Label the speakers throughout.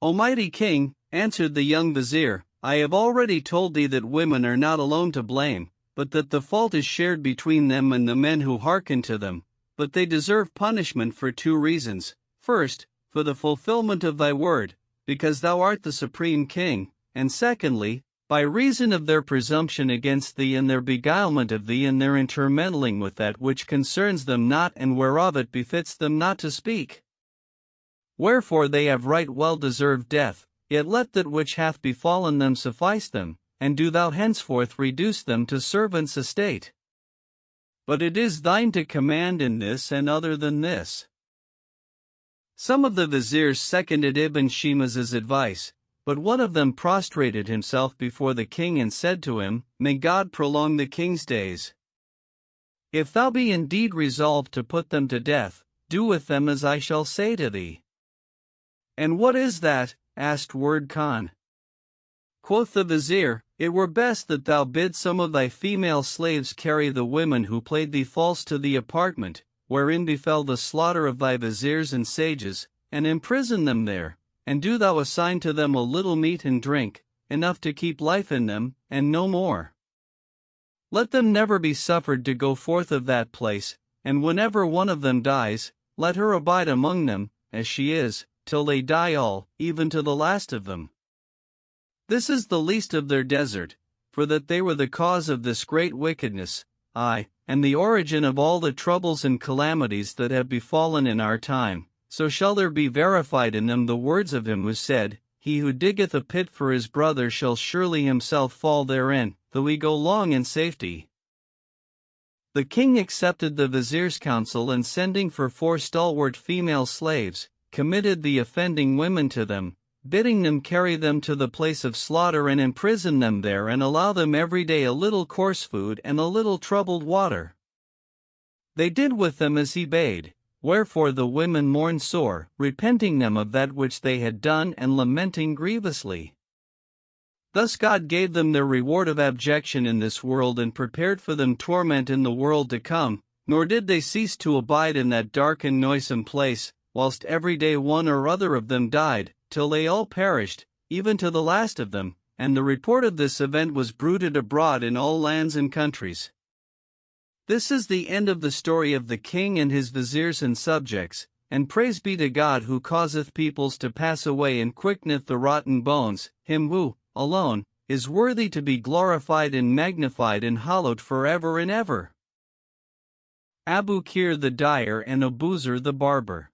Speaker 1: "O mighty king," answered the young vizier, "I have already told thee that women are not alone to blame, but that the fault is shared between them and the men who hearken to them. But they deserve punishment for two reasons: first, for the fulfillment of thy word, because thou art the supreme king, and secondly, by reason of their presumption against thee and their beguilement of thee and their intermeddling with that which concerns them not and whereof it befits them not to speak. Wherefore they have right well deserved death, yet let that which hath befallen them suffice them, and do thou henceforth reduce them to servants' estate. But it is thine to command in this and other than this." Some of the viziers seconded Ibn Shimas's advice, but one of them prostrated himself before the king and said to him, "May God prolong the king's days. If thou be indeed resolved to put them to death, do with them as I shall say to thee." "And what is that?" asked Werd Khan. Quoth the vizier, "It were best that thou bid some of thy female slaves carry the women who played thee false to the apartment, wherein befell the slaughter of thy viziers and sages, and imprison them there, and do thou assign to them a little meat and drink, enough to keep life in them, and no more. Let them never be suffered to go forth of that place, and whenever one of them dies, let her abide among them, as she is, till they die all, even to the last of them. This is the least of their desert, for that they were the cause of this great wickedness, aye, and the origin of all the troubles and calamities that have befallen in our time. So shall there be verified in them the words of him who said, He who diggeth a pit for his brother shall surely himself fall therein, though he go long in safety." The king accepted the vizier's counsel, and sending for 4 stalwart female slaves, committed the offending women to them, bidding them carry them to the place of slaughter and imprison them there, and allow them every day a little coarse food and a little troubled water. They did with them as he bade, wherefore the women mourned sore, repenting them of that which they had done and lamenting grievously. Thus God gave them their reward of abjection in this world and prepared for them torment in the world to come, nor did they cease to abide in that dark and noisome place, whilst every day one or other of them died, till they all perished, even to the last of them, and the report of this event was bruited abroad in all lands and countries. This is the end of the story of the king and his viziers and subjects, and praise be to God who causeth peoples to pass away and quickeneth the rotten bones, him who, alone, is worthy to be glorified and magnified and hallowed forever and ever. Abu Kir the dyer and Abuzer the barber.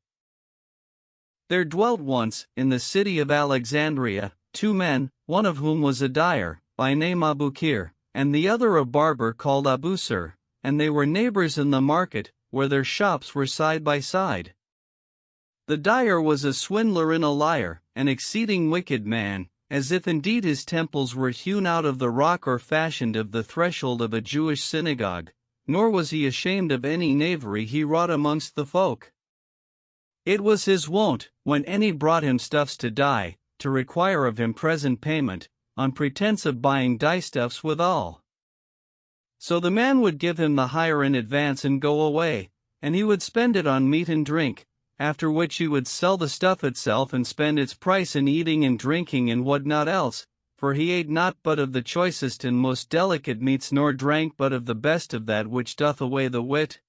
Speaker 1: There dwelt once, in the city of Alexandria, 2 men, one of whom was a dyer, by name Abu Kir, and the other a barber called Abuzer, and they were neighbors in the market, where their shops were side by side. The dyer was a swindler and a liar, an exceeding wicked man, as if indeed his temples were hewn out of the rock or fashioned of the threshold of a Jewish synagogue, nor was he ashamed of any knavery he wrought amongst the folk. It was his wont, when any brought him stuffs to dye, to require of him present payment, on pretence of buying dyestuffs withal. So the man would give him the hire in advance and go away, and he would spend it on meat and drink, after which he would sell the stuff itself and spend its price in eating and drinking and what not else, for he ate not but of the choicest and most delicate meats, nor drank but of the best of that which doth away the wit.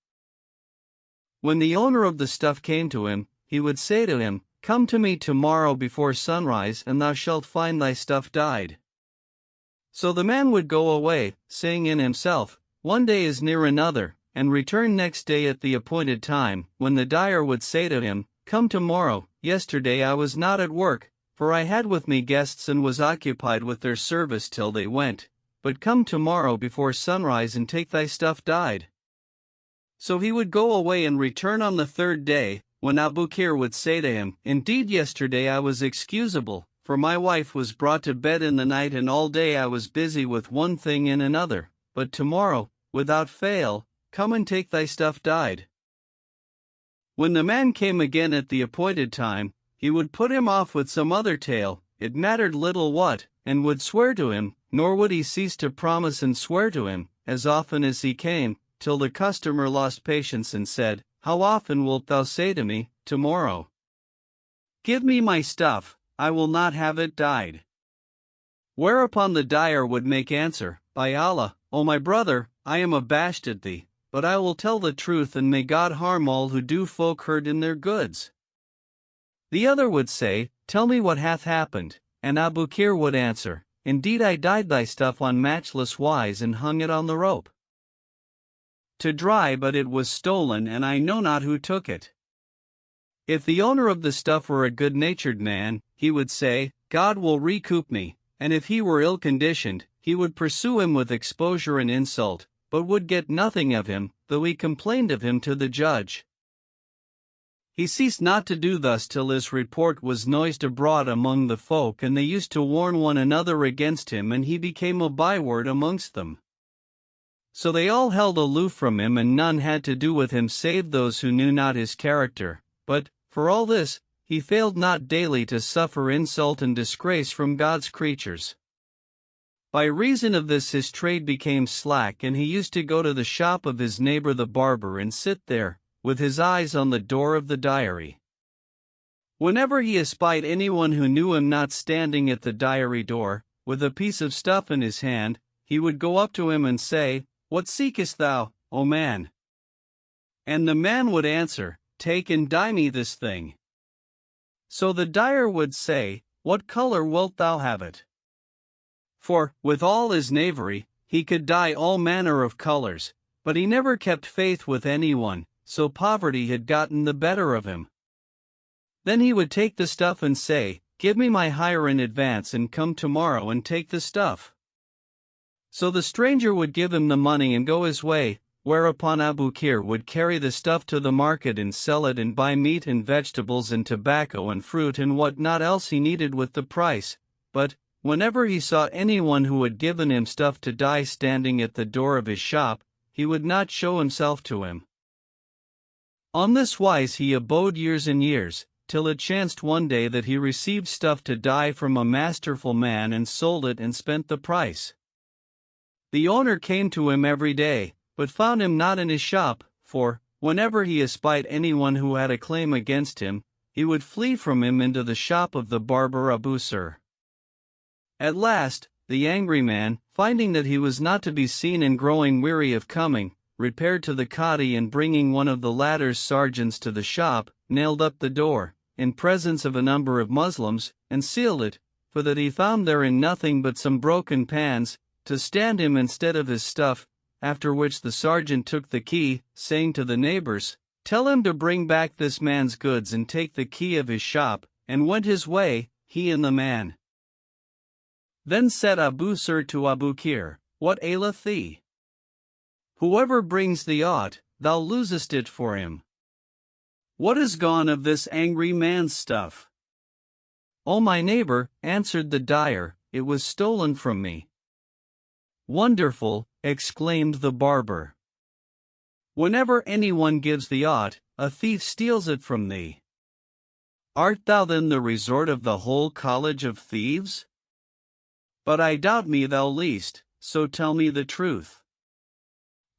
Speaker 1: When the owner of the stuff came to him, he would say to him, "Come to me tomorrow before sunrise, and thou shalt find thy stuff dyed." So the man would go away, saying in himself, "One day is near another," and return next day at the appointed time, when the dyer would say to him, "Come tomorrow. Yesterday I was not at work, for I had with me guests and was occupied with their service till they went, but come tomorrow before sunrise and take thy stuff dyed." So he would go away and return on the 3rd day, when Abu Kir would say to him, "Indeed yesterday I was excusable, for my wife was brought to bed in the night and all day I was busy with one thing and another, but tomorrow, without fail, come and take thy stuff dyed." When the man came again at the appointed time, he would put him off with some other tale, it mattered little what, and would swear to him, nor would he cease to promise and swear to him, as often as he came, till the customer lost patience and said, "How often wilt thou say to me, tomorrow? Give me my stuff, I will not have it dyed. Whereupon the dyer would make answer, By Allah, O my brother, I am abashed at thee, but I will tell the truth, and may God harm all who do folk hurt in their goods. The other would say, Tell me what hath happened, and Abu Bakr would answer, Indeed I dyed thy stuff on matchless wise and hung it on the rope to dry, but it was stolen and I know not who took it. If the owner of the stuff were a good-natured man, he would say, God will recoup me, and if he were ill-conditioned, he would pursue him with exposure and insult, but would get nothing of him, though he complained of him to the judge. He ceased not to do thus till his report was noised abroad among the folk, and they used to warn one another against him, and he became a byword amongst them. So they all held aloof from him, and none had to do with him save those who knew not his character, but, for all this, he failed not daily to suffer insult and disgrace from God's creatures. By reason of this his trade became slack, and he used to go to the shop of his neighbor the barber and sit there, with his eyes on the door of the dyery. Whenever he espied anyone who knew him not standing at the dyery door, with a piece of stuff in his hand, he would go up to him and say, What seekest thou, O man? And the man would answer, Take and dye me this thing. So the dyer would say, What color wilt thou have it? For, with all his knavery, he could dye all manner of colors, but he never kept faith with anyone, so poverty had gotten the better of him. Then he would take the stuff and say, Give me my hire in advance and come tomorrow and take the stuff. So the stranger would give him the money and go his way, whereupon Abu Bakr would carry the stuff to the market and sell it and buy meat and vegetables and tobacco and fruit and what not else he needed with the price, but, whenever he saw anyone who had given him stuff to dye standing at the door of his shop, he would not show himself to him. On this wise he abode years and years, till it chanced one day that he received stuff to dye from a masterful man and sold it and spent the price. The owner came to him every day, but found him not in his shop, for, whenever he espied anyone who had a claim against him, he would flee from him into the shop of the barber Abu Bakr. At last, the angry man, finding that he was not to be seen and growing weary of coming, repaired to the Qadi and bringing one of the latter's sergeants to the shop, nailed up the door, in presence of a number of Muslims, and sealed it, for that he found therein nothing but some broken pans, to stand him instead of his stuff, after which the sergeant took the key, saying to the neighbors, Tell him to bring back this man's goods and take the key of his shop, and went his way, he and the man. Then said Abu Bakr to Abu Bakr, What aileth thee? Whoever brings thee aught, thou losest it for him. What is gone of this angry man's stuff? O my neighbor, answered the dyer, it was stolen from me. Wonderful, exclaimed the barber. Whenever anyone gives thee aught, a thief steals it from thee. Art thou then the resort of the whole college of thieves? But I doubt me thou least, so tell me the truth.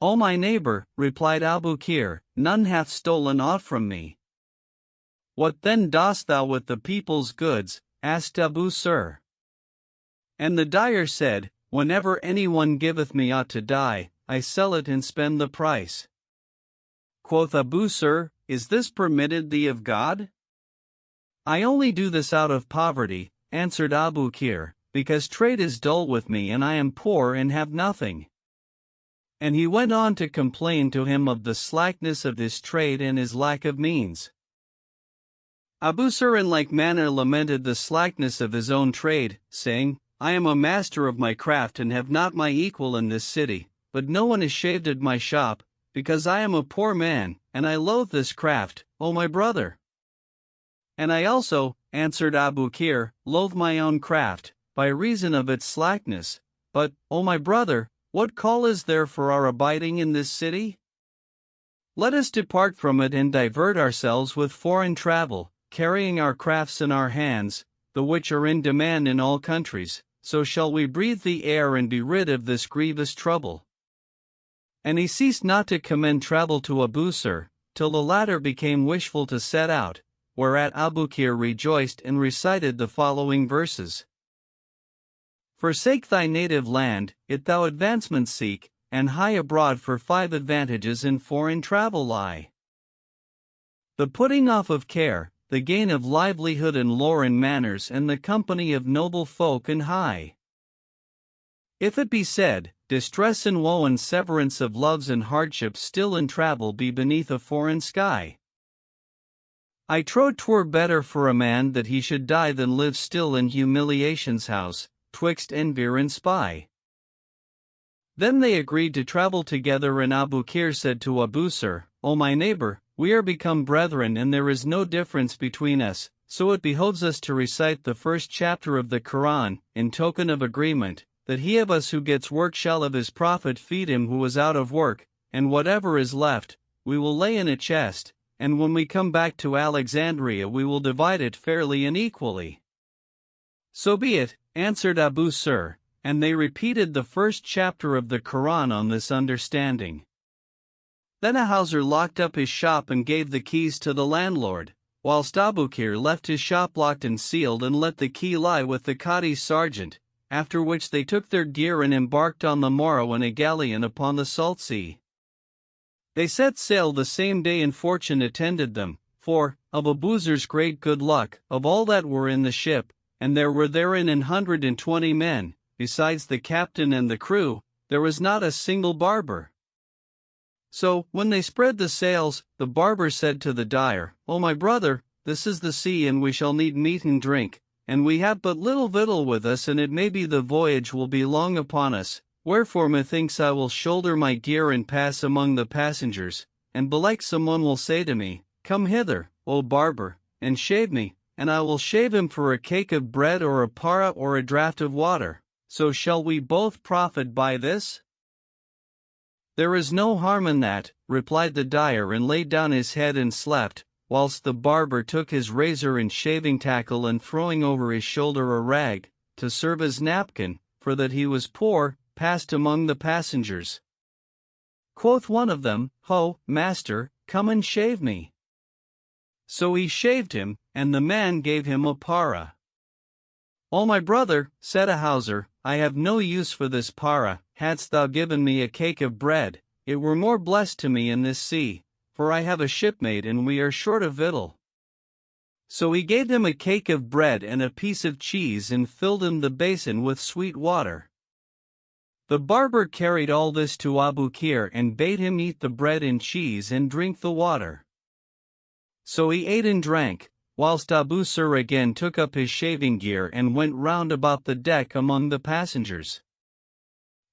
Speaker 1: O my neighbor, replied Abu Bakr, none hath stolen aught from me. What then dost thou with the people's goods? Asked Abu Bakr. And the dyer said, Whenever anyone giveth me aught to dye, I sell it and spend the price. Quoth Abu Bakr, Is this permitted thee of God? I only do this out of poverty, answered Abu Bakr, because trade is dull with me and I am poor and have nothing. And he went on to complain to him of the slackness of his trade and his lack of means. Abu Bakr in like manner lamented the slackness of his own trade, saying, I am a master of my craft and have not my equal in this city, but no one is shaved at my shop, because I am a poor man, and I loathe this craft, O my brother. And I also, answered Abu Bakr, loathe my own craft, by reason of its slackness, but, O my brother, what call is there for our abiding in this city? Let us depart from it and divert ourselves with foreign travel, carrying our crafts in our hands, the which are in demand in all countries, so shall we breathe the air and be rid of this grievous trouble. And he ceased not to commend travel to Abu Bakr, till the latter became wishful to set out, whereat Abukir rejoiced and recited the following verses. Forsake thy native land, it thou advancement seek, and hie abroad for 5 advantages in foreign travel lie. The putting off of care, the gain of livelihood and lore and manners, and the company of noble folk and high. If it be said, distress and woe and severance of loves and hardships still in travel be beneath a foreign sky. I trow 'twere better for a man that he should die than live still in humiliation's house, twixt envier and spy. Then they agreed to travel together, and Abukir said to Abusir, O my neighbor, we are become brethren and there is no difference between us, so it behoves us to recite the first chapter of the Quran, in token of agreement, that he of us who gets work shall of his profit feed him who is out of work, and whatever is left, we will lay in a chest, and when we come back to Alexandria we will divide it fairly and equally. So be it, answered Abusir, and they repeated the first chapter of the Quran on this understanding. Then Ahuzir locked up his shop and gave the keys to the landlord, whilst Abukir left his shop locked and sealed and let the key lie with the Qadi's sergeant, after which they took their gear and embarked on the morrow in a galleon upon the salt sea. They set sail the same day, and fortune attended them, for, of Abusir's great good luck, of all that were in the ship, and there were therein 120 men, besides the captain and the crew, there was not a single barber. So, when they spread the sails, the barber said to the dyer, O my brother, this is the sea and we shall need meat and drink, and we have but little victual with us, and it may be the voyage will be long upon us, wherefore methinks I will shoulder my gear and pass among the passengers, and belike someone will say to me, Come hither, O barber, and shave me, and I will shave him for a cake of bread or a para or a draught of water, so shall we both profit by this? There is no harm in that, replied the dyer, and laid down his head and slept, whilst the barber took his razor and shaving tackle, and throwing over his shoulder a rag, to serve as napkin, for that he was poor, passed among the passengers. Quoth one of them, Ho, master, come and shave me. So he shaved him, and the man gave him a para. O my brother, said Ahuzir, I have no use for this para. Hadst thou given me a cake of bread, it were more blessed to me in this sea, for I have a shipmate and we are short of victual. So he gave him a cake of bread and a piece of cheese, and filled him the basin with sweet water. The barber carried all this to Abukir and bade him eat the bread and cheese and drink the water. So he ate and drank, whilst Abusir again took up his shaving gear and went round about the deck among the passengers.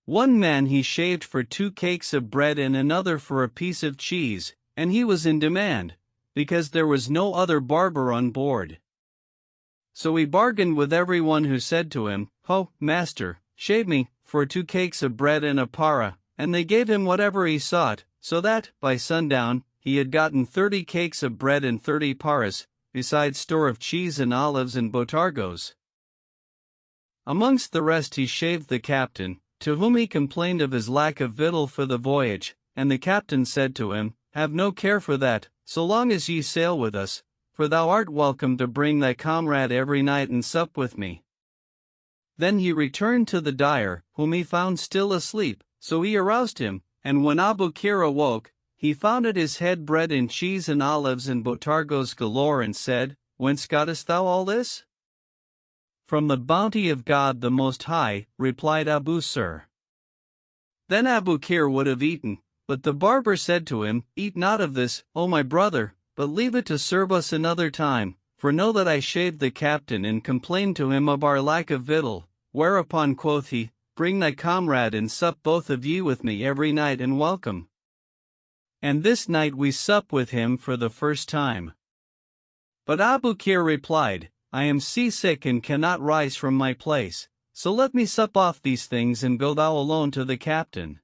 Speaker 1: One man he shaved for 2 cakes of bread and another for a piece of cheese, and he was in demand, because there was no other barber on board. So he bargained with everyone who said to him, Ho, master, shave me, for 2 cakes of bread and a para, and they gave him whatever he sought, so that, by sundown, he had gotten 30 cakes of bread and 30 paras, besides store of cheese and olives and botargos. Amongst the rest he shaved the captain, to whom he complained of his lack of victual for the voyage, and the captain said to him, Have no care for that, so long as ye sail with us, for thou art welcome to bring thy comrade every night and sup with me. Then he returned to the dyer, whom he found still asleep, so he aroused him, and when Abukir awoke, he found at his head bread and cheese and olives and botargos galore, and said, Whence gottest thou all this? From the bounty of God the Most High, replied Abusir. Then Abukir would have eaten, but the barber said to him, Eat not of this, O my brother, but leave it to serve us another time, for know that I shaved the captain and complained to him of our lack of victual, whereupon quoth he, Bring thy comrade and sup both of ye with me every night and welcome. And this night we sup with him for the first time. But Abukir replied, I am seasick and cannot rise from my place, so let me sup off these things and go thou alone to the captain.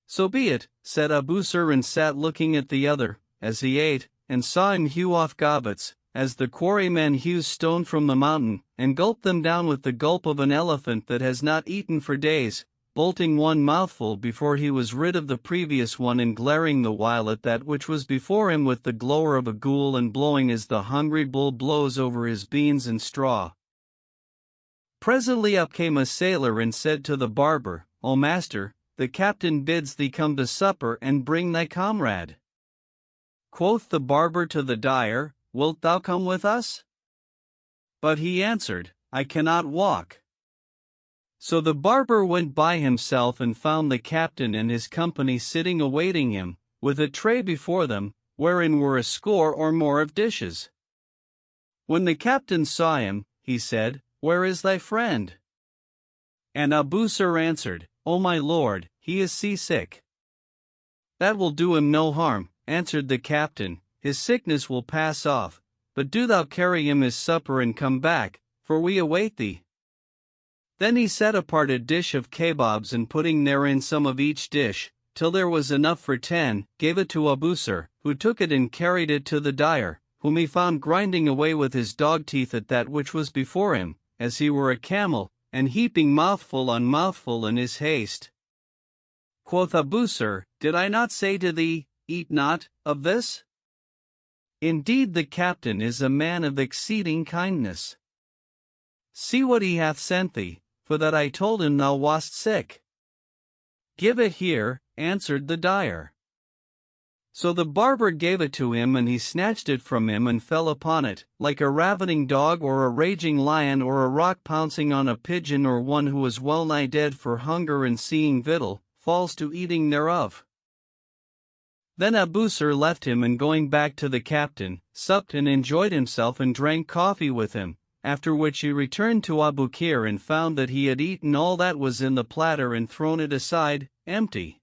Speaker 1: So be it, said Abusir, and sat looking at the other, as he ate, and saw him hew off gobbets, as the quarryman hews stone from the mountain, and gulp them down with the gulp of an elephant that has not eaten for days, bolting one mouthful before he was rid of the previous one and glaring the while at that which was before him with the glower of a ghoul and blowing as the hungry bull blows over his beans and straw. Presently up came a sailor and said to the barber, "O master, the captain bids thee come to supper and bring thy comrade." Quoth the barber to the dyer, "Wilt thou come with us?" But he answered, "I cannot walk." So the barber went by himself and found the captain and his company sitting awaiting him, with a tray before them, wherein were a score or more of dishes. When the captain saw him, he said, "Where is thy friend?" And Abusir answered, "O my lord, he is seasick." "That will do him no harm," answered the captain, "his sickness will pass off, but do thou carry him his supper and come back, for we await thee." Then he set apart a dish of kebabs and putting therein some of each dish, till there was enough for 10, gave it to Abusir, who took it and carried it to the dyer, whom he found grinding away with his dog teeth at that which was before him, as he were a camel, and heaping mouthful on mouthful in his haste. Quoth Abusir, "Did I not say to thee, eat not of this? Indeed the captain is a man of exceeding kindness. See what he hath sent thee, for that I told him thou wast sick." "Give it here," answered the dyer. So the barber gave it to him and he snatched it from him and fell upon it, like a ravening dog or a raging lion or a rock pouncing on a pigeon or one who is well nigh dead for hunger and seeing victual, falls to eating thereof. Then Abusir left him and going back to the captain, supped and enjoyed himself and drank coffee with him, after which he returned to Abukir and found that he had eaten all that was in the platter and thrown it aside, empty.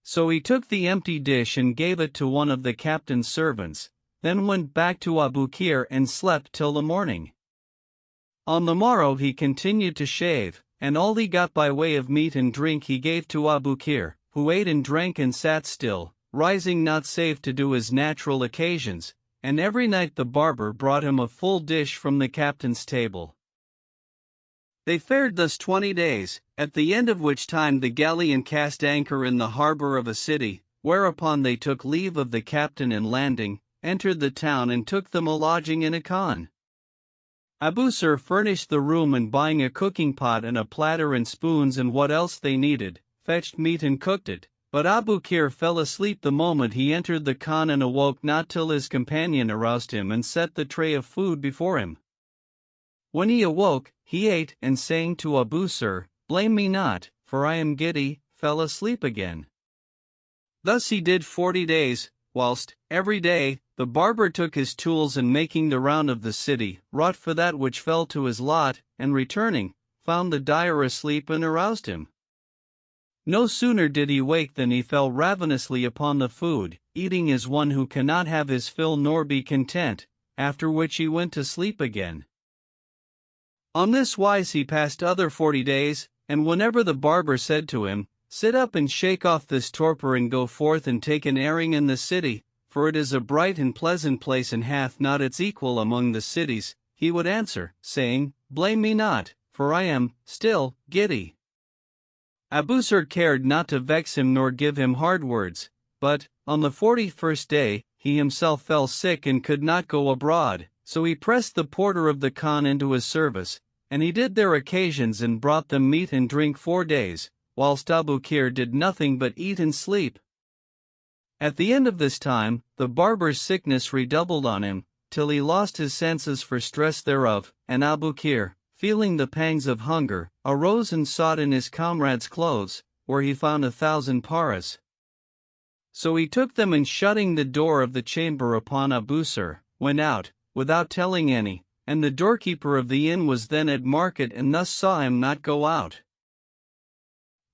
Speaker 1: So he took the empty dish and gave it to one of the captain's servants, then went back to Abukir and slept till the morning. On the morrow he continued to shave, and all he got by way of meat and drink he gave to Abukir, who ate and drank and sat still, rising not save to do his natural occasions, and every night the barber brought him a full dish from the captain's table. They fared thus 20 days, at the end of which time the galleon cast anchor in the harbor of a city, whereupon they took leave of the captain and landing, entered the town and took them a lodging in a khan. Abusir furnished the room and buying a cooking pot and a platter and spoons and what else they needed, fetched meat and cooked it, but Abukir fell asleep the moment he entered the khan and awoke not till his companion aroused him and set the tray of food before him. When he awoke, he ate and saying to Abusir, "Blame me not, for I am giddy," fell asleep again. Thus he did 40 days, whilst, every day, the barber took his tools and making the round of the city, wrought for that which fell to his lot, and returning, found the dyer asleep and aroused him. No sooner did he wake than he fell ravenously upon the food, eating as one who cannot have his fill nor be content, after which he went to sleep again. On this wise he passed other 40 days, and whenever the barber said to him, "Sit up and shake off this torpor and go forth and take an airing in the city, for it is a bright and pleasant place and hath not its equal among the cities," he would answer, saying, "Blame me not, for I am, still, giddy." Abusir cared not to vex him nor give him hard words, but, on the 41st day, he himself fell sick and could not go abroad, so he pressed the porter of the khan into his service, and he did their occasions and brought them meat and drink 4 days, whilst Abukir did nothing but eat and sleep. At the end of this time, the barber's sickness redoubled on him, till he lost his senses for stress thereof, and Abukir, feeling the pangs of hunger, arose and sought in his comrade's clothes, where he found 1,000 paras. So he took them and shutting the door of the chamber upon Abusir, went out, without telling any, and the doorkeeper of the inn was then at market and thus saw him not go out.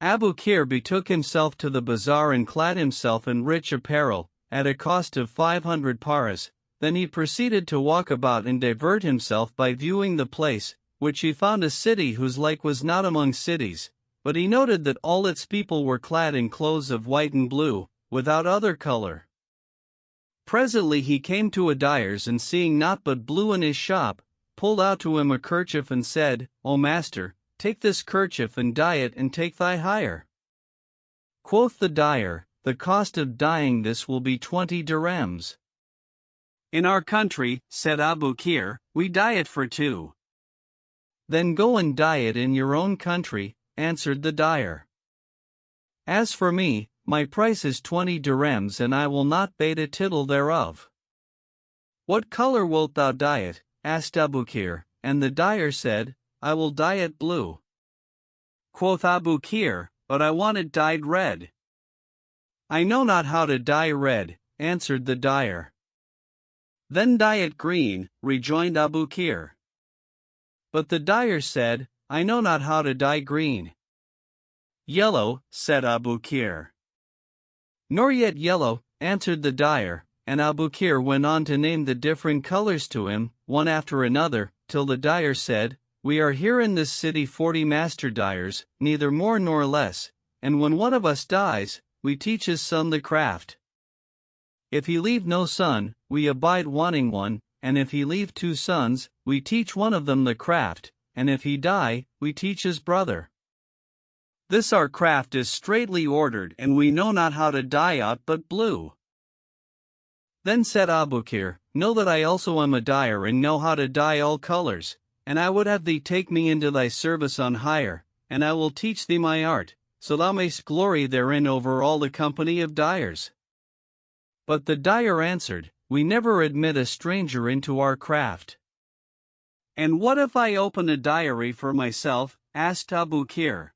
Speaker 1: Abukir betook himself to the bazaar and clad himself in rich apparel, at a cost of 500 paras, then he proceeded to walk about and divert himself by viewing the place, which he found a city whose like was not among cities, but he noted that all its people were clad in clothes of white and blue, without other color. Presently he came to a dyer's and seeing naught but blue in his shop, pulled out to him a kerchief and said, "O master, take this kerchief and dye it and take thy hire. Quoth the dyer, the cost of dyeing this will be 20 dirhams. In our country, said Abu Kir, we dye it for 2. Then go and dye it in your own country, answered the dyer. As for me, my price is 20 dirhams and I will not bate a tittle thereof. What color wilt thou dye it? Asked Abu Kir, and the dyer said, I will dye it blue. Quoth Abu Kir, but I want it dyed red. I know not how to dye red, answered the dyer. Then dye it green, rejoined Abu Kir. But the dyer said, I know not how to dye green. Yellow, said Abu Kir. Nor yet yellow, answered the dyer, and Abu Kir went on to name the different colors to him, one after another, till the dyer said, We are here in this city 40 master dyers, neither more nor less, and when one of us dies, we teach his son the craft. If he leave no son, we abide wanting one, and if he leave 2 sons, we teach one of them the craft, and if he die, we teach his brother. This our craft is straightly ordered and we know not how to dye aught but blue. Then said Abu Kir, Know that I also am a dyer and know how to dye all colors, and I would have thee take me into thy service on hire, and I will teach thee my art, so thou mayst glory therein over all the company of dyers. But the dyer answered, We never admit a stranger into our craft. And what if I open a dyery for myself? Asked Abu Kir.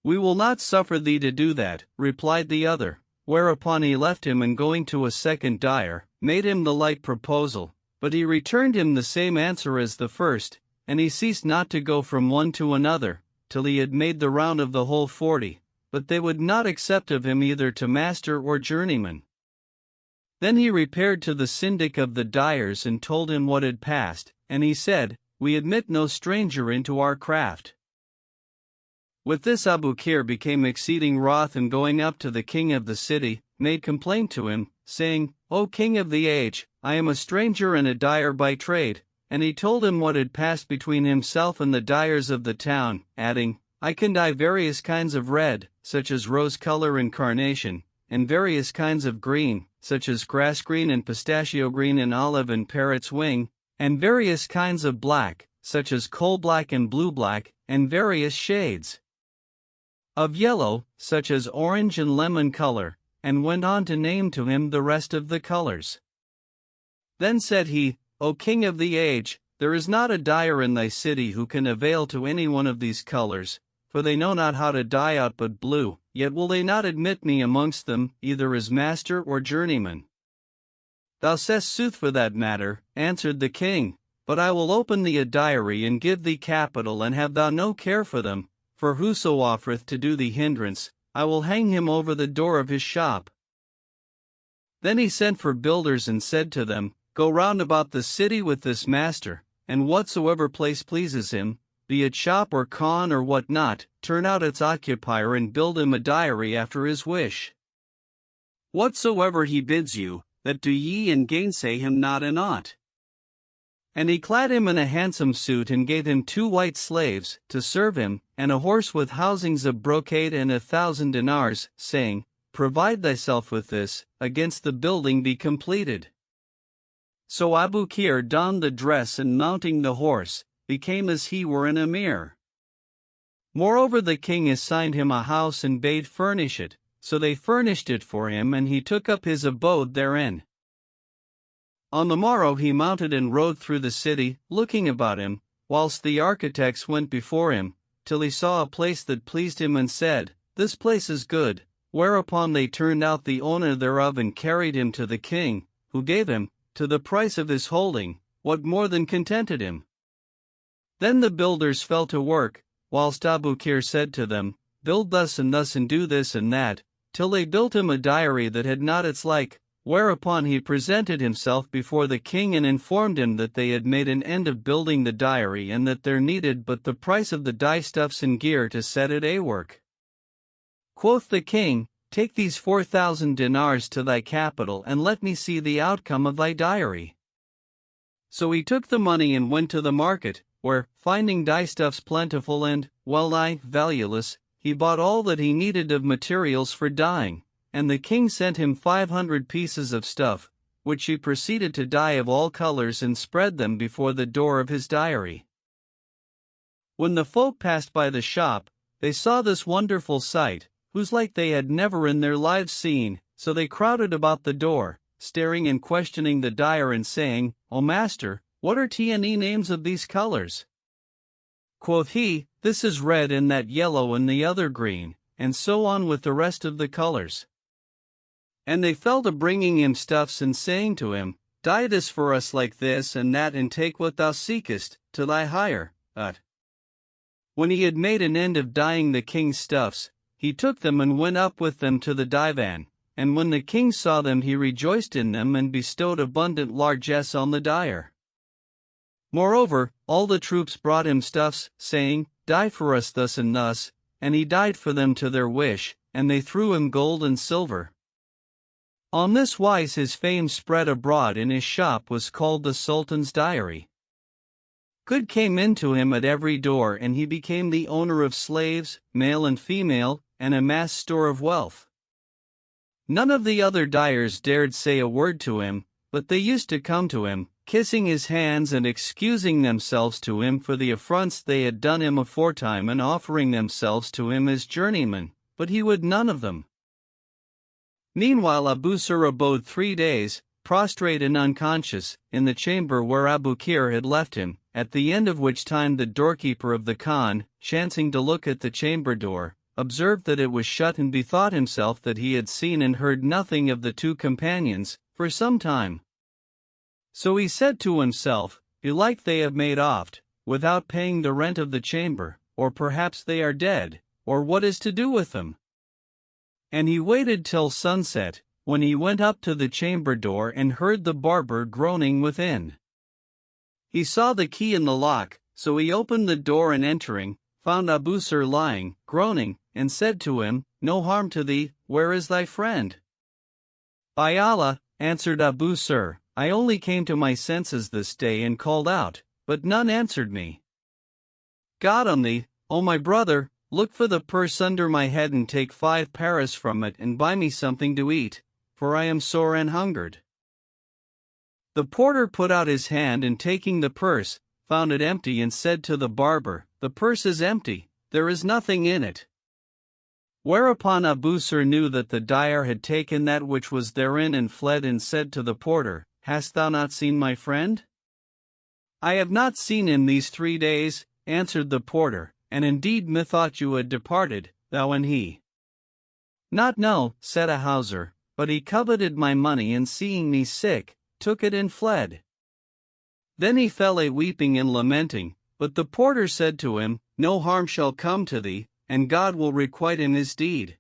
Speaker 1: We will not suffer thee to do that, replied the other, whereupon he left him and going to a second dyer, made him the like proposal, but he returned him the same answer as the first, and he ceased not to go from one to another, till he had made the round of the whole 40, but they would not accept of him either to master or journeyman. Then he repaired to the syndic of the dyers and told him what had passed, and he said, We admit no stranger into our craft. With this Abu Kir became exceeding wroth and going up to the king of the city, made complaint to him, saying, O king of the age, I am a stranger and a dyer by trade, and he told him what had passed between himself and the dyers of the town, adding, I can dye various kinds of red, such as rose color and carnation, and various kinds of green, such as grass green and pistachio green and olive and parrot's wing, and various kinds of black, such as coal black and blue black, and various shades of yellow, such as orange and lemon color, and went on to name to him the rest of the colors. Then said he, O king of the age, there is not a dyer in thy city who can avail to any one of these colors, for they know not how to dye aught but blue, yet will they not admit me amongst them, either as master or journeyman. Thou sayest sooth for that matter, answered the king, but I will open thee a dyery and give thee capital and have thou no care for them, for whoso offereth to do thee hindrance, I will hang him over the door of his shop. Then he sent for builders and said to them, Go round about the city with this master, and whatsoever place pleases him, be it shop or khan or what not, turn out its occupier and build him a dyery after his wish. Whatsoever he bids you, that do ye and gainsay him not in aught. And he clad him in a handsome suit and gave him 2 white slaves to serve him, and a horse with housings of brocade and 1,000 dinars, saying, Provide thyself with this, against the building be completed. So Abu Kir donned the dress and mounting the horse, became as he were an emir. Moreover the king assigned him a house and bade furnish it, so they furnished it for him and he took up his abode therein. On the morrow he mounted and rode through the city, looking about him, whilst the architects went before him, till he saw a place that pleased him and said, This place is good, whereupon they turned out the owner thereof and carried him to the king, who gave him, to the price of his holding, what more than contented him. Then the builders fell to work, whilst Abu Kir said to them, Build thus and do this and that, till they built him a dyery that had not its like, whereupon he presented himself before the king and informed him that they had made an end of building the dyery and that there needed but the price of the dyestuffs and gear to set it a work. Quoth the king, Take these 4,000 dinars to thy capital and let me see the outcome of thy dyery. So he took the money and went to the market, where, finding dyestuffs plentiful and, well-nigh valueless, he bought all that he needed of materials for dyeing, and the king sent him 500 pieces of stuff, which he proceeded to dye of all colors and spread them before the door of his dyery. When the folk passed by the shop, they saw this wonderful sight, whose like they had never in their lives seen, so they crowded about the door, staring and questioning the dyer and saying, "O master, what are t&e names of these colors?" Quoth he, "This is red and that yellow and the other green," and so on with the rest of the colors. And they fell to bringing him stuffs and saying to him, "Dye this for us like this and that and take what thou seekest, to thy hire." When he had made an end of dyeing the king's stuffs, he took them and went up with them to the divan, and when the king saw them he rejoiced in them and bestowed abundant largesse on the dyer. Moreover, all the troops brought him stuffs, saying, "Dye for us thus and thus," and he dyed for them to their wish, and they threw him gold and silver. On this wise his fame spread abroad, and his shop was called the Sultan's Dyery. Good came into him at every door, and he became the owner of slaves, male and female, and amassed store of wealth. None of the other dyers dared say a word to him, but they used to come to him, kissing his hands and excusing themselves to him for the affronts they had done him aforetime, and offering themselves to him as journeymen, but he would none of them. Meanwhile Abu Sir abode 3 days, prostrate and unconscious, in the chamber where Abu Kir had left him, at the end of which time the doorkeeper of the Khan, chancing to look at the chamber door, observed that it was shut, and bethought himself that he had seen and heard nothing of the 2 companions, for some time. So he said to himself, "Belike they have made oft, without paying the rent of the chamber, or perhaps they are dead, or what is to do with them?" And he waited till sunset, when he went up to the chamber door and heard the barber groaning within. He saw the key in the lock, so he opened the door and entering, found Abu Sir lying, groaning, and said to him, "No harm to thee, where is thy friend?" "By Allah," answered Abu Sir, "I only came to my senses this day and called out, but none answered me. God on thee, O my brother, look for the purse under my head and take 5 paras from it and buy me something to eat, for I am sore and hungered." The porter put out his hand and taking the purse, found it empty and said to the barber, "The purse is empty, there is nothing in it." Whereupon Abu Sir knew that the dyer had taken that which was therein and fled, and said to the porter, "Hast thou not seen my friend?" "I have not seen him these 3 days," answered the porter, "and indeed methought you had departed, thou and he." "Not no," said a houser, "but he coveted my money, and seeing me sick, took it and fled." Then he fell a weeping and lamenting, but the porter said to him, "No harm shall come to thee, and God will requite him his deed."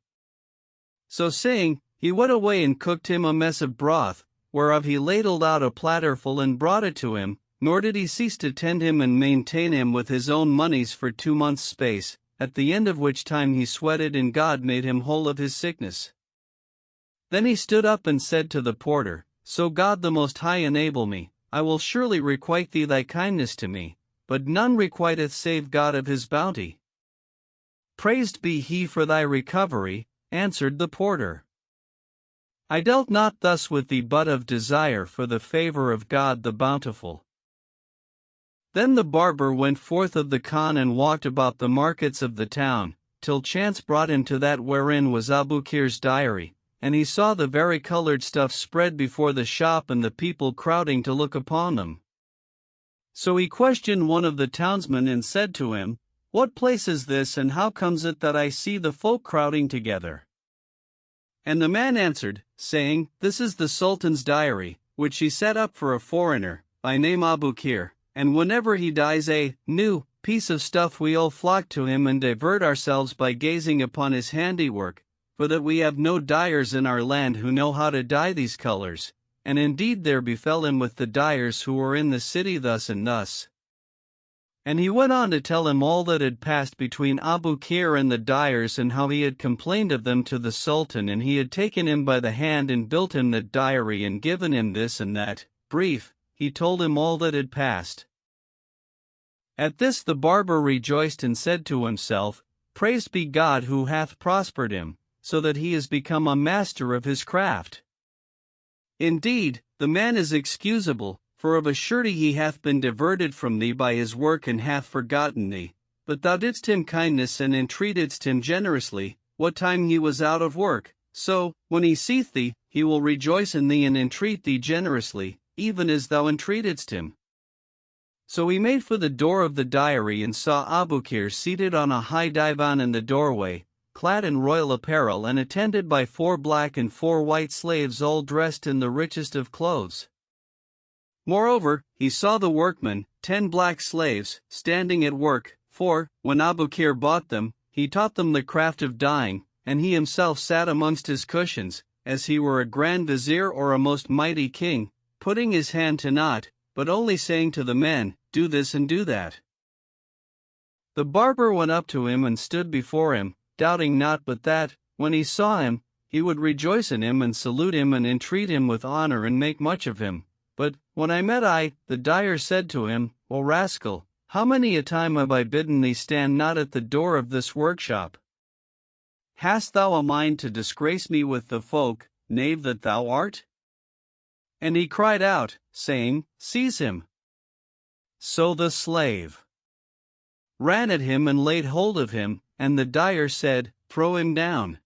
Speaker 1: So saying, he went away and cooked him a mess of broth, whereof he ladled out a platterful and brought it to him, nor did he cease to tend him and maintain him with his own monies for 2 months' space, at the end of which time he sweated and God made him whole of his sickness. Then he stood up and said to the porter, "So God the Most High enable me, I will surely requite thee thy kindness to me, but none requiteth save God of his bounty." "Praised be he for thy recovery," answered the porter. "I dealt not thus with thee but of desire for the favor of God the bountiful." Then the barber went forth of the Khan and walked about the markets of the town, till chance brought him to that wherein was Abu Kir's dyery, and he saw the varicolored stuff spread before the shop and the people crowding to look upon them. So he questioned one of the townsmen and said to him, "What place is this, and how comes it that I see the folk crowding together?" And the man answered, saying, "This is the Sultan's dyery, which he set up for a foreigner, by name Abu Kir, and whenever he dyes a new piece of stuff we all flock to him and divert ourselves by gazing upon his handiwork, for that we have no dyers in our land who know how to dye these colors, and indeed there befell him with the dyers who were in the city thus and thus." And he went on to tell him all that had passed between Abu Kir and the dyers, and how he had complained of them to the Sultan, and he had taken him by the hand and built him that dyery and given him this and that brief, he told him all that had passed. At this the barber rejoiced and said to himself, Praised be God who hath prospered him, so that he is become a master of his craft. Indeed, the man is excusable, for of a surety he hath been diverted from thee by his work and hath forgotten thee. But thou didst him kindness and entreatedst him generously, what time he was out of work. So, when he seeth thee, he will rejoice in thee and entreat thee generously, even as thou entreatedst him. So he made for the door of the dairy and saw Abukir seated on a high divan in the doorway, clad in royal apparel and attended by 4 black and 4 white slaves all dressed in the richest of clothes. Moreover, he saw the workmen, 10 black slaves, standing at work, for, when Abukir bought them, he taught them the craft of dyeing, and he himself sat amongst his cushions, as he were a grand vizier or a most mighty king, putting his hand to naught, but only saying to the men, Do this and do that. The barber went up to him and stood before him, doubting not but that, when he saw him, he would rejoice in him and salute him and entreat him with honor and make much of him. But, when I met the dyer said to him, O rascal, how many a time have I bidden thee stand not at the door of this workshop? Hast thou a mind to disgrace me with the folk, knave that thou art? And he cried out, saying, Seize him. So the slave ran at him and laid hold of him, and the dyer said, Throw him down.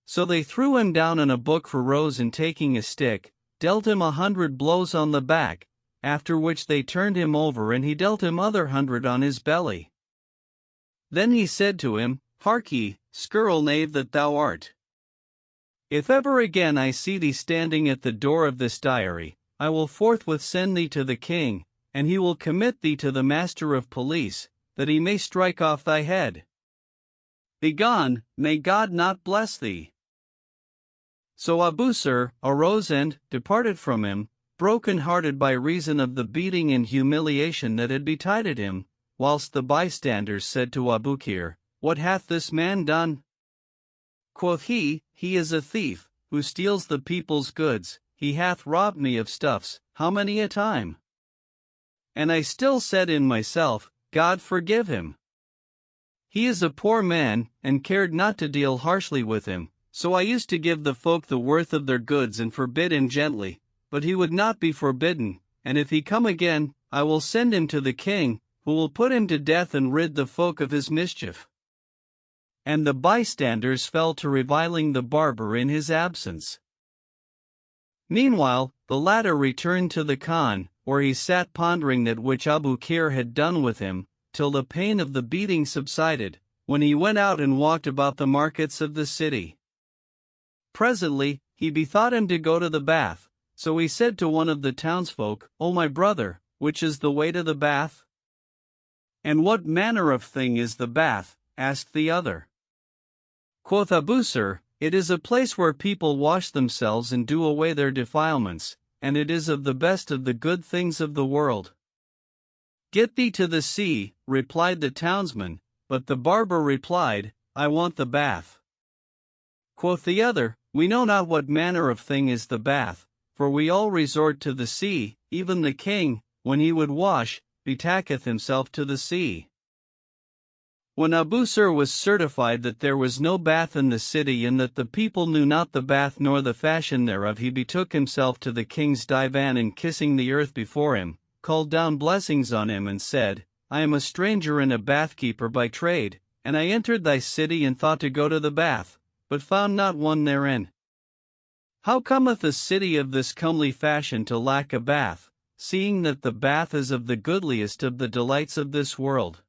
Speaker 1: So they threw him down, and Abukir rose and taking a stick, dealt him 100 blows on the back, after which they turned him over and he dealt him other 100 on his belly. Then he said to him, Hark ye, scurril knave that thou art. If ever again I see thee standing at the door of this dairy, I will forthwith send thee to the king, and he will commit thee to the master of police, that he may strike off thy head. Begone, may God not bless thee. So Abusir arose and departed from him, broken-hearted by reason of the beating and humiliation that had betided him, whilst the bystanders said to Abukir, What hath this man done? Quoth he, He is a thief, who steals the people's goods. He hath robbed me of stuffs, how many a time? And I still said in myself, God forgive him. He is a poor man, and cared not to deal harshly with him, so I used to give the folk the worth of their goods and forbid him gently, but he would not be forbidden, and if he come again, I will send him to the king, who will put him to death and rid the folk of his mischief. And the bystanders fell to reviling the barber in his absence. Meanwhile, the latter returned to the Khan, where he sat pondering that which Abukir had done with him, till the pain of the beating subsided, when he went out and walked about the markets of the city. Presently, he bethought him to go to the bath, so he said to one of the townsfolk, O my brother, which is the way to the bath? And what manner of thing is the bath? Asked the other. Quoth Abusir, It is a place where people wash themselves and do away their defilements, and it is of the best of the good things of the world. Get thee to the sea, replied the townsman, but the barber replied, I want the bath. Quoth the other, We know not what manner of thing is the bath, for we all resort to the sea, even the king, when he would wash, betaketh himself to the sea. When Abusir was certified that there was no bath in the city and that the people knew not the bath nor the fashion thereof, he betook himself to the king's divan and kissing the earth before him, called down blessings on him and said, I am a stranger and a bathkeeper by trade, and I entered thy city and thought to go to the bath, but found not one therein. How cometh a city of this comely fashion to lack a bath, seeing that the bath is of the goodliest of the delights of this world?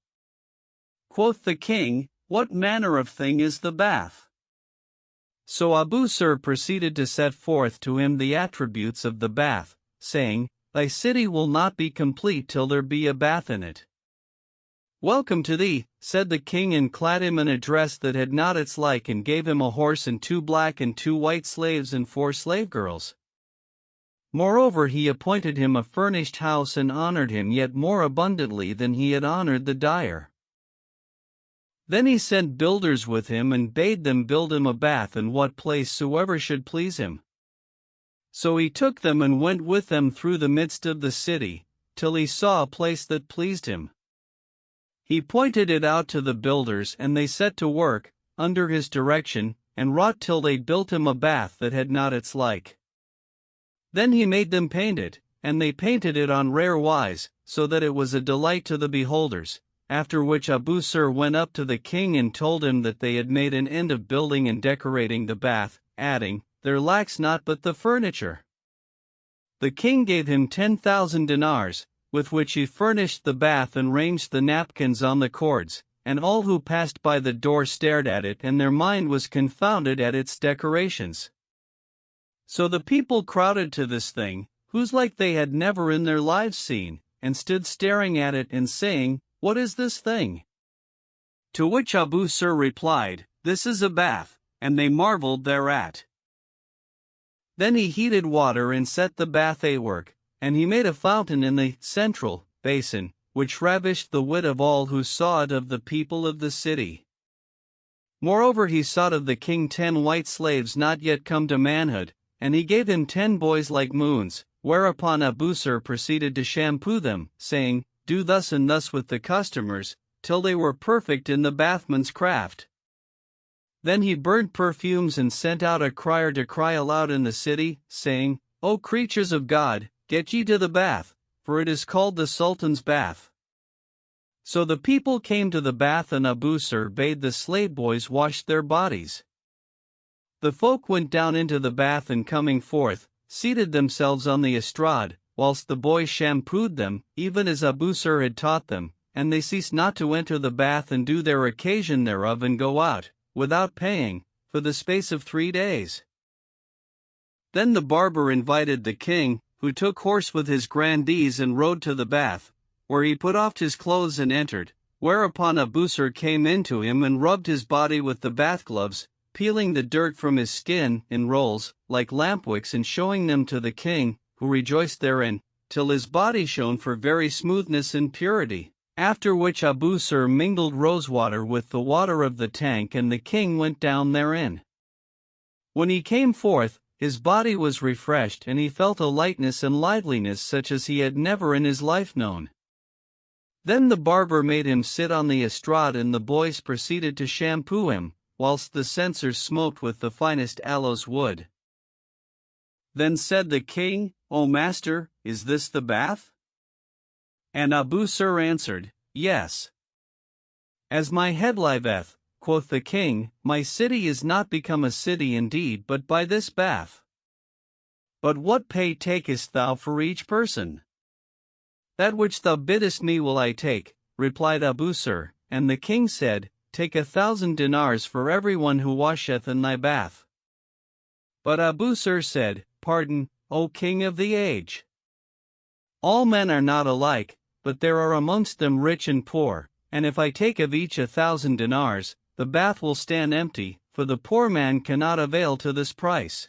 Speaker 1: Quoth the king, What manner of thing is the bath? So Abusir proceeded to set forth to him the attributes of the bath, saying, Thy city will not be complete till there be a bath in it. Welcome to thee, said the king, and clad him in a dress that had not its like, and gave him a horse and 2 black and 2 white slaves and 4 slave girls. Moreover, he appointed him a furnished house and honored him yet more abundantly than he had honored the dyer. Then he sent builders with him and bade them build him a bath in what place soever should please him. So he took them and went with them through the midst of the city, till he saw a place that pleased him. He pointed it out to the builders, and they set to work, under his direction, and wrought till they built him a bath that had not its like. Then he made them paint it, and they painted it on rare wise, so that it was a delight to the beholders. After which Abu Sir went up to the king and told him that they had made an end of building and decorating the bath, adding, "There lacks naught but the furniture." The king gave him 10,000 dinars, with which he furnished the bath and ranged the napkins on the cords, and all who passed by the door stared at it, and their mind was confounded at its decorations. So the people crowded to this thing, whose like they had never in their lives seen, and stood staring at it and saying, "What is this thing?" To which Abu Sir replied, "This is a bath," and they marveled thereat. Then he heated water and set the bath a work, and he made a fountain in the central basin, which ravished the wit of all who saw it of the people of the city. Moreover, he sought of the king 10 white slaves not yet come to manhood, and he gave him 10 boys like moons, whereupon Abu Sir proceeded to shampoo them, saying, "Do thus and thus with the customers," till they were perfect in the bathman's craft. Then he burned perfumes and sent out a crier to cry aloud in the city, saying, "O creatures of God, get ye to the bath, for it is called the Sultan's bath." So the people came to the bath, and Abu Sir bade the slave boys wash their bodies. The folk went down into the bath, and coming forth, seated themselves on the estrade, whilst the boys shampooed them, even as Abu Sir had taught them, and they ceased not to enter the bath and do their occasion thereof and go out, without paying, for the space of 3 days. Then the barber invited the king, who took horse with his grandees and rode to the bath, where he put off his clothes and entered, whereupon Abu Sir came into him and rubbed his body with the bath gloves, peeling the dirt from his skin in rolls, like lampwicks, and showing them to the king, who rejoiced therein, till his body shone for very smoothness and purity. After which Abu Sir mingled rosewater with the water of the tank, and the king went down therein. When he came forth, his body was refreshed, and he felt a lightness and liveliness such as he had never in his life known. Then the barber made him sit on the estrade, and the boys proceeded to shampoo him, whilst the censers smoked with the finest aloes wood. Then said the king, "O master, is this the bath?" And Abu Sir answered, "Yes." "As my head liveth," quoth the king, "my city is not become a city indeed but by this bath." "But what pay takest thou for each person?" "That which thou biddest me will I take," replied Abu Sir, and the king said, "Take 1,000 dinars for every one who washeth in thy bath." But Abu Sir said, "Pardon, O king of the age. All men are not alike, but there are amongst them rich and poor, and if I take of each 1,000 dinars, the bath will stand empty, for the poor man cannot avail to this price."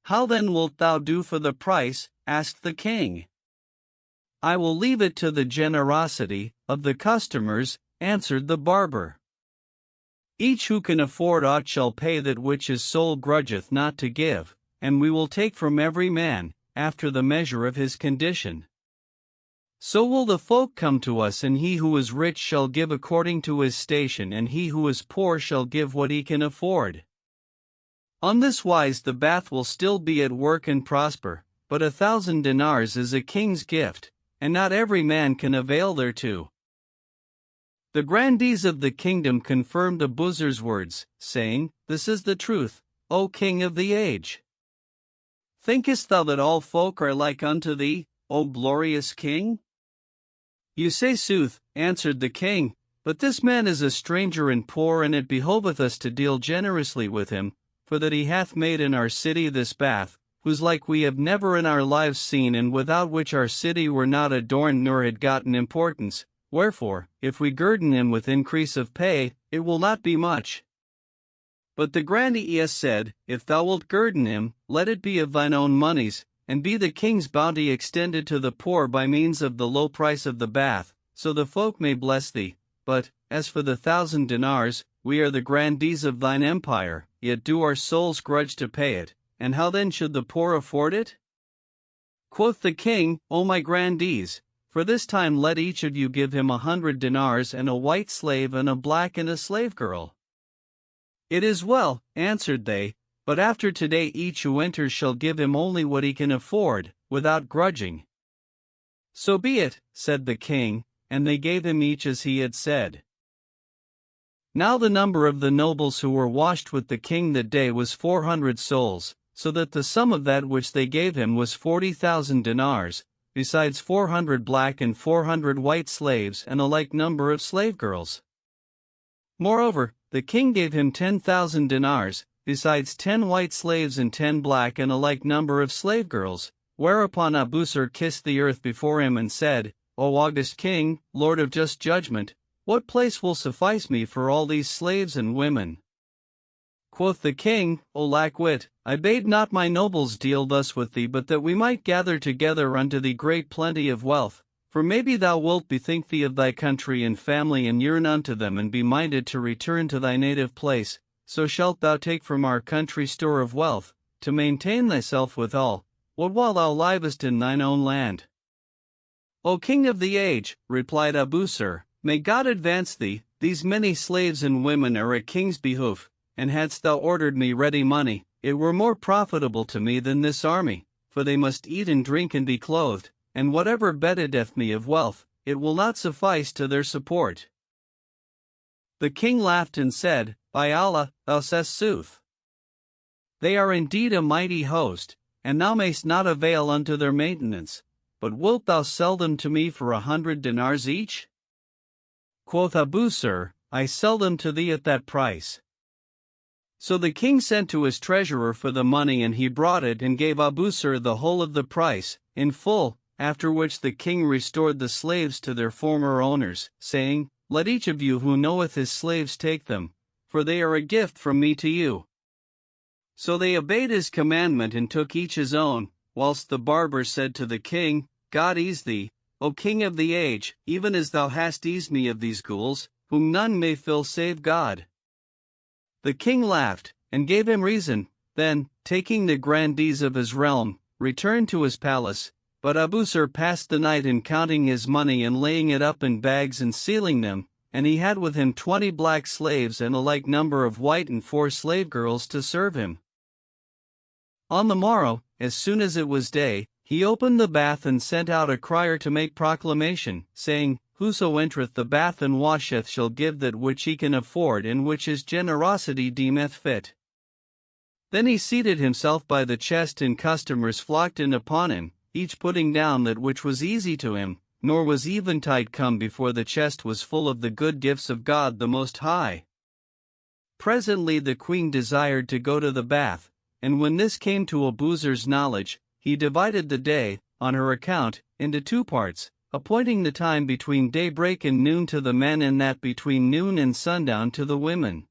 Speaker 1: "How then wilt thou do for the price?" asked the king. "I will leave it to the generosity of the customers," answered the barber. "Each who can afford aught shall pay that which his soul grudgeth not to give, and we will take from every man, after the measure of his condition. So will the folk come to us, and he who is rich shall give according to his station, and he who is poor shall give what he can afford. On this wise the bath will still be at work and prosper, but 1,000 dinars is a king's gift, and not every man can avail thereto." The grandees of the kingdom confirmed Abu Sir's words, saying, "This is the truth, O king of the age. Thinkest thou that all folk are like unto thee, O glorious king?" "You say sooth," answered the king, "but this man is a stranger and poor, and it behoveth us to deal generously with him, for that he hath made in our city this bath, whose like we have never in our lives seen, and without which our city were not adorned nor had gotten importance. Wherefore, if we guerdon him with increase of pay, it will not be much." But the grandees said, "If thou wilt guerdon him, let it be of thine own monies, and be the king's bounty extended to the poor by means of the low price of the bath, so the folk may bless thee. But, as for the 1,000 dinars, we are the grandees of thine empire, yet do our souls grudge to pay it, and how then should the poor afford it? Quoth the king, O my grandees, for this time let each of you give him 100 dinars and a white slave and a black and a slave girl. It is well, answered they, but after today each who enters shall give him only what he can afford, without grudging. So be it, said the king, and they gave him each as he had said. Now the number of the nobles who were washed with the king that day was 400 souls, so that the sum of that which they gave him was 40,000 dinars, besides 400 black and 400 white slaves and a like number of slave girls. Moreover, the king gave him 10,000 dinars, besides 10 white slaves and 10 black and a like number of slave girls, whereupon Abusir kissed the earth before him and said, O august king, lord of just judgment, what place will suffice me for all these slaves and women? Quoth the king, O lackwit, I bade not my nobles deal thus with thee but that we might gather together unto thee great plenty of wealth, for maybe thou wilt bethink thee of thy country and family and yearn unto them and be minded to return to thy native place, so shalt thou take from our country store of wealth, to maintain thyself withal, what while thou livest in thine own land. O king of the age, replied Abusir, may God advance thee, these many slaves and women are a king's behoof, and hadst thou ordered me ready money, it were more profitable to me than this army, for they must eat and drink and be clothed, and whatever betteth me of wealth, it will not suffice to their support. The king laughed and said, By Allah, thou sayest sooth. They are indeed a mighty host, and thou mayst not avail unto their maintenance, but wilt thou sell them to me for 100 dinars each? Quoth Abusir, I sell them to thee at that price. So the king sent to his treasurer for the money and he brought it and gave Abusir the whole of the price, in full, after which the king restored the slaves to their former owners, saying, Let each of you who knoweth his slaves take them, for they are a gift from me to you. So they obeyed his commandment and took each his own, whilst the barber said to the king, God ease thee, O king of the age, even as thou hast eased me of these ghouls, whom none may fill save God. The king laughed, and gave him reason, then, taking the grandees of his realm, returned to his palace, but Abusir passed the night in counting his money and laying it up in bags and sealing them, and he had with him 20 black slaves and a like number of white and 4 slave girls to serve him. On the morrow, as soon as it was day, he opened the bath and sent out a crier to make proclamation, saying, Whoso entereth the bath and washeth shall give that which he can afford and which his generosity deemeth fit. Then he seated himself by the chest and customers flocked in upon him, each putting down that which was easy to him, nor was eventide come before the chest was full of the good gifts of God the Most High. Presently the queen desired to go to the bath, and when this came to Abusir's knowledge, he divided the day, on her account, into 2 parts, appointing the time between daybreak and noon to the men and that between noon and sundown to the women.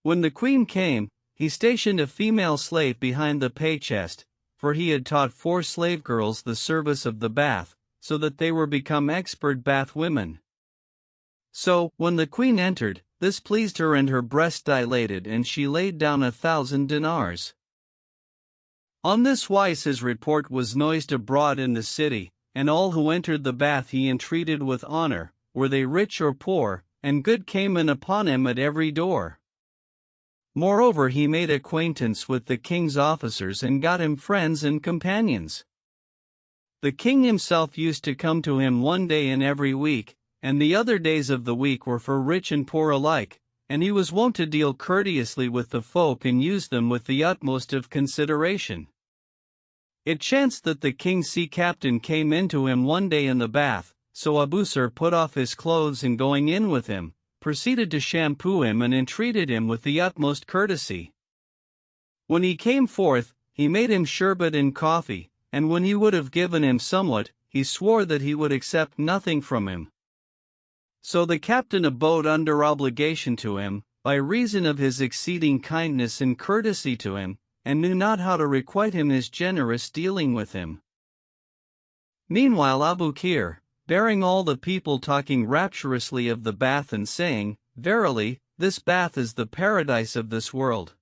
Speaker 1: When the queen came, he stationed a female slave behind the pay chest, for he had taught 4 slave girls the service of the bath, so that they were become expert bath women. So, when the queen entered, this pleased her and her breast dilated and she laid down 1,000 dinars. On this wise his report was noised abroad in the city, and all who entered the bath he entreated with honor, were they rich or poor, and good came in upon him at every door. Moreover he made acquaintance with the king's officers and got him friends and companions. The king himself used to come to him one day in every week, and the other days of the week were for rich and poor alike, and he was wont to deal courteously with the folk and use them with the utmost of consideration. It chanced that the king's sea captain came in to him one day in the bath, so Abusir put off his clothes and going in with him, proceeded to shampoo him and entreated him with the utmost courtesy. When he came forth, he made him sherbet and coffee, and when he would have given him somewhat, he swore that he would accept nothing from him. So the captain abode under obligation to him, by reason of his exceeding kindness and courtesy to him, and knew not how to requite him his generous dealing with him. Meanwhile Abukir, bearing all the people talking rapturously of the bath and saying, Verily, this bath is the paradise of this world.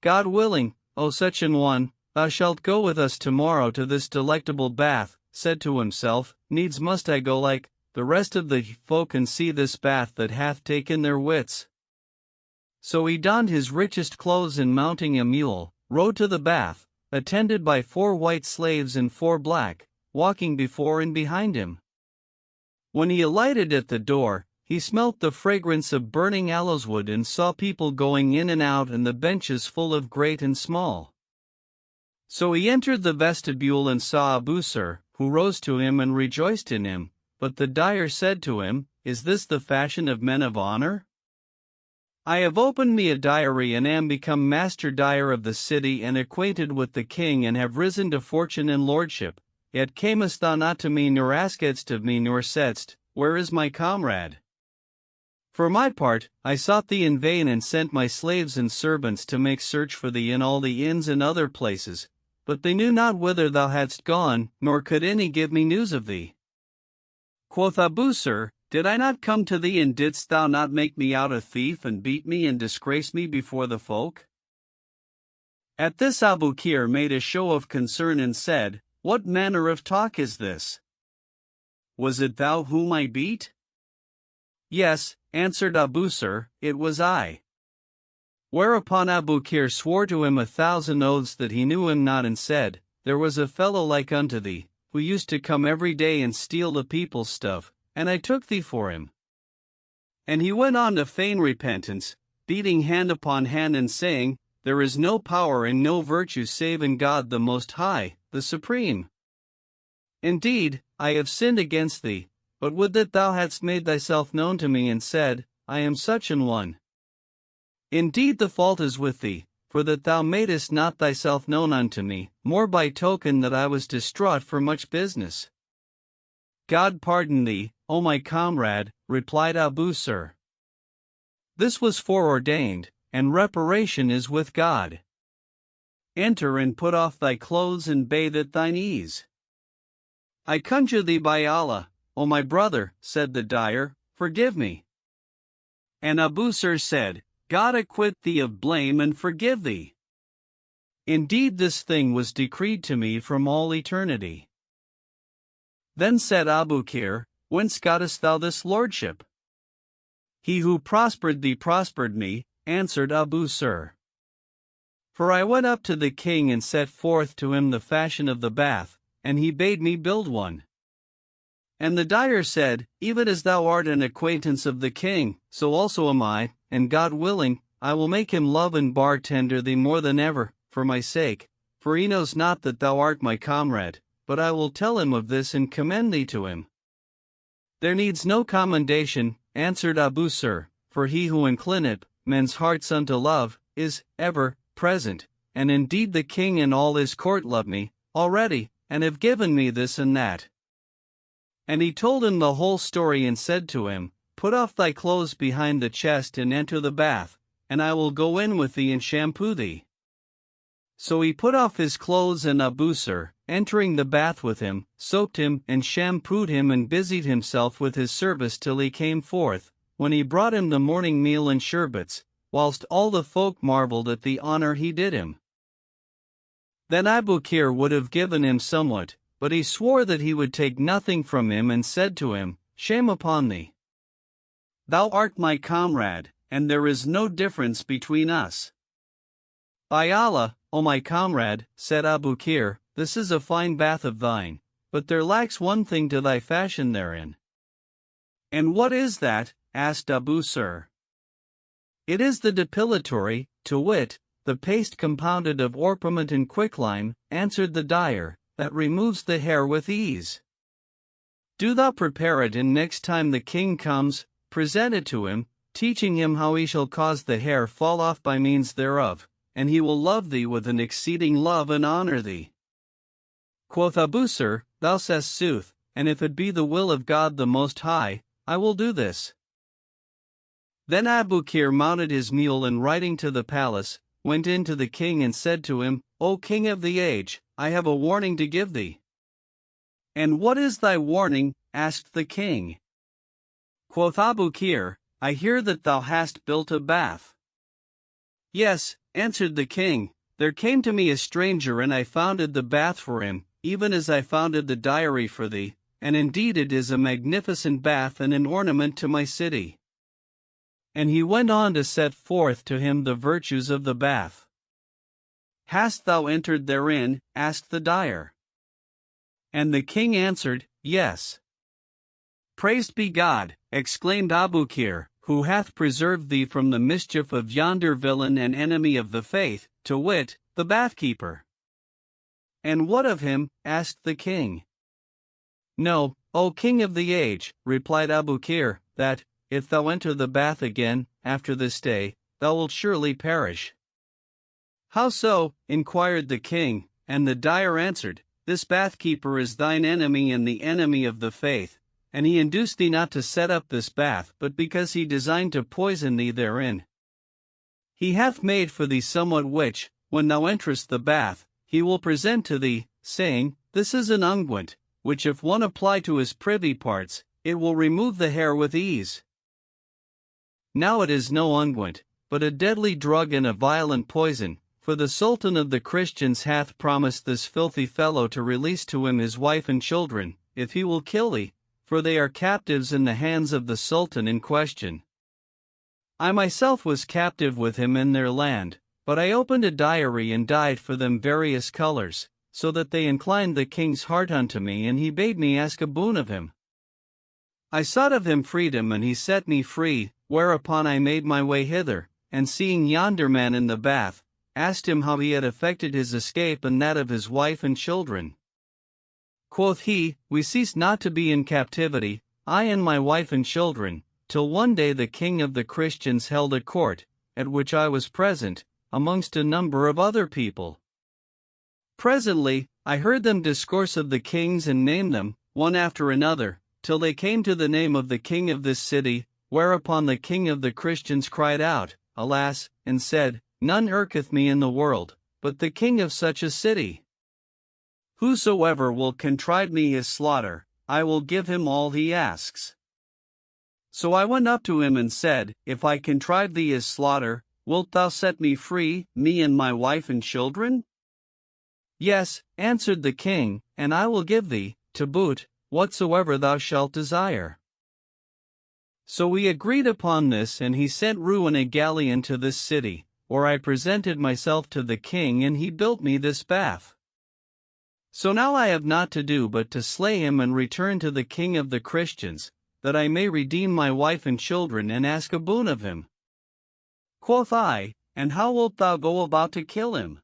Speaker 1: God willing, O such an one, thou shalt go with us tomorrow to this delectable bath, said to himself, needs must I go like the rest of the folk and see this bath that hath taken their wits. So he donned his richest clothes and mounting a mule, rode to the bath, attended by 4 white slaves and 4 black, walking before and behind him. When he alighted at the door, he smelt the fragrance of burning aloes wood and saw people going in and out and the benches full of great and small. So he entered the vestibule and saw Abusir, who rose to him and rejoiced in him, but the dyer said to him, Is this the fashion of men of honor? I have opened me a dyery and am become master dyer of the city and acquainted with the king and have risen to fortune and lordship, yet camest thou not to me nor askest of me nor saidst, Where is my comrade? For my part, I sought thee in vain and sent my slaves and servants to make search for thee in all the inns and other places, but they knew not whither thou hadst gone, nor could any give me news of thee. Quoth Abusir, Did I not come to thee and didst thou not make me out a thief and beat me and disgrace me before the folk? At this Abukir made a show of concern and said, What manner of talk is this? Was it thou whom I beat? Yes, answered Abusir, it was I. Whereupon Abukir swore to him 1,000 oaths that he knew him not and said, There was a fellow like unto thee, who used to come every day and steal the people's stuff, and I took thee for him. And he went on to feign repentance, beating hand upon hand and saying, There is no power and no virtue save in God the Most High, the Supreme. Indeed, I have sinned against thee, but would that thou hadst made thyself known to me and said, I am such an one. Indeed the fault is with thee, for that thou madest not thyself known unto me, more by token that I was distraught for much business. God pardon thee, O my comrade, replied Abusir. This was foreordained, and reparation is with God. Enter and put off thy clothes and bathe at thine ease. I conjure thee by Allah, O my brother, said the dyer, forgive me. And Abusir said, God acquit thee of blame and forgive thee. Indeed this thing was decreed to me from all eternity. Then said Abukir, Whence gottest thou this lordship? He who prospered thee prospered me, answered Abusir. For I went up to the king and set forth to him the fashion of the bath, and he bade me build one. And the dyer said, Even as thou art an acquaintance of the king, so also am I, and God willing, I will make him love and bartender thee more than ever, for my sake, for he knows not that thou art my comrade, but I will tell him of this and commend thee to him. There needs no commendation, answered Abusir, for he who inclineth men's hearts unto love, is ever present, and indeed the king and all his court love me, already, and have given me this and that. And he told him the whole story and said to him, Put off thy clothes behind the chest and enter the bath, and I will go in with thee and shampoo thee. So he put off his clothes and Abusir, entering the bath with him, soaped him and shampooed him and busied himself with his service till he came forth, when he brought him the morning meal and sherbets, whilst all the folk marvelled at the honor he did him. Then Abukir would have given him somewhat, but he swore that he would take nothing from him and said to him, Shame upon thee! Thou art my comrade, and there is no difference between us. By Allah, O my comrade, said Abukir, this is a fine bath of thine, but there lacks one thing to thy fashion therein. And what is that? Asked Abusir. It is the depilatory, to wit, the paste compounded of orpiment and quicklime, answered the dyer, that removes the hair with ease. Do thou prepare it, and next time the king comes, present it to him, teaching him how he shall cause the hair fall off by means thereof, and he will love thee with an exceeding love and honor thee. Quoth Abusir, Thou sayest sooth, and if it be the will of God the Most High, I will do this. Then Abukir mounted his mule and riding to the palace, went in to the king and said to him, O king of the age, I have a warning to give thee. And what is thy warning? Asked the king. Quoth Abukir, I hear that thou hast built a bath. Yes, answered the king, There came to me a stranger, and I founded the bath for him, even as I founded the dairy for thee, and indeed it is a magnificent bath and an ornament to my city. And he went on to set forth to him the virtues of the bath. Hast thou entered therein? Asked the dyer. And the king answered, Yes. Praised be God, exclaimed Abukir, who hath preserved thee from the mischief of yonder villain and enemy of the faith, to wit, the bathkeeper. And what of him? Asked the king. No, O king of the age, replied Abukir, that, if thou enter the bath again, after this day, thou wilt surely perish. How so? Inquired the king, and the dyer answered, This bathkeeper is thine enemy and the enemy of the faith, and he induced thee not to set up this bath, but because he designed to poison thee therein. He hath made for thee somewhat which, when thou enterest the bath, he will present to thee, saying, This is an unguent, which if one apply to his privy parts, it will remove the hair with ease. Now it is no unguent, but a deadly drug and a violent poison, for the Sultan of the Christians hath promised this filthy fellow to release to him his wife and children, if he will kill thee, for they are captives in the hands of the Sultan in question. I myself was captive with him in their land, but I opened a diary and dyed for them various colors, so that they inclined the king's heart unto me, and he bade me ask a boon of him. I sought of him freedom, and he set me free, whereupon I made my way hither, and seeing yonder man in the bath, asked him how he had effected his escape and that of his wife and children. Quoth he, We ceased not to be in captivity, I and my wife and children, till one day the king of the Christians held a court, at which I was present, amongst a number of other people. Presently, I heard them discourse of the kings and name them, one after another, till they came to the name of the king of this city, whereupon the king of the Christians cried out, Alas, and said, None irketh me in the world, but the king of such a city. Whosoever will contrive me his slaughter, I will give him all he asks. So I went up to him and said, If I contrive thee his slaughter, wilt thou set me free, me and my wife and children? Yes, answered the king, and I will give thee, to boot, whatsoever thou shalt desire. So we agreed upon this, and he sent Ruin a galleon to this city, where I presented myself to the king, and he built me this bath. So now I have naught to do but to slay him and return to the king of the Christians, that I may redeem my wife and children and ask a boon of him. Quoth I, And how wilt thou go about to kill him?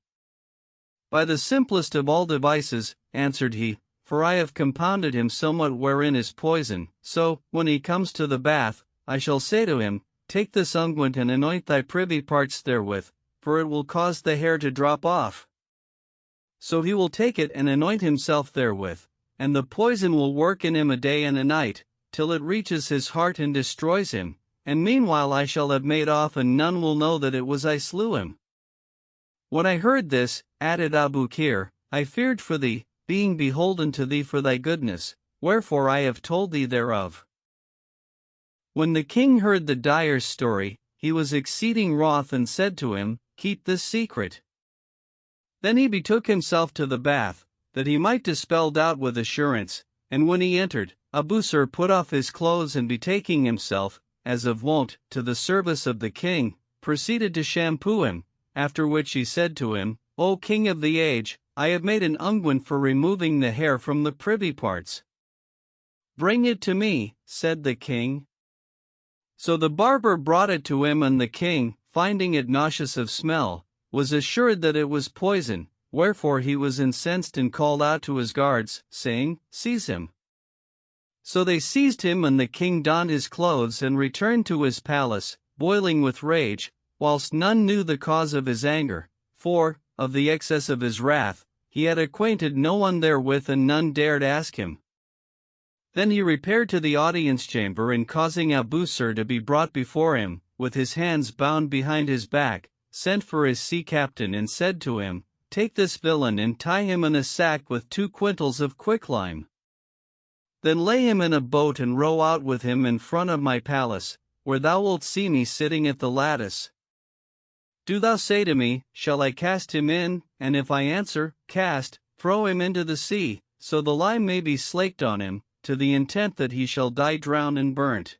Speaker 1: By the simplest of all devices, answered he, for I have compounded him somewhat wherein is poison, so, when he comes to the bath, I shall say to him, Take this unguent and anoint thy privy parts therewith, for it will cause the hair to drop off. So he will take it and anoint himself therewith, and the poison will work in him a day and a night, till it reaches his heart and destroys him, and meanwhile I shall have made off, and none will know that it was I slew him. When I heard this, added Abukir, I feared for thee, being beholden to thee for thy goodness, wherefore I have told thee thereof. When the king heard the dyer's story, he was exceeding wroth and said to him, Keep this secret. Then he betook himself to the bath, that he might dispel doubt with assurance, and when he entered, Abusir put off his clothes and betaking himself, as of wont, to the service of the king, proceeded to shampoo him, after which he said to him, O king of the age, I have made an unguent for removing the hair from the privy parts. Bring it to me, said the king. So the barber brought it to him, and the king, finding it nauseous of smell, was assured that it was poison, wherefore he was incensed and called out to his guards, saying, Seize him. So they seized him, and the king donned his clothes and returned to his palace, boiling with rage, whilst none knew the cause of his anger, for, of the excess of his wrath, he had acquainted no one therewith, and none dared ask him. Then he repaired to the audience chamber, and causing Abusir to be brought before him, with his hands bound behind his back, sent for his sea captain and said to him, Take this villain and tie him in a sack with 2 quintals of quicklime. Then lay him in a boat and row out with him in front of my palace, where thou wilt see me sitting at the lattice. Do thou say to me, shall I cast him in? And if I answer, cast, throw him into the sea, so the lime may be slaked on him, to the intent that he shall die drowned and burnt.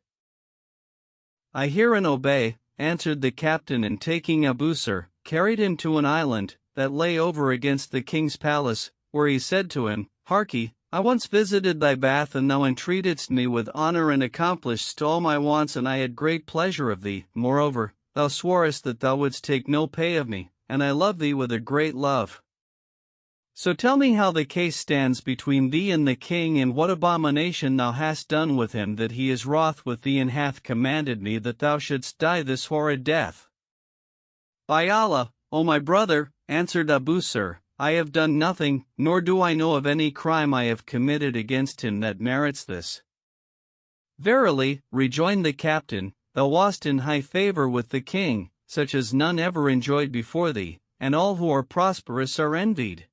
Speaker 1: I hear and obey, answered the captain, and taking Abusir, carried him to an island that lay over against the king's palace, where he said to him, Harkye, I once visited thy bath, and thou entreatedst me with honor and accomplishedst all my wants, and I had great pleasure of thee. Moreover, thou sworest that thou wouldst take no pay of me, and I love thee with a great love. So tell me how the case stands between thee and the king, and what abomination thou hast done with him, that he is wroth with thee and hath commanded me that thou shouldst die this horrid death. By Allah, O my brother, answered Abusir, I have done nothing, nor do I know of any crime I have committed against him that merits this. Verily, rejoined the captain, thou wast in high favor with the king, such as none ever enjoyed before thee, and all who are prosperous are envied.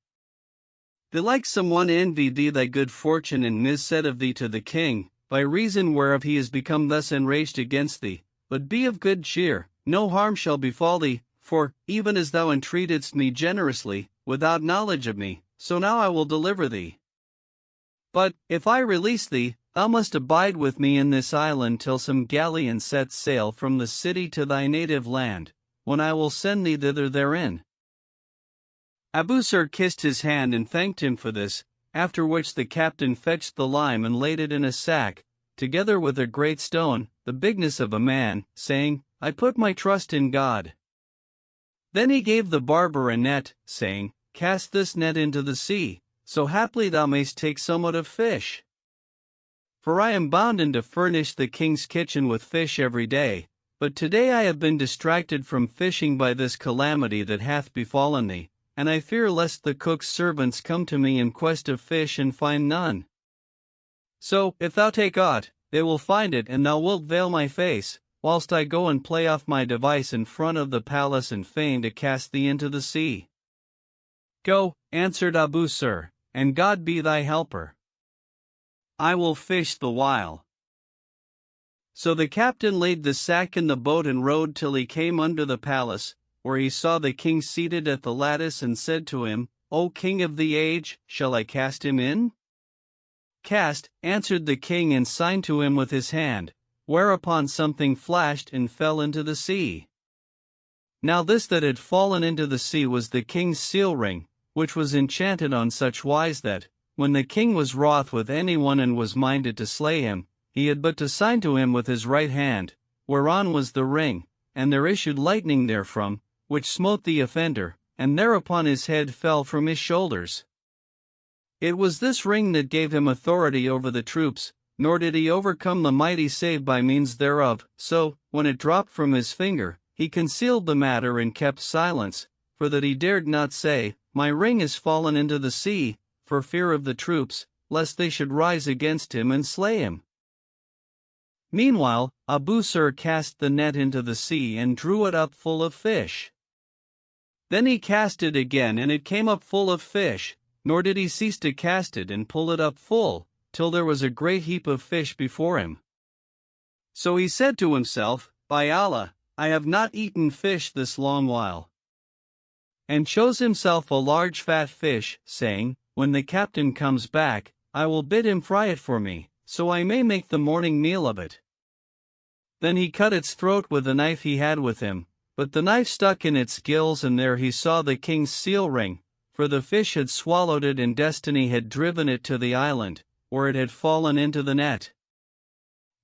Speaker 1: Belike someone envied thee thy good fortune, and missaid of thee to the king, by reason whereof he is become thus enraged against thee. But be of good cheer, no harm shall befall thee, for, even as thou entreatedst me generously, without knowledge of me, so now I will deliver thee. But, if I release thee, thou must abide with me in this island till some galleon sets sail from the city to thy native land, when I will send thee thither therein. Abusir kissed his hand and thanked him for this, after which the captain fetched the lime and laid it in a sack, together with a great stone, the bigness of a man, saying, I put my trust in God. Then he gave the barber a net, saying, Cast this net into the sea, so haply thou mayst take somewhat of fish. For I am bounden to furnish the king's kitchen with fish every day, but today I have been distracted from fishing by this calamity that hath befallen thee, and I fear lest the cook's servants come to me in quest of fish and find none. So, if thou take aught, they will find it, and thou wilt veil my face, whilst I go and play off my device in front of the palace and feign to cast thee into the sea. Go, answered Abusir, and God be thy helper. I will fish the while. So the captain laid the sack in the boat and rowed till he came under the palace, where he saw the king seated at the lattice, and said to him, O king of the age, shall I cast him in? Cast, answered the king, and signed to him with his hand, whereupon something flashed and fell into the sea. Now this that had fallen into the sea was the king's seal ring, which was enchanted on such wise that, when the king was wroth with anyone and was minded to slay him, he had but to sign to him with his right hand, whereon was the ring, and there issued lightning therefrom, which smote the offender, and thereupon his head fell from his shoulders. It was this ring that gave him authority over the troops, nor did he overcome the mighty save by means thereof. So, when it dropped from his finger, he concealed the matter and kept silence, for that he dared not say, My ring is fallen into the sea, for fear of the troops, lest they should rise against him and slay him. Meanwhile, Abusir cast the net into the sea and drew it up full of fish. Then he cast it again, and it came up full of fish, nor did he cease to cast it and pull it up full, till there was a great heap of fish before him. So he said to himself, By Allah, I have not eaten fish this long while. And chose himself a large fat fish, saying, When the captain comes back, I will bid him fry it for me, so I may make the morning meal of it. Then he cut its throat with a knife he had with him, but the knife stuck in its gills, and there he saw the king's seal ring, for the fish had swallowed it, and destiny had driven it to the island, where it had fallen into the net.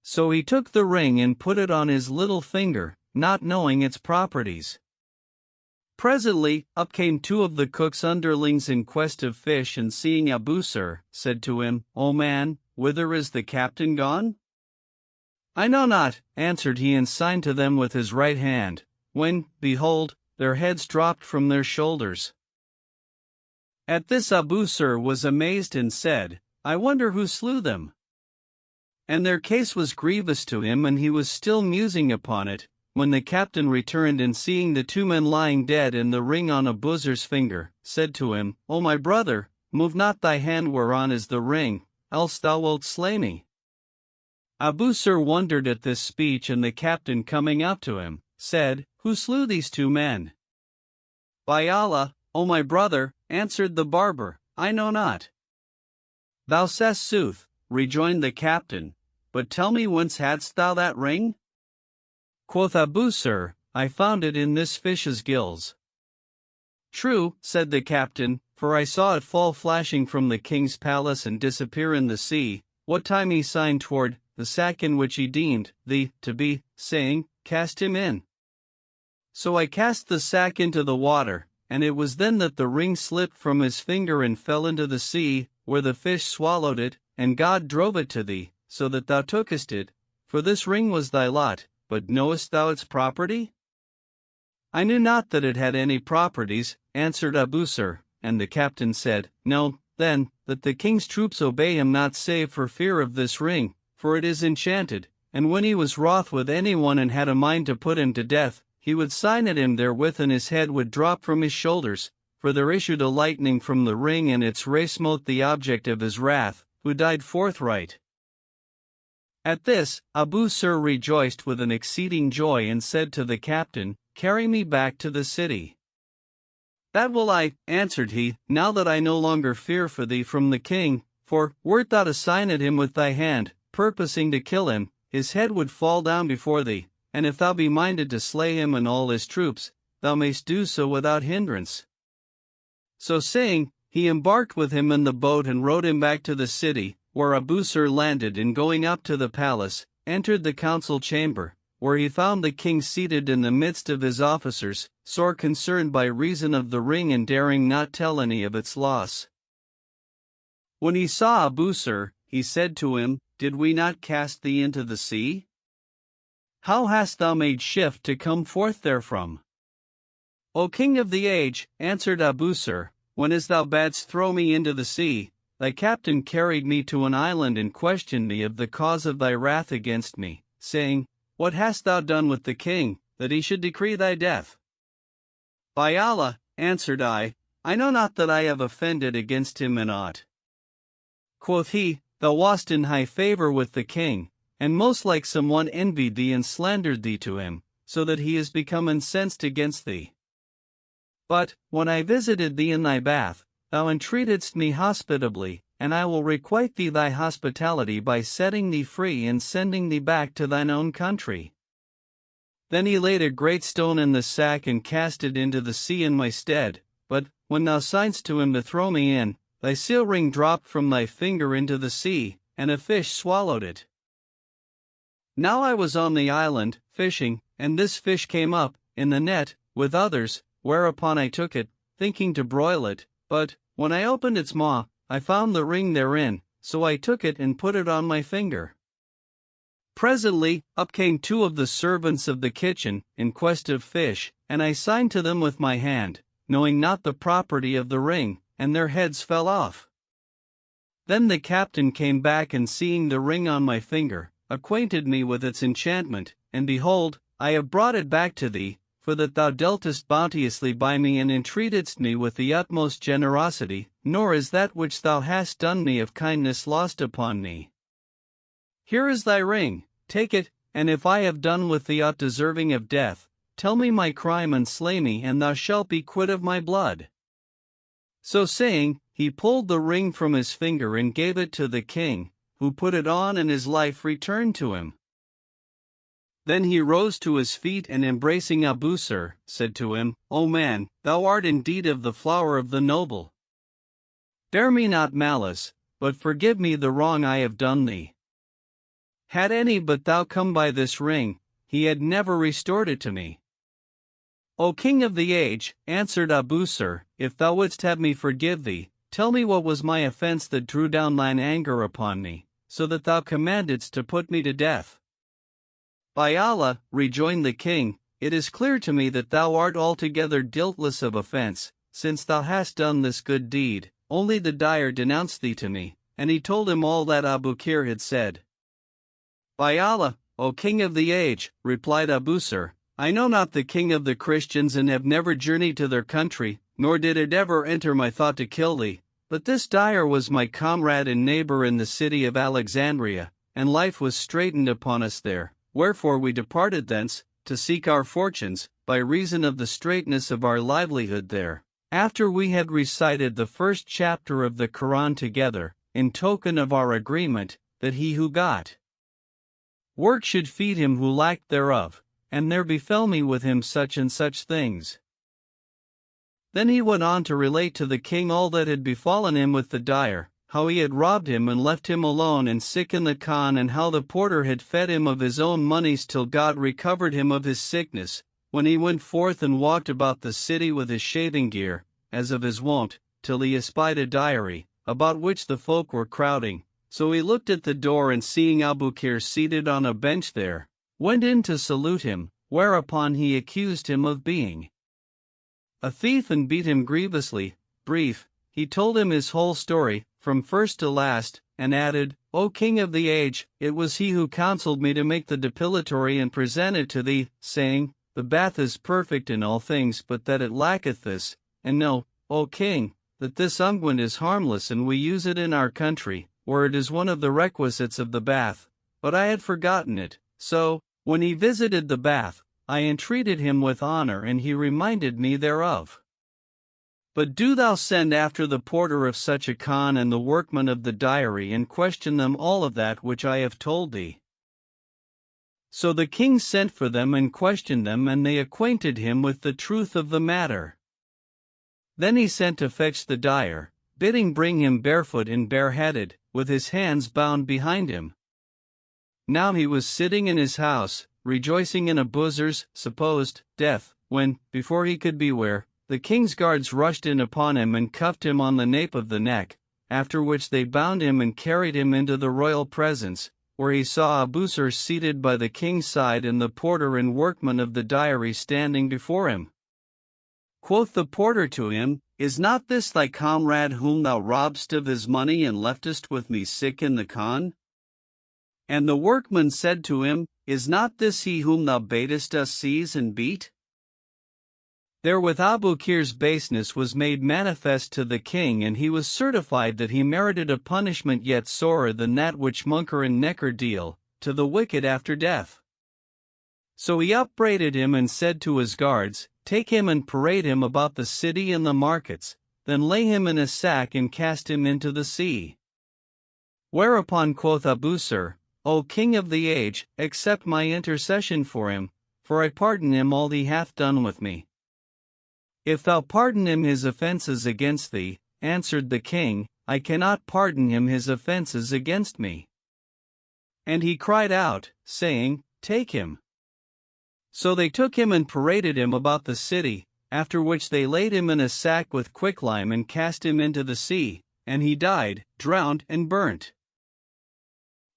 Speaker 1: So he took the ring and put it on his little finger, not knowing its properties. Presently, up came two of the cook's underlings in quest of fish, and seeing Abusir, said to him, O man, whither is the captain gone? I know not, answered he, and signed to them with his right hand, when, behold, their heads dropped from their shoulders. At this Abusir was amazed and said, I wonder who slew them. And their case was grievous to him, and he was still musing upon it, when the captain returned, and seeing the two men lying dead and the ring on Abusir's finger, said to him, O my brother, move not thy hand whereon is the ring, else thou wilt slay me. Abusir wondered at this speech, and the captain coming up to him, said, Who slew these two men? By Allah, O my brother, answered the barber, I know not. Thou sayest sooth, rejoined the captain, but tell me whence hadst thou that ring? Quoth Abu Sir, I found it in this fish's gills. True, said the captain, for I saw it fall flashing from the king's palace and disappear in the sea, what time he signed toward the sack in which he deemed thee to be, saying, Cast him in. So I cast the sack into the water, and it was then that the ring slipped from his finger and fell into the sea, where the fish swallowed it, and God drove it to thee, so that thou tookest it, for this ring was thy lot, but knowest thou its property? I knew not that it had any properties, answered Abu Sir, and the captain said, Know, then, that the king's troops obey him not save for fear of this ring, for it is enchanted, and when he was wroth with anyone and had a mind to put him to death, he would sign at him therewith and his head would drop from his shoulders, for there issued a lightning from the ring and its ray smote the object of his wrath, who died forthright. At this, Abu Sir rejoiced with an exceeding joy and said to the captain, Carry me back to the city. That will I, answered he, now that I no longer fear for thee from the king, for, wert thou to sign at him with thy hand, purposing to kill him, his head would fall down before thee, and if thou be minded to slay him and all his troops, thou mayst do so without hindrance. So saying, he embarked with him in the boat and rowed him back to the city, where Abu Sir landed and going up to the palace, entered the council chamber, where he found the king seated in the midst of his officers, sore concerned by reason of the ring and daring not tell any of its loss. When he saw Abu Sir, he said to him, Did we not cast thee into the sea? How hast thou made shift to come forth therefrom? O king of the age, answered Abu Sir, when as thou badst throw me into the sea, thy captain carried me to an island and questioned me of the cause of thy wrath against me, saying, What hast thou done with the king, that he should decree thy death? By Allah, answered I know not that I have offended against him in aught. Quoth he, Thou wast in high favor with the king, and most like someone envied thee and slandered thee to him, so that he is become incensed against thee. But, when I visited thee in thy bath, thou entreatedst me hospitably, and I will requite thee thy hospitality by setting thee free and sending thee back to thine own country. Then he laid a great stone in the sack and cast it into the sea in my stead, but, when thou signedst to him to throw me in, thy seal ring dropped from thy finger into the sea, and a fish swallowed it. Now I was on the island, fishing, and this fish came up, in the net, with others, whereupon I took it, thinking to broil it, but, when I opened its maw, I found the ring therein, so I took it and put it on my finger. Presently, up came two of the servants of the kitchen, in quest of fish, and I signed to them with my hand, knowing not the property of the ring, and their heads fell off. Then the captain came back and seeing the ring on my finger, acquainted me with its enchantment, and behold, I have brought it back to thee, for that thou dealtest bounteously by me and entreatedst me with the utmost generosity, nor is that which thou hast done me of kindness lost upon me. Here is thy ring, take it, and if I have done with thee aught deserving of death, tell me my crime and slay me and thou shalt be quit of my blood. So saying, he pulled the ring from his finger and gave it to the king, who put it on and his life returned to him. Then he rose to his feet and embracing Abu Sir, said to him, O man, thou art indeed of the flower of the noble. Bear me not malice, but forgive me the wrong I have done thee. Had any but thou come by this ring, he had never restored it to me. O king of the age, answered Abu Sir, if thou wouldst have me forgive thee, tell me what was my offense that drew down thine anger upon me, so that thou commandedst to put me to death. By Allah, rejoined the king, it is clear to me that thou art altogether guiltless of offense, since thou hast done this good deed. Only the dyer denounced thee to me, and he told him all that Abu Kir had said. By Allah, O king of the age, replied Abu Sir, I know not the king of the Christians and have never journeyed to their country, nor did it ever enter my thought to kill thee, but this dyer was my comrade and neighbor in the city of Alexandria, and life was straitened upon us there. Wherefore we departed thence, to seek our fortunes, by reason of the straightness of our livelihood there. After we had recited the first chapter of the Quran together, in token of our agreement, that he who got work should feed him who lacked thereof, and there befell me with him such and such things. Then he went on to relate to the king all that had befallen him with the dyer, how he had robbed him and left him alone and sick in the khan, and how the porter had fed him of his own monies till God recovered him of his sickness, when he went forth and walked about the city with his shaving gear, as of his wont, till he espied a dyery, about which the folk were crowding. So he looked at the door, and seeing Abukir seated on a bench there, went in to salute him, whereupon he accused him of being a thief and beat him grievously. Brief, he told him his whole story, from first to last, and added, O king of the age, it was he who counseled me to make the depilatory and present it to thee, saying, the bath is perfect in all things, but that it lacketh this, and know, O king, that this unguent is harmless, and we use it in our country, where it is one of the requisites of the bath, but I had forgotten it. So, when he visited the bath, I entreated him with honor, and he reminded me thereof. But do thou send after the porter of such a khan and the workman of the dyery, and question them all of that which I have told thee. So the king sent for them and questioned them, and they acquainted him with the truth of the matter. Then he sent to fetch the dyer, bidding bring him barefoot and bareheaded, with his hands bound behind him. Now he was sitting in his house, rejoicing in Abuzar's supposed death, when, before he could beware, the king's guards rushed in upon him and cuffed him on the nape of the neck, after which they bound him and carried him into the royal presence, where he saw Abuzar seated by the king's side and the porter and workman of the dyery standing before him. Quoth the porter to him, Is not this thy comrade whom thou robbedst of his money and leftest with me sick in the khan? And the workman said to him, Is not this he whom thou badest us seize and beat? Therewith Abukir's baseness was made manifest to the king, and he was certified that he merited a punishment yet sorer than that which Munkar and Necker deal to the wicked after death. So he upbraided him and said to his guards, Take him and parade him about the city and the markets, then lay him in a sack and cast him into the sea. Whereupon quoth Abuzar, O king of the age, accept my intercession for him, for I pardon him all he hath done with me. If thou pardon him his offences against thee, answered the king, I cannot pardon him his offences against me. And he cried out, saying, Take him. So they took him and paraded him about the city, after which they laid him in a sack with quicklime and cast him into the sea, and he died, drowned and burnt.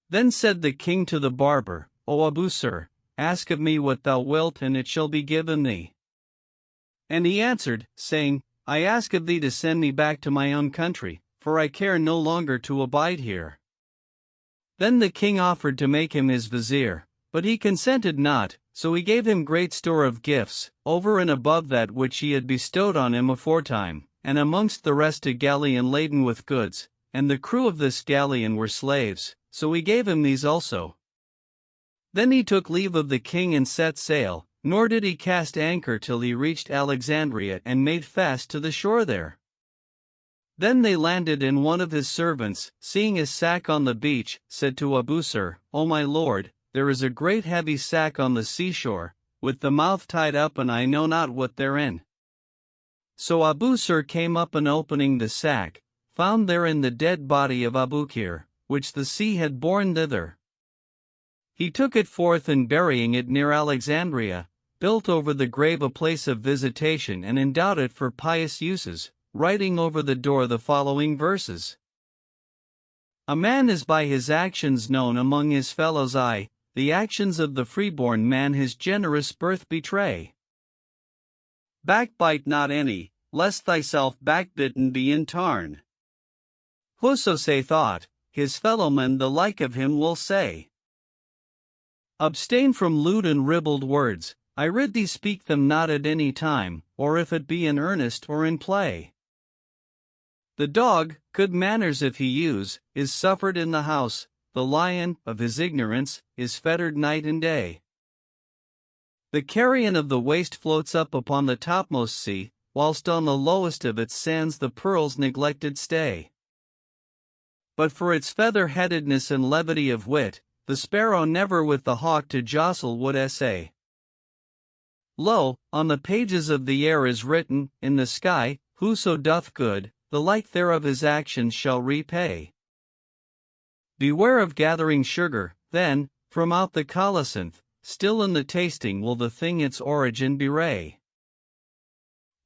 Speaker 1: Then said the king to the barber, O Abuzar, ask of me what thou wilt, and it shall be given thee. And he answered, saying, I ask of thee to send me back to my own country, for I care no longer to abide here. Then the king offered to make him his vizier, but he consented not, so he gave him great store of gifts, over and above that which he had bestowed on him aforetime, and amongst the rest a galleon laden with goods, and the crew of this galleon were slaves, so he gave him these also. Then he took leave of the king and set sail, nor did he cast anchor till he reached Alexandria and made fast to the shore there. Then they landed, and one of his servants, seeing a sack on the beach, said to Abuzar, O my lord, there is a great heavy sack on the seashore, with the mouth tied up, and I know not what therein. So Abuzar came up, and opening the sack, found therein the dead body of Abukir, which the sea had borne thither. He took it forth, and burying it near Alexandria, built over the grave a place of visitation and endowed it for pious uses, writing over the door the following verses. A man is by his actions known among his fellows, the actions of the freeborn man his generous birth betray. Backbite not any, lest thyself backbitten be in tarn. Whoso saith aught, his fellowmen the like of him will say. Abstain from lewd and ribald words, I rid thee speak them not at any time, or if it be in earnest or in play. The dog, good manners if he use, is suffered in the house, the lion, of his ignorance, is fettered night and day. The carrion of the waste floats up upon the topmost sea, whilst on the lowest of its sands the pearls neglected stay. But for its feather-headedness and levity of wit, the sparrow never with the hawk to jostle would essay. Lo, on the pages of the air is written, in the sky, whoso doth good, the like thereof his actions shall repay. Beware of gathering sugar, then, from out the colocynth, still in the tasting will the thing its origin bewray.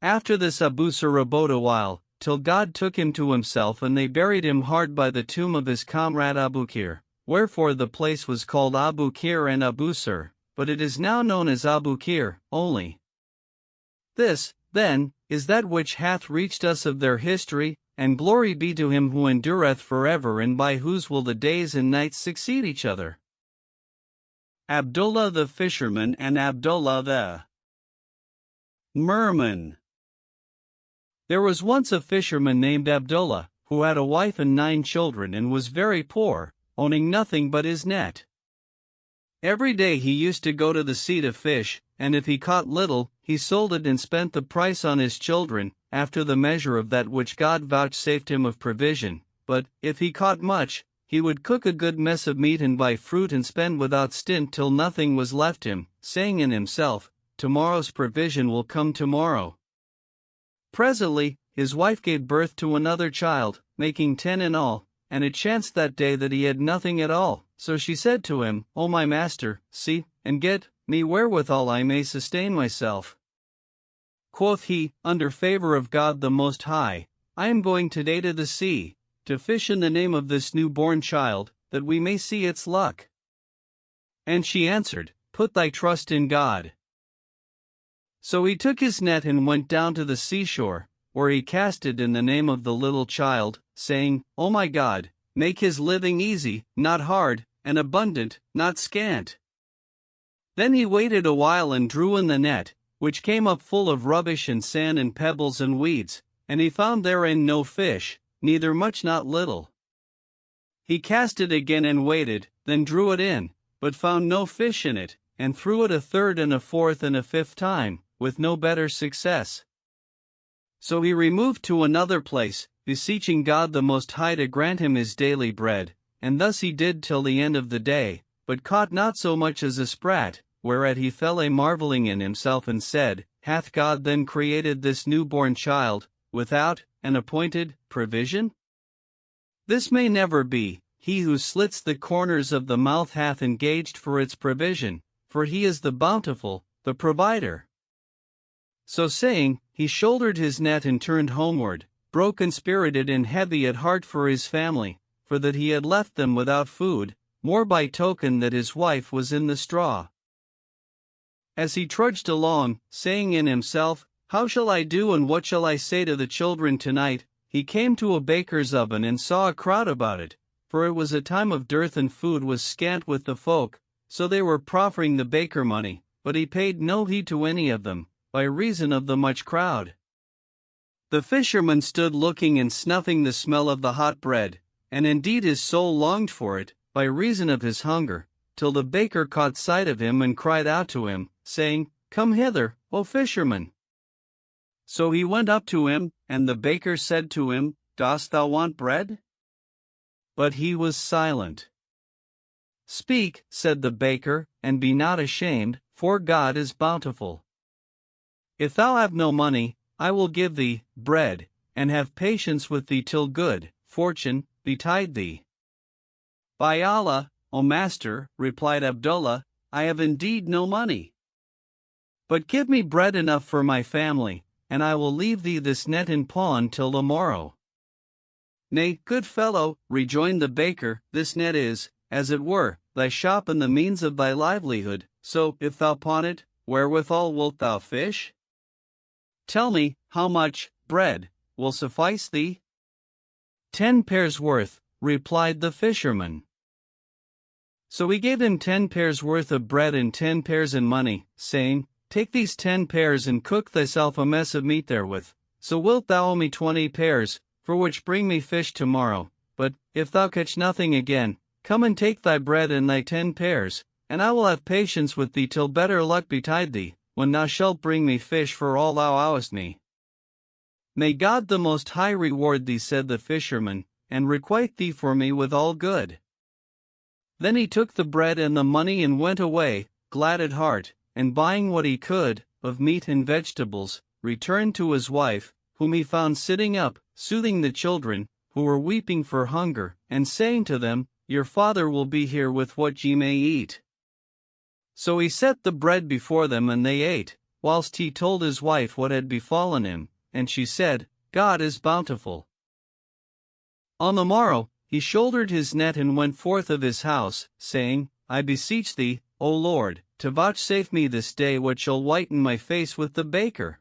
Speaker 1: After this Abusir abode a while, till God took him to himself and they buried him hard by the tomb of his comrade Abukir, wherefore the place was called Abukir and Abusir, but it is now known as Abukir only. This, then, is that which hath reached us of their history, and glory be to him who endureth forever and by whose will the days and nights succeed each other. Abdullah the Fisherman and Abdullah the Merman. There was once a fisherman named Abdullah, who had a wife and 9 children and was very poor, owning nothing but his net. Every day he used to go to the sea to fish, and if he caught little, he sold it and spent the price on his children, after the measure of that which God vouchsafed him of provision, but, if he caught much, he would cook a good mess of meat and buy fruit and spend without stint till nothing was left him, saying in himself, tomorrow's provision will come tomorrow. Presently, his wife gave birth to another child, making 10 in all, and it chanced that day that he had nothing at all, so she said to him, O my master, see, and get me wherewithal I may sustain myself. Quoth he, under favor of God the Most High, I am going today to the sea, to fish in the name of this new-born child, that we may see its luck. And she answered, Put thy trust in God. So he took his net and went down to the seashore, where he cast it in the name of the little child, saying, O my God, make his living easy, not hard, and abundant, not scant. Then he waited a while and drew in the net, which came up full of rubbish and sand and pebbles and weeds, and he found therein no fish, neither much not little. He cast it again and waited, then drew it in, but found no fish in it, and threw it a third and a fourth and a fifth time, with no better success. So he removed to another place, beseeching God the Most High to grant him his daily bread, and thus he did till the end of the day, but caught not so much as a sprat, whereat he fell a marveling in himself and said, Hath God then created this newborn child, without an appointed provision? This may never be. He who slits the corners of the mouth hath engaged for its provision, for he is the bountiful, the provider. So saying, he shouldered his net and turned homeward, broken-spirited and heavy at heart for his family, for that he had left them without food, more by token that his wife was in the straw. As he trudged along, saying in himself, How shall I do and what shall I say to the children tonight, he came to a baker's oven and saw a crowd about it, for it was a time of dearth and food was scant with the folk, so they were proffering the baker money, but he paid no heed to any of them, by reason of the much crowd. The fisherman stood looking and snuffing the smell of the hot bread, and indeed his soul longed for it, by reason of his hunger, till the baker caught sight of him and cried out to him, saying, Come hither, O fisherman. So he went up to him, and the baker said to him, Dost thou want bread? But he was silent. Speak, said the baker, and be not ashamed, for God is bountiful. If thou have no money, I will give thee bread, and have patience with thee till good fortune betide thee. By Allah, O master, replied Abdullah, I have indeed no money. But give me bread enough for my family, and I will leave thee this net in pawn till the morrow. Nay, good fellow, rejoined the baker, this net is, as it were, thy shop and the means of thy livelihood, so, if thou pawn it, wherewithal wilt thou fish? Tell me, how much bread will suffice thee? 10 pairs worth, replied the fisherman. So he gave him 10 pairs worth of bread and 10 pairs in money, saying, Take these 10 pairs and cook thyself a mess of meat therewith, so wilt thou owe me 20 pairs, for which bring me fish tomorrow, but, if thou catch nothing again, come and take thy bread and thy 10 pairs, and I will have patience with thee till better luck betide thee, when thou shalt bring me fish for all thou owest me. May God the Most High reward thee, said the fisherman, and requite thee for me with all good. Then he took the bread and the money and went away, glad at heart, and buying what he could, of meat and vegetables, returned to his wife, whom he found sitting up, soothing the children, who were weeping for hunger, and saying to them, Your father will be here with what ye may eat. So he set the bread before them and they ate, whilst he told his wife what had befallen him, and she said, God is bountiful. On the morrow, he shouldered his net and went forth of his house, saying, I beseech thee, O Lord, to vouchsafe me this day what shall whiten my face with the baker.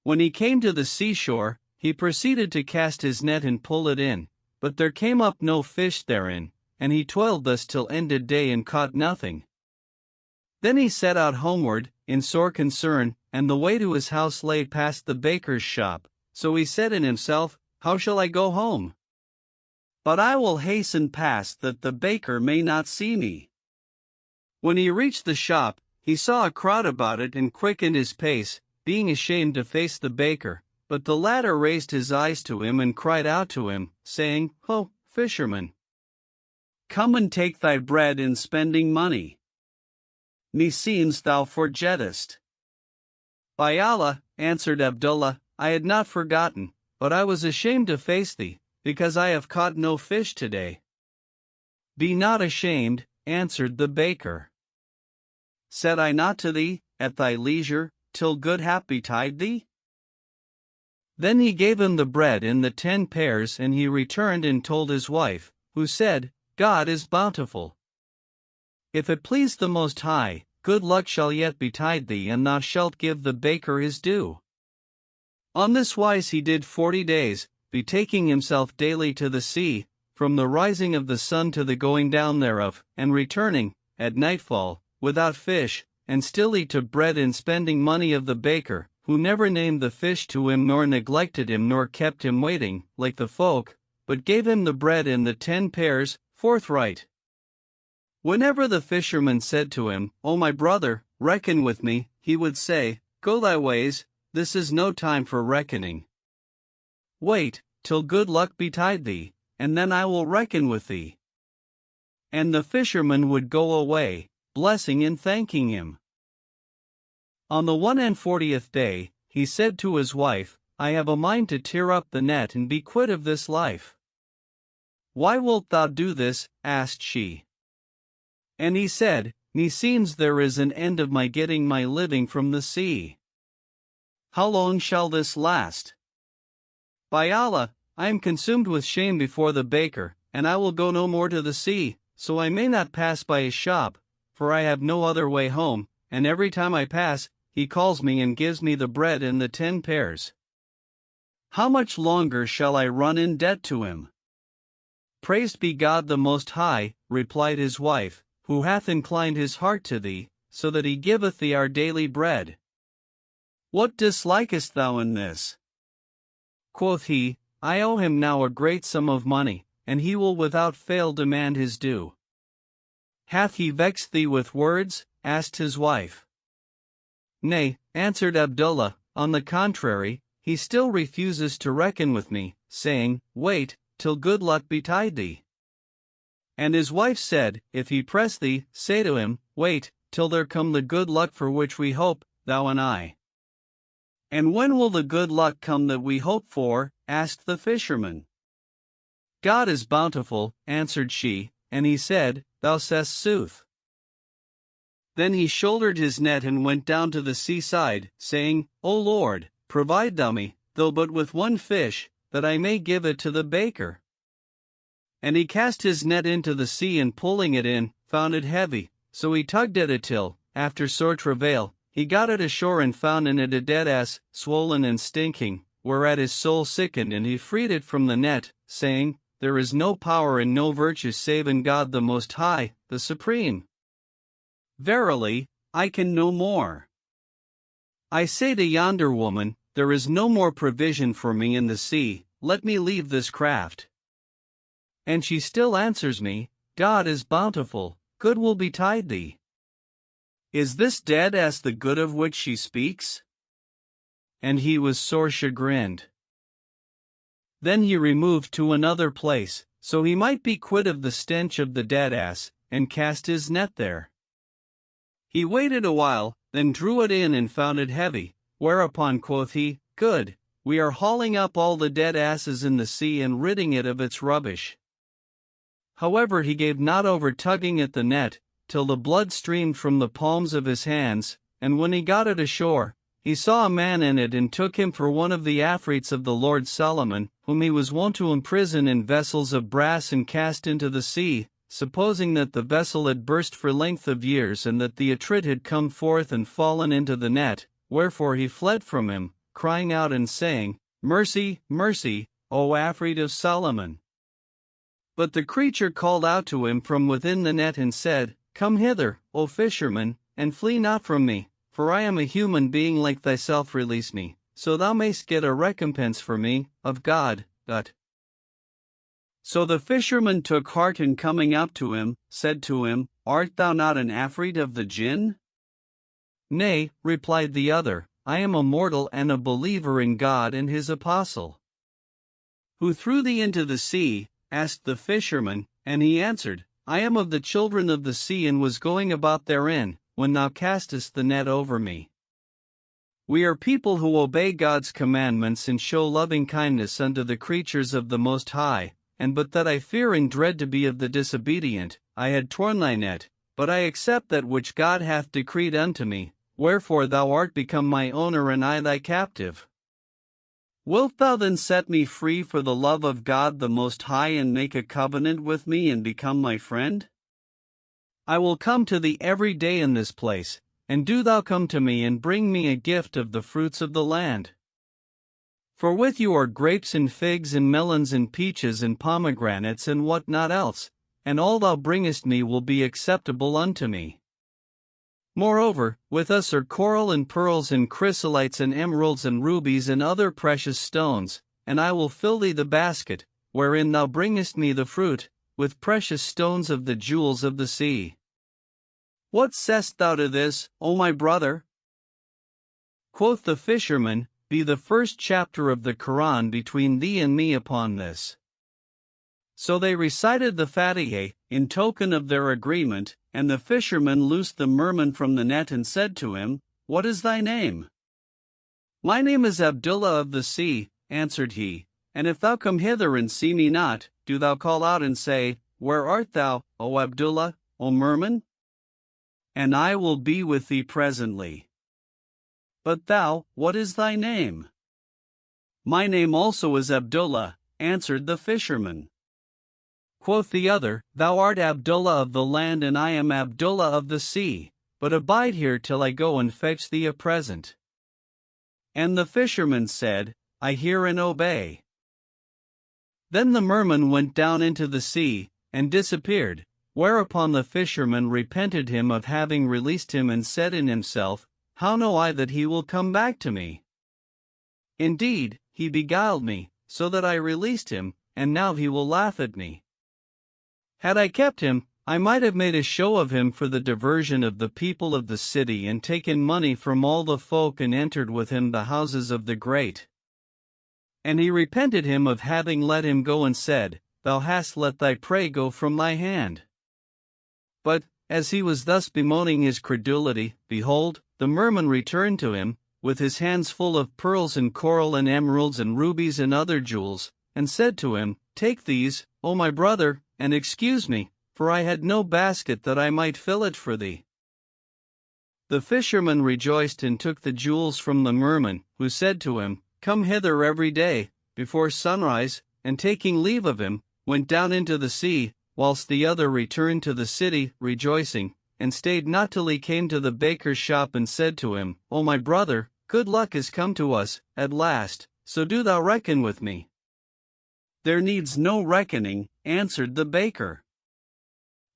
Speaker 1: When he came to the seashore, he proceeded to cast his net and pull it in, but there came up no fish therein, and he toiled thus till ended day and caught nothing. Then he set out homeward, in sore concern, and the way to his house lay past the baker's shop, so he said in himself, How shall I go home? But I will hasten past that the baker may not see me. When he reached the shop, he saw a crowd about it and quickened his pace, being ashamed to face the baker, but the latter raised his eyes to him and cried out to him, saying, Ho, fisherman! Come and take thy bread in spending money. Meseems thou forgettest. By Allah, answered Abdullah, I had not forgotten, but I was ashamed to face thee, because I have caught no fish today. Be not ashamed, answered the baker. Said I not to thee, at thy leisure, till good hap betide thee? Then he gave him the bread and the 10 pears, and he returned and told his wife, who said, God is bountiful. If it please the Most High, good luck shall yet betide thee, and thou shalt give the baker his due. On this wise he did 40 days, betaking himself daily to the sea, from the rising of the sun to the going down thereof, and returning, at nightfall, without fish, and still he took bread in spending money of the baker, who never named the fish to him nor neglected him nor kept him waiting, like the folk, but gave him the bread and the 10 pears, forthright. Whenever the fisherman said to him, O my brother, reckon with me, he would say, Go thy ways, this is no time for reckoning. Wait, till good luck betide thee, and then I will reckon with thee. And the fisherman would go away, blessing and thanking him. On the 41st day, he said to his wife, I have a mind to tear up the net and be quit of this life. Why wilt thou do this? Asked she. And he said, Meseems there is an end of my getting my living from the sea. How long shall this last? By Allah, I am consumed with shame before the baker, and I will go no more to the sea, so I may not pass by his shop, for I have no other way home, and every time I pass, he calls me and gives me the bread and the 10 pears. How much longer shall I run in debt to him? Praised be God the Most High, replied his wife, who hath inclined his heart to thee, so that he giveth thee our daily bread. What dislikest thou in this? Quoth he, I owe him now a great sum of money, and he will without fail demand his due. Hath he vexed thee with words? Asked his wife. Nay, answered Abdullah, on the contrary, he still refuses to reckon with me, saying, Wait, till good luck betide thee. And his wife said, If he press thee, say to him, Wait, till there come the good luck for which we hope, thou and I. And when will the good luck come that we hope for? Asked the fisherman. God is bountiful, answered she, and he said, Thou sayest sooth. Then he shouldered his net and went down to the seaside, saying, O Lord, provide thou me, though but with 1 fish, that I may give it to the baker. And he cast his net into the sea, and pulling it in, found it heavy, so he tugged at it till, after sore travail, he got it ashore and found in it a dead ass, swollen and stinking, whereat his soul sickened, and he freed it from the net, saying, There is no power and no virtue save in God the Most High, the Supreme. Verily, I can no more. I say to yonder woman, There is no more provision for me in the sea, let me leave this craft. And she still answers me, God is bountiful, good will betide thee. Is this dead ass the good of which she speaks? And he was sore chagrined. Then he removed to another place, so he might be quit of the stench of the dead ass, and cast his net there. He waited a while, then drew it in and found it heavy, whereupon quoth he, Good, we are hauling up all the dead asses in the sea and ridding it of its rubbish. However, he gave not over tugging at the net, till the blood streamed from the palms of his hands, and when he got it ashore, he saw a man in it and took him for one of the Afrits of the Lord Solomon, whom he was wont to imprison in vessels of brass and cast into the sea, supposing that the vessel had burst for length of years and that the Afrit had come forth and fallen into the net, wherefore he fled from him, crying out and saying, Mercy, mercy, O Afrit of Solomon. But the creature called out to him from within the net and said, Come hither, O fisherman, and flee not from me, for I am a human being like thyself. Release me, so thou mayst get a recompense for me, of God. So the fisherman took heart and coming up to him, said to him, Art thou not an Afrit of the Jinn? Nay, replied the other, I am a mortal and a believer in God and his apostle. Who threw thee into the sea? Asked the fisherman, and he answered, I am of the children of the sea and was going about therein, when thou castest the net over me. We are people who obey God's commandments and show loving kindness unto the creatures of the Most High, and but that I fear and dread to be of the disobedient, I had torn thy net, but I accept that which God hath decreed unto me, wherefore thou art become my owner and I thy captive. Wilt thou then set me free for the love of God the Most High and make a covenant with me and become my friend? I will come to thee every day in this place, and do thou come to me and bring me a gift of the fruits of the land. For with you are grapes and figs and melons and peaches and pomegranates and what not else, and all thou bringest me will be acceptable unto me. Moreover, with us are coral and pearls and chrysolites and emeralds and rubies and other precious stones, and I will fill thee the basket, wherein thou bringest me the fruit, with precious stones of the jewels of the sea. What sayest thou to this, O my brother? Quoth the fisherman, Be the first chapter of the Quran between thee and me upon this. So they recited the Fatiha, in token of their agreement, and the fisherman loosed the merman from the net and said to him, What is thy name? My name is Abdullah of the sea, answered he, and if thou come hither and see me not, do thou call out and say, Where art thou, O Abdullah, O merman? And I will be with thee presently. But thou, what is thy name? My name also is Abdullah, answered the fisherman. Quoth the other, Thou art Abdullah of the land and I am Abdullah of the sea, but abide here till I go and fetch thee a present. And the fisherman said, I hear and obey. Then the merman went down into the sea, and disappeared, whereupon the fisherman repented him of having released him and said in himself, How know I that he will come back to me? Indeed, he beguiled me, so that I released him, and now he will laugh at me. Had I kept him, I might have made a show of him for the diversion of the people of the city and taken money from all the folk and entered with him the houses of the great. And he repented him of having let him go and said, Thou hast let thy prey go from thy hand. But, as he was thus bemoaning his credulity, behold, the merman returned to him, with his hands full of pearls and coral and emeralds and rubies and other jewels, and said to him, Take these, O my brother, and excuse me, for I had no basket that I might fill it for thee. The fisherman rejoiced and took the jewels from the merman, who said to him, Come hither every day, before sunrise, and taking leave of him, went down into the sea, whilst the other returned to the city, rejoicing, and stayed not till he came to the baker's shop and said to him, O my brother, good luck is come to us, at last, so do thou reckon with me. There needs no reckoning, answered the baker.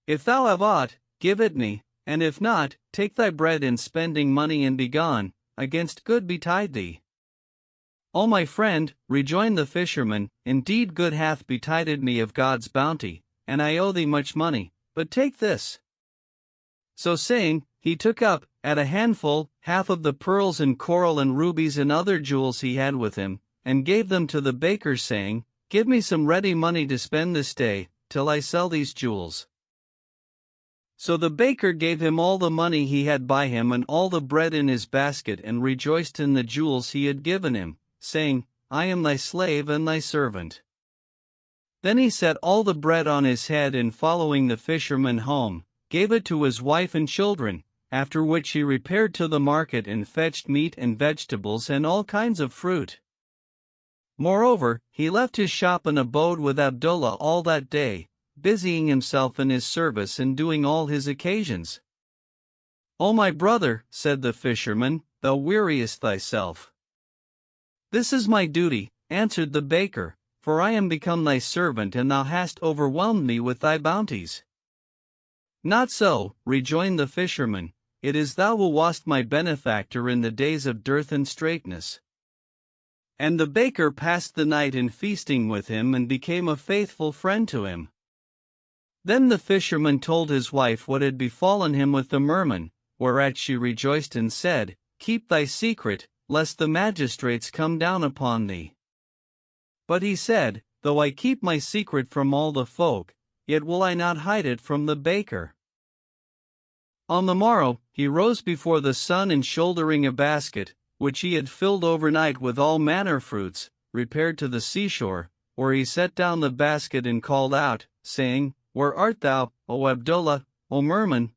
Speaker 1: If thou have aught, give it me, and if not, take thy bread in spending money and be gone, against good betide thee. O my friend, rejoined the fisherman, indeed good hath betided me of God's bounty, and I owe thee much money, but take this. So saying, he took up, at a handful, half of the pearls and coral and rubies and other jewels he had with him, and gave them to the baker, saying, Give me some ready money to spend this day, till I sell these jewels. So the baker gave him all the money he had by him and all the bread in his basket, and rejoiced in the jewels he had given him, saying, I am thy slave and thy servant. Then he set all the bread on his head, and following the fisherman home, gave it to his wife and children, after which he repaired to the market and fetched meat and vegetables and all kinds of fruit. Moreover, he left his shop and abode with Abdullah all that day, busying himself in his service and doing all his occasions. O my brother, said the fisherman, thou weariest thyself. This is my duty, answered the baker, for I am become thy servant, and thou hast overwhelmed me with thy bounties. Not so, rejoined the fisherman, it is thou who wast my benefactor in the days of dearth and straitness. And the baker passed the night in feasting with him and became a faithful friend to him. Then the fisherman told his wife what had befallen him with the merman, whereat she rejoiced and said, Keep thy secret, lest the magistrates come down upon thee. But he said, Though I keep my secret from all the folk, yet will I not hide it from the baker. On the morrow, he rose before the sun, and shouldering a basket, which he had filled overnight with all manner fruits, repaired to the seashore, where he set down the basket and called out, saying, Where art thou, O Abdullah, O merman?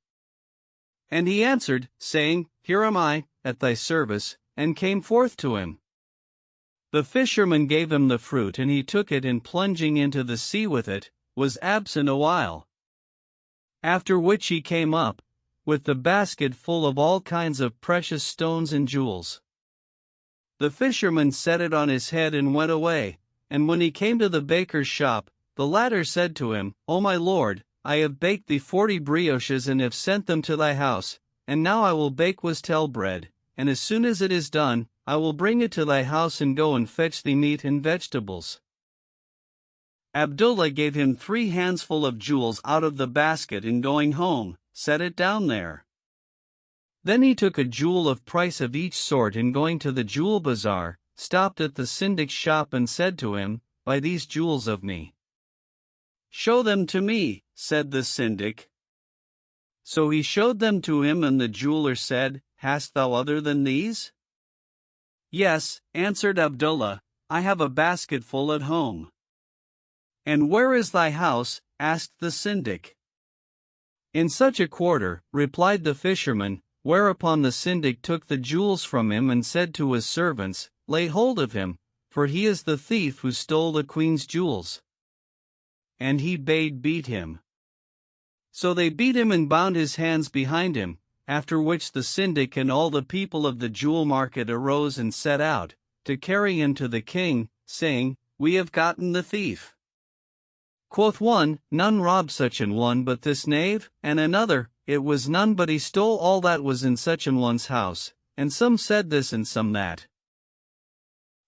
Speaker 1: And he answered, saying, Here am I, at thy service, and came forth to him. The fisherman gave him the fruit, and he took it, and plunging into the sea with it, was absent a while. After which he came up, with the basket full of all kinds of precious stones and jewels. The fisherman set it on his head and went away, and when he came to the baker's shop, the latter said to him, O my lord, I have baked thee 40 brioches and have sent them to thy house, and now I will bake wastel bread, and as soon as it is done, I will bring it to thy house and go and fetch thee meat and vegetables. Abdullah gave him 3 handsful of jewels out of the basket, and going home, set it down there. Then he took a jewel of price of each sort, and going to the jewel bazaar, stopped at the syndic's shop and said to him, Buy these jewels of me. Show them to me, said the syndic. So he showed them to him, and the jeweler said, Hast thou other than these? Yes, answered Abdullah, I have a basket full at home. And where is thy house? asked the syndic. In such a quarter, replied the fisherman, whereupon the syndic took the jewels from him and said to his servants, Lay hold of him, for he is the thief who stole the queen's jewels. And he bade beat him. So they beat him and bound his hands behind him, after which the syndic and all the people of the jewel market arose and set out, to carry him to the king, saying, We have gotten the thief. Quoth one, None robbed such an one but this knave, and another, It was none but he stole all that was in such an one's house, and some said this and some that.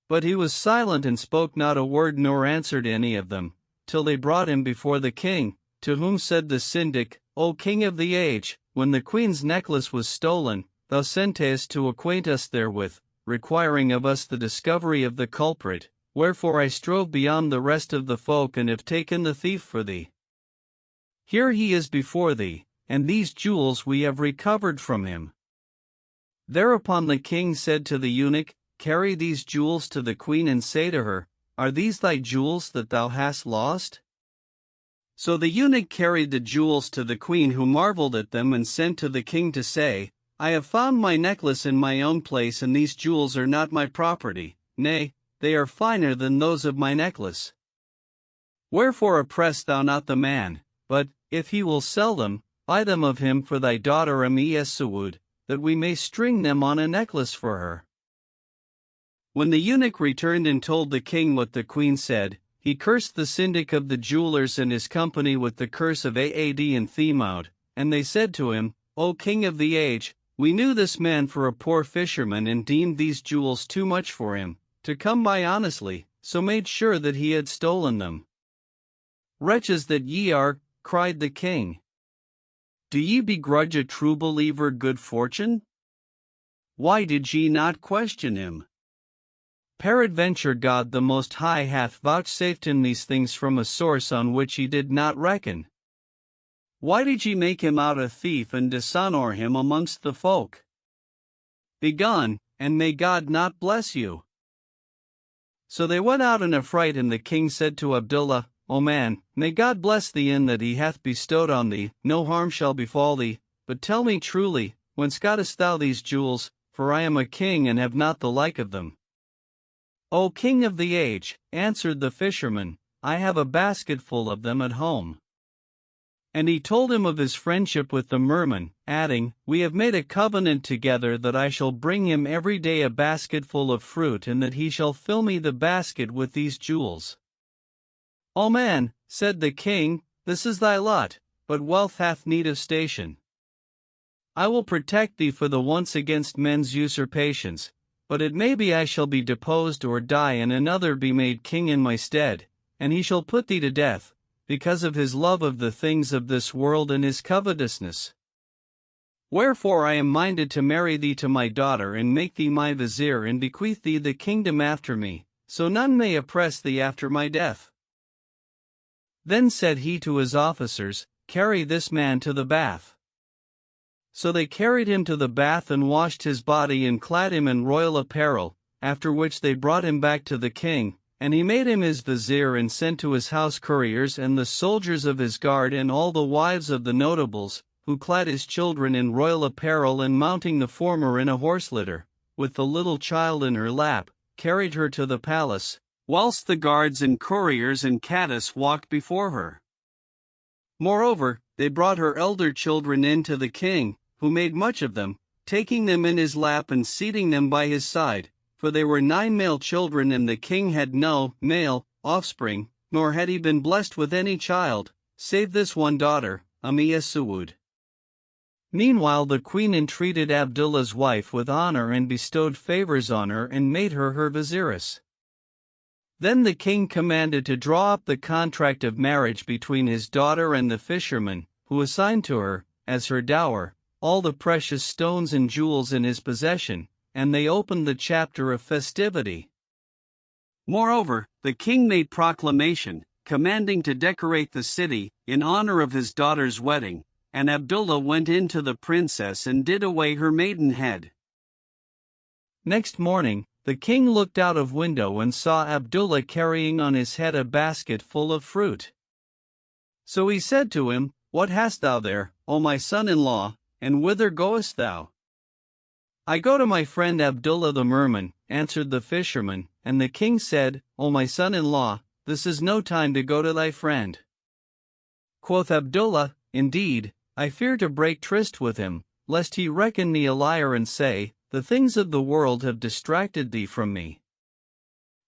Speaker 1: But he was silent and spoke not a word nor answered any of them, till they brought him before the king, to whom said the syndic, O king of the age, when the queen's necklace was stolen, thou sentest to acquaint us therewith, requiring of us the discovery of the culprit, wherefore I strove beyond the rest of the folk and have taken the thief for thee. Here he is before thee, and these jewels we have recovered from him. Thereupon the king said to the eunuch, Carry these jewels to the queen and say to her, Are these thy jewels that thou hast lost? So the eunuch carried the jewels to the queen, who marveled at them and sent to the king to say, I have found my necklace in my own place, and these jewels are not my property, nay, they are finer than those of my necklace. Wherefore oppress thou not the man, but, if he will sell them, buy them of him for thy daughter Suud, that we may string them on a necklace for her. When the eunuch returned and told the king what the queen said, he cursed the syndic of the jewelers and his company with the curse of Aad and Themaud, and they said to him, O king of the age, we knew this man for a poor fisherman and deemed these jewels too much for him, to come by honestly, so made sure that he had stolen them. Wretches that ye are, cried the king. Do ye begrudge a true believer good fortune? Why did ye not question him? Peradventure God the Most High hath vouchsafed him these things from a source on which ye did not reckon. Why did ye make him out a thief and dishonor him amongst the folk? Begone, and may God not bless you. So they went out in a fright, and the king said to Abdullah, O man, may God bless thee in that he hath bestowed on thee, no harm shall befall thee, but tell me truly, whence gottest thou these jewels, for I am a king and have not the like of them. O king of the age, answered the fisherman, I have a basketful of them at home. And he told him of his friendship with the merman, adding, We have made a covenant together that I shall bring him every day a basketful of fruit, and that he shall fill me the basket with these jewels. O man, said the king, this is thy lot, but wealth hath need of station. I will protect thee for the once against men's usurpations, but it may be I shall be deposed or die, and another be made king in my stead, and he shall put thee to death, because of his love of the things of this world and his covetousness. Wherefore I am minded to marry thee to my daughter, and make thee my vizier, and bequeath thee the kingdom after me, so none may oppress thee after my death. Then said he to his officers, Carry this man to the bath. So they carried him to the bath and washed his body and clad him in royal apparel, after which they brought him back to the king, and he made him his vizier and sent to his house couriers and the soldiers of his guard and all the wives of the notables, who clad his children in royal apparel, and mounting the former in a horse litter, with the little child in her lap, carried her to the palace, whilst the guards and couriers and cadis walked before her. Moreover, they brought her elder children in to the king, who made much of them, taking them in his lap and seating them by his side, for they were 9 male children, and the king had no male offspring, nor had he been blessed with any child, save this one daughter, Suud. Meanwhile the queen entreated Abdullah's wife with honor, and bestowed favors on her, and made her vizieress. Then the king commanded to draw up the contract of marriage between his daughter and the fisherman, who assigned to her, as her dower, all the precious stones and jewels in his possession, and they opened the chapter of festivity. Moreover, the king made proclamation, commanding to decorate the city, in honor of his daughter's wedding, and Abdullah went in to the princess and did away her maidenhead. Next morning, the king looked out of window and saw Abdullah carrying on his head a basket full of fruit. So he said to him, What hast thou there, O my son-in-law, and whither goest thou? I go to my friend Abdullah the merman, answered the fisherman, and the king said, O my son-in-law, this is no time to go to thy friend. Quoth Abdullah, Indeed, I fear to break tryst with him, lest he reckon me a liar and say, The things of the world have distracted thee from me.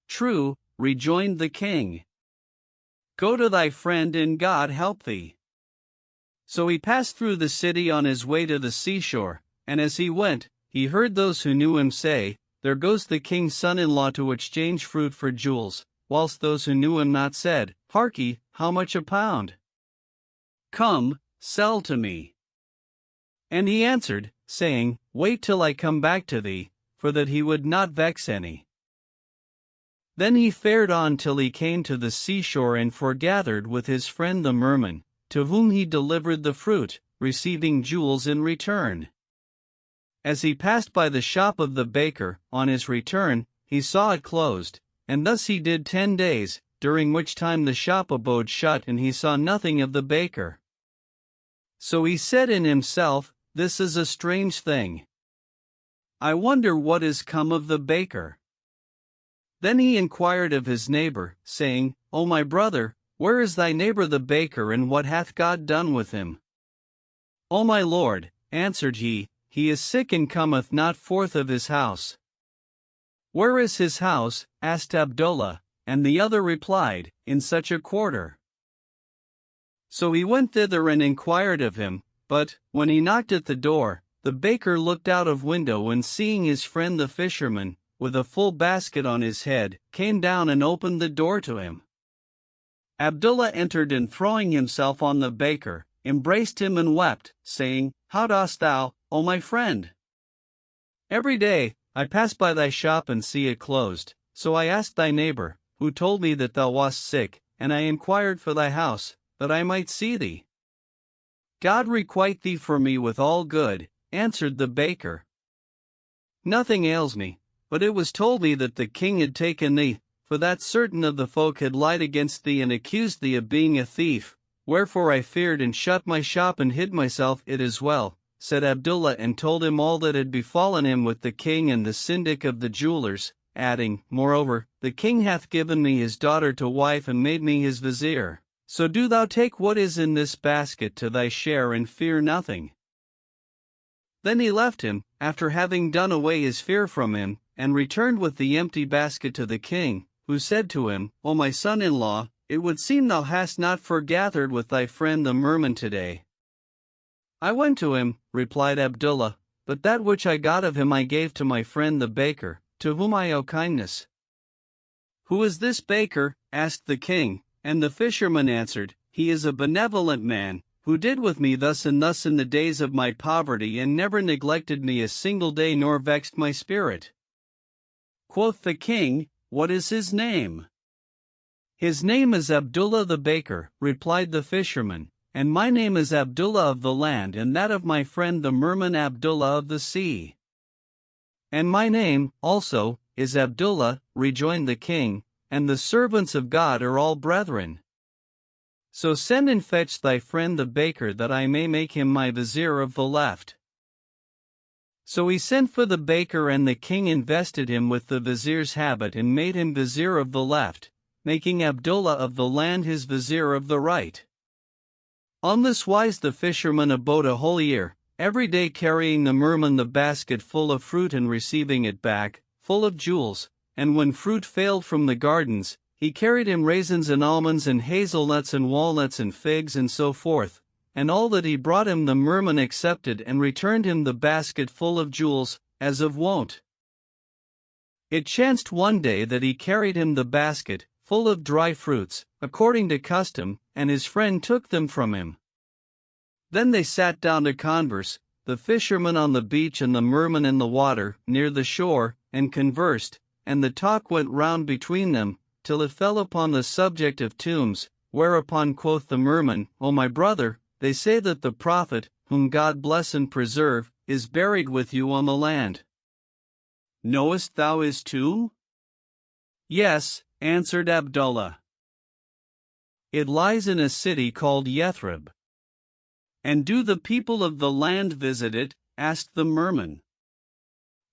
Speaker 1: True, rejoined the king. Go to thy friend, and God help thee. So he passed through the city on his way to the seashore, and as he went, he heard those who knew him say, There goes the king's son-in-law to exchange fruit for jewels, whilst those who knew him not said, Harkye, how much a pound? Come, sell to me. And he answered, saying, Wait till I come back to thee, for that he would not vex any. Then he fared on till he came to the seashore, and foregathered with his friend the merman, to whom he delivered the fruit, receiving jewels in return. As he passed by the shop of the baker, on his return, he saw it closed, and thus he did 10 days, during which time the shop abode shut, and he saw nothing of the baker. So he said in himself, This is a strange thing. I wonder what is come of the baker. Then he inquired of his neighbor, saying, O my brother, where is thy neighbor the baker, and what hath God done with him? O my lord, answered he, he is sick and cometh not forth of his house. Where is his house? asked Abdullah, and the other replied, In such a quarter. So he went thither and inquired of him, but, when he knocked at the door, the baker looked out of window, and seeing his friend the fisherman, with a full basket on his head, came down and opened the door to him. Abdullah entered, and throwing himself on the baker, embraced him and wept, saying, "How dost thou, O my friend? Every day I pass by thy shop and see it closed. So I asked thy neighbor, who told me that thou wast sick, and I inquired for thy house, that I might see thee." "God requite thee for me with all good," answered the baker. "Nothing ails me, but it was told me that the king had taken thee, for that certain of the folk had lied against thee and accused thee of being a thief, wherefore I feared and shut my shop and hid myself." "It is well," said Abdullah, and told him all that had befallen him with the king and the syndic of the jewelers, adding, "Moreover, the king hath given me his daughter to wife and made me his vizier. So do thou take what is in this basket to thy share and fear nothing." Then he left him, after having done away his fear from him, and returned with the empty basket to the king, who said to him, "O my son-in-law, it would seem thou hast not foregathered with thy friend the merman today." "I went to him," replied Abdullah, "but that which I got of him I gave to my friend the baker, to whom I owe kindness." "Who is this baker?" asked the king, and the fisherman answered, "He is a benevolent man, who did with me thus and thus in the days of my poverty and never neglected me a single day nor vexed my spirit." Quoth the king, "What is his name?" "His name is Abdullah the baker," replied the fisherman, "and my name is Abdullah of the land and that of my friend the merman Abdullah of the sea." "And my name, also, is Abdullah," rejoined the king, "and the servants of God are all brethren. So send and fetch thy friend the baker that I may make him my vizier of the left." So he sent for the baker, and the king invested him with the vizier's habit and made him vizier of the left, making Abdullah of the land his vizier of the right. On this wise the fisherman abode a whole year, every day carrying the merman the basket full of fruit and receiving it back, full of jewels, and when fruit failed from the gardens, he carried him raisins and almonds and hazelnuts and walnuts and figs and so forth, and all that he brought him the merman accepted and returned him the basket full of jewels, as of wont. It chanced one day that he carried him the basket, full of dry fruits, according to custom, and his friend took them from him. Then they sat down to converse, the fisherman on the beach and the merman in the water, near the shore, and conversed, and the talk went round between them, till it fell upon the subject of tombs, whereupon quoth the merman, "O my brother, they say that the prophet, whom God bless and preserve, is buried with you on the land. Knowest thou his tomb?" "Yes," answered Abdullah. "It lies in a city called Yathrib." "And do the people of the land visit it?" asked the merman.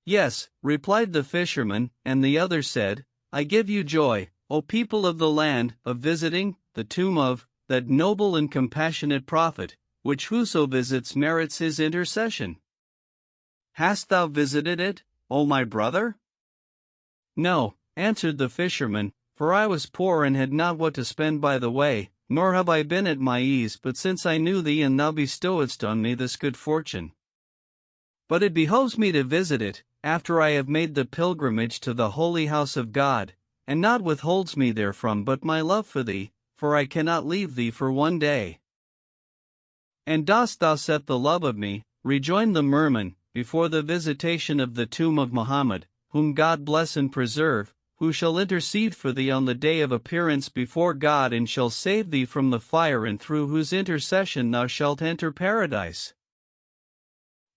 Speaker 1: "Yes," replied the fisherman, and the other said, "I give you joy, O people of the land, of visiting the tomb of that noble and compassionate prophet, which whoso visits merits his intercession. Hast thou visited it, O my brother?" "No," answered the fisherman, "for I was poor and had not what to spend by the way, nor have I been at my ease but since I knew thee and thou bestowedst on me this good fortune. But it behoves me to visit it, after I have made the pilgrimage to the holy house of God, and naught withholds me therefrom but my love for thee, for I cannot leave thee for one day." "And dost thou set the love of me," rejoined the merman, "before the visitation of the tomb of Muhammad, whom God bless and preserve, who shall intercede for thee on the day of appearance before God and shall save thee from the fire, and through whose intercession thou shalt enter paradise?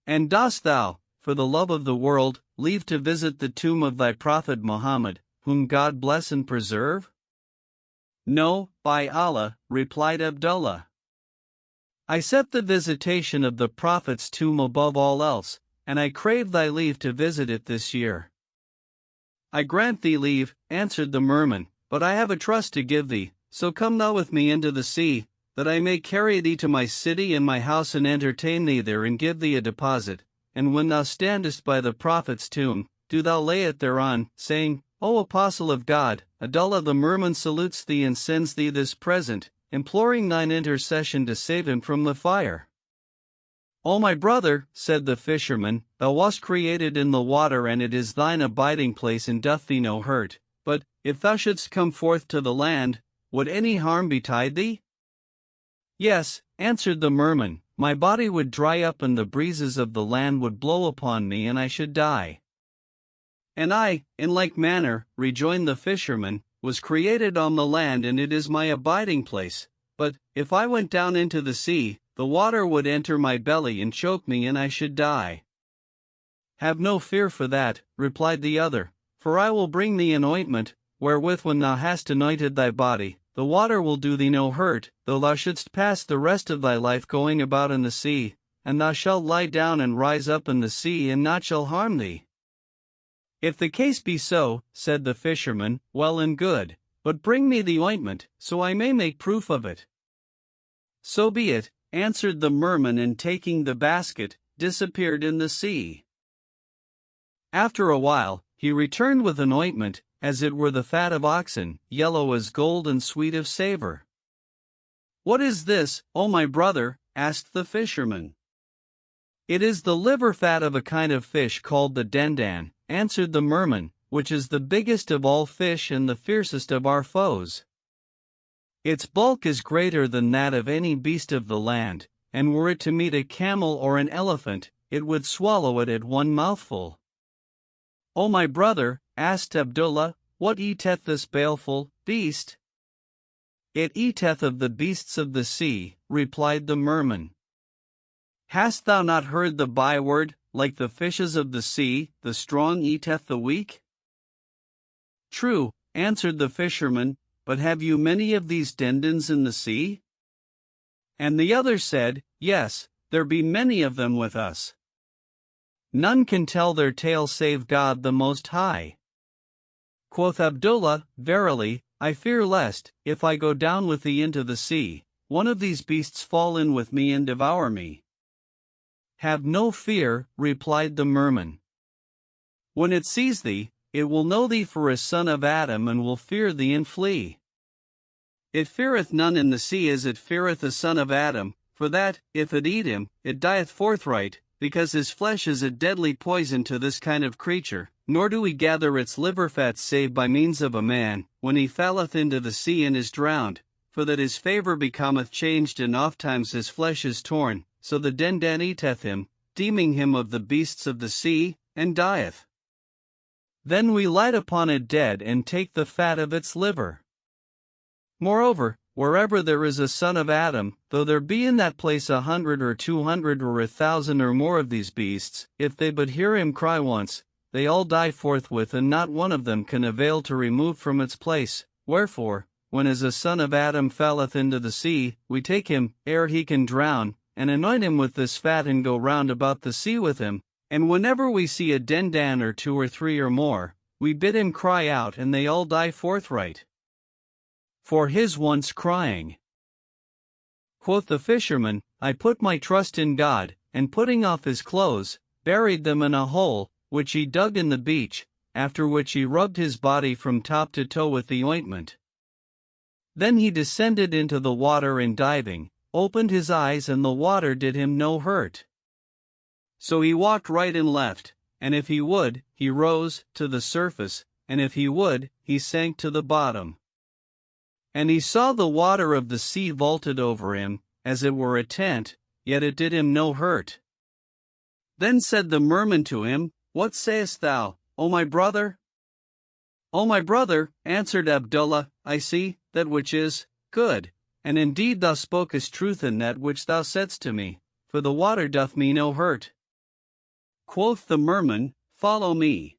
Speaker 1: And dost thou, for the love of the world, leave to visit the tomb of thy prophet Muhammad, whom God bless and preserve?" "No, by Allah," replied Abdullah. "I set the visitation of the prophet's tomb above all else, and I crave thy leave to visit it this year." "I grant thee leave," answered the merman, "but I have a trust to give thee, so come thou with me into the sea, that I may carry thee to my city and my house and entertain thee there and give thee a deposit, and when thou standest by the prophet's tomb, do thou lay it thereon, saying, O apostle of God, Abdullah the merman salutes thee and sends thee this present, imploring thine intercession to save him from the fire." "O my brother," said the fisherman, "thou wast created in the water and it is thine abiding place and doth thee no hurt, but, if thou shouldst come forth to the land, would any harm betide thee?" Yes, answered the merman, my body would dry up and the breezes of the land would blow upon me and I should die. And I, in like manner, rejoined the fisherman, was created on the land and it is my abiding place, but, if I went down into the sea, the water would enter my belly and choke me and I should die. Have no fear for that, replied the other, for I will bring thee an ointment, wherewith when thou hast anointed thy body, the water will do thee no hurt, though thou shouldst pass the rest of thy life going about in the sea, and thou shalt lie down and rise up in the sea and naught shall harm thee. If the case be so, said the fisherman, well and good, but bring me the ointment, so I may make proof of it. So be it, answered the merman, and taking the basket, disappeared in the sea. After a while, he returned with an ointment, as it were the fat of oxen, yellow as gold and sweet of savor. What is this, O my brother? Asked the fisherman. It is the liver fat of a kind of fish called the dendan, answered the merman, which is the biggest of all fish and the fiercest of our foes. Its bulk is greater than that of any beast of the land, and were it to meet a camel or an elephant, it would swallow it at one mouthful. O my brother, asked Abdullah, what eateth this baleful beast? It eateth of the beasts of the sea, replied the merman. Hast thou not heard the byword, like the fishes of the sea, the strong eateth the weak? True, answered the fisherman, but have you many of these dendans in the sea? And the other said, yes, there be many of them with us. None can tell their tale save God the Most High. Quoth Abdullah, verily, I fear lest, if I go down with thee into the sea, one of these beasts fall in with me and devour me. Have no fear, replied the merman. When it sees thee, it will know thee for a son of Adam and will fear thee and flee. It feareth none in the sea as it feareth a son of Adam, for that, if it eat him, it dieth forthright, because his flesh is a deadly poison to this kind of creature, nor do we gather its liver fat save by means of a man, when he falleth into the sea and is drowned, for that his favour becometh changed and ofttimes his flesh is torn, so the dendan eateth him, deeming him of the beasts of the sea, and dieth. Then we light upon it dead and take the fat of its liver. Moreover, wherever there is a son of Adam, though there be in that place 100 or 200 or 1,000 or more of these beasts, if they but hear him cry once, they all die forthwith and not one of them can avail to remove from its place. Wherefore, when as a son of Adam falleth into the sea, we take him, ere he can drown, and anoint him with this fat and go round about the sea with him, and whenever we see a dendan or 2 or 3 or more, we bid him cry out and they all die forthright. For his once crying. Quoth the fisherman, I put my trust in God, and putting off his clothes, buried them in a hole, which he dug in the beach, after which he rubbed his body from top to toe with the ointment. Then he descended into the water and diving, opened his eyes and the water did him no hurt. So he walked right and left, and if he would, he rose to the surface, and if he would, he sank to the bottom. And he saw the water of the sea vaulted over him, as it were a tent, yet it did him no hurt. Then said the merman to him, What sayest thou, O my brother? O my brother, answered Abdullah, I see, that which is good, and indeed thou spokest truth in that which thou saidst to me, for the water doth me no hurt. Quoth the merman, Follow me.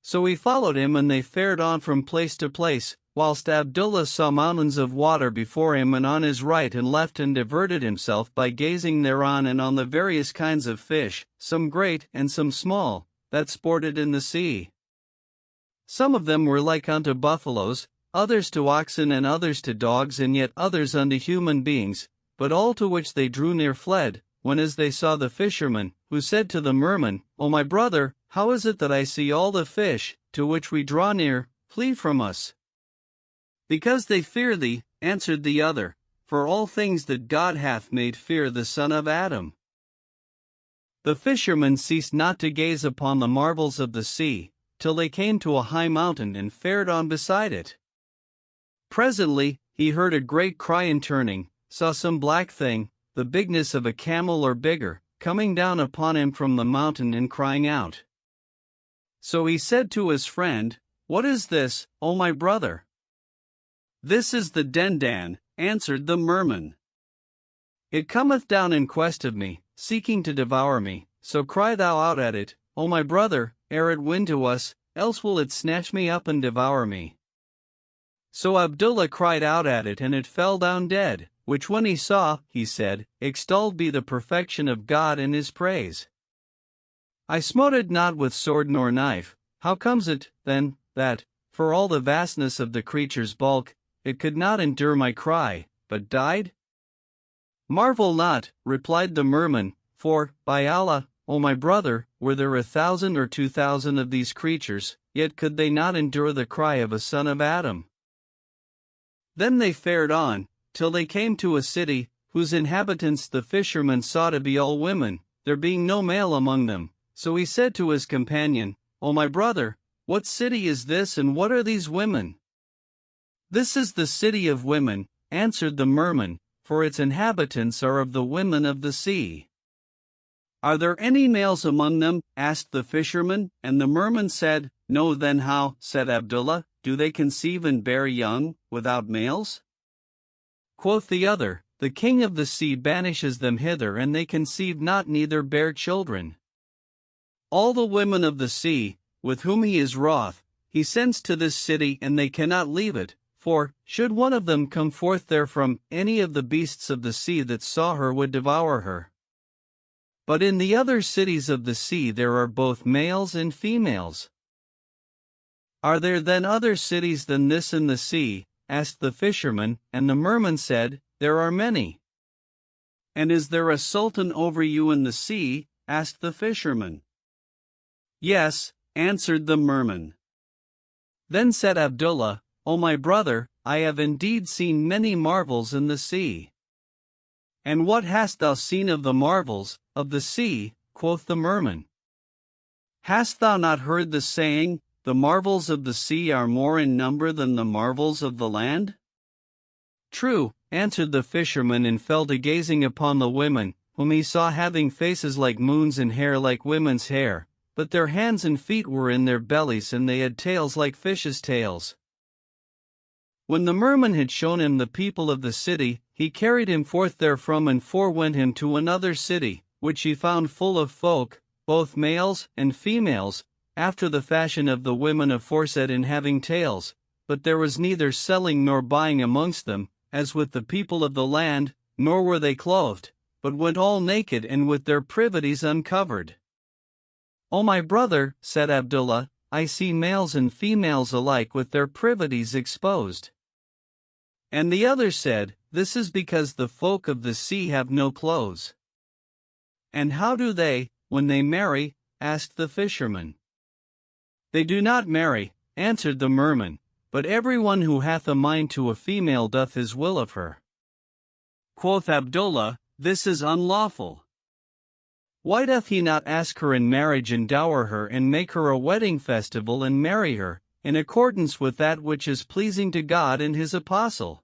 Speaker 1: So he followed him and they fared on from place to place, whilst Abdullah saw mountains of water before him and on his right and left and diverted himself by gazing thereon and on the various kinds of fish, some great and some small, that sported in the sea. Some of them were like unto buffaloes, others to oxen and others to dogs and yet others unto human beings, but all to which they drew near fled, when as they saw the fisherman, who said to the merman, O my brother, how is it that I see all the fish, to which we draw near, flee from us? Because they fear thee, answered the other, for all things that God hath made fear the son of Adam. The fisherman ceased not to gaze upon the marvels of the sea, till they came to a high mountain and fared on beside it. Presently, he heard a great cry and turning, saw some black thing, the bigness of a camel or bigger, coming down upon him from the mountain and crying out. So he said to his friend, "What is this, O my brother?" "This is the dendan," answered the merman. "It cometh down in quest of me, seeking to devour me, so cry thou out at it, O my brother, ere it win to us, else will it snatch me up and devour me." So Abdullah cried out at it, and it fell down dead, which when he saw, he said, "Extolled be the perfection of God and his praise. I smote it not with sword nor knife. How comes it, then, that, for all the vastness of the creature's bulk, it could not endure my cry, but died?" "Marvel not," replied the merman, "for, by Allah, O my brother, were there 1,000 or 2,000 of these creatures, yet could they not endure the cry of a son of Adam." Then they fared on, till they came to a city, whose inhabitants the fisherman saw to be all women, there being no male among them. So he said to his companion, "O my brother, what city is this, and what are these women?" "This is the city of women," answered the merman, "for its inhabitants are of the women of the sea." "Are there any males among them?" asked the fisherman, and the merman said, "No." "Then how," said Abdullah, "do they conceive and bear young, without males?" Quoth the other, "The king of the sea banishes them hither, and they conceive not neither bear children. All the women of the sea, with whom he is wroth, he sends to this city, and they cannot leave it, for, should one of them come forth therefrom, any of the beasts of the sea that saw her would devour her. But in the other cities of the sea there are both males and females." "Are there then other cities than this in the sea?" asked the fisherman, and the merman said, "There are many." "And is there a sultan over you in the sea?" asked the fisherman. "Yes," answered the merman. Then said Abdullah, "O my brother, I have indeed seen many marvels in the sea." "And what hast thou seen of the marvels of the sea?" quoth the merman. "Hast thou not heard the saying, the marvels of the sea are more in number than the marvels of the land?" "True," answered the fisherman, and fell to gazing upon the women, whom he saw having faces like moons and hair like women's hair, but their hands and feet were in their bellies, and they had tails like fishes' tails. When the merman had shown him the people of the city, he carried him forth therefrom and forewent him to another city, which he found full of folk, both males and females, after the fashion of the women aforesaid in having tails, but there was neither selling nor buying amongst them, as with the people of the land, nor were they clothed, but went all naked and with their privities uncovered. "O my brother," said Abdullah, "I see males and females alike with their privities exposed." And the other said, "This is because the folk of the sea have no clothes." "And how do they, when they marry?" asked the fisherman. "They do not marry," answered the merman, "but everyone who hath a mind to a female doth his will of her." Quoth Abdullah, "This is unlawful. Why doth he not ask her in marriage and dower her and make her a wedding festival and marry her, in accordance with that which is pleasing to God and his apostle?"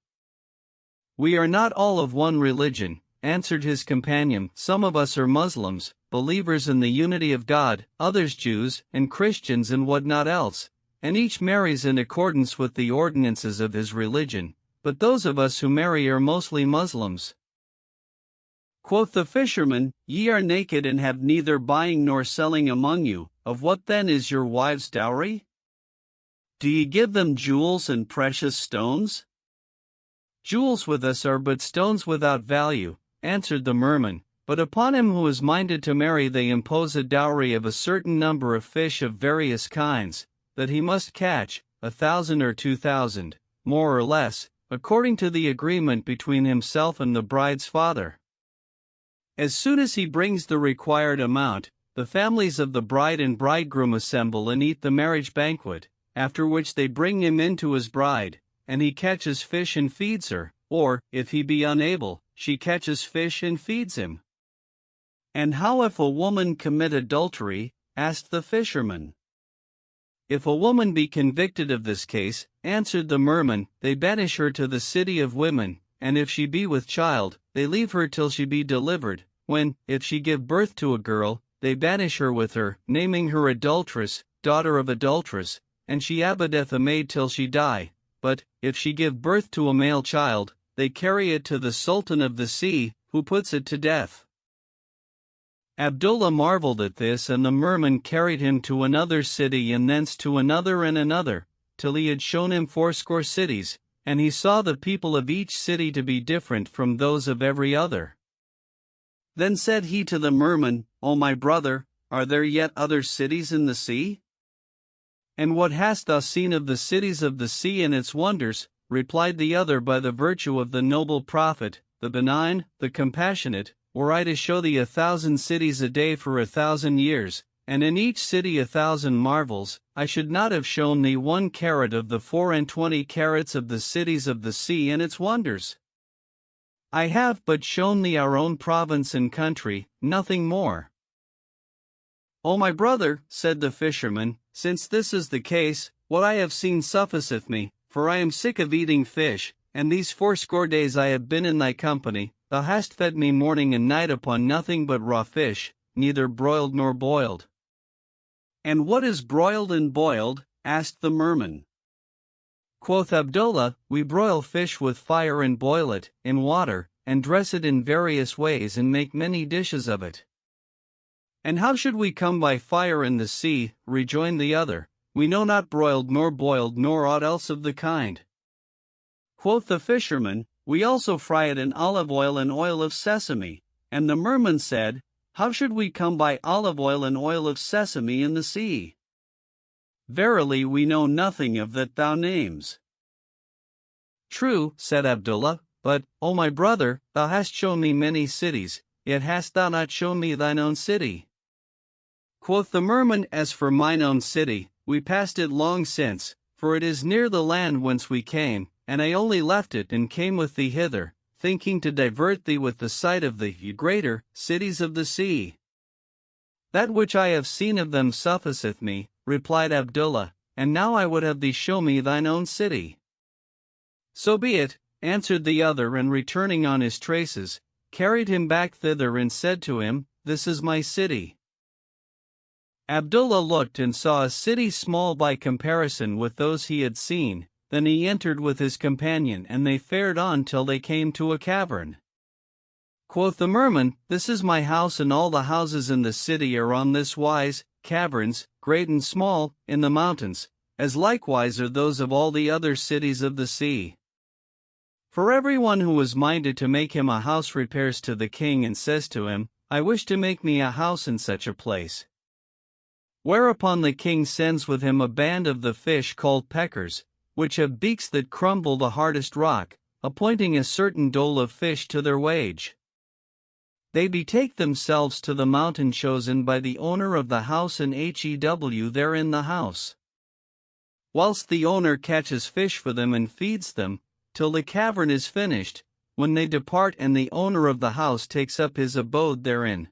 Speaker 1: "We are not all of one religion," answered his companion. "Some of us are Muslims, believers in the unity of God, others Jews and Christians and what not else, and each marries in accordance with the ordinances of his religion, but those of us who marry are mostly Muslims." Quoth the fisherman, "Ye are naked and have neither buying nor selling among you, of what then is your wives' dowry? Do ye give them jewels and precious stones?" "Jewels with us are but stones without value," answered the merman, "but upon him who is minded to marry they impose a dowry of a certain number of fish of various kinds, that he must catch, 1,000 or 2,000, more or less, according to the agreement between himself and the bride's father. As soon as he brings the required amount, the families of the bride and bridegroom assemble and eat the marriage banquet, after which they bring him in to his bride, and he catches fish and feeds her, or, if he be unable, she catches fish and feeds him." "And how if a woman commit adultery?" asked the fisherman. "If a woman be convicted of this case," answered the merman, "they banish her to the city of women, and if she be with child, they leave her till she be delivered, when, if she give birth to a girl, they banish her with her, naming her adulteress, daughter of adulteress, and she abideth a maid till she die. But, if she give birth to a male child, they carry it to the Sultan of the sea, who puts it to death. Abdullah marveled at this, and the merman carried him to another city and thence to another and another, till he had shown him 80 cities, and he saw the people of each city to be different from those of every other. Then said he to the merman, O my brother, are there yet other cities in the sea? And what hast thou seen of the cities of the sea and its wonders? Replied the other, by the virtue of the noble prophet, the benign, the compassionate, were I to show thee 1,000 cities a day for 1,000 years, and in each city 1,000 marvels, I should not have shown thee 1 carat of the 24 carats of the cities of the sea and its wonders. I have but shown thee our own province and country, nothing more. O my brother, said the fisherman, since this is the case, what I have seen sufficeth me, for I am sick of eating fish, and these 80 days I have been in thy company. Thou hast fed me morning and night upon nothing but raw fish, neither broiled nor boiled. And what is broiled and boiled? Asked the merman. Quoth Abdullah, we broil fish with fire and boil it, in water, and dress it in various ways and make many dishes of it. And how should we come by fire in the sea? Rejoined the other, we know not broiled nor boiled nor aught else of the kind. Quoth the fisherman, we also fry it in olive oil and oil of sesame. And the merman said, how should we come by olive oil and oil of sesame in the sea? Verily we know nothing of that thou names. True, said Abdullah, but, O my brother, thou hast shown me many cities, yet hast thou not shown me thine own city. Quoth the merman, as for mine own city, we passed it long since, for it is near the land whence we came, and I only left it and came with thee hither, thinking to divert thee with the sight of the greater cities of the sea. That which I have seen of them sufficeth me, replied Abdullah, and now I would have thee show me thine own city. So be it, answered the other, and returning on his traces, carried him back thither and said to him, this is my city. Abdullah looked and saw a city small by comparison with those he had seen. Then he entered with his companion, and they fared on till they came to a cavern. Quoth the merman, this is my house, and all the houses in the city are on this wise, caverns, great and small, in the mountains, as likewise are those of all the other cities of the sea. For everyone who is minded to make him a house repairs to the king and says to him, I wish to make me a house in such a place. Whereupon the king sends with him a band of the fish called peckers, which have beaks that crumble the hardest rock, appointing a certain dole of fish to their wage. They betake themselves to the mountain chosen by the owner of the house and hew there in the house. Whilst the owner catches fish for them and feeds them, till the cavern is finished, when they depart and the owner of the house takes up his abode therein.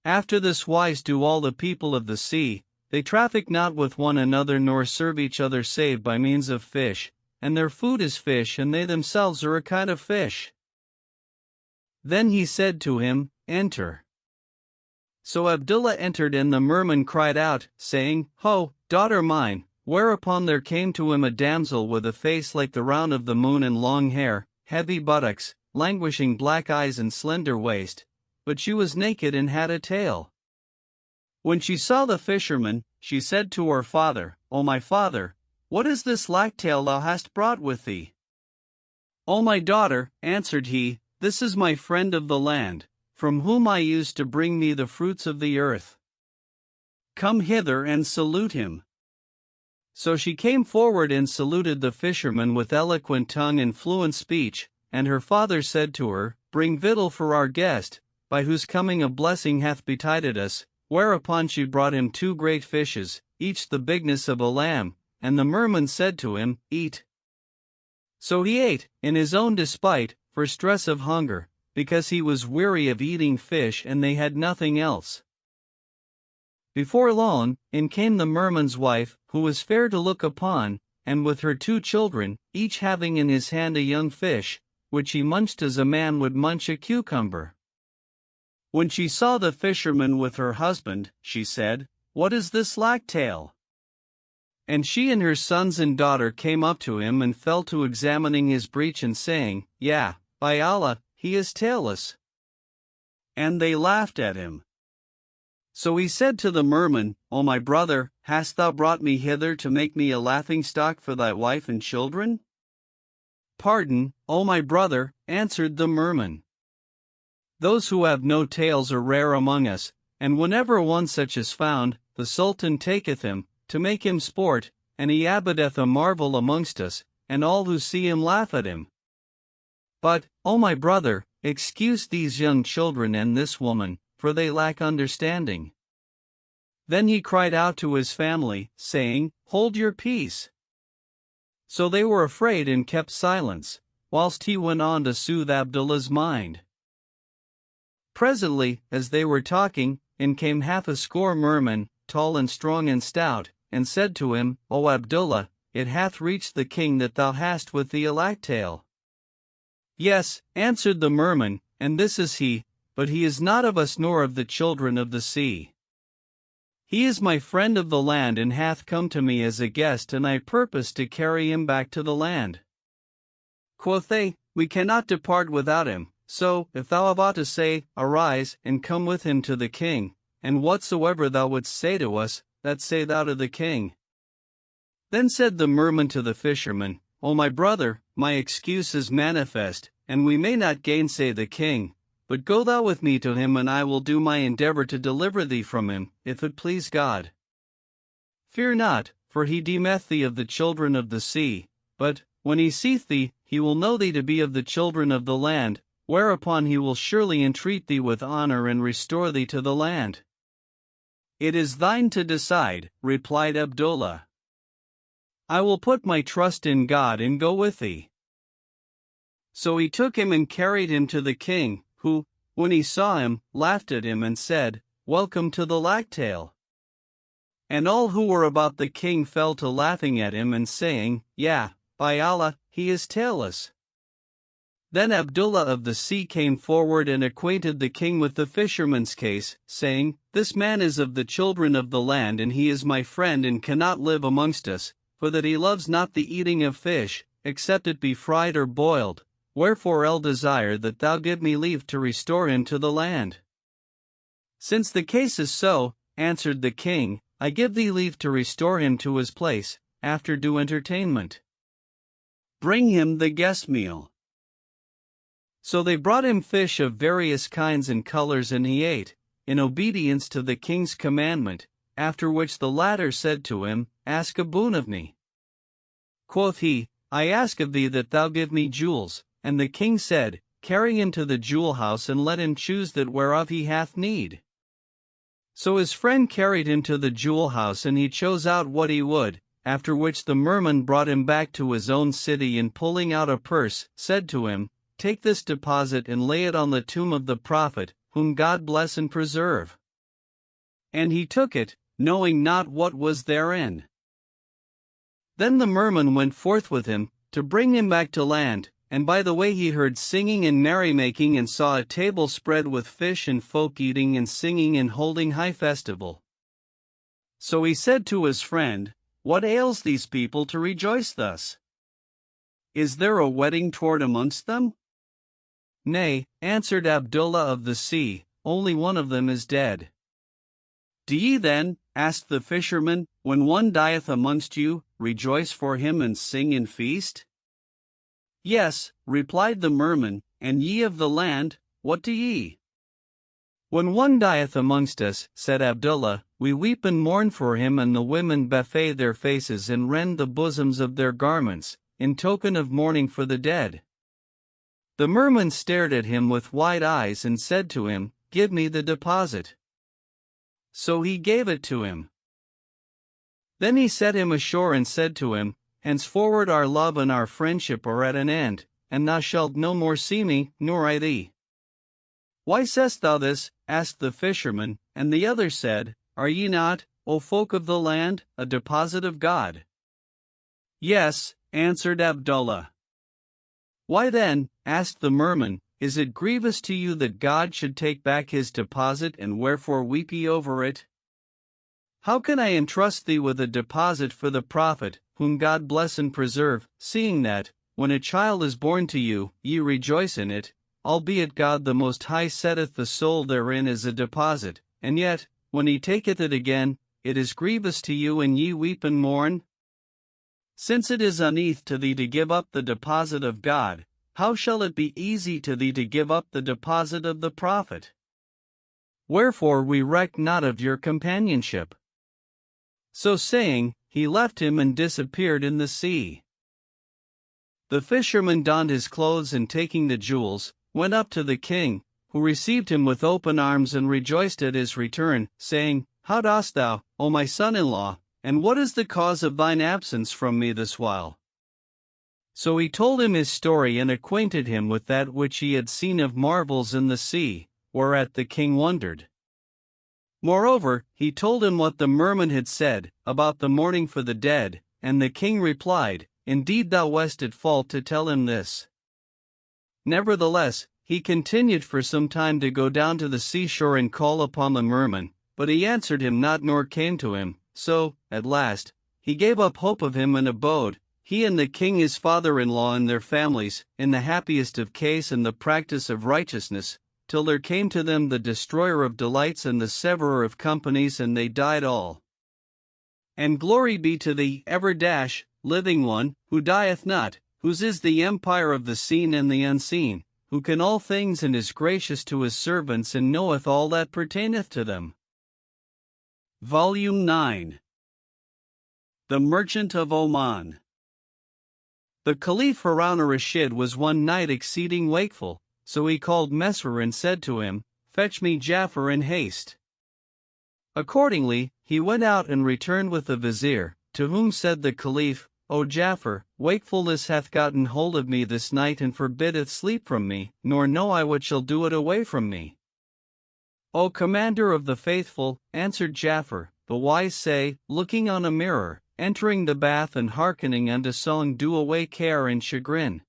Speaker 1: After this wise do all the people of the sea. They traffic not with one another nor serve each other save by means of fish, and their food is fish, and they themselves are a kind of fish. Then he said to him, enter. So Abdullah entered, and the merman cried out, saying, Ho, daughter mine, whereupon there came to him a damsel with a face like the round of the moon and long hair, heavy buttocks, languishing black eyes and slender waist, but she was naked and had a tail. When she saw the fisherman, she said to her father, O my father, what is this lack-tail thou hast brought with thee? O my daughter, answered he, this is my friend of the land, from whom I used to bring thee the fruits of the earth. Come hither and salute him. So she came forward and saluted the fisherman with eloquent tongue and fluent speech, and her father said to her, Bring victual for our guest, by whose coming a blessing hath betided us. Whereupon she brought him 2 great fishes, each the bigness of a lamb, and the merman said to him, Eat. So he ate, in his own despite, for stress of hunger, because he was weary of eating fish and they had nothing else. Before long, in came the merman's wife, who was fair to look upon, and with her 2 children, each having in his hand a young fish, which he munched as a man would munch a cucumber. When she saw the fisherman with her husband, she said, "What is this lack tale?" And she and her sons and daughter came up to him and fell to examining his breech and saying, "Yeah, by Allah, he is tailless." And they laughed at him. So he said to the merman, "O my brother, hast thou brought me hither to make me a laughingstock for thy wife and children?" "Pardon, O my brother," answered the merman. "Those who have no tails are rare among us, and whenever one such is found, the Sultan taketh him, to make him sport, and he abideth a marvel amongst us, and all who see him laugh at him. But, O my brother, excuse these young children and this woman, for they lack understanding." Then he cried out to his family, saying, "Hold your peace." So they were afraid and kept silence, whilst he went on to soothe Abdullah's mind. Presently, as they were talking, in came 60 mermen, tall and strong and stout, and said to him, "O Abdullah, it hath reached the king that thou hast with thee a lack-tail." "Yes," answered the merman, "and this is he, but he is not of us nor of the children of the sea. He is my friend of the land and hath come to me as a guest, and I purpose to carry him back to the land." Quoth they, "We cannot depart without him, so, if thou have aught to say, arise, and come with him to the king, and whatsoever thou wouldst say to us, that say thou to the king." Then said the merman to the fisherman, "O my brother, my excuse is manifest, and we may not gainsay the king, but go thou with me to him, and I will do my endeavor to deliver thee from him, if it please God. Fear not, for he deemeth thee of the children of the sea, but, when he seeth thee, he will know thee to be of the children of the land, whereupon he will surely entreat thee with honor and restore thee to the land." "It is thine to decide," replied Abdullah. "I will put my trust in God and go with thee." So he took him and carried him to the king, who, when he saw him, laughed at him and said, "Welcome to the lack-tail." And all who were about the king fell to laughing at him and saying, "Yeah, by Allah, he is tailless." Then Abdullah of the sea came forward and acquainted the king with the fisherman's case, saying, "This man is of the children of the land, and he is my friend and cannot live amongst us, for that he loves not the eating of fish, except it be fried or boiled, wherefore I'll desire that thou give me leave to restore him to the land." "Since the case is so," answered the king, "I give thee leave to restore him to his place, after due entertainment. Bring him the guest meal." So they brought him fish of various kinds and colors, and he ate, in obedience to the king's commandment, after which the latter said to him, "Ask a boon of me." Quoth he, "I ask of thee that thou give me jewels," and the king said, "Carry him to the jewel house and let him choose that whereof he hath need." So his friend carried him to the jewel house, and he chose out what he would, after which the merman brought him back to his own city, and pulling out a purse, said to him, "Take this deposit and lay it on the tomb of the Prophet, whom God bless and preserve." And he took it, knowing not what was therein. Then the merman went forth with him, to bring him back to land, and by the way he heard singing and merrymaking, and saw a table spread with fish and folk eating and singing and holding high festival. So he said to his friend, "What ails these people to rejoice thus? Is there a wedding toward amongst them?" "Nay," answered Abdullah of the sea, "only one of them is dead." "Do ye then," asked the fisherman, "when one dieth amongst you, rejoice for him and sing and feast?" "Yes," replied the merman, "and ye of the land, what do ye?" "When one dieth amongst us," said Abdullah, "we weep and mourn for him, and the women buffet their faces and rend the bosoms of their garments, in token of mourning for the dead." The merman stared at him with wide eyes and said to him, "Give me the deposit." So he gave it to him. Then he set him ashore and said to him, "Henceforward our love and our friendship are at an end, and thou shalt no more see me, nor I thee." "Why sayest thou this?" asked the fisherman, and the other said, "Are ye not, O folk of the land, a deposit of God?" "Yes," answered Abdullah. Why then, asked the merman, is it grievous to you that God should take back his deposit, and wherefore weep ye over it? How can I entrust thee with a deposit for the prophet, whom God bless and preserve, seeing that, when a child is born to you, ye rejoice in it, albeit God the Most High setteth the soul therein as a deposit, and yet, when he taketh it again, it is grievous to you and ye weep and mourn? Since it is uneath to thee to give up the deposit of God, how shall it be easy to thee to give up the deposit of the prophet? Wherefore we reck not of your companionship. So saying, he left him and disappeared in the sea. The fisherman donned his clothes and taking the jewels, went up to the king, who received him with open arms and rejoiced at his return, saying, How dost thou, O my son-in-law, and what is the cause of thine absence from me this while? So he told him his story and acquainted him with that which he had seen of marvels in the sea, whereat the king wondered. Moreover, he told him what the merman had said, about the mourning for the dead, and the king replied, Indeed thou wast at fault to tell him this. Nevertheless, he continued for some time to go down to the seashore and call upon the merman, but he answered him not nor came to him, so, at last, he gave up hope of him and abode, he and the king his father-in-law and their families, in the happiest of case and the practice of righteousness, till there came to them the destroyer of delights and the severer of companies, and they died all. And glory be to thee, living one, who dieth not, whose is the empire of the seen and the unseen, who can all things and is gracious to his servants and knoweth all that pertaineth to them. Volume 9. The Merchant of Oman. The Caliph Harun al-Rashid was one night exceeding wakeful, so he called Mesrour and said to him, Fetch me Ja'far in haste. Accordingly, he went out and returned with the vizier, to whom said the Caliph, O Ja'far, wakefulness hath gotten hold of me this night and forbiddeth sleep from me, nor know I what shall do it away from me. O Commander of the Faithful, answered Ja'far, the wise say, looking on a mirror, entering the bath and hearkening unto song do away care and chagrin.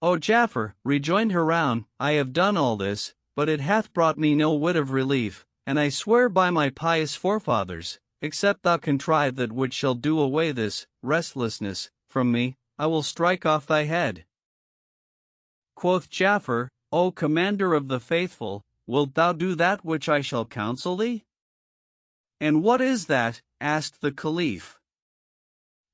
Speaker 1: O Ja'far, rejoined Harun, I have done all this, but it hath brought me no whit of relief, and I swear by my pious forefathers, except thou contrive that which shall do away this restlessness from me, I will strike off thy head. Quoth Ja'far, O Commander of the Faithful, wilt thou do that which I shall counsel thee? And what is that? Asked the Caliph.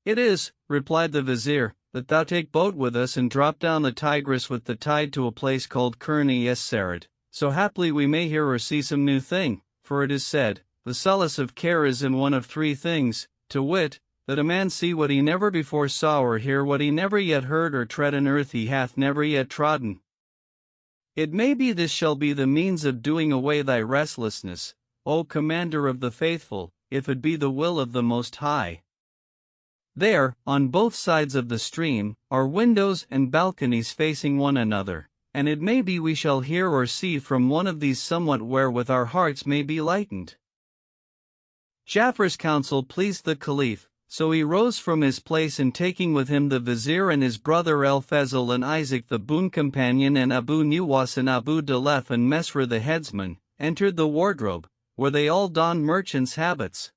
Speaker 1: It is, replied the vizier, that thou take boat with us and drop down the Tigris with the tide to a place called Kurni-es-Sarat, so haply we may hear or see some new thing, for it is said, the solace of care is in one of three things, to wit, that a man see what he never before saw or hear what he never yet heard or tread an earth he hath never yet trodden. It may be this shall be the means of doing away thy restlessness, O Commander of the Faithful, if it be the will of the Most High. There, on both sides of the stream, are windows and balconies facing one another, and it may be we shall hear or see from one of these somewhat wherewith our hearts may be lightened. Ja'far's counsel pleased the Caliph, so he rose from his place and taking with him the vizier and his brother El-Fazl and Isaac the boon companion and Abu Nuwas and Abu Dalef and Mesrour the headsman, entered the wardrobe, where they all donned merchants' habits.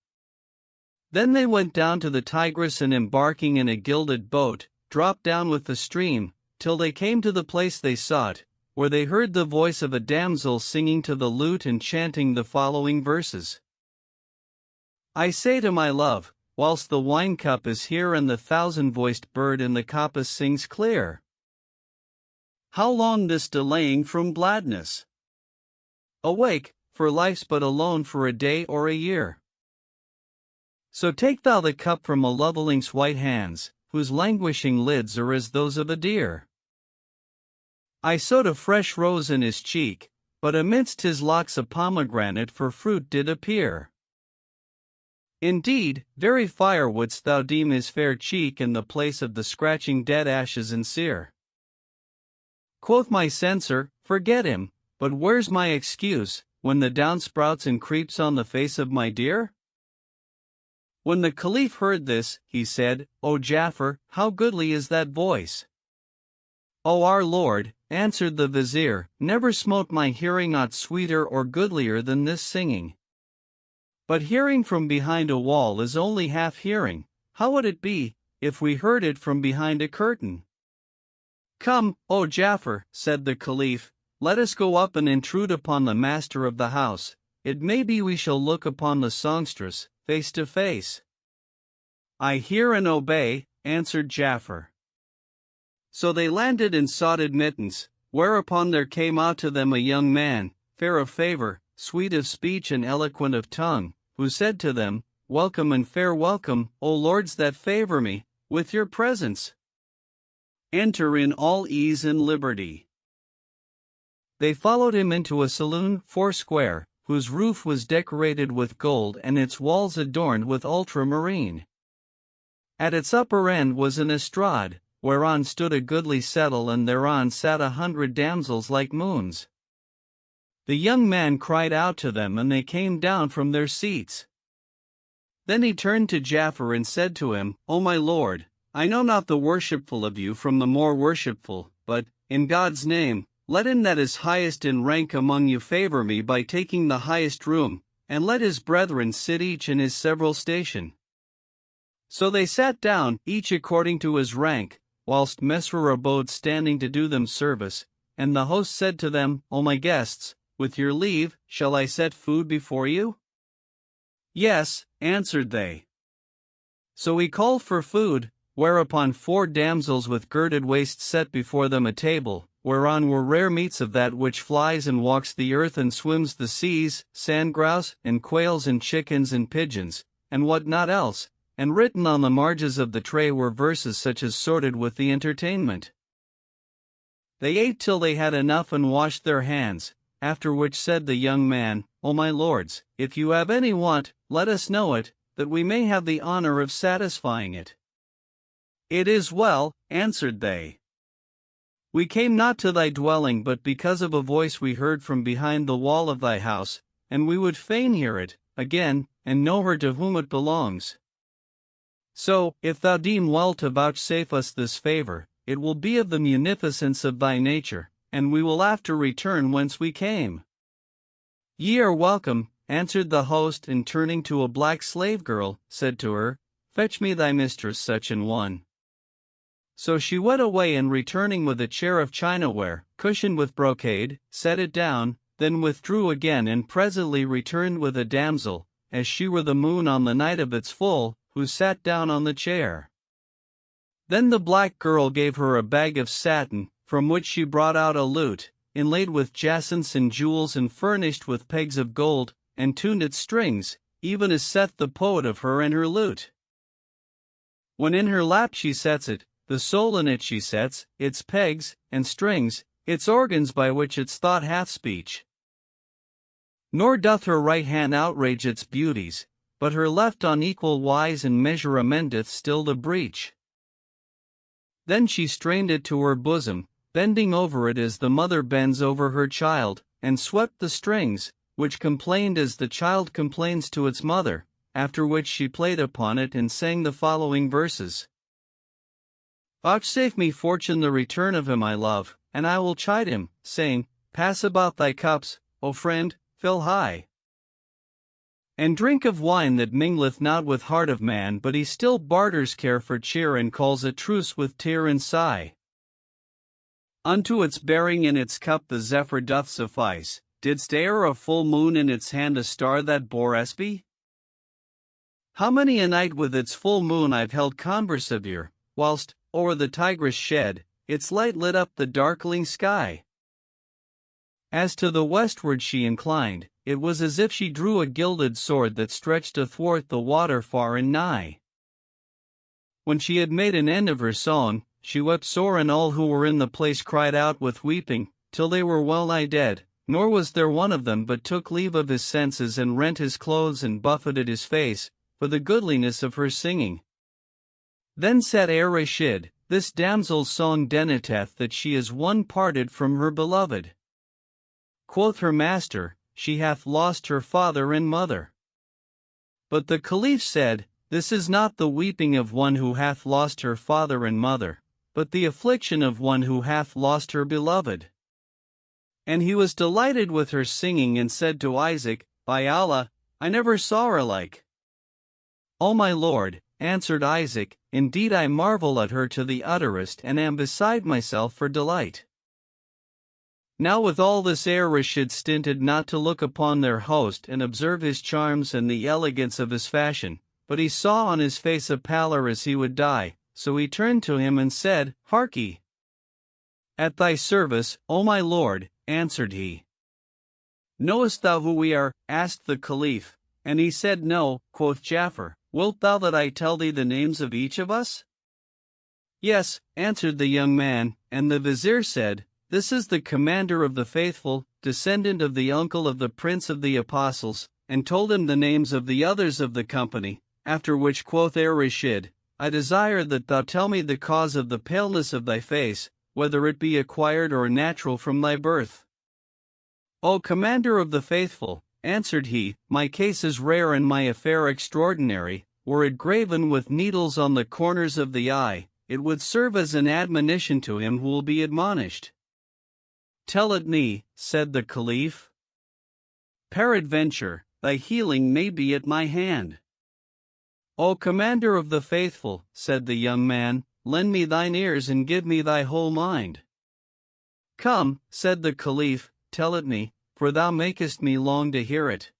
Speaker 1: Then they went down to the Tigris and embarking in a gilded boat, dropped down with the stream, till they came to the place they sought, where they heard the voice of a damsel singing to the lute and chanting the following verses. I say to my love, whilst the wine cup is here and the thousand-voiced bird in the coppice sings clear. How long this delaying from gladness? Awake, for life's but alone for a day or a year. So take thou the cup from a loveling's white hands, whose languishing lids are as those of a deer. I sowed a fresh rose in his cheek, but amidst his locks a pomegranate for fruit did appear. Indeed, very fire wouldst thou deem his fair cheek in the place of the scratching dead ashes and sere. Quoth my censor, forget him, but where's my excuse, when the down sprouts and creeps on the face of my dear? When the Caliph heard this, he said, O Ja'far, how goodly is that voice! O our lord, answered the vizier, never smote my hearing aught sweeter or goodlier than this singing. But hearing from behind a wall is only half hearing. How would it be, if we heard it from behind a curtain? Come, O Jafar, said the Caliph, let us go up and intrude upon the master of the house. It may be we shall look upon the songstress, face to face. I hear and obey, answered Jafar. So they landed and sought admittance, whereupon there came out to them a young man, fair of favor, sweet of speech and eloquent of tongue, who said to them, Welcome and fair welcome, O lords that favor me, with your presence. Enter in all ease and liberty. They followed him into a saloon, foursquare, whose roof was decorated with gold and its walls adorned with ultramarine. At its upper end was an estrade, whereon stood a goodly settle, and thereon sat 100 damsels like moons. The young man cried out to them, and they came down from their seats. Then he turned to Jafar and said to him, O my lord, I know not the worshipful of you from the more worshipful, but, in God's name, let him that is highest in rank among you favor me by taking the highest room, and let his brethren sit each in his several station. So they sat down, each according to his rank, whilst Mesrour abode standing to do them service, and the host said to them, O my guests, with your leave, shall I set food before you? Yes, answered they. So he called for food, whereupon 4 damsels with girded waists set before them a table, whereon were rare meats of that which flies and walks the earth and swims the seas, sandgrouse, and quails and chickens and pigeons, and what not else, and written on the marges of the tray were verses such as sorted with the entertainment. They ate till they had enough and washed their hands, after which said the young man, O my lords, if you have any want, let us know it, that we may have the honor of satisfying it. It is well, answered they. We came not to thy dwelling but because of a voice we heard from behind the wall of thy house, and we would fain hear it, again, and know her to whom it belongs. So, if thou deem well to vouchsafe us this favor, it will be of the munificence of thy nature, and we will after return whence we came. Ye are welcome, answered the host, and turning to a black slave girl, said to her, Fetch me thy mistress such an one. So she went away, and returning with a chair of chinaware, cushioned with brocade, set it down, then withdrew again, and presently returned with a damsel, as she were the moon on the night of its full, who sat down on the chair. Then the black girl gave her a bag of satin, from which she brought out a lute, inlaid with jacinths and jewels and furnished with pegs of gold, and tuned its strings, even as saith the poet of her and her lute. When in her lap she sets it, the soul in it she sets, its pegs, and strings, its organs by which its thought hath speech. Nor doth her right hand outrage its beauties, but her left on equal wise and measure amendeth still the breach. Then she strained it to her bosom, bending over it as the mother bends over her child, and swept the strings, which complained as the child complains to its mother, after which she played upon it and sang the following verses. Vouchsafe me fortune the return of him I love, and I will chide him, saying, Pass about thy cups, O friend, fill high. And drink of wine that mingleth not with heart of man, but he still barters care for cheer, and calls a truce with tear and sigh. Unto its bearing in its cup the zephyr doth suffice. Didst e'er a full moon in its hand a star that bore espy? How many a night with its full moon I've held converse severe, whilst, o'er the Tigris shed, its light lit up the darkling sky. As to the westward she inclined, it was as if she drew a gilded sword that stretched athwart the water far and nigh. When she had made an end of her song, she wept sore, and all who were in the place cried out with weeping, till they were well nigh dead, nor was there one of them but took leave of his senses, and rent his clothes and buffeted his face, for the goodliness of her singing. Then said Rashid, This damsel's song denoteth that she is one parted from her beloved. Quoth her master, She hath lost her father and mother. But the Caliph said, This is not the weeping of one who hath lost her father and mother, but the affliction of one who hath lost her beloved. And he was delighted with her singing and said to Isaac, By Allah, I never saw her like. O my lord, answered Isaac, indeed I marvel at her to the utterest and am beside myself for delight. Now with all this Rashid stinted not to look upon their host and observe his charms and the elegance of his fashion, but he saw on his face a pallor as he would die, so he turned to him and said, Harkye. At thy service, O my lord, answered he. Knowest thou who we are? Asked the Caliph, and he said, No. Quoth Ja'far, Wilt thou that I tell thee the names of each of us? Yes, answered the young man, and the vizier said, This is the commander of the faithful, descendant of the uncle of the prince of the apostles, and told him the names of the others of the company, after which quoth Rashid, I desire that thou tell me the cause of the paleness of thy face, whether it be acquired or natural from thy birth. O commander of the faithful, answered he, my case is rare and my affair extraordinary. Were it graven with needles on the corners of the eye, it would serve as an admonition to him who will be admonished. Tell it me, said the Caliph. Peradventure, thy healing may be at my hand. O commander of the faithful, said the young man, lend me thine ears and give me thy whole mind. Come, said the Caliph, tell it me, for thou makest me long to hear it.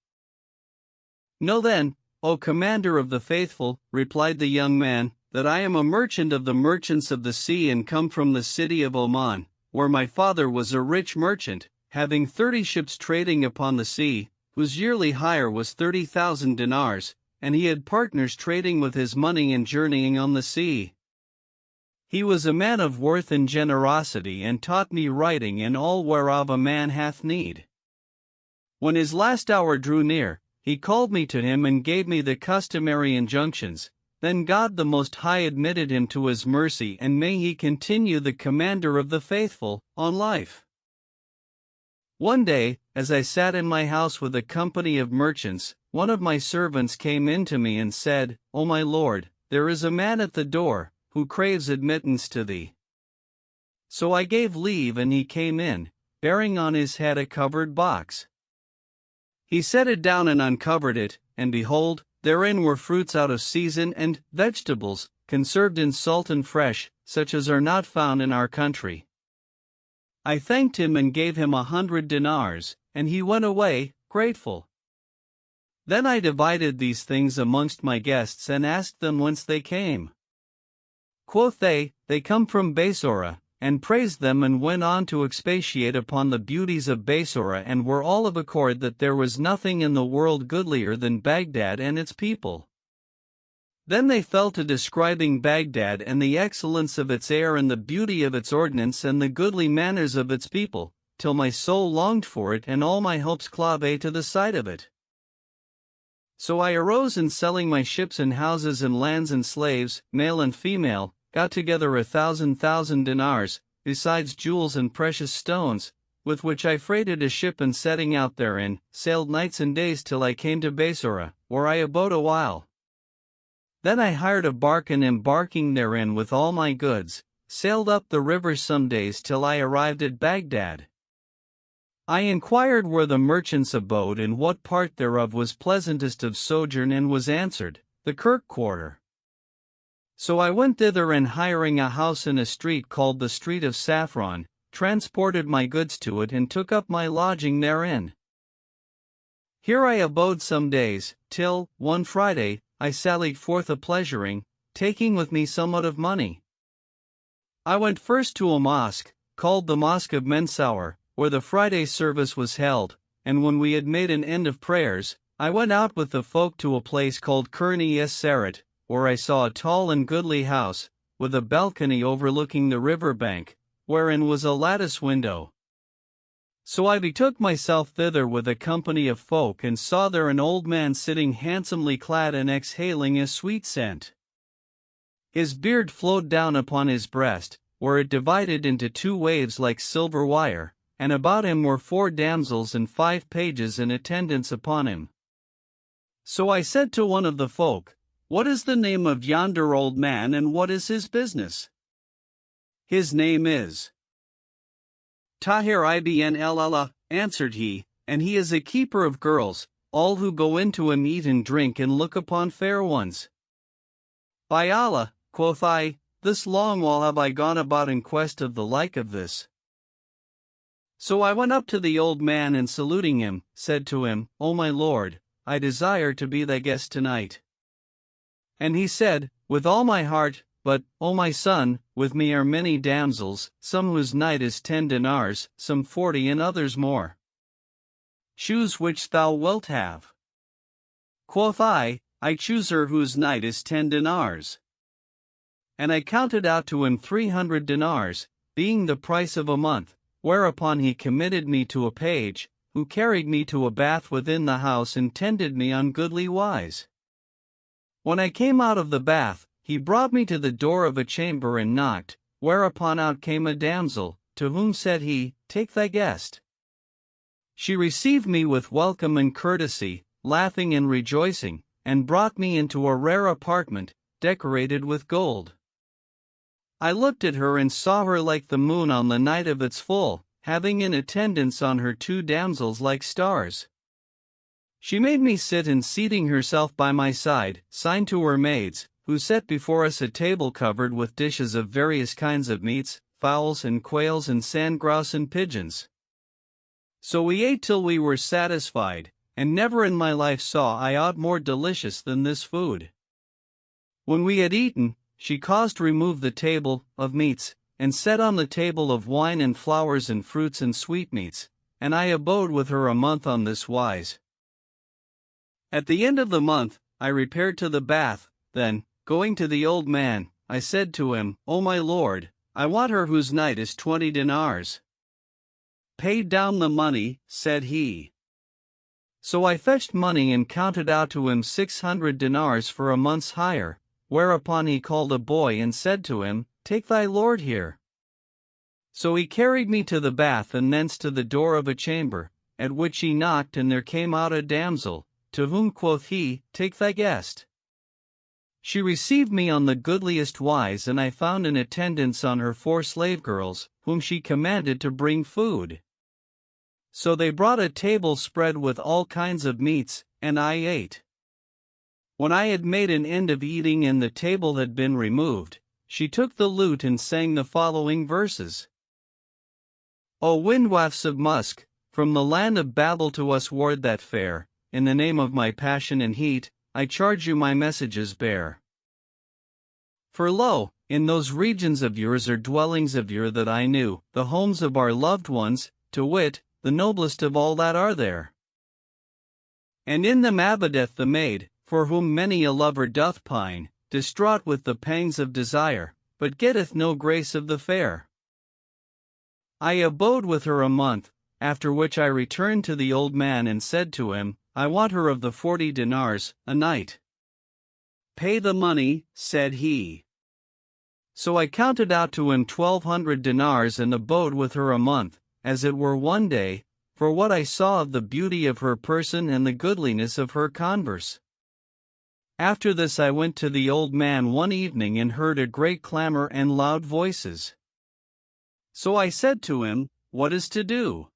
Speaker 1: Know then, O commander of the faithful, replied the young man, that I am a merchant of the merchants of the sea and come from the city of Oman, where my father was a rich merchant, having 30 ships trading upon the sea, whose yearly hire was 30,000 dinars, and he had partners trading with his money and journeying on the sea. He was a man of worth and generosity and taught me writing and all whereof a man hath need. When his last hour drew near, he called me to him and gave me the customary injunctions. Then God the Most High admitted him to his mercy, and may he continue the commander of the faithful, on life. One day, as I sat in my house with a company of merchants, one of my servants came in to me and said, O my lord, there is a man at the door, who craves admittance to thee. So I gave leave and he came in, bearing on his head a covered box. He set it down and uncovered it, and behold, therein were fruits out of season and vegetables, conserved in salt and fresh, such as are not found in our country. I thanked him and gave him 100 dinars, and he went away, grateful. Then I divided these things amongst my guests and asked them whence they came. Quoth they come from Basora, and praised them and went on to expatiate upon the beauties of Basora and were all of accord that there was nothing in the world goodlier than Baghdad and its people. Then they fell to describing Baghdad and the excellence of its air and the beauty of its ordinance and the goodly manners of its people, till my soul longed for it and all my hopes clave to the sight of it. So I arose and selling my ships and houses and lands and slaves, male and female, got together 1,000 dinars, besides jewels and precious stones, with which I freighted a ship and setting out therein, sailed nights and days till I came to Basora, where I abode a while. Then I hired a bark and embarking therein with all my goods, sailed up the river some days till I arrived at Baghdad. I inquired where the merchants abode and what part thereof was pleasantest of sojourn and was answered, the Kirk quarter. So I went thither and hiring a house in a street called the Street of Saffron, transported my goods to it and took up my lodging therein. Here I abode some days, till, one Friday, I sallied forth a-pleasuring, taking with me somewhat of money. I went first to a mosque, called the Mosque of Mensaur, where the Friday service was held, and when we had made an end of prayers, I went out with the folk to a place called Kurni-es-Sarat, where I saw a tall and goodly house, with a balcony overlooking the river bank, wherein was a lattice window. So I betook myself thither with a company of folk and saw there an old man sitting handsomely clad and exhaling a sweet scent. His beard flowed down upon his breast, where it divided into 2 waves like silver wire, and about him were 4 damsels and 5 pages in attendance upon him. So I said to one of the folk, What is the name of yonder old man and what is his business? His name is Tahir ibn Allah, answered he, and he is a keeper of girls. All who go into him eat and drink and look upon fair ones. By Allah, quoth I, this long while have I gone about in quest of the like of this. So I went up to the old man and saluting him, said to him, O my lord, I desire to be thy guest tonight. And he said, with all my heart, but, O my son, with me are many damsels, some whose night is 10 dinars, some 40 and others more. Choose which thou wilt have. Quoth I choose her whose night is 10 dinars. And I counted out to him 300 dinars, being the price of a month, whereupon he committed me to a page, who carried me to a bath within the house and tended me on goodly wise. When I came out of the bath, he brought me to the door of a chamber and knocked, whereupon out came a damsel, to whom said he, Take thy guest. She received me with welcome and courtesy, laughing and rejoicing, and brought me into a rare apartment, decorated with gold. I looked at her and saw her like the moon on the night of its full, having in attendance on her 2 damsels like stars. She made me sit, and seating herself by my side, signed to her maids, who set before us a table covered with dishes of various kinds of meats, fowls and quails and sandgrouse and pigeons. So we ate till we were satisfied, and never in my life saw I aught more delicious than this food. When we had eaten, she caused remove the table of meats, and set on the table of wine and flowers and fruits and sweetmeats, and I abode with her a month on this wise. At the end of the month, I repaired to the bath, then, going to the old man, I said to him, O my lord, I want her whose night is 20 dinars. Pay down the money, said he. So I fetched money and counted out to him 600 dinars for a month's hire, whereupon he called a boy and said to him, Take thy lord here. So he carried me to the bath and thence to the door of a chamber, at which he knocked, and there came out a damsel, to whom quoth he, Take thy guest. She received me on the goodliest wise, and I found in attendance on her 4 slave girls, whom she commanded to bring food. So they brought a table spread with all kinds of meats, and I ate. When I had made an end of eating and the table had been removed, she took the lute and sang the following verses. O wind wafts of musk, from the land of Babel to us ward that fair, in the name of my passion and heat, I charge you my messages bear. For lo, in those regions of yours are dwellings of yore that I knew, the homes of our loved ones, to wit, the noblest of all that are there. And in them abideth the maid, for whom many a lover doth pine, distraught with the pangs of desire, but getteth no grace of the fair. I abode with her a month, after which I returned to the old man and said to him, I want her of the 40 dinars, a night. Pay the money, said he. So I counted out to him 1,200 dinars and abode with her a month, as it were one day, for what I saw of the beauty of her person and the goodliness of her converse. After this I went to the old man one evening and heard a great clamor and loud voices. So I said to him, What is to do?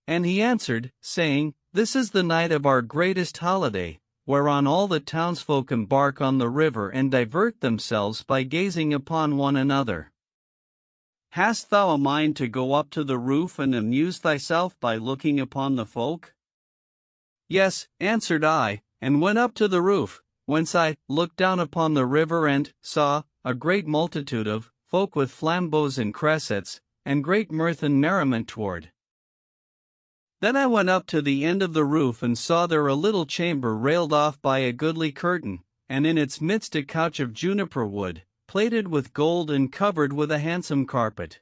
Speaker 1: And he answered, saying, This is the night of our greatest holiday, whereon all the townsfolk embark on the river and divert themselves by gazing upon one another. Hast thou a mind to go up to the roof and amuse thyself by looking upon the folk? Yes, answered I, and went up to the roof, whence I looked down upon the river and saw a great multitude of folk with flambeaux and cressets, and great mirth and merriment toward. Then I went up to the end of the roof and saw there a little chamber railed off by a goodly curtain, and in its midst a couch of juniper wood, plated with gold and covered with a handsome carpet.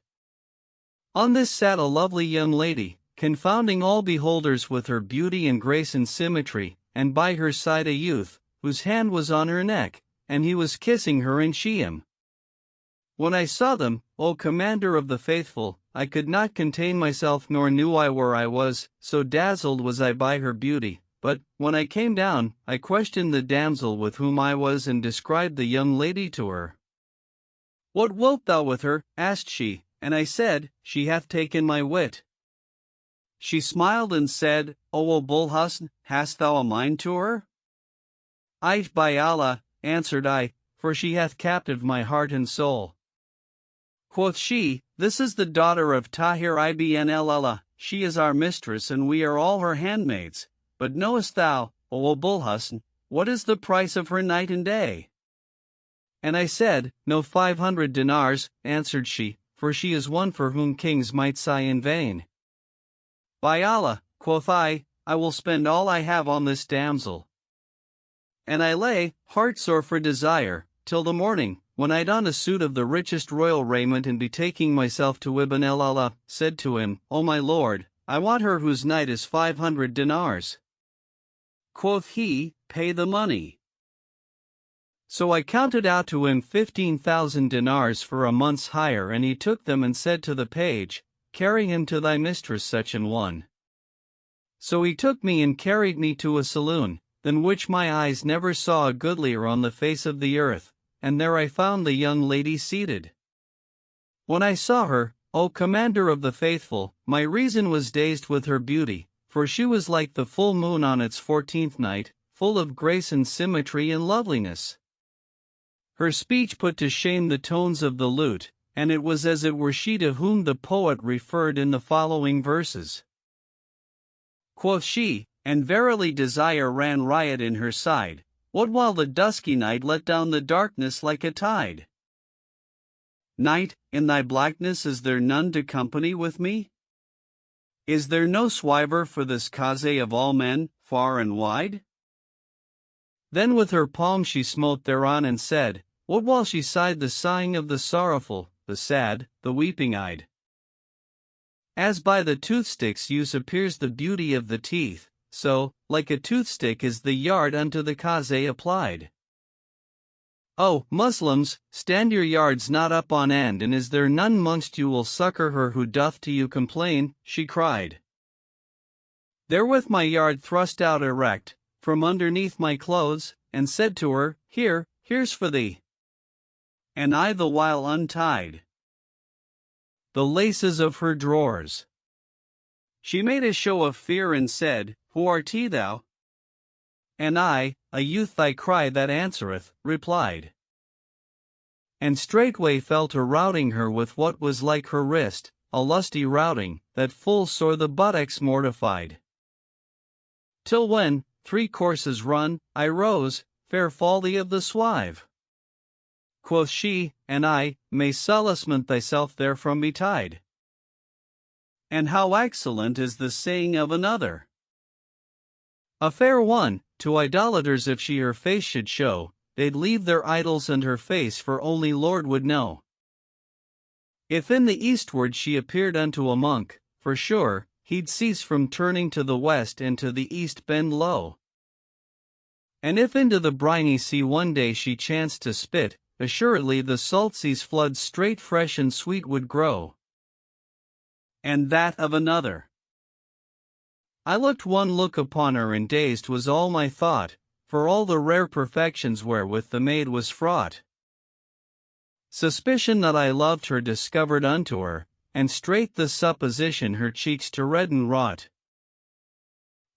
Speaker 1: On this sat a lovely young lady, confounding all beholders with her beauty and grace and symmetry, and by her side a youth, whose hand was on her neck, and he was kissing her and she him. When I saw them, O Commander of the Faithful, I could not contain myself nor knew I where I was, so dazzled was I by her beauty. But, when I came down, I questioned the damsel with whom I was and described the young lady to her. What wilt thou with her? Asked she, and I said, She hath taken my wit. She smiled and said, O Bulhusn, hast thou a mind to her? Aye, by Allah, answered I, for she hath captived my heart and soul. Quoth she, This is the daughter of Tahir ibn Allah, she is our mistress and we are all her handmaids, but knowest thou, O Bulhusn, what is the price of her night and day? And I said, No, 500 dinars, answered she, for she is one for whom kings might sigh in vain. By Allah, quoth I will spend all I have on this damsel. And I lay, heartsore for desire, till the morning, when I donned a suit of the richest royal raiment and betaking myself to Ibn Allah, said to him, O my lord, I want her whose night is 500 dinars. Quoth he, Pay the money. So I counted out to him 15,000 dinars for a month's hire, and he took them and said to the page, Carry him to thy mistress such an one. So he took me and carried me to a saloon, than which my eyes never saw a goodlier on the face of the earth, and there I found the young lady seated. When I saw her, O Commander of the Faithful, my reason was dazed with her beauty, for she was like the full moon on its 14th night, full of grace and symmetry and loveliness. Her speech put to shame the tones of the lute, and it was as it were she to whom the poet referred in the following verses. Quoth she, and verily desire ran riot in her side, what while the dusky night let down the darkness like a tide? Night, in thy blackness is there none to company with me? Is there no swiver for this cause of all men, far and wide? Then with her palm she smote thereon and said, What while she sighed the sighing of the sorrowful, the sad, the weeping-eyed? As by the toothstick's use appears the beauty of the teeth, so, like a toothstick is the yard unto the cause applied. O Muslims, stand your yards not up on end, and is there none mongst you will succor her who doth to you complain? She cried. Therewith my yard thrust out erect, from underneath my clothes, and said to her, Here's for thee. And I the while untied the laces of her drawers. She made a show of fear and said, Who art thou? And I, a youth thy cry that answereth, replied. And straightway fell to routing her with what was like her wrist, a lusty routing, that full sore the buttocks mortified. Till when, 3 courses run, I rose, fair folly of the swive. Quoth she, and I, may solacement thyself therefrom betide. And how excellent is the saying of another. A fair one, to idolaters if she her face should show, they'd leave their idols and her face, for only Lord would know. If in the eastward she appeared unto a monk, for sure, he'd cease from turning to the west and to the east bend low. And if into the briny sea one day she chanced to spit, assuredly the salt sea's floods straight fresh and sweet would grow. And that of another. I looked one look upon her, and dazed was all my thought, for all the rare perfections wherewith the maid was fraught. Suspicion that I loved her discovered unto her, and straight the supposition her cheeks to redden wrought.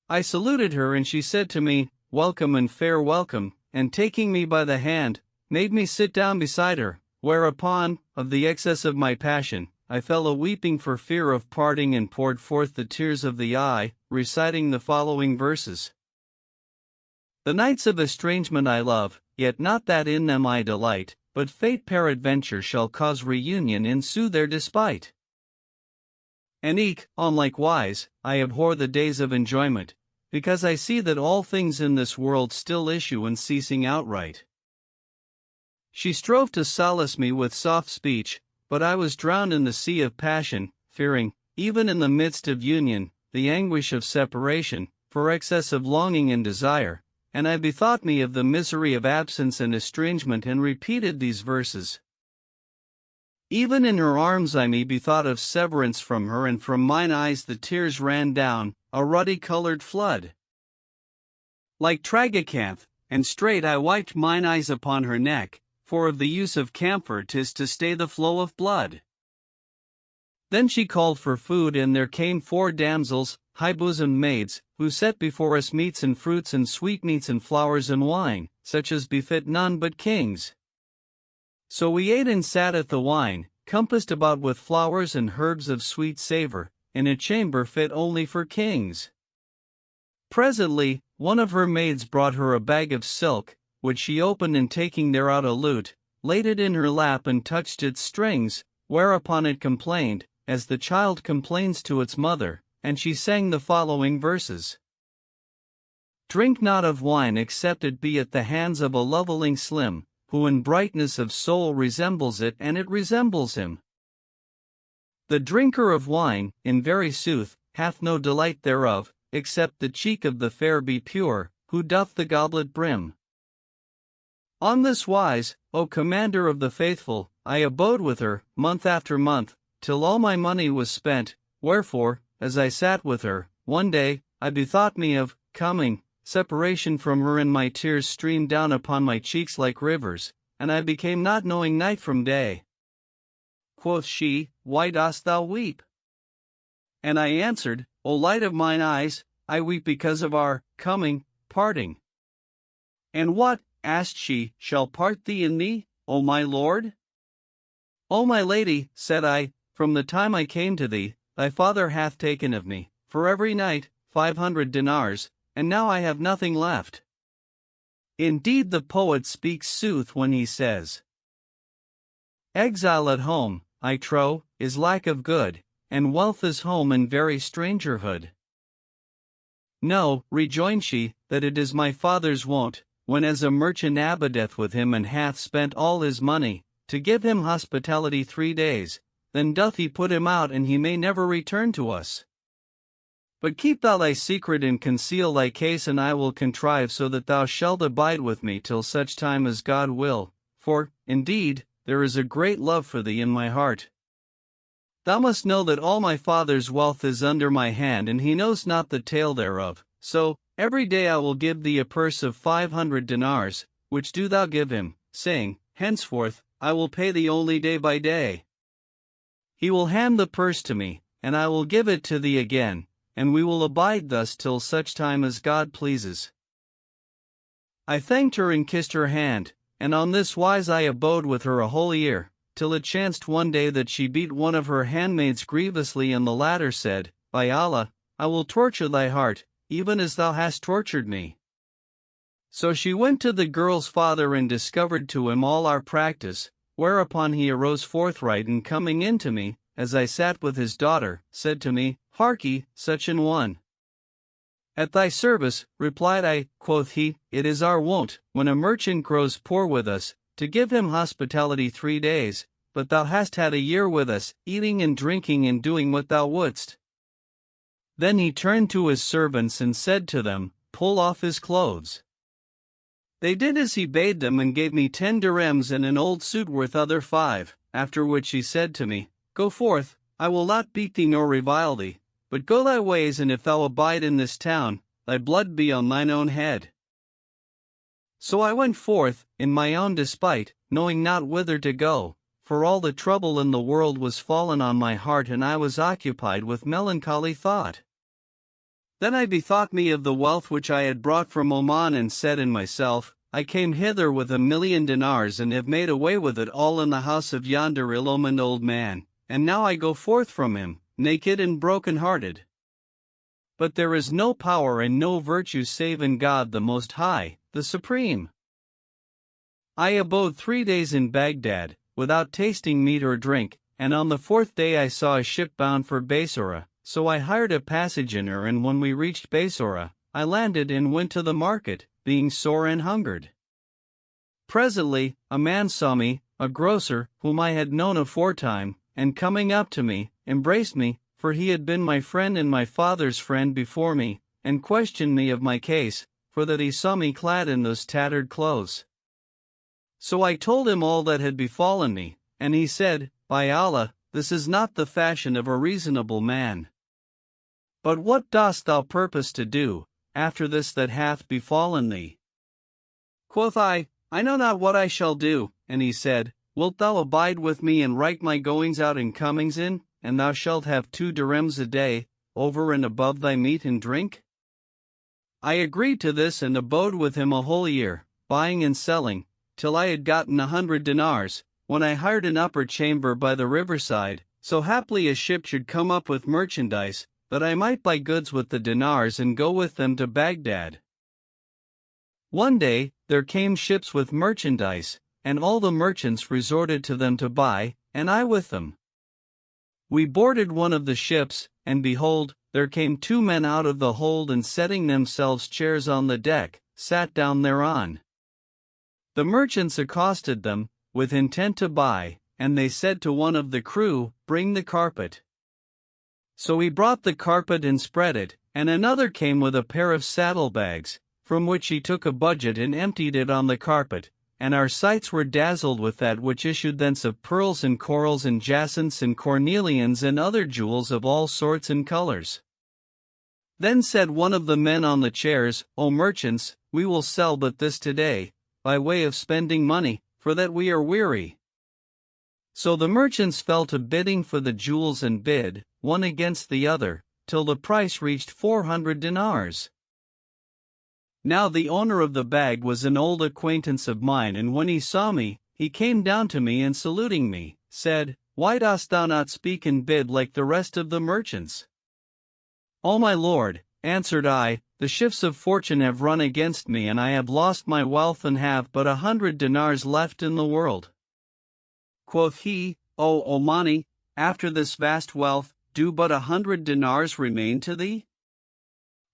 Speaker 1: I saluted her, and she said to me, Welcome and fair welcome, and taking me by the hand, made me sit down beside her, whereupon, of the excess of my passion, I fell a-weeping for fear of parting, and poured forth the tears of the eye, reciting the following verses. The nights of estrangement I love, yet not that in them I delight, but fate peradventure shall cause reunion ensue their despite. And eke, on like wise, I abhor the days of enjoyment, because I see that all things in this world still issue in ceasing outright. She strove to solace me with soft speech, but I was drowned in the sea of passion, fearing, even in the midst of union, the anguish of separation, for excess of longing and desire, and I bethought me of the misery of absence and estrangement, and repeated these verses. Even in her arms I me bethought of severance from her, and from mine eyes the tears ran down, a ruddy-colored flood, like tragacanth, and straight I wiped mine eyes upon her neck, for of the use of camphor 'tis to stay the flow of blood. Then she called for food, and there came 4 damsels, high-bosomed maids, who set before us meats and fruits and sweetmeats and flowers and wine, such as befit none but kings. So we ate and sat at the wine, compassed about with flowers and herbs of sweet savour, in a chamber fit only for kings. Presently, one of her maids brought her a bag of silk, which she opened, and taking thereout a lute, laid it in her lap and touched its strings, whereupon it complained, as the child complains to its mother, and she sang the following verses. Drink not of wine except it be at the hands of a loveling slim, who in brightness of soul resembles it, and it resembles him. The drinker of wine, in very sooth, hath no delight thereof, except the cheek of the fair be pure, who doth the goblet brim. On this wise, O Commander of the Faithful, I abode with her, month after month, till all my money was spent, wherefore, as I sat with her, one day, I bethought me of coming separation from her, and my tears streamed down upon my cheeks like rivers, and I became not knowing night from day. Quoth she, Why dost thou weep? And I answered, O light of mine eyes, I weep because of our parting. And what, asked she, shall part thee and me, O my lord? O my lady, said I, from the time I came to thee, thy father hath taken of me, for every night, 500 dinars, and now I have nothing left. Indeed, the poet speaks sooth when he says, Exile at home, I trow, is lack of good, and wealth is home in very strangerhood. No, rejoined she, that it is my father's wont, when as a merchant abideth with him and hath spent all his money, to give him hospitality 3 days, then doth he put him out, and he may never return to us. But keep thou thy secret and conceal thy case, and I will contrive so that thou shalt abide with me till such time as God will, for, indeed, there is a great love for thee in my heart. Thou must know that all my father's wealth is under my hand, and he knows not the tale thereof, so, every day I will give thee a purse of 500 dinars, which do thou give him, saying, Henceforth, I will pay thee only day by day. He will hand the purse to me, and I will give it to thee again, and we will abide thus till such time as God pleases. I thanked her and kissed her hand, and on this wise I abode with her a whole year, till it chanced one day that she beat one of her handmaids grievously, and the latter said, By Allah, I will torture thy heart, even as thou hast tortured me. So she went to the girl's father and discovered to him all our practice, whereupon he arose forthright, and coming in to me, as I sat with his daughter, said to me, Harkye, such an one. At thy service, replied I. Quoth he, It is our wont, when a merchant grows poor with us, to give him hospitality 3 days, but thou hast had a year with us, eating and drinking and doing what thou wouldst. Then he turned to his servants and said to them, Pull off his clothes. They did as he bade them, and gave me 10 dirhams and an old suit worth other 5, after which he said to me, Go forth, I will not beat thee nor revile thee, but go thy ways, and if thou abide in this town, thy blood be on thine own head. So I went forth, in my own despite, knowing not whither to go, for all the trouble in the world was fallen on my heart, and I was occupied with melancholy thought. Then I bethought me of the wealth which I had brought from Oman, and said in myself, I came hither with 1,000,000 dinars, and have made away with it all in the house of yonder ill-omened old man, and now I go forth from him, naked and broken-hearted. But there is no power and no virtue save in God the Most High, the Supreme. I abode 3 days in Baghdad, without tasting meat or drink, and on the 4th day I saw a ship bound for Basora, so I hired a passage in her, and when we reached Basora, I landed and went to the market, being sore and hungered. Presently, a man saw me, a grocer, whom I had known aforetime, and coming up to me, embraced me, for he had been my friend and my father's friend before me, and questioned me of my case, for that he saw me clad in those tattered clothes. So I told him all that had befallen me, and he said, By Allah, this is not the fashion of a reasonable man. But what dost thou purpose to do, after this that hath befallen thee? Quoth I know not what I shall do, and he said, Wilt thou abide with me and write my goings out and comings in, and thou shalt have 2 dirhams a day, over and above thy meat and drink? I agreed to this and abode with him a whole year, buying and selling, till I had gotten 100 dinars, when I hired an upper chamber by the riverside, so haply a ship should come up with merchandise, that I might buy goods with the dinars and go with them to Baghdad. One day, there came ships with merchandise, and all the merchants resorted to them to buy, and I with them. We boarded one of the ships, and behold, there came 2 men out of the hold and setting themselves chairs on the deck, sat down thereon. The merchants accosted them, with intent to buy, and they said to one of the crew, Bring the carpet. So he brought the carpet and spread it, and another came with a pair of saddlebags, from which he took a budget and emptied it on the carpet, and our sights were dazzled with that which issued thence of pearls and corals and jacinths and cornelians and other jewels of all sorts and colors. Then said one of the men on the chairs, O merchants, we will sell but this today, by way of spending money, for that we are weary. So the merchants fell to bidding for the jewels and bid, one against the other, till the price reached 400 dinars. Now the owner of the bag was an old acquaintance of mine, and when he saw me, he came down to me and saluting me, said, Why dost thou not speak and bid like the rest of the merchants? O my lord, answered I, the shifts of fortune have run against me and I have lost my wealth and have but 100 dinars left in the world. Quoth he, O Omani, after this vast wealth, do but 100 dinars remain to thee?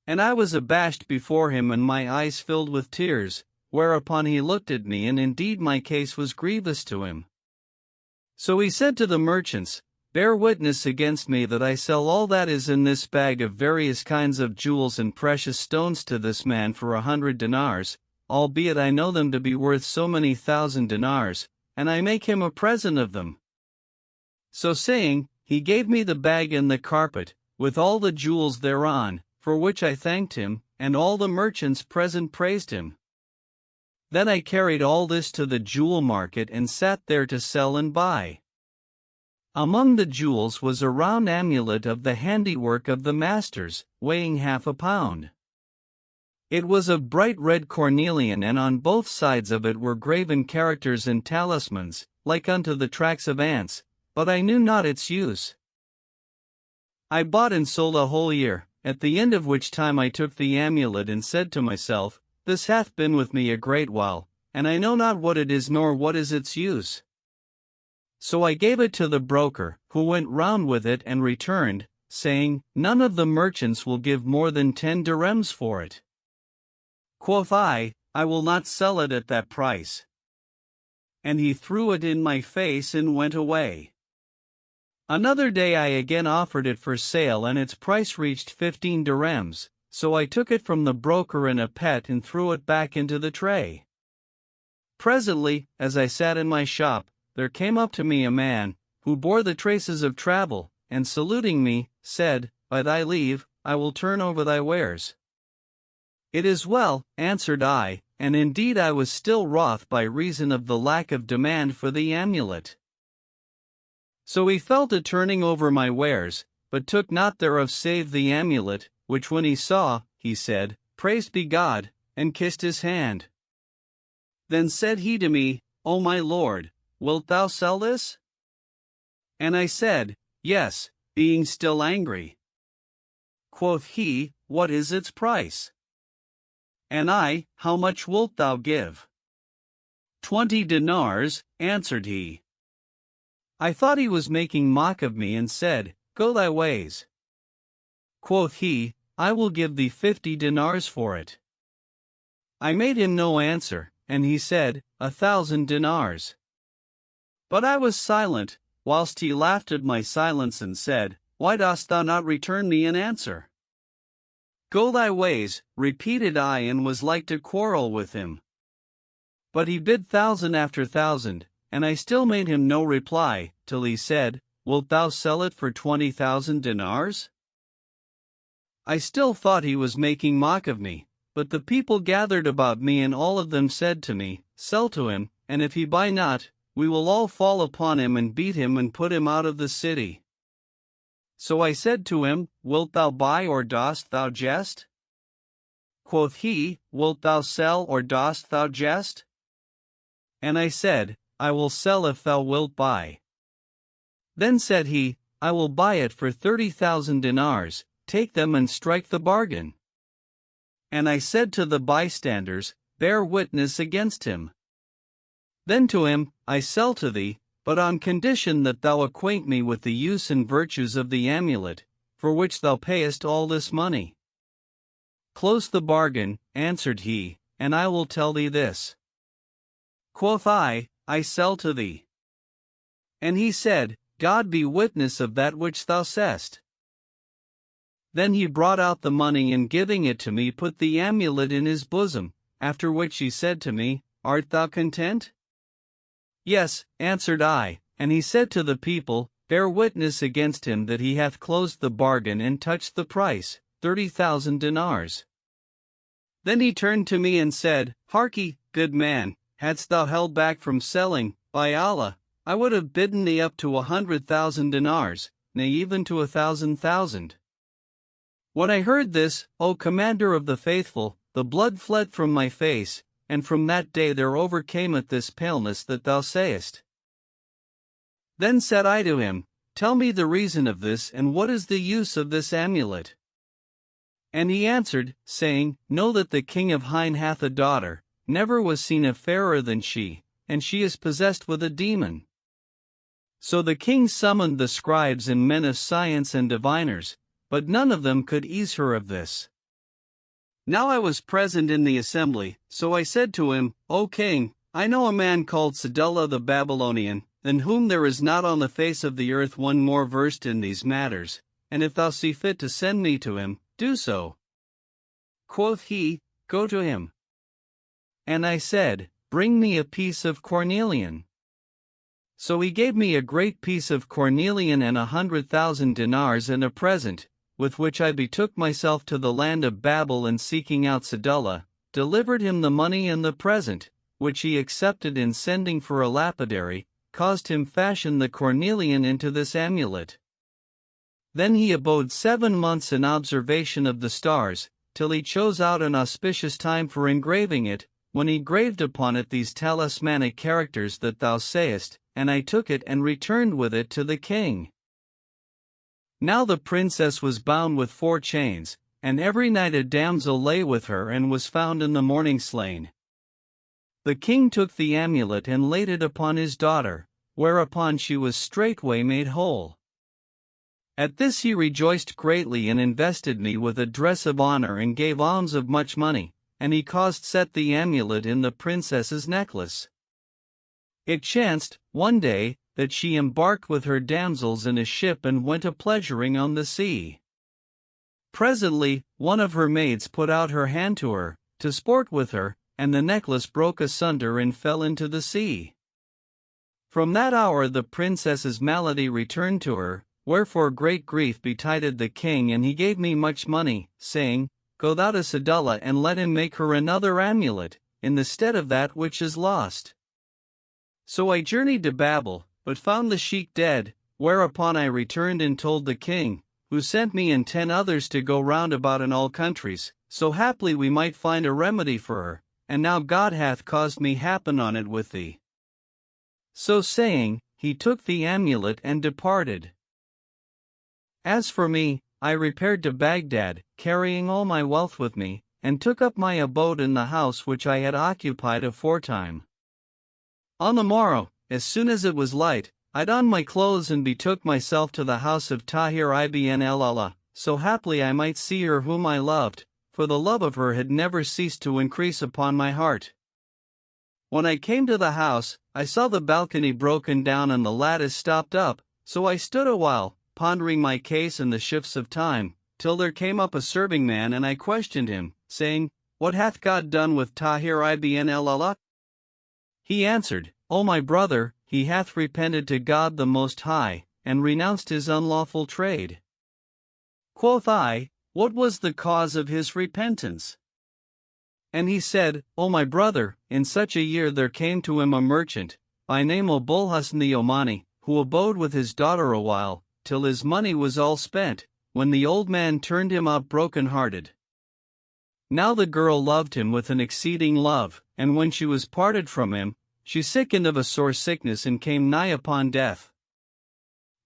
Speaker 1: And I was abashed before him and my eyes filled with tears, whereupon he looked at me and indeed my case was grievous to him. So he said to the merchants, Bear witness against me that I sell all that is in this bag of various kinds of jewels and precious stones to this man for 100 dinars, albeit I know them to be worth so many thousand dinars, and I make him a present of them. So saying, he gave me the bag and the carpet, with all the jewels thereon, for which I thanked him, and all the merchants present praised him. Then I carried all this to the jewel market and sat there to sell and buy. Among the jewels was a round amulet of the handiwork of the masters, weighing 1/2 pound. It was of bright red cornelian, and on both sides of it were graven characters and talismans, like unto the tracks of ants, but I knew not its use. I bought and sold a whole year, at the end of which time I took the amulet and said to myself, This hath been with me a great while, and I know not what it is nor what is its use. So I gave it to the broker, who went round with it and returned, saying, None of the merchants will give more than 10 dirhams for it. Quoth I will not sell it at that price. And he threw it in my face and went away. Another day I again offered it for sale and its price reached 15 dirhams, so I took it from the broker in a pet and threw it back into the tray. Presently, as I sat in my shop, there came up to me a man, who bore the traces of travel, and saluting me, said, By thy leave, I will turn over thy wares. It is well, answered I, and indeed I was still wroth by reason of the lack of demand for the amulet. So he fell to turning over my wares, but took not thereof save the amulet, which when he saw, he said, Praised be God, and kissed his hand. Then said he to me, O my lord, wilt thou sell this? And I said, Yes, being still angry. Quoth he, What is its price? And I, How much wilt thou give? 20 dinars, answered he. I thought he was making mock of me and said, Go thy ways. Quoth he, I will give thee 50 dinars for it. I made him no answer, and he said, 1,000 dinars. But I was silent, whilst he laughed at my silence and said, Why dost thou not return me an answer? Go thy ways, repeated I, and was like to quarrel with him. But he bid 1,000 after 1,000, and I still made him no reply, till he said, Wilt thou sell it for 20,000 dinars? I still thought he was making mock of me, but the people gathered about me and all of them said to me, Sell to him, and if he buy not, we will all fall upon him and beat him and put him out of the city. So I said to him, Wilt thou buy or dost thou jest? Quoth he, Wilt thou sell or dost thou jest? And I said, I will sell if thou wilt buy. Then said he, I will buy it for 30,000 dinars, take them and strike the bargain. And I said to the bystanders, Bear witness against him. Then to him, I sell to thee, but on condition that thou acquaint me with the use and virtues of the amulet, for which thou payest all this money. Close the bargain, answered he, and I will tell thee this. Quoth I sell to thee. And he said, God be witness of that which thou sayest. Then he brought out the money and giving it to me put the amulet in his bosom, after which he said to me, Art thou content? Yes, answered I, and he said to the people, Bear witness against him that he hath closed the bargain and touched the price, 30,000 dinars. Then he turned to me and said, Harkye, good man, hadst thou held back from selling, by Allah, I would have bidden thee up to 100,000 dinars, nay even to 1,000,000. When I heard this, O Commander of the Faithful, the blood fled from my face, and from that day there overcameth this paleness that thou sayest. Then said I to him, Tell me the reason of this and what is the use of this amulet? And he answered, saying, Know that the king of Hine hath a daughter, never was seen a fairer than she, and she is possessed with a demon. So the king summoned the scribes and men of science and diviners, but none of them could ease her of this. Now I was present in the assembly, so I said to him, O king, I know a man called Sadullah the Babylonian, than whom there is not on the face of the earth one more versed in these matters, and if thou see fit to send me to him, do so. Quoth he, Go to him. And I said, Bring me a piece of cornelian. So he gave me a great piece of cornelian and 100,000 dinars and a present, with which I betook myself to the land of Babel and seeking out Sadullah, delivered him the money and the present, which he accepted in sending for a lapidary, caused him fashion the cornelian into this amulet. Then he abode 7 months in observation of the stars, till he chose out an auspicious time for engraving it, when he graved upon it these talismanic characters that thou sayest, and I took it and returned with it to the king. Now the princess was bound with 4 chains, and every night a damsel lay with her and was found in the morning slain. The king took the amulet and laid it upon his daughter, whereupon she was straightway made whole. At this he rejoiced greatly and invested me with a dress of honor and gave alms of much money, and he caused set the amulet in the princess's necklace. It chanced, one day, that she embarked with her damsels in a ship and went a-pleasuring on the sea. Presently, one of her maids put out her hand to her, to sport with her, and the necklace broke asunder and fell into the sea. From that hour the princess's malady returned to her, wherefore great grief betided the king, and he gave me much money, saying, Go thou to Sadullah and let him make her another amulet, in the stead of that which is lost. So I journeyed to Babel, but found the sheik dead, whereupon I returned and told the king, who sent me and 10 others to go round about in all countries, so haply we might find a remedy for her, and now God hath caused me happen on it with thee. So saying, he took the amulet and departed. As for me, I repaired to Baghdad, carrying all my wealth with me, and took up my abode in the house which I had occupied aforetime. On the morrow, as soon as it was light, I donned my clothes and betook myself to the house of Tahir ibn Allah, so haply I might see her whom I loved, for the love of her had never ceased to increase upon my heart. When I came to the house, I saw the balcony broken down and the lattice stopped up, so I stood a while, pondering my case and the shifts of time, till there came up a serving man and I questioned him, saying, What hath God done with Tahir ibn Allah? He answered, O my brother, he hath repented to God the Most High, and renounced his unlawful trade. Quoth I, What was the cause of his repentance? And he said, O my brother, in such a year there came to him a merchant, by name Abulhasn the Omani, who abode with his daughter a while, till his money was all spent, when the old man turned him out broken-hearted. Now the girl loved him with an exceeding love, and when she was parted from him, she sickened of a sore sickness and came nigh upon death.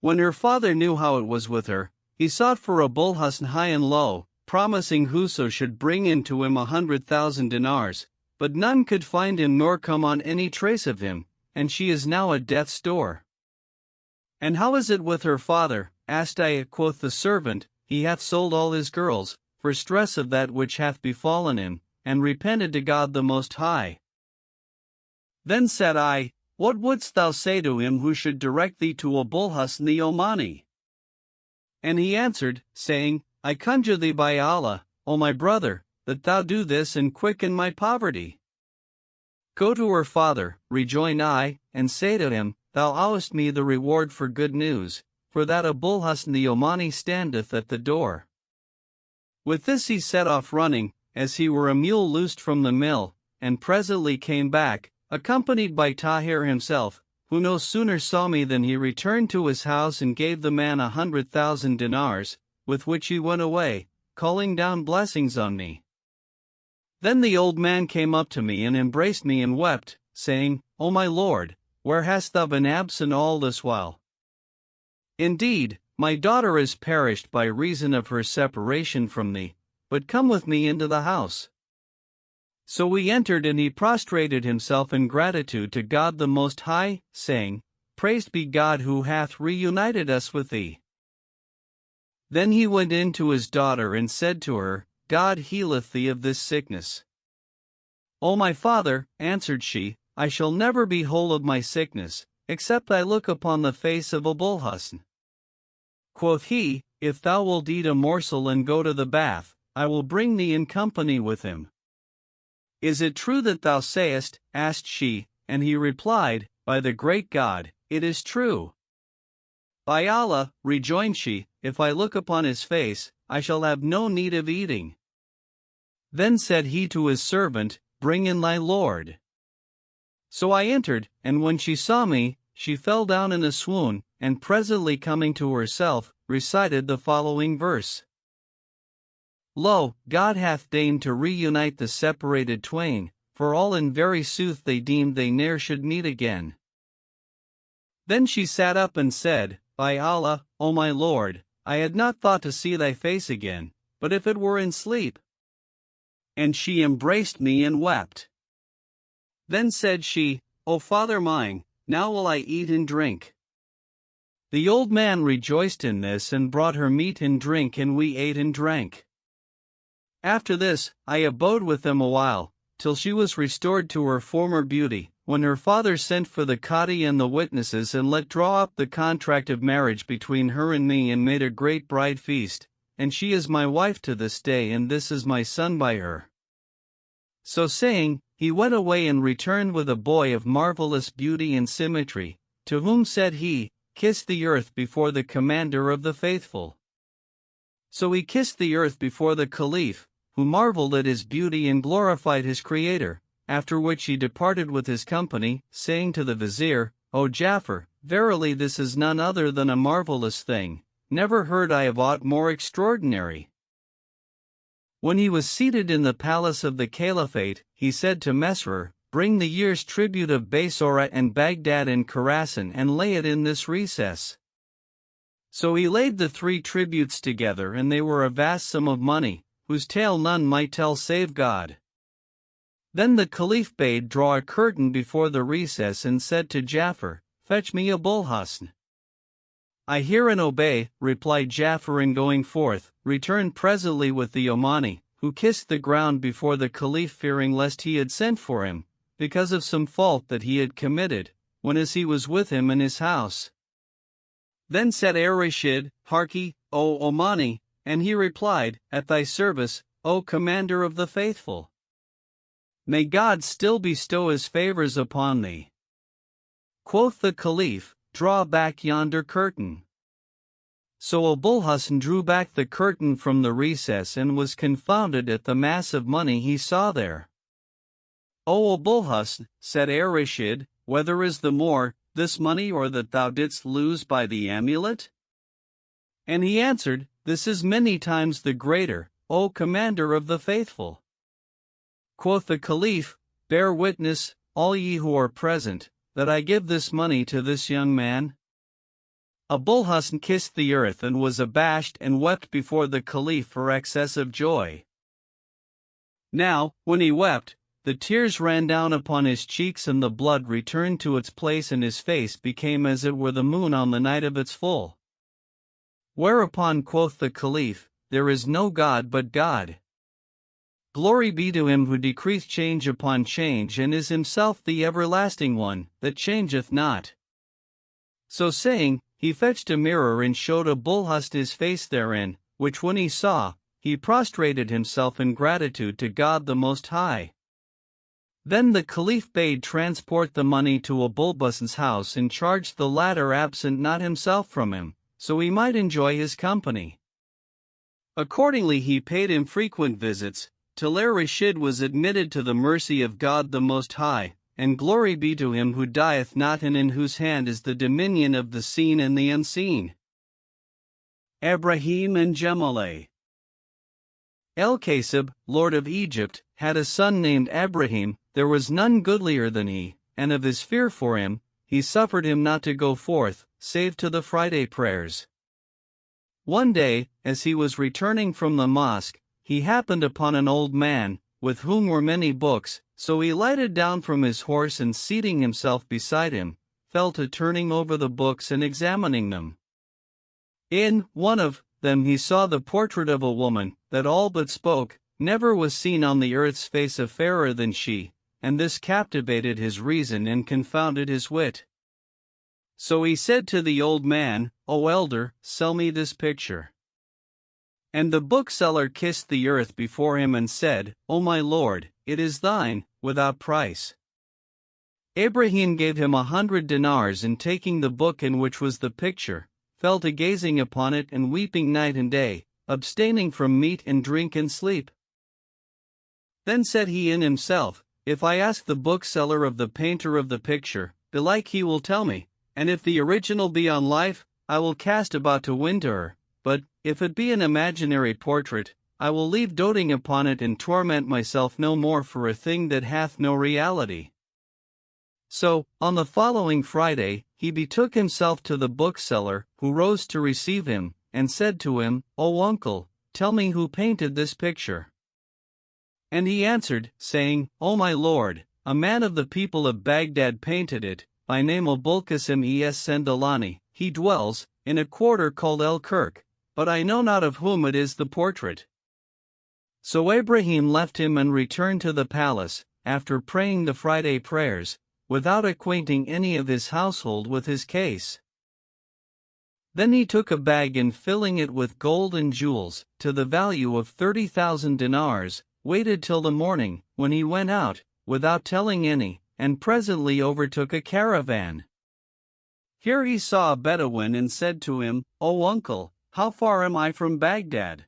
Speaker 1: When her father knew how it was with her, he sought for Abulhasn high and low, promising whoso should bring in to him 100,000 dinars, but none could find him nor come on any trace of him, and she is now at death's door. And how is it with her father? Asked I. Quoth the servant, he hath sold all his girls, for stress of that which hath befallen him, and repented to God the Most High. Then said I, What wouldst thou say to him who should direct thee to Abulhasn the Omani? And he answered, saying, I conjure thee by Allah, O my brother, that thou do this and quicken my poverty. Go to her father, rejoined I, and say to him, Thou owest me the reward for good news, for that Abulhasn the Omani standeth at the door. With this he set off running, as he were a mule loosed from the mill, and presently came back, accompanied by Tahir himself, who no sooner saw me than he returned to his house and gave the man 100,000 dinars, with which he went away, calling down blessings on me. Then the old man came up to me and embraced me and wept, saying, O my lord, where hast thou been absent all this while? Indeed, my daughter is perished by reason of her separation from thee, but come with me into the house. So we entered, and he prostrated himself in gratitude to God the Most High, saying, Praised be God who hath reunited us with thee. Then he went in to his daughter and said to her, God healeth thee of this sickness. O my father, answered she, I shall never be whole of my sickness, except I look upon the face of Abulhasn. Quoth he, If thou wilt eat a morsel and go to the bath, I will bring thee in company with him. Is it true that thou sayest? Asked she, and he replied, By the great God, it is true. By Allah, rejoined she, if I look upon his face, I shall have no need of eating. Then said he to his servant, Bring in thy lord. So I entered, and when she saw me, she fell down in a swoon, and presently coming to herself, recited the following verse. Lo, God hath deigned to reunite the separated twain, for all in very sooth they deemed they ne'er should meet again. Then she sat up and said, By Allah, O my lord, I had not thought to see thy face again, but if it were in sleep. And she embraced me and wept. Then said she, O father mine, now will I eat and drink. The old man rejoiced in this and brought her meat and drink, and we ate and drank. After this, I abode with them a while, till she was restored to her former beauty, when her father sent for the Qadi and the witnesses and let draw up the contract of marriage between her and me, and made a great bride feast, and she is my wife to this day, and this is my son by her. So saying, he went away and returned with a boy of marvelous beauty and symmetry, to whom said he, Kiss the earth before the commander of the faithful. So he kissed the earth before the Caliph, who marveled at his beauty and glorified his Creator, after which he departed with his company, saying to the vizier, O Ja'far, verily this is none other than a marvelous thing, never heard I of aught more extraordinary. When he was seated in the palace of the Caliphate, he said to Mesrer, Bring the year's tribute of Basora and Baghdad and Khorasan and lay it in this recess. So he laid the 3 tributes together, and they were a vast sum of money, whose tale none might tell save God. Then the Caliph bade draw a curtain before the recess and said to Ja'far, Fetch me Abulhasn. I hear and obey, replied Ja'far, and going forth, returned presently with the Omani, who kissed the ground before the Caliph, fearing lest he had sent for him, because of some fault that he had committed, when as he was with him in his house. Then said Ar-Rashid, Harkye, O Omani, and he replied, At thy service, O Commander of the Faithful. May God still bestow his favors upon thee. Quoth the Caliph, Draw back yonder curtain. So Abulhasn drew back the curtain from the recess and was confounded at the mass of money he saw there. O Abulhusn, said Ereshid, whether is the more, this money or that thou didst lose by the amulet? And he answered, This is many times the greater, O commander of the faithful. Quoth the Caliph, Bear witness, all ye who are present, that I give this money to this young man. Abulhusn kissed the earth and was abashed and wept before the Caliph for excess of joy. Now, when he wept, the tears ran down upon his cheeks and the blood returned to its place and his face became as it were the moon on the night of its full. Whereupon quoth the Caliph, There is no God but God. Glory be to him who decreeth change upon change and is himself the everlasting one, that changeth not. So saying, he fetched a mirror and showed Abulhusn his face therein, which when he saw, he prostrated himself in gratitude to God the Most High. Then the Caliph bade transport the money to Abulhusn's house and charged the latter absent not himself from him, so he might enjoy his company. Accordingly he paid him frequent visits, till Ereshid was admitted to the mercy of God the Most High, and glory be to him who dieth not and in whose hand is the dominion of the seen and the unseen. Abrahim and Gemaleh. El-Kasib, lord of Egypt, had a son named Abrahim. There was none goodlier than he, and of his fear for him, he suffered him not to go forth, save to the Friday prayers. One day, as he was returning from the mosque, he happened upon an old man, with whom were many books, so he lighted down from his horse and seating himself beside him, fell to turning over the books and examining them. In one of them he saw the portrait of a woman, that all but spoke, never was seen on the earth's face a fairer than she, and this captivated his reason and confounded his wit. So he said to the old man, O elder, sell me this picture. And the bookseller kissed the earth before him and said, O my lord, it is thine, without price. Abraham gave him 100 dinars and taking the book in which was the picture, fell to gazing upon it and weeping night and day, abstaining from meat and drink and sleep. Then said he in himself, If I ask the bookseller of the painter of the picture, belike he will tell me, and if the original be on life, I will cast about to win to her, but, if it be an imaginary portrait, I will leave doting upon it and torment myself no more for a thing that hath no reality. So, on the following Friday, he betook himself to the bookseller, who rose to receive him, and said to him, O uncle, tell me who painted this picture. And he answered, saying, O my lord, a man of the people of Baghdad painted it, by name Abulkasim es Sendalani. He dwells in a quarter called El-Kirk, but I know not of whom it is the portrait. So Abraham left him and returned to the palace, after praying the Friday prayers, without acquainting any of his household with his case. Then he took a bag and filling it with gold and jewels, to the value of 30,000 dinars, waited till the morning, when he went out, without telling any, and presently overtook a caravan. Here he saw a Bedouin and said to him, O uncle, how far am I from Baghdad?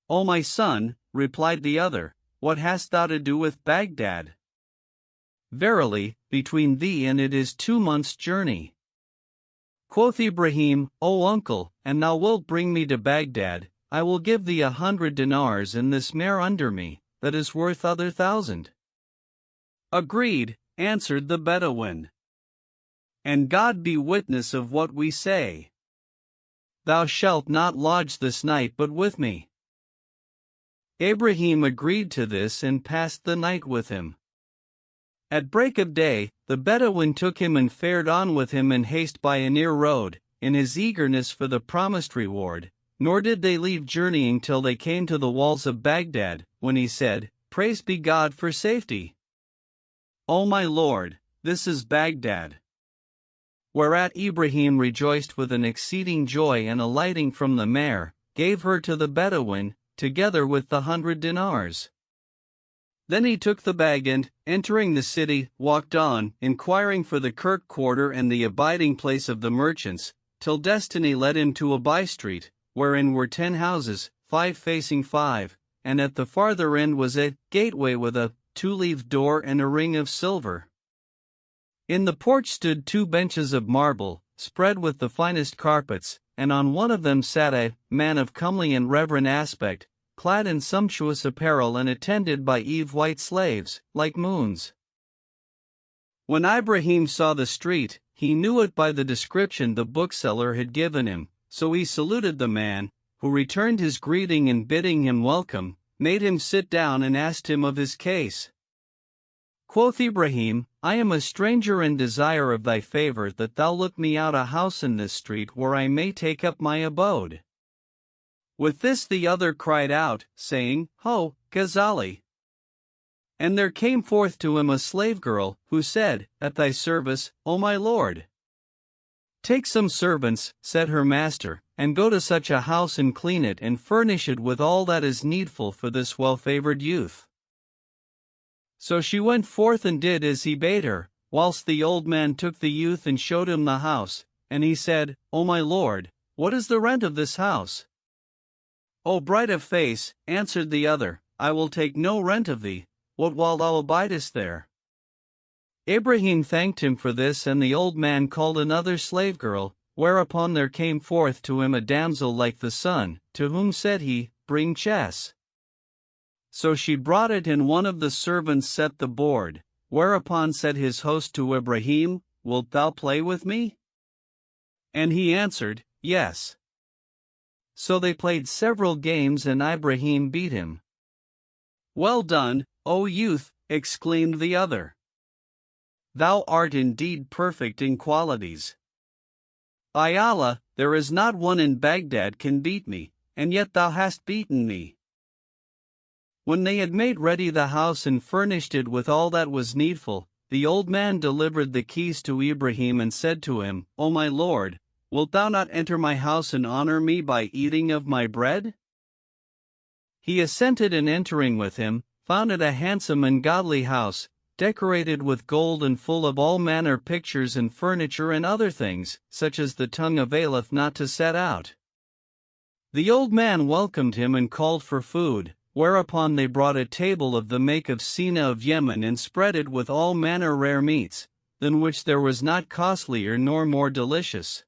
Speaker 1: O my son, replied the other, what hast thou to do with Baghdad? Verily, between thee and it is 2 months' journey. Quoth Ibrahim, O uncle, and thou wilt bring me to Baghdad, I will give thee 100 dinars and this mare under me, that is worth other 1,000. Agreed, answered the Bedouin. And God be witness of what we say. Thou shalt not lodge this night but with me. Abraham agreed to this and passed the night with him. At break of day, the Bedouin took him and fared on with him in haste by a near road, in his eagerness for the promised reward, nor did they leave journeying till they came to the walls of Baghdad, when he said, Praise be God for safety. O my lord, this is Baghdad. Whereat Ibrahim rejoiced with an exceeding joy and alighting from the mare, gave her to the Bedouin, together with the 100 dinars. Then he took the bag and, entering the city, walked on, inquiring for the Kirk quarter and the abiding place of the merchants, till destiny led him to a by-street, wherein were 10 houses, 5 facing 5, and at the farther end was a gateway with a two-leaved door and a ring of silver. In the porch stood 2 benches of marble, spread with the finest carpets, and on one of them sat a man of comely and reverend aspect, clad in sumptuous apparel and attended by white slaves, like moons. When Ibrahim saw the street, he knew it by the description the bookseller had given him, so he saluted the man, who returned his greeting and bidding him welcome, made him sit down and asked him of his case. Quoth Ibrahim, I am a stranger and desire of thy favor that thou look me out a house in this street where I may take up my abode. With this the other cried out, saying, Ho, Ghazali! And there came forth to him a slave girl, who said, At thy service, O my lord. Take some servants, said her master, and go to such a house and clean it and furnish it with all that is needful for this well-favored youth. So she went forth and did as he bade her, whilst the old man took the youth and showed him the house, and he said, O my lord, what is the rent of this house? O bright of face, answered the other, I will take no rent of thee, what while thou abidest there. Ibrahim thanked him for this, and the old man called another slave girl, whereupon there came forth to him a damsel like the sun, to whom said he, Bring chess. So she brought it, and one of the servants set the board, whereupon said his host to Ibrahim, Wilt thou play with me? And he answered, Yes. So they played several games, and Ibrahim beat him. Well done, O youth, exclaimed the other. Thou art indeed perfect in qualities. By Allah, there is not one in Baghdad can beat me, and yet thou hast beaten me. When they had made ready the house and furnished it with all that was needful, the old man delivered the keys to Ibrahim and said to him, O my lord, wilt thou not enter my house and honor me by eating of my bread? He assented, and entering with him, found it a handsome and godly house, decorated with gold and full of all manner pictures and furniture and other things, such as the tongue availeth not to set out. The old man welcomed him and called for food, whereupon they brought a table of the make of Sina of Yemen and spread it with all manner rare meats, than which there was not costlier nor more delicious.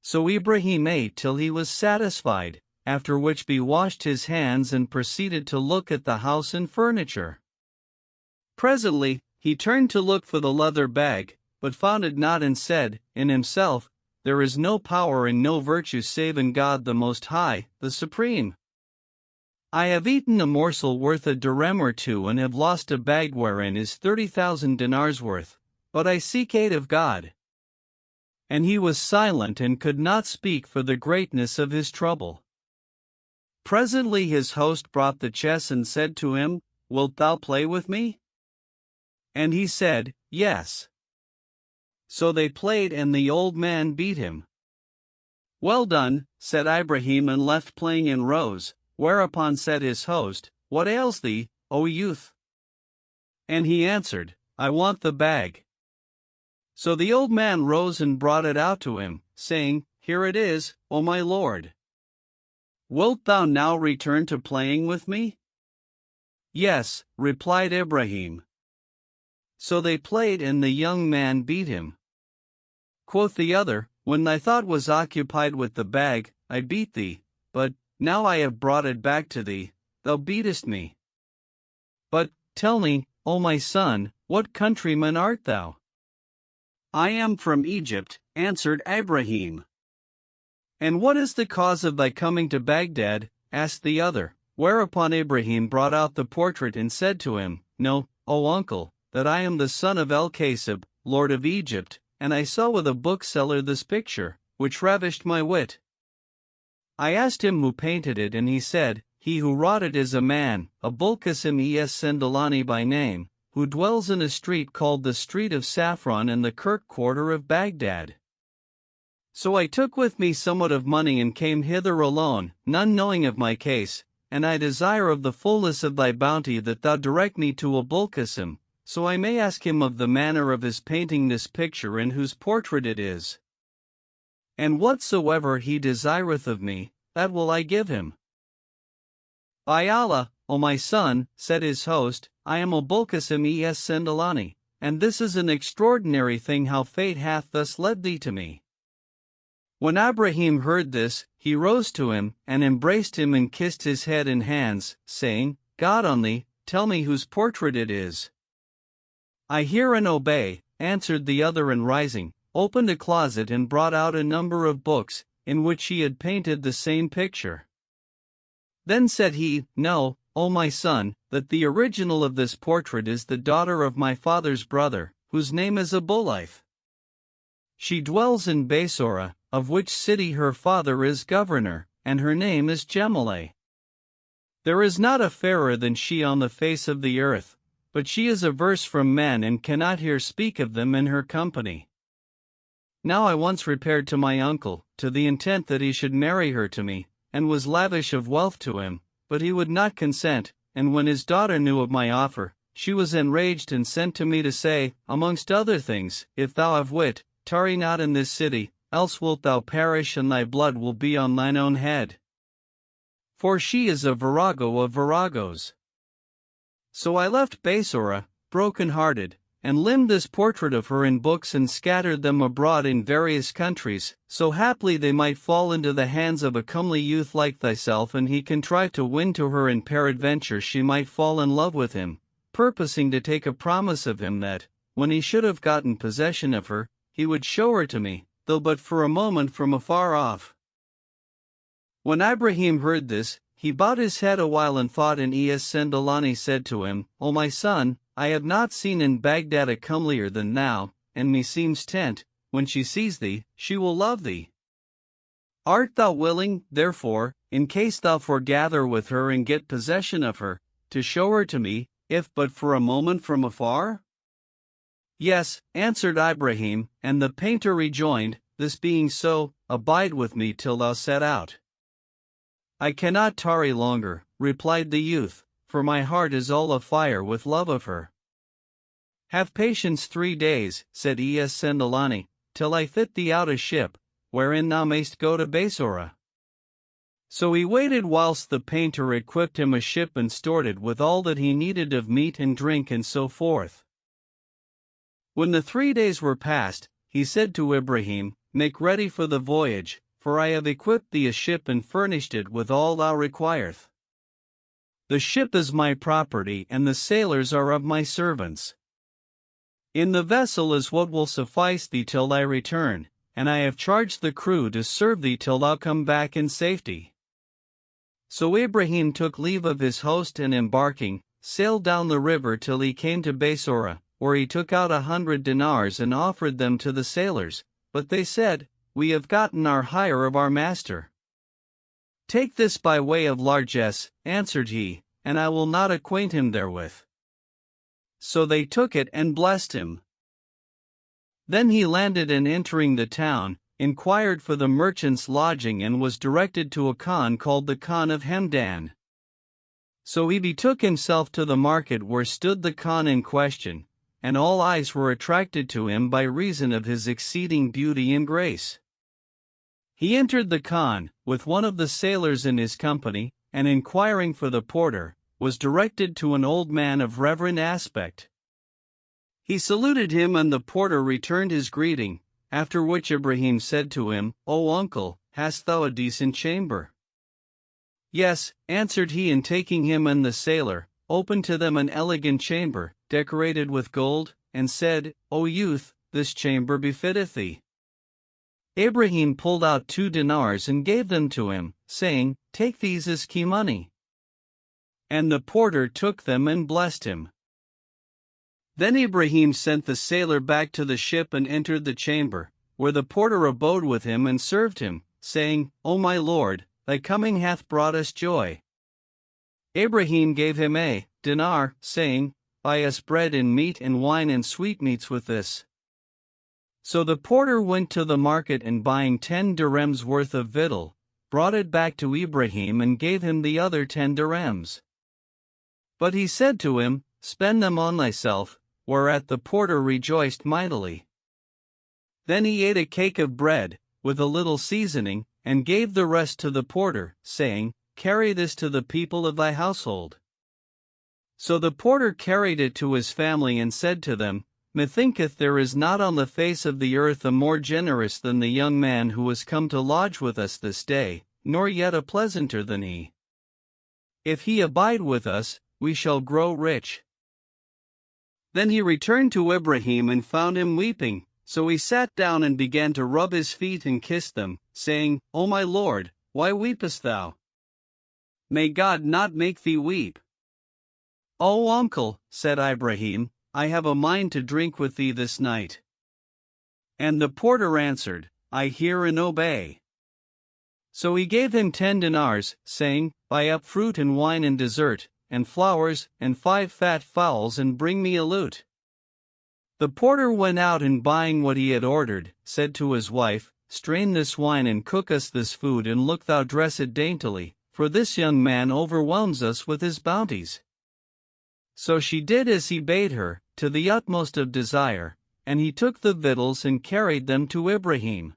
Speaker 1: So Ibrahim ate till he was satisfied, after which he washed his hands and proceeded to look at the house and furniture. Presently, he turned to look for the leather bag, but found it not, and said, in himself, There is no power and no virtue save in God the Most High, the Supreme. I have eaten a morsel worth a dirham or two, and have lost a bag wherein is 30,000 dinars worth, but I seek aid of God. And he was silent and could not speak for the greatness of his trouble. Presently his host brought the chess and said to him, Wilt thou play with me? And he said, Yes. So they played, and the old man beat him. Well done, said Ibrahim, and left playing and rose, whereupon said his host, What ails thee, O youth? And he answered, I want the bag. So the old man rose and brought it out to him, saying, Here it is, O my lord. Wilt thou now return to playing with me? Yes, replied Ibrahim. So they played, and the young man beat him. Quoth the other, When thy thought was occupied with the bag, I beat thee, but, now I have brought it back to thee, thou beatest me. But, tell me, O my son, what countryman art thou? I am from Egypt, answered Ibrahim. And what is the cause of thy coming to Baghdad? Asked the other, whereupon Ibrahim brought out the portrait and said to him, Know, O uncle, that I am the son of El-Kasib, lord of Egypt, and I saw with a bookseller this picture, which ravished my wit. I asked him who painted it, and he said, He who wrought it is a man, Abulkasim es Sendalani by name, who dwells in a street called the Street of Saffron in the Kirk quarter of Baghdad. So I took with me somewhat of money and came hither alone, none knowing of my case, and I desire of the fullness of thy bounty that thou direct me to Abulkasim, so I may ask him of the manner of his painting this picture and whose portrait it is. And whatsoever he desireth of me, that will I give him. By Allah, O my son, said his host, I am Obulcasim es Sendalani, and this is an extraordinary thing how fate hath thus led thee to me. When Ibrahim heard this, he rose to him, and embraced him and kissed his head and hands, saying, God on thee, tell me whose portrait it is. I hear and obey, answered the other, and rising, opened a closet and brought out a number of books, in which he had painted the same picture. Then said he, Know, O my son, that the original of this portrait is the daughter of my father's brother, whose name is Abulif. She dwells in Basora, of which city her father is governor, and her name is Gemaleh. There is not a fairer than she on the face of the earth, but she is averse from men and cannot hear speak of them in her company. Now I once repaired to my uncle, to the intent that he should marry her to me, and was lavish of wealth to him, but he would not consent, and when his daughter knew of my offer, she was enraged and sent to me to say, amongst other things, If thou have wit, tarry not in this city, else wilt thou perish and thy blood will be on thine own head. For she is a virago of viragos. So I left Basora, broken-hearted, and limned this portrait of her in books and scattered them abroad in various countries, so haply they might fall into the hands of a comely youth like thyself, and he contrived to win to her, and peradventure she might fall in love with him, purposing to take a promise of him that, when he should have gotten possession of her, he would show her to me, though but for a moment from afar off. When Ibrahim heard this, he bowed his head a while and thought, and Es Sendalani said to him, O my son, I have not seen in Baghdad a comelier than thou, and meseems tent, when she sees thee, she will love thee. Art thou willing, therefore, in case thou foregather with her and get possession of her, to show her to me, if but for a moment from afar? Yes, answered Ibrahim, and the painter rejoined, This being so, abide with me till thou set out. I cannot tarry longer, replied the youth, for my heart is all afire with love of her. Have patience 3 days, said Es Sendalani, till I fit thee out a ship, wherein thou mayst go to Basora. So he waited whilst the painter equipped him a ship and stored it with all that he needed of meat and drink and so forth. When the 3 days were past, he said to Ibrahim, Make ready for the voyage, for I have equipped thee a ship and furnished it with all thou requirest. The ship is my property, and the sailors are of my servants. In the vessel is what will suffice thee till thy return, and I have charged the crew to serve thee till thou come back in safety. So Ibrahim took leave of his host, and embarking, sailed down the river till he came to Basora, where he took out 100 dinars and offered them to the sailors, but they said, We have gotten our hire of our master. Take this by way of largesse, answered he, and I will not acquaint him therewith. So they took it and blessed him. Then he landed, and entering the town, inquired for the merchant's lodging, and was directed to a khan called the Khan of Hemdan. So he betook himself to the market where stood the khan in question, and all eyes were attracted to him by reason of his exceeding beauty and grace. He entered the khan, with one of the sailors in his company, and inquiring for the porter, was directed to an old man of reverend aspect. He saluted him, and the porter returned his greeting, after which Ibrahim said to him, O uncle, hast thou a decent chamber? Yes, answered he, and taking him and the sailor, opened to them an elegant chamber, decorated with gold, and said, O youth, this chamber befitteth thee. Ibrahim pulled out 2 dinars and gave them to him, saying, Take these as key money. And the porter took them and blessed him. Then Ibrahim sent the sailor back to the ship and entered the chamber, where the porter abode with him and served him, saying, O my lord, thy coming hath brought us joy. Ibrahim gave him a dinar, saying, Buy us bread and meat and wine and sweetmeats with this. So the porter went to the market, and buying 10 dirhams worth of victual, brought it back to Ibrahim and gave him the other 10 dirhams. But he said to him, Spend them on thyself, whereat the porter rejoiced mightily. Then he ate a cake of bread, with a little seasoning, and gave the rest to the porter, saying, Carry this to the people of thy household. So the porter carried it to his family and said to them, Methinketh there is not on the face of the earth a more generous than the young man who has come to lodge with us this day, nor yet a pleasanter than he. If he abide with us, we shall grow rich. Then he returned to Ibrahim and found him weeping, so he sat down and began to rub his feet and kiss them, saying, O my Lord, why weepest thou? May God not make thee weep. O uncle, said Ibrahim, I have a mind to drink with thee this night. And the porter answered, I hear and obey. So he gave him 10 dinars, saying, Buy up fruit and wine and dessert, and flowers, and 5 fat fowls, and bring me a lute. The porter went out, and buying what he had ordered, said to his wife, Strain this wine and cook us this food, and look thou dress it daintily, for this young man overwhelms us with his bounties. So she did as he bade her, to the utmost of desire, and he took the victuals and carried them to Ibrahim.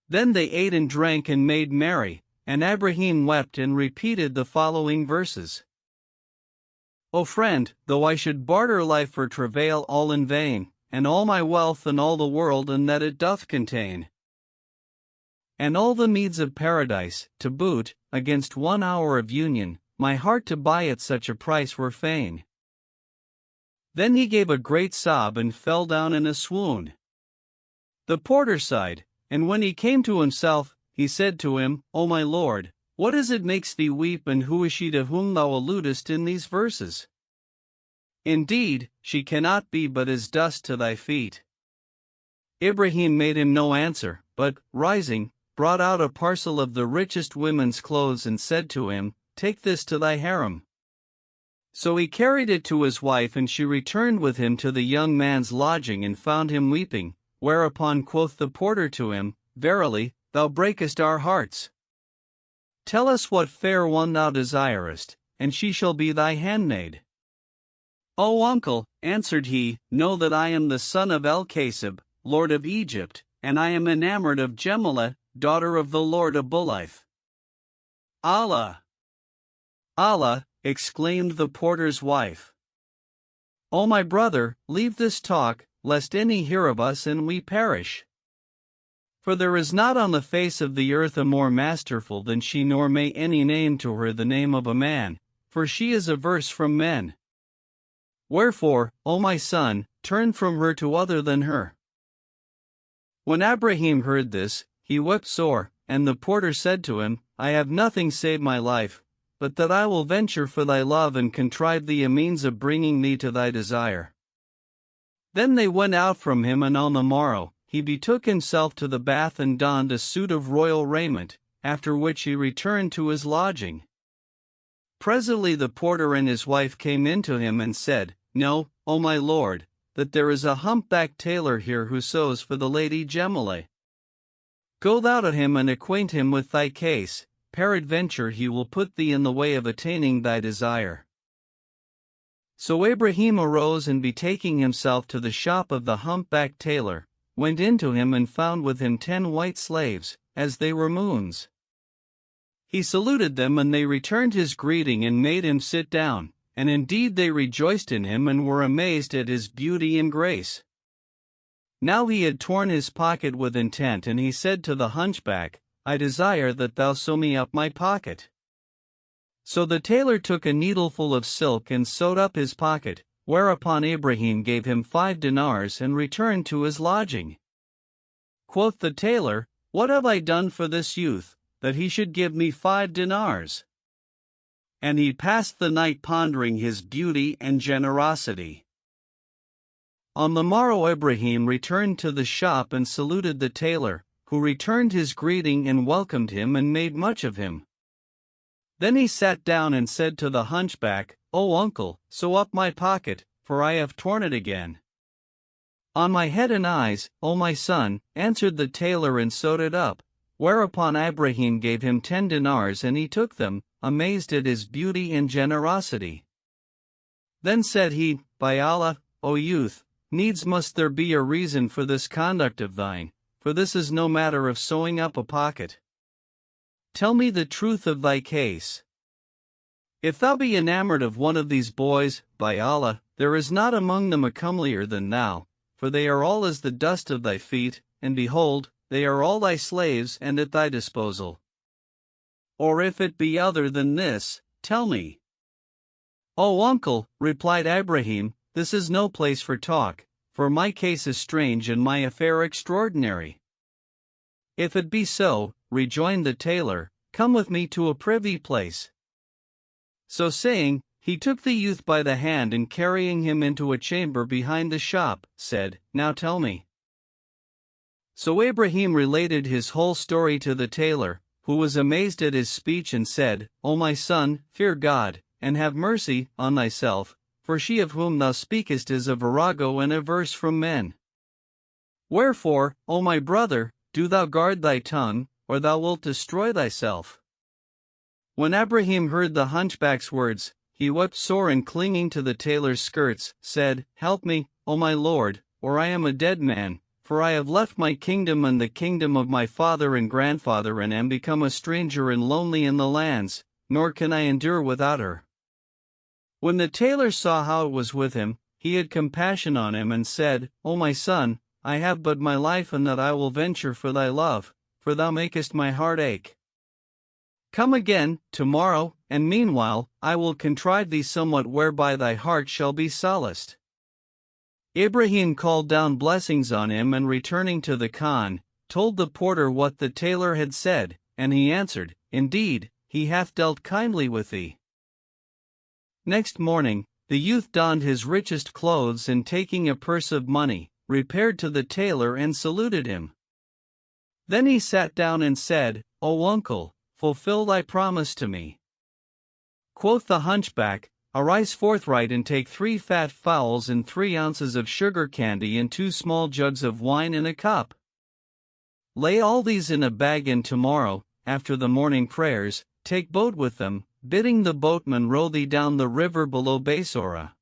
Speaker 1: Then they ate and drank and made merry, and Ibrahim wept and repeated the following verses. O friend, though I should barter life for travail all in vain, and all my wealth and all the world and that it doth contain, and all the meads of paradise, to boot, against 1 hour of union, my heart to buy at such a price were fain. Then he gave a great sob and fell down in a swoon. The porter sighed, and when he came to himself, he said to him, O my lord, what is it makes thee weep, and who is she to whom thou alludest in these verses? Indeed, she cannot be but as dust to thy feet. Ibrahim made him no answer, but, rising, brought out a parcel of the richest women's clothes and said to him, Take this to thy harem. So he carried it to his wife, and she returned with him to the young man's lodging and found him weeping, whereupon quoth the porter to him, Verily, thou breakest our hearts. Tell us what fair one thou desirest, and she shall be thy handmaid. O uncle, answered he, know that I am the son of El-Kasib, lord of Egypt, and I am enamored of Jemilah, daughter of the lord of Bulife. Allah! Allah! Exclaimed the porter's wife. O my brother, leave this talk, lest any hear of us and we perish. For there is not on the face of the earth a more masterful than she, nor may any name to her the name of a man, for she is averse from men. Wherefore, O my son, turn from her to other than her. When Ibrahim heard this, he wept sore, and the porter said to him, I have nothing save my life, but that I will venture for thy love and contrive thee a means of bringing thee to thy desire. Then they went out from him, and on the morrow, he betook himself to the bath and donned a suit of royal raiment, after which he returned to his lodging. Presently the porter and his wife came in to him and said, Know, O my lord, that there is a humpbacked tailor here who sews for the lady Jemilah. Go thou to him and acquaint him with thy case, peradventure he will put thee in the way of attaining thy desire. So Ibrahim arose, and betaking himself to the shop of the humpbacked tailor, went into him and found with him 10 white slaves, as they were moons. He saluted them, and they returned his greeting and made him sit down, and indeed they rejoiced in him and were amazed at his beauty and grace. Now he had torn his pocket with intent, and he said to the hunchback, I desire that thou sew me up my pocket. So the tailor took a needleful of silk and sewed up his pocket, whereupon Ibrahim gave him 5 dinars and returned to his lodging. Quoth the tailor, What have I done for this youth, that he should give me 5 dinars? And he passed the night pondering his beauty and generosity. On the morrow Ibrahim returned to the shop and saluted the tailor, who returned his greeting and welcomed him and made much of him. Then he sat down and said to the hunchback, O uncle, sew up my pocket, for I have torn it again. On my head and eyes, O my son, answered the tailor, and sewed it up, whereupon Ibrahim gave him 10 dinars, and he took them, amazed at his beauty and generosity. Then said he, By Allah, O youth, needs must there be a reason for this conduct of thine, for this is no matter of sewing up a pocket. Tell me the truth of thy case. If thou be enamored of one of these boys, by Allah, there is not among them a comelier than thou, for they are all as the dust of thy feet, and behold, they are all thy slaves and at thy disposal. Or if it be other than this, tell me. O uncle, replied Ibrahim, this is no place for talk, for my case is strange and my affair extraordinary. If it be so, rejoined the tailor, come with me to a privy place. So saying, he took the youth by the hand and carrying him into a chamber behind the shop, said, Now tell me. So Ibrahim related his whole story to the tailor, who was amazed at his speech and said, O my son, fear God, and have mercy on thyself, for she of whom thou speakest is a virago and averse from men. Wherefore, O my brother, do thou guard thy tongue, or thou wilt destroy thyself. When Ibrahim heard the hunchback's words, he wept sore and clinging to the tailor's skirts, said, Help me, O my lord, or I am a dead man, for I have left my kingdom and the kingdom of my father and grandfather and am become a stranger and lonely in the lands, nor can I endure without her. When the tailor saw how it was with him, he had compassion on him and said, O my son, I have but my life and that I will venture for thy love, for thou makest my heart ache. Come again, tomorrow, and meanwhile, I will contrive thee somewhat whereby thy heart shall be solaced. Ibrahim called down blessings on him and returning to the Khan, told the porter what the tailor had said, and he answered, Indeed, he hath dealt kindly with thee. Next morning, the youth donned his richest clothes and taking a purse of money, repaired to the tailor and saluted him. Then he sat down and said, O uncle, fulfill thy promise to me. Quoth the hunchback, Arise forthright and take 3 fat fowls and 3 ounces of sugar candy and 2 small jugs of wine in a cup. Lay all these in a bag and tomorrow, after the morning prayers, take boat with them, bidding the boatman row thee down the river below Basora.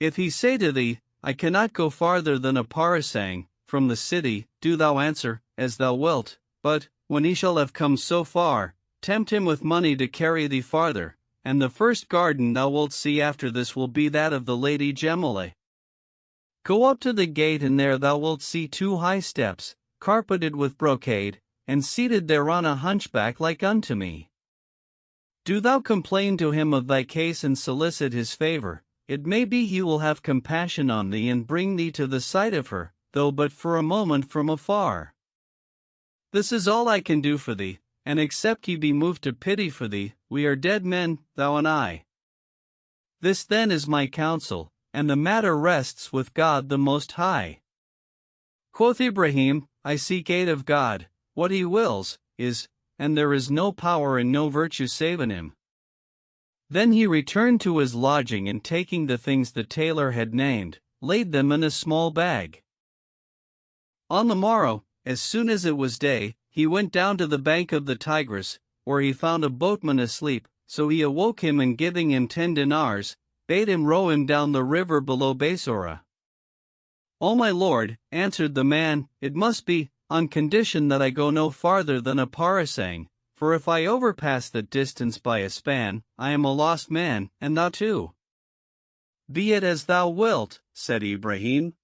Speaker 1: If he say to thee, I cannot go farther than a parasang, from the city, do thou answer, as thou wilt, but, when he shall have come so far, tempt him with money to carry thee farther, and the first garden thou wilt see after this will be that of the Lady Gemele. Go up to the gate and there thou wilt see 2 high steps, carpeted with brocade, and seated thereon a hunchback like unto me. Do thou complain to him of thy case and solicit his favor, it may be he will have compassion on thee and bring thee to the sight of her, though but for a moment from afar. This is all I can do for thee, and except ye be moved to pity for thee, we are dead men, thou and I. This then is my counsel, and the matter rests with God the Most High. Quoth Ibrahim, I seek aid of God, what he wills, is, and there is no power and no virtue save in him. Then he returned to his lodging and taking the things the tailor had named, laid them in a small bag. On the morrow, as soon as it was day, he went down to the bank of the Tigris, where he found a boatman asleep, so he awoke him and giving him 10 dinars, bade him row him down the river below Basora. O my lord, answered the man, it must be, on condition that I go no farther than a parasang, for if I overpass that distance by a span, I am a lost man, and thou too. Be it as thou wilt, said Ibrahim.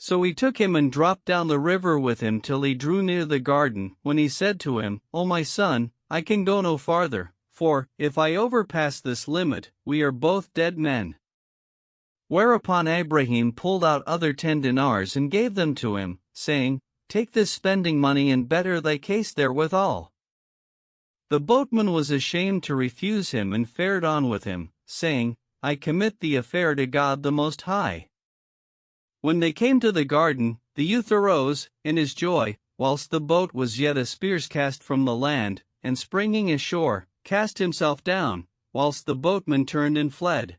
Speaker 1: So he took him and dropped down the river with him till he drew near the garden, when he said to him, O my son, I can go no farther, for, if I overpass this limit, we are both dead men. Whereupon Ibrahim pulled out other 10 dinars and gave them to him, saying, Take this spending money and better thy case therewithal. The boatman was ashamed to refuse him and fared on with him, saying, I commit the affair to God the Most High. When they came to the garden, the youth arose, in his joy, whilst the boat was yet a spear's cast from the land, and springing ashore, cast himself down, whilst the boatman turned and fled.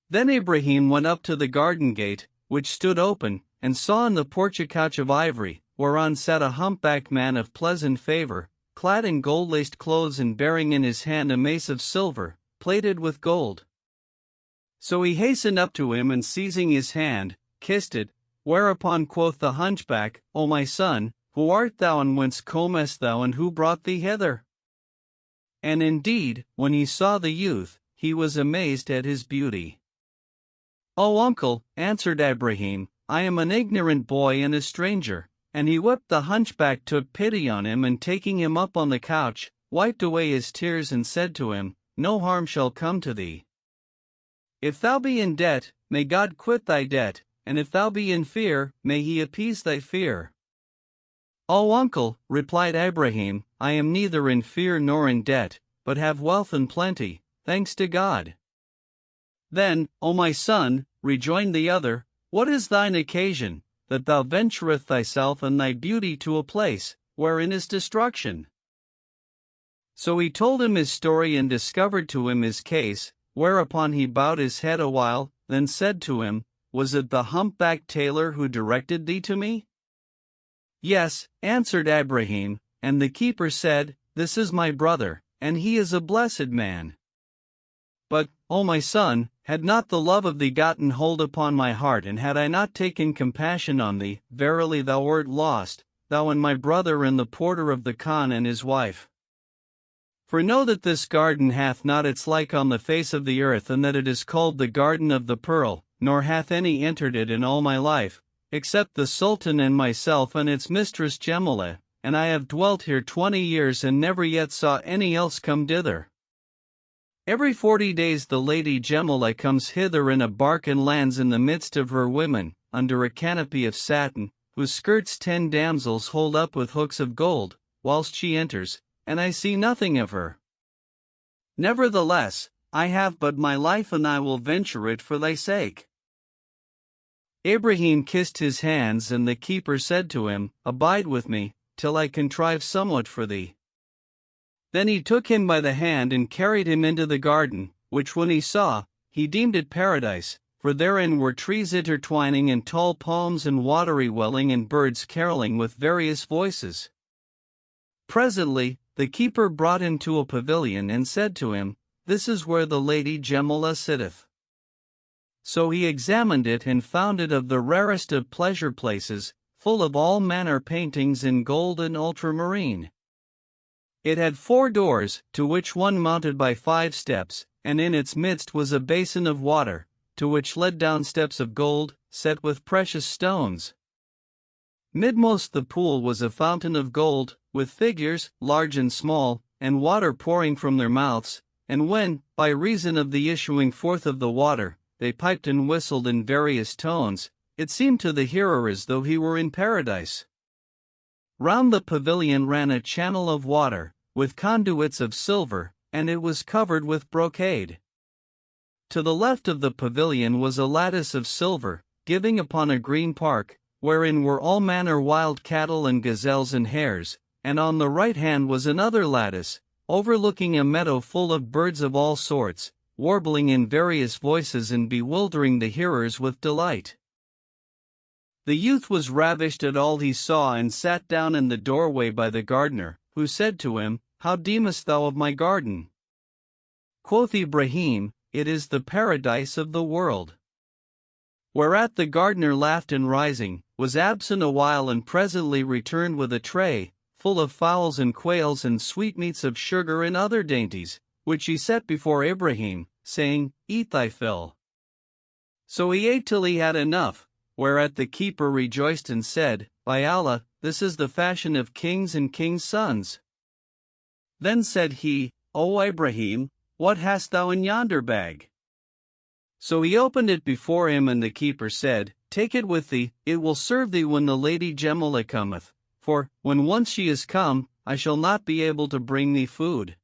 Speaker 1: Then Ibrahim went up to the garden gate, which stood open, and saw in the porch a couch of ivory, whereon sat a humpbacked man of pleasant favor, clad in gold-laced clothes and bearing in his hand a mace of silver, plated with gold. So he hastened up to him and seizing his hand, kissed it, whereupon quoth the hunchback, O my son, who art thou and whence comest thou and who brought thee hither? And indeed, when he saw the youth, he was amazed at his beauty. "O uncle," answered Ibrahim, "I am an ignorant boy and a stranger." And he wept. The hunchback took pity on him, and taking him up on the couch, wiped away his tears and said to him, "No harm shall come to thee. If thou be in debt, may God quit thy debt, and if thou be in fear, may he appease thy fear." "O uncle," replied Ibrahim, "I am neither in fear nor in debt, but have wealth and plenty, thanks to God." "Then, O my son," rejoined the other, "what is thine occasion, that thou ventureth thyself and thy beauty to a place, wherein is destruction?" So he told him his story and discovered to him his case, whereupon he bowed his head a while, then said to him, "Was it the humpbacked tailor who directed thee to me?" "Yes," answered Ibrahim, and the keeper said, "This is my brother, and he is a blessed man. But, O my son, had not the love of thee gotten hold upon my heart, and had I not taken compassion on thee, verily thou wert lost, thou and my brother and the porter of the khan and his wife. For know that this garden hath not its like on the face of the earth, and that it is called the garden of the pearl, nor hath any entered it in all my life, except the Sultan and myself and its mistress Jemila, and I have dwelt here 20 years and never yet saw any else come thither. Every 40 days the lady Jemila comes hither in a bark and lands in the midst of her women, under a canopy of satin, whose skirts 10 damsels hold up with hooks of gold, whilst she enters, and I see nothing of her. Nevertheless, I have but my life, and I will venture it for thy sake." Ibrahim kissed his hands, and the keeper said to him, "Abide with me, till I contrive somewhat for thee." Then he took him by the hand and carried him into the garden, which when he saw, he deemed it paradise, for therein were trees intertwining and tall palms and watery welling and birds caroling with various voices. Presently, the keeper brought him to a pavilion and said to him, "This is where the lady Jemila sitteth." So he examined it and found it of the rarest of pleasure places, full of all manner paintings in gold and ultramarine. It had 4 doors, to which one mounted by 5 steps, and in its midst was a basin of water, to which led down steps of gold, set with precious stones. Midmost the pool was a fountain of gold, with figures, large and small, and water pouring from their mouths, and when, by reason of the issuing forth of the water, they piped and whistled in various tones, it seemed to the hearer as though he were in paradise. Round the pavilion ran a channel of water, with conduits of silver, and it was covered with brocade. To the left of the pavilion was a lattice of silver, giving upon a green park, wherein were all manner wild cattle and gazelles and hares, and on the right hand was another lattice, overlooking a meadow full of birds of all sorts, warbling in various voices and bewildering the hearers with delight. The youth was ravished at all he saw and sat down in the doorway by the gardener, who said to him, "How deemest thou of my garden?" Quoth Ibrahim, "It is the paradise of the world." Whereat the gardener laughed, and rising, was absent a while, and presently returned with a tray, full of fowls and quails and sweetmeats of sugar and other dainties, which he set before Ibrahim, saying, "Eat thy fill." So he ate till he had enough, whereat the keeper rejoiced and said, "By Allah, this is the fashion of kings and kings' sons." Then said he, "O Ibrahim, what hast thou in yonder bag?" So he opened it before him, and the keeper said, "Take it with thee, it will serve thee when the lady Jemila cometh, for, when once she is come, I shall not be able to bring thee food."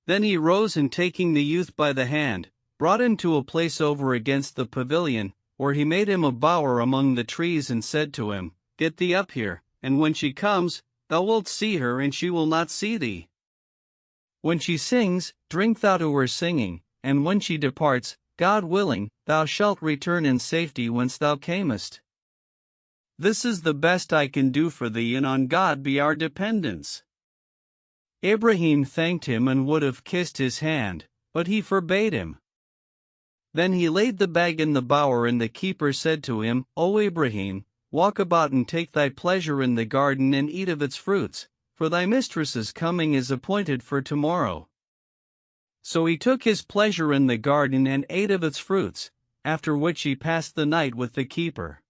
Speaker 1: Then he rose, and taking the youth by the hand, brought him to a place over against the pavilion, where he made him a bower among the trees, and said to him, "Get thee up here, and when she comes, thou wilt see her, and she will not see thee. When she sings, drink thou to her singing, and when she departs, God willing, thou shalt return in safety whence thou camest. This is the best I can do for thee, and on God be our dependence." Ibrahim thanked him and would have kissed his hand, but he forbade him. Then he laid the bag in the bower, and the keeper said to him, "O Ibrahim, walk about and take thy pleasure in the garden and eat of its fruits, for thy mistress's coming is appointed for tomorrow. So he took his pleasure in the garden and ate of its fruits, after which he passed the night with the keeper.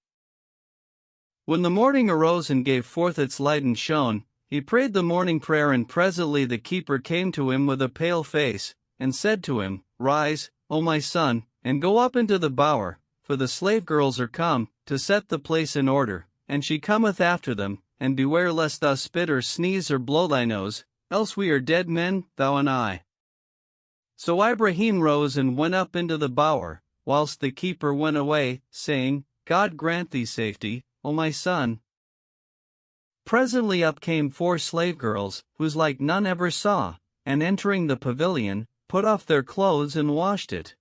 Speaker 1: When the morning arose and gave forth its light and shone, he prayed the morning prayer, and presently the keeper came to him with a pale face, and said to him, Rise, O my son, and go up into the bower, for the slave girls are come, to set the place in order, and she cometh after them, and beware lest thou spit or sneeze or blow thy nose, else we are dead men, thou and I. So Ibrahim rose and went up into the bower, whilst the keeper went away, saying, God grant thee safety, O my son. Presently up came 4 slave girls, whose like none ever saw, and entering the pavilion, put off their clothes and washed it.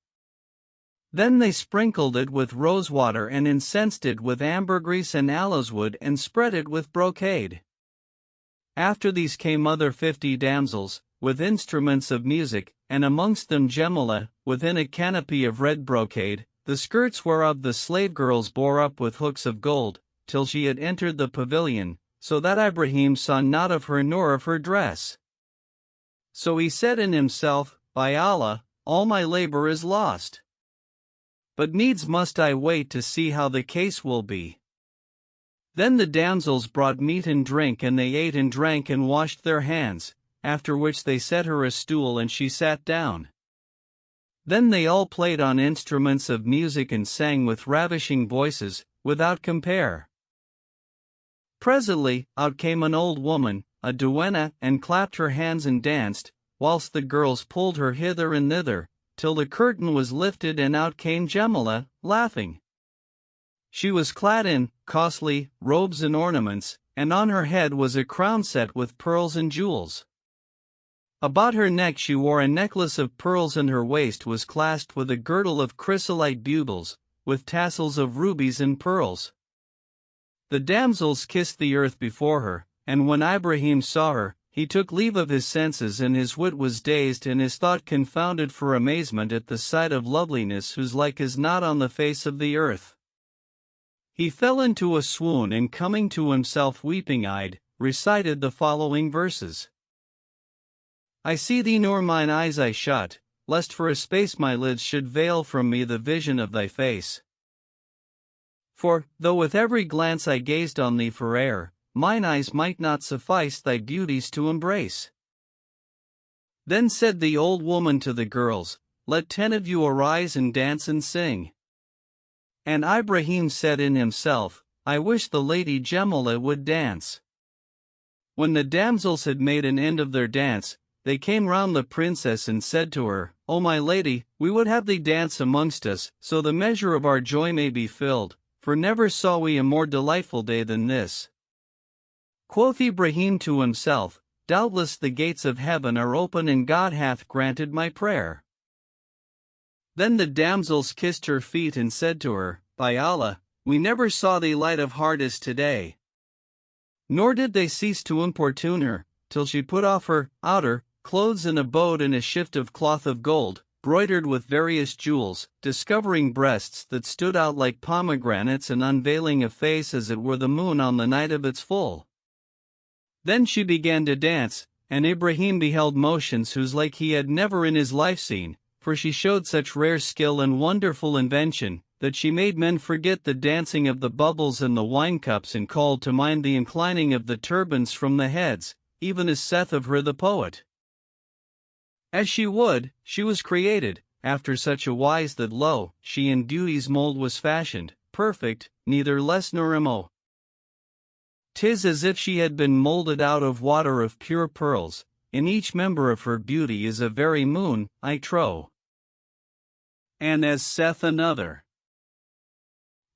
Speaker 1: Then they sprinkled it with rosewater and incensed it with ambergris and aloes wood and spread it with brocade. After these came other 50 damsels, with instruments of music, and amongst them Gemulah, within a canopy of red brocade, the skirts whereof the slave girls bore up with hooks of gold, till she had entered the pavilion, so that Ibrahim saw naught of her nor of her dress. So he said in himself, By Allah, all my labor is lost. But needs must I wait to see how the case will be. Then the damsels brought meat and drink, and they ate and drank and washed their hands, after which they set her a stool and she sat down. Then they all played on instruments of music and sang with ravishing voices, without compare. Presently, out came an old woman, a duenna, and clapped her hands and danced, whilst the girls pulled her hither and thither, till the curtain was lifted and out came Gemulah, laughing. She was clad in costly robes and ornaments, and on her head was a crown set with pearls and jewels. About her neck she wore a necklace of pearls, and her waist was clasped with a girdle of chrysolite bugles, with tassels of rubies and pearls. The damsels kissed the earth before her, and when Ibrahim saw her, he took leave of his senses, and his wit was dazed and his thought confounded for amazement at the sight of loveliness whose like is not on the face of the earth. He fell into a swoon, and coming to himself weeping-eyed, recited the following verses. I see thee nor mine eyes I shut, lest for a space my lids should veil from me the vision of thy face. For, though with every glance I gazed on thee for air, mine eyes might not suffice thy beauties to embrace. Then said the old woman to the girls, Let 10 of you arise and dance and sing. And Ibrahim said in himself, I wish the lady Gemulah would dance. When the damsels had made an end of their dance, they came round the princess and said to her, O my lady, we would have thee dance amongst us, so the measure of our joy may be filled, for never saw we a more delightful day than this. Quoth Ibrahim to himself, Doubtless the gates of heaven are open, and God hath granted my prayer. Then the damsels kissed her feet and said to her, By Allah, we never saw thee light of heart as today. Nor did they cease to importune her, till she put off her outer clothes and abode in a shift of cloth of gold, broidered with various jewels, discovering breasts that stood out like pomegranates and unveiling a face as it were the moon on the night of its full. Then she began to dance, and Ibrahim beheld motions whose like he had never in his life seen, for she showed such rare skill and wonderful invention, that she made men forget the dancing of the bubbles and the wine cups, and called to mind the inclining of the turbans from the heads, even as saith of her the poet. As she would, she was created, after such a wise that lo, she in beauty's mold was fashioned, perfect, neither less nor mo. 'Tis as if she had been molded out of water of pure pearls, in each member of her beauty is a very moon, I trow. And as saith another,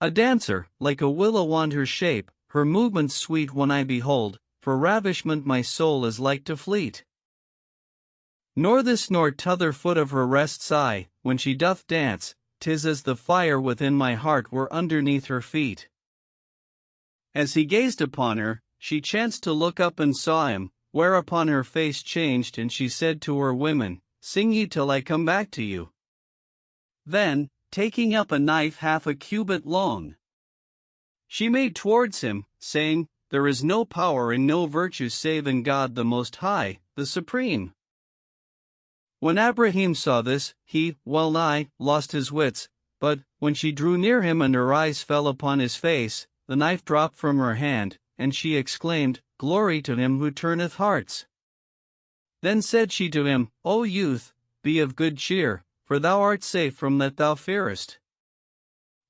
Speaker 1: a dancer, like a willow wand her shape, her movements sweet when I behold, for ravishment my soul is like to fleet. Nor this nor t'other foot of her rests I, when she doth dance, 'tis as the fire within my heart were underneath her feet. As he gazed upon her, she chanced to look up and saw him, whereupon her face changed, and she said to her women, Sing ye till I come back to you. Then, taking up a knife half a cubit long, she made towards him, saying, there is no power and no virtue save in God the Most High, the Supreme. When Abraham saw this, he, well nigh, lost his wits, but, when she drew near him and her eyes fell upon his face, the knife dropped from her hand, and she exclaimed, Glory to him who turneth hearts. Then said she to him, O youth, be of good cheer, for thou art safe from that thou fearest.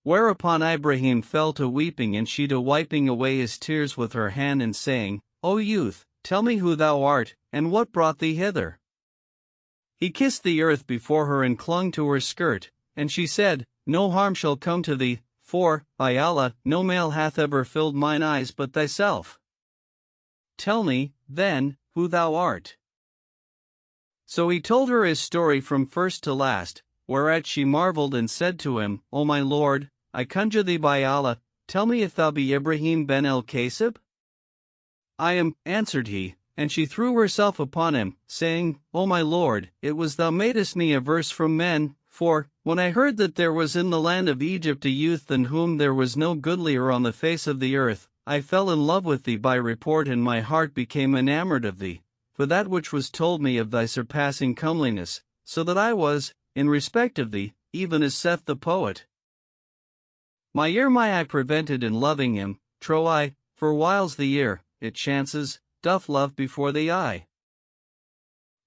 Speaker 1: Whereupon Abraham fell to weeping and she to wiping away his tears with her hand and saying, O youth, tell me who thou art, and what brought thee hither. He kissed the earth before her and clung to her skirt, and she said, No harm shall come to thee, for, by Allah, no male hath ever filled mine eyes but thyself. Tell me, then, who thou art. So he told her his story from first to last, whereat she marveled and said to him, O my lord, I conjure thee by Allah, tell me if thou be Ibrahim ben el-Kasib? I am, answered he, and she threw herself upon him, saying, O my lord, it was thou madest me averse from men, for, when I heard that there was in the land of Egypt a youth than whom there was no goodlier on the face of the earth, I fell in love with thee by report and my heart became enamored of thee, for that which was told me of thy surpassing comeliness, so that I was, in respect of thee, even as saith the poet. My ear my eye prevented in loving him, trow I, for whiles the ear, it chances, doth love before the eye.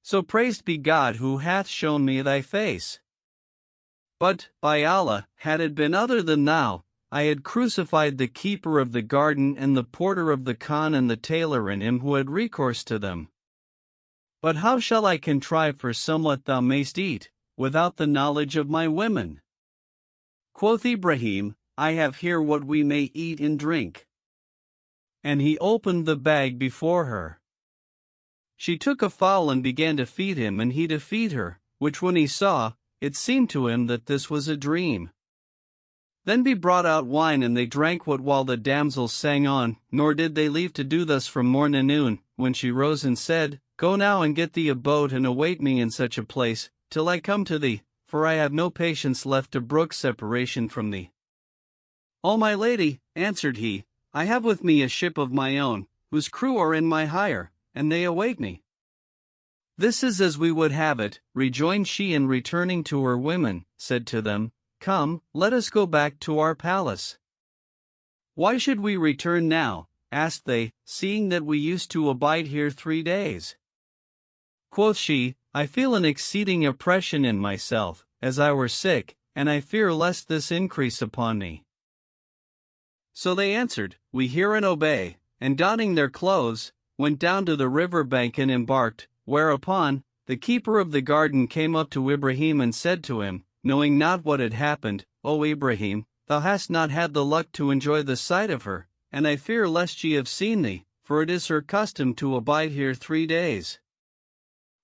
Speaker 1: So praised be God who hath shown me thy face. But, by Allah, had it been other than thou, I had crucified the keeper of the garden and the porter of the khan and the tailor and him who had recourse to them. But how shall I contrive for somewhat thou mayst eat, without the knowledge of my women? Quoth Ibrahim, I have here what we may eat and drink. And he opened the bag before her. She took a fowl and began to feed him and he to feed her, which when he saw, it seemed to him that this was a dream. Then be brought out wine and they drank what while the damsels sang on, nor did they leave to do thus from morn to noon, when she rose and said, Go now and get thee a boat and await me in such a place, till I come to thee, for I have no patience left to brook separation from thee. O my lady, answered he, I have with me a ship of my own, whose crew are in my hire, and they await me. This is as we would have it, rejoined she, and returning to her women, said to them, Come, let us go back to our palace. Why should we return now, asked they, seeing that we used to abide here 3 days? Quoth she, I feel an exceeding oppression in myself, as I were sick, and I fear lest this increase upon me. So they answered, We hear and obey, and donning their clothes, went down to the river bank and embarked, whereupon, the keeper of the garden came up to Ibrahim and said to him, knowing not what had happened, O Ibrahim, thou hast not had the luck to enjoy the sight of her, and I fear lest she have seen thee, for it is her custom to abide here 3 days.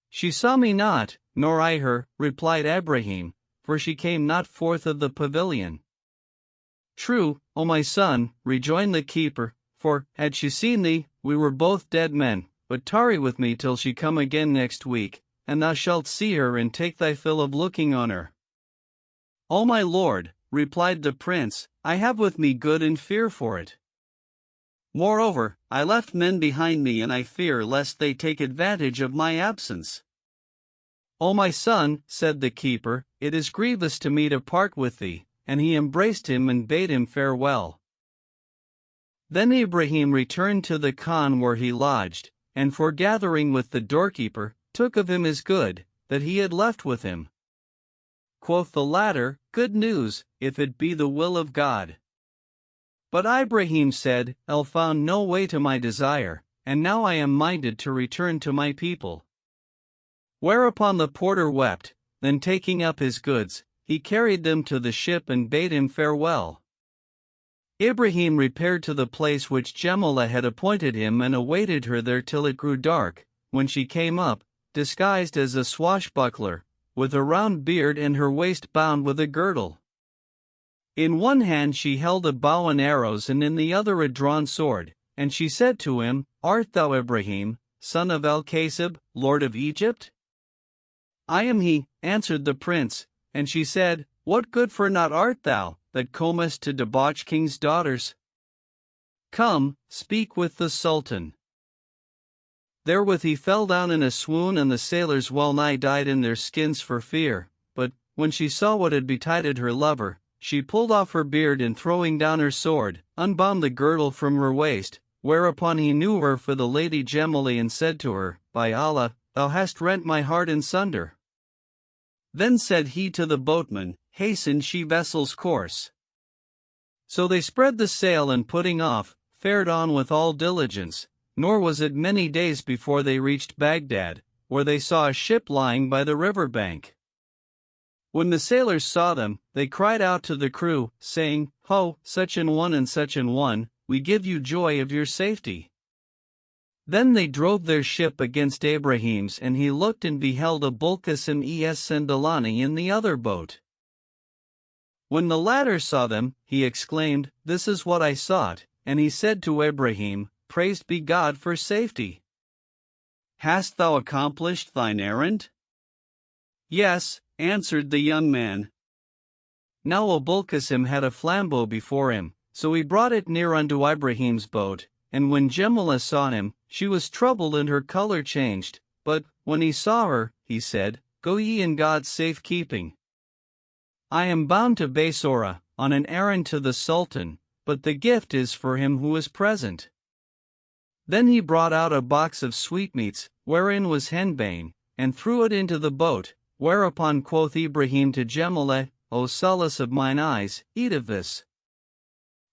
Speaker 1: She saw me not, nor I her, replied Ibrahim, for she came not forth of the pavilion. True, O my son, rejoined the keeper, for, had she seen thee, we were both dead men, but tarry with me till she come again next week, and thou shalt see her and take thy fill of looking on her. O my lord, replied the prince, I have with me good and fear for it. Moreover, I left men behind me and I fear lest they take advantage of my absence. O my son, said the keeper, it is grievous to me to part with thee, and he embraced him and bade him farewell. Then Ibrahim returned to the khan where he lodged, and foregathering with the doorkeeper, took of him his good, that he had left with him. Quoth the latter, Good news, if it be the will of God. But Ibrahim said, El found no way to my desire, and now I am minded to return to my people. Whereupon the porter wept, then taking up his goods, he carried them to the ship and bade him farewell. Ibrahim repaired to the place which Gemulah had appointed him and awaited her there till it grew dark, when she came up, disguised as a swashbuckler, with a round beard and her waist bound with a girdle. In one hand she held a bow and arrows and in the other a drawn sword, and she said to him, Art thou Ibrahim, son of El-Kasib, lord of Egypt? I am he, answered the prince, and she said, What good for naught art thou, that comest to debauch kings' daughters? Come, speak with the Sultan. Therewith he fell down in a swoon, and the sailors well nigh died in their skins for fear. But, when she saw what had betided her lover, she pulled off her beard, and throwing down her sword, unbound the girdle from her waist, whereupon he knew her for the Lady Gemily, and said to her, By Allah, thou hast rent my heart in sunder. Then said he to the boatman, Hasten she vessel's course. So they spread the sail, and putting off, fared on with all diligence, nor was it many days before they reached Baghdad, where they saw a ship lying by the river bank. When the sailors saw them, they cried out to the crew, saying, Ho, such an one and such an one, we give you joy of your safety. Then they drove their ship against Ibrahim's, and he looked and beheld a Bulkasim es Sendalani in the other boat. When the latter saw them, he exclaimed, This is what I sought, and he said to Ibrahim, Praised be God for safety. Hast thou accomplished thine errand? Yes, answered the young man. Now Abulkasim had a flambeau before him, so he brought it near unto Ibrahim's boat, and when Jemila saw him, she was troubled and her color changed, but, when he saw her, he said, Go ye in God's safe keeping. I am bound to Basora, on an errand to the Sultan, but the gift is for him who is present. Then he brought out a box of sweetmeats, wherein was henbane, and threw it into the boat, whereupon quoth Ibrahim to Jemile, O solace of mine eyes, eat of this.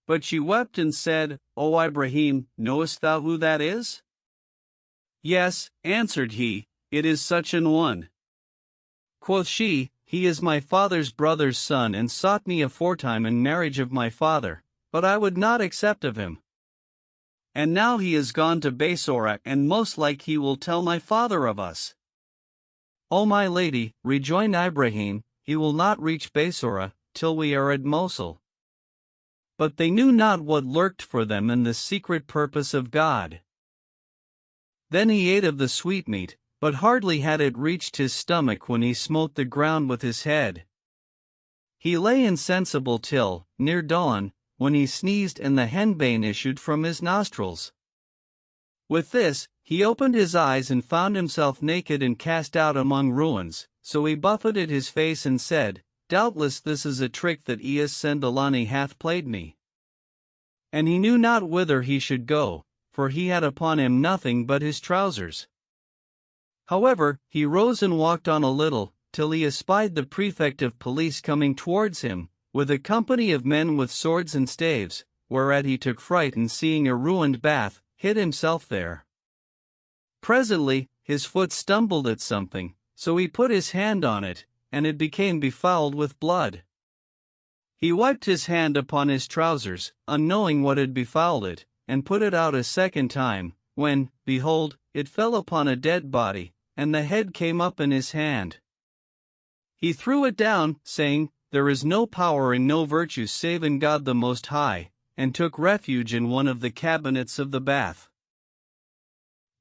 Speaker 1: But she wept and said, O Ibrahim, knowest thou who that is? Yes, answered he, it is such an one. Quoth she, He is my father's brother's son, and sought me aforetime in marriage of my father, but I would not accept of him. And now he is gone to Basora, and most like he will tell my father of us. O my lady, rejoined Ibrahim, he will not reach Basora, till we are at Mosul. But they knew not what lurked for them in the secret purpose of God. Then he ate of the sweetmeat, but hardly had it reached his stomach when he smote the ground with his head. He lay insensible till, near dawn, when he sneezed and the henbane issued from his nostrils. With this, he opened his eyes and found himself naked and cast out among ruins, so he buffeted his face and said, Doubtless this is a trick that Es Sendalani hath played me. And he knew not whither he should go, for he had upon him nothing but his trousers. However, he rose and walked on a little, till he espied the prefect of police coming towards him, with a company of men with swords and staves, whereat he took fright, and seeing a ruined bath, hid himself there. Presently, his foot stumbled at something, so he put his hand on it, and it became befouled with blood. He wiped his hand upon his trousers, unknowing what had befouled it, and put it out a second time, when, behold, it fell upon a dead body, and the head came up in his hand. He threw it down, saying, There is no power and no virtue save in God the Most High, and took refuge in one of the cabinets of the bath.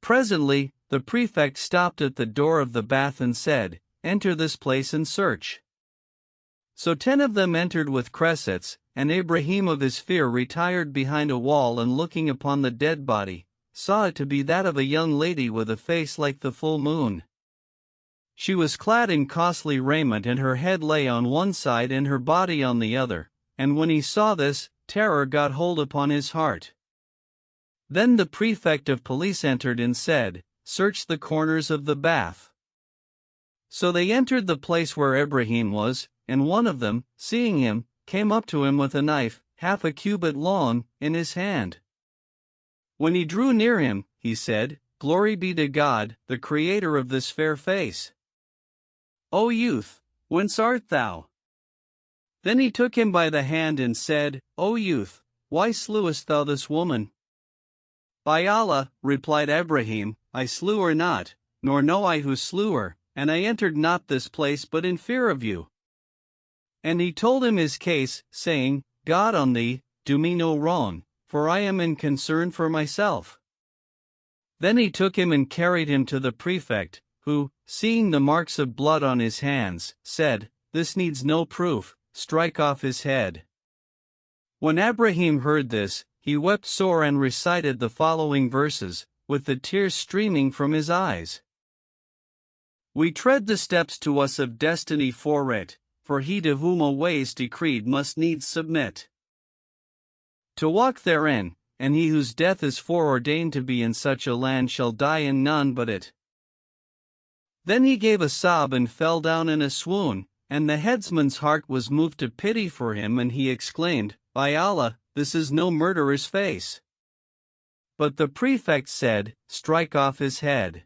Speaker 1: Presently, the prefect stopped at the door of the bath and said, Enter this place and search. So 10 of them entered with cressets, and Ibrahim of his fear retired behind a wall, and looking upon the dead body, saw it to be that of a young lady with a face like the full moon. She was clad in costly raiment, and her head lay on one side and her body on the other, and when he saw this, terror got hold upon his heart. Then the prefect of police entered and said, Search the corners of the bath. So they entered the place where Ibrahim was, and one of them, seeing him, came up to him with a knife, half a cubit long, in his hand. When he drew near him, he said, Glory be to God, the creator of this fair face. O youth, whence art thou? Then he took him by the hand and said, O youth, why slewest thou this woman? By Allah, replied Ibrahim, I slew her not, nor know I who slew her, and I entered not this place but in fear of you. And he told him his case, saying, God on thee, do me no wrong, for I am in concern for myself. Then he took him and carried him to the prefect, who, seeing the marks of blood on his hands, said, This needs no proof, strike off his head. When Ibrahim heard this, he wept sore and recited the following verses, with the tears streaming from his eyes. We tread the steps to us of destiny forewrit, for he to whom a way's decreed must needs submit to walk therein, and he whose death is foreordained to be in such a land shall die in none but it. Then he gave a sob and fell down in a swoon, and the headsman's heart was moved to pity for him, and he exclaimed, By Allah, this is no murderer's face. But the prefect said, Strike off his head.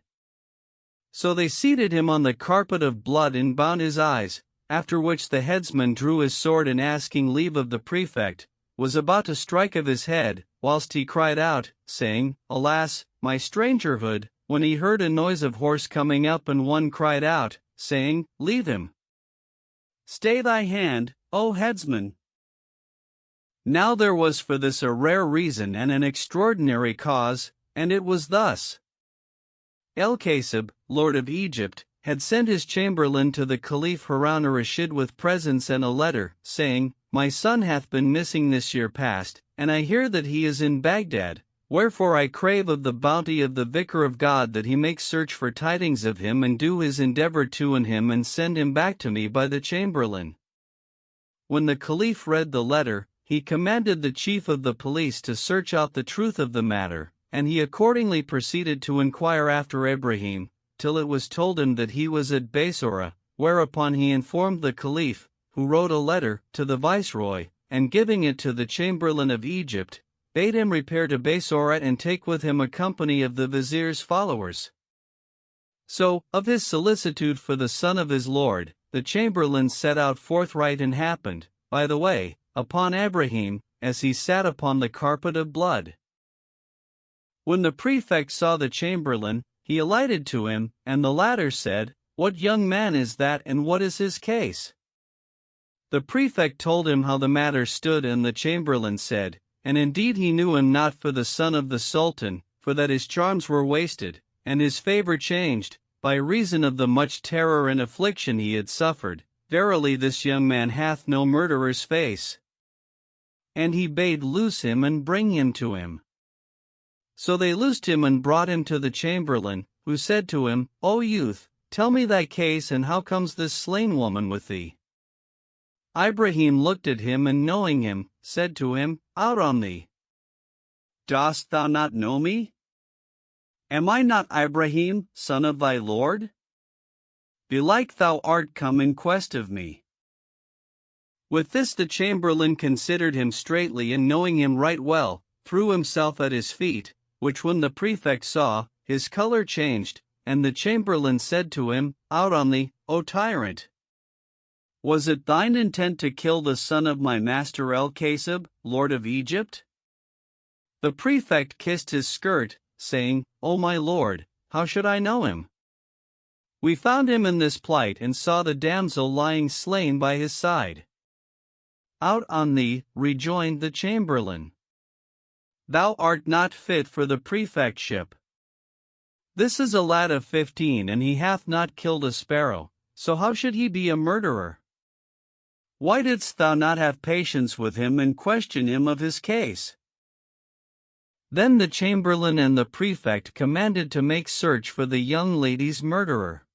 Speaker 1: So they seated him on the carpet of blood and bound his eyes, after which the headsman drew his sword and asking leave of the prefect, was about to strike of his head, whilst he cried out, saying, Alas, my strangerhood, when he heard a noise of horse coming up, and one cried out, saying, Leave him. Stay thy hand, O headsman. Now there was for this a rare reason and an extraordinary cause, and it was thus. El-Kasib, lord of Egypt, had sent his chamberlain to the Caliph Harun-ar-Rashid with presents and a letter, saying, My son hath been missing this year past, and I hear that he is in Baghdad, wherefore I crave of the bounty of the Vicar of God that he make search for tidings of him and do his endeavor to win him and send him back to me by the chamberlain. When the Caliph read the letter, he commanded the chief of the police to search out the truth of the matter, and he accordingly proceeded to inquire after Ibrahim, till it was told him that he was at Basora, whereupon he informed the Caliph, who wrote a letter to the viceroy, and giving it to the chamberlain of Egypt, bade him repair to Basora and take with him a company of the vizier's followers. So, of his solicitude for the son of his lord, the chamberlain set out forthright, and happened, by the way, upon Ibrahim, as he sat upon the carpet of blood. When the prefect saw the chamberlain, he alighted to him, and the latter said, What young man is that, and what is his case? The prefect told him how the matter stood, and the chamberlain said, And indeed he knew him not for the son of the Sultan, for that his charms were wasted, and his favor changed, by reason of the much terror and affliction he had suffered. Verily this young man hath no murderer's face. And he bade loose him and bring him to him. So they loosed him and brought him to the chamberlain, who said to him, O youth, tell me thy case, and how comes this slain woman with thee? Ibrahim looked at him, and knowing him, said to him, Out on thee! Dost thou not know me? Am I not Ibrahim, son of thy lord? Belike thou art come in quest of me. With this the chamberlain considered him straitly, and knowing him right well, threw himself at his feet, which when the prefect saw, his color changed, and the chamberlain said to him, Out on thee, O tyrant! Was it thine intent to kill the son of my master El-Kasib, lord of Egypt? The prefect kissed his skirt, saying, O my lord, how should I know him? We found him in this plight, and saw the damsel lying slain by his side. Out on thee, rejoined the chamberlain. Thou art not fit for the prefectship. This is a lad of 15, and he hath not killed a sparrow, so how should he be a murderer? Why didst thou not have patience with him and question him of his case? Then the chamberlain and the prefect commanded to make search for the young lady's murderer.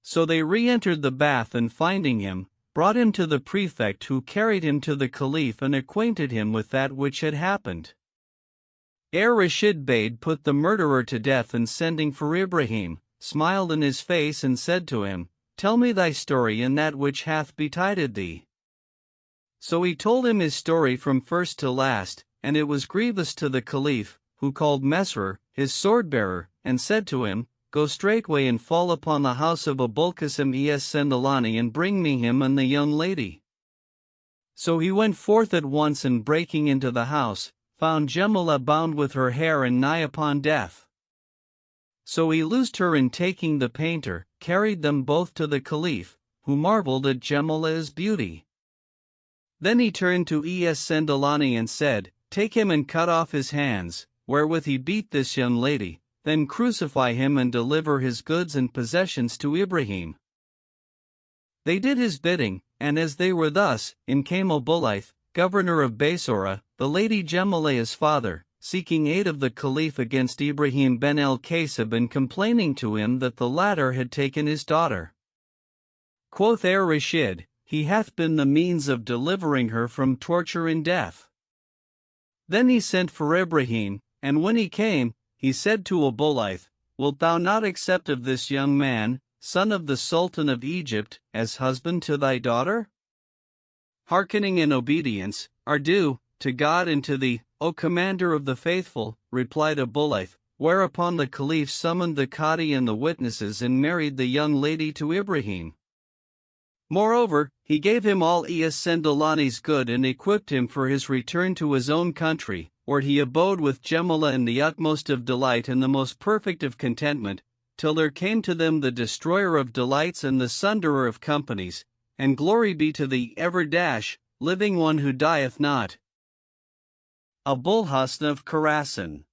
Speaker 1: So they re-entered the bath, and finding him, brought him to the prefect, who carried him to the Caliph and acquainted him with that which had happened. Rashid bade put the murderer to death, and sending for Ibrahim, smiled in his face and said to him, Tell me thy story and that which hath betided thee. So he told him his story from first to last, and it was grievous to the Caliph, who called Mesrer, his sword-bearer, and said to him, Go straightway and fall upon the house of Abulkasim es Sendalani, and bring me him and the young lady. So he went forth at once, and breaking into the house, found Jemila bound with her hair and nigh upon death. So he loosed her, and taking the painter, carried them both to the Caliph, who marveled at Jemila's beauty. Then he turned to Es Sendalani and said, Take him and cut off his hands, wherewith he beat this young lady, then crucify him and deliver his goods and possessions to Ibrahim. They did his bidding, and as they were thus, in came Abulaith, governor of Basora, the lady Gemalaya's father, seeking aid of the Caliph against Ibrahim ben el-Kasib and complaining to him that the latter had taken his daughter. Quoth Rashid, he hath been the means of delivering her from torture and death. Then he sent for Ibrahim, and when he came, he said to Abulaith, Wilt thou not accept of this young man, son of the Sultan of Egypt, as husband to thy daughter? Hearkening in obedience are due to God and to thee, O commander of the faithful, replied Abulaith, whereupon the Caliph summoned the Qadi and the witnesses and married the young lady to Ibrahim. Moreover, he gave him all Sendalani's good and equipped him for his return to his own country, where he abode with Gemala in the utmost of delight and the most perfect of contentment, till there came to them the destroyer of delights and the sunderer of companies, and glory be to the living one who dieth not. Abulhasn of Khurasan.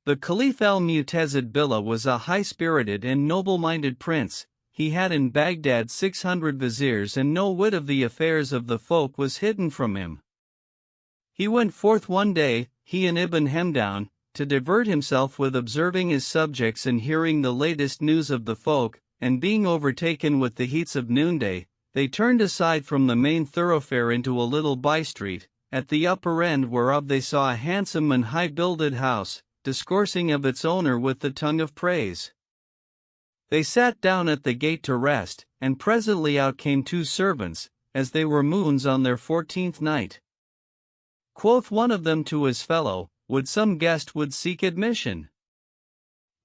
Speaker 1: The Caliph al-Mu'tazid Billah was a high-spirited and noble-minded prince. He had in Baghdad 600 viziers, and no whit of the affairs of the folk was hidden from him. He went forth one day, he and Ibn Hemdown, to divert himself with observing his subjects and hearing the latest news of the folk, and being overtaken with the heats of noonday, they turned aside from the main thoroughfare into a little by-street, at the upper end whereof they saw a handsome and high-builded house, discoursing of its owner with the tongue of praise. They sat down at the gate to rest, and presently out came 2 servants, as they were moons on their 14th night. Quoth one of them to his fellow, would some guest would seek admission?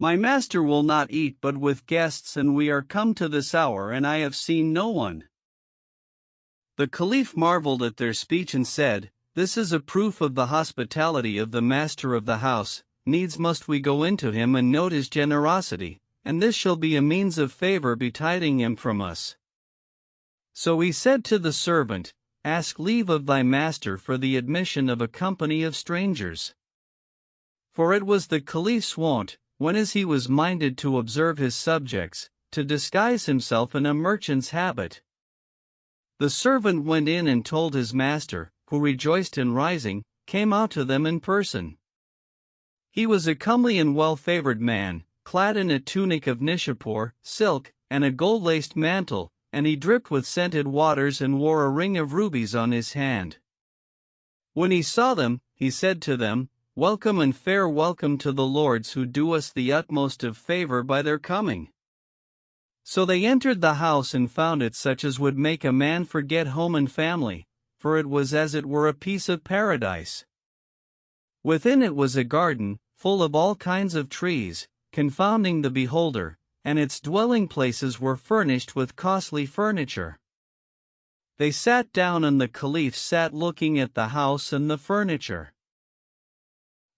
Speaker 1: My master will not eat but with guests, and we are come to this hour and I have seen no one. The Caliph marveled at their speech and said, This is a proof of the hospitality of the master of the house, needs must we go into him and note his generosity, and this shall be a means of favor betiding him from us. So he said to the servant, Ask leave of thy master for the admission of a company of strangers. For it was the Caliph's wont, whenas he was minded to observe his subjects, to disguise himself in a merchant's habit. The servant went in and told his master, who rejoiced in rising, came out to them in person. He was a comely and well-favored man, clad in a tunic of Nishapur, silk, and a gold-laced mantle, and he dripped with scented waters and wore a ring of rubies on his hand. When he saw them, he said to them, Welcome and fair welcome to the lords who do us the utmost of favor by their coming. So they entered the house and found it such as would make a man forget home and family, for it was as it were a piece of paradise. Within it was a garden, full of all kinds of trees, confounding the beholder, and its dwelling places were furnished with costly furniture. They sat down and the Caliph sat looking at the house and the furniture.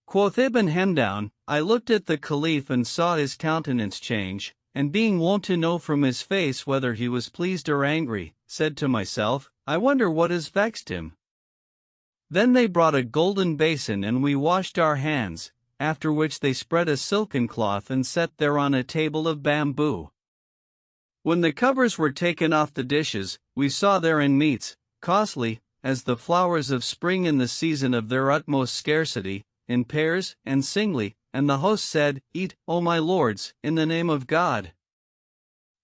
Speaker 1: Quoth Ibn Hemdown, I looked at the Caliph and saw his countenance change, and being wont to know from his face whether he was pleased or angry, said to myself, I wonder what has vexed him. Then they brought a golden basin and we washed our hands, after which they spread a silken cloth and set thereon a table of bamboo. When the covers were taken off the dishes, we saw therein meats, costly, as the flowers of spring in the season of their utmost scarcity, in pairs and singly, and the host said, Eat, O my lords, in the name of God.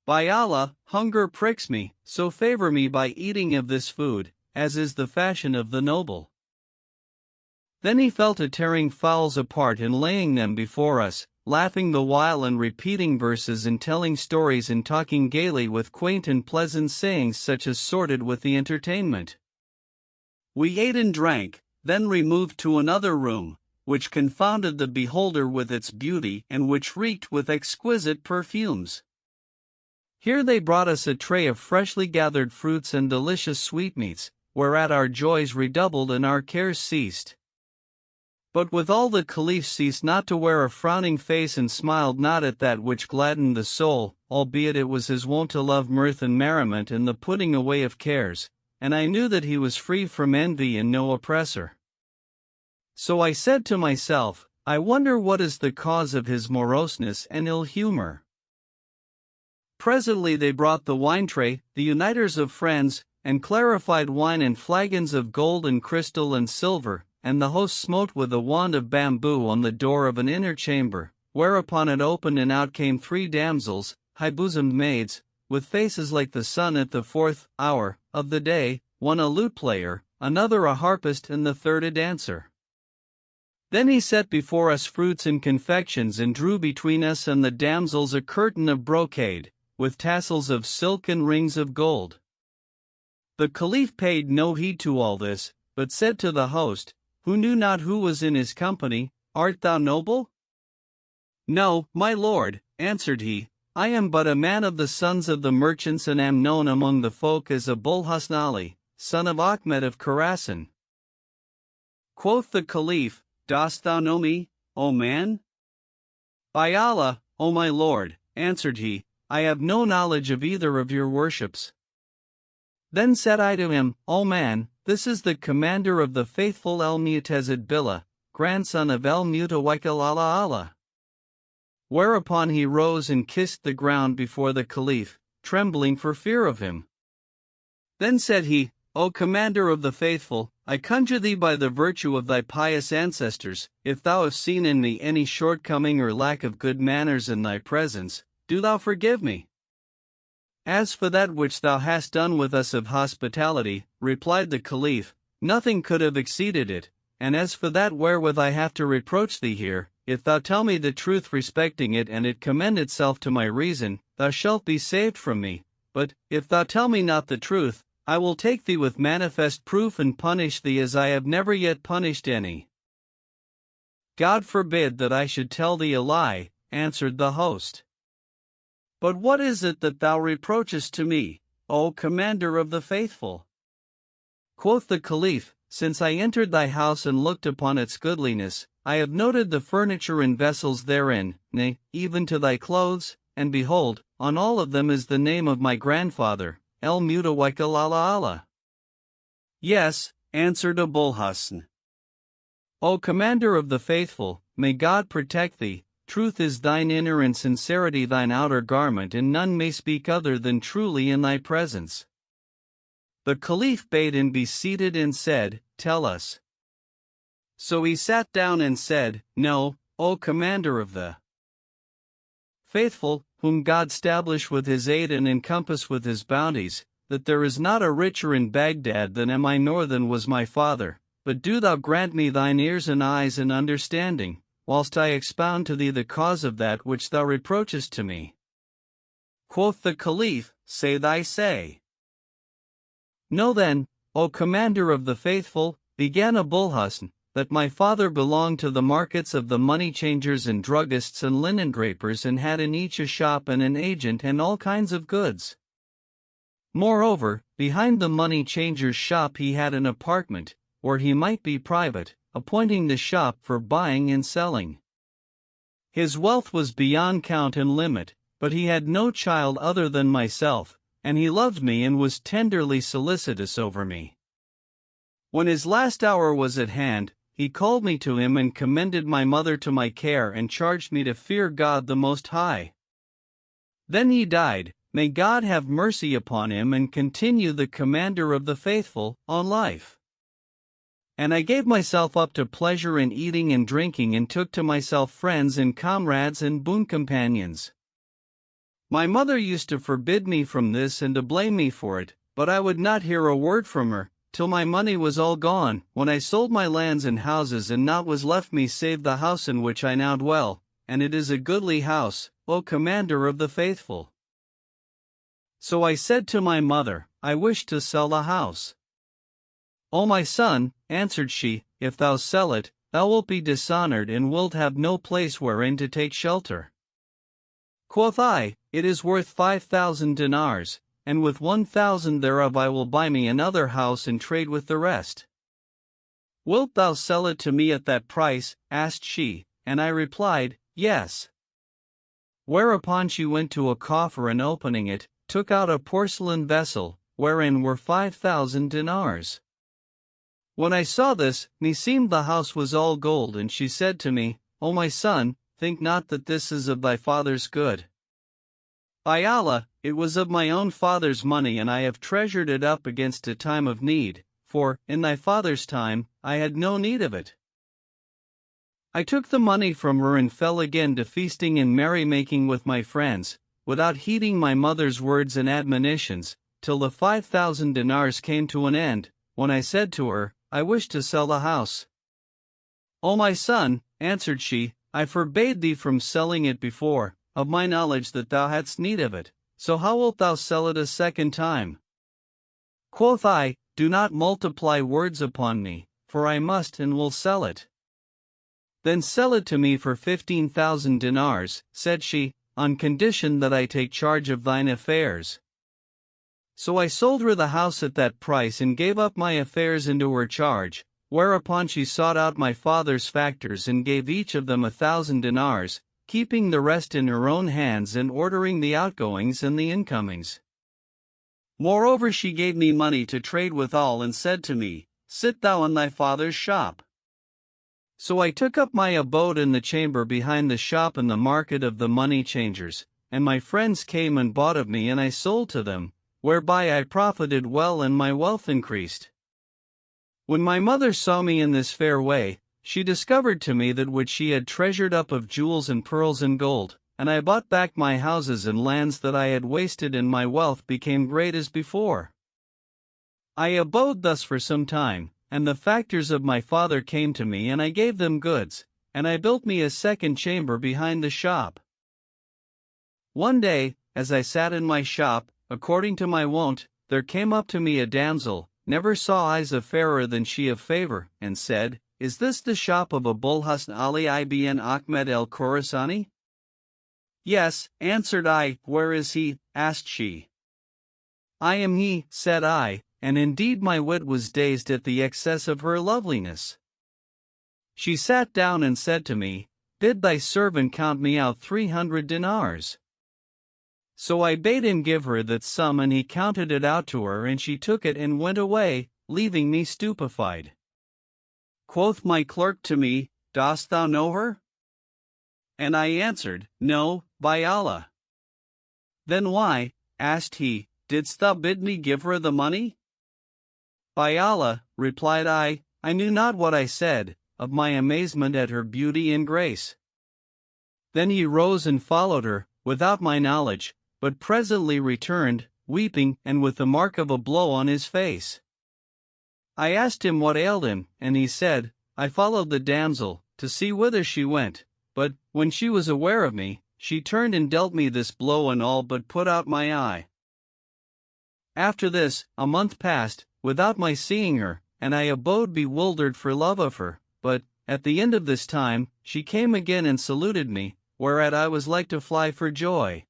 Speaker 1: By Allah, hunger pricks me, so favor me by eating of this food, as is the fashion of the noble. Then he fell to tearing fowls apart and laying them before us, laughing the while and repeating verses and telling stories and talking gaily with quaint and pleasant sayings such as sorted with the entertainment. We ate and drank, then removed to another room, which confounded the beholder with its beauty and which reeked with exquisite perfumes. Here they brought us a tray of freshly gathered fruits and delicious sweetmeats, whereat our joys redoubled and our cares ceased. But withal the Caliph ceased not to wear a frowning face and smiled not at that which gladdened the soul, albeit it was his wont to love mirth and merriment and the putting away of cares, and I knew that he was free from envy and no oppressor. So I said to myself, I wonder what is the cause of his moroseness and ill humor. Presently they brought the wine tray, the uniters of friends, and clarified wine and flagons of gold and crystal and silver, and the host smote with a wand of bamboo on the door of an inner chamber, whereupon it opened and out came 3 damsels, high-bosomed maids, with faces like the sun at the 4th hour of the day, one a lute-player, another a harpist and the third a dancer. Then he set before us fruits and confections and drew between us and the damsels a curtain of brocade, with tassels of silk and rings of gold. The Caliph paid no heed to all this, but said to the host, who knew not who was in his company, Art thou noble? No, my lord, answered he, I am but a man of the sons of the merchants and am known among the folk as Abul Hasn Ali, son of Ahmed of Khorasan. Quoth the Caliph, Dost thou know me, O man? By Allah, O my lord, answered he, I have no knowledge of either of your worships. Then said I to him, O man, this is the commander of the faithful El-Mu'tazid Billah, grandson of El-Mutawakkil ala Allah. Whereupon he rose and kissed the ground before the Caliph, trembling for fear of him. Then said he, O commander of the faithful, I conjure thee by the virtue of thy pious ancestors, if thou hast seen in me any shortcoming or lack of good manners in thy presence, do thou forgive me. As for that which thou hast done with us of hospitality, replied the Caliph, nothing could have exceeded it, and as for that wherewith I have to reproach thee here, if thou tell me the truth respecting it and it commend itself to my reason, thou shalt be saved from me, but, if thou tell me not the truth, I will take thee with manifest proof and punish thee as I have never yet punished any. God forbid that I should tell thee a lie, answered the host. But what is it that thou reproachest to me, O commander of the faithful? Quoth the Caliph, since I entered thy house and looked upon its goodliness, I have noted the furniture and vessels therein, nay, even to thy clothes, and behold, on all of them is the name of my grandfather, El-Mutawakkil ala Allah. Yes, answered Abul Hasn. O commander of the faithful, may God protect thee, truth is thine inner and sincerity thine outer garment and none may speak other than truly in thy presence. The Caliph bade him be seated and said, Tell us. So he sat down and said, Know, O commander of the faithful, whom God stablish with his aid and encompass with his bounties, that there is not a richer in Baghdad than am I nor than was my father, but do thou grant me thine ears and eyes and understanding, whilst I expound to thee the cause of that which thou reproachest to me. Quoth the Caliph, Say thy say. Know then, O commander of the faithful, began Abul Hasn, that my father belonged to the markets of the money changers and druggists and linen drapers and had in each a shop and an agent and all kinds of goods. Moreover, behind the money changer's shop he had an apartment, where he might be private, appointing the shop for buying and selling. His wealth was beyond count and limit, but he had no child other than myself, and he loved me and was tenderly solicitous over me. When his last hour was at hand, he called me to him and commended my mother to my care and charged me to fear God the Most High. Then he died, may God have mercy upon him and continue the commander of the faithful, on life. And I gave myself up to pleasure in eating and drinking and took to myself friends and comrades and boon companions. My mother used to forbid me from this and to blame me for it, but I would not hear a word from her, till my money was all gone, when I sold my lands and houses and naught was left me save the house in which I now dwell, and it is a goodly house, O commander of the faithful. So I said to my mother, I wish to sell the house. O my son, answered she, if thou sell it, thou wilt be dishonored and wilt have no place wherein to take shelter. Quoth I, it is worth 5,000 dinars, and with 1,000 thereof I will buy me another house and trade with the rest. Wilt thou sell it to me at that price? Asked she, and I replied, Yes. Whereupon she went to a coffer and opening it, took out a porcelain vessel, wherein were 5,000 dinars. When I saw this, meseemed the house was all gold, and she said to me, O my son, think not that this is of thy father's good. By Allah, it was of my own father's money, and I have treasured it up against a time of need, for, in thy father's time, I had no need of it. I took the money from her and fell again to feasting and merrymaking with my friends, without heeding my mother's words and admonitions, till the 5,000 dinars came to an end, when I said to her, I wish to sell the house. O my son, answered she, I forbade thee from selling it before, of my knowledge that thou hadst need of it, so how wilt thou sell it a second time? Quoth I, do not multiply words upon me, for I must and will sell it. Then sell it to me for 15,000 dinars, said she, on condition that I take charge of thine affairs. So I sold her the house at that price and gave up my affairs into her charge, whereupon she sought out my father's factors and gave each of them 1,000 dinars, keeping the rest in her own hands and ordering the outgoings and the incomings. Moreover, she gave me money to trade withal and said to me, sit thou in thy father's shop. So I took up my abode in the chamber behind the shop in the market of the money changers, and my friends came and bought of me and I sold to them, whereby I profited well and my wealth increased. When my mother saw me in this fair way, she discovered to me that which she had treasured up of jewels and pearls and gold, and I bought back my houses and lands that I had wasted, and my wealth became great as before. I abode thus for some time, and the factors of my father came to me, and I gave them goods, and I built me a second chamber behind the shop. One day, as I sat in my shop, according to my wont, there came up to me a damsel, never saw eyes of fairer than she of favor, and said, Is this the shop of Abul Husn Ali ibn Ahmed el-Khorasani? Yes, answered I. Where is he? Asked she. I am he, said I, and indeed my wit was dazed at the excess of her loveliness. She sat down and said to me, Bid thy servant count me out 300 dinars. So I bade him give her that sum, and he counted it out to her, and she took it and went away, leaving me stupefied. Quoth my clerk to me, Dost thou know her? And I answered, No, by Allah. Then why, asked he, didst thou bid me give her the money? By Allah, replied I knew not what I said, of my amazement at her beauty and grace. Then he rose and followed her, without my knowledge, but presently returned, weeping and with the mark of a blow on his face. I asked him what ailed him, and he said, I followed the damsel, to see whither she went, but, when she was aware of me, she turned and dealt me this blow and all but put out my eye. After this, a month passed, without my seeing her, and I abode bewildered for love of her, but, at the end of this time, she came again and saluted me, whereat I was like to fly for joy.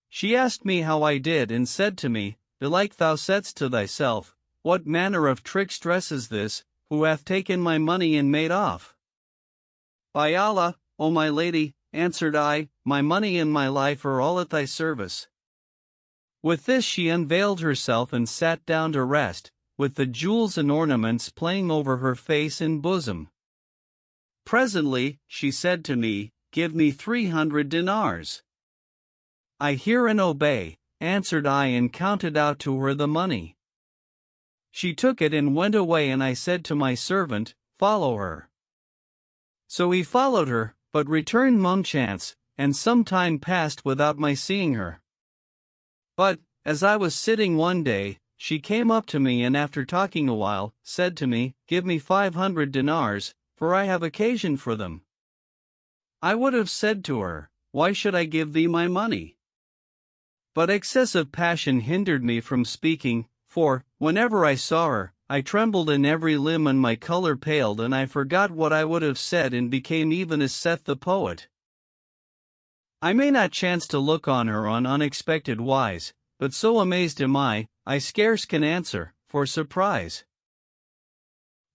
Speaker 1: She asked me how I did, and said to me, Belike thou saidst to thyself, What manner of trickstress is this, who hath taken my money and made off? By Allah, O my lady, answered I, my money and my life are all at thy service. With this she unveiled herself and sat down to rest, with the jewels and ornaments playing over her face and bosom. Presently, she said to me, Give me 300 dinars. I hear and obey, answered I, and counted out to her the money. She took it and went away, and I said to my servant, Follow her. So he followed her, but returned moonchance, and some time passed without my seeing her. But, as I was sitting one day, she came up to me and after talking a while, said to me, Give me 500 dinars, for I have occasion for them. I would have said to her, Why should I give thee my money? But excessive passion hindered me from speaking, for, whenever I saw her, I trembled in every limb and my color paled, and I forgot what I would have said and became even as saith the poet. I may not chance to look on her on unexpected wise, but so amazed am I scarce can answer, for surprise.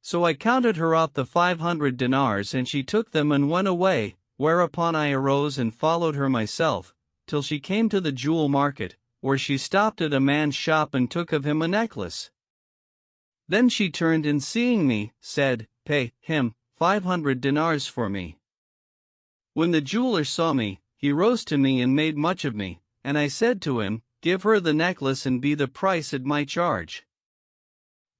Speaker 1: So I counted her out the 500 dinars, and she took them and went away, whereupon I arose and followed her myself, till she came to the jewel market, where she stopped at a man's shop and took of him a necklace. Then she turned and seeing me, said, Pay him 500 dinars for me. When the jeweler saw me, he rose to me and made much of me, and I said to him, "Give her the necklace and be the price at my charge."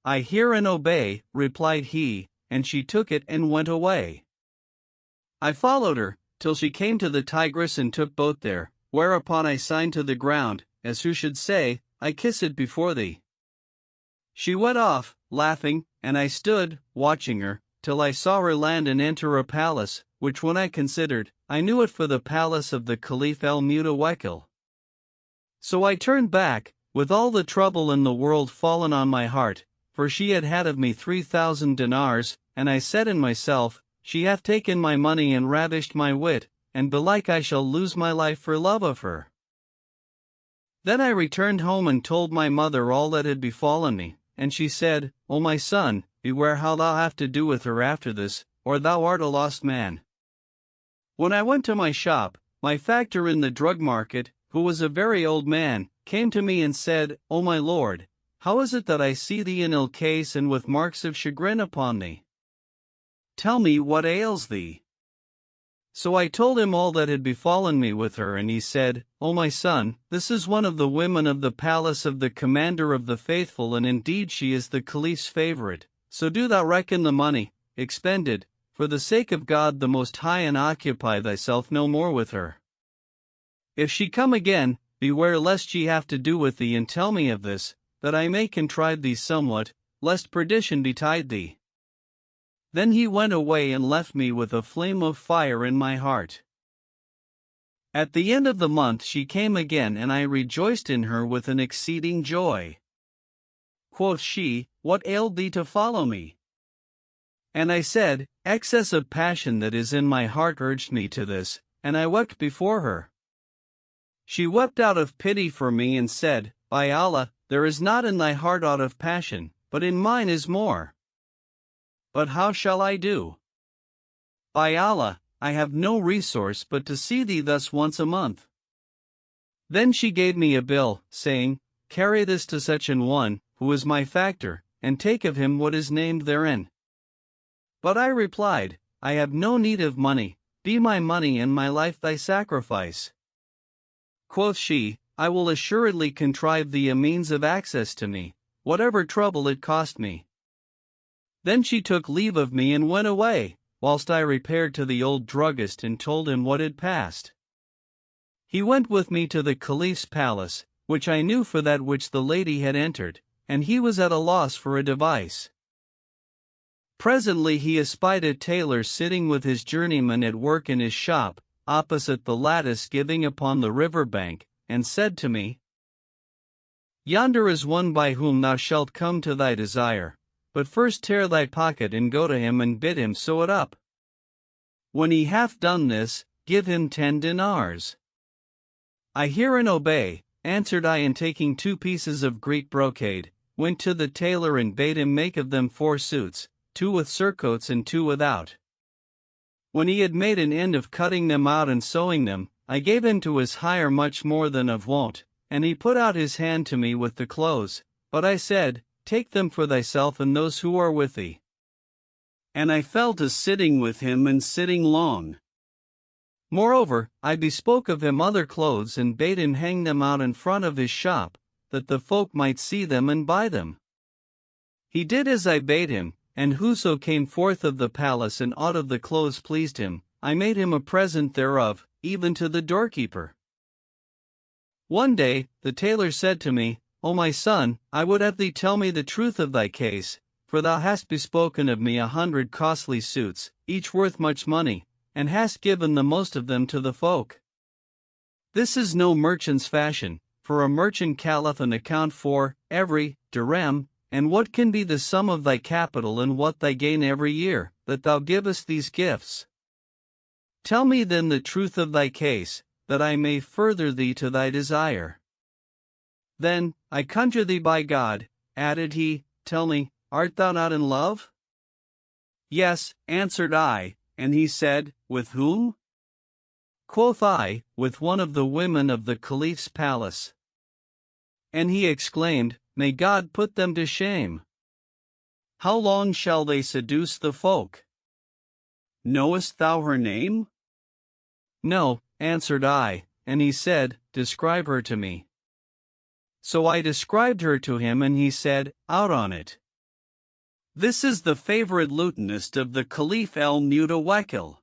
Speaker 1: "I hear and obey," replied he, and she took it and went away. I followed her, till she came to the Tigris and took boat there, whereupon I signed to the ground, as who should say, "I kiss it before thee." She went off, laughing, and I stood, watching her, till I saw her land and enter a palace, which when I considered, I knew it for the palace of the Caliph el-Mutawakil. So I turned back, with all the trouble in the world fallen on my heart, for she had had of me 3,000 dinars, and I said in myself, "She hath taken my money and ravished my wit, and belike I shall lose my life for love of her." Then I returned home and told my mother all that had befallen me, and she said, "O my son, beware how thou have to do with her after this, or thou art a lost man." When I went to my shop, my factor in the drug market, who was a very old man, came to me and said, "O my lord, how is it that I see thee in ill case and with marks of chagrin upon thee? Tell me what ails thee." So I told him all that had befallen me with her, and he said, "O my son, this is one of the women of the palace of the commander of the faithful, and indeed she is the Caliph's favorite, so do thou reckon the money expended, for the sake of God the Most High, and occupy thyself no more with her. If she come again, beware lest she have to do with thee, and tell me of this, that I may contrive thee somewhat, lest perdition betide thee." Then he went away and left me with a flame of fire in my heart. At the end of the month she came again, and I rejoiced in her with an exceeding joy. Quoth she, "What ailed thee to follow me?" And I said, "Excess of passion that is in my heart urged me to this," and I wept before her. She wept out of pity for me and said, "By Allah, there is not in thy heart aught of passion, but in mine is more. But how shall I do? By Allah, I have no resource but to see thee thus once a month." Then she gave me a bill, saying, "Carry this to such an one, who is my factor, and take of him what is named therein." But I replied, "I have no need of money, be my money and my life thy sacrifice." Quoth she, "I will assuredly contrive thee a means of access to me, whatever trouble it cost me." Then she took leave of me and went away, whilst I repaired to the old druggist and told him what had passed. He went with me to the Caliph's palace, which I knew for that which the lady had entered, and he was at a loss for a device. Presently he espied a tailor sitting with his journeyman at work in his shop, opposite the lattice giving upon the river bank, and said to me, "Yonder is one by whom thou shalt come to thy desire. But first tear thy pocket and go to him and bid him sew it up. When he hath done this, give him 10 dinars. "I hear and obey," answered I, and taking 2 pieces of Greek brocade, went to the tailor and bade him make of them 4 suits, 2 with surcoats and 2 without. When he had made an end of cutting them out and sewing them, I gave him to his hire much more than of wont, and he put out his hand to me with the clothes, but I said, "Take them for thyself and those who are with thee." And I fell to sitting with him and sitting long. Moreover, I bespoke of him other clothes and bade him hang them out in front of his shop, that the folk might see them and buy them. He did as I bade him, and whoso came forth of the palace and aught of the clothes pleased him, I made him a present thereof, even to the doorkeeper. One day, the tailor said to me, "O my son, I would have thee tell me the truth of thy case, for thou hast bespoken of me 100 costly suits, each worth much money, and hast given the most of them to the folk. This is no merchant's fashion, for a merchant calleth an account for every dirham, and what can be the sum of thy capital and what thy gain every year, that thou givest these gifts? Tell me then the truth of thy case, that I may further thee to thy desire. Then, I conjure thee by God," added he, "tell me, art thou not in love?" "Yes," answered I, and he said, "With whom?" Quoth I, "With one of the women of the Caliph's palace." And he exclaimed, "May God put them to shame! How long shall they seduce the folk? Knowest thou her name?" "No," answered I, and he said, "Describe her to me." So I described her to him, and he said, "Out on it. This is the favorite lutanist of the Caliph el-Mutawakil.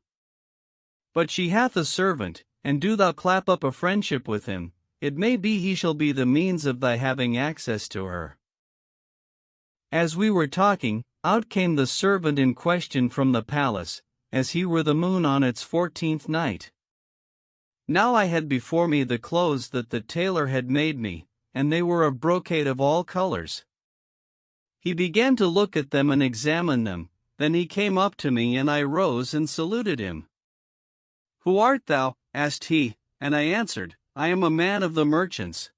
Speaker 1: But she hath a servant, and do thou clap up a friendship with him, it may be he shall be the means of thy having access to her." As we were talking, out came the servant in question from the palace, as he were the moon on its 14th night. Now I had before me the clothes that the tailor had made me, and they were of brocade of all colors. He began to look at them and examine them, then he came up to me, and I rose and saluted him. "Who art thou?" asked he, and I answered, "I am a man of the merchants."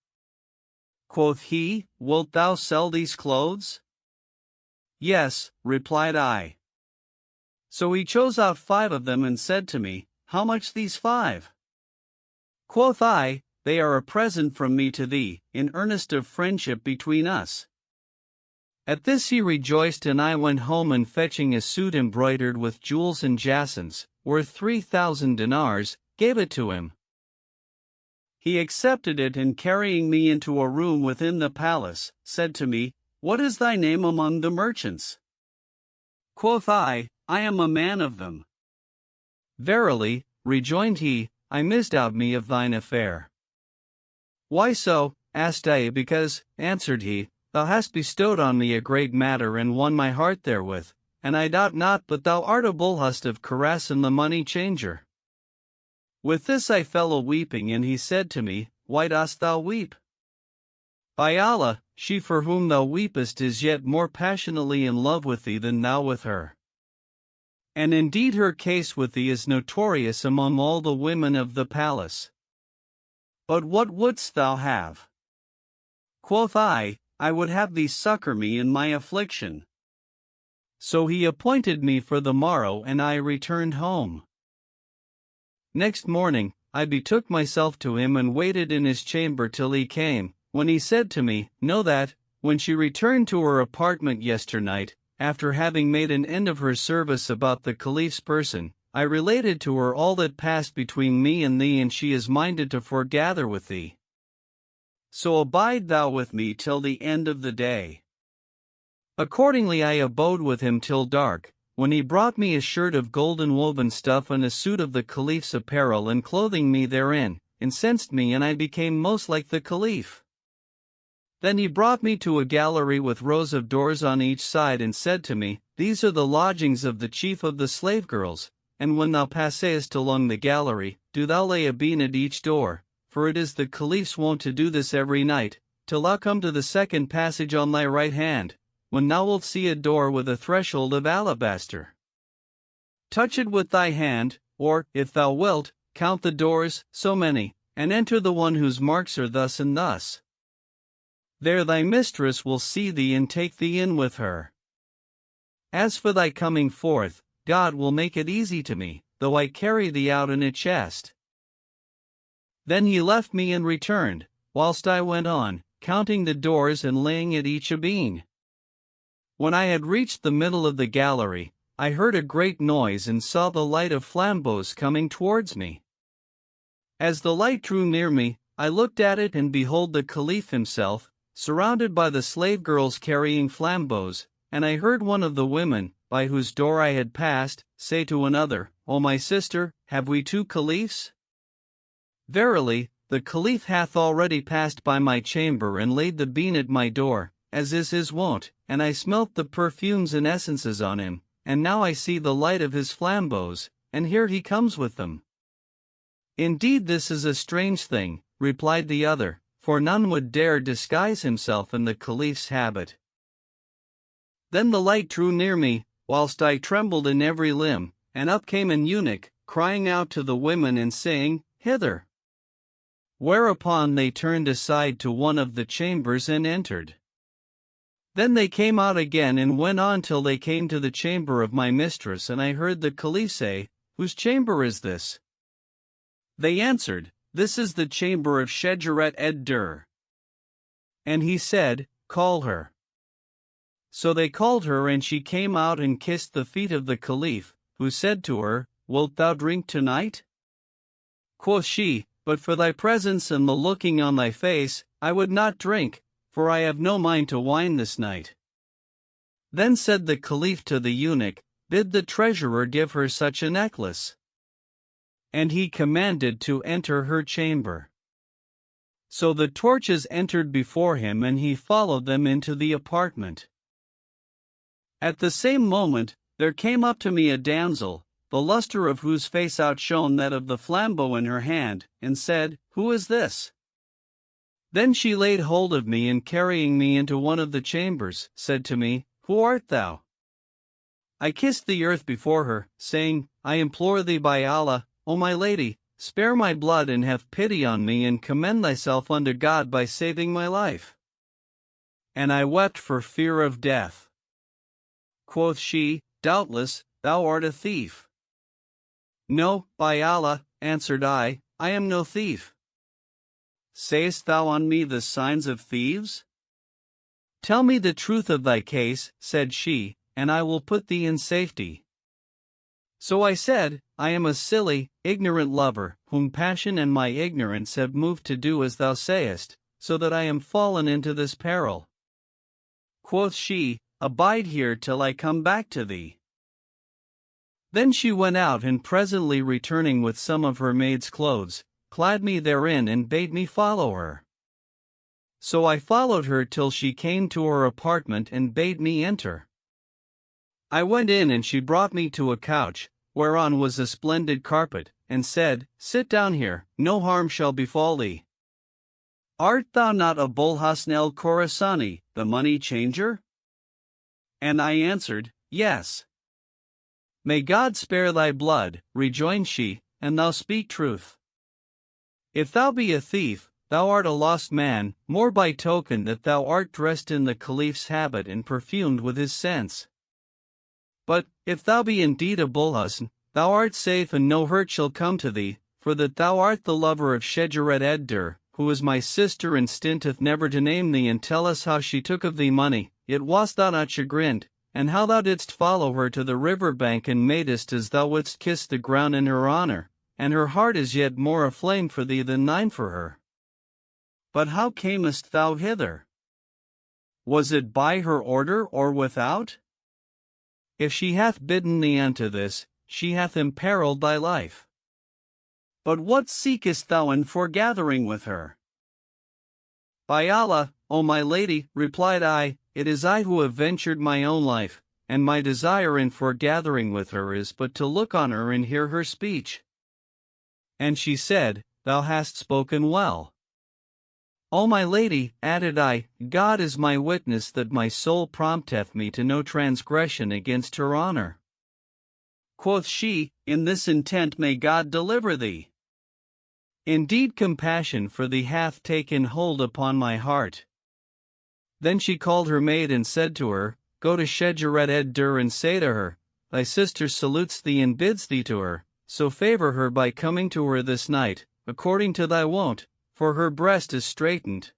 Speaker 1: Quoth he, "Wilt thou sell these clothes?" "Yes," replied I. So he chose out 5 of them and said to me, "How much these 5?" Quoth I, "They are a present from me to thee, in earnest of friendship between us." At this he rejoiced, and I went home, and fetching a suit embroidered with jewels and jacinths, worth 3,000 dinars, gave it to him. He accepted it, and carrying me into a room within the palace, said to me, "What is thy name among the merchants?" Quoth I am a man of them. "Verily," rejoined he, "I misdoubt me of thine affair." "Why so?" asked I. "Because," answered he, "thou hast bestowed on me a great matter and won my heart therewith, and I doubt not but thou art a bullhust of Khurasan the money changer." With this I fell a weeping, and he said to me, "Why dost thou weep?" "By Allah, she for whom thou weepest is yet more passionately in love with thee than thou with her. And indeed her case with thee is notorious among all the women of the palace. But what wouldst thou have?" Quoth I would have thee succor me in my affliction. So he appointed me for the morrow, and I returned home. Next morning, I betook myself to him and waited in his chamber till he came, when he said to me, "Know that, when she returned to her apartment yesternight, after having made an end of her service about the Caliph's person, I related to her all that passed between me and thee, and she is minded to foregather with thee. So abide thou with me till the end of the day." Accordingly I abode with him till dark, when he brought me a shirt of golden woven stuff and a suit of the Caliph's apparel, and clothing me therein, incensed me, and I became most like the Caliph. Then he brought me to a gallery with rows of doors on each side, and said to me, "These are the lodgings of the chief of the slave girls, and when thou passest along the gallery, do thou lay a bean at each door, for it is the Caliph's wont to do this every night, till thou come to the second passage on thy right hand, when thou wilt see a door with a threshold of alabaster. Touch it with thy hand, or, if thou wilt, count the doors, so many, and enter the one whose marks are thus and thus. There thy mistress will see thee and take thee in with her. As for thy coming forth, God will make it easy to me, though I carry thee out in a chest." Then he left me and returned, whilst I went on, counting the doors and laying at each a bean. When I had reached the middle of the gallery, I heard a great noise and saw the light of flambeaux coming towards me. As the light drew near me, I looked at it, and behold the Caliph himself, surrounded by the slave girls carrying flambeaux, and I heard one of the women, by whose door I had passed, say to another, "O my sister, have we 2 Caliphs? Verily, the Caliph hath already passed by my chamber and laid the bean at my door, as is his wont, and I smelt the perfumes and essences on him, and now I see the light of his flambeaux, and here he comes with them." "Indeed this is a strange thing," replied the other, "for none would dare disguise himself in the Caliph's habit." Then the light drew near me, whilst I trembled in every limb, and up came an eunuch, crying out to the women and saying, "Hither." Whereupon they turned aside to one of the chambers and entered. Then they came out again and went on till they came to the chamber of my mistress, and I heard the Caliph say, "Whose chamber is this?" They answered, "This is the chamber of Shajarat ed-Dur." And he said, "Call her." So they called her, and she came out and kissed the feet of the Caliph, who said to her, "Wilt thou drink tonight?" Quoth she, But for thy presence and the looking on thy face, I would not drink, for I have no mind to wine this night. Then said the Caliph to the eunuch, Bid the treasurer give her such a necklace. And he commanded to enter her chamber. So the torches entered before him and he followed them into the apartment. At the same moment, there came up to me a damsel, the lustre of whose face outshone that of the flambeau in her hand, and said, Who is this? Then she laid hold of me and carrying me into one of the chambers, said to me, Who art thou? I kissed the earth before her, saying, I implore thee by Allah, O my lady, spare my blood and have pity on me and commend thyself unto God by saving my life. And I wept for fear of death. Quoth she, Doubtless, thou art a thief. No, by Allah, answered I am no thief. Sayest thou on me the signs of thieves? Tell me the truth of thy case, said she, and I will put thee in safety. So I said, I am a silly, ignorant lover, whom passion and my ignorance have moved to do as thou sayest, so that I am fallen into this peril. Quoth she, Abide here till I come back to thee. Then she went out and presently returning with some of her maid's clothes, clad me therein and bade me follow her. So I followed her till she came to her apartment and bade me enter. I went in and she brought me to a couch, whereon was a splendid carpet, and said, Sit down here, no harm shall befall thee. Art thou not Abul Hasan el-Khorasani, the money changer? And I answered, Yes. May God spare thy blood, rejoined she, and thou speak truth. If thou be a thief, thou art a lost man, more by token that thou art dressed in the Caliph's habit and perfumed with his scents. But, if thou be indeed Abul Hasan, thou art safe and no hurt shall come to thee, for that thou art the lover of Shejeret-ed-Dur, who is my sister and stinteth never to name thee and tell us how she took of thee money, yet wast thou not chagrined, and how thou didst follow her to the river bank and madest as thou wouldst kiss the ground in her honor, and her heart is yet more aflame for thee than thine for her. But how camest thou hither? Was it by her order or without? If she hath bidden thee unto this, she hath imperilled thy life. But what seekest thou in foregathering with her? By Allah, O my lady, replied I, it is I who have ventured my own life, and my desire in foregathering with her is but to look on her and hear her speech. And she said, Thou hast spoken well. O my lady, added I, God is my witness that my soul prompteth me to no transgression against her honor. Quoth she, In this intent may God deliver thee. Indeed compassion for thee hath taken hold upon my heart. Then she called her maid and said to her, Go to Shejeret-ed-Dur and say to her, Thy sister salutes thee and bids thee to her, so favor her by coming to her this night, according to thy wont, for her breast is straitened.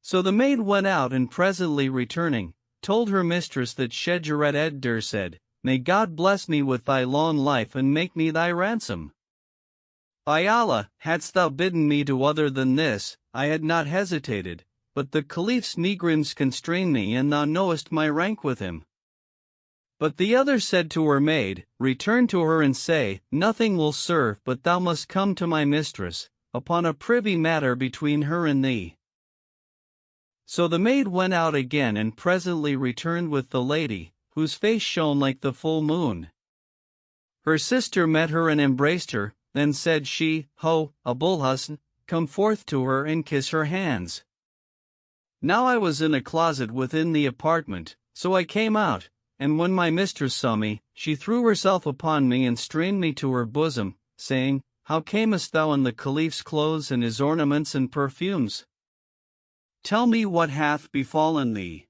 Speaker 1: So the maid went out and presently returning, told her mistress that Shejeret-ed-Dur said, May God bless me with thy long life and make me thy ransom. By Allah, hadst thou bidden me to other than this, I had not hesitated, but the Caliph's megrims constrain me and thou knowest my rank with him. But the other said to her maid, Return to her and say, Nothing will serve but thou must come to my mistress, upon a privy matter between her and thee. So the maid went out again and presently returned with the lady, whose face shone like the full moon. Her sister met her and embraced her, then said she, Ho, Abul Hasan, come forth to her and kiss her hands. Now I was in a closet within the apartment, so I came out, and when my mistress saw me, she threw herself upon me and strained me to her bosom, saying, How camest thou in the Caliph's clothes and his ornaments and perfumes? Tell me what hath befallen thee.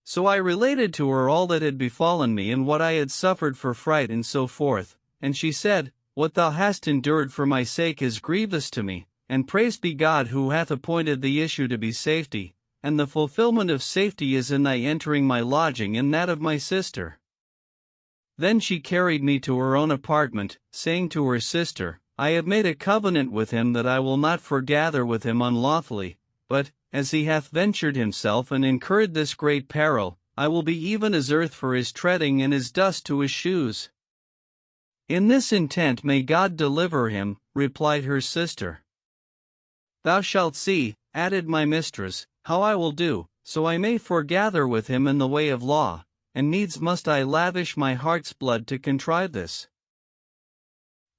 Speaker 1: So I related to her all that had befallen me and what I had suffered for fright and so forth, and she said, What thou hast endured for my sake is grievous to me, and praised be God who hath appointed the issue to be safety, and the fulfillment of safety is in thy entering my lodging and that of my sister. Then she carried me to her own apartment, saying to her sister, I have made a covenant with him that I will not foregather with him unlawfully, but, as he hath ventured himself and incurred this great peril, I will be even as earth for his treading and as dust to his shoes. In this intent may God deliver him, replied her sister. Thou shalt see, added my mistress, how I will do, so I may foregather with him in the way of law, and needs must I lavish my heart's blood to contrive this.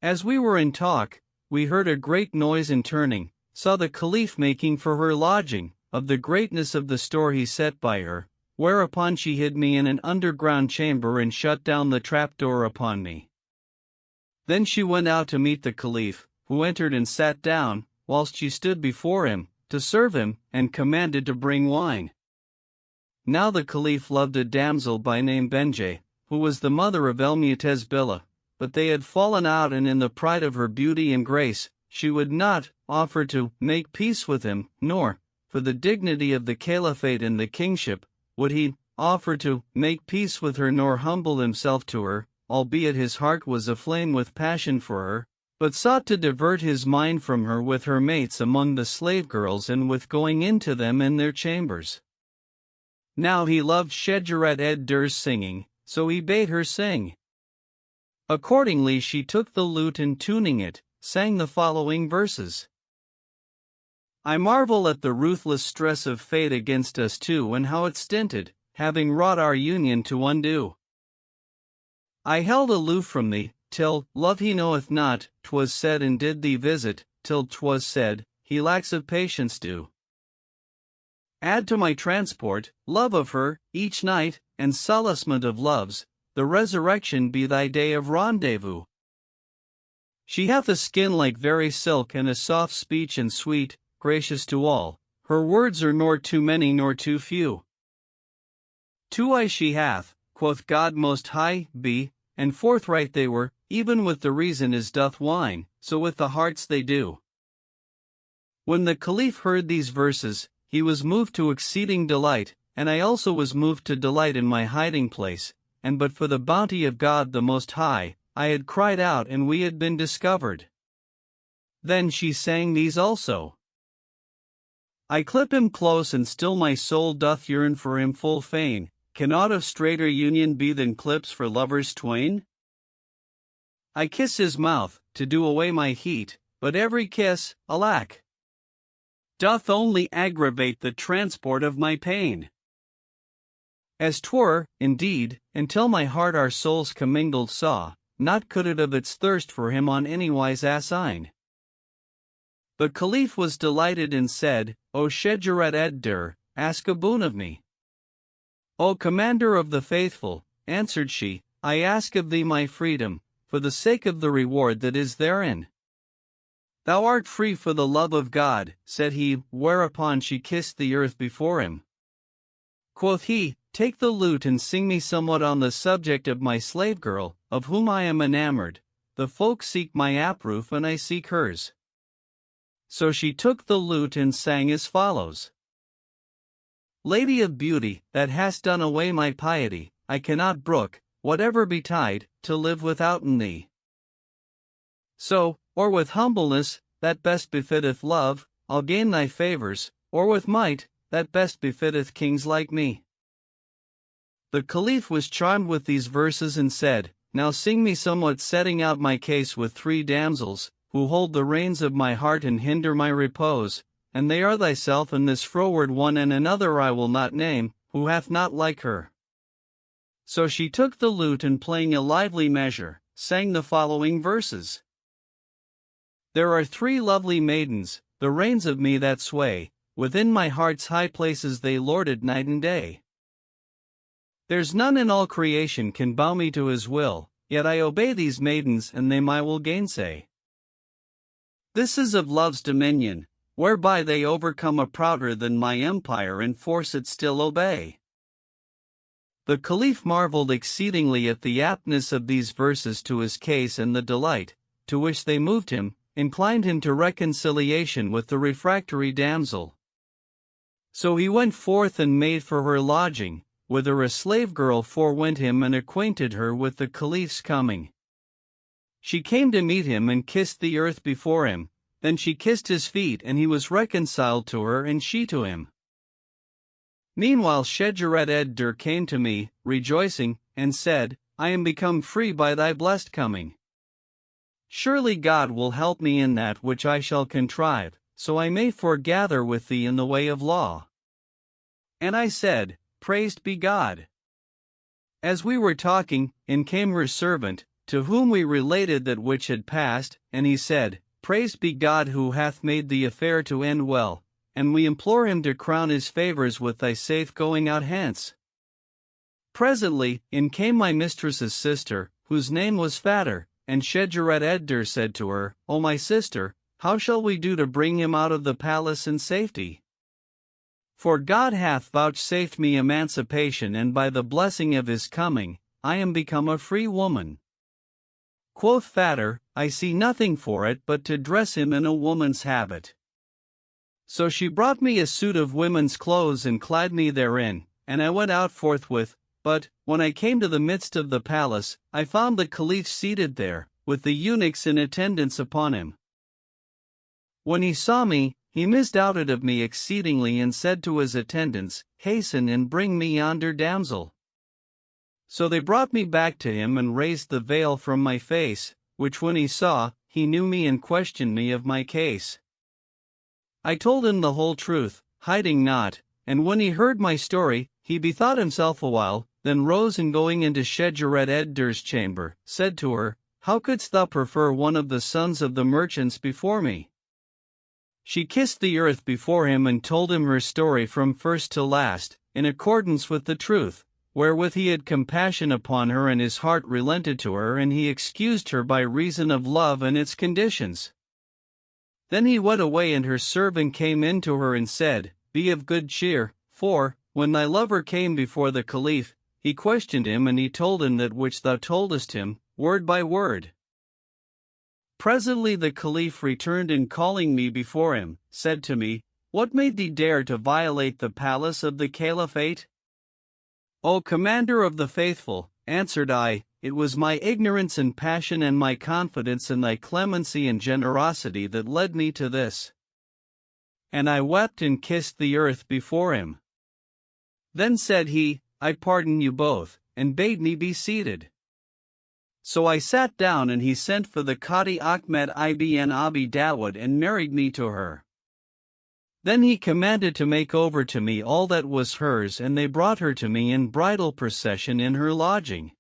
Speaker 1: As we were in talk, we heard a great noise and turning, saw the Caliph making for her lodging, of the greatness of the store he set by her, whereupon she hid me in an underground chamber and shut down the trapdoor upon me. Then she went out to meet the Caliph, who entered and sat down, whilst she stood before him, to serve him, and commanded to bring wine. Now the Caliph loved a damsel by name Benjay, who was the mother of El-Mu'taz Billah, but they had fallen out, and in the pride of her beauty and grace, she would not offer to make peace with him, nor, for the dignity of the caliphate and the kingship, would he offer to make peace with her nor humble himself to her, albeit his heart was aflame with passion for her, but sought to divert his mind from her with her mates among the slave girls and with going into them in their chambers. Now he loved Shedjaret-ed-Dur's singing, so he bade her sing. Accordingly she took the lute and tuning it, sang the following verses. I marvel at the ruthless stress of fate against us two, and how it stinted, having wrought our union to undo. I held aloof from thee, till, love he knoweth not, 'twas said, and did thee visit, till 'twas said, he lacks of patience due. Add to my transport, love of her, each night, and solacement of loves, the resurrection be thy day of rendezvous. She hath a skin like very silk, and a soft speech and sweet, gracious to all, her words are nor too many nor too few. 2 eyes she hath, quoth God Most High, and forthright they were, even with the reason as doth wine, so with the hearts they do. When the Caliph heard these verses, he was moved to exceeding delight, and I also was moved to delight in my hiding place, and but for the bounty of God the Most High, I had cried out and we had been discovered. Then she sang these also. I clip him close and still my soul doth yearn for him full fain, can aught of straiter union be than clips for lovers twain? I kiss his mouth, to do away my heat, but every kiss, alack, doth only aggravate the transport of my pain. As 'twere, indeed, until my heart our souls commingled saw, not could it of its thirst for him on anywise assign. The Caliph was delighted and said, O Shedjaret-ed-Dur, ask a boon of me. O Commander of the Faithful, answered she, I ask of thee my freedom, for the sake of the reward that is therein. Thou art free for the love of God, said he, whereupon she kissed the earth before him. Quoth he, take the lute and sing me somewhat on the subject of my slave girl, of whom I am enamored. The folk seek my approof and I seek hers. So she took the lute and sang as follows. Lady of beauty, that hast done away my piety, I cannot brook, whatever betide, to live withouten thee. So, or with humbleness, that best befitteth love, I'll gain thy favors, or with might, that best befitteth kings like me. The Caliph was charmed with these verses and said, Now sing me somewhat setting out my case with 3 damsels, who hold the reins of my heart and hinder my repose, and they are thyself and this froward one and another I will not name, who hath not like her. So she took the lute and playing a lively measure, sang the following verses. There are 3 lovely maidens, the reins of me that sway, within my heart's high places they lord it night and day. There's none in all creation can bow me to his will, yet I obey these maidens and they my will gainsay. This is of love's dominion, whereby they overcome a prouder than my empire and force it still obey. The Caliph marveled exceedingly at the aptness of these verses to his case, and the delight, to which they moved him, inclined him to reconciliation with the refractory damsel. So he went forth and made for her lodging, whither a slave girl forewent him and acquainted her with the Caliph's coming. She came to meet him and kissed the earth before him, then she kissed his feet and he was reconciled to her and she to him. Meanwhile Shedjeret-Ed-Dur came to me, rejoicing, and said, I am become free by thy blessed coming. Surely God will help me in that which I shall contrive, so I may foregather with thee in the way of law. And I said, Praised be God. As we were talking, in came her servant, to whom we related that which had passed, and he said, Praised be God who hath made the affair to end well, and we implore him to crown his favors with thy safe going out hence. Presently, in came my mistress's sister, whose name was Fatter, and Shedjeret-Ed-Dur said to her, O my sister, how shall we do to bring him out of the palace in safety? For God hath vouchsafed me emancipation, and by the blessing of his coming, I am become a free woman. Quoth Fatter, I see nothing for it but to dress him in a woman's habit. So she brought me a suit of women's clothes and clad me therein, and I went out forthwith, but, when I came to the midst of the palace, I found the Caliph seated there, with the eunuchs in attendance upon him. When he saw me, he misdoubted of me exceedingly and said to his attendants, Hasten and bring me yonder damsel. So they brought me back to him and raised the veil from my face, which when he saw, he knew me and questioned me of my case. I told him the whole truth, hiding naught, and when he heard my story, he bethought himself a while, then rose and going into Shedjeret-Ed-Dur's chamber, said to her, How couldst thou prefer one of the sons of the merchants before me? She kissed the earth before him and told him her story from first to last, in accordance with the truth, wherewith he had compassion upon her and his heart relented to her and he excused her by reason of love and its conditions. Then he went away and her servant came in to her and said, Be of good cheer, for, when thy lover came before the Caliph, he questioned him and he told him that which thou toldest him, word by word. Presently the Caliph returned and calling me before him, said to me, What made thee dare to violate the palace of the Caliphate? O Commander of the Faithful, answered I, it was my ignorance and passion and my confidence in thy clemency and generosity that led me to this. And I wept and kissed the earth before him. Then said he, I pardon you both, and bade me be seated. So I sat down and he sent for the Qadi Ahmed ibn Abi Dawud and married me to her. Then he commanded to make over to me all that was hers and they brought her to me in bridal procession in her lodging.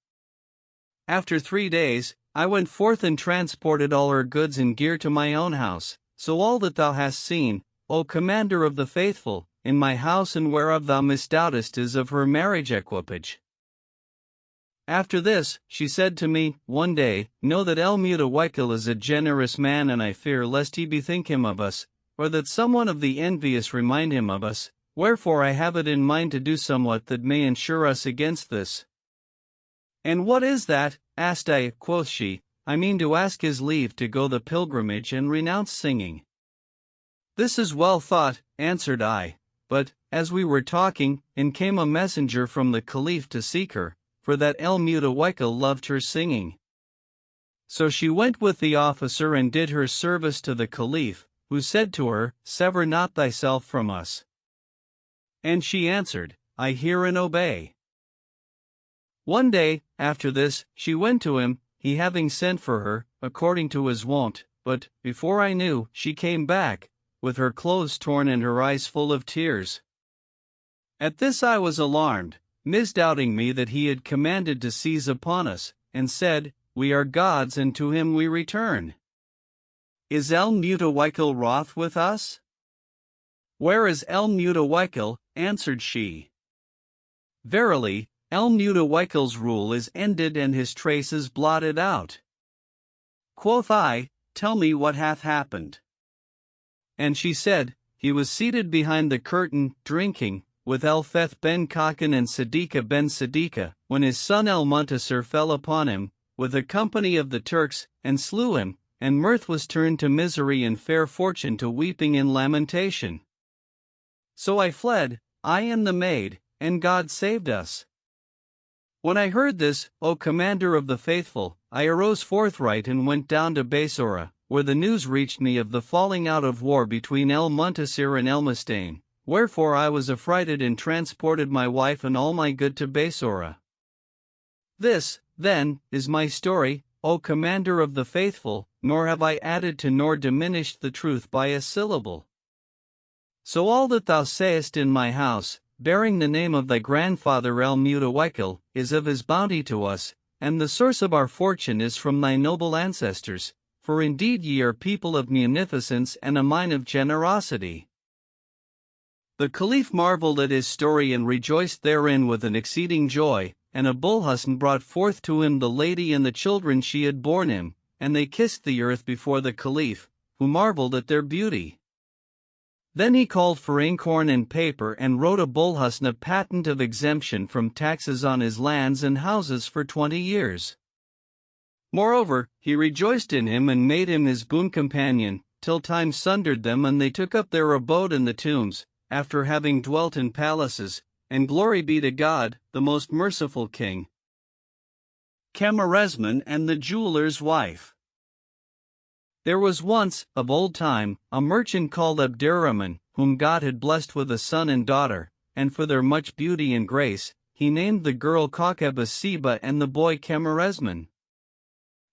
Speaker 1: After 3 days, I went forth and transported all her goods and gear to my own house, so all that thou hast seen, O Commander of the Faithful, in my house and whereof thou misdoubtest is of her marriage equipage. After this, she said to me, one day, Know that El-Mutawakkil is a generous man and I fear lest he bethink him of us, or that someone of the envious remind him of us, wherefore I have it in mind to do somewhat that may ensure us against this. And what is that? Asked I. Quoth she, I mean to ask his leave to go the pilgrimage and renounce singing. This is well thought, answered I, but, as we were talking, in came a messenger from the Caliph to seek her, for that El-Mutawakkil loved her singing. So she went with the officer and did her service to the Caliph, who said to her, Sever not thyself from us. And she answered, I hear and obey. One day, after this, she went to him, he having sent for her, according to his wont, but, before I knew, she came back, with her clothes torn and her eyes full of tears. At this I was alarmed, misdoubting me that he had commanded to seize upon us, and said, We are God's and to him we return. Is El-Mutawakkil wroth with us? Where is El-Mutawakkil? Answered she. Verily, El-Mutawakkil's rule is ended and his traces blotted out. Quoth I, Tell me what hath happened. And she said, He was seated behind the curtain, drinking, with El-Feth ben Kakan and Siddiqa ben Siddiqa, when his son El-Muntasir fell upon him, with a company of the Turks, and slew him, and mirth was turned to misery and fair fortune to weeping and lamentation. So I fled, I and the maid, and God saved us. When I heard this, O commander of the faithful, I arose forthright and went down to Basora, where the news reached me of the falling out of war between El-Muntasir and El-Mustane, wherefore I was affrighted and transported my wife and all my good to Basora. This, then, is my story, O commander of the faithful, nor have I added to nor diminished the truth by a syllable. So all that thou sayest in my house, bearing the name of thy grandfather El-Mutawakil, is of his bounty to us, and the source of our fortune is from thy noble ancestors, for indeed ye are people of munificence and a mind of generosity. The Caliph marveled at his story and rejoiced therein with an exceeding joy, and Abul Hasan brought forth to him the lady and the children she had borne him, and they kissed the earth before the Caliph, who marveled at their beauty. Then he called for inkhorn and paper and wrote Abul Hasan a patent of exemption from taxes on his lands and houses for 20 years. Moreover, he rejoiced in him and made him his boon companion, till time sundered them and they took up their abode in the tombs, after having dwelt in palaces, and glory be to God, the most merciful King. Camarasman and the Jeweller's Wife. There was once, of old time, a merchant called Abdurrahman, whom God had blessed with a son and daughter, and for their much beauty and grace, he named the girl Kakeba Siba and the boy Camarasman.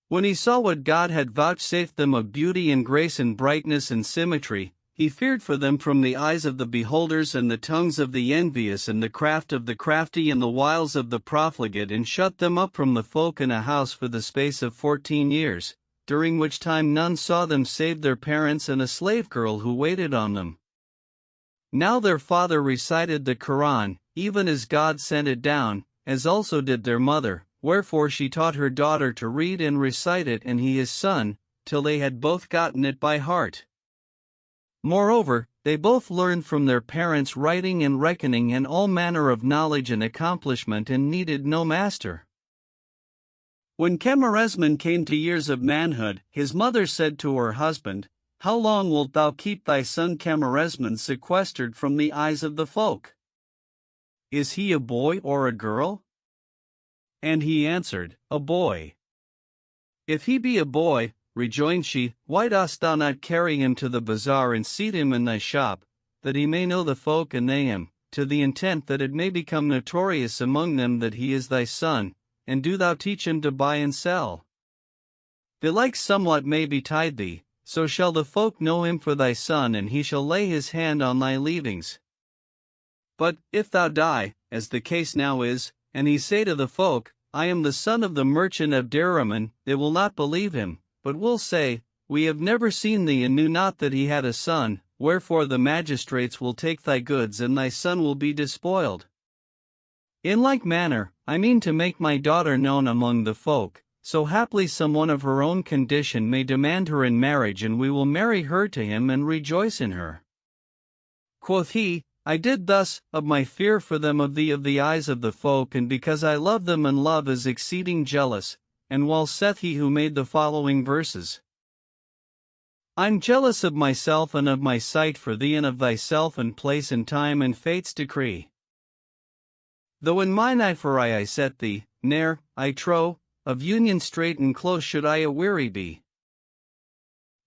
Speaker 1: When he saw what God had vouchsafed them of beauty and grace and brightness and symmetry, he feared for them from the eyes of the beholders and the tongues of the envious and the craft of the crafty and the wiles of the profligate, and shut them up from the folk in a house for the space of 14 years, during which time none saw them save their parents and a slave girl who waited on them. Now their father recited the Quran, even as God sent it down, as also did their mother, wherefore she taught her daughter to read and recite it and he his son, till they had both gotten it by heart. Moreover, they both learned from their parents writing and reckoning and all manner of knowledge and accomplishment and needed no master. When Camarasman came to years of manhood, his mother said to her husband, "How long wilt thou keep thy son Camarasman sequestered from the eyes of the folk? Is he a boy or a girl?" And he answered, "A boy." "If he be a boy," rejoined she, "why dost thou not carry him to the bazaar and seat him in thy shop, that he may know the folk and they him, to the intent that it may become notorious among them that he is thy son, and do thou teach him to buy and sell. The like somewhat may betide thee, so shall the folk know him for thy son and he shall lay his hand on thy leavings. But, if thou die, as the case now is, and he say to the folk, I am the son of the merchant Abdurrahman, they will not believe him, but will say, We have never seen thee and knew not that he had a son, wherefore the magistrates will take thy goods and thy son will be despoiled. In like manner, I mean to make my daughter known among the folk, so haply some one of her own condition may demand her in marriage and we will marry her to him and rejoice in her." Quoth he, "I did thus, of my fear for them of the eyes of the folk and because I love them and love is exceeding jealous," and well saith he who made the following verses. I'm jealous of myself and of my sight for thee and of thyself and place and time and fate's decree. Though in mine eye for I set thee, ne'er, I trow, of union straight and close should I aweary be.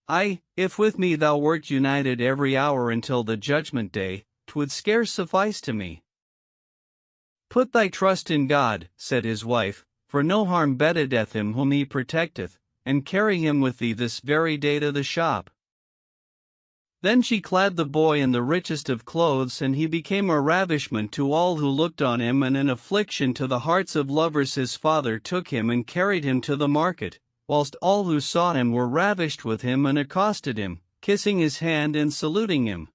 Speaker 1: Aye, if with me thou wert united every hour until the judgment day, 'twould scarce suffice to me. Put thy trust in God, said his wife, for no harm betideth him whom he protecteth, and carry him with thee this very day to the shop. Then she clad the boy in the richest of clothes and he became a ravishment to all who looked on him and an affliction to the hearts of lovers. His father took him and carried him to the market, whilst all who saw him were ravished with him and accosted him, kissing his hand and saluting him.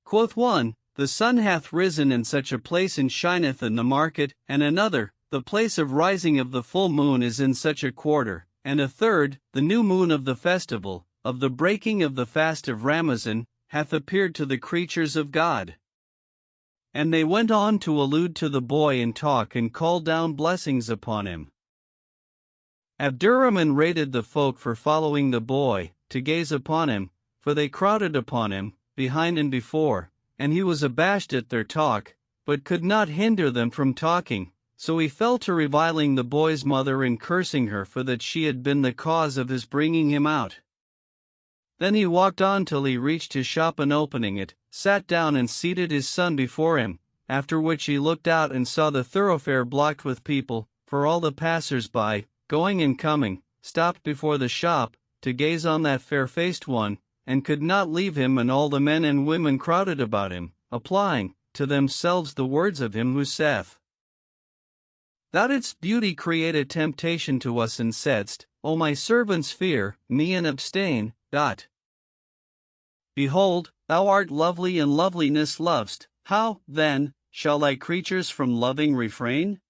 Speaker 1: Quoth one, The sun hath risen in such a place and shineth in the market, and another, The place of rising of the full moon is in such a quarter, and a third, The new moon of the festival, of the breaking of the fast of Ramazan, hath appeared to the creatures of God. And they went on to allude to the boy and talk and call down blessings upon him. Abdurrahman rated the folk for following the boy, to gaze upon him, for they crowded upon him, behind and before, and he was abashed at their talk, but could not hinder them from talking, so he fell to reviling the boy's mother and cursing her for that she had been the cause of his bringing him out. Then he walked on till he reached his shop, and opening it, sat down and seated his son before him, after which he looked out and saw the thoroughfare blocked with people, for all the passers-by, going and coming, stopped before the shop, to gaze on that fair-faced one, and could not leave him, and all the men and women crowded about him, applying to themselves the words of him who saith, Thou didst beauty create a temptation to us, and saidst, O my servants, fear me and abstain. Behold, thou art lovely, and loveliness lovest. How, then, shall thy creatures from loving refrain?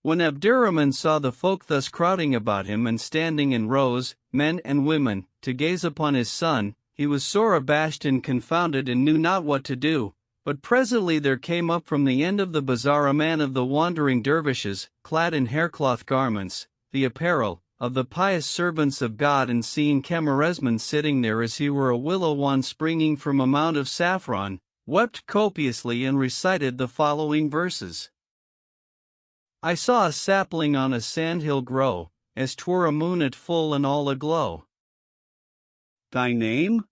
Speaker 1: When Abderrahman saw the folk thus crowding about him and standing in rows, men and women, to gaze upon his son, he was sore abashed and confounded, and knew not what to do. But presently there came up from the end of the bazaar a man of the wandering dervishes, clad in haircloth garments, the apparel of the pious servants of God, and seeing Camarasman sitting there as he were a willow wand springing from a mount of saffron, wept copiously and recited the following verses. I saw a sapling on a sandhill grow, as 'twere a moon at full and all aglow. Thy name?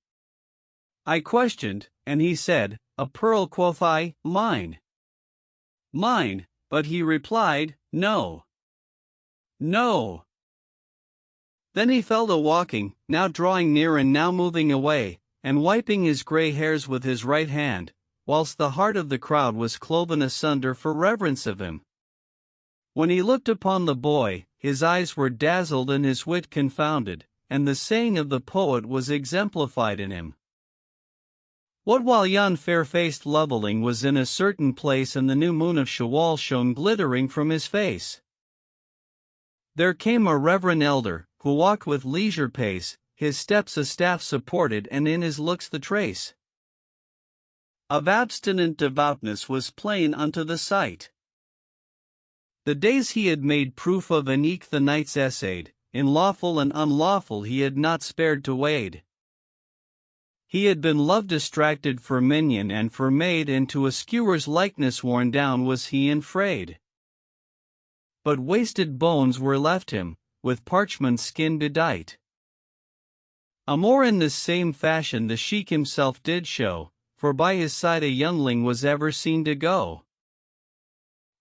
Speaker 1: I questioned, and he said, A pearl. Quoth I, Mine. Mine, but he replied, No. No. Then he fell to walking, now drawing near and now moving away, and wiping his grey hairs with his right hand, whilst the heart of the crowd was cloven asunder for reverence of him. When he looked upon the boy, his eyes were dazzled and his wit confounded, and the saying of the poet was exemplified in him. What while yon fair-faced loveling was in a certain place, and the new moon of Shawwal shone glittering from his face, there came a reverend elder, who walked with leisure pace, his steps a staff supported, and in his looks the trace of abstinent devoutness was plain unto the sight. The days he had made proof of, and eke the nights essayed, in lawful and unlawful he had not spared to wade. He had been love distracted for minion and for maid, and to a skewer's likeness worn down was he and frayed. But wasted bones were left him, with parchment skin bedight. A more in this same fashion the sheik himself did show, for by his side a youngling was ever seen to go.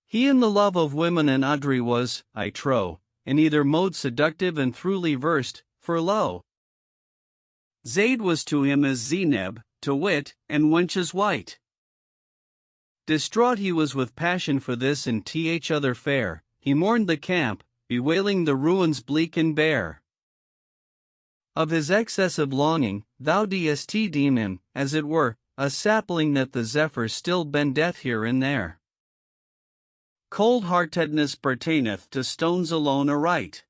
Speaker 1: He in the love of women and Audrey was, I trow, in either mode seductive and throughly versed, for lo, Zayd was to him as Zeyneb, to wit, and wenches white. Distraught he was with passion for this and th other fair, he mourned the camp, bewailing the ruins bleak and bare. Of his excessive longing, thou didst deem him, as it were, a sapling that the zephyr still bendeth here and there. Cold-heartedness pertaineth to stones alone aright.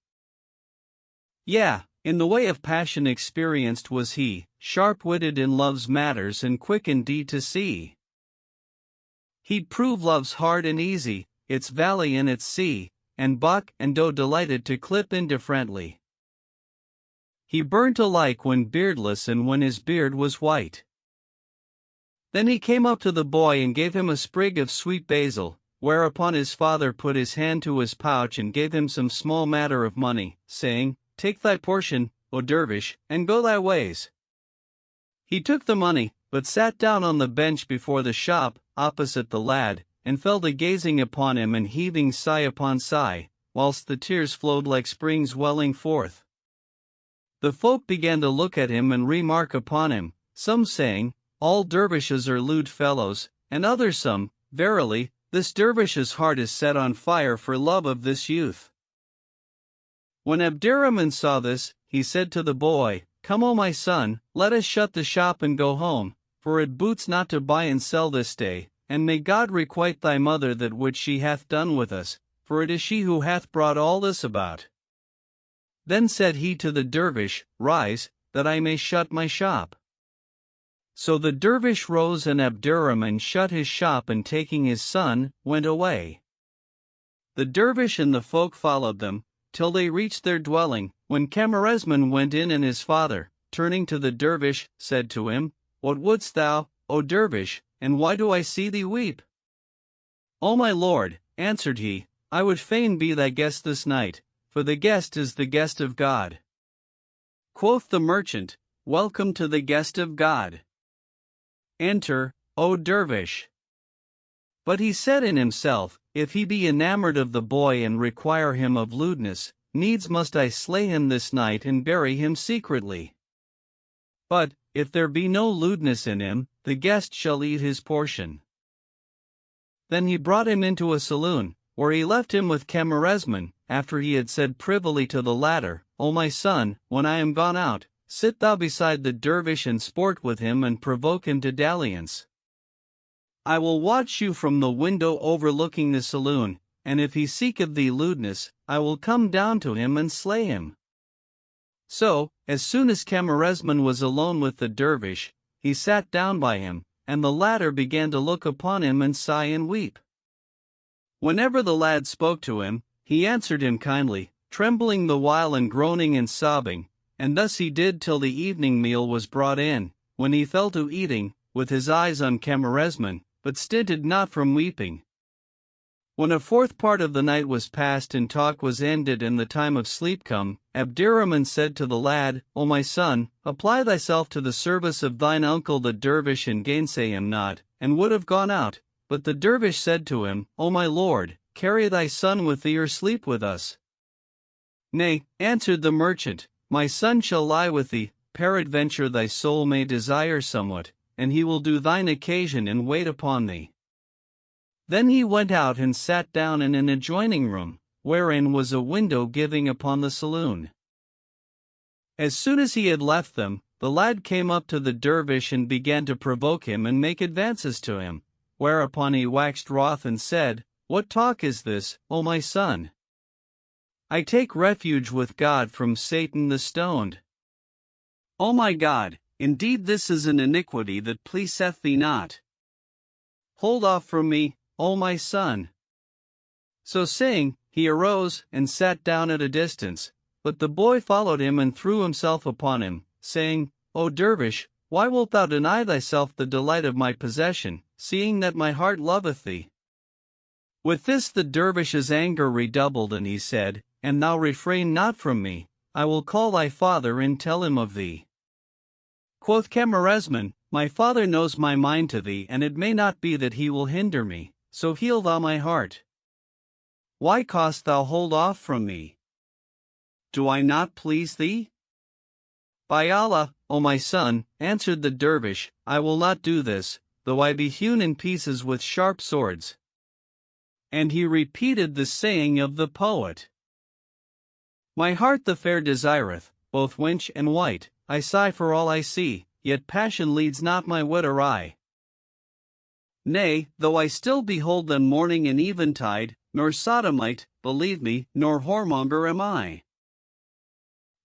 Speaker 1: Yea, in the way of passion experienced was he, sharp-witted in love's matters and quick indeed to see. He'd prove love's hard and easy, its valley and its sea, and buck and doe delighted to clip indifferently. He burnt alike when beardless and when his beard was white. Then he came up to the boy and gave him a sprig of sweet basil, whereupon his father put his hand to his pouch and gave him some small matter of money, saying, Take thy portion, O dervish, and go thy ways. He took the money, but sat down on the bench before the shop, opposite the lad, and fell to gazing upon him and heaving sigh upon sigh, whilst the tears flowed like springs welling forth. The folk began to look at him and remark upon him, some saying, All dervishes are lewd fellows, and others some, Verily, this dervish's heart is set on fire for love of this youth. When Abderrahman saw this, he said to the boy, Come, O my son, let us shut the shop and go home, for it boots not to buy and sell this day, and may God requite thy mother that which she hath done with us, for it is she who hath brought all this about. Then said he to the dervish, Rise, that I may shut my shop. So the dervish rose, and Abderrahman shut his shop, and taking his son, went away. The dervish and the folk followed them, till they reached their dwelling, when Camarasman went in, and his father, turning to the dervish, said to him, What wouldst thou, O dervish, and why do I see thee weep? O my lord, answered he, I would fain be thy guest this night, for the guest is the guest of God. Quoth the merchant, Welcome to the guest of God. Enter, O dervish. But he said in himself, If he be enamored of the boy and require him of lewdness, needs must I slay him this night and bury him secretly. But, if there be no lewdness in him, the guest shall eat his portion. Then he brought him into a saloon, where he left him with Camarasman, after he had said privily to the latter, O my son, when I am gone out, sit thou beside the dervish and sport with him and provoke him to dalliance. I will watch you from the window overlooking the saloon, and if he seek of thee lewdness, I will come down to him and slay him. So, as soon as Camarasman was alone with the dervish, he sat down by him, and the latter began to look upon him and sigh and weep. Whenever the lad spoke to him, he answered him kindly, trembling the while and groaning and sobbing, and thus he did till the evening meal was brought in, when he fell to eating, with his eyes on Camarasman, but stinted not from weeping. When a fourth part of the night was past and talk was ended and the time of sleep come, Abderrahman said to the lad, O my son, apply thyself to the service of thine uncle the dervish and gainsay him not, and would have gone out, but the dervish said to him, O my lord, carry thy son with thee or sleep with us. Nay, answered the merchant, my son shall lie with thee, peradventure thy soul may desire somewhat, and he will do thine occasion and wait upon thee. Then he went out and sat down in an adjoining room, wherein was a window giving upon the saloon. As soon as he had left them, the lad came up to the dervish and began to provoke him and make advances to him, whereupon he waxed wroth and said, What talk is this, O my son? I take refuge with God from Satan the stoned. O my God, indeed this is an iniquity that pleaseth thee not. Hold off from me, O my son. So saying, he arose and sat down at a distance, but the boy followed him and threw himself upon him, saying, O dervish, why wilt thou deny thyself the delight of my possession, seeing that my heart loveth thee? With this the dervish's anger redoubled, and he said, An thou refrain not from me, I will call thy father and tell him of thee. Quoth Camarasman, My father knows my mind to thee, and it may not be that he will hinder me, so heal thou my heart. Why cost thou hold off from me? Do I not please thee? By Allah, O my son, answered the dervish, I will not do this, though I be hewn in pieces with sharp swords. And he repeated the saying of the poet. My heart the fair desireth, both wench and white, I sigh for all I see, yet passion leads not my wit awry. Nay, though I still behold them morning and eventide, nor sodomite, believe me, nor whoremonger am I.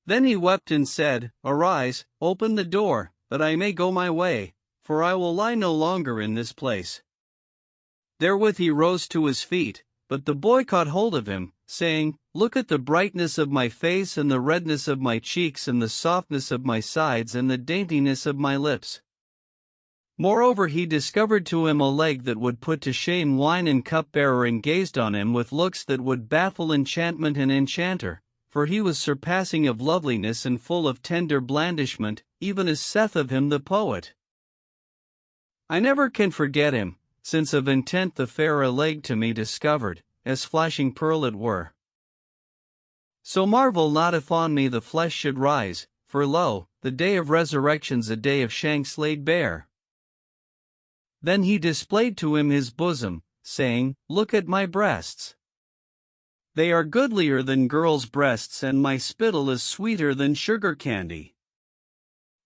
Speaker 1: Then he wept and said, Arise, open the door, that I may go my way, for I will lie no longer in this place. Therewith he rose to his feet, but the boy caught hold of him, saying, Look at the brightness of my face and the redness of my cheeks and the softness of my sides and the daintiness of my lips. Moreover he discovered to him a leg that would put to shame wine and cupbearer, and gazed on him with looks that would baffle enchantment and enchanter, for he was surpassing of loveliness and full of tender blandishment, even as saith of him the poet. I never can forget him, since of intent the fair a leg to me discovered, as flashing pearl it were. So marvel not if on me the flesh should rise, for lo, the day of resurrection's a day of shanks laid bare. Then he displayed to him his bosom, saying, Look at my breasts. They are goodlier than girls' breasts, and my spittle is sweeter than sugar candy.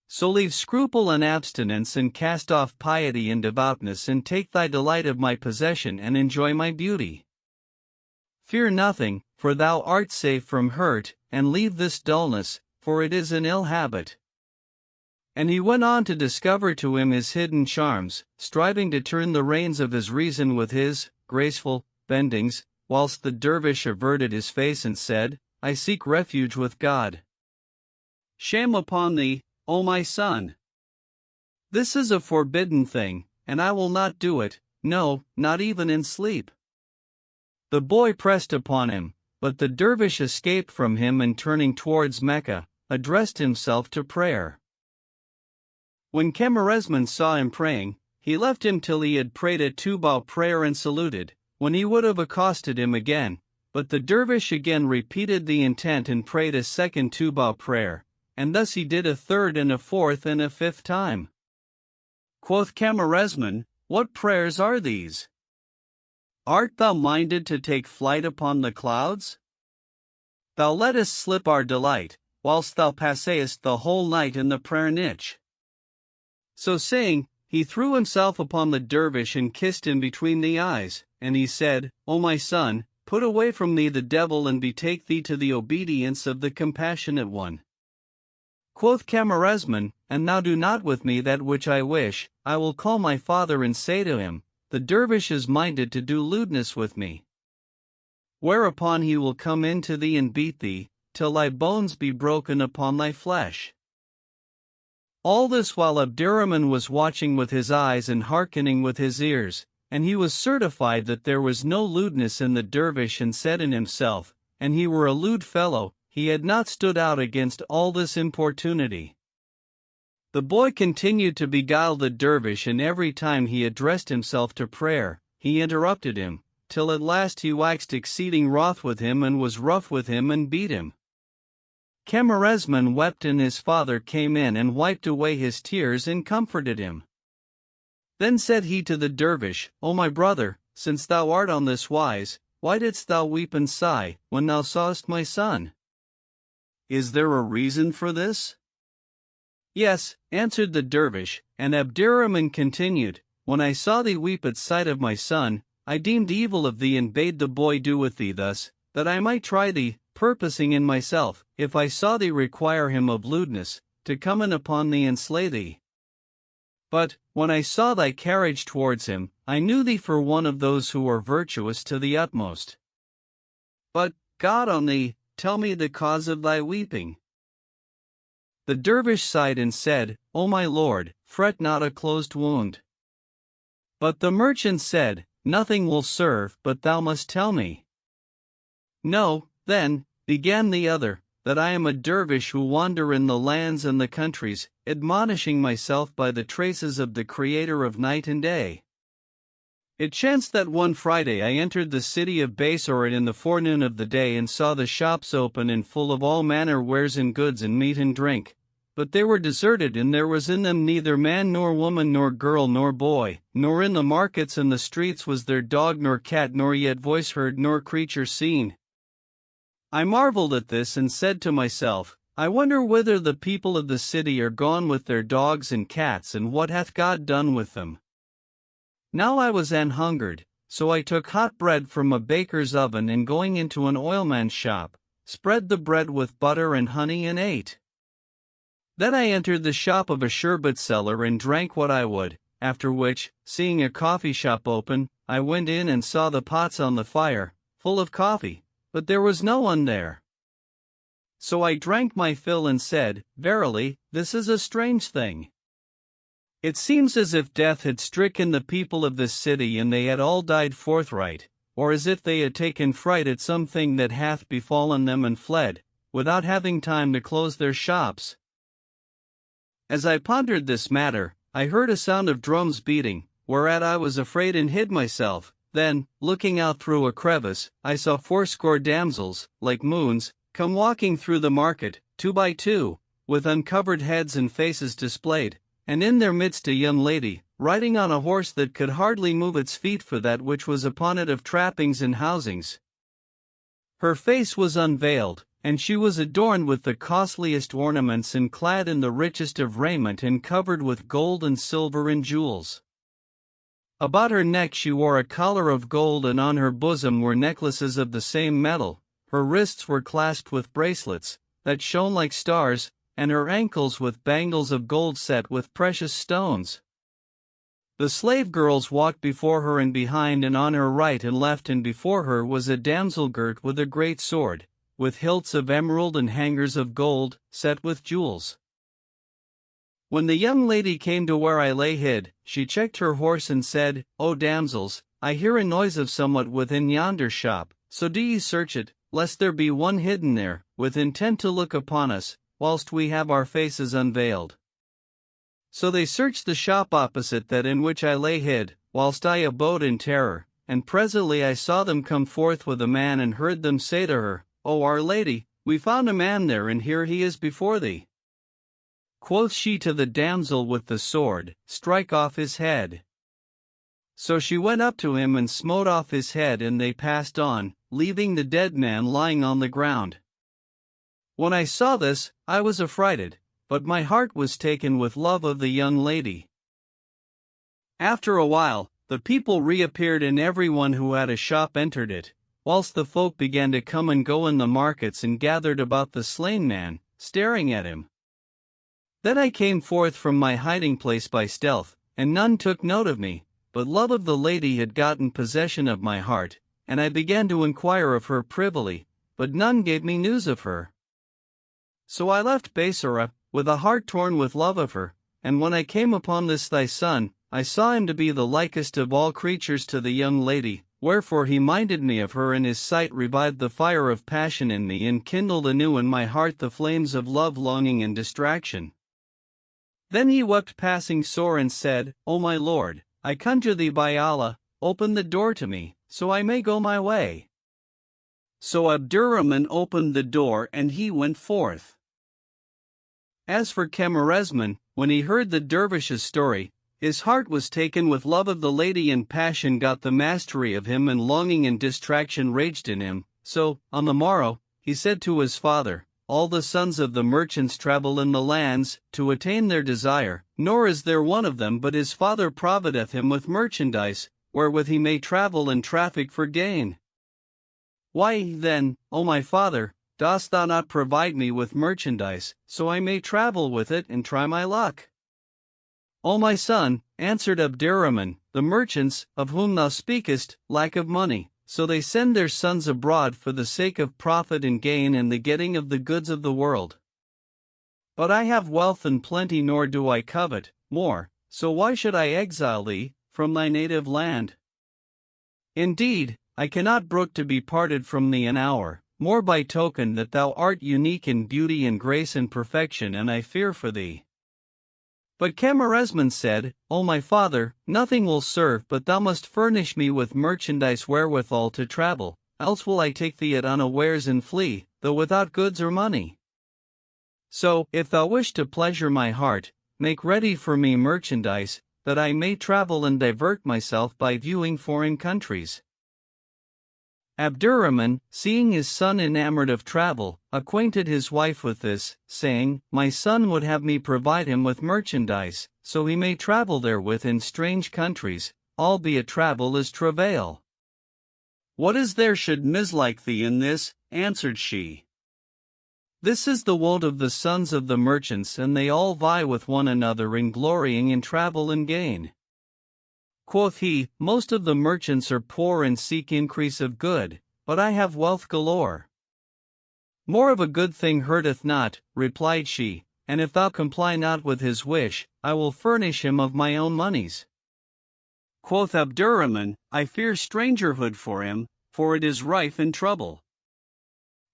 Speaker 1: So leave scruple and abstinence, and cast off piety and devoutness, and take thy delight of my possession, and enjoy my beauty. Fear nothing, for thou art safe from hurt, and leave this dullness, for it is an ill habit. And he went on to discover to him his hidden charms, striving to turn the reins of his reason with his graceful bendings, whilst the dervish averted his face and said, I seek refuge with God. Shame upon thee, O my son! This is a forbidden thing, and I will not do it, no, not even in sleep. The boy pressed upon him, but the dervish escaped from him and turning towards Mecca, addressed himself to prayer. When Camarasman saw him praying, he left him till he had prayed a two-bow prayer and saluted, when he would have accosted him again, but the dervish again repeated the intent and prayed a second two-bow prayer, and thus he did a third and a fourth and a fifth time. Quoth Camarasman, "What prayers are these? Art thou minded to take flight upon the clouds? Thou lettest slip our delight, whilst thou passest the whole night in the prayer niche." So saying, he threw himself upon the dervish and kissed him between the eyes, and he said, "O my son, put away from thee the devil and betake thee to the obedience of the compassionate one." Quoth Camarasman, "And thou do not with me that which I wish, I will call my father and say to him, the dervish is minded to do lewdness with me. Whereupon he will come in to thee and beat thee, till thy bones be broken upon thy flesh." All this while Abdurrahman was watching with his eyes and hearkening with his ears, and he was certified that there was no lewdness in the dervish, and said in himself, "An he were a lewd fellow, he had not stood out against all this importunity." The boy continued to beguile the dervish, and every time he addressed himself to prayer, he interrupted him, till at last he waxed exceeding wroth with him and was rough with him and beat him. Camarasman wept, and his father came in and wiped away his tears and comforted him. Then said he to the dervish, "O my brother, since thou art on this wise, why didst thou weep and sigh, when thou sawest my son? Is there a reason for this?" "Yes," answered the dervish, and Abdurrahman continued, "When I saw thee weep at sight of my son, I deemed evil of thee and bade the boy do with thee thus, that I might try thee, purposing in myself, if I saw thee require him of lewdness, to come in upon thee and slay thee. But, when I saw thy carriage towards him, I knew thee for one of those who are virtuous to the utmost. But, God on thee, tell me the cause of thy weeping." The dervish sighed and said, "O my lord, fret not a closed wound." But the merchant said, "Nothing will serve but thou must tell me." "Know, then," began the other, "that I am a dervish who wander in the lands and the countries, admonishing myself by the traces of the Creator of night and day. It chanced that one Friday I entered the city of Bassorah in the forenoon of the day, and saw the shops open and full of all manner wares and goods and meat and drink, but they were deserted, and there was in them neither man nor woman nor girl nor boy, nor in the markets and the streets was there dog nor cat, nor yet voice heard nor creature seen. I marveled at this and said to myself, I wonder whither the people of the city are gone with their dogs and cats, and what hath God done with them? Now I was an-hungered, so I took hot bread from a baker's oven, and going into an oilman's shop, spread the bread with butter and honey and ate. Then I entered the shop of a sherbet seller and drank what I would, after which, seeing a coffee shop open, I went in and saw the pots on the fire, full of coffee, but there was no one there. So I drank my fill and said, Verily, this is a strange thing. It seems as if death had stricken the people of this city, and they had all died forthright, or as if they had taken fright at something that hath befallen them and fled, without having time to close their shops. As I pondered this matter, I heard a sound of drums beating, whereat I was afraid and hid myself. Then, looking out through a crevice, I saw 80 damsels, like moons, come walking through the market, 2 by 2, with uncovered heads and faces displayed, and in their midst a young lady, riding on a horse that could hardly move its feet for that which was upon it of trappings and housings. Her face was unveiled, and she was adorned with the costliest ornaments and clad in the richest of raiment and covered with gold and silver and jewels. About her neck she wore a collar of gold, and on her bosom were necklaces of the same metal. Her wrists were clasped with bracelets that shone like stars, and her ankles with bangles of gold set with precious stones. The slave girls walked before her and behind and on her right and left, and before her was a damsel girt with a great sword, with hilts of emerald and hangers of gold, set with jewels. When the young lady came to where I lay hid, she checked her horse and said, O damsels, I hear a noise of somewhat within yonder shop, so do ye search it, lest there be one hidden there, with intent to look upon us, whilst we have our faces unveiled. So they searched the shop opposite that in which I lay hid, whilst I abode in terror, and presently I saw them come forth with a man and heard them say to her, O Our Lady, we found a man there and here he is before thee. Quoth she to the damsel with the sword, Strike off his head. So she went up to him and smote off his head, and they passed on, leaving the dead man lying on the ground. When I saw this, I was affrighted, but my heart was taken with love of the young lady. After a while, the people reappeared, and everyone who had a shop entered it, whilst the folk began to come and go in the markets and gathered about the slain man, staring at him. Then I came forth from my hiding place by stealth, and none took note of me, but love of the lady had gotten possession of my heart, and I began to inquire of her privily, but none gave me news of her. So I left Basora, with a heart torn with love of her, and when I came upon this thy son, I saw him to be the likest of all creatures to the young lady, wherefore he minded me of her, and his sight revived the fire of passion in me and kindled anew in my heart the flames of love, longing, and distraction. Then he wept passing sore and said, O my lord, I conjure thee by Allah, open the door to me, so I may go my way. So Abdurrahman opened the door and he went forth. As for Camarasman, when he heard the dervish's story, his heart was taken with love of the lady, and passion got the mastery of him, and longing and distraction raged in him. So, on the morrow, he said to his father, All the sons of the merchants travel in the lands, to attain their desire, nor is there one of them but his father provideth him with merchandise, wherewith he may travel and traffic for gain. Why, then, O my father, dost thou not provide me with merchandise, so I may travel with it and try my luck? O my son, answered Abdurrahman, the merchants, of whom thou speakest, lack of money, so they send their sons abroad for the sake of profit and gain and the getting of the goods of the world. But I have wealth and plenty, nor do I covet more, so why should I exile thee from thy native land? Indeed, I cannot brook to be parted from thee an hour, more by token that thou art unique in beauty and grace and perfection, and I fear for thee. But Camarasman said, O my father, nothing will serve but thou must furnish me with merchandise wherewithal to travel, else will I take thee at unawares and flee, though without goods or money. So, if thou wish to pleasure my heart, make ready for me merchandise, that I may travel and divert myself by viewing foreign countries. Abdurrahman, seeing his son enamored of travel, acquainted his wife with this, saying, My son would have me provide him with merchandise, so he may travel therewith in strange countries, albeit travel is travail. What is there should mislike thee in this? Answered she. This is the wont of the sons of the merchants, and they all vie with one another in glorying in travel and gain. Quoth he, Most of the merchants are poor and seek increase of good, but I have wealth galore. More of a good thing hurteth not, replied she, and if thou comply not with his wish, I will furnish him of my own monies. Quoth Abdurrahman, I fear strangerhood for him, for it is rife in trouble.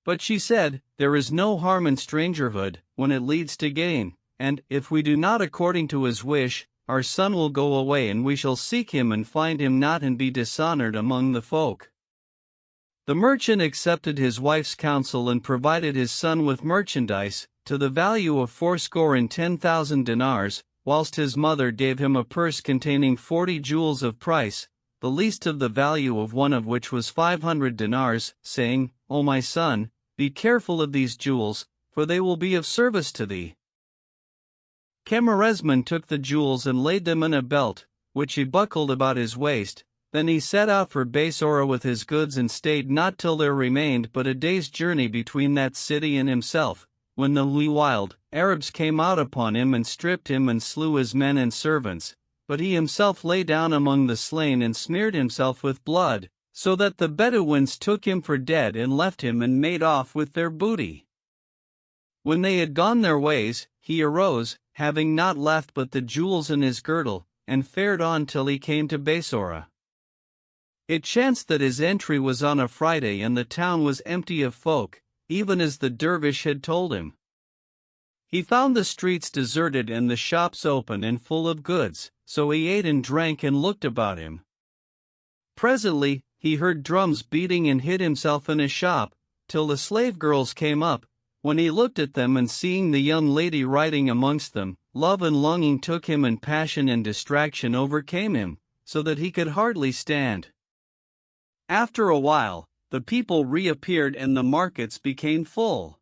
Speaker 1: But she said, There is no harm in strangerhood, when it leads to gain, and, if we do not according to his wish, our son will go away, and we shall seek him and find him not, and be dishonored among the folk. The merchant accepted his wife's counsel and provided his son with merchandise, to the value of 410,000 dinars, whilst his mother gave him a purse containing 40 jewels of price, the least of the value of one of which was 500 dinars, saying, O my son, be careful of these jewels, for they will be of service to thee. Camarasman took the jewels and laid them in a belt, which he buckled about his waist. Then he set out for Basora with his goods, and stayed not till there remained but a day's journey between that city and himself, when the wild Arabs came out upon him and stripped him and slew his men and servants, but he himself lay down among the slain and smeared himself with blood, so that the Bedouins took him for dead and left him and made off with their booty. When they had gone their ways, he arose, having not left but the jewels in his girdle, and fared on till he came to Basora. It chanced that his entry was on a Friday and the town was empty of folk, even as the dervish had told him. He found the streets deserted and the shops open and full of goods, so he ate and drank and looked about him. Presently, he heard drums beating and hid himself in a shop, till the slave girls came up. When he looked at them and seeing the young lady riding amongst them, love and longing took him and passion and distraction overcame him, so that he could hardly stand. After a while, the people reappeared and the markets became full.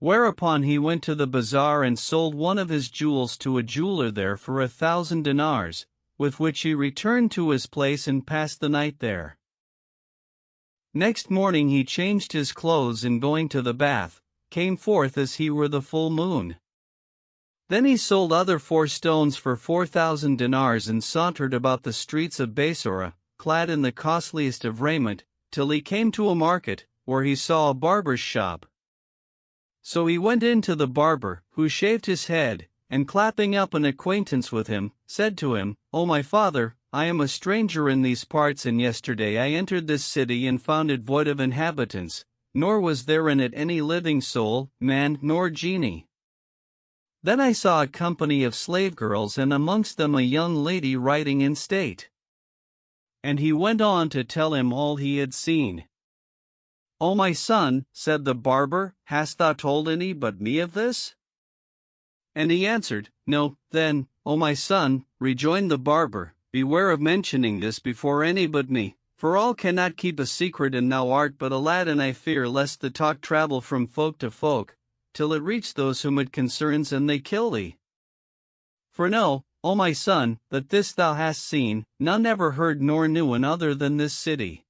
Speaker 1: Whereupon he went to the bazaar and sold one of his jewels to a jeweler there for 1,000 dinars, with which he returned to his place and passed the night there. Next morning he changed his clothes and going to the bath, came forth as he were the full moon. Then he sold other 4 stones for 4,000 dinars and sauntered about the streets of Basora, clad in the costliest of raiment, till he came to a market, where he saw a barber's shop. So he went in to the barber, who shaved his head, and clapping up an acquaintance with him, said to him, "O my father, I am a stranger in these parts, and yesterday I entered this city and found it void of inhabitants, nor was there in it any living soul, man nor genie. Then I saw a company of slave girls and amongst them a young lady riding in state." And he went on to tell him all he had seen. "O my son," said the barber, "hast thou told any but me of this?" And he answered, "No." "Then, O my son," rejoined the barber, "beware of mentioning this before any but me, for all cannot keep a secret, and thou art but a lad, and I fear lest the talk travel from folk to folk, till it reach those whom it concerns and they kill thee. For know, O my son, that this thou hast seen, none ever heard nor knew in other than this city.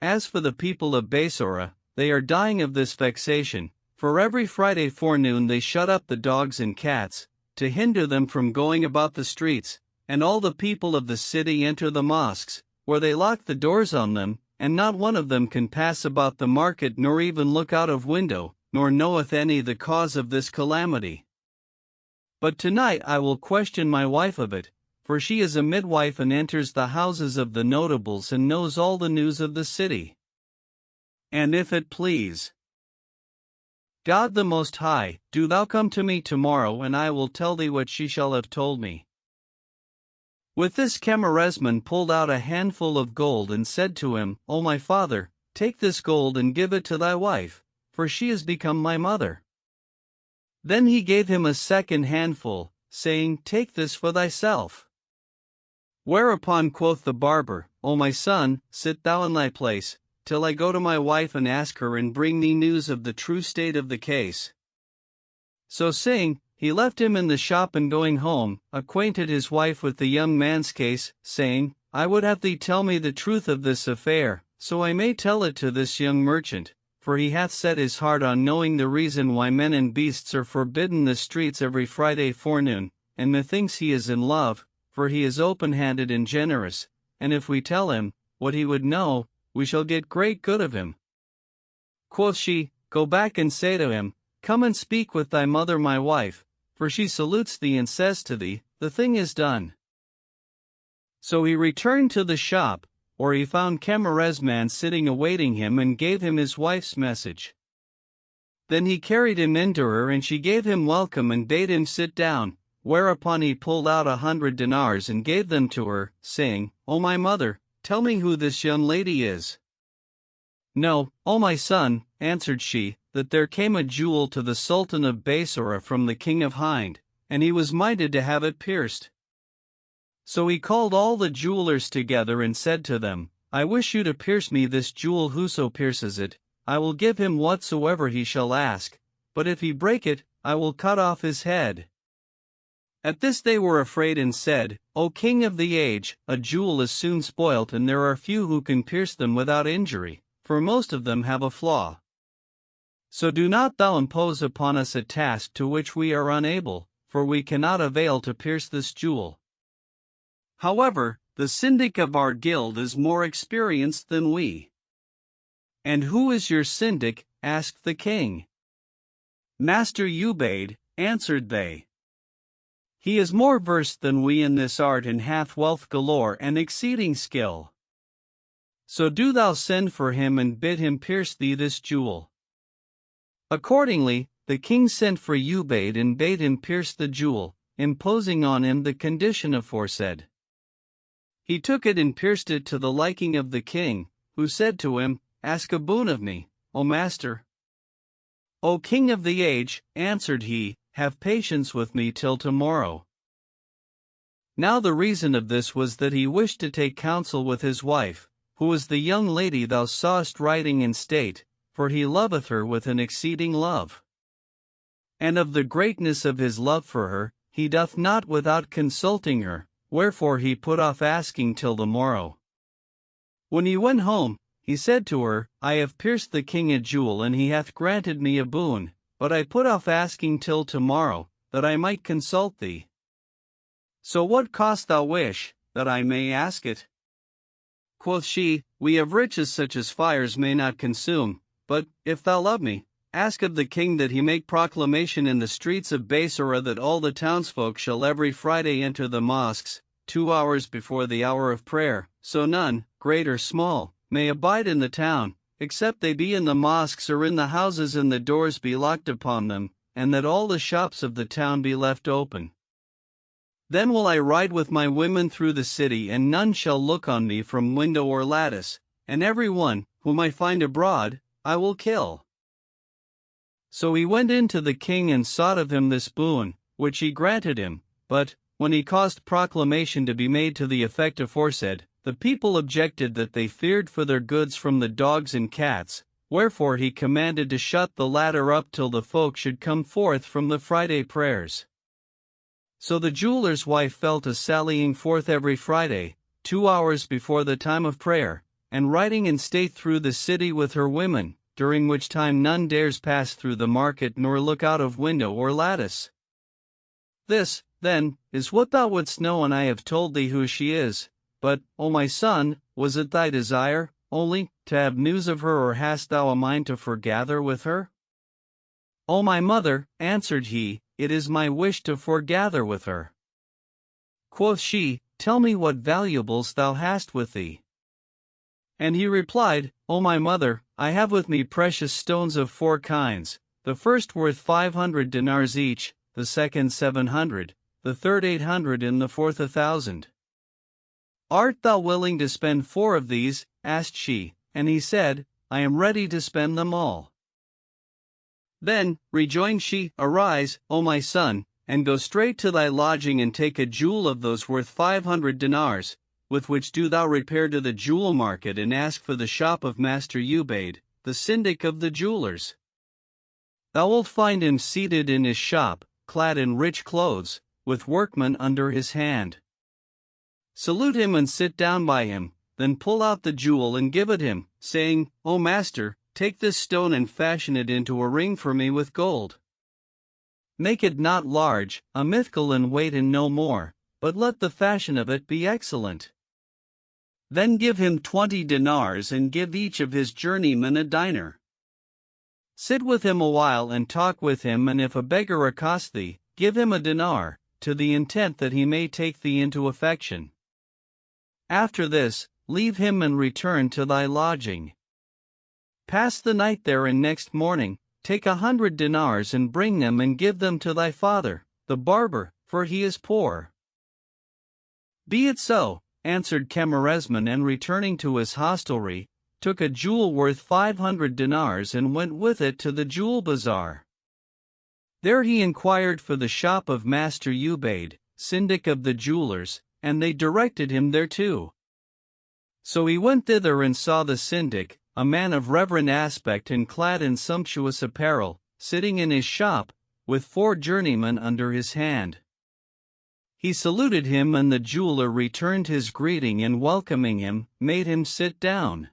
Speaker 1: As for the people of Basora, they are dying of this vexation, for every Friday forenoon they shut up the dogs and cats, to hinder them from going about the streets, and all the people of the city enter the mosques, where they lock the doors on them, and not one of them can pass about the market nor even look out of window, nor knoweth any the cause of this calamity. But tonight I will question my wife of it, for she is a midwife and enters the houses of the notables and knows all the news of the city. And if it please God the Most High, do thou come to me tomorrow, and I will tell thee what she shall have told me." With this Camarasman pulled out a handful of gold and said to him, "O my father, take this gold and give it to thy wife, for she is become my mother." Then he gave him a second handful, saying, "Take this for thyself." Whereupon quoth the barber, "O my son, sit thou in thy place, till I go to my wife and ask her and bring thee news of the true state of the case." So saying, he left him in the shop, and going home, acquainted his wife with the young man's case, saying, "I would have thee tell me the truth of this affair, so I may tell it to this young merchant, for he hath set his heart on knowing the reason why men and beasts are forbidden the streets every Friday forenoon, and methinks he is in love, for he is open-handed and generous, and if we tell him what he would know, we shall get great good of him." Quoth she, "Go back and say to him, Come and speak with thy mother my wife, for she salutes thee and says to thee, the thing is done." So he returned to the shop, where he found Camarasman sitting awaiting him, and gave him his wife's message. Then he carried him in to her, and she gave him welcome and bade him sit down, whereupon he pulled out 100 dinars and gave them to her, saying, "O my mother, tell me who this young lady is." "Know, O my son," answered she, "that there came a jewel to the Sultan of Basora from the king of Hind, and he was minded to have it pierced. So he called all the jewelers together and said to them, I wish you to pierce me this jewel. Whoso pierces it, I will give him whatsoever he shall ask, but if he break it, I will cut off his head." At this they were afraid and said, "O king of the age, a jewel is soon spoilt, and there are few who can pierce them without injury, for most of them have a flaw. So do not thou impose upon us a task to which we are unable, for we cannot avail to pierce this jewel. However, the syndic of our guild is more experienced than we." "And who is your syndic?" asked the king. "Master Ubaid," answered they. "He is more versed than we in this art, and hath wealth galore and exceeding skill." So do thou send for him and bid him pierce thee this jewel. Accordingly, the king sent for Ubaid and bade him pierce the jewel, imposing on him the condition aforesaid. He took it and pierced it to the liking of the king, who said to him, Ask a boon of me, O master. O king of the age, answered he, have patience with me till tomorrow. Now the reason of this was that he wished to take counsel with his wife, who is the young lady thou sawest riding in state, for he loveth her with an exceeding love. And of the greatness of his love for her, he doth not without consulting her, wherefore he put off asking till the morrow. When he went home, he said to her, I have pierced the king a jewel and he hath granted me a boon, but I put off asking till tomorrow, that I might consult thee. So what cost thou wish, that I may ask it? Quoth she, We have riches such as fires may not consume, but, if thou love me, ask of the king that he make proclamation in the streets of Basora that all the townsfolk shall every Friday enter the mosques, 2 hours before the hour of prayer, so none, great or small, may abide in the town, except they be in the mosques or in the houses and the doors be locked upon them, and that all the shops of the town be left open. Then will I ride with my women through the city, and none shall look on me from window or lattice, and every one, whom I find abroad, I will kill. So he went in to the king and sought of him this boon, which he granted him, but, when he caused proclamation to be made to the effect aforesaid, the people objected that they feared for their goods from the dogs and cats, wherefore he commanded to shut the latter up till the folk should come forth from the Friday prayers. So the jeweller's wife fell to sallying forth every Friday, 2 hours before the time of prayer, and riding in state through the city with her women, during which time none dares pass through the market nor look out of window or lattice. This, then, is what thou wouldst know, and I have told thee who she is. But, O my son, was it thy desire, only, to have news of her, or hast thou a mind to foregather with her? O my mother, answered he, it is my wish to foregather with her. Quoth she, Tell me what valuables thou hast with thee. And he replied, O my mother, I have with me precious stones of 4 kinds, the first worth 500 dinars each, the second 700, the third 800 and the fourth 1,000. Art thou willing to spend 4 of these? Asked she, and he said, I am ready to spend them all. Then, rejoined she, Arise, O my son, and go straight to thy lodging and take a jewel of those worth 500 dinars, with which do thou repair to the jewel market and ask for the shop of Master Ubaid, the syndic of the jewelers. Thou wilt find him seated in his shop, clad in rich clothes, with workmen under his hand. Salute him and sit down by him, then pull out the jewel and give it him, saying, O master, take this stone and fashion it into a ring for me with gold. Make it not large, a mithqal in weight and no more, but let the fashion of it be excellent. Then give him 20 dinars and give each of his journeymen a dinar. Sit with him a while and talk with him, and if a beggar accost thee, give him a dinar, to the intent that he may take thee into affection. After this, leave him and return to thy lodging. Pass the night there, and next morning, take 100 dinars and bring them and give them to thy father, the barber, for he is poor. Be it so, answered Camarasman, and returning to his hostelry, took a jewel worth 500 dinars and went with it to the jewel bazaar. There he inquired for the shop of Master Ubaid, syndic of the jewelers, and they directed him thereto. So he went thither and saw the syndic, a man of reverend aspect and clad in sumptuous apparel, sitting in his shop, with 4 journeymen under his hand. He saluted him, and the jeweler returned his greeting, and welcoming him, made him sit down.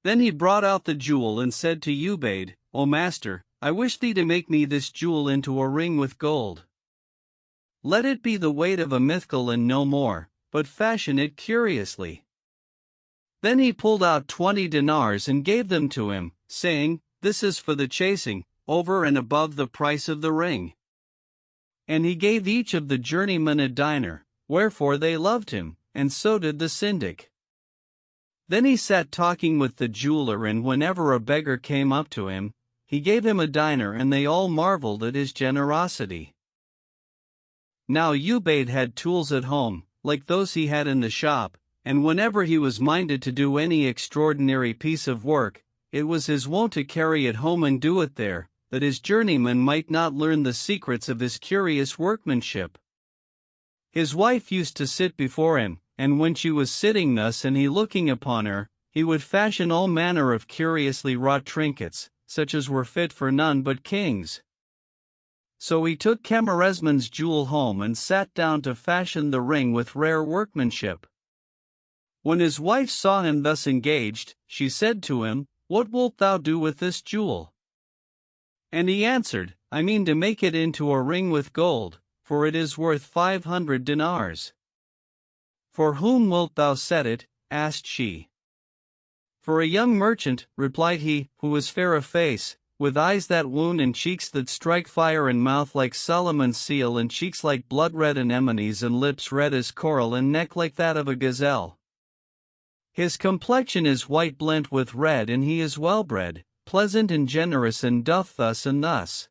Speaker 1: Then he brought out the jewel and said to Ubaid, O master, I wish thee to make me this jewel into a ring with gold. Let it be the weight of a mithqal and no more, but fashion it curiously. Then he pulled out 20 dinars and gave them to him, saying, This is for the chasing, over and above the price of the ring. And he gave each of the journeymen a dinar, wherefore they loved him, and so did the syndic. Then he sat talking with the jeweler, and whenever a beggar came up to him, he gave him a dinar, and they all marveled at his generosity. Now Ubaid had tools at home, like those he had in the shop, and whenever he was minded to do any extraordinary piece of work, it was his wont to carry it home and do it there, that his journeymen might not learn the secrets of his curious workmanship. His wife used to sit before him, and when she was sitting thus and he looking upon her, he would fashion all manner of curiously wrought trinkets, such as were fit for none but kings. So he took Camarasman's jewel home and sat down to fashion the ring with rare workmanship. When his wife saw him thus engaged, she said to him, "What wilt thou do with this jewel?" And he answered, "I mean to make it into a ring with gold, for it is worth 500 dinars. "For whom wilt thou set it?" asked she. "For a young merchant," replied he, "who was fair of face, with eyes that wound and cheeks that strike fire and mouth like Solomon's seal and cheeks like blood-red anemones and lips red as coral and neck like that of a gazelle. His complexion is white blent with red, and he is well-bred, pleasant and generous, and doth thus and thus."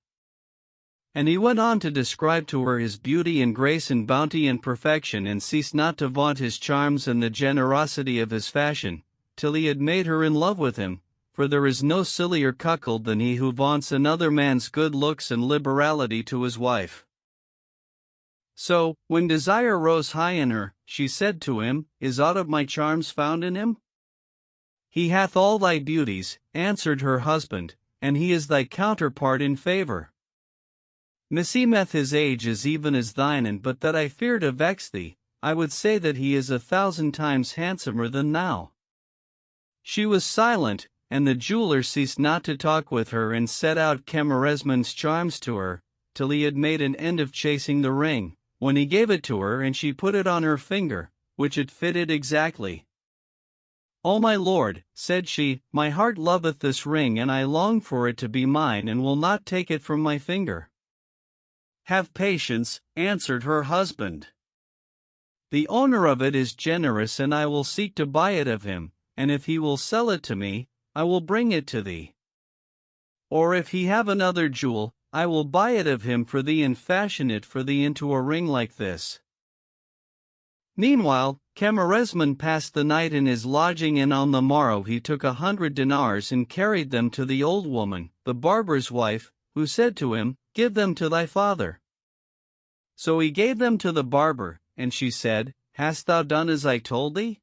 Speaker 1: And he went on to describe to her his beauty and grace and bounty and perfection, and ceased not to vaunt his charms and the generosity of his fashion, till he had made her in love with him, for there is no sillier cuckold than he who vaunts another man's good looks and liberality to his wife. So, when desire rose high in her, she said to him, "Is aught of my charms found in him?" "He hath all thy beauties," answered her husband, "and he is thy counterpart in favor. Meseemeth his age is even as thine, and but that I fear to vex thee, I would say that he is 1,000 times handsomer than thou." She was silent, and the jeweler ceased not to talk with her and set out Camarasman's charms to her, till he had made an end of chasing the ring, when he gave it to her and she put it on her finger, which it fitted exactly. "O my lord," said she, "my heart loveth this ring, and I long for it to be mine, and will not take it from my finger." "Have patience," answered her husband. "The owner of it is generous, and I will seek to buy it of him, and if he will sell it to me, I will bring it to thee. Or if he have another jewel, I will buy it of him for thee and fashion it for thee into a ring like this." Meanwhile, Camarasman passed the night in his lodging, and on the morrow he took 100 dinars and carried them to the old woman, the barber's wife, who said to him, "Give them to thy father." So he gave them to the barber, and she said, "Hast thou done as I told thee?"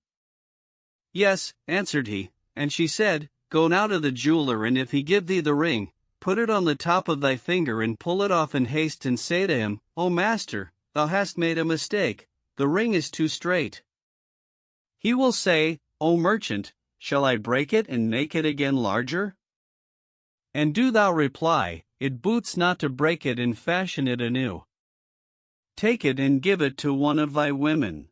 Speaker 1: "Yes," answered he, and she said, "Go now to the jeweler, and if he give thee the ring, put it on the top of thy finger and pull it off in haste, and say to him, 'O master, thou hast made a mistake, the ring is too straight.' He will say, 'O merchant, shall I break it and make it again larger?' And do thou reply, 'It boots not to break it and fashion it anew. Take it and give it to one of thy women.'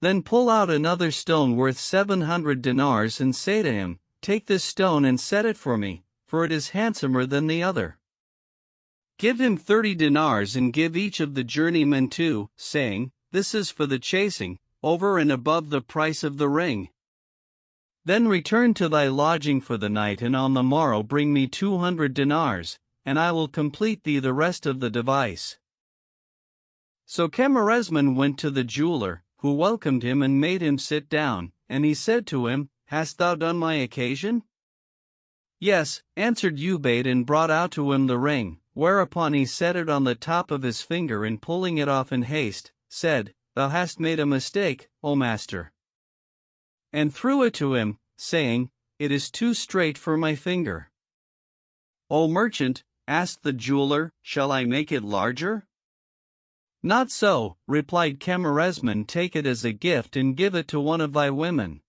Speaker 1: Then pull out another stone worth 700 dinars and say to him, 'Take this stone and set it for me, for it is handsomer than the other.' Give him 30 dinars and give each of the journeymen 2, saying, 'This is for the chasing, over and above the price of the ring.' Then return to thy lodging for the night, and on the morrow bring me 200 dinars, and I will complete thee the rest of the device." So Camarasman went to the jeweler, who welcomed him and made him sit down, and he said to him, "Hast thou done my occasion?" "Yes," answered Ubaid, and brought out to him the ring, whereupon he set it on the top of his finger, and pulling it off in haste, said, "Thou hast made a mistake, O master," and threw it to him, saying, "It is too straight for my finger." "O merchant," asked the jeweler, "shall I make it larger?" "Not so," replied Camarasman, "take it as a gift and give it to one of thy women.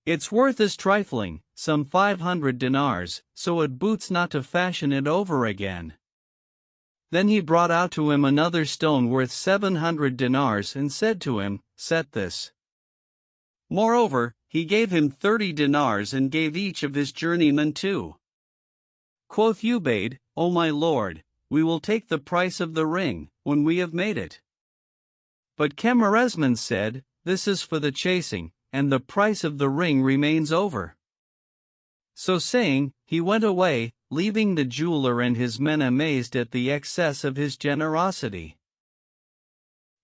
Speaker 1: Its worth is trifling, some 500 dinars, so it boots not to fashion it over again." Then he brought out to him another stone worth 700 dinars and said to him, "Set this." Moreover, he gave him 30 dinars and gave each of his journeymen 2. Quoth Ubaid, "O my lord, we will take the price of the ring, when we have made it." But Camarasman said, "This is for the chasing, and the price of the ring remains over." So saying, he went away, leaving the jeweler and his men amazed at the excess of his generosity.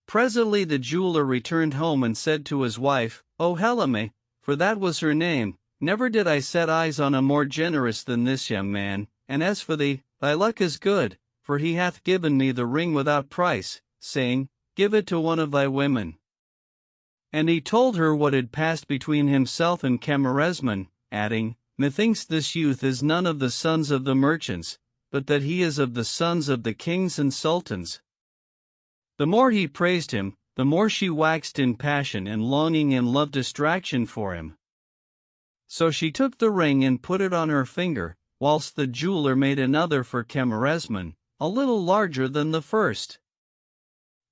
Speaker 1: Presently the jeweler returned home and said to his wife, "O Helene, for that was her name, never did I set eyes on a more generous than this young man, and as for thee, thy luck is good, for he hath given me the ring without price, saying, Give it to one of thy women." And he told her what had passed between himself and Camarasman, adding, "Methinks this youth is none of the sons of the merchants, but that he is of the sons of the kings and sultans." The more he praised him, the more she waxed in passion and longing and love distraction for him. So she took the ring and put it on her finger, whilst the jeweler made another for Camarasman, a little larger than the first.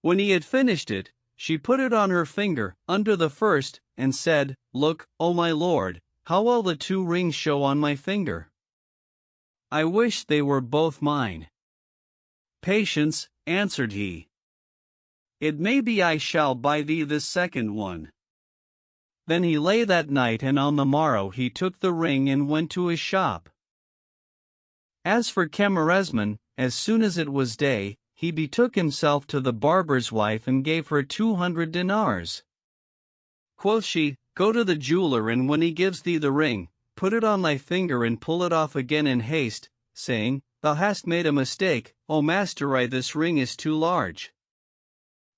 Speaker 1: When he had finished it, she put it on her finger, under the first, and said, "Look, O my lord, how well the two rings show on my finger. I wish they were both mine." "Patience," answered he. "It may be I shall buy thee the second one." Then he lay that night, and on the morrow he took the ring and went to his shop. As for Camarasman, as soon as it was day, he betook himself to the barber's wife and gave her 200 dinars. Quoth she, "Go to the jeweler, and when he gives thee the ring, put it on thy finger and pull it off again in haste, saying, Thou hast made a mistake, O master, this ring is too large.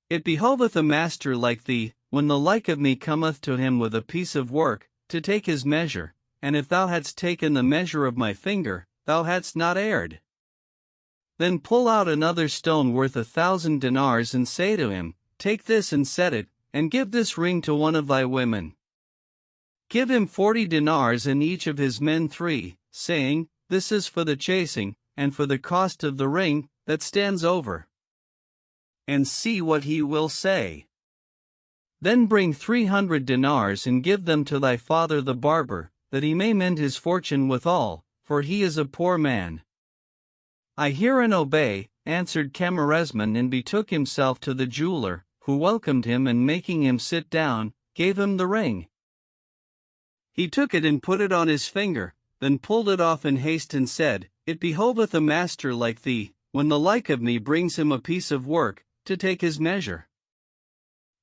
Speaker 1: It behoveth a master like thee, when the like of me cometh to him with a piece of work, to take his measure, and if thou hadst taken the measure of my finger, thou hadst not erred. Then pull out another stone worth 1,000 dinars and say to him, Take this and set it, and give this ring to one of thy women. Give him 40 dinars and each of his men 3, saying, This is for the chasing, and for the cost of the ring that stands over. And see what he will say. Then bring 300 dinars and give them to thy father the barber, that he may mend his fortune withal, for he is a poor man." "I hear and obey," answered Camarasman, and betook himself to the jeweler, who welcomed him, and making him sit down, gave him the ring. He took it and put it on his finger, then pulled it off in haste and said, It behoveth a master like thee, when the like of me brings him a piece of work, to take his measure.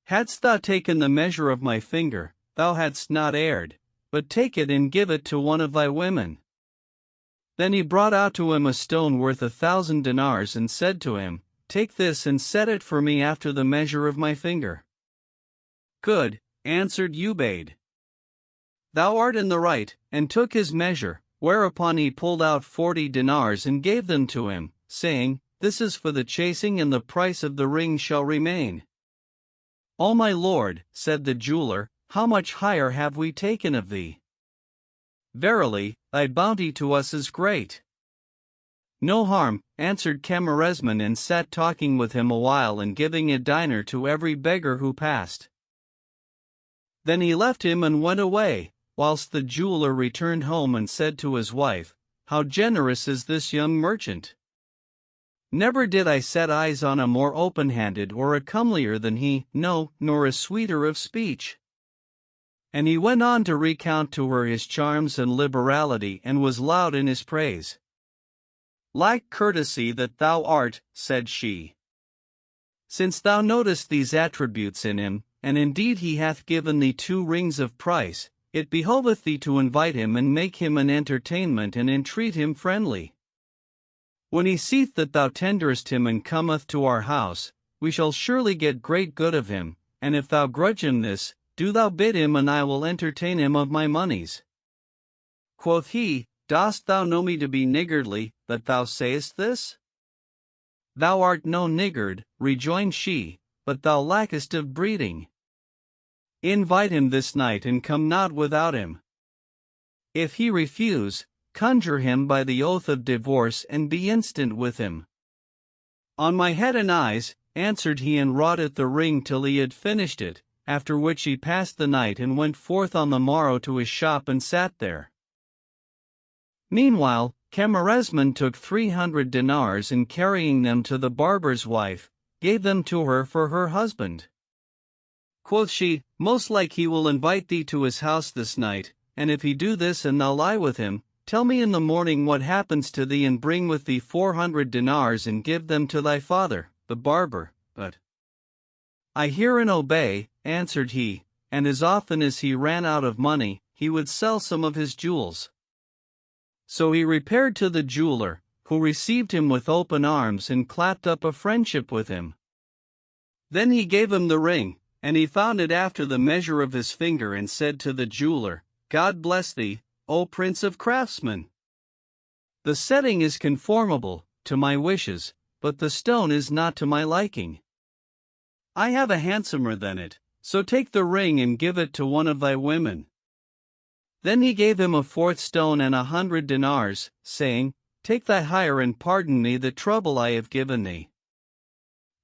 Speaker 1: Hadst thou taken the measure of my finger, thou hadst not erred, but take it and give it to one of thy women. Then he brought out to him a stone worth 1,000 dinars and said to him, Take this and set it for me after the measure of my finger. Good, answered Ubayd. Thou art in the right, and took his measure, whereupon he pulled out 40 dinars and gave them to him, saying, This is for the chasing, and the price of the ring shall remain. O my lord, said the jeweler, how much higher have we taken of thee? Verily, thy bounty to us is great. No harm, answered Camarasman, and sat talking with him a while and giving a dinar to every beggar who passed. Then he left him and went away, whilst the jeweler returned home and said to his wife, How generous is this young merchant! Never did I set eyes on a more open-handed or a comelier than he, no, nor a sweeter of speech. And he went on to recount to her his charms and liberality, and was loud in his praise. Lack courtesy that thou art, said she. Since thou notest these attributes in him, and indeed he hath given thee 2 rings of price, it behoveth thee to invite him and make him an entertainment and entreat him friendly. When he seeth that thou tenderest him and cometh to our house, we shall surely get great good of him, and if thou grudge him this, do thou bid him, and I will entertain him of my monies. Quoth he, Dost thou know me to be niggardly, that thou sayest this? Thou art no niggard, rejoined she, but thou lackest of breeding. Invite him this night, and come not without him. If he refuse, conjure him by the oath of divorce, and be instant with him. On my head and eyes, answered he, and wrought at the ring till he had finished it, after which he passed the night and went forth on the morrow to his shop and sat there. Meanwhile, Camarasman took 300 dinars, and carrying them to the barber's wife, gave them to her for her husband. Quoth she, most like he will invite thee to his house this night, and if he do this and thou lie with him, tell me in the morning what happens to thee, and bring with thee 400 dinars and give them to thy father, the barber. But I hear and obey, answered he, and as often as he ran out of money, he would sell some of his jewels. So he repaired to the jeweler, who received him with open arms and clapped up a friendship with him. Then he gave him the ring, and he found it after the measure of his finger, and said to the jeweler, God bless thee, O prince of craftsmen. The setting is conformable to my wishes, but the stone is not to my liking. I have a handsomer than it, so take the ring and give it to one of thy women. Then he gave him a fourth stone and 100 dinars, saying, Take thy hire and pardon me the trouble I have given thee.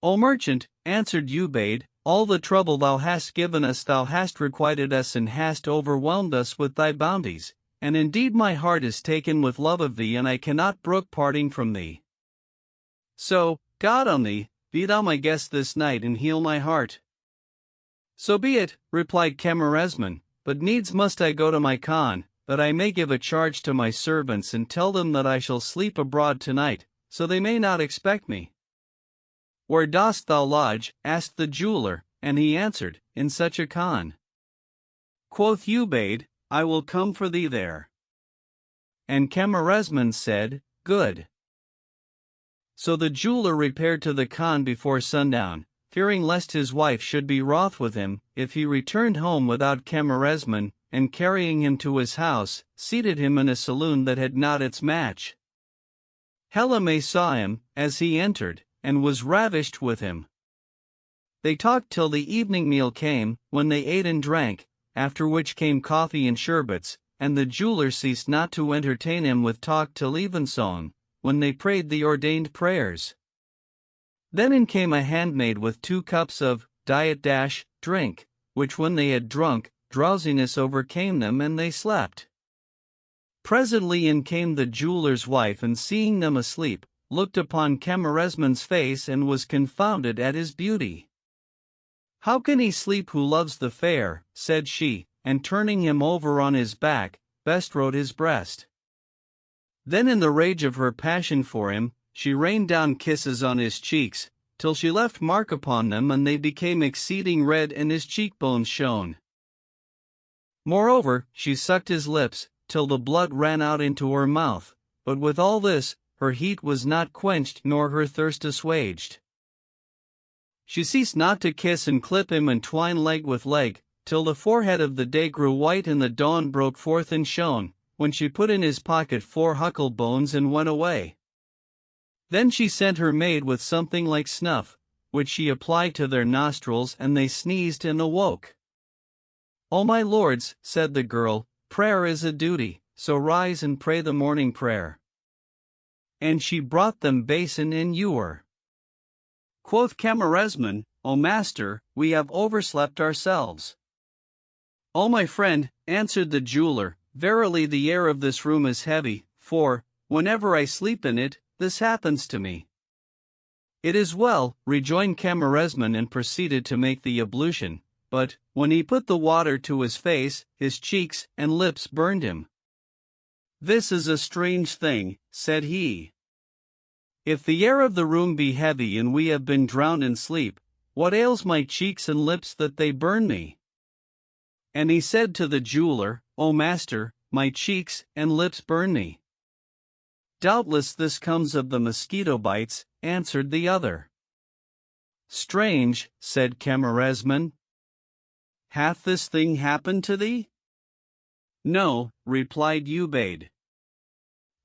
Speaker 1: O merchant, answered Ubayd, all the trouble thou hast given us thou hast requited us and hast overwhelmed us with thy bounties, and indeed my heart is taken with love of thee, and I cannot brook parting from thee. So, God on thee, be thou my guest this night and heal my heart. So be it, replied Camarasman, but needs must I go to my Khan, that I may give a charge to my servants and tell them that I shall sleep abroad tonight, so they may not expect me. Where dost thou lodge? Asked the jeweler, and he answered, In such a Khan. Quoth Ubayd, I will come for thee there. And Camarasman said, Good. So the jeweler repaired to the Khan before sundown, fearing lest his wife should be wroth with him if he returned home without Camarasman, and carrying him to his house, seated him in a saloon that had not its match. Helame saw him, as he entered, and was ravished with him. They talked till the evening meal came, when they ate and drank, after which came coffee and sherbets, and the jeweler ceased not to entertain him with talk till evensong, when they prayed the ordained prayers. Then in came a handmaid with 2 cups of drink, which when they had drunk, drowsiness overcame them and they slept. Presently in came the jeweler's wife, and seeing them asleep, looked upon Camarasman's face and was confounded at his beauty. How can he sleep who loves the fair, said she, and turning him over on his back, bestrode his breast. Then in the rage of her passion for him, she rained down kisses on his cheeks, till she left mark upon them, and they became exceeding red and his cheekbones shone. Moreover, she sucked his lips, till the blood ran out into her mouth, but with all this, her heat was not quenched nor her thirst assuaged. She ceased not to kiss and clip him and twine leg with leg, till the forehead of the day grew white and the dawn broke forth and shone, when she put in his pocket 4 huckle bones and went away. Then she sent her maid with something like snuff, which she applied to their nostrils, and they sneezed and awoke. O my lords, said the girl, prayer is a duty, so rise and pray the morning prayer. And she brought them basin and ewer. Quoth Camarasman, O master, we have overslept ourselves. O my friend, answered the jeweler, verily the air of this room is heavy, for, whenever I sleep in it, this happens to me. It is well, rejoined Camarasman, and proceeded to make the ablution, but, when he put the water to his face, his cheeks and lips burned him. This is a strange thing, said he. If the air of the room be heavy and we have been drowned in sleep, what ails my cheeks and lips that they burn me? And he said to the jeweler, O master, my cheeks and lips burn me. Doubtless this comes of the mosquito bites, answered the other. Strange, said Camarasman. Hath this thing happened to thee? No, replied Ubayd.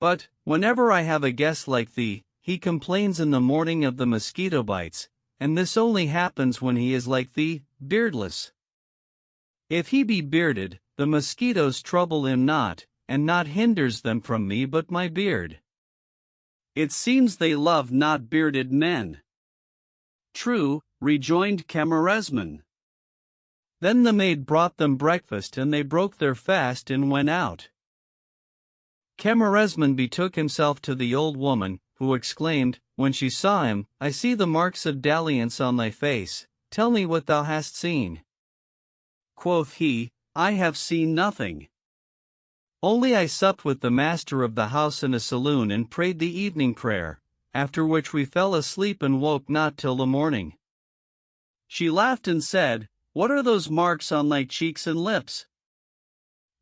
Speaker 1: But, whenever I have a guest like thee, he complains in the morning of the mosquito bites, and this only happens when he is like thee, beardless. If he be bearded, the mosquitoes trouble him not, and not hinders them from me but my beard. It seems they love not bearded men. True, rejoined Camarasman. Then the maid brought them breakfast, and they broke their fast and went out. Camarasman betook himself to the old woman, who exclaimed, when she saw him, I see the marks of dalliance on thy face, tell me what thou hast seen. Quoth he, I have seen nothing. Only I supped with the master of the house in a saloon and prayed the evening prayer, after which we fell asleep and woke not till the morning. She laughed and said, What are those marks on thy cheeks and lips?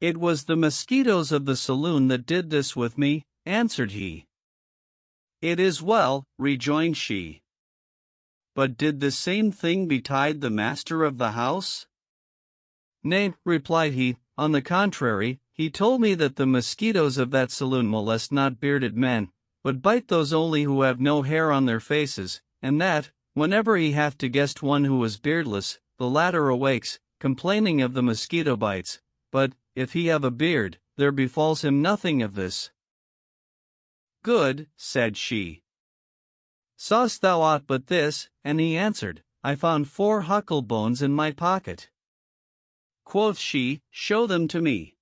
Speaker 1: It was the mosquitoes of the saloon that did this with me, answered he. It is well, rejoined she. But did the same thing betide the master of the house? Nay, replied he, on the contrary, he told me that the mosquitoes of that saloon molest not bearded men, but bite those only who have no hair on their faces, and that, whenever he hath to guest one who is beardless, the latter awakes, complaining of the mosquito bites, but, if he have a beard, there befalls him nothing of this. Good, said she. Saw'st thou aught but this? And he answered, I found 4 huckle-bones in my pocket. Quoth she, Show them to me.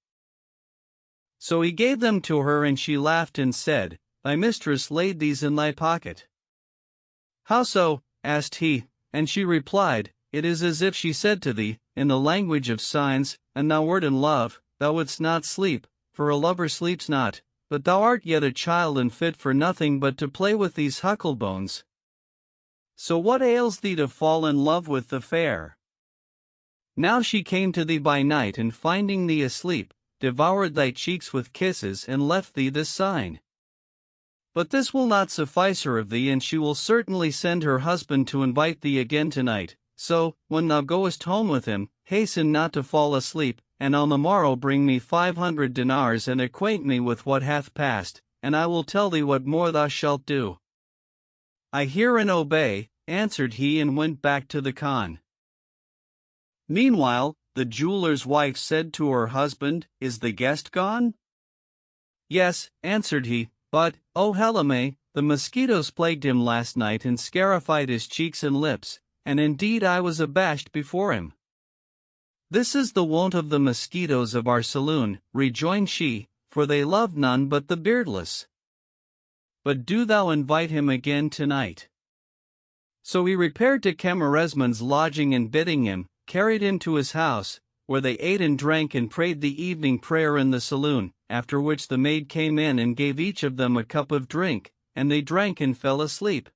Speaker 1: So he gave them to her, and she laughed and said, Thy mistress laid these in thy pocket. How so? Asked he, and she replied, It is as if she said to thee, in the language of signs, and thou wert in love, thou wouldst not sleep, for a lover sleeps not, but thou art yet a child and fit for nothing but to play with these huckle-bones. So what ails thee to fall in love with the fair? Now she came to thee by night, and finding thee asleep, devoured thy cheeks with kisses and left thee this sign. But this will not suffice her of thee, and she will certainly send her husband to invite thee again tonight. So, when thou goest home with him, hasten not to fall asleep, and on the morrow bring me 500 dinars and acquaint me with what hath passed, and I will tell thee what more thou shalt do. I hear and obey, answered he, and went back to the khan. Meanwhile, the jeweler's wife said to her husband, Is the guest gone? Yes, answered he, but, O Helame, the mosquitoes plagued him last night and scarified his cheeks and lips, and indeed I was abashed before him. This is the wont of the mosquitoes of our saloon, rejoined she, for they love none but the beardless. But do thou invite him again tonight. So he repaired to Camarasman's lodging, and bidding him, carried him to his house, where they ate and drank and prayed the evening prayer in the saloon, after which the maid came in and gave each of them a cup of drink, and they drank and fell asleep.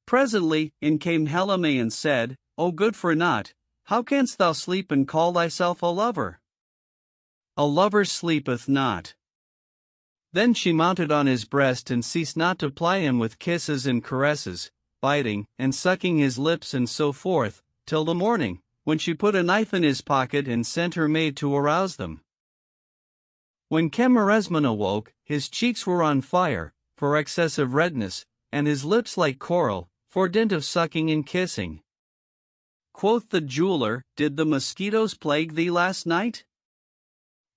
Speaker 1: Presently in came Helame and said, O good for naught, how canst thou sleep and call thyself a lover? A lover sleepeth not. Then she mounted on his breast and ceased not to ply him with kisses and caresses, biting and sucking his lips and so forth, till the morning, when she put a knife in his pocket and sent her maid to arouse them. When Camarasman awoke, his cheeks were on fire, for excess of redness, and his lips like coral, for dint of sucking and kissing. Quoth the jeweler, Did the mosquitoes plague thee last night?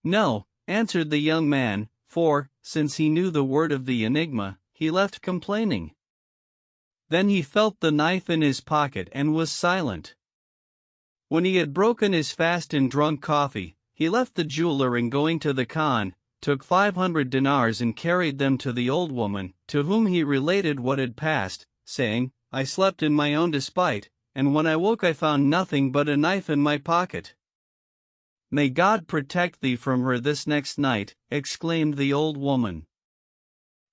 Speaker 1: No, answered the young man, for, since he knew the word of the enigma, he left complaining. Then he felt the knife in his pocket and was silent. When he had broken his fast and drunk coffee, he left the jeweler, and going to the khan, took 500 dinars and carried them to the old woman, to whom he related what had passed, saying, I slept in my own despite, and when I woke I found nothing but a knife in my pocket. May God protect thee from her this next night, exclaimed the old woman.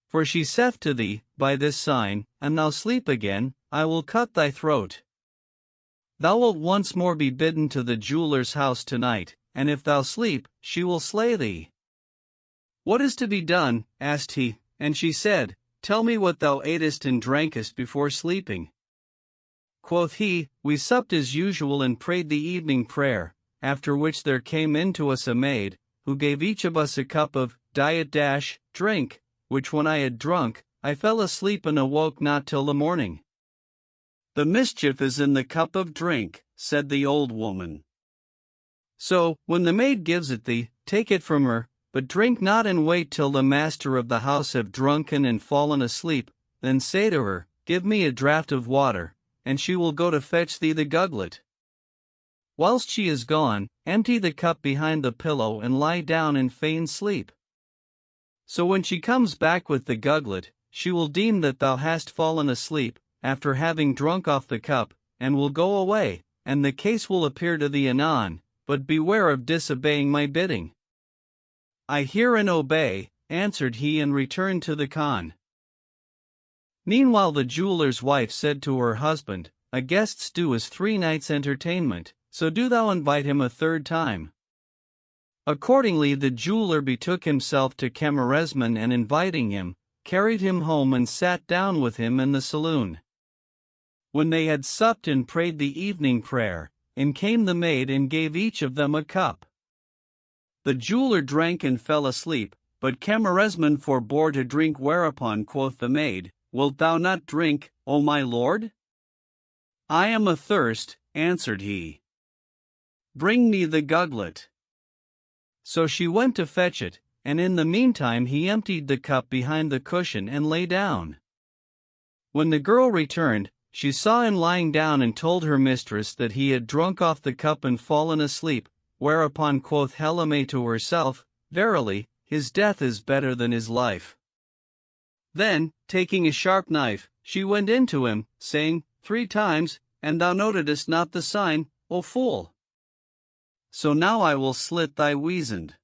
Speaker 1: For she saith to thee, by this sign, an thou sleep again, I will cut thy throat. Thou wilt once more be bidden to the jeweler's house tonight, and if thou sleep, she will slay thee. What is to be done? Asked he, and she said, Tell me what thou atest and drankest before sleeping. Quoth he, We supped as usual and prayed the evening prayer, after which there came in to us a maid, who gave each of us a cup of drink, which when I had drunk, I fell asleep and awoke not till the morning. The mischief is in the cup of drink, said the old woman. So, when the maid gives it thee, take it from her, but drink not and wait till the master of the house have drunken and fallen asleep, then say to her, Give me a draught of water, and she will go to fetch thee the gugglet. Whilst she is gone, empty the cup behind the pillow and lie down and feign sleep. So when she comes back with the gugglet, she will deem that thou hast fallen asleep, after having drunk off the cup, and will go away, and the case will appear to thee anon, but beware of disobeying my bidding. I hear and obey, answered he, and returned to the khan. Meanwhile the jeweller's wife said to her husband, A guest's due is 3 nights' entertainment, so do thou invite him a 3rd time. Accordingly the jeweller betook himself to Camarasman, and inviting him, carried him home and sat down with him in the saloon. When they had supped and prayed the evening prayer, in came the maid and gave each of them a cup. The jeweller drank and fell asleep, but Camarasman forbore to drink, whereupon quoth the maid, Wilt thou not drink, O my lord? I am athirst, answered he. Bring me the guglet. So she went to fetch it, and in the meantime he emptied the cup behind the cushion and lay down. When the girl returned, she saw him lying down and told her mistress that he had drunk off the cup and fallen asleep, whereupon quoth Helene to herself, Verily, his death is better than his life. Then, taking a sharp knife, she went into him, saying, 3 times, And thou notedst not the sign, O fool! So now I will slit thy weasand.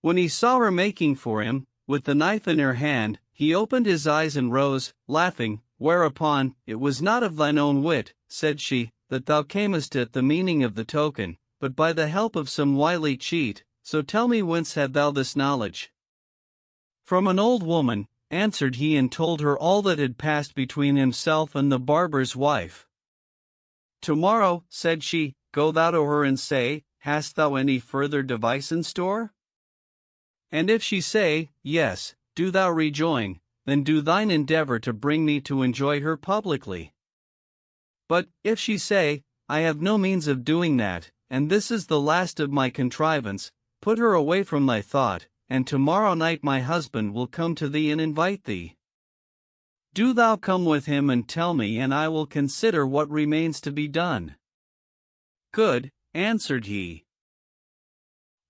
Speaker 1: When he saw her making for him, with the knife in her hand, he opened his eyes and rose, laughing, whereupon, It was not of thine own wit, said she, that thou camest at the meaning of the token, but by the help of some wily cheat, so tell me whence had thou this knowledge? From an old woman, answered he, and told her all that had passed between himself and the barber's wife. Tomorrow, said she, go thou to her and say, Hast thou any further device in store? And if she say, Yes, do thou rejoin, then do thine endeavor to bring me to enjoy her publicly. But, if she say, I have no means of doing that, and this is the last of my contrivance, put her away from thy thought, and tomorrow night my husband will come to thee and invite thee. Do thou come with him and tell me, and I will consider what remains to be done. Good, answered he.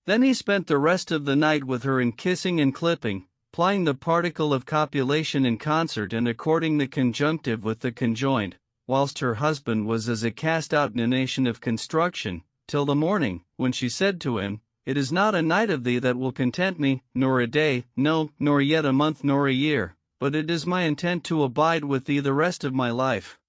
Speaker 1: Then he spent the rest of the night with her in kissing and clipping, plying the particle of copulation in concert and according the conjunctive with the conjoined, whilst her husband was as a cast-out nation of construction, till the morning, when she said to him, It is not a night of thee that will content me, nor a day, no, nor yet a month nor a year, but it is my intent to abide with thee the rest of my life.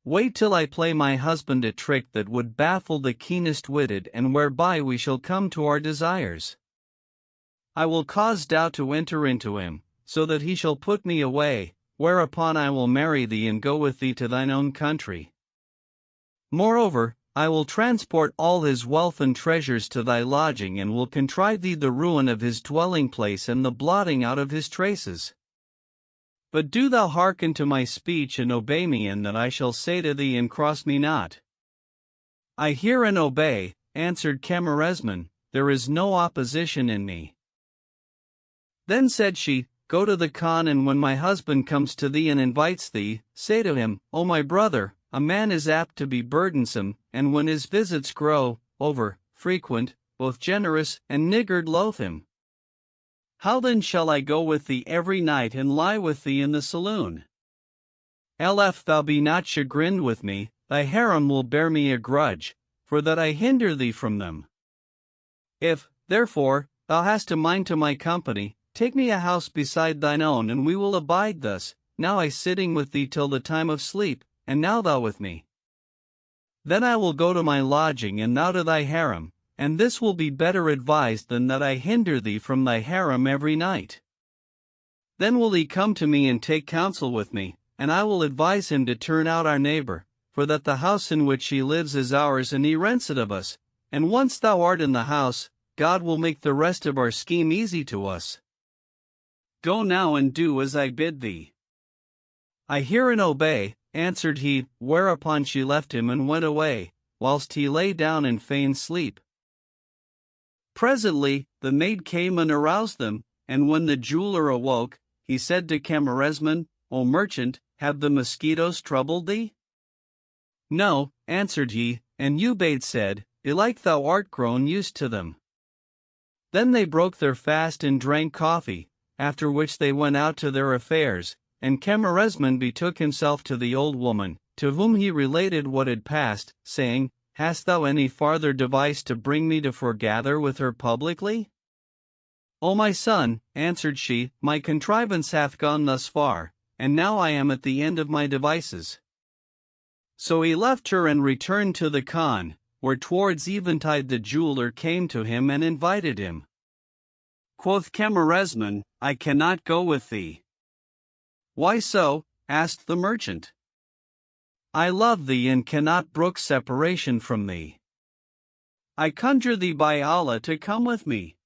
Speaker 1: Wait till I play my husband a trick that would baffle the keenest witted, and whereby we shall come to our desires. I will cause doubt to enter into him, so that he shall put me away, whereupon I will marry thee and go with thee to thine own country. Moreover, I will transport all his wealth and treasures to thy lodging, and will contrive thee the ruin of his dwelling place and the blotting out of his traces. But do thou hearken to my speech and obey me in that I shall say to thee, and cross me not. I hear and obey, answered Camarasman, there is no opposition in me. Then said she, Go to the Khan, and when my husband comes to thee and invites thee, say to him, O my brother, a man is apt to be burdensome, and when his visits grow over frequent, both generous and niggard loathe him. How then shall I go with thee every night and lie with thee in the saloon? If thou be not chagrined with me, thy harem will bear me a grudge, for that I hinder thee from them. If, therefore, thou hast a mind to my company, take me a house beside thine own, and we will abide thus, now I sitting with thee till the time of sleep, and now thou with me. Then I will go to my lodging and thou to thy harem, and this will be better advised than that I hinder thee from thy harem every night. Then will he come to me and take counsel with me, and I will advise him to turn out our neighbor, for that the house in which he lives is ours and he rents it of us, and once thou art in the house, God will make the rest of our scheme easy to us. Go now and do as I bid thee. I hear and obey, answered he, whereupon she left him and went away, whilst he lay down and feigned sleep. Presently, the maid came and aroused them, and when the jeweler awoke, he said to Camarasman, O merchant, have the mosquitoes troubled thee? No, answered he, and Ubaid said, Belike thou art grown used to them. Then they broke their fast and drank coffee, after which they went out to their affairs, and Camarasman betook himself to the old woman, to whom he related what had passed, saying, hast thou any farther device to bring me to foregather with her publicly? O my son, answered she, my contrivance hath gone thus far, and now I am at the end of my devices. So he left her and returned to the khan, where towards eventide the jeweler came to him and invited him. Quoth Camarasman, I cannot go with thee. Why so? Asked the merchant. I love thee and cannot brook separation from thee. I conjure thee by Allah to come with me.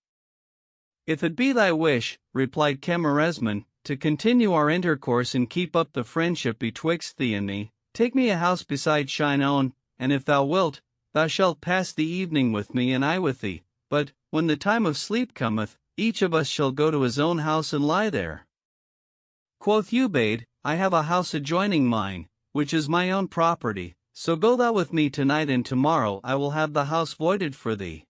Speaker 1: If it be thy wish, replied Camarasman, to continue our intercourse and keep up the friendship betwixt thee and me, take me a house beside shine own, and if thou wilt, thou shalt pass the evening with me and I with thee, but, when the time of sleep cometh, each of us shall go to his own house and lie there. Quoth Ubayd, I have a house adjoining mine, which is my own property, so go thou with me tonight and tomorrow I will have the house voided for thee.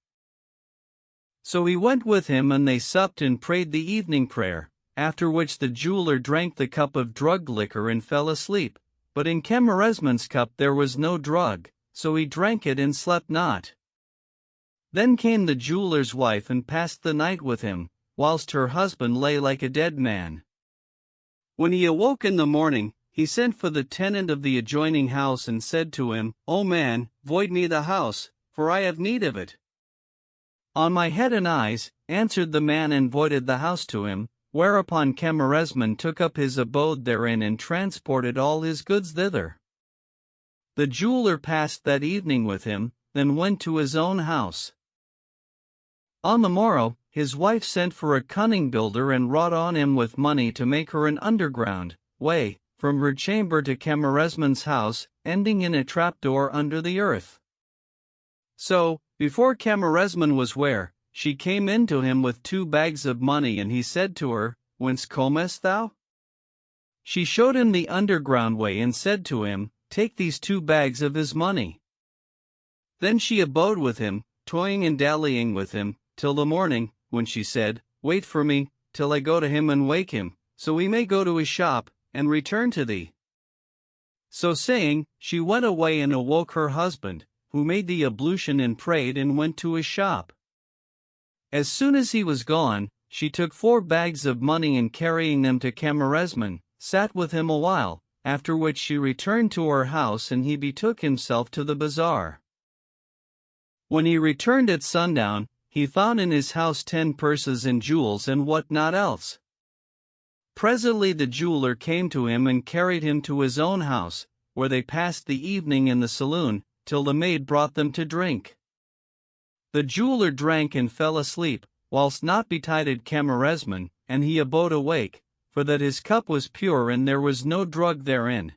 Speaker 1: So he went with him and they supped and prayed the evening prayer, after which the jeweler drank the cup of drugged liquor and fell asleep, but in Camarasman's cup there was no drug, so he drank it and slept not. Then came the jeweler's wife and passed the night with him, whilst her husband lay like a dead man. When he awoke in the morning, he sent for the tenant of the adjoining house and said to him, O man, void me the house, for I have need of it. On my head and eyes, answered the man and voided the house to him, whereupon Camarasman took up his abode therein and transported all his goods thither. The jeweler passed that evening with him, then went to his own house. On the morrow, his wife sent for a cunning builder and wrought on him with money to make her an underground way, from her chamber to Camarasman's house, ending in a trapdoor under the earth. So, before Camarasman was ware, she came in to him with 2 bags of money and he said to her, Whence comest thou? She showed him the underground way and said to him, Take these 2 bags of his money. Then she abode with him, toying and dallying with him, till the morning, when she said, Wait for me, till I go to him and wake him, so we may go to his shop, and return to thee. So saying, she went away and awoke her husband, who made the ablution and prayed and went to his shop. As soon as he was gone, she took 4 bags of money and carrying them to Camarasman, sat with him a while, after which she returned to her house and he betook himself to the bazaar. When he returned at sundown, he found in his house 10 purses and jewels and what not else. Presently the jeweler came to him and carried him to his own house, where they passed the evening in the saloon, till the maid brought them to drink. The jeweler drank and fell asleep, whilst not betided Camarasman, and he abode awake, for that his cup was pure and there was no drug therein.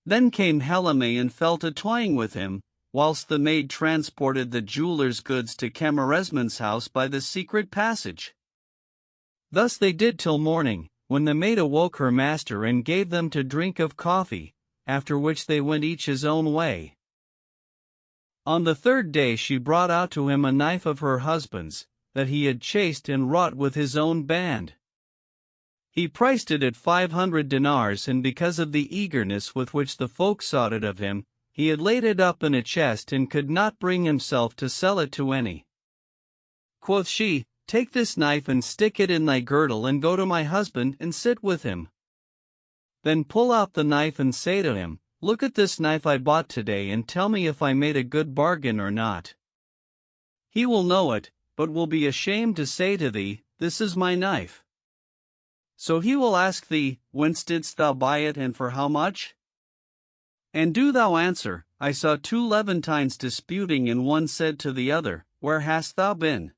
Speaker 1: Then came Helame and fell to toying with him, whilst the maid transported the jeweler's goods to Camarasman's house by the secret passage. Thus they did till morning, when the maid awoke her master and gave them to drink of coffee, after which they went each his own way. On the 3rd day she brought out to him a knife of her husband's, that he had chased and wrought with his own band. He priced it at 500 dinars, and because of the eagerness with which the folk sought it of him, he had laid it up in a chest and could not bring himself to sell it to any. Quoth she, Take this knife and stick it in thy girdle and go to my husband and sit with him. Then pull out the knife and say to him, Look at this knife I bought today and tell me if I made a good bargain or not. He will know it, but will be ashamed to say to thee, This is my knife. So he will ask thee, Whence didst thou buy it and for how much? And do thou answer, I saw 2 Levantines disputing and one said to the other, Where hast thou been?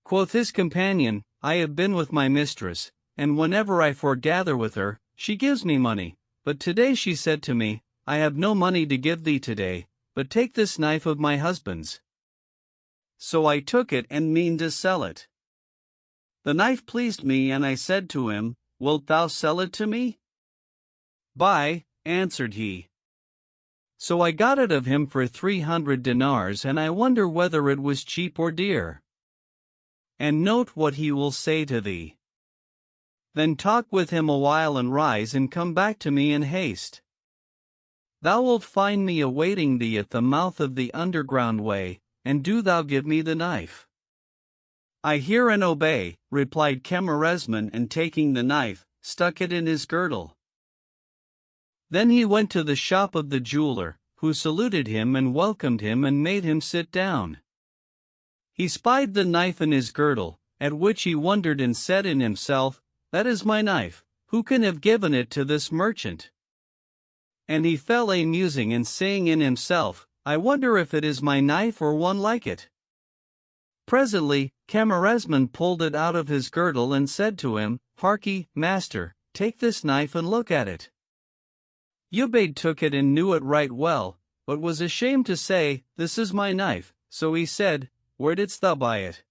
Speaker 1: Quoth his companion, I have been with my mistress, and whenever I foregather with her, she gives me money, but today she said to me, I have no money to give thee today, but take this knife of my husband's. So I took it and mean to sell it. The knife pleased me and I said to him, Wilt thou sell it to me? Buy, answered he. So I got it of him for 300 dinars and I wonder whether it was cheap or dear. And note what he will say to thee. Then talk with him a while and rise and come back to me in haste. Thou wilt find me awaiting thee at the mouth of the underground way, and do thou give me the knife." "I hear and obey," replied Camarasman, and taking the knife, stuck it in his girdle. Then he went to the shop of the jeweler, who saluted him and welcomed him and made him sit down. He spied the knife in his girdle, at which he wondered and said in himself, "That is my knife, who can have given it to this merchant?" And he fell a musing and saying in himself, "I wonder if it is my knife or one like it." Presently, Camarasman pulled it out of his girdle and said to him, "Harkee, master, take this knife and look at it." Ubayd took it and knew it right well, but was ashamed to say, "This is my knife," so he said, "Where didst thou buy it?"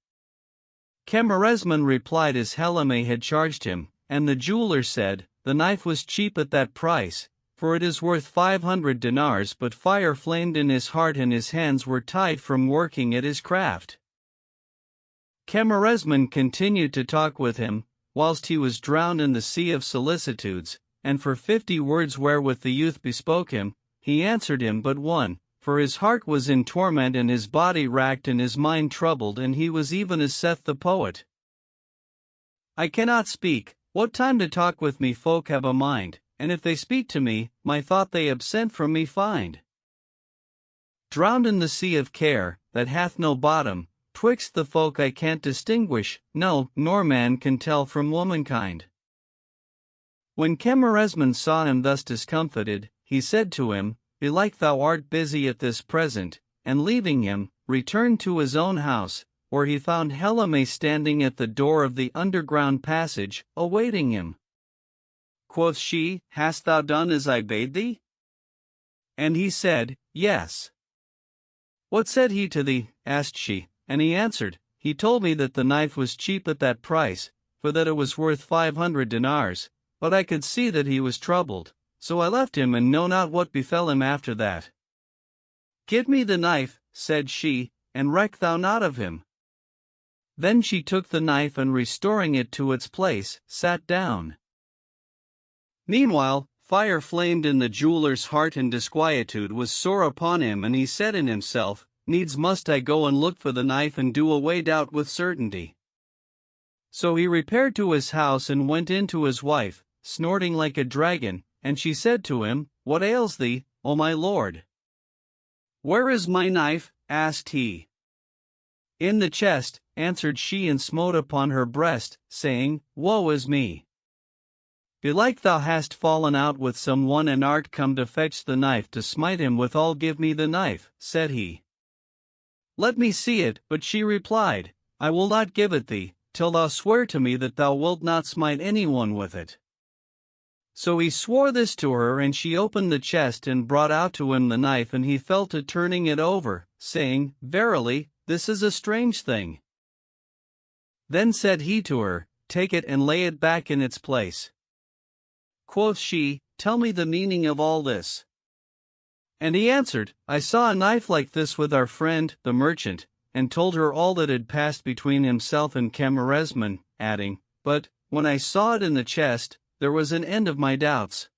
Speaker 1: Camarasman replied as Helime had charged him, and the jeweler said, "The knife was cheap at that price, for it is worth 500 dinars, but fire flamed in his heart and his hands were tied from working at his craft." Camarasman continued to talk with him, whilst he was drowned in the sea of solicitudes, and for 50 words wherewith the youth bespoke him, he answered him but one, for his heart was in torment and his body racked and his mind troubled, and he was even as saith the poet, "I cannot speak, what time to talk with me folk have a mind, and if they speak to me, my thought they absent from me find. Drowned in the sea of care, that hath no bottom, twixt the folk I can't distinguish, no, nor man can tell from womankind." When Camarasman saw him thus discomfited, he said to him, "Belike thou art busy at this present," and leaving him, returned to his own house, where he found Helime standing at the door of the underground passage, awaiting him. Quoth she, "Hast thou done as I bade thee?" And he said, "Yes." "What said he to thee?" asked she, and he answered, "He told me that the knife was cheap at that price, for that it was worth 500 dinars, but I could see that he was troubled, so I left him and know not what befell him after that." "Give me the knife," said she, "and reck thou not of him." Then she took the knife and restoring it to its place, sat down. Meanwhile, fire flamed in the jeweler's heart and disquietude was sore upon him, and he said in himself, "Needs must I go and look for the knife and do away doubt with certainty." So he repaired to his house and went in to his wife, snorting like a dragon, and she said to him, "What ails thee, O my lord?" "Where is my knife?" asked he. "In the chest," answered she, and smote upon her breast, saying, "Woe is me! Belike thou hast fallen out with some one and art come to fetch the knife to smite him withal." "Give me the knife," said he. "Let me see it," but she replied, "I will not give it thee, till thou swear to me that thou wilt not smite anyone with it." So he swore this to her, and she opened the chest and brought out to him the knife, and he fell to turning it over, saying, "Verily, this is a strange thing." Then said he to her, "Take it and lay it back in its place." Quoth she, "Tell me the meaning of all this." And he answered, "I saw a knife like this with our friend, the merchant," and told her all that had passed between himself and Camarasman, adding, "But, when I saw it in the chest, there was an end of my doubts."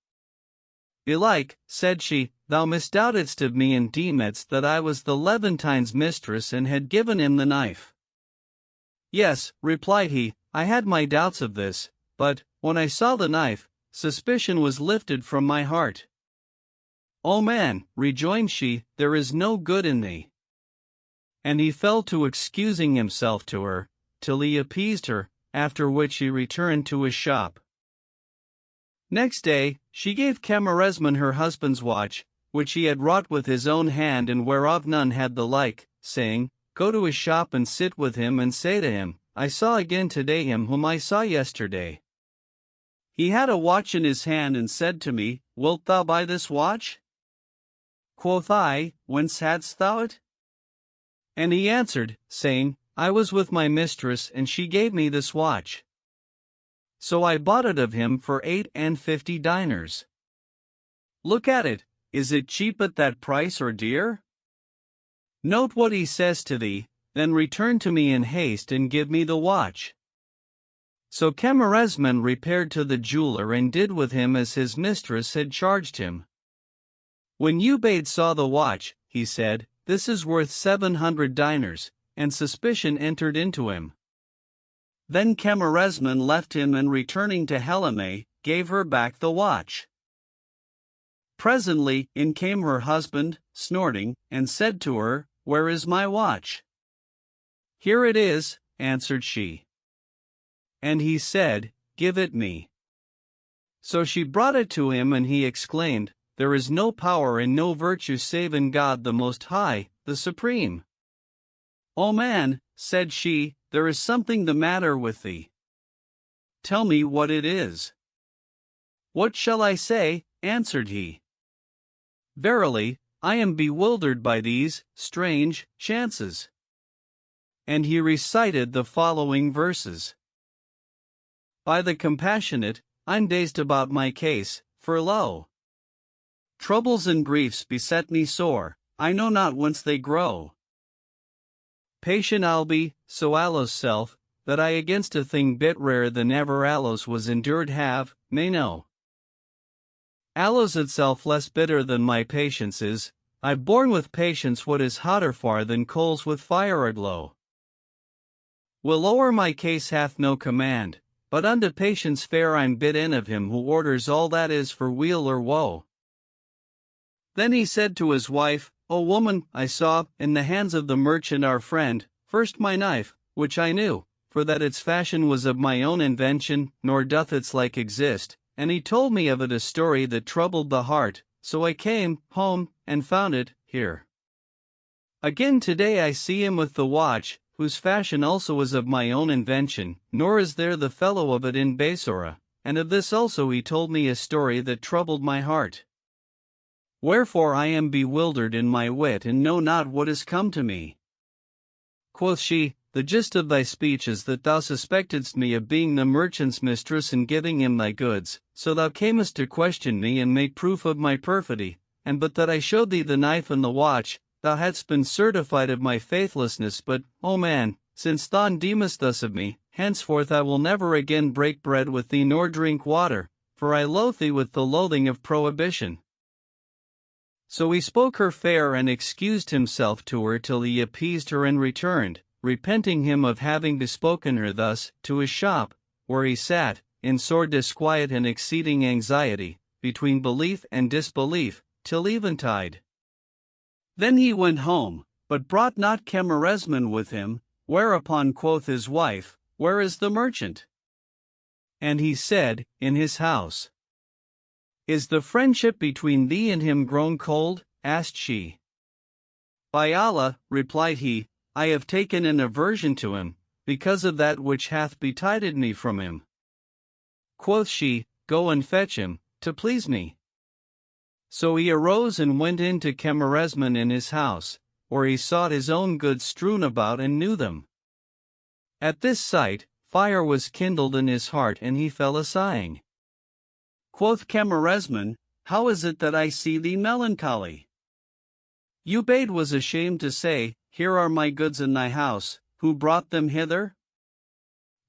Speaker 1: "Belike," said she, "thou misdoubtedst of me and deemedst that I was the Levantine's mistress and had given him the knife." "Yes," replied he, "I had my doubts of this, but, when I saw the knife, suspicion was lifted from my heart." "O man," rejoined she, "there is no good in thee." And he fell to excusing himself to her, till he appeased her, after which he returned to his shop. Next day, she gave Camarasman her husband's watch, which he had wrought with his own hand and whereof none had the like, saying, "Go to his shop and sit with him and say to him, I saw again today him whom I saw yesterday. He had a watch in his hand and said to me, Wilt thou buy this watch? Quoth I, Whence hadst thou it? And he answered, saying, I was with my mistress and she gave me this watch. So I bought it of him for 58 dinars. Look at it, is it cheap at that price or dear? Note what he says to thee, then return to me in haste and give me the watch. So Camarasman repaired to the jeweler and did with him as his mistress had charged him. When Ubaid saw the watch, he said, "This is worth 700 dinars, and suspicion entered into him." Then Camarasman left him and returning to Helene, gave her back the watch. Presently in came her husband, snorting, and said to her, "Where is my watch?" "Here it is," answered she. And he said, "Give it me." So she brought it to him and he exclaimed, "There is no power and no virtue save in God the Most High, the Supreme." "O man," said she, "there is something the matter with thee. Tell me what it is." "What shall I say?" answered he. "Verily, I am bewildered by these strange chances." And he recited the following verses. By the compassionate, I'm dazed about my case, for lo! Troubles and griefs beset me sore, I know not whence they grow. Patient I'll be, so Allah's self, that I against a thing bit rarer than ever Allah's was endured may know. Allah's itself less bitter than my patience is, I've borne with patience what is hotter far than coals with fire aglow. Will o'er my case hath no command, but unto patience fair I'm bid in of him who orders all that is for weal or woe. Then he said to his wife, "O woman, I saw, in the hands of the merchant our friend, first my knife, which I knew, for that its fashion was of my own invention, nor doth its like exist, and he told me of it a story that troubled the heart, so I came home, and found it here. Again today I see him with the watch, whose fashion also is of my own invention, nor is there the fellow of it in Basora, and of this also he told me a story that troubled my heart. Wherefore I am bewildered in my wit and know not what is come to me." Quoth she, "The gist of thy speech is that thou suspectedst me of being the merchant's mistress and giving him thy goods, so thou camest to question me and make proof of my perfidy, and but that I showed thee the knife and the watch, thou hadst been certified of my faithlessness. But, O man, since thou deemest thus of me, henceforth I will never again break bread with thee nor drink water, for I loathe thee with the loathing of prohibition." So he spoke her fair and excused himself to her till he appeased her and returned, repenting him of having bespoken her thus, to his shop, where he sat, in sore disquiet and exceeding anxiety, between belief and disbelief, till eventide. Then he went home, but brought not Camarasman with him, whereupon quoth his wife, "Where is the merchant?" And he said, "In his house." "Is the friendship between thee and him grown cold?" asked she. "By Allah," replied he, "I have taken an aversion to him, because of that which hath betided me from him." Quoth she, "Go and fetch him, to please me." So he arose and went in to Camarasman in his house, where he sought his own goods strewn about and knew them. At this sight, fire was kindled in his heart and he fell a-sighing. Quoth Camarasman, "How is it that I see thee melancholy?" Ubaid was ashamed to say, "Here are my goods in thy house, who brought them hither?"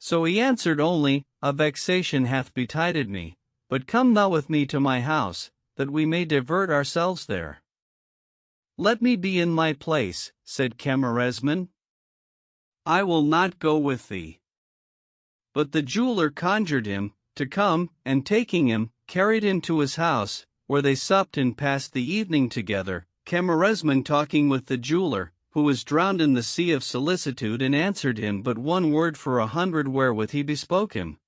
Speaker 1: So he answered only, "A vexation hath betided me, but come thou with me to my house, that we may divert ourselves there." "Let me be in my place," said Camarasman. "I will not go with thee." But the jeweler conjured him to come, and taking him, carried him to his house, where they supped and passed the evening together, Camarasman talking with the jeweler, who was drowned in the sea of solicitude and answered him but one word for 100 wherewith he bespoke him.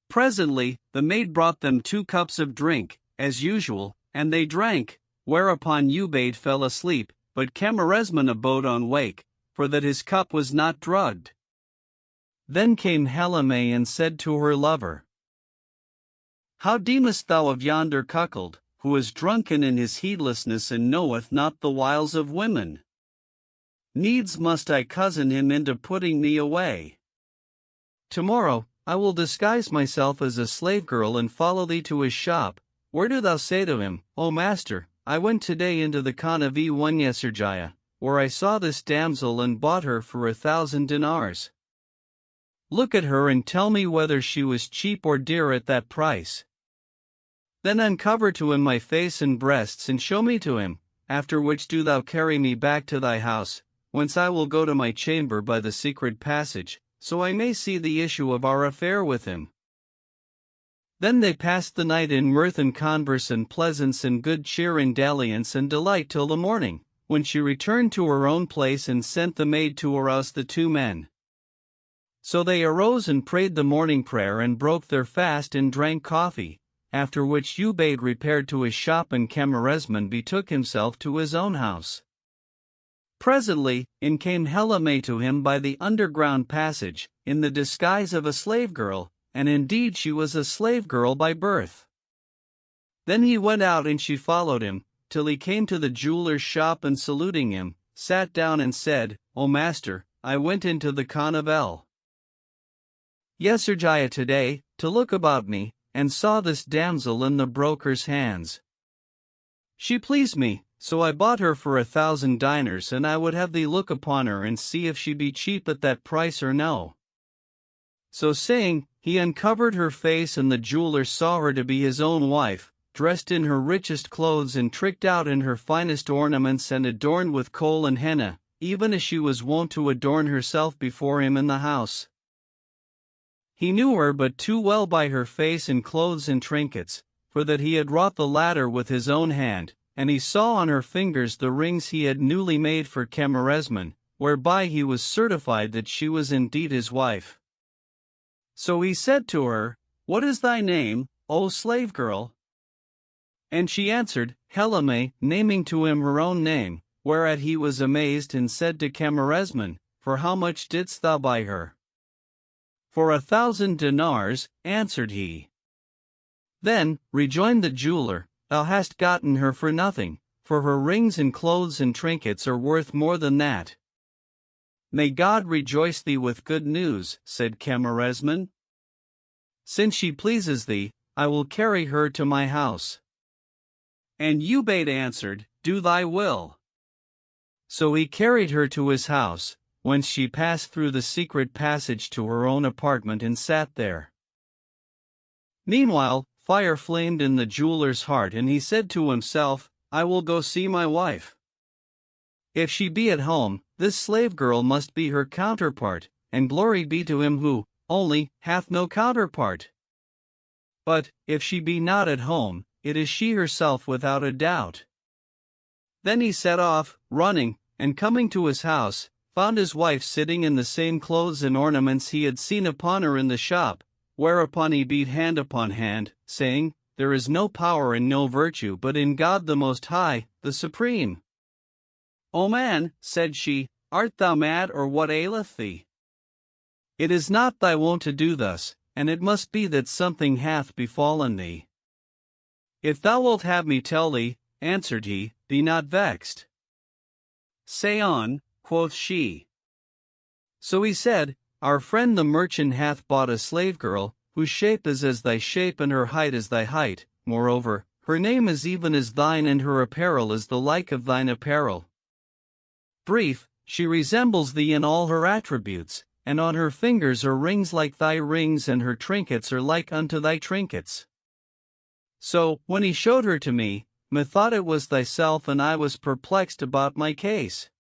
Speaker 1: Presently, the maid brought them 2 cups of drink, as usual, and they drank, whereupon Ubaid fell asleep, but Camarasman abode on wake, for that his cup was not drugged. Then came Helene and said to her lover, "How deemest thou of yonder cuckold, who is drunken in his heedlessness and knoweth not the wiles of women? Needs must I cozen him into putting me away. Tomorrow, I will disguise myself as a slave girl and follow thee to his shop, where do thou say to him, 'O master, I went today into the Khan of Yesarjaya, where I saw this damsel and bought her for 1,000 dinars. Look at her and tell me whether she was cheap or dear at that price.' Then uncover to him my face and breasts and show me to him, after which do thou carry me back to thy house, whence I will go to my chamber by the secret passage, so I may see the issue of our affair with him. Then they passed the night in mirth and converse and pleasance and good cheer and dalliance and delight till the morning, when she returned to her own place and sent the maid to arouse the two men. So they arose and prayed the morning prayer and broke their fast and drank coffee, after which Ubaid repaired to his shop and Camarasman betook himself to his own house. Presently, in came Helame to him by the underground passage, in the disguise of a slave girl, and indeed she was a slave girl by birth. Then he went out and she followed him, till he came to the jeweller's shop and saluting him, sat down and said, O master, I went into the Khan of El Yeserjaya today, to look about me, and saw this damsel in the broker's hands. She pleased me, so I bought her for 1,000 dinars, and I would have thee look upon her and see if she be cheap at that price or no. So saying, he uncovered her face, and the jeweler saw her to be his own wife, dressed in her richest clothes and tricked out in her finest ornaments and adorned with kohl and henna, even as she was wont to adorn herself before him in the house. He knew her but too well by her face and clothes and trinkets, for that he had wrought the latter with his own hand, and he saw on her fingers the rings he had newly made for Camarasman, whereby he was certified that she was indeed his wife. So he said to her, What is thy name, O slave girl? And she answered, Helame, naming to him her own name, whereat he was amazed and said to Camarasman, For how much didst thou buy her? For 1,000 dinars, answered he. Then, rejoined the jeweler, Thou hast gotten her for nothing, for her rings and clothes and trinkets are worth more than that. May God rejoice thee with good news, said Camarasman. Since she pleases thee, I will carry her to my house. And Ubaid answered, Do thy will. So he carried her to his house, whence she passed through the secret passage to her own apartment and sat there. Meanwhile, fire flamed in the jeweler's heart, and he said to himself, I will go see my wife. If she be at home, this slave girl must be her counterpart, and glory be to him who, only, hath no counterpart. But, if she be not at home, it is she herself without a doubt. Then he set off, running, and coming to his house, found his wife sitting in the same clothes and ornaments he had seen upon her in the shop, whereupon he beat hand upon hand, saying, There is no power and no virtue but in God the Most High, the Supreme. O man, said she, art thou mad, or what aileth thee? It is not thy wont to do thus, and it must be that something hath befallen thee. If thou wilt have me tell thee, answered he, be not vexed. Say on, quoth she. So he said, Our friend the merchant hath bought a slave girl, whose shape is as thy shape and her height as thy height, moreover, her name is even as thine and her apparel is the like of thine apparel. Brief, she resembles thee in all her attributes, and on her fingers are rings like thy rings and her trinkets are like unto thy trinkets. So, when he showed her to me, methought it was thyself, and I was perplexed about my case.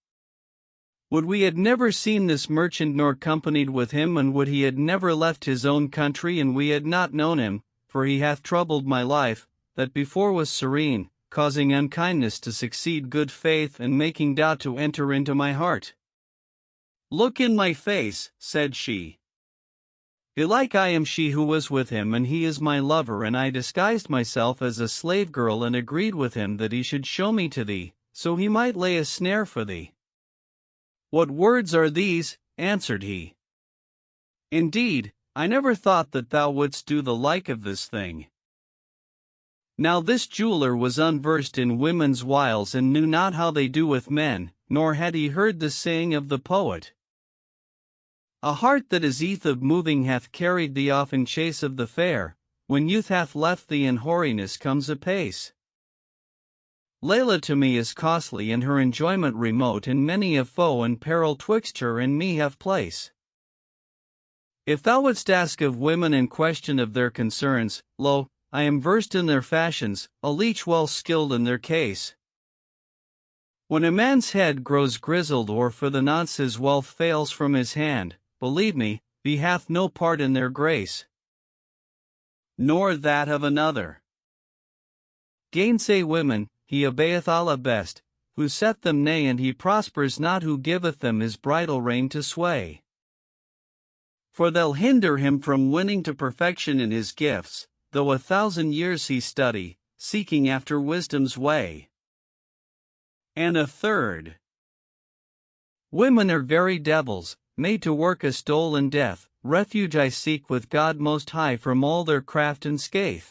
Speaker 1: Would we had never seen this merchant nor companied with him, and would he had never left his own country, and we had not known him, for he hath troubled my life, that before was serene, causing unkindness to succeed good faith and making doubt to enter into my heart. Look in my face, said she. Belike I am she who was with him, and he is my lover, and I disguised myself as a slave girl and agreed with him that he should show me to thee, so he might lay a snare for thee. What words are these? Answered he. Indeed, I never thought that thou wouldst do the like of this thing. Now this jeweler was unversed in women's wiles and knew not how they do with men, nor had he heard the saying of the poet. A heart that is eath of moving hath carried thee off in chase of the fair, when youth hath left thee and hoariness comes apace. Layla to me is costly and her enjoyment remote, and many a foe and peril twixt her and me have place. If thou wouldst ask of women in question of their concerns, lo, I am versed in their fashions, a leech well skilled in their case. When a man's head grows grizzled or for the nonce his wealth fails from his hand, believe me, he hath no part in their grace, nor that of another. Gainsay women, he obeyeth Allah best, who set them nay, and he prospers not who giveth them his bridle rein to sway. For they'll hinder him from winning to perfection in his gifts, though 1,000 years he study, seeking after wisdom's way. And a third. Women are very devils, made to work us dole and death, refuge I seek with God Most High from all their craft and scathe.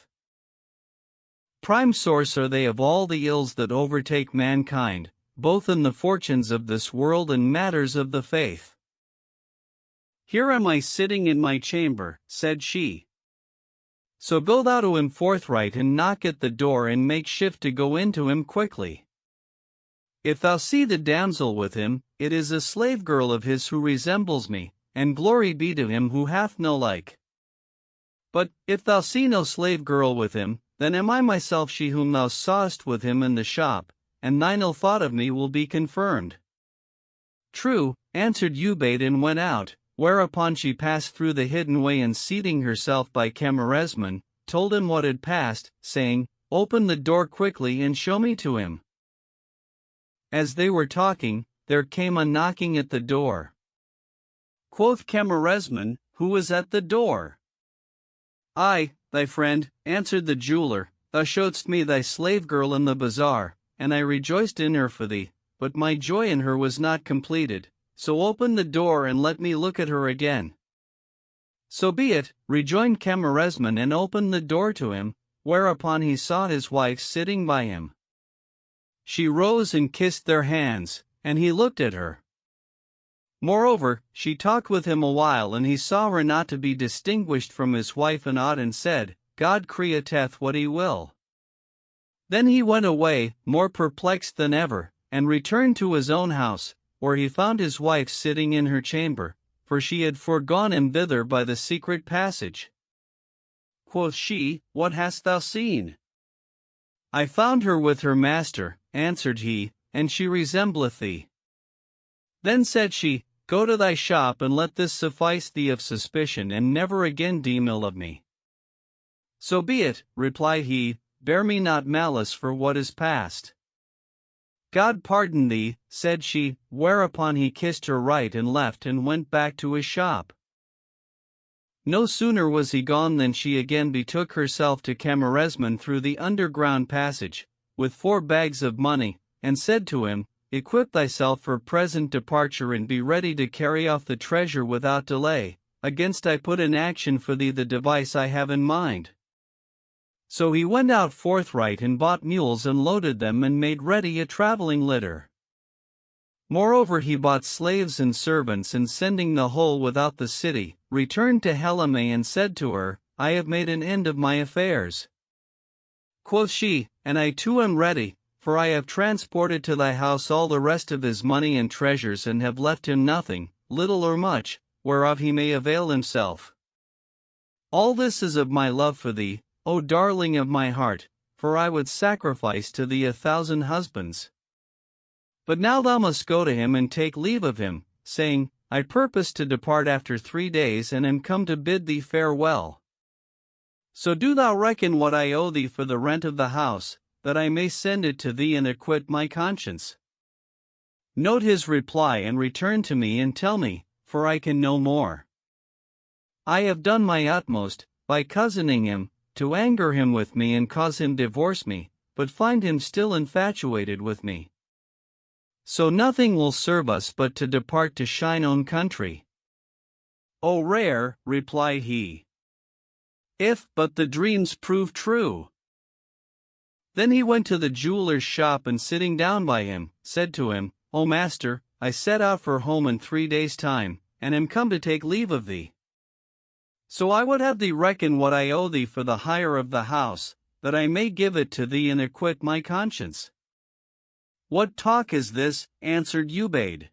Speaker 1: Prime source are they of all the ills that overtake mankind, both in the fortunes of this world and matters of the faith. Here am I sitting in my chamber, said she. So go thou to him forthright and knock at the door and make shift to go into him quickly. If thou see the damsel with him, it is a slave girl of his who resembles me, and glory be to him who hath no like. But, if thou see no slave girl with him, then am I myself she whom thou sawest with him in the shop, and thine ill thought of me will be confirmed. True, answered Ubayd and went out, whereupon she passed through the hidden way and seating herself by Camarasman, told him what had passed, saying, Open the door quickly and show me to him. As they were talking, there came a knocking at the door. Quoth Camarasman, Who is at the door? I, thy friend, answered the jeweler, thou showedst me thy slave girl in the bazaar, and I rejoiced in her for thee, but my joy in her was not completed, so open the door and let me look at her again. So be it, rejoined Camarasman and opened the door to him, whereupon he saw his wife sitting by him. She rose and kissed their hands, and he looked at her. Moreover, she talked with him a while, and he saw her not to be distinguished from his wife in aught, and said, God createth what he will. Then he went away, more perplexed than ever, and returned to his own house, where he found his wife sitting in her chamber, for she had forgone him thither by the secret passage. Quoth she, What hast thou seen? I found her with her master, answered he, and she resembleth thee. Then said she, Go to thy shop and let this suffice thee of suspicion, and never again deem ill of me. So be it, replied he, bear me not malice for what is past. God pardon thee, said she, whereupon he kissed her right and left and went back to his shop. No sooner was he gone than she again betook herself to Camarasman through the underground passage, with 4 bags of money, and said to him, Equip thyself for present departure and be ready to carry off the treasure without delay, against I put in action for thee the device I have in mind. So he went out forthright and bought mules and loaded them and made ready a traveling litter. Moreover he bought slaves and servants, and sending the whole without the city, returned to Helame and said to her, I have made an end of my affairs. Quoth she, And I too am ready, for I have transported to thy house all the rest of his money and treasures, and have left him nothing, little or much, whereof he may avail himself. All this is of my love for thee, O darling of my heart, for I would sacrifice to thee 1,000 husbands. But now thou must go to him and take leave of him, saying, I purpose to depart after 3 days, and am come to bid thee farewell. So do thou reckon what I owe thee for the rent of the house, that I may send it to thee and acquit my conscience. Note his reply and return to me and tell me, for I can no more. I have done my utmost, by cozening him, to anger him with me and cause him divorce me, but find him still infatuated with me. So nothing will serve us but to depart to shine own country. O rare, replied he. If but the dreams prove true. Then he went to the jeweler's shop and sitting down by him, said to him, O master, I set out for home in 3 days' time, and am come to take leave of thee. So I would have thee reckon what I owe thee for the hire of the house, that I may give it to thee and acquit my conscience. What talk is this? Answered Ubayd.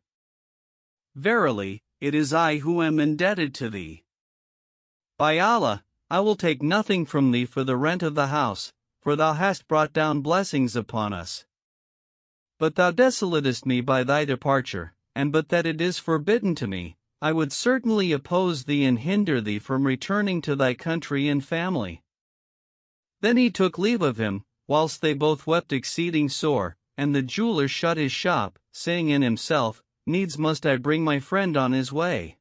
Speaker 1: Verily, it is I who am indebted to thee. By Allah, I will take nothing from thee for the rent of the house, for thou hast brought down blessings upon us. But thou desolatest me by thy departure, and but that it is forbidden to me, I would certainly oppose thee and hinder thee from returning to thy country and family. Then he took leave of him, whilst they both wept exceeding sore, and the jeweler shut his shop, saying in himself, Needs must I bring my friend on his way.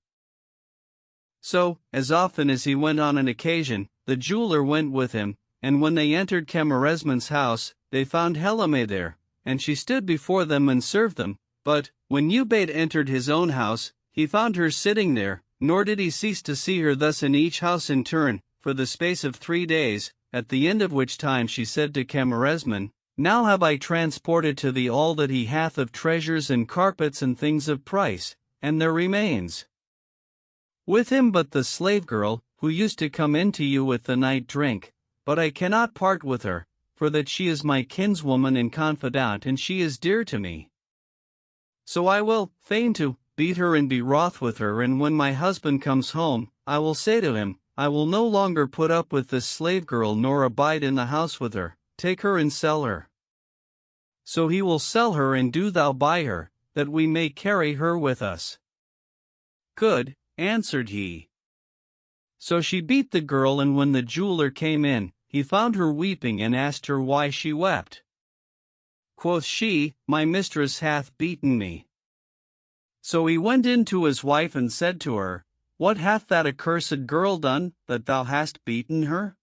Speaker 1: So, as often as he went on an occasion, the jeweler went with him, and when they entered Camarasman's house, they found Helene there, and she stood before them and served them. But, when Ubaid entered his own house, he found her sitting there, nor did he cease to see her thus in each house in turn, for the space of 3 days, at the end of which time she said to Camarasman, Now have I transported to thee all that he hath of treasures and carpets and things of price, and there remains with him but the slave girl, who used to come in to you with the night drink, but I cannot part with her, for that she is my kinswoman and confidant and she is dear to me. So I will feign to beat her and be wroth with her, and when my husband comes home, I will say to him, I will no longer put up with this slave girl nor abide in the house with her, take her and sell her. So he will sell her and do thou buy her, that we may carry her with us. Good, answered he. So she beat the girl, and when the jeweler came in, he found her weeping and asked her why she wept. Quoth she, My mistress hath beaten me. So he went in to his wife and said to her, What hath that accursed girl done, that thou hast beaten her?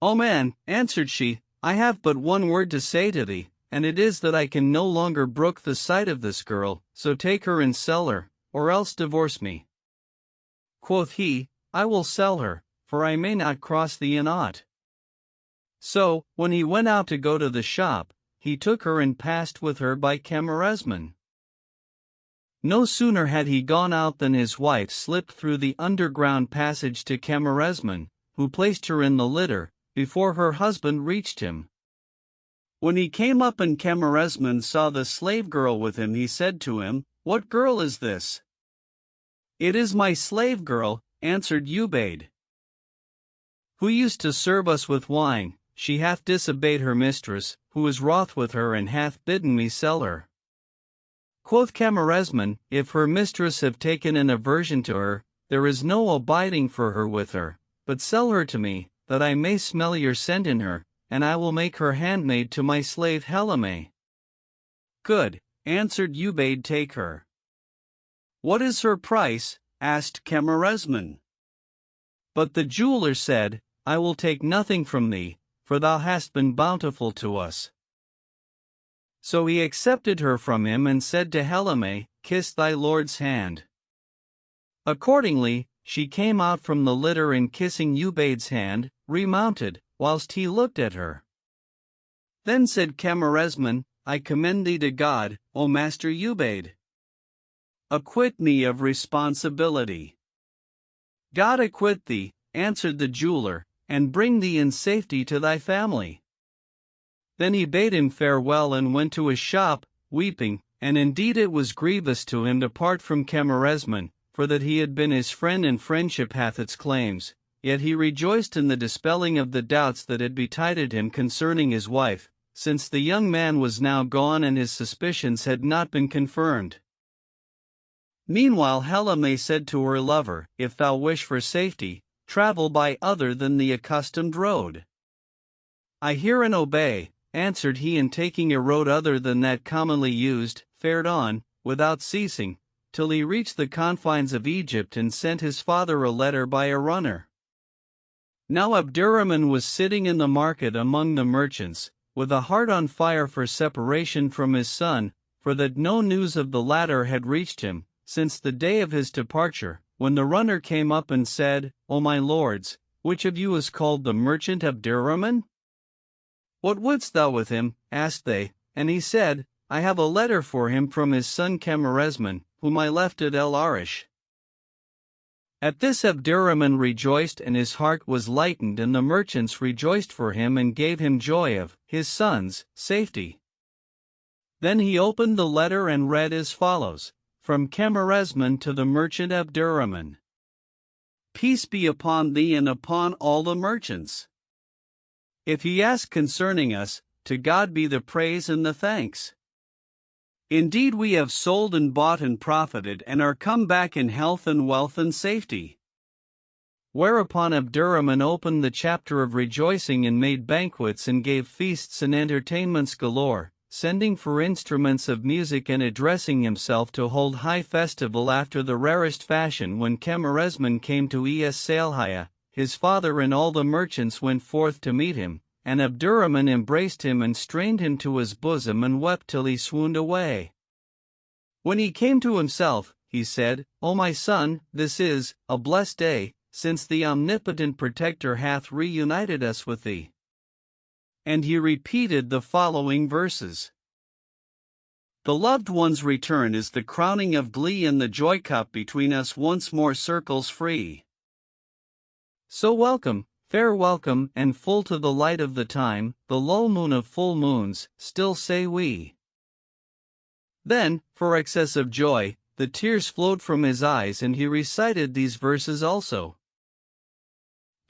Speaker 1: O man, answered she, I have but one word to say to thee, and it is that I can no longer brook the sight of this girl, so take her and sell her, or else divorce me. Quoth he, I will sell her, for I may not cross thee in aught. So, when he went out to go to the shop, he took her and passed with her by Camarasman. No sooner had he gone out than his wife slipped through the underground passage to Camarasman, who placed her in the litter, before her husband reached him. When he came up and Camarasman saw the slave girl with him, he said to him, What girl is this? It is my slave girl, answered Ubaid, who used to serve us with wine. She hath disobeyed her mistress, who is wroth with her and hath bidden me sell her. Quoth Camarasman, If her mistress have taken an aversion to her, there is no abiding for her with her, but sell her to me, that I may smell your scent in her, and I will make her handmaid to my slave Helene. Good, answered Ubaid, take her. What is her price? Asked Camarasman. But the jeweler said, I will take nothing from thee, for thou hast been bountiful to us. So he accepted her from him and said to Helene, Kiss thy lord's hand. Accordingly, she came out from the litter and kissing Ubaid's hand, remounted, whilst he looked at her. Then said Camarasman, I commend thee to God, O Master Ubaid. Acquit me of responsibility. God acquit thee, answered the jeweler, and bring thee in safety to thy family. Then he bade him farewell and went to his shop, weeping, and indeed it was grievous to him to part from Camarasman, for that he had been his friend and friendship hath its claims, yet he rejoiced in the dispelling of the doubts that had betided him concerning his wife, since the young man was now gone and his suspicions had not been confirmed. Meanwhile Helene said to her lover, If thou wish for safety, travel by other than the accustomed road. I hear and obey, answered he, and taking a road other than that commonly used, fared on, without ceasing, till he reached the confines of Egypt and sent his father a letter by a runner. Now Abdurrahman was sitting in the market among the merchants, with a heart on fire for separation from his son, for that no news of the latter had reached him, since the day of his departure, when the runner came up and said, O my lords, which of you is called the merchant Abdurrahman? What wouldst thou with him? Asked they, and he said, I have a letter for him from his son Camarasman, whom I left at El Arish. At this Abdurrahman rejoiced and his heart was lightened, and the merchants rejoiced for him and gave him joy of his son's safety. Then he opened the letter and read as follows, From Camarasman to the merchant Abdurrahman. Peace be upon thee and upon all the merchants. If ye ask concerning us, to God be the praise and the thanks. Indeed we have sold and bought and profited and are come back in health and wealth and safety. Whereupon Abdurrahman opened the chapter of rejoicing and made banquets and gave feasts and entertainments galore, sending for instruments of music and addressing himself to hold high festival after the rarest fashion. When Camarasman came to Salhaya, his father and all the merchants went forth to meet him, and Abdurrahman embraced him and strained him to his bosom and wept till he swooned away. When he came to himself, he said, O my son, this is a blessed day, since the omnipotent protector hath reunited us with thee. And he repeated the following verses. The loved one's return is the crowning of glee, and the joy cup between us once more circles free. So welcome, fair welcome, and full to the light of the time, the lull moon of full moons, still say we. Then, for excess of joy, the tears flowed from his eyes, and he recited these verses also.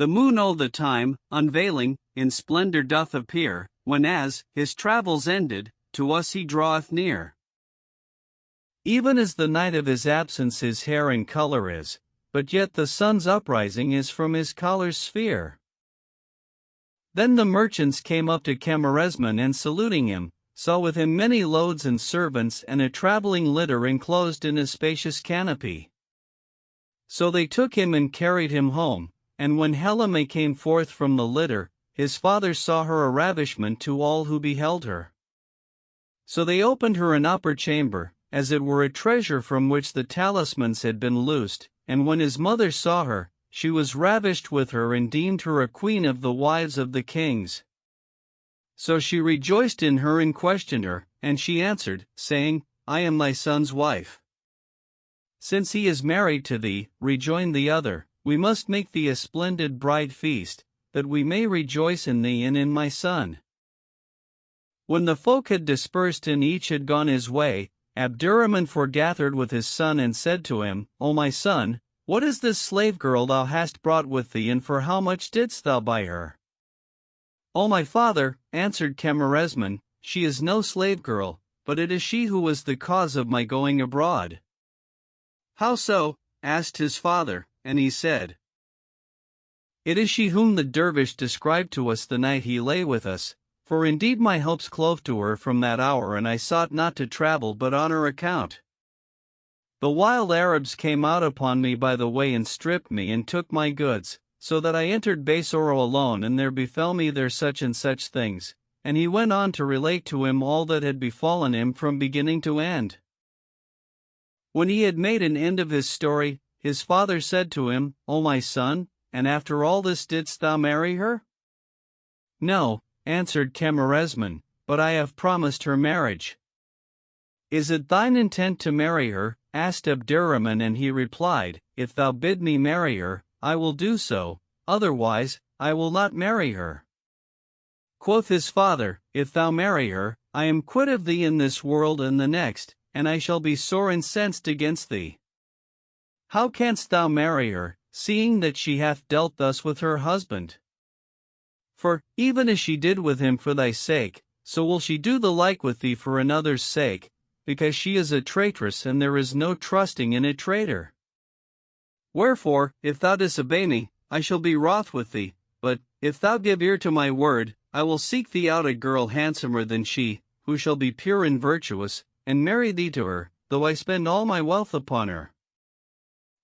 Speaker 1: The moon all the time, unveiling, in splendor doth appear, when as, his travels ended, to us he draweth near. Even as the night of his absence his hair and color is, but yet the sun's uprising is from his collar's sphere. Then the merchants came up to Camarasman and saluting him, saw with him many loads and servants and a traveling litter enclosed in a spacious canopy. So they took him and carried him home. And when Helime came forth from the litter, his father saw her a ravishment to all who beheld her. So they opened her an upper chamber, as it were a treasure from which the talismans had been loosed, and when his mother saw her, she was ravished with her and deemed her a queen of the wives of the kings. So she rejoiced in her and questioned her, and she answered, saying, I am thy son's wife. Since he is married to thee, rejoined the other, we must make thee a splendid bride feast, that we may rejoice in thee and in my son. When the folk had dispersed and each had gone his way, Abdurrahman foregathered with his son and said to him, O my son, what is this slave girl thou hast brought with thee, and for how much didst thou buy her? O my father, answered Camarasman, she is no slave girl, but it is she who was the cause of my going abroad. How so? Asked his father. And he said, It is she whom the dervish described to us the night he lay with us, for indeed my hopes clove to her from that hour, and I sought not to travel but on her account. The wild Arabs came out upon me by the way and stripped me and took my goods, so that I entered Basoro alone, and there befell me there such and such things, and he went on to relate to him all that had befallen him from beginning to end. When he had made an end of his story, his father said to him, O my son, and after all this didst thou marry her? No, answered Camarasman, but I have promised her marriage. Is it thine intent to marry her? Asked Abdurrahman, and he replied, If thou bid me marry her, I will do so, otherwise, I will not marry her. Quoth his father, If thou marry her, I am quit of thee in this world and the next, and I shall be sore incensed against thee. How canst thou marry her, seeing that she hath dealt thus with her husband? For, even as she did with him for thy sake, so will she do the like with thee for another's sake, because she is a traitress, and there is no trusting in a traitor. Wherefore, if thou disobey me, I shall be wroth with thee, but, if thou give ear to my word, I will seek thee out a girl handsomer than she, who shall be pure and virtuous, and marry thee to her, though I spend all my wealth upon her.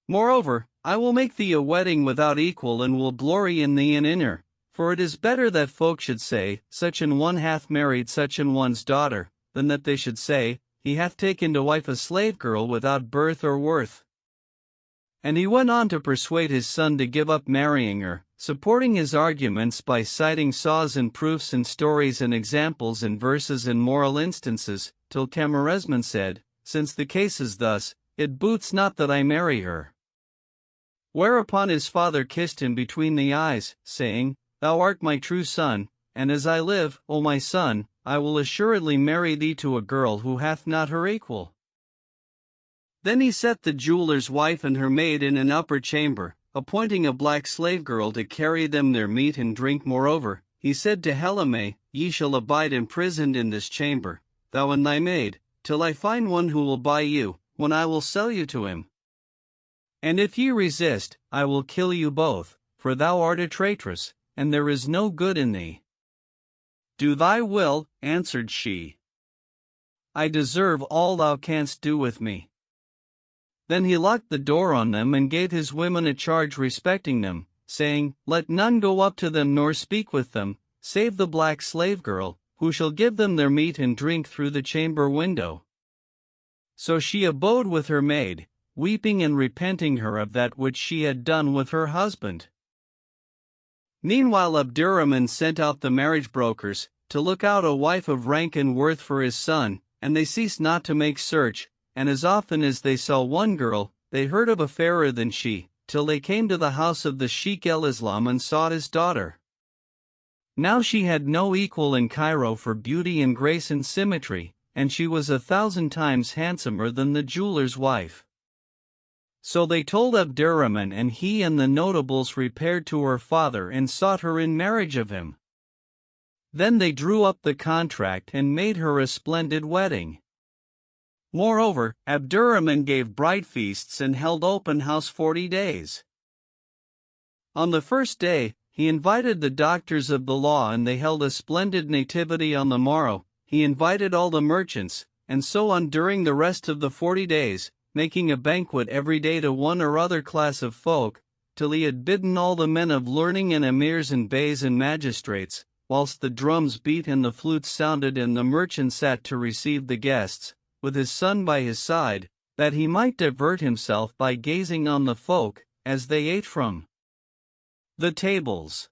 Speaker 1: Moreover, I will make thee a wedding without equal, and will glory in thee and in her, for it is better that folk should say, Such an one hath married such an one's daughter, than that they should say, He hath taken to wife a slave girl without birth or worth. And he went on to persuade his son to give up marrying her, supporting his arguments by citing saws and proofs and stories and examples and verses and moral instances, till Camarasman said, Since the case is thus, it boots not that I marry her. Whereupon his father kissed him between the eyes, saying, Thou art my true son, and as I live, O my son, I will assuredly marry thee to a girl who hath not her equal. Then he set the jeweller's wife and her maid in an upper chamber, appointing a black slave girl to carry them their meat and drink. Moreover, he said to Helime, Ye shall abide imprisoned in this chamber, thou and thy maid, till I find one who will buy you, when I will sell you to him. And if ye resist, I will kill you both, for thou art a traitress, and there is no good in thee. Do thy will, answered she. I deserve all thou canst do with me. Then he locked the door on them and gave his women a charge respecting them, saying, Let none go up to them nor speak with them, save the black slave girl, who shall give them their meat and drink through the chamber window. So she abode with her maid, weeping and repenting her of that which she had done with her husband. Meanwhile Abdurrahman sent out the marriage brokers, to look out a wife of rank and worth for his son, and they ceased not to make search, and as often as they saw one girl, they heard of a fairer than she, till they came to the house of the Sheikh el-Islam and sought his daughter. Now she had no equal in Cairo for beauty and grace and symmetry, and she was 1,000 times handsomer than the jeweler's wife. So they told Abdurrahman, and he and the notables repaired to her father and sought her in marriage of him. Then they drew up the contract and made her a splendid wedding. Moreover, Abdurrahman gave bride feasts and held open house 40 days. On the first day, he invited the doctors of the law, and they held a splendid nativity. On the morrow, he invited all the merchants, and so on during the rest of the 40 days, making a banquet every day to one or other class of folk, till he had bidden all the men of learning and emirs and beys and magistrates, whilst the drums beat and the flutes sounded and the merchant sat to receive the guests, with his son by his side, that he might divert himself by gazing on the folk, as they ate from the tables.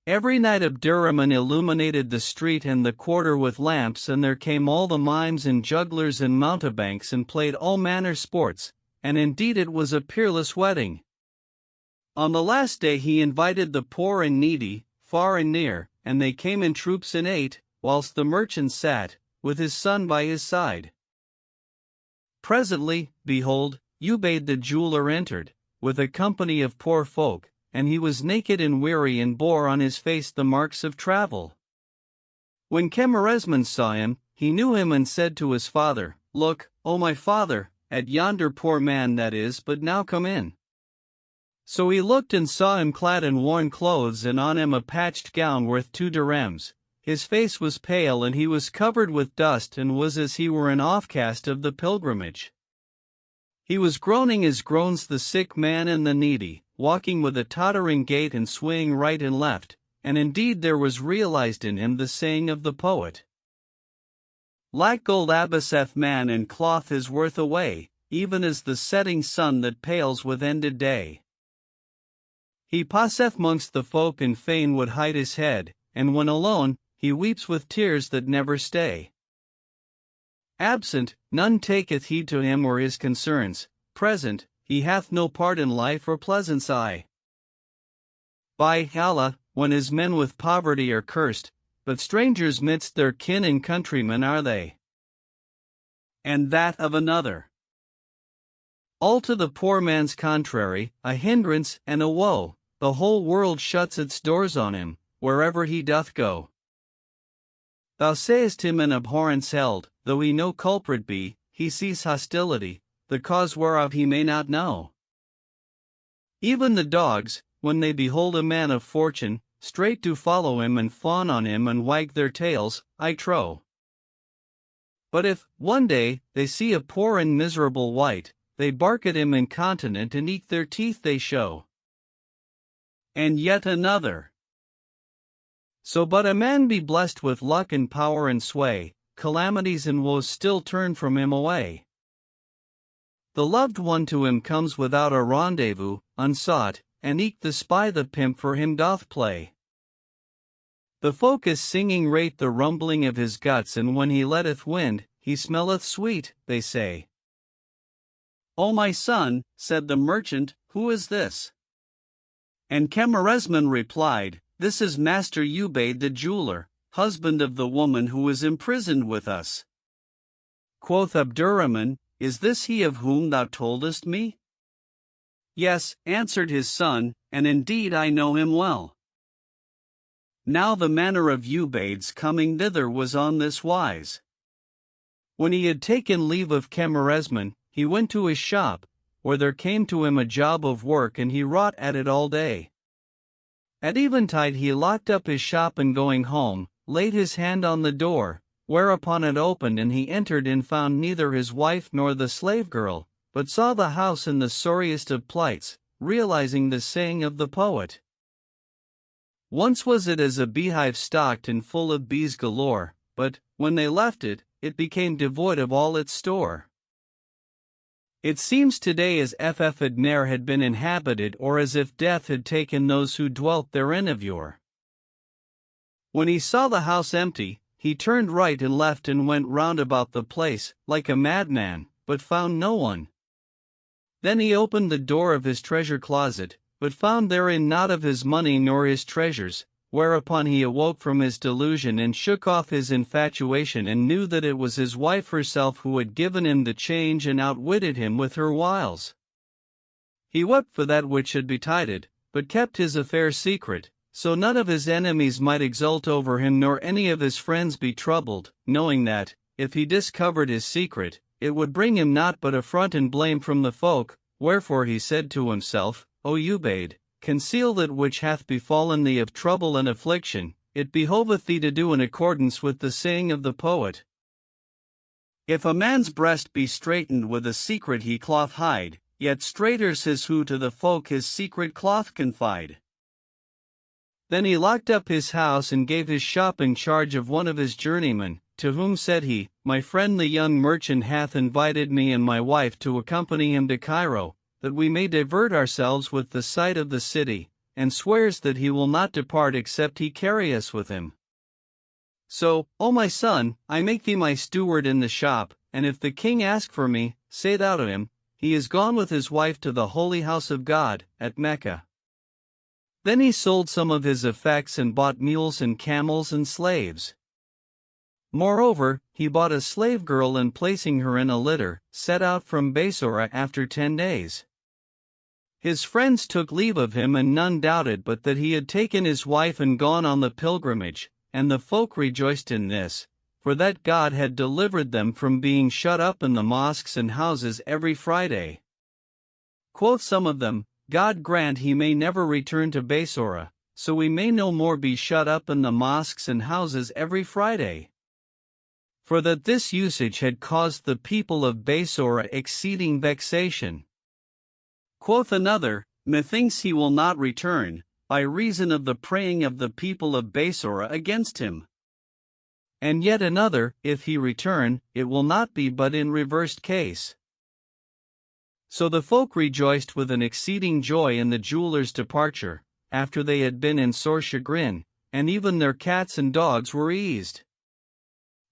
Speaker 1: Every night Abdurrahman illuminated the street and the quarter with lamps, and there came all the mimes and jugglers and mountebanks and played all manner sports, and indeed it was a peerless wedding. On the last day he invited the poor and needy, far and near, and they came in troops and ate, whilst the merchant sat, with his son by his side. Presently, behold, Ubayd the jeweler entered, with a company of poor folk, and he was naked and weary and bore on his face the marks of travel. When Camarasman saw him, he knew him and said to his father, Look, O my father, at yonder poor man that is but now come in. So he looked and saw him clad in worn clothes, and on him a patched gown worth 2 dirhams. His face was pale and he was covered with dust, and was as he were an offcast of the pilgrimage. He was groaning as groans the sick man and the needy, walking with a tottering gait and swaying right and left, and indeed there was realized in him the saying of the poet, Like gold abasseth man and cloth is worth away, even as the setting sun that pales with ended day. He passeth mongst the folk and fain would hide his head, and when alone, he weeps with tears that never stay. Absent, none taketh heed to him or his concerns. Present, he hath no part in life or pleasance. By Allah, when his men with poverty are cursed, but strangers midst their kin and countrymen are they. And that of another. All to the poor man's contrary, a hindrance and a woe, the whole world shuts its doors on him, wherever he doth go. Thou sayest him in abhorrence held, though he no culprit be, he sees hostility, the cause whereof he may not know. Even the dogs, when they behold a man of fortune, straight do follow him and fawn on him and wag their tails, I trow. But if, one day, they see a poor and miserable wight, they bark at him incontinent and eke their teeth they show. And yet another. So but a man be blessed with luck and power and sway, calamities and woes still turn from him away. The loved one to him comes without a rendezvous, unsought, and eke the spy the pimp for him doth play. The folk as singing rate the rumbling of his guts, and when he letteth wind, he smelleth sweet, they say. O my son, said the merchant, who is this? And Camarasman replied, This is Master Ubayd the jeweler, husband of the woman who is imprisoned with us. Quoth Abdurrahman, Is this he of whom thou toldest me? Yes, answered his son, and indeed I know him well. Now the manner of Ubaid's coming thither was on this wise. When he had taken leave of Camarasman, he went to his shop, where there came to him a job of work, and he wrought at it all day. At eventide he locked up his shop, and going home, laid his hand on the door, whereupon it opened, and he entered and found neither his wife nor the slave girl, but saw the house in the sorriest of plights, realizing the saying of the poet. Once was it as a beehive stocked and full of bees galore, but, when they left it, it became devoid of all its store. It seems today as if it ne'er had been inhabited, or as if death had taken those who dwelt therein of yore. When he saw the house empty, he turned right and left and went round about the place, like a madman, but found no one. Then he opened the door of his treasure closet, but found therein not of his money nor his treasures, whereupon he awoke from his delusion and shook off his infatuation, and knew that it was his wife herself who had given him the change and outwitted him with her wiles. He wept for that which had betided, but kept his affair secret, so none of his enemies might exult over him nor any of his friends be troubled, knowing that, if he discovered his secret, it would bring him naught but affront and blame from the folk. Wherefore he said to himself, O Ubaid, conceal that which hath befallen thee of trouble and affliction. It behoveth thee to do in accordance with the saying of the poet. If a man's breast be straitened with a secret he cloth hide, yet straiter's his who to the folk his secret cloth confide. Then he locked up his house and gave his shop in charge of one of his journeymen, to whom said he, My friend the young merchant hath invited me and my wife to accompany him to Cairo, that we may divert ourselves with the sight of the city, and swears that he will not depart except he carry us with him. So, O my son, I make thee my steward in the shop, and if the king ask for me, say thou to him, he is gone with his wife to the holy house of God, at Mecca. Then he sold some of his effects and bought mules and camels and slaves. Moreover, he bought a slave girl, and placing her in a litter, set out from Basora after 10 days. His friends took leave of him, and none doubted but that he had taken his wife and gone on the pilgrimage, and the folk rejoiced in this, for that God had delivered them from being shut up in the mosques and houses every Friday. Quoth some of them, God grant he may never return to Basora, so we may no more be shut up in the mosques and houses every Friday. For that this usage had caused the people of Basora exceeding vexation. Quoth another, Methinks he will not return, by reason of the praying of the people of Basora against him. And yet another, If he return, it will not be but in reversed case. So the folk rejoiced with an exceeding joy in the jeweller's departure, after they had been in sore chagrin, and even their cats and dogs were eased.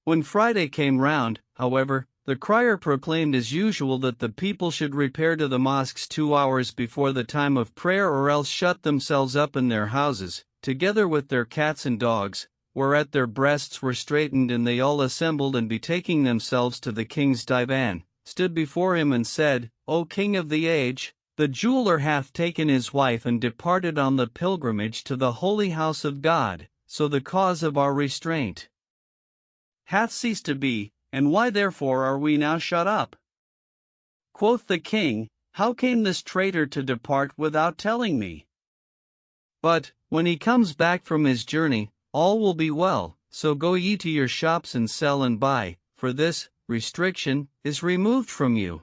Speaker 1: When Friday came round, however, the crier proclaimed as usual that the people should repair to the mosques 2 hours before the time of prayer, or else shut themselves up in their houses, together with their cats and dogs, whereat their breasts were straitened, and they all assembled, and betaking themselves to the king's divan, stood before him and said, O king of the age, the jeweler hath taken his wife and departed on the pilgrimage to the holy house of God, so the cause of our restraint hath ceased to be, and why therefore are we now shut up? Quoth the king, How came this traitor to depart without telling me? But, when he comes back from his journey, all will be well, so go ye to your shops and sell and buy, for this restriction is removed from you.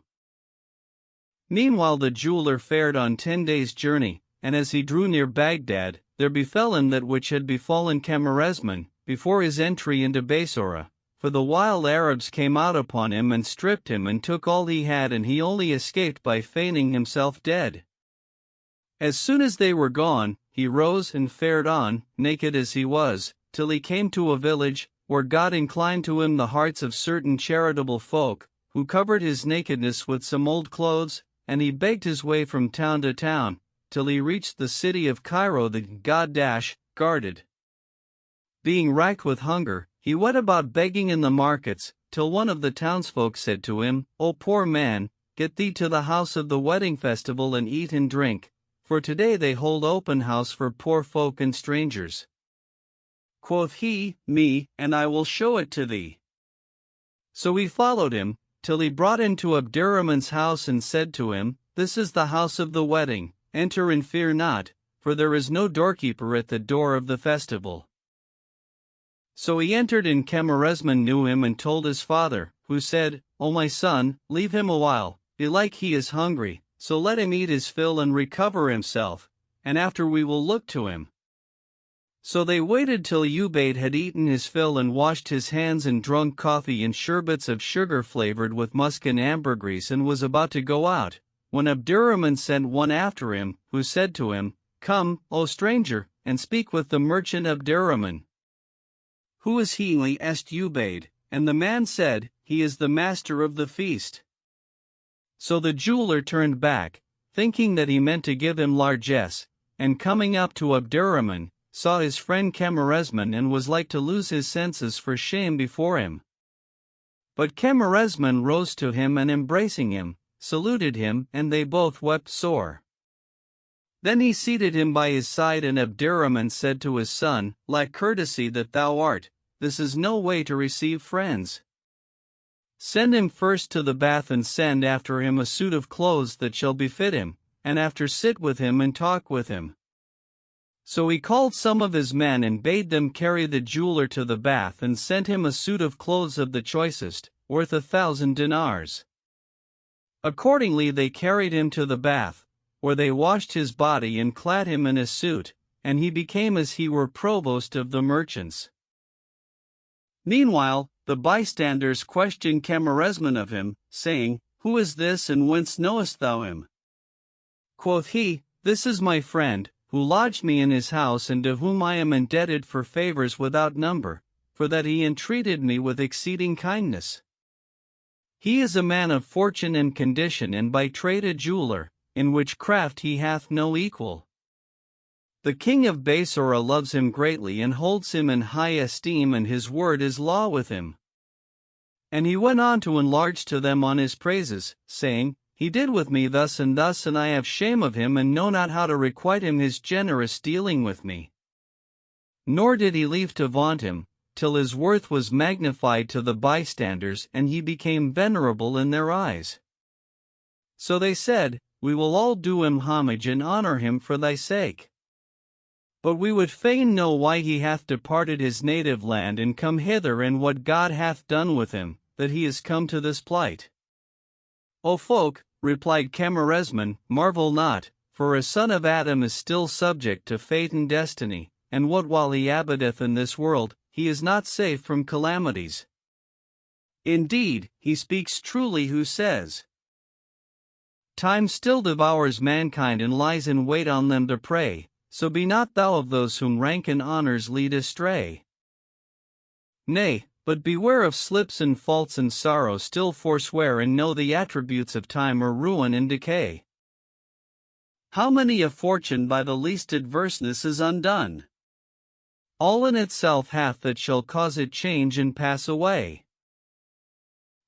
Speaker 1: Meanwhile the jeweler fared on 10 days' journey, and as he drew near Baghdad, there befell him that which had befallen Camarasman, before his entry into Basora, for the wild Arabs came out upon him and stripped him and took all he had, and he only escaped by feigning himself dead. As soon as they were gone, he rose and fared on, naked as he was, till he came to a village, where God inclined to him the hearts of certain charitable folk, who covered his nakedness with some old clothes, and he begged his way from town to town, till he reached the city of Cairo that God guarded. Being racked with hunger, he went about begging in the markets, till one of the townsfolk said to him, O poor man, get thee to the house of the wedding festival and eat and drink, for today they hold open house for poor folk and strangers. Quoth he, Me, and I will show it to thee. So he followed him, till he brought him to Abderrahman's house and said to him, This is the house of the wedding, enter and fear not, for there is no doorkeeper at the door of the festival. So he entered, and Camarasman knew him and told his father, who said, O my son, leave him a while, belike he is hungry, so let him eat his fill and recover himself, and after we will look to him. So they waited till Ubayd had eaten his fill and washed his hands and drunk coffee and sherbets of sugar flavored with musk and ambergris and was about to go out, when Abderrahman sent one after him, who said to him, Come, O stranger, and speak with the merchant Abderrahman. Who is he? asked Ubayd, and the man said, He is the master of the feast. So the jeweler turned back, thinking that he meant to give him largesse, and coming up to Abderrahman, saw his friend Camarasman and was like to lose his senses for shame before him. But Camarasman rose to him and embracing him, saluted him, and they both wept sore. Then he seated him by his side, and Abderrahman said to his son, Lack courtesy that thou art, this is no way to receive friends. Send him first to the bath and send after him a suit of clothes that shall befit him, and after sit with him and talk with him. So he called some of his men and bade them carry the jeweler to the bath and sent him a suit of clothes of the choicest, worth 1,000 dinars. Accordingly they carried him to the bath, where they washed his body and clad him in a suit, and he became as he were provost of the merchants. Meanwhile, the bystanders questioned Camarasman of him, saying, Who is this and whence knowest thou him? Quoth he, This is my friend, who lodged me in his house and to whom I am indebted for favors without number, for that he entreated me with exceeding kindness. He is a man of fortune and condition and by trade a jeweler, in which craft he hath no equal. The king of Basora loves him greatly and holds him in high esteem, and his word is law with him. And he went on to enlarge to them on his praises, saying, He did with me thus, and I have shame of him and know not how to requite him his generous dealing with me. Nor did he leave to vaunt him, till his worth was magnified to the bystanders and he became venerable in their eyes. So they said, We will all do him homage and honor him for thy sake. But we would fain know why he hath departed his native land and come hither, and what God hath done with him, that he is come to this plight. O folk, replied Camarasman, marvel not, for a son of Adam is still subject to fate and destiny, and what while he abideth in this world, he is not safe from calamities. Indeed, he speaks truly who says, Time still devours mankind and lies in wait on them to prey, so be not thou of those whom rank and honors lead astray. Nay, but beware of slips and faults and sorrow, still forswear and know the attributes of time are ruin and decay. How many a fortune by the least adverseness is undone? All in itself hath that shall cause it change and pass away.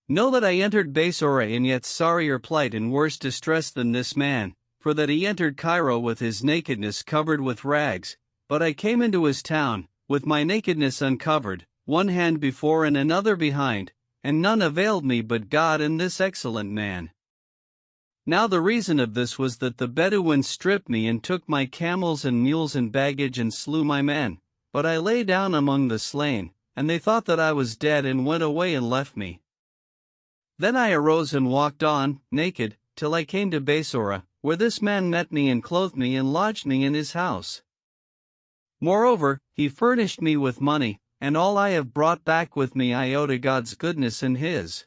Speaker 1: Know that I entered Basora in yet sorrier plight and worse distress than this man, for that he entered Cairo with his nakedness covered with rags, but I came into his town, with my nakedness uncovered, one hand before and another behind, and none availed me but God and this excellent man. Now the reason of this was that the Bedouins stripped me and took my camels and mules and baggage and slew my men, but I lay down among the slain, and they thought that I was dead and went away and left me. Then I arose and walked on, naked, till I came to Basora, where this man met me and clothed me and lodged me in his house. Moreover, he furnished me with money, and all I have brought back with me I owe to God's goodness and his.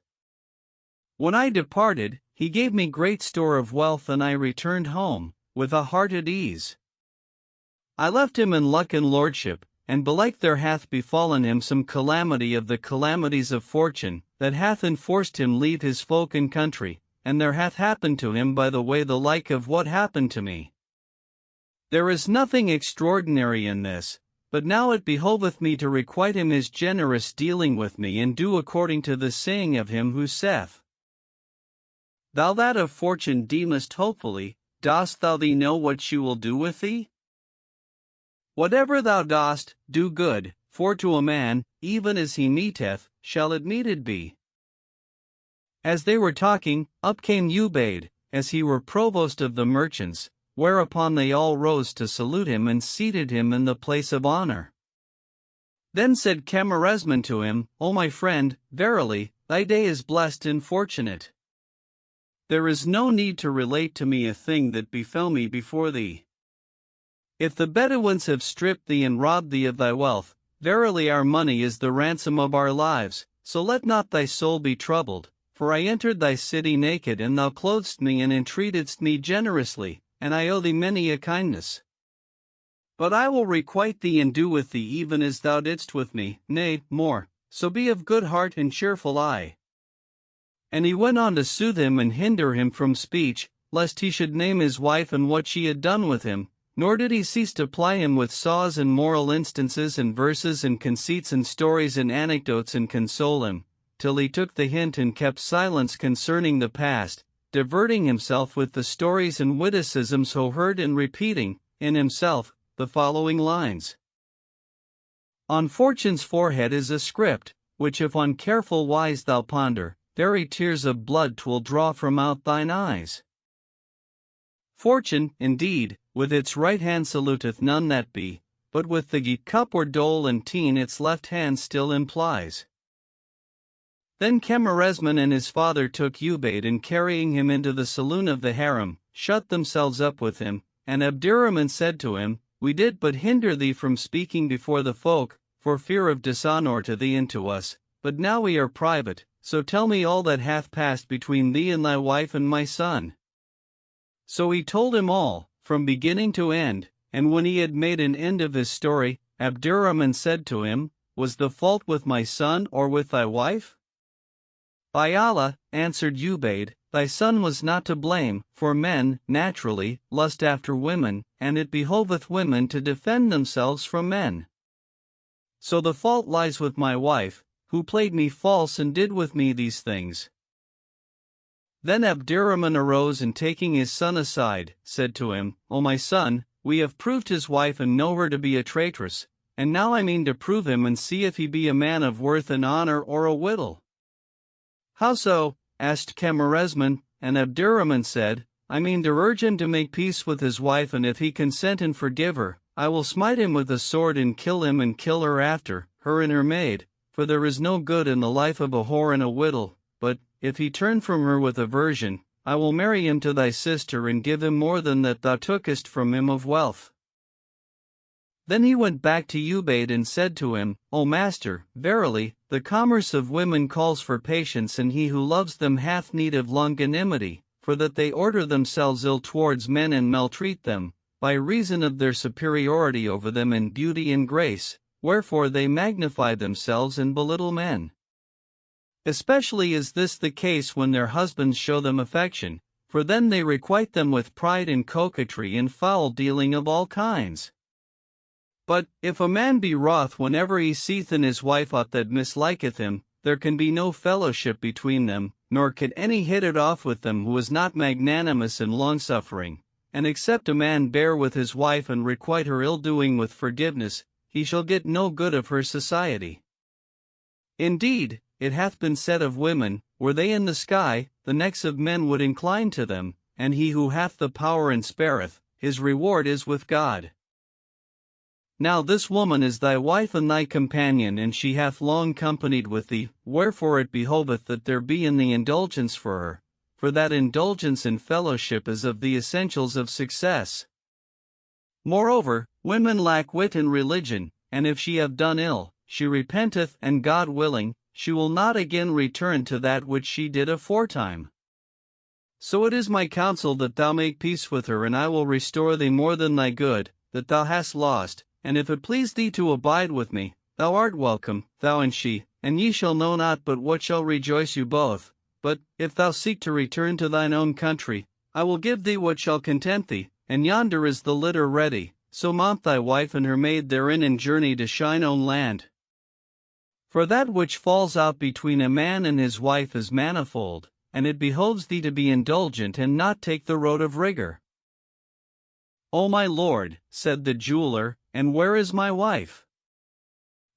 Speaker 1: When I departed, he gave me great store of wealth, and I returned home, with a heart at ease. I left him in luck and lordship, and belike there hath befallen him some calamity of the calamities of fortune, that hath enforced him leave his folk and country, and there hath happened to him by the way the like of what happened to me. There is nothing extraordinary in this, but now it behoveth me to requite him his generous dealing with me and do according to the saying of him who saith, Thou that of fortune deemest hopefully, dost thou thee know what she will do with thee? Whatever thou dost, do good, for to a man, even as he meeteth, shall it meted be. As they were talking, up came Ubaid, as he were provost of the merchants, whereupon they all rose to salute him and seated him in the place of honor. Then said Camarasman to him, O my friend, verily, thy day is blessed and fortunate. There is no need to relate to me a thing that befell me before thee. If the Bedouins have stripped thee and robbed thee of thy wealth, verily our money is the ransom of our lives, so let not thy soul be troubled, for I entered thy city naked and thou clothedst me and entreatedst me generously, and I owe thee many a kindness. But I will requite thee and do with thee even as thou didst with me, nay, more, so be of good heart and cheerful eye. And he went on to soothe him and hinder him from speech, lest he should name his wife and what she had done with him, nor did he cease to ply him with saws and moral instances and verses and conceits and stories and anecdotes and console him, till he took the hint and kept silence concerning the past, diverting himself with the stories and witticisms so heard and repeating, in himself, the following lines. On fortune's forehead is a script, which if on careful wise thou ponder, very tears of blood 'twill draw from out thine eyes. Fortune, indeed, with its right hand saluteth none that be, but with the cup or dole and teen its left hand still implies. Then Camarasman and his father took Ubaid and carrying him into the saloon of the harem, shut themselves up with him, and Abdurrahman said to him, We did but hinder thee from speaking before the folk, for fear of dishonor to thee and to us, but now we are private, so tell me all that hath passed between thee and thy wife and my son. So he told him all, from beginning to end, and when he had made an end of his story, Abdurrahman said to him, Was the fault with my son or with thy wife? By Allah, answered Ubaid, thy son was not to blame, for men, naturally, lust after women, and it behoveth women to defend themselves from men. So the fault lies with my wife, who played me false and did with me these things. Then Abdurrahman arose and taking his son aside, said to him, O my son, we have proved his wife and know her to be a traitress, and now I mean to prove him and see if he be a man of worth and honor or a wittol. How so? Asked Camarasman, and Abdurrahman said, I mean to urge him to make peace with his wife, and if he consent and forgive her, I will smite him with a sword and kill him and kill her after, her and her maid, for there is no good in the life of a whore and a wittol, but, if he turn from her with aversion, I will marry him to thy sister and give him more than that thou tookest from him of wealth. Then he went back to Ubaid and said to him, O master, verily, the commerce of women calls for patience, and he who loves them hath need of longanimity, for that they order themselves ill towards men and maltreat them, by reason of their superiority over them in beauty and grace, wherefore they magnify themselves and belittle men. Especially is this the case when their husbands show them affection, for then they requite them with pride and coquetry and foul dealing of all kinds. But, if a man be wroth whenever he seeth in his wife aught that misliketh him, there can be no fellowship between them, nor can any hit it off with them who is not magnanimous and longsuffering, and except a man bear with his wife and requite her ill-doing with forgiveness, he shall get no good of her society. Indeed, it hath been said of women, were they in the sky, the necks of men would incline to them, and he who hath the power and spareth, his reward is with God. Now this woman is thy wife and thy companion, and she hath long companied with thee, wherefore it behoveth that there be in thee indulgence for her, for that indulgence in fellowship is of the essentials of success. Moreover, women lack wit and religion, and if she have done ill, she repenteth, and God willing, she will not again return to that which she did aforetime. So it is my counsel that thou make peace with her, and I will restore thee more than thy good, that thou hast lost, and if it please thee to abide with me, thou art welcome, thou and she, and ye shall know not but what shall rejoice you both. But, if thou seek to return to thine own country, I will give thee what shall content thee, and yonder is the litter ready, so mount thy wife and her maid therein and journey to shine own land. For that which falls out between a man and his wife is manifold, and it behoves thee to be indulgent and not take the road of rigor. O my lord, said the jeweler, and where is my wife?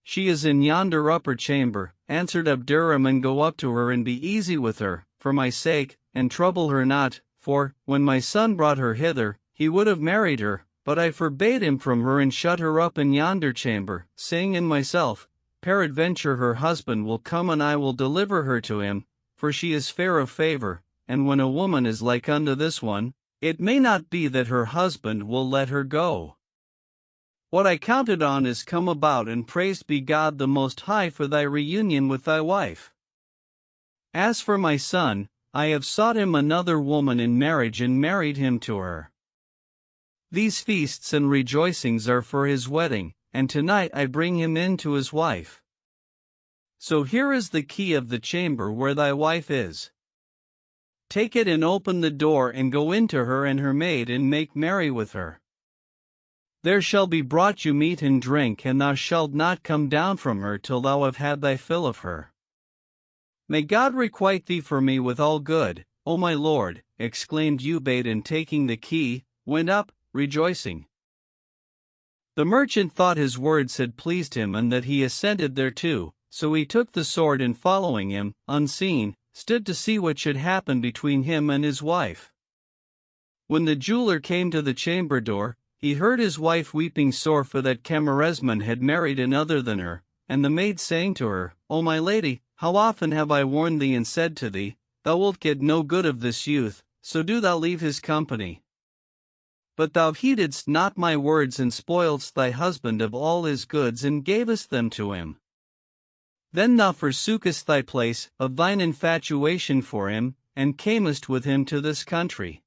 Speaker 1: She is in yonder upper chamber, answered Abderrahman. Go up to her and be easy with her, for my sake, and trouble her not, for, when my son brought her hither, he would have married her, but I forbade him from her and shut her up in yonder chamber, saying in myself, peradventure her husband will come and I will deliver her to him, for she is fair of favor, and when a woman is like unto this one, it may not be that her husband will let her go. What I counted on is come about, and praised be God the Most High for thy reunion with thy wife. As for my son, I have sought him another woman in marriage and married him to her. These feasts and rejoicings are for his wedding, and tonight I bring him in to his wife. So here is the key of the chamber where thy wife is. Take it and open the door and go in to her and her maid and make merry with her. There shall be brought you meat and drink, and thou shalt not come down from her till thou have had thy fill of her. May God requite thee for me with all good, O my lord, exclaimed Ubayd, and taking the key, went up, rejoicing. The merchant thought his words had pleased him and that he assented thereto, so he took the sword and following him, unseen, stood to see what should happen between him and his wife. When the jeweler came to the chamber door, he heard his wife weeping sore for that Camarasman had married another than her, and the maid saying to her, O my lady, how often have I warned thee and said to thee, thou wilt get no good of this youth, so do thou leave his company. But thou heededst not my words, and spoiledst thy husband of all his goods and gavest them to him. Then thou forsookest thy place of thine infatuation for him, and camest with him to this country.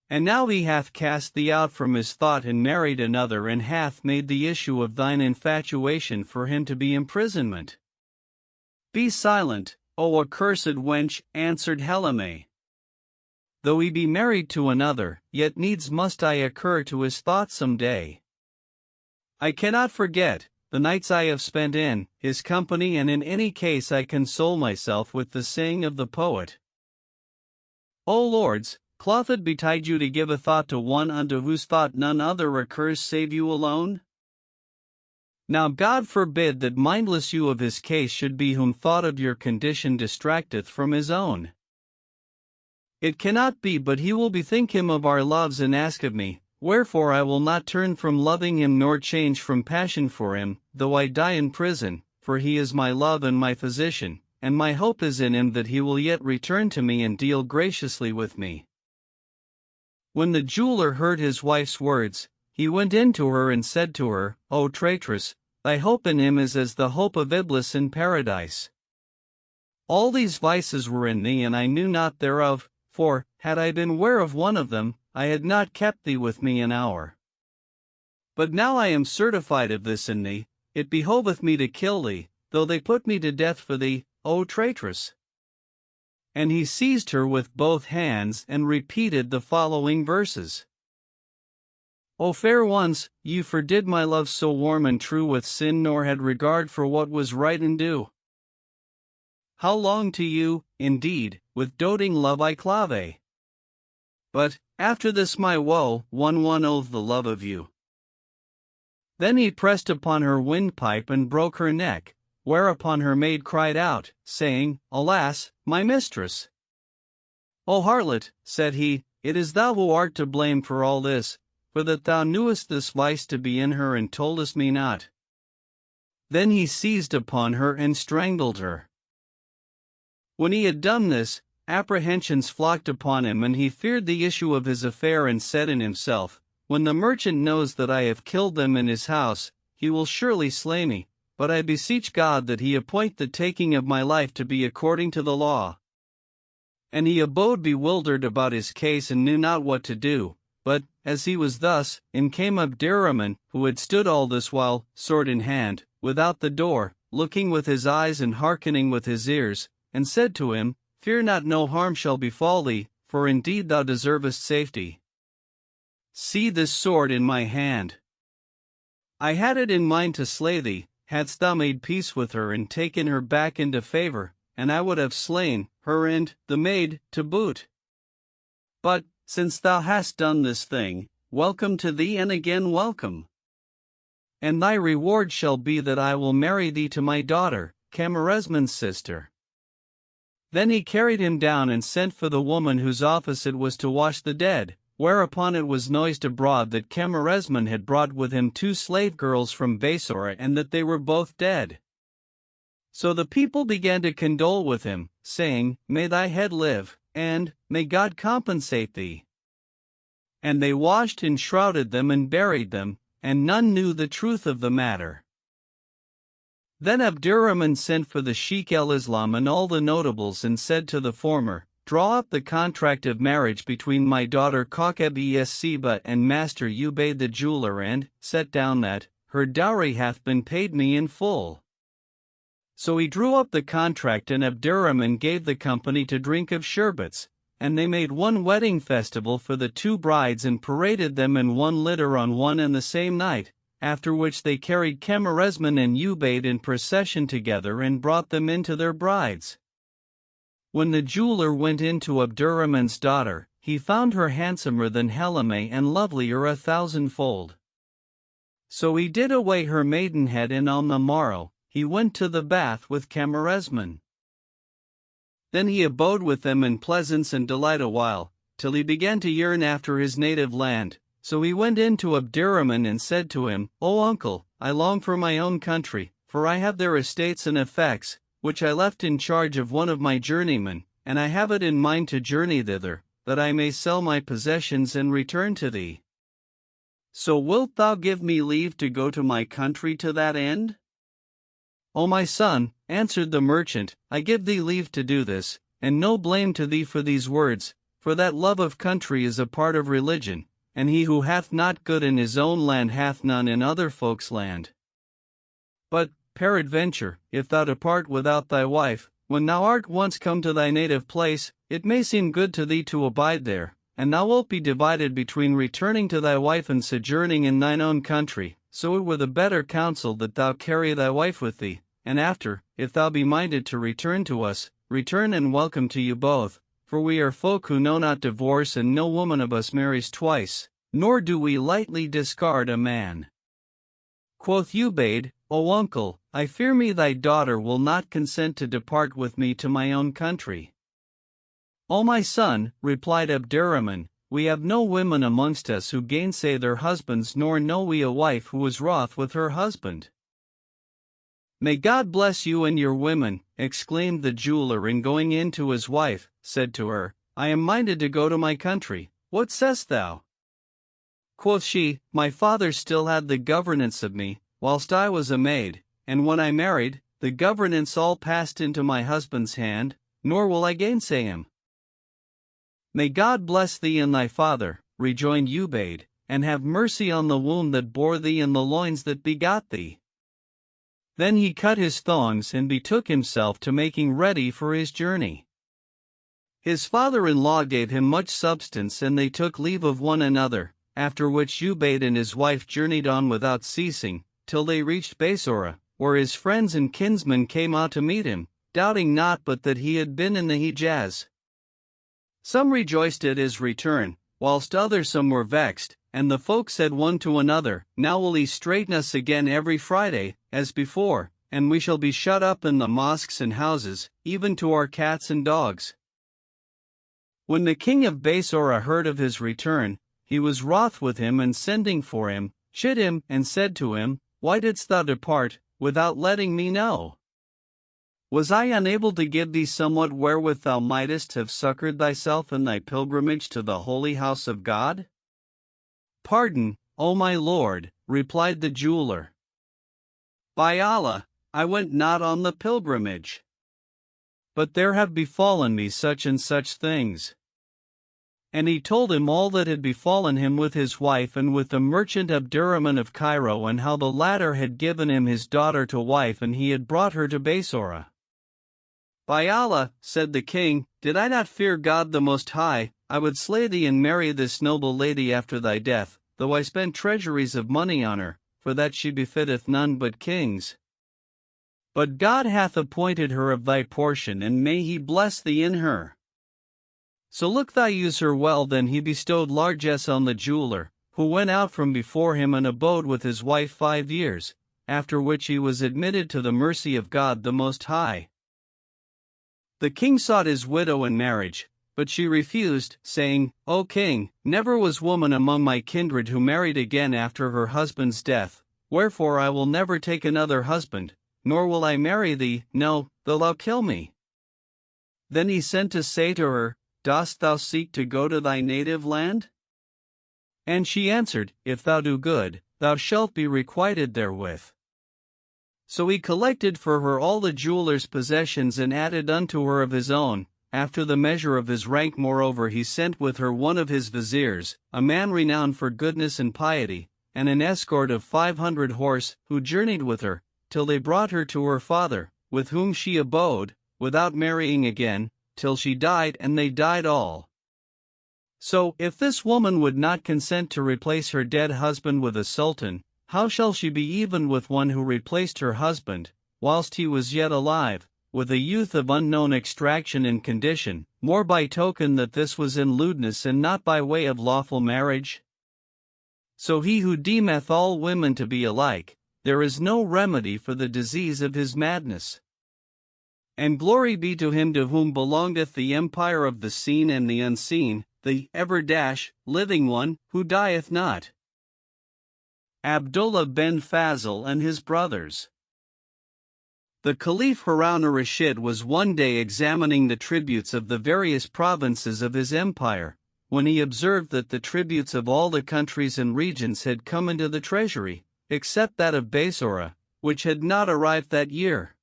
Speaker 1: And now he hath cast thee out from his thought and married another, and hath made the issue of thine infatuation for him to be imprisonment. Be silent, O accursed wench, answered Helene. Though he be married to another, yet needs must I occur to his thought some day. I cannot forget the nights I have spent in his company, and in any case I console myself with the saying of the poet. O lords, clothed betide you to give a thought to one unto whose thought none other occurs save you alone? Now God forbid that mindless you of his case should be, whom thought of your condition distracteth from his own. It cannot be but he will bethink him of our loves and ask of me, wherefore I will not turn from loving him nor change from passion for him, though I die in prison, for he is my love and my physician, and my hope is in him that he will yet return to me and deal graciously with me. When the jeweler heard his wife's words, he went in to her and said to her, O traitress, thy hope in him is as the hope of Iblis in paradise. All these vices were in thee, and I knew not thereof, for, had I been ware of one of them, I had not kept thee with me an hour. But now I am certified of this in thee, it behoveth me to kill thee, though they put me to death for thee, O traitress. And he seized her with both hands and repeated the following verses. O fair ones, ye fordid my love so warm and true with sin, nor had regard for what was right and due. How long to you, indeed, with doting love I clave? But, after this my woe, one oath the love of you. Then he pressed upon her windpipe and broke her neck, whereupon her maid cried out, saying, Alas, my mistress! O harlot, said he, it is thou who art to blame for all this, for that thou knewest this vice to be in her and toldest me not. Then he seized upon her and strangled her. When he had done this, apprehensions flocked upon him, and he feared the issue of his affair, and said in himself, When the merchant knows that I have killed them in his house, he will surely slay me, but I beseech God that he appoint the taking of my life to be according to the law. And he abode bewildered about his case and knew not what to do, but, as he was thus, in came Abderrahman, who had stood all this while, sword in hand, without the door, looking with his eyes and hearkening with his ears, and said to him, Fear not, no harm shall befall thee, for indeed thou deservest safety. See this sword in my hand. I had it in mind to slay thee, hadst thou made peace with her and taken her back into favor, and I would have slain her and the maid to boot. But, since thou hast done this thing, welcome to thee and again welcome. And thy reward shall be that I will marry thee to my daughter, Camarasman's sister. Then he carried him down and sent for the woman whose office it was to wash the dead, whereupon it was noised abroad that Camarasman had brought with him 2 slave girls from Basora and that they were both dead. So the people began to condole with him, saying, May thy head live, and may God compensate thee. And they washed and shrouded them and buried them, and none knew the truth of the matter. Then Abdurrahman sent for the Sheikh el-Islam and all the notables and said to the former, Draw up the contract of marriage between my daughter Kakeb-es-Seba and Master Ubayd the jeweler, and set down that her dowry hath been paid me in full. So he drew up the contract, and Abdurrahman gave the company to drink of sherbets, and they made one wedding festival for the 2 brides and paraded them in one litter on one and the same night, after which they carried Camarasman and Ubayd in procession together and brought them in to their brides. When the jeweler went in to Abdurrahman's daughter, he found her handsomer than Helame and lovelier 1,000-fold. So he did away her maidenhead, and on the morrow, he went to the bath with Camarasman. Then he abode with them in pleasance and delight a while, till he began to yearn after his native land. So he went in to Abdurrahman and said to him, O uncle, I long for my own country, for I have there estates and effects, which I left in charge of one of my journeymen, and I have it in mind to journey thither, that I may sell my possessions and return to thee. So wilt thou give me leave to go to my country to that end? O my son, answered the merchant, I give thee leave to do this, and no blame to thee for these words, for that love of country is a part of religion, and he who hath not good in his own land hath none in other folks' land. But, peradventure, if thou depart without thy wife, when thou art once come to thy native place, it may seem good to thee to abide there, and thou wilt be divided between returning to thy wife and sojourning in thine own country, so it were the better counsel that thou carry thy wife with thee, and after, if thou be minded to return to us, return and welcome to you both, for we are folk who know not divorce, and no woman of us marries twice, nor do we lightly discard a man. Quoth Ubayd, O uncle, I fear me thy daughter will not consent to depart with me to my own country. O my son, replied Abdurrahman, we have no women amongst us who gainsay their husbands, nor know we a wife who is wroth with her husband. May God bless you and your women, exclaimed the jeweler, and going in to his wife, said to her, I am minded to go to my country, what sayst thou? Quoth she, My father still had the governance of me, whilst I was a maid, and when I married, the governance all passed into my husband's hand, nor will I gainsay him. May God bless thee and thy father, rejoined Ubayd, and have mercy on the womb that bore thee and the loins that begot thee. Then he cut his thongs and betook himself to making ready for his journey. His father-in-law gave him much substance, and they took leave of one another, after which Ubayd and his wife journeyed on without ceasing, till they reached Basora, where his friends and kinsmen came out to meet him, doubting not but that he had been in the Hijaz. Some rejoiced at his return, whilst others some were vexed, and the folk said one to another, Now will he straiten us again every Friday, as before, and we shall be shut up in the mosques and houses, even to our cats and dogs. When the king of Basora heard of his return, he was wroth with him, and sending for him, chid him, and said to him, Why didst thou depart, without letting me know? Was I unable to give thee somewhat wherewith thou mightest have succored thyself in thy pilgrimage to the holy house of God? Pardon, O my lord, replied the jeweler. By Allah, I went not on the pilgrimage. But there have befallen me such and such things. And he told him all that had befallen him with his wife and with the merchant Abdurrahman of Cairo, and how the latter had given him his daughter to wife, and he had brought her to Basora. By Allah, said the king, did I not fear God the Most High, I would slay thee and marry this noble lady after thy death, though I spend treasuries of money on her, for that she befitteth none but kings. But God hath appointed her of thy portion, and may he bless thee in her. So look thou use her well. Then he bestowed largesse on the jeweler, who went out from before him and abode with his wife 5 years, after which he was admitted to the mercy of God the Most High. The king sought his widow in marriage, but she refused, saying, O king, never was woman among my kindred who married again after her husband's death, wherefore I will never take another husband, nor will I marry thee, no, though thou kill me. Then he sent to say to her, Dost thou seek to go to thy native land? And she answered, If thou do good, thou shalt be requited therewith. So he collected for her all the jeweler's possessions and added unto her of his own, after the measure of his rank. Moreover he sent with her one of his viziers, a man renowned for goodness and piety, and an escort of 500 horse, who journeyed with her, till they brought her to her father, with whom she abode, without marrying again, till she died, and they died all. So, if this woman would not consent to replace her dead husband with a sultan, how shall she be even with one who replaced her husband, whilst he was yet alive, with a youth of unknown extraction and condition, more by token that this was in lewdness and not by way of lawful marriage? So he who deemeth all women to be alike, there is no remedy for the disease of his madness. And glory be to him to whom belongeth the empire of the seen and the unseen, the living one, who dieth not. Abdullah ben Fazl and his brothers. The Caliph Harun al-Rashid was one day examining the tributes of the various provinces of his empire, when he observed that the tributes of all the countries and regions had come into the treasury, except that of Basora, which had not arrived that year.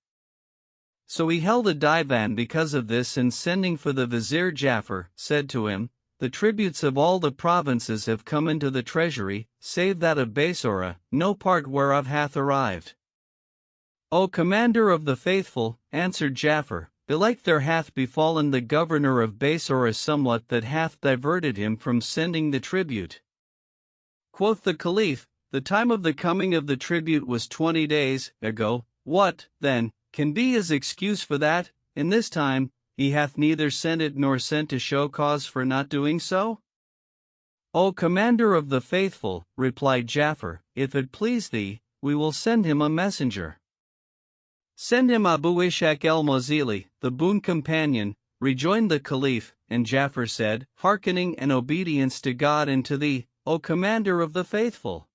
Speaker 1: So he held a divan because of this, and sending for the vizier Jafar, said to him, The tributes of all the provinces have come into the treasury, save that of Basora, no part whereof hath arrived. O commander of the faithful, answered Jafar, belike there hath befallen the governor of Basora somewhat that hath diverted him from sending the tribute. Quoth the Caliph, The time of the coming of the tribute was 20 days ago. What, then, can be his excuse for that? In this time, he hath neither sent it nor sent to show cause for not doing so? O commander of the faithful, replied Jafar, if it please thee, we will send him a messenger. Send him Abu Ishaq el-Mawzili, the boon companion, rejoined the Caliph, and Jafar said, Hearkening and obedience to God and to thee, O commander of the faithful.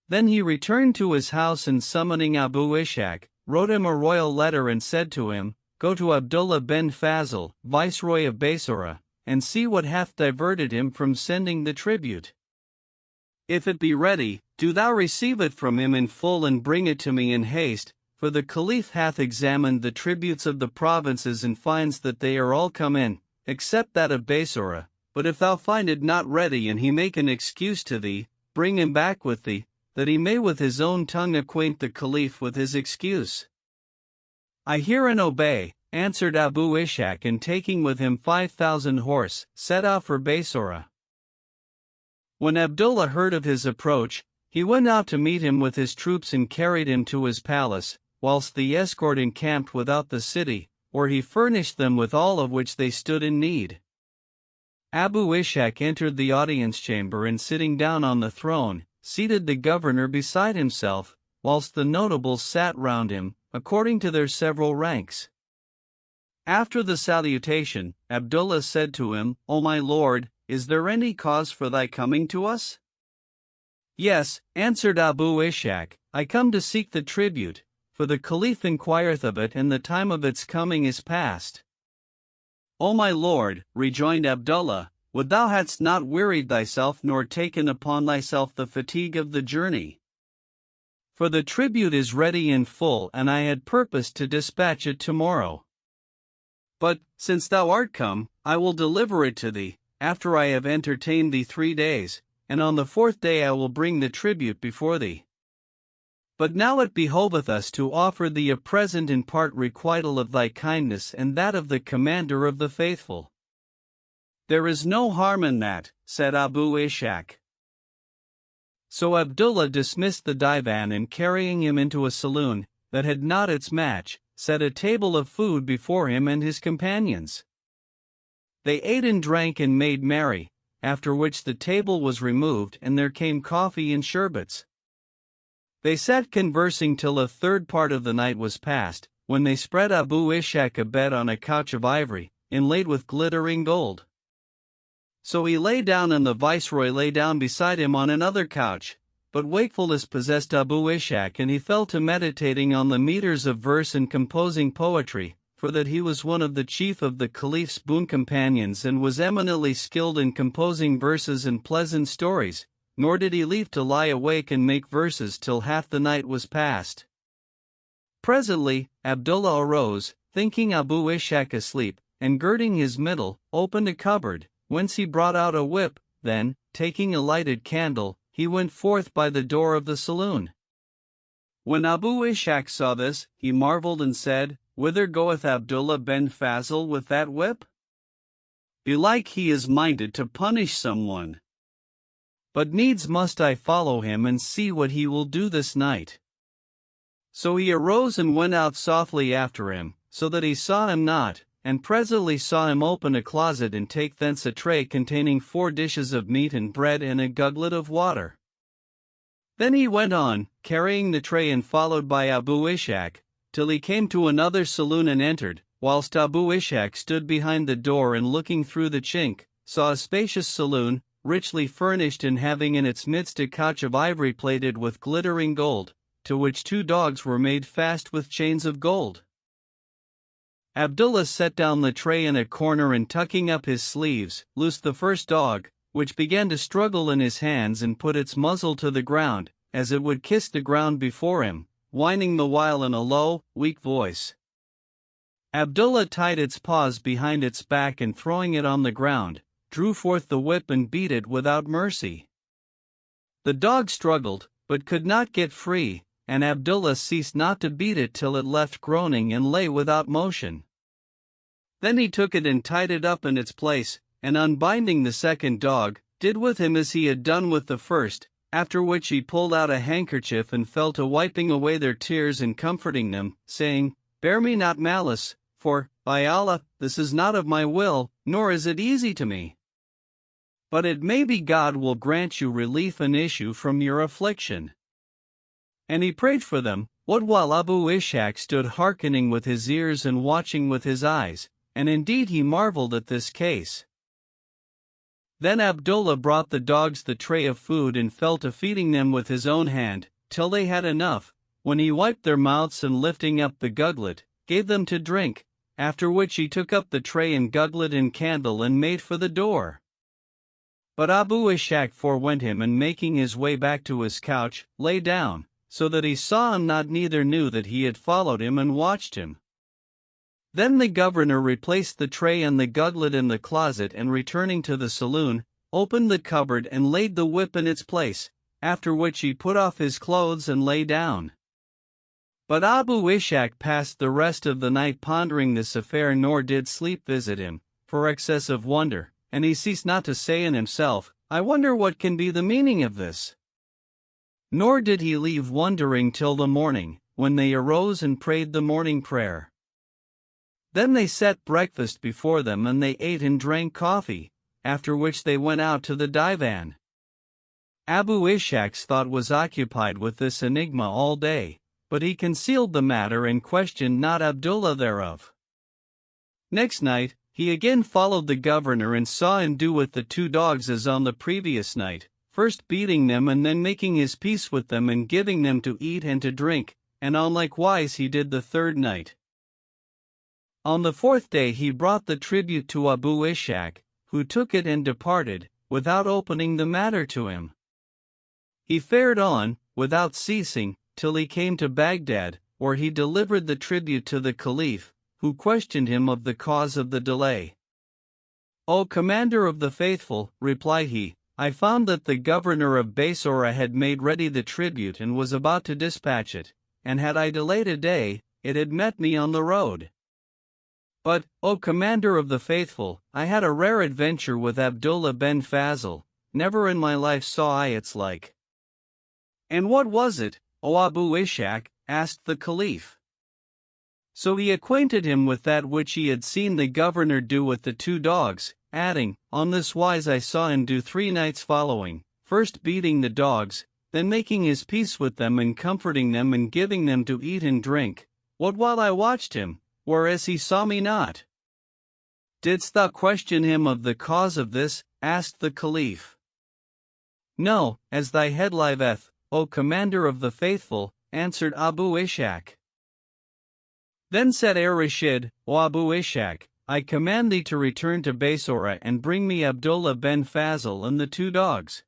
Speaker 1: Then he returned to his house, and summoning Abu Ishaq, wrote him a royal letter and said to him, Go to Abdullah ben Fazl, viceroy of Basora, and see what hath diverted him from sending the tribute. If it be ready, do thou receive it from him in full and bring it to me in haste, for the Caliph hath examined the tributes of the provinces and finds that they are all come in, except that of Basora. But if thou find it not ready and he make an excuse to thee, bring him back with thee, that he may with his own tongue acquaint the Caliph with his excuse. I hear and obey, answered Abu Ishaq, and taking with him 5,000 horse, set out for Basora. When Abdullah heard of his approach, he went out to meet him with his troops and carried him to his palace, whilst the escort encamped without the city, where he furnished them with all of which they stood in need. Abu Ishaq entered the audience chamber, and sitting down on the throne, seated the governor beside himself, whilst the notables sat round him, according to their several ranks. After the salutation, Abdullah said to him, O my lord, is there any cause for thy coming to us? Yes, answered Abu Ishaq, I come to seek the tribute, for the Caliph inquireth of it, and the time of its coming is past. O my lord, rejoined Abdullah, would thou hadst not wearied thyself nor taken upon thyself the fatigue of the journey. For the tribute is ready in full, and I had purposed to dispatch it tomorrow. But, since thou art come, I will deliver it to thee, after I have entertained thee 3 days, and on the 4th day I will bring the tribute before thee. But now it behoveth us to offer thee a present in part requital of thy kindness and that of the commander of the faithful. There is no harm in that, said Abu Ishaq. So Abdullah dismissed the divan, and carrying him into a saloon, that had not its match, set a table of food before him and his companions. They ate and drank and made merry, after which the table was removed and there came coffee and sherbets. They sat conversing till a third part of the night was past, when they spread Abu Ishaq a bed on a couch of ivory, inlaid with glittering gold. So he lay down and the viceroy lay down beside him on another couch, but wakefulness possessed Abu Ishaq and he fell to meditating on the meters of verse and composing poetry, for that he was one of the chief of the Caliph's boon companions and was eminently skilled in composing verses and pleasant stories, nor did he leave to lie awake and make verses till half the night was past. Presently, Abdullah arose, thinking Abu Ishaq asleep, and girding his middle, opened a cupboard, whence he brought out a whip, then, taking a lighted candle, he went forth by the door of the saloon. When Abu Ishaq saw this, he marveled and said, "Whither goeth Abdullah ben Fazl with that whip? Belike he is minded to punish someone. But needs must I follow him and see what he will do this night." So he arose and went out softly after him, so that he saw him not, and presently saw him open a closet and take thence a tray containing 4 dishes of meat and bread and a gugglet of water. Then he went on, carrying the tray and followed by Abu Ishaq, till he came to another saloon and entered, whilst Abu Ishaq stood behind the door and looking through the chink, saw a spacious saloon, richly furnished and having in its midst a couch of ivory plated with glittering gold, to which 2 dogs were made fast with chains of gold. Abdullah set down the tray in a corner and tucking up his sleeves, loosed the first dog, which began to struggle in his hands and put its muzzle to the ground, as it would kiss the ground before him, whining the while in a low, weak voice. Abdullah tied its paws behind its back and throwing it on the ground, drew forth the whip and beat it without mercy. The dog struggled, but could not get free, and Abdullah ceased not to beat it till it left groaning and lay without motion. Then he took it and tied it up in its place, and unbinding the second dog, did with him as he had done with the first, after which he pulled out a handkerchief and fell to wiping away their tears and comforting them, saying, "Bear me not malice, for, by Allah, this is not of my will, nor is it easy to me. But it may be God will grant you relief and issue from your affliction." And he prayed for them, what while Abu Ishaq stood hearkening with his ears and watching with his eyes, and indeed he marveled at this case. Then Abdullah brought the dogs the tray of food and fell to feeding them with his own hand, till they had enough, when he wiped their mouths and lifting up the gugglet, gave them to drink, after which he took up the tray and gugglet and candle and made for the door. But Abu Ishaq forewent him and making his way back to his couch, lay down, so that he saw him not neither knew that he had followed him and watched him. Then the governor replaced the tray and the gugglet in the closet and returning to the saloon, opened the cupboard and laid the whip in its place, after which he put off his clothes and lay down. But Abu Ishaq passed the rest of the night pondering this affair nor did sleep visit him, for excess of wonder, and he ceased not to say in himself, "I wonder what can be the meaning of this." Nor did he leave wondering till the morning, when they arose and prayed the morning prayer. Then they set breakfast before them and they ate and drank coffee, after which they went out to the divan. Abu Ishaq's thought was occupied with this enigma all day, but he concealed the matter and questioned not Abdullah thereof. Next night, he again followed the governor and saw him do with the 2 dogs as on the previous night, first beating them and then making his peace with them and giving them to eat and to drink, and on like wise he did the 3rd night. On the 4th day he brought the tribute to Abu Ishaq, who took it and departed, without opening the matter to him. He fared on, without ceasing, till he came to Baghdad, where he delivered the tribute to the Caliph, who questioned him of the cause of the delay. "O Commander of the Faithful," replied he, "I found that the governor of Basora had made ready the tribute and was about to dispatch it, and had I delayed a day, it had met me on the road. But, O Commander of the Faithful, I had a rare adventure with Abdullah ben Fazl, never in my life saw I its like." "And what was it, O Abu Ishaq?" asked the Caliph. So he acquainted him with that which he had seen the governor do with the 2 dogs, adding, On this wise I saw him do 3 nights following, first beating the dogs, then making his peace with them and comforting them and giving them to eat and drink, what while I watched him, whereas he saw me not. Didst thou question him of the cause of this? Asked the Caliph. No, as thy head liveth, O commander of the faithful, answered Abu Ishaq. Then said Rashid, O Abu Ishaq, I command thee to return to Basora and bring me Abdullah ben Fazl and the 2 dogs.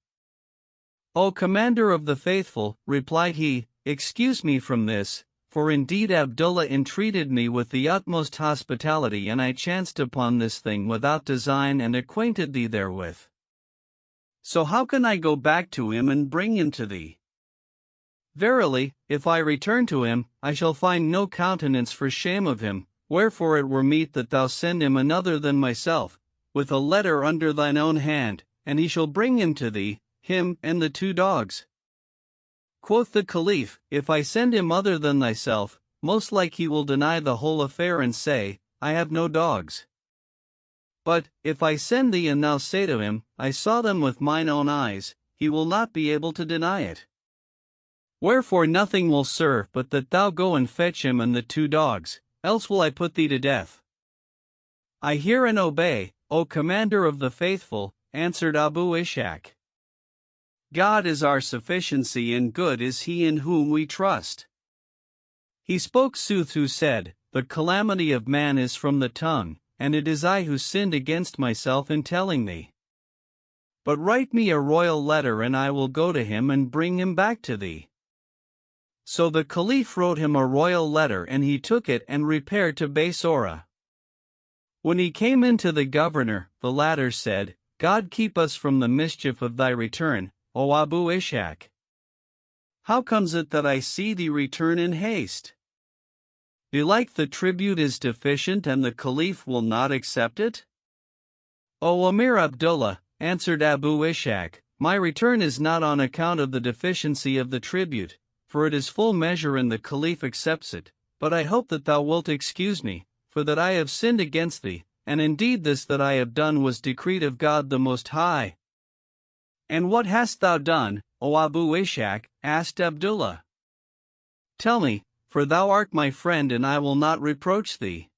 Speaker 1: O commander of the faithful, replied he, excuse me from this, for indeed Abdullah entreated me with the utmost hospitality and I chanced upon this thing without design and acquainted thee therewith. So how can I go back to him and bring him to thee? Verily, if I return to him, I shall find no countenance for shame of him, wherefore it were meet that thou send him another than myself, with a letter under thine own hand, and he shall bring him to thee, him and the 2 dogs. Quoth the Caliph, If I send him other than thyself, most like he will deny the whole affair and say, I have no dogs. But, if I send thee and thou say to him, I saw them with mine own eyes, he will not be able to deny it. Wherefore nothing will serve but that thou go and fetch him and the 2 dogs, else will I put thee to death. I hear and obey, O commander of the faithful, answered Abu Ishaq. God is our sufficiency and good is he in whom we trust. He spoke sooth who said, The calamity of man is from the tongue, and it is I who sinned against myself in telling thee. But write me a royal letter and I will go to him and bring him back to thee. So the Caliph wrote him a royal letter and he took it and repaired to Basora. When he came in to the governor, the latter said, God keep us from the mischief of thy return, O Abu Ishaq. How comes it that I see thee return in haste? Belike the tribute is deficient and the Caliph will not accept it? O Amir Abdullah, answered Abu Ishaq, my return is not on account of the deficiency of the tribute, for it is full measure and the Caliph accepts it, but I hope that thou wilt excuse me, for that I have sinned against thee, and indeed this that I have done was decreed of God the Most High. And what hast thou done, O Abu Ishaq? Asked Abdullah. Tell me, for thou art my friend and I will not reproach thee.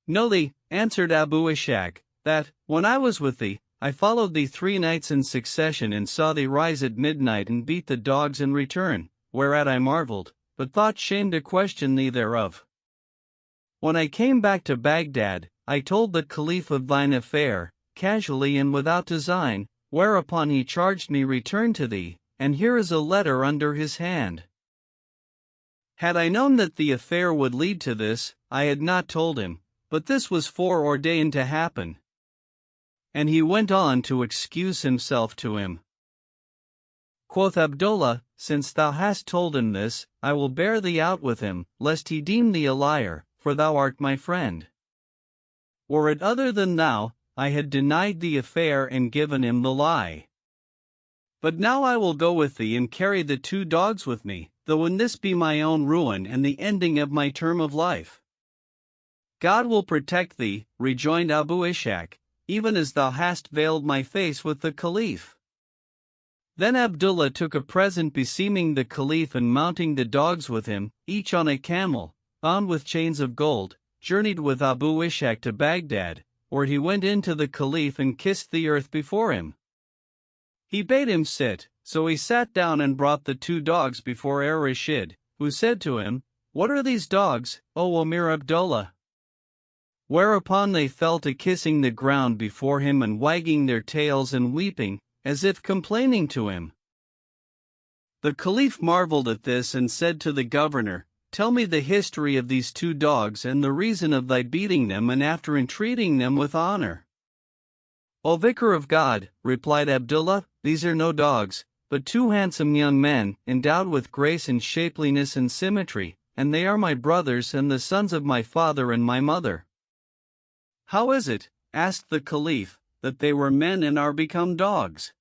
Speaker 1: Know thee, answered Abu Ishaq, that, when I was with thee, I followed thee 3 nights in succession and saw thee rise at midnight and beat the dogs in return, whereat I marveled, but thought shame to question thee thereof. When I came back to Baghdad, I told the Caliph of thine affair, casually and without design, whereupon he charged me return to thee, and here is a letter under his hand. Had I known that the affair would lead to this, I had not told him, but this was foreordained to happen. And he went on to excuse himself to him. Quoth Abdullah, since thou hast told him this, I will bear thee out with him, lest he deem thee a liar, for thou art my friend. Were it other than thou, I had denied the affair and given him the lie. But now I will go with thee and carry the 2 dogs with me, though in this be my own ruin and the ending of my term of life. God will protect thee, rejoined Abu Ishaq, even as thou hast veiled my face with the Caliph. Then Abdullah took a present beseeming the Caliph and mounting the dogs with him, each on a camel, bound with chains of gold, journeyed with Abu Ishaq to Baghdad, where he went in to the Caliph and kissed the earth before him. He bade him sit, so he sat down and brought the 2 dogs before Rashid, who said to him, What are these dogs, O Amir Abdullah? Whereupon they fell to kissing the ground before him and wagging their tails and weeping, as if complaining to him. The Caliph marveled at this and said to the governor, Tell me the history of these 2 dogs and the reason of thy beating them and after entreating them with honor. O Vicar of God, replied Abdullah, these are no dogs, but 2 handsome young men, endowed with grace and shapeliness and symmetry, and they are my brothers and the sons of my father and my mother. How is it, asked the Caliph, that they were men and are become dogs?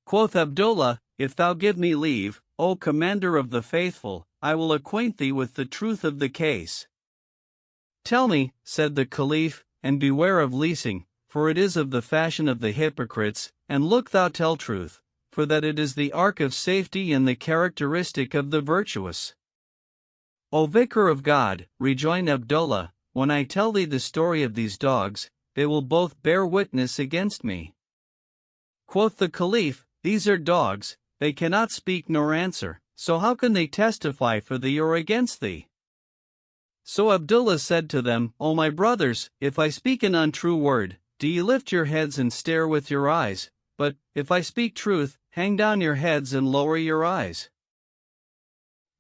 Speaker 1: Quoth Abdullah, If thou give me leave, O commander of the faithful, I will acquaint thee with the truth of the case. Tell me, said the Caliph, and beware of leasing, for it is of the fashion of the hypocrites, and look thou tell truth, for that it is the ark of safety and the characteristic of the virtuous. O Vicar of God, rejoined Abdullah, when I tell thee the story of these dogs, they will both bear witness against me. Quoth the Caliph, these are dogs, they cannot speak nor answer, so how can they testify for thee or against thee? So Abdullah said to them, O my brothers, if I speak an untrue word, do ye lift your heads and stare with your eyes, but, if I speak truth, hang down your heads and lower your eyes.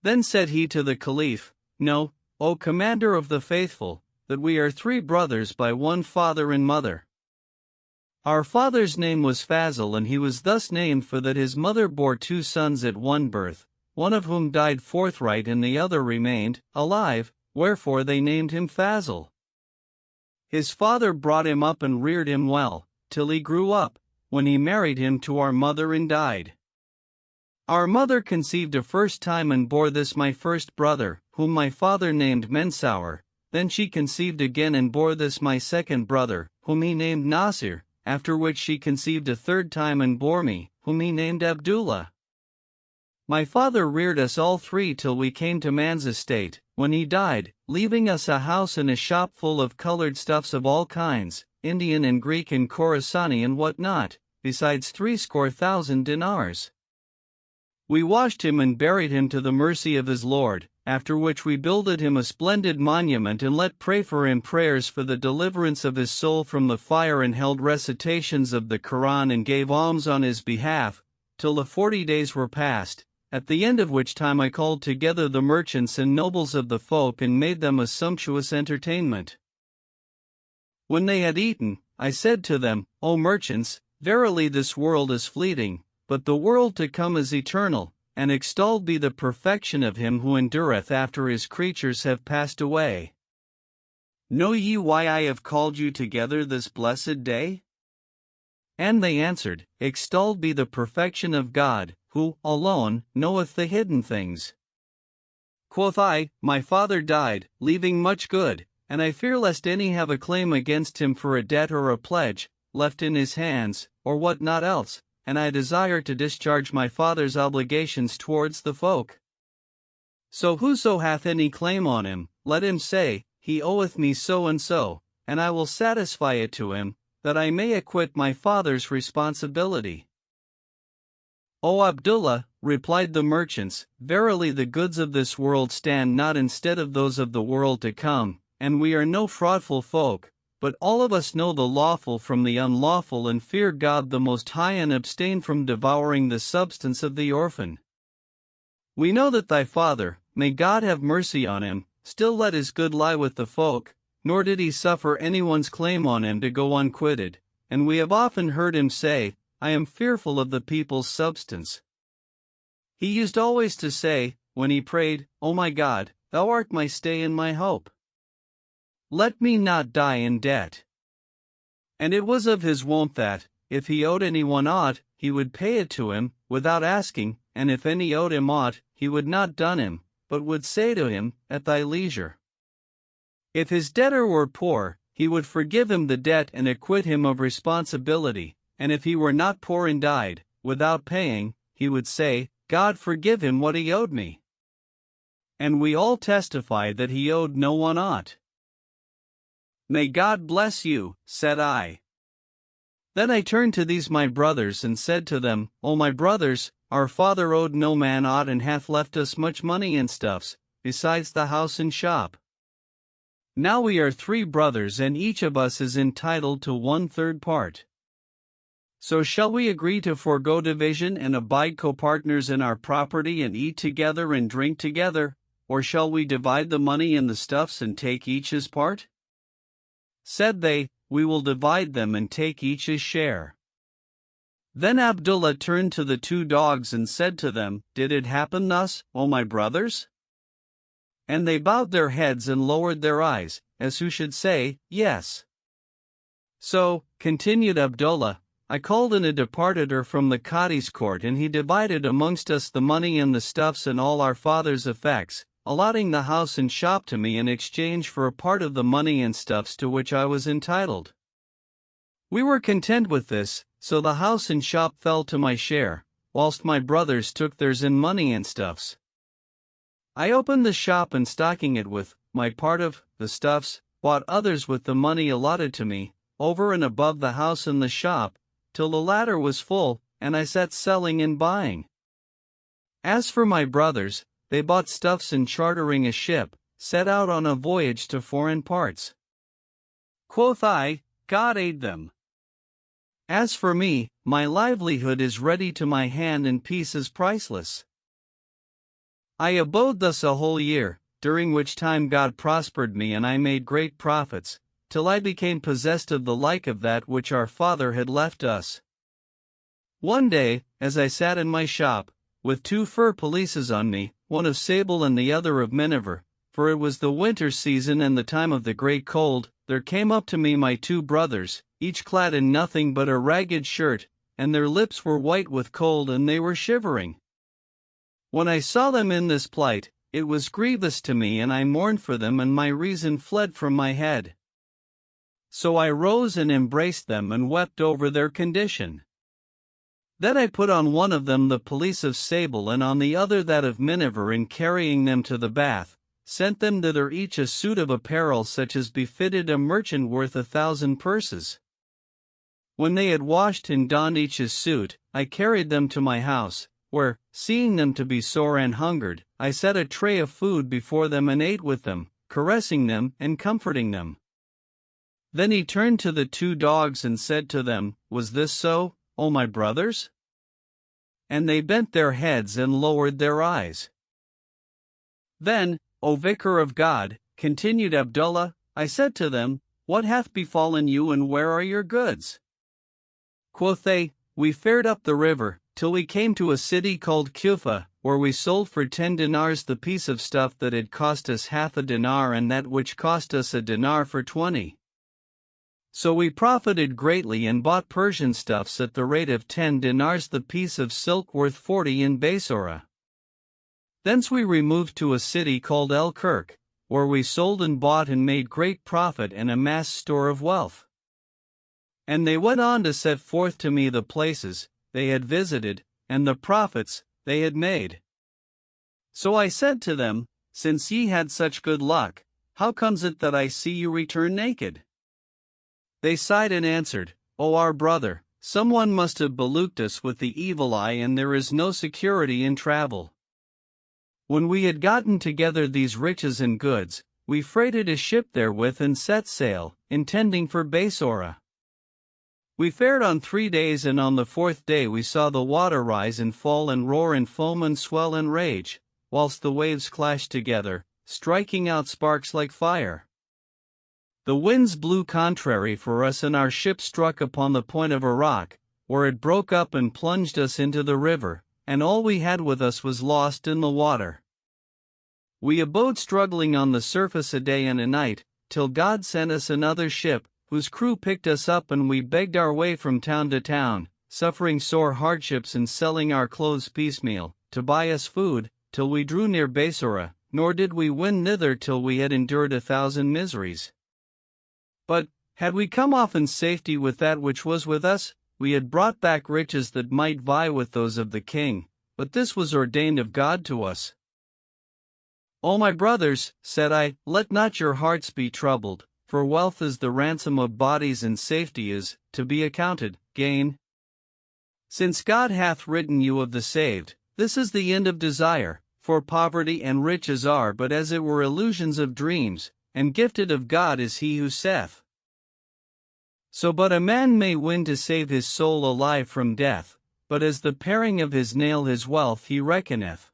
Speaker 1: Then said he to the Caliph, Know, O commander of the faithful, that we are 3 brothers by one father and mother. Our father's name was Fazl, and he was thus named for that his mother bore 2 sons at one birth, one of whom died forthright and the other remained alive, wherefore they named him Fazl. His father brought him up and reared him well, till he grew up, when he married him to our mother and died. Our mother conceived a first time and bore this my first brother, whom my father named Mensaur. Then she conceived again and bore this my second brother, whom he named Nasir, after which she conceived a third time and bore me, whom he named Abdullah. My father reared us all 3 till we came to man's estate, when he died, leaving us a house and a shop full of colored stuffs of all kinds, Indian and Greek and Khorasani and what not, besides 70,000 dinars. We washed him and buried him to the mercy of his Lord, after which we builded him a splendid monument and let pray for him prayers for the deliverance of his soul from the fire and held recitations of the Quran and gave alms on his behalf, till the 40 days were past, at the end of which time I called together the merchants and nobles of the folk and made them a sumptuous entertainment. When they had eaten, I said to them, O merchants, verily this world is fleeting, but the world to come is eternal, and extolled be the perfection of him who endureth after his creatures have passed away. Know ye why I have called you together this blessed day? And they answered, Extolled be the perfection of God, who, alone, knoweth the hidden things. Quoth I, My father died, leaving much good, and I fear lest any have a claim against him for a debt or a pledge, left in his hands, or what not else, and I desire to discharge my father's obligations towards the folk. So whoso hath any claim on him, let him say, He oweth me so, and I will satisfy it to him, that I may acquit my father's responsibility. O Abdullah, replied the merchants, verily the goods of this world stand not instead of those of the world to come, and we are no fraudful folk, but all of us know the lawful from the unlawful and fear God the Most High and abstain from devouring the substance of the orphan. We know that thy father, may God have mercy on him, still let his good lie with the folk, nor did he suffer anyone's claim on him to go unquitted, and we have often heard him say, I am fearful of the people's substance. He used always to say, when he prayed, O my God, thou art my stay and my hope. Let me not die in debt. And it was of his wont that, if he owed anyone aught, he would pay it to him, without asking, and if any owed him aught, he would not dun him, but would say to him, At thy leisure. If his debtor were poor, he would forgive him the debt and acquit him of responsibility, and if he were not poor and died, without paying, he would say, God forgive him what he owed me. And we all testify that he owed no one aught. May God bless you, said I. Then I turned to these my brothers and said to them, O my brothers, our father owed no man aught and hath left us much money and stuffs, besides the house and shop. Now we are 3 brothers and each of us is entitled to 1/3 part. So shall we agree to forego division and abide co-partners in our property and eat together and drink together, or shall we divide the money and the stuffs and take each his part? Said they, We will divide them and take each his share. Then Abdullah turned to the 2 dogs and said to them, Did it happen thus, O my brothers? And they bowed their heads and lowered their eyes, as who should say, Yes. So, continued Abdullah, I called in a departitor from the Cadi's court, and he divided amongst us the money and the stuffs and all our father's effects, allotting the house and shop to me in exchange for a part of the money and stuffs to which I was entitled. We were content with this, so the house and shop fell to my share, whilst my brothers took theirs in money and stuffs. I opened the shop, and stocking it with my part of the stuffs, bought others with the money allotted to me, over and above the house and the shop, till the latter was full, and I sat selling and buying. As for my brothers, they bought stuffs, and chartering a ship, set out on a voyage to foreign parts. Quoth I, God aid them. As for me, my livelihood is ready to my hand, and peace is priceless. I abode thus a whole year, during which time God prospered me, and I made great profits, till I became possessed of the like of that which our father had left us. One day, as I sat in my shop, with 2 fur pelisses on me, one of sable and the other of miniver, for it was the winter season and the time of the great cold, there came up to me my 2 brothers, each clad in nothing but a ragged shirt, and their lips were white with cold, and they were shivering. When I saw them in this plight, it was grievous to me, and I mourned for them, and my reason fled from my head. So I rose and embraced them, and wept over their condition. Then I put on one of them the pelisse of sable, and on the other that of miniver, and carrying them to the bath, sent them thither each a suit of apparel such as befitted a merchant worth 1,000 purses. When they had washed and donned each his suit, I carried them to my house, where, seeing them to be sore and hungered, I set a tray of food before them and ate with them, caressing them and comforting them. Then he turned to the 2 dogs and said to them, Was this so, O my brothers? And they bent their heads and lowered their eyes. Then, O vicar of God, continued Abdullah, I said to them, What hath befallen you, and where are your goods? Quoth they, We fared up the river, till we came to a city called Kufa, where we sold for 10 dinars the piece of stuff that had cost us half a dinar, and that which cost us a dinar for 20. So we profited greatly, and bought Persian stuffs at the rate of 10 dinars the piece of silk, worth 40 in Basora. Thence we removed to a city called El Kirk, where we sold and bought and made great profit and amassed store of wealth. And they went on to set forth to me the places they had visited, and the profits they had made. So I said to them, Since ye had such good luck, how comes it that I see you return naked? They sighed and answered, O our brother, someone must have beluked us with the evil eye, and there is no security in travel. When we had gotten together these riches and goods, we freighted a ship therewith and set sail, intending for Basora. We fared on 3 days, and on the 4th day we saw the water rise and fall and roar and foam and swell and rage, whilst the waves clashed together, striking out sparks like fire. The winds blew contrary for us, and our ship struck upon the point of a rock, where it broke up and plunged us into the river, and all we had with us was lost in the water. We abode struggling on the surface a day and a night, till God sent us another ship, whose crew picked us up, and we begged our way from town to town, suffering sore hardships and selling our clothes piecemeal, to buy us food, till we drew near Basora, nor did we win thither till we had endured 1,000 miseries. But, had we come off in safety with that which was with us, we had brought back riches that might vie with those of the king, but this was ordained of God to us. O my brothers, said I, let not your hearts be troubled, for wealth is the ransom of bodies, and safety is, to be accounted, gain. Since God hath written you of the saved, this is the end of desire, for poverty and riches are but as it were illusions of dreams, and gifted of God is he who saith. So but a man may win to save his soul alive from death, but as the paring of his nail his wealth he reckoneth.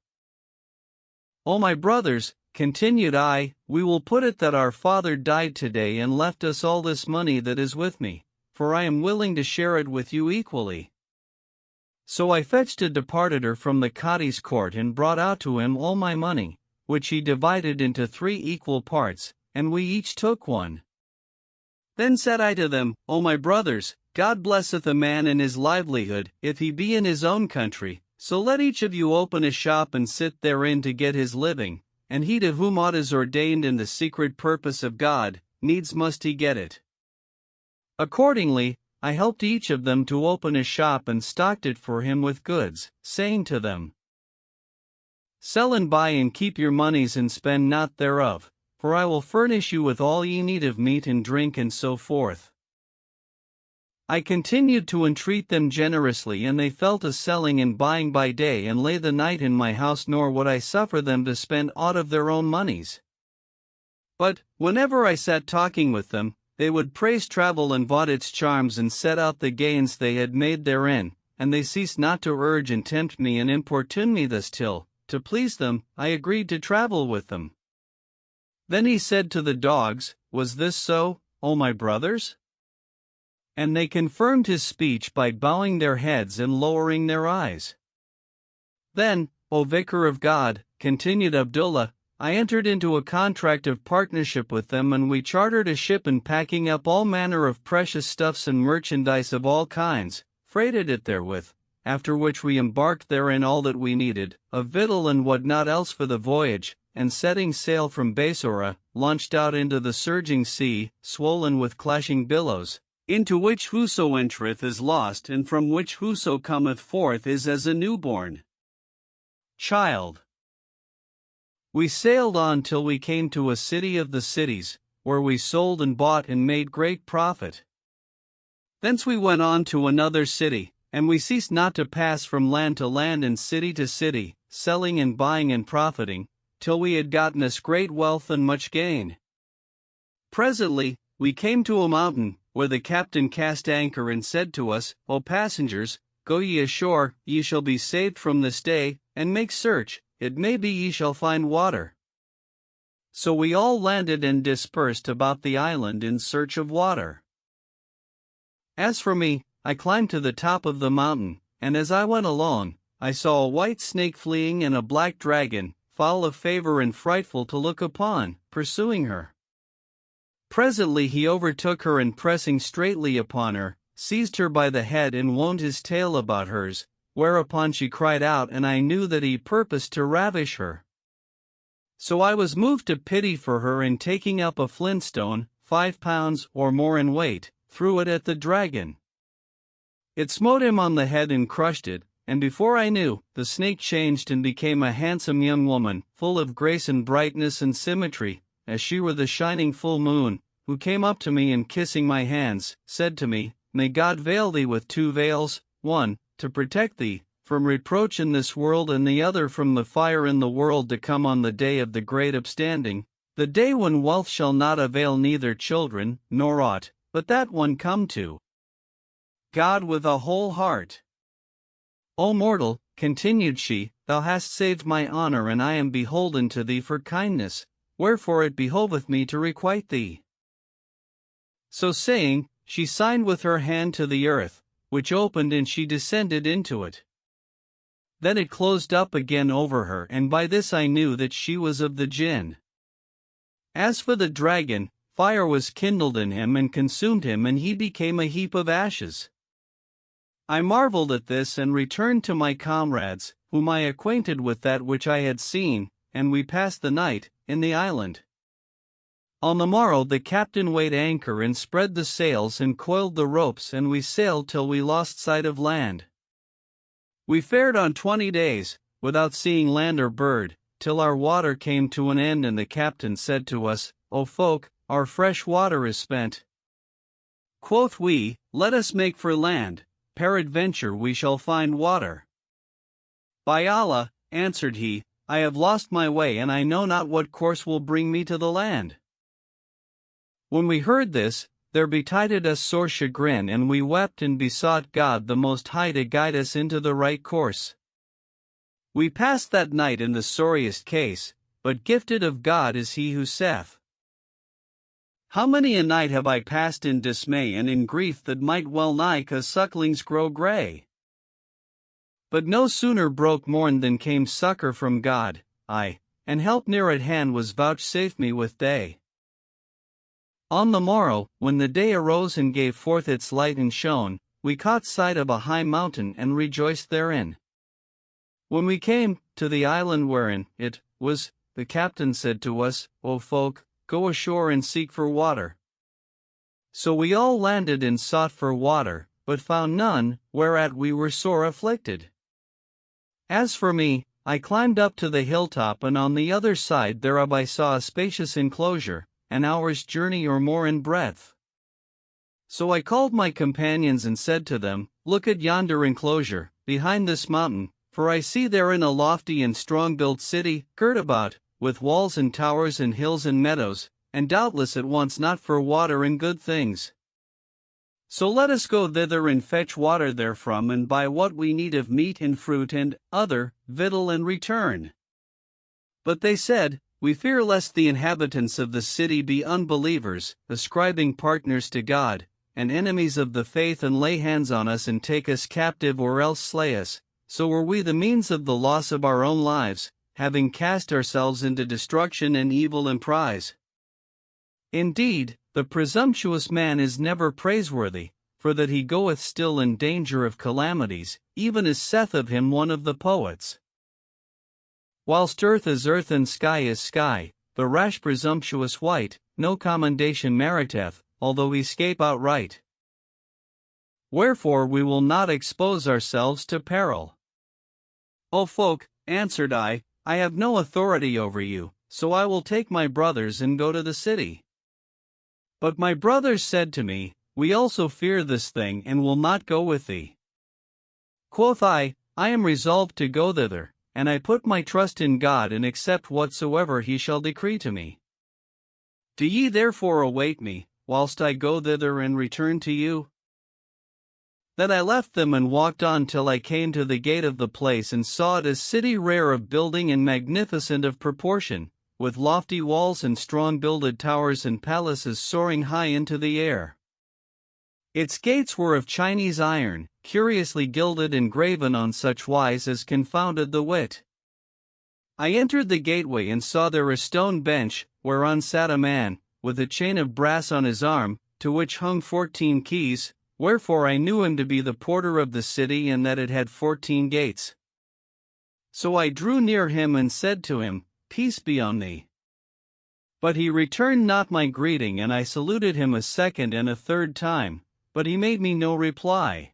Speaker 1: O my brothers, continued I, we will put it that our father died today and left us all this money that is with me, for I am willing to share it with you equally. So I fetched a departitor from the Cadi's court and brought out to him all my money, which he divided into 3 equal parts, and we each took one. Then said I to them, O my brothers, God blesseth a man in his livelihood, if he be in his own country, so let each of you open a shop and sit therein to get his living, and he to whom aught is ordained in the secret purpose of God, needs must he get it. Accordingly, I helped each of them to open a shop and stocked it for him with goods, saying to them, Sell and buy and keep your monies and spend not thereof, for I will furnish you with all ye need of meat and drink and so forth. I continued to entreat them generously, and they fell to selling and buying by day and lay the night in my house, nor would I suffer them to spend aught of their own monies. But, whenever I sat talking with them, they would praise travel and vaunt its charms and set out the gains they had made therein, and they ceased not to urge and tempt me and importune me thus till, to please them, I agreed to travel with them. Then he said to the dogs, Was this so, O my brothers? And they confirmed his speech by bowing their heads and lowering their eyes. Then, O Vicar of God, continued Abdullah, I entered into a contract of partnership with them, and we chartered a ship, and packing up all manner of precious stuffs and merchandise of all kinds, freighted it therewith, after which we embarked therein all that we needed, of victual and what not else for the voyage, and setting sail from Basora, launched out into the surging sea, swollen with clashing billows, into which whoso entereth is lost, and from which whoso cometh forth is as a newborn child. We sailed on till we came to a city of the cities, where we sold and bought and made great profit. Thence we went on to another city, and we ceased not to pass from land to land and city to city, selling and buying and profiting, till we had gotten us great wealth and much gain. Presently, we came to a mountain, where the captain cast anchor and said to us, O passengers, go ye ashore, ye shall be saved from this day, and make search, it may be ye shall find water. So we all landed and dispersed about the island in search of water. As for me, I climbed to the top of the mountain, and as I went along, I saw a white snake fleeing and a black dragon, foul of favor and frightful to look upon, pursuing her. Presently he overtook her, and pressing straightly upon her, seized her by the head and wound his tail about hers, whereupon she cried out, and I knew that he purposed to ravish her. So I was moved to pity for her, and taking up a flintstone, 5 pounds or more in weight, threw it at the dragon. It smote him on the head and crushed it, and before I knew, the snake changed and became a handsome young woman, full of grace and brightness and symmetry, as she were the shining full moon, who came up to me and kissing my hands, said to me, May God veil thee with 2 veils, one, to protect thee from reproach in this world, and the other from the fire in the world to come on the day of the great upstanding, the day when wealth shall not avail neither children, nor aught, but that one come to God with a whole heart. O mortal, continued she, thou hast saved my honor, and I am beholden to thee for kindness, wherefore it behoveth me to requite thee. So saying, she signed with her hand to the earth, which opened, and she descended into it. Then it closed up again over her, and by this I knew that she was of the jinn. As for the dragon, fire was kindled in him and consumed him, and he became a heap of ashes. I marveled at this, and returned to my comrades, whom I acquainted with that which I had seen, and we passed the night in the island. On the morrow the captain weighed anchor and spread the sails and coiled the ropes, and we sailed till we lost sight of land. We fared on 20 days, without seeing land or bird, till our water came to an end, and the captain said to us, O folk, our fresh water is spent. Quoth we, Let us make for land, peradventure we shall find water. By Allah, answered he, I have lost my way, and I know not what course will bring me to the land. When we heard this, there betided us sore chagrin, and we wept and besought God the Most High to guide us into the right course. We passed that night in the sorriest case, but gifted of God is he who saith. How many a night have I passed in dismay and in grief that might well nigh cause sucklings grow grey? But no sooner broke morn than came succor from God, and help near at hand was vouchsafed me with day. On the morrow, when the day arose and gave forth its light and shone, we caught sight of a high mountain and rejoiced therein. When we came to the island wherein it was, the captain said to us, O folk, go ashore and seek for water. So we all landed and sought for water, but found none, whereat we were sore afflicted. As for me, I climbed up to the hilltop, and on the other side thereof I saw a spacious enclosure, an hour's journey or more in breadth. So I called my companions and said to them, Look at yonder enclosure, behind this mountain, for I see therein a lofty and strong-built city, girt about, with walls and towers and hills and meadows, and doubtless it wants not for water and good things. So let us go thither and fetch water therefrom, and buy what we need of meat and fruit and other victual, and return. But they said, We fear lest the inhabitants of the city be unbelievers, ascribing partners to God, and enemies of the faith, and lay hands on us and take us captive or else slay us. So were we the means of the loss of our own lives, having cast ourselves into destruction and evil emprise. Indeed, the presumptuous man is never praiseworthy, for that he goeth still in danger of calamities, even as saith of him one of the poets. Whilst earth is earth and sky is sky, the rash presumptuous wight no commendation meriteth, although he scape outright. Wherefore we will not expose ourselves to peril. O folk, answered I have no authority over you, so I will take my brothers and go to the city. But my brothers said to me, We also fear this thing and will not go with thee. Quoth I am resolved to go thither, and I put my trust in God and accept whatsoever he shall decree to me. Do ye therefore await me, whilst I go thither and return to you? Then I left them and walked on till I came to the gate of the place, and saw it a city rare of building and magnificent of proportion, with lofty walls and strong builded towers and palaces soaring high into the air. Its gates were of Chinese iron, curiously gilded and graven on such wise as confounded the wit. I entered the gateway and saw there a stone bench, whereon sat a man, with a chain of brass on his arm, to which hung 14 keys, wherefore I knew him to be the porter of the city, and that it had 14 gates. So I drew near him and said to him, Peace be on thee. But he returned not my greeting, and I saluted him a second and a third time, but he made me no reply.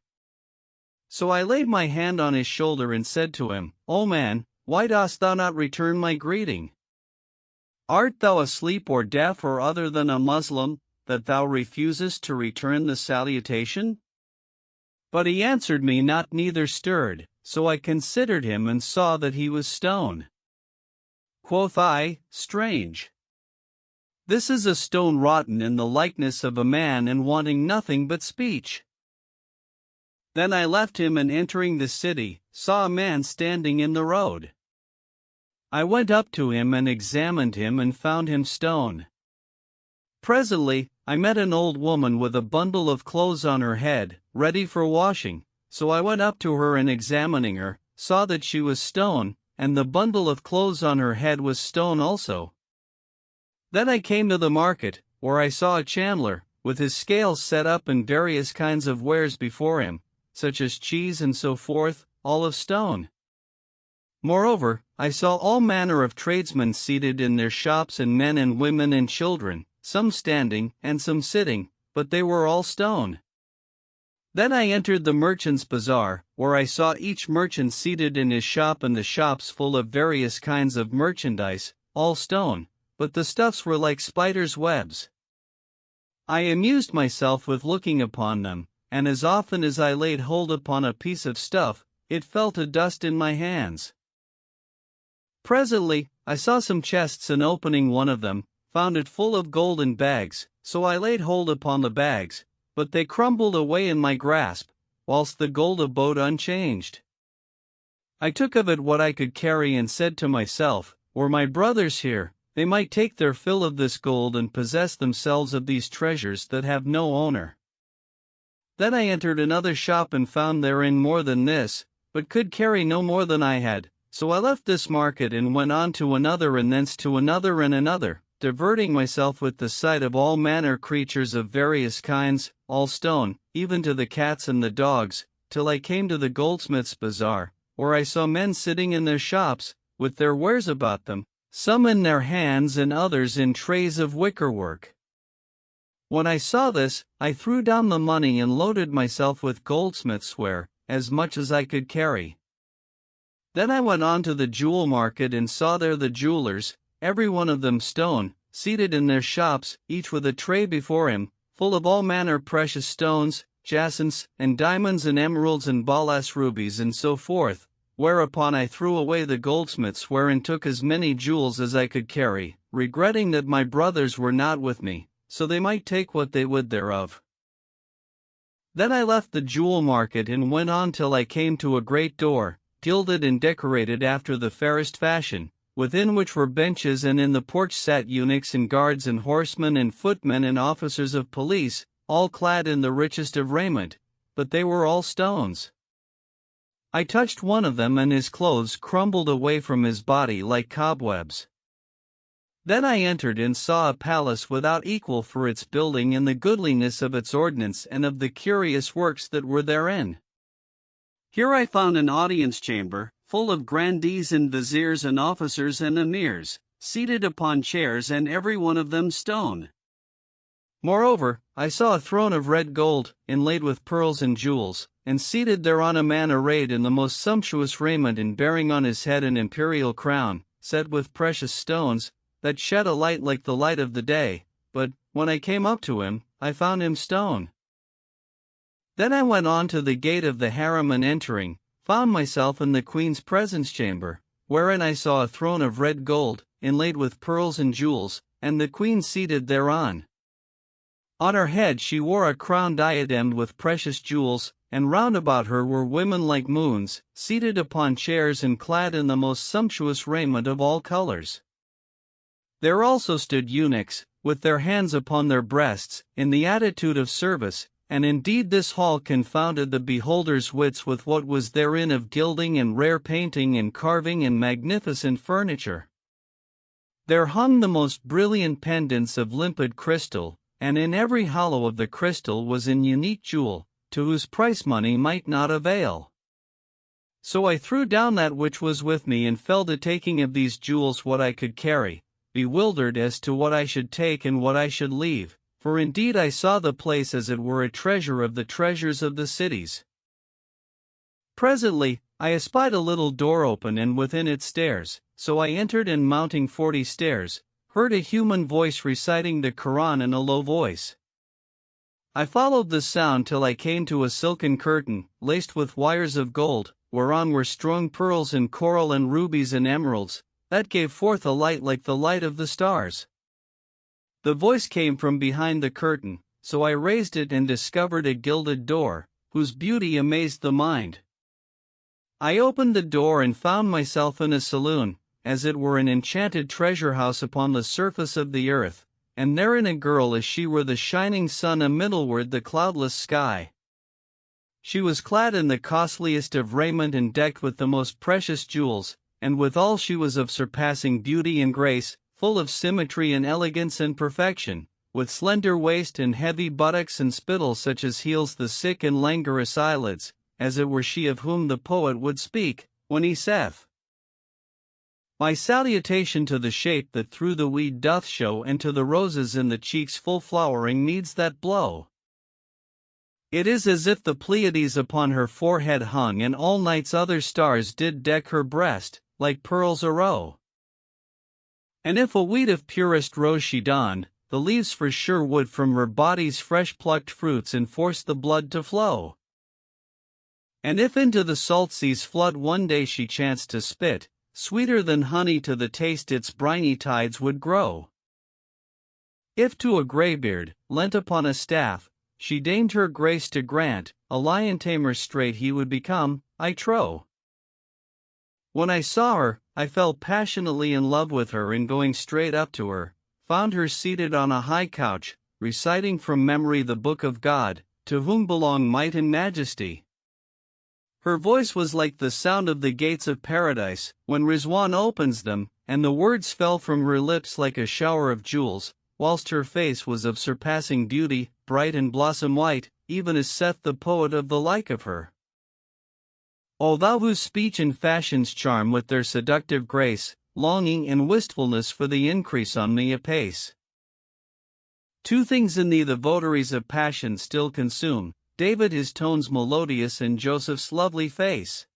Speaker 1: So I laid my hand on his shoulder and said to him, O man, why dost thou not return my greeting? Art thou asleep or deaf or other than a Muslim, that thou refusest to return the salutation? But he answered me not, neither stirred, so I considered him and saw that he was stone. Quoth I, Strange. This is a stone rotten in the likeness of a man and wanting nothing but speech. Then I left him, and entering the city, saw a man standing in the road. I went up to him and examined him and found him stone. Presently, I met an old woman with a bundle of clothes on her head, ready for washing, so I went up to her and examining her, saw that she was stone, and the bundle of clothes on her head was stone also. Then I came to the market, where I saw a chandler, with his scales set up and various kinds of wares before him, such as cheese and so forth, all of stone. Moreover, I saw all manner of tradesmen seated in their shops, and men and women and children, some standing and some sitting, but they were all stone. Then I entered the merchant's bazaar, where I saw each merchant seated in his shop, and the shops full of various kinds of merchandise, all stone, but the stuffs were like spiders' webs. I amused myself with looking upon them, and as often as I laid hold upon a piece of stuff, it fell to dust in my hands. Presently, I saw some chests, and opening one of them, found it full of golden bags, so I laid hold upon the bags, but they crumbled away in my grasp, whilst the gold abode unchanged. I took of it what I could carry, and said to myself, were my brothers here, they might take their fill of this gold and possess themselves of these treasures that have no owner. Then I entered another shop and found therein more than this, but could carry no more than I had, so I left this market and went on to another, and thence to another and another, diverting myself with the sight of all manner creatures of various kinds, all stone, even to the cats and the dogs, till I came to the goldsmith's bazaar, where I saw men sitting in their shops, with their wares about them, some in their hands and others in trays of wickerwork. When I saw this, I threw down the money and loaded myself with goldsmith's ware, as much as I could carry. Then I went on to the jewel market and saw there the jewelers, every one of them stone, seated in their shops, each with a tray before him, full of all manner precious stones, jacinths, and diamonds and emeralds and balas rubies and so forth, whereupon I threw away the goldsmith's ware and took as many jewels as I could carry, regretting that my brothers were not with me, so they might take what they would thereof. Then I left the jewel market and went on till I came to a great door, gilded and decorated after the fairest fashion, within which were benches, and in the porch sat eunuchs and guards and horsemen and footmen and officers of police, all clad in the richest of raiment, but they were all stones. I touched one of them and his clothes crumbled away from his body like cobwebs. Then I entered and saw a palace without equal for its building and the goodliness of its ordinance and of the curious works that were therein. Here I found an audience chamber, full of grandees and viziers and officers and emirs, seated upon chairs and every one of them stone. Moreover, I saw a throne of red gold, inlaid with pearls and jewels, and seated thereon a man arrayed in the most sumptuous raiment and bearing on his head an imperial crown, set with precious stones, that shed a light like the light of the day, but, when I came up to him, I found him stone. Then I went on to the gate of the harem and entering, found myself in the queen's presence chamber, wherein I saw a throne of red gold, inlaid with pearls and jewels, and the queen seated thereon. On her head she wore a crown diademed with precious jewels, and round about her were women like moons, seated upon chairs and clad in the most sumptuous raiment of all colors. There also stood eunuchs, with their hands upon their breasts, in the attitude of service, and indeed this hall confounded the beholder's wits with what was therein of gilding and rare painting and carving and magnificent furniture. There hung the most brilliant pendants of limpid crystal, and in every hollow of the crystal was an unique jewel, to whose price money might not avail. So I threw down that which was with me and fell to taking of these jewels what I could carry, bewildered as to what I should take and what I should leave, for indeed I saw the place as it were a treasure of the treasures of the cities. Presently, I espied a little door open and within it stairs, so I entered and mounting 40 stairs, heard a human voice reciting the Quran in a low voice. I followed the sound till I came to a silken curtain, laced with wires of gold, whereon were strung pearls and coral and rubies and emeralds, that gave forth a light like the light of the stars. The voice came from behind the curtain, so I raised it and discovered a gilded door, whose beauty amazed the mind. I opened the door and found myself in a saloon, as it were an enchanted treasure house upon the surface of the earth, and therein a girl as she were the shining sun amiddleward the cloudless sky. She was clad in the costliest of raiment and decked with the most precious jewels, and withal she was of surpassing beauty and grace, full of symmetry and elegance and perfection, with slender waist and heavy buttocks and spittle such as heals the sick and languorous eyelids, as it were she of whom the poet would speak, when he saith, "My salutation to the shape that through the weed doth show, and to the roses in the cheeks full flowering needs that blow. It is as if the Pleiades upon her forehead hung, and all night's other stars did deck her breast, like pearls a row. And if a weed of purest rose she donned, the leaves for sure would from her body's fresh plucked fruits enforce the blood to flow. And if into the salt sea's flood one day she chanced to spit, sweeter than honey to the taste its briny tides would grow. If to a graybeard, leant upon a staff, she deigned her grace to grant, a lion tamer straight he would become, I trow. When I saw her, I fell passionately in love with her, and going straight up to her, found her seated on a high couch, reciting from memory the book of God, to whom belong might and majesty. Her voice was like the sound of the gates of paradise, when Rizwan opens them, and the words fell from her lips like a shower of jewels, whilst her face was of surpassing beauty, bright and blossom white, even as saith the poet of the like of her. O thou whose speech and fashions charm with their seductive grace, longing and wistfulness for the increase on me apace. Two things in thee the votaries of passion still consume, David his tones melodious and Joseph's lovely face.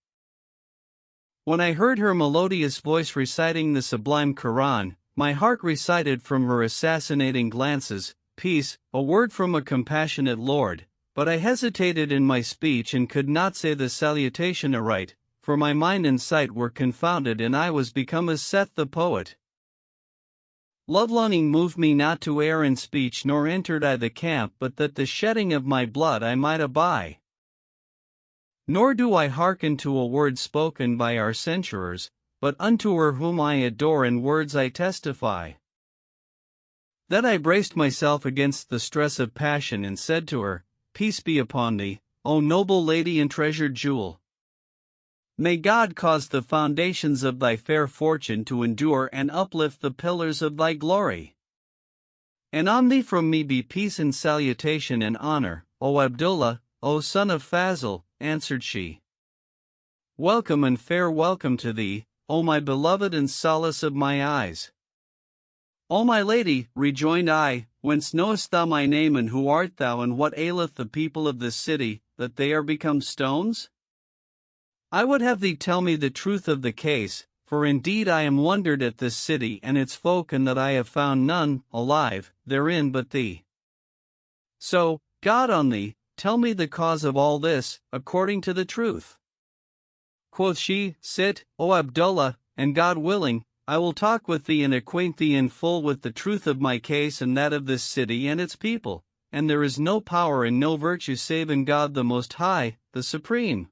Speaker 1: When I heard her melodious voice reciting the sublime Quran, my heart recited from her assassinating glances, peace, a word from a compassionate Lord, but I hesitated in my speech and could not say the salutation aright, for my mind and sight were confounded and I was become as saith the poet. Love-longing moved me not to err in speech, nor entered I the camp, but that the shedding of my blood I might abye. Nor do I hearken to a word spoken by our censurers, but unto her whom I adore in words I testify. Then I braced myself against the stress of passion and said to her, Peace be upon thee, O noble lady and treasured jewel. May God cause the foundations of thy fair fortune to endure and uplift the pillars of thy glory. And on thee from me be peace and salutation and honor, O Abdullah, O son of Fazl, answered she. Welcome and fair welcome to thee, O my beloved and solace of my eyes. O my lady, rejoined I, whence knowest thou my name and who art thou and what aileth the people of this city, that they are become stones? I would have thee tell me the truth of the case, for indeed I am wondered at this city and its folk and that I have found none, alive, therein but thee. So, God on thee, tell me the cause of all this, according to the truth. Quoth she, Sit, O Abdullah, and God willing, I will talk with thee and acquaint thee in full with the truth of my case and that of this city and its people, and there is no power and no virtue save in God the Most High, the Supreme.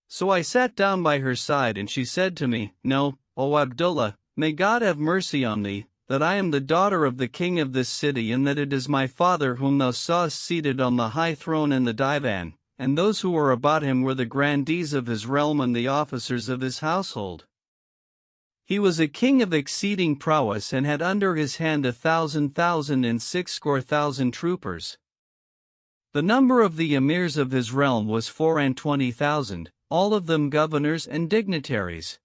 Speaker 1: So I sat down by her side and she said to me, Know, O Abdullah, may God have mercy on thee, that I am the daughter of the king of this city and that it is my father whom thou sawest seated on the high throne in the divan, and those who were about him were the grandees of his realm and the officers of his household. He was a king of exceeding prowess and had under his hand 1,000,000 and 60,000 troopers. The number of the emirs of his realm was 24,000, all of them governors and dignitaries.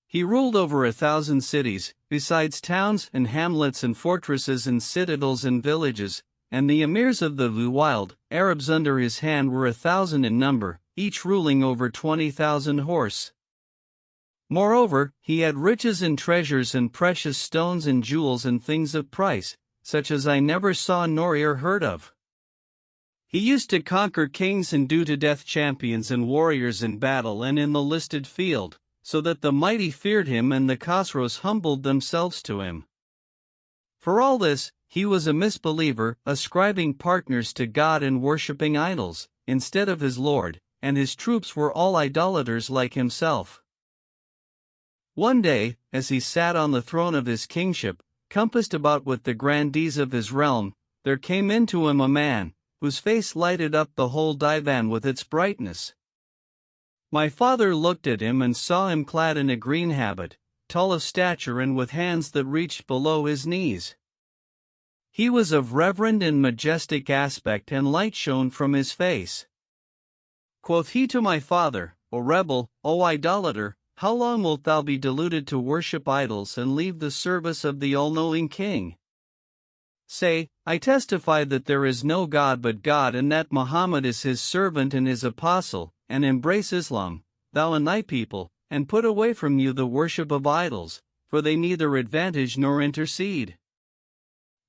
Speaker 1: He ruled over 1,000 cities, besides towns and hamlets and fortresses and citadels and villages, and the emirs of the wild Arabs under his hand were 1,000 in number, each ruling over 20,000 horse. Moreover, he had riches and treasures and precious stones and jewels and things of price, such as I never saw nor e'er heard of. He used to conquer kings and do to death champions and warriors in battle and in the listed field, so that the mighty feared him and the Khosrows humbled themselves to him. For all this, he was a misbeliever, ascribing partners to God and worshipping idols, instead of his Lord, and his troops were all idolaters like himself. One day, as he sat on the throne of his kingship, compassed about with the grandees of his realm, there came into him a man, whose face lighted up the whole divan with its brightness. My father looked at him and saw him clad in a green habit, tall of stature and with hands that reached below his knees. He was of reverend and majestic aspect and light shone from his face. Quoth he to my father, O rebel, O idolater, how long wilt thou be deluded to worship idols and leave the service of the all-knowing King? Say, I testify that there is no God but God and that Muhammad is his servant and his apostle, and embrace Islam, thou and thy people, and put away from you the worship of idols, for they neither advantage nor intercede.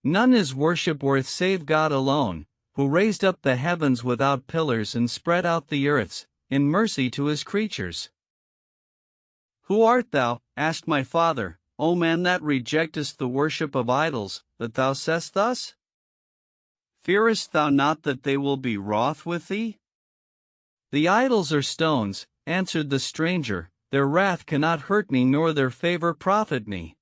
Speaker 1: None is worship worth save God alone, who raised up the heavens without pillars and spread out the earths, in mercy to his creatures. Who art thou, asked my father, O man that rejectest the worship of idols, that thou sayest thus? Fearest thou not that they will be wroth with thee? The idols are stones, answered the stranger, their wrath cannot hurt me nor their favor profit me.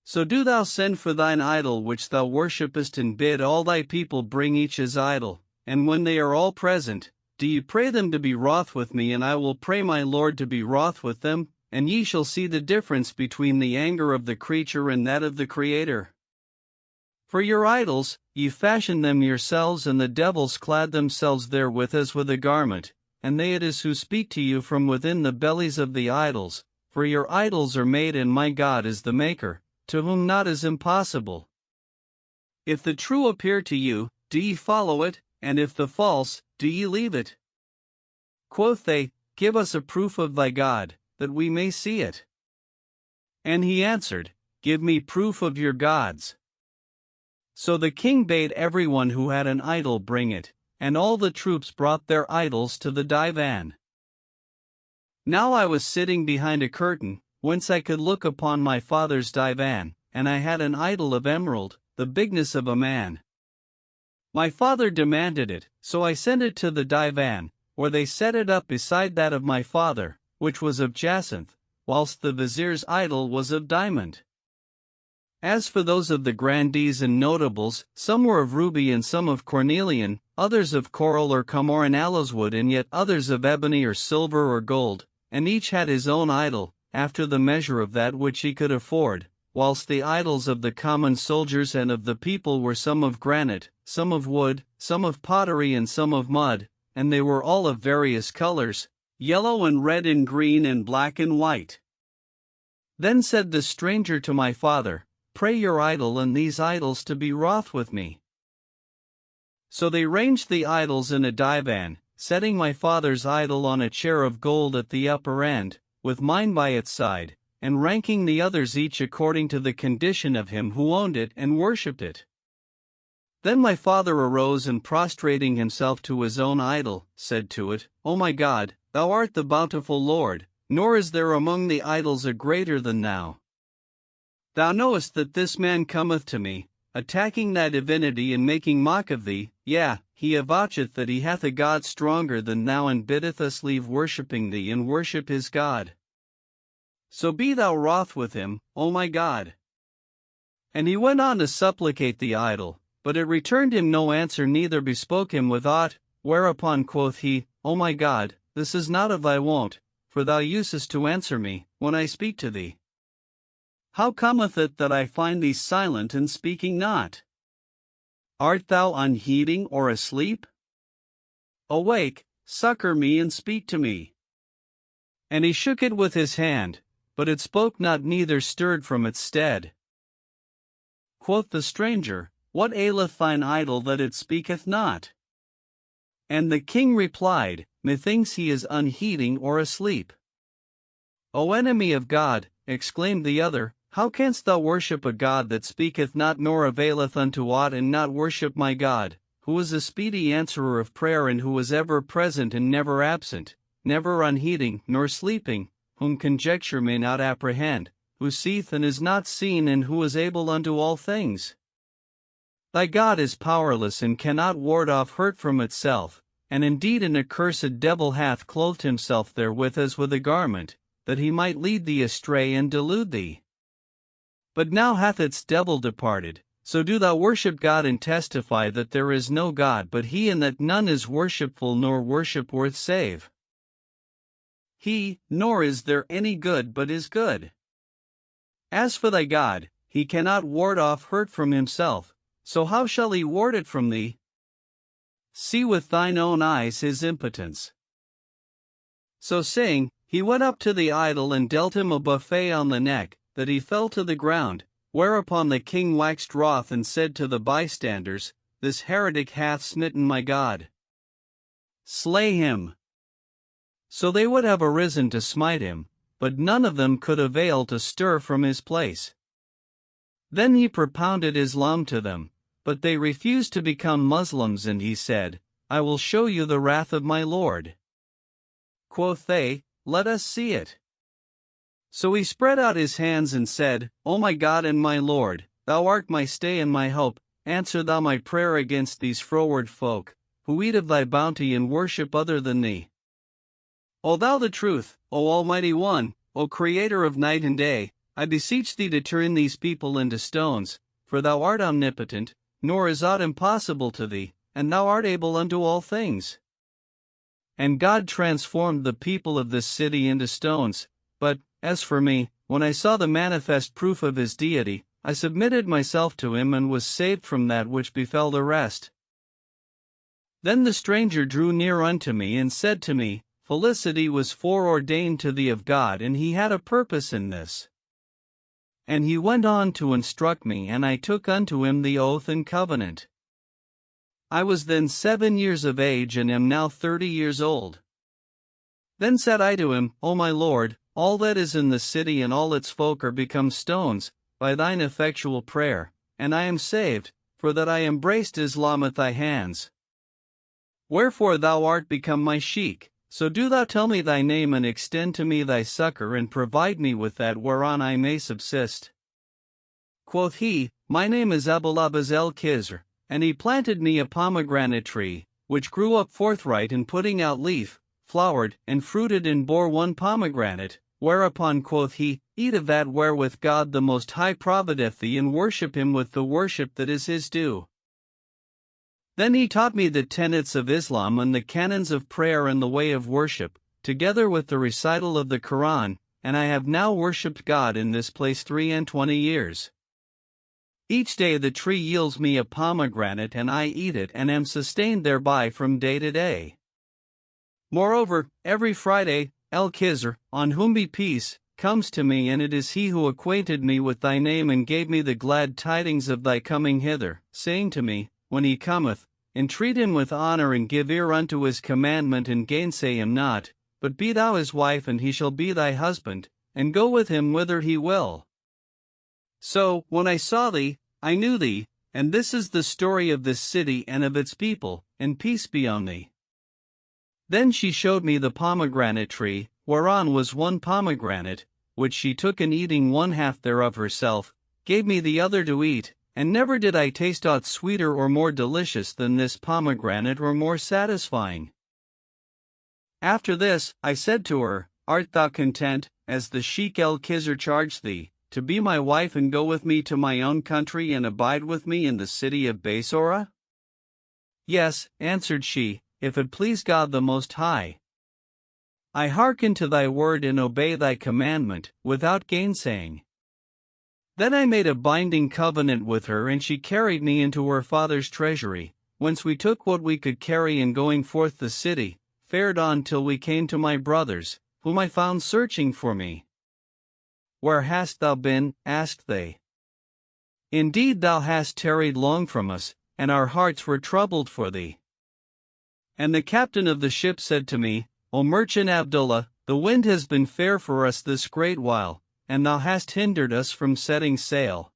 Speaker 1: So do thou send for thine idol which thou worshippest and bid all thy people bring each his idol, and when they are all present, do ye pray them to be wroth with me, and I will pray my Lord to be wroth with them, and ye shall see the difference between the anger of the creature and that of the Creator. For your idols, ye fashion them yourselves, and the devils clad themselves therewith as with a garment, and they it is who speak to you from within the bellies of the idols, for your idols are made, and my God is the Maker, to whom naught is impossible. If the true appear to you, do ye follow it, and if the false, do ye leave it? Quoth they, Give us a proof of thy God, that we may see it. And he answered, Give me proof of your gods. So the king bade everyone who had an idol bring it, and all the troops brought their idols to the divan. Now I was sitting behind a curtain, whence I could look upon my father's divan, and I had an idol of emerald, the bigness of a man. My father demanded it, so I sent it to the divan, where they set it up beside that of my father, which was of jacinth, whilst the vizier's idol was of diamond. As for those of the grandees and notables, some were of ruby and some of cornelian, others of coral or Comoran aloeswood, and yet others of ebony or silver or gold, and each had his own idol, after the measure of that which he could afford, whilst the idols of the common soldiers and of the people were some of granite, some of wood, some of pottery, and some of mud, and they were all of various colors, yellow and red and green and black and white. Then said the stranger to my father, Pray your idol and these idols to be wroth with me. So they ranged the idols in a divan, setting my father's idol on a chair of gold at the upper end, with mine by its side, and ranking the others each according to the condition of him who owned it and worshipped it. Then my father arose, and prostrating himself to his own idol, said to it, O my God, thou art the bountiful Lord, nor is there among the idols a greater than thou. Thou knowest that this man cometh to me, attacking thy divinity and making mock of thee, yea, he avoucheth that he hath a God stronger than thou, and biddeth us leave worshipping thee and worship his God. So be thou wroth with him, O my God. And he went on to supplicate the idol, but it returned him no answer, neither bespoke him with aught, whereupon quoth he, O my God, this is not of thy wont, for thou usest to answer me, when I speak to thee. How cometh it that I find thee silent and speaking not? Art thou unheeding or asleep? Awake, succor me and speak to me. And he shook it with his hand, but it spoke not, neither stirred from its stead. Quoth the stranger, What aileth thine idol that it speaketh not? And the king replied, Methinks he is unheeding or asleep. O enemy of God, exclaimed the other, how canst thou worship a God that speaketh not, nor availeth unto aught, and not worship my God, who is a speedy answerer of prayer, and who is ever present and never absent, never unheeding nor sleeping, whom conjecture may not apprehend, who seeth and is not seen, and who is able unto all things? Thy God is powerless and cannot ward off hurt from itself, and indeed an accursed devil hath clothed himself therewith as with a garment, that he might lead thee astray and delude thee. But now hath its devil departed, so do thou worship God, and testify that there is no God but he, and that none is worshipful nor worship worth save he, nor is there any good but is good. As for thy God, he cannot ward off hurt from himself, so how shall he ward it from thee? See with thine own eyes his impotence. So saying, he went up to the idol and dealt him a buffet on the neck, that he fell to the ground, whereupon the king waxed wroth and said to the bystanders, This heretic hath smitten my God. Slay him. So they would have arisen to smite him, but none of them could avail to stir from his place. Then he propounded Islam to them, but they refused to become Muslims, and he said, I will show you the wrath of my Lord. Quoth they, Let us see it. So he spread out his hands and said, O my God and my Lord, thou art my stay and my hope, answer thou my prayer against these froward folk, who eat of thy bounty and worship other than thee. O thou the truth, O Almighty One, O Creator of night and day, I beseech thee to turn these people into stones, for thou art omnipotent, nor is aught impossible to thee, and thou art able unto all things. and God transformed the people of this city into stones. But, as for me, when I saw the manifest proof of his deity, I submitted myself to him and was saved from that which befell the rest. Then the stranger drew near unto me and said to me, Felicity was foreordained to thee of God, and he had a purpose in this. And he went on to instruct me, and I took unto him the oath and covenant. I was then 7 years of age, and am now 30 years old. Then said I to him, O my Lord, all that is in the city and all its folk are become stones, by thine effectual prayer, and I am saved, for that I embraced Islam at thy hands. Wherefore thou art become my sheik, so do thou tell me thy name and extend to me thy succor and provide me with that whereon I may subsist. Quoth he, My name is Abulabaz el-Khizr, and he planted me a pomegranate tree, which grew up forthright and putting out leaf, flowered, and fruited and bore one pomegranate, whereupon quoth he, Eat of that wherewith God the Most High provideth thee, and worship him with the worship that is his due. Then he taught me the tenets of Islam and the canons of prayer and the way of worship, together with the recital of the Quran, and I have now worshipped God in this place 23 years. Each day the tree yields me a pomegranate, and I eat it and am sustained thereby from day to day. Moreover, every Friday, El-Khizr, on whom be peace, comes to me, and it is he who acquainted me with thy name and gave me the glad tidings of thy coming hither, saying to me, When he cometh, entreat him with honor and give ear unto his commandment and gainsay him not, but be thou his wife and he shall be thy husband, and go with him whither he will. So, when I saw thee, I knew thee, and this is the story of this city and of its people, and peace be on thee. Then she showed me the pomegranate tree, whereon was one pomegranate, which she took, and eating one half thereof herself, gave me the other to eat, and never did I taste aught sweeter or more delicious than this pomegranate, or more satisfying. After this, I said to her, Art thou content, as the Sheikh el-Khizr charged thee, to be my wife and go with me to my own country and abide with me in the city of Basora? Yes, answered she, if it please God the Most High. I hearken to thy word and obey thy commandment, without gainsaying. Then I made a binding covenant with her, and she carried me into her father's treasury, whence we took what we could carry, and going forth the city, fared on till we came to my brothers, whom I found searching for me. Where hast thou been? Asked they. Indeed thou hast tarried long from us, and our hearts were troubled for thee. And the captain of the ship said to me, O merchant Abdullah, the wind has been fair for us this great while, and thou hast hindered us from setting sail.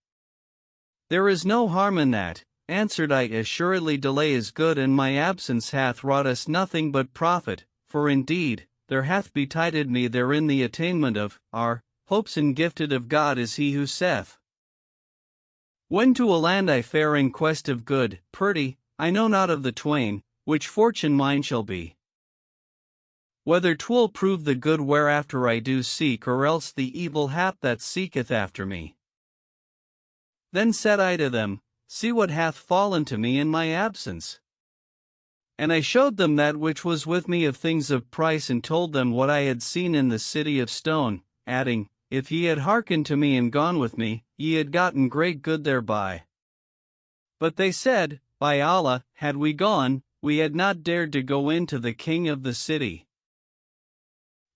Speaker 1: There is no harm in that, answered I. Assuredly delay is good, and my absence hath wrought us nothing but profit, for indeed, there hath betided me therein the attainment of our hopes, and gifted of God is he who saith, When to a land I fare in quest of good, purdy, I know not of the twain, which fortune mine shall be. Whether 'twill prove the good whereafter I do seek, or else the evil hap that seeketh after me. Then said I to them, See what hath fallen to me in my absence. And I showed them that which was with me of things of price, and told them what I had seen in the city of stone, adding, If ye had hearkened to me and gone with me, ye had gotten great good thereby. But they said, By Allah, had we gone, we had not dared to go in to the king of the city.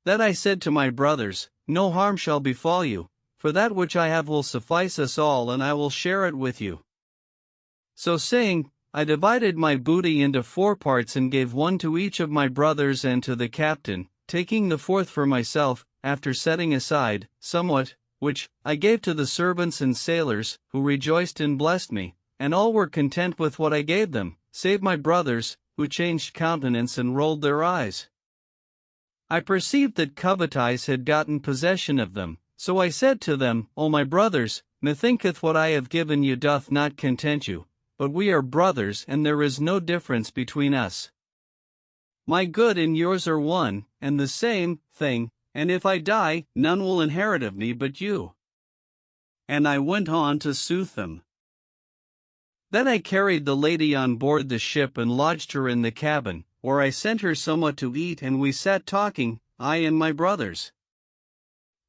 Speaker 1: Then I said to my brothers, No harm shall befall you, for that which I have will suffice us all, and I will share it with you. So saying, I divided my booty into 4 parts, and gave one to each of my brothers and to the captain, taking the 4th for myself, after setting aside somewhat, which I gave to the servants and sailors, who rejoiced and blessed me, and all were content with what I gave them, save my brothers, who changed countenance and rolled their eyes. I perceived that covetise had gotten possession of them, so I said to them, O my brothers, methinketh what I have given you doth not content you, but we are brothers, and there is no difference between us. My good and yours are one, and the same thing, and if I die, none will inherit of me but you. And I went on to soothe them. Then I carried the lady on board the ship and lodged her in the cabin, where I sent her somewhat to eat, and we sat talking, I and my brothers.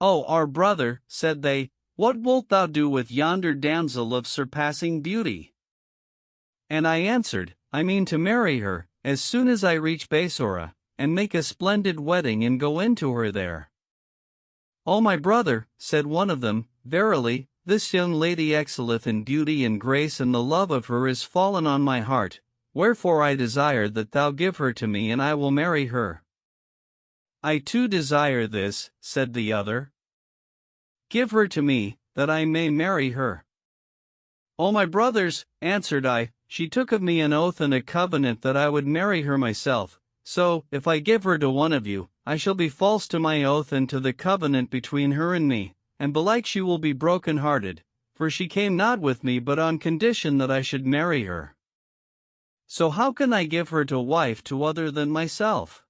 Speaker 1: "O our brother," said they, "what wilt thou do with yonder damsel of surpassing beauty?" And I answered, I mean to marry her, as soon as I reach Basora, and make a splendid wedding and go into her there. "O my brother," said one of them, "verily, this young lady excelleth in beauty and grace, and the love of her is fallen on my heart, wherefore I desire that thou give her to me, and I will marry her." "I too desire this," said the other. "Give her to me, that I may marry her." "O my brothers," answered I, "she took of me an oath and a covenant that I would marry her myself, so, if I give her to one of you, I shall be false to my oath and to the covenant between her and me, and belike she will be broken-hearted, for she came not with me but on condition that I should marry her. So how can I give her to wife to other than myself?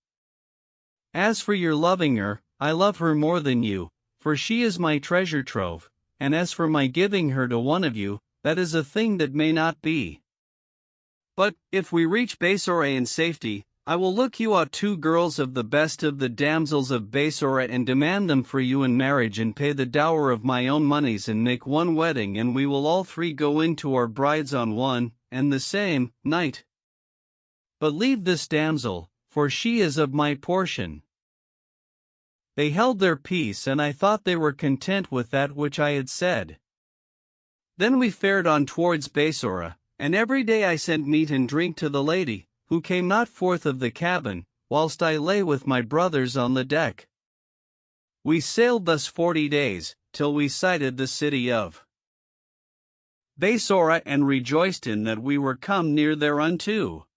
Speaker 1: As for your loving her, I love her more than you, for she is my treasure trove, and as for my giving her to one of you, that is a thing that may not be. But, if we reach Basora in safety, I will look you out 2 girls of the best of the damsels of Basora and demand them for you in marriage, and pay the dower of my own monies, and make one wedding, and we will all 3 go in to our brides on one and the same night. But leave this damsel, for she is of my portion." They held their peace, and I thought they were content with that which I had said. Then we fared on towards Basora, and every day I sent meat and drink to the lady, who came not forth of the cabin, whilst I lay with my brothers on the deck. We sailed thus 40 days, till we sighted the city of Basora, and rejoiced in that we were come near thereunto.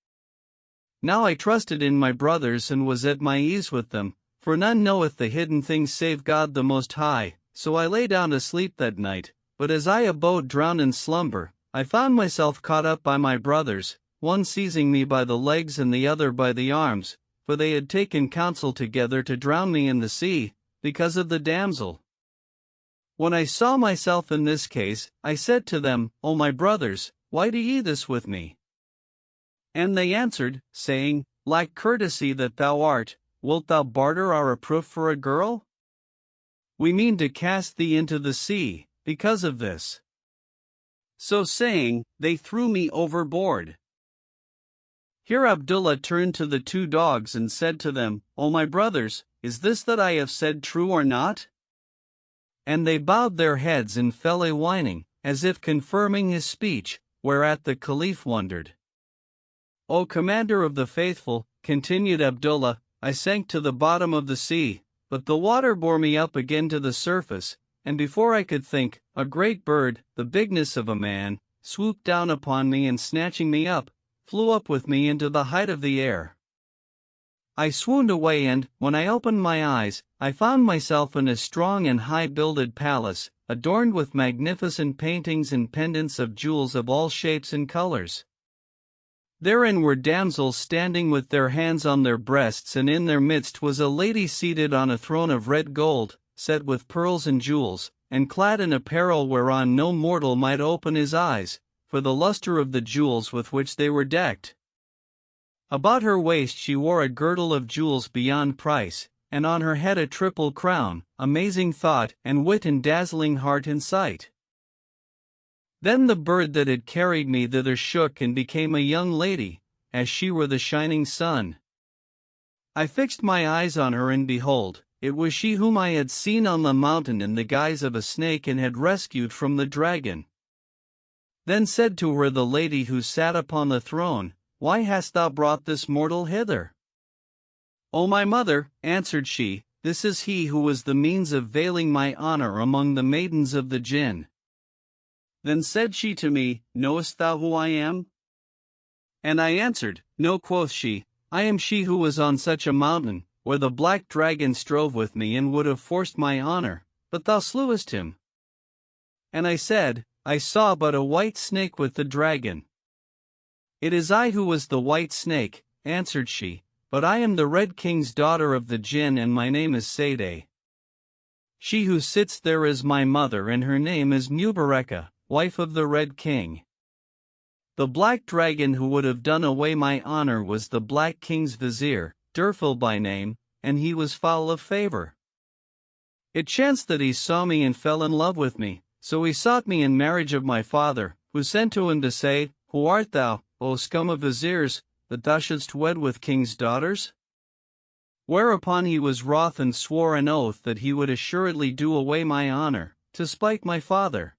Speaker 1: Now I trusted in my brothers, and was at my ease with them, for none knoweth the hidden things save God the Most High, so I lay down to sleep that night, but as I abode drowned in slumber, I found myself caught up by my brothers, one seizing me by the legs and the other by the arms, for they had taken counsel together to drown me in the sea, because of the damsel. When I saw myself in this case, I said to them, O my brothers, why do ye this with me? And they answered, saying, Like courtesy that thou art, wilt thou barter our reproof for a girl? We mean to cast thee into the sea, because of this. So saying, they threw me overboard. Here Abdullah turned to the 2 dogs and said to them, O my brothers, is this that I have said true or not? And they bowed their heads and fell a whining, as if confirming his speech, whereat the Caliph wondered. O Commander of the Faithful, continued Abdullah, I sank to the bottom of the sea, but the water bore me up again to the surface, and before I could think, a great bird, the bigness of a man, swooped down upon me, and snatching me up, flew up with me into the height of the air. I swooned away, and, when I opened my eyes, I found myself in a strong and high-builded palace, adorned with magnificent paintings and pendants of jewels of all shapes and colors. Therein were damsels standing with their hands on their breasts, and in their midst was a lady seated on a throne of red gold, set with pearls and jewels, and clad in apparel whereon no mortal might open his eyes, for the luster of the jewels with which they were decked. About her waist she wore a girdle of jewels beyond price, and on her head a triple crown, amazing thought and wit and dazzling heart and sight. Then the bird that had carried me thither shook and became a young lady, as she were the shining sun. I fixed my eyes on her, and behold, it was she whom I had seen on the mountain in the guise of a snake and had rescued from the dragon. Then said to her the lady who sat upon the throne, Why hast thou brought this mortal hither? O my mother, answered she, this is he who was the means of veiling my honor among the maidens of the jinn. Then said she to me, Knowest thou who I am? And I answered, No, quoth she, I am she who was on such a mountain, where the black dragon strove with me and would have forced my honor, but thou slewest him. And I said, I saw but a white snake with the dragon. It is I who was the white snake, answered she, but I am the Red King's daughter of the jinn, and my name is Sadeh. She who sits there is my mother, and her name is Mubareka, wife of the Red King. The black dragon who would have done away my honor was the Black King's vizier, Durfil by name, and he was foul of favor. It chanced that he saw me and fell in love with me, so he sought me in marriage of my father, who sent to him to say, Who art thou, O scum of viziers, that thou shouldst wed with kings' daughters? Whereupon he was wroth and swore an oath that he would assuredly do away my honor, to spite my father.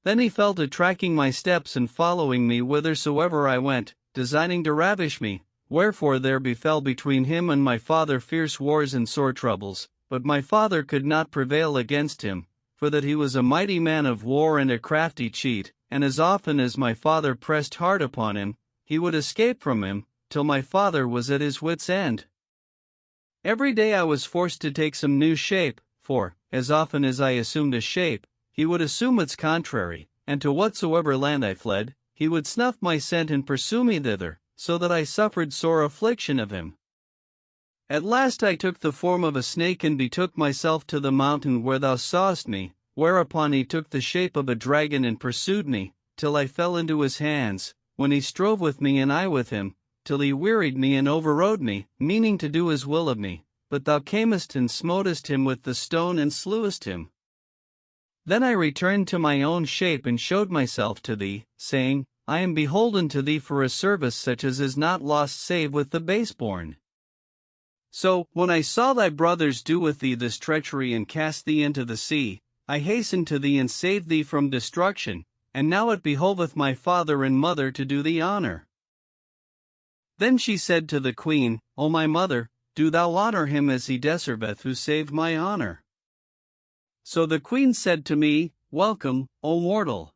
Speaker 1: Then he fell to tracking my steps and following me whithersoever I went, designing to ravish me, wherefore there befell between him and my father fierce wars and sore troubles, but my father could not prevail against him, for that he was a mighty man of war and a crafty cheat, and as often as my father pressed hard upon him, he would escape from him, till my father was at his wits' end. Every day I was forced to take some new shape, for, as often as I assumed a shape, he would assume its contrary, and to whatsoever land I fled, he would snuff my scent and pursue me thither, so that I suffered sore affliction of him. At last I took the form of a snake and betook myself to the mountain where thou sawest me, whereupon he took the shape of a dragon and pursued me, till I fell into his hands, when he strove with me and I with him, till he wearied me and overrode me, meaning to do his will of me, but thou camest and smotest him with the stone and slewest him. Then I returned to my own shape and showed myself to thee, saying, I am beholden to thee for a service such as is not lost save with the baseborn. So, when I saw thy brothers do with thee this treachery and cast thee into the sea, I hastened to thee and saved thee from destruction, and now it behoveth my father and mother to do thee honor. Then she said to the queen, O my mother, do thou honor him as he deserveth who saved my honor. So the queen said to me, Welcome, O mortal.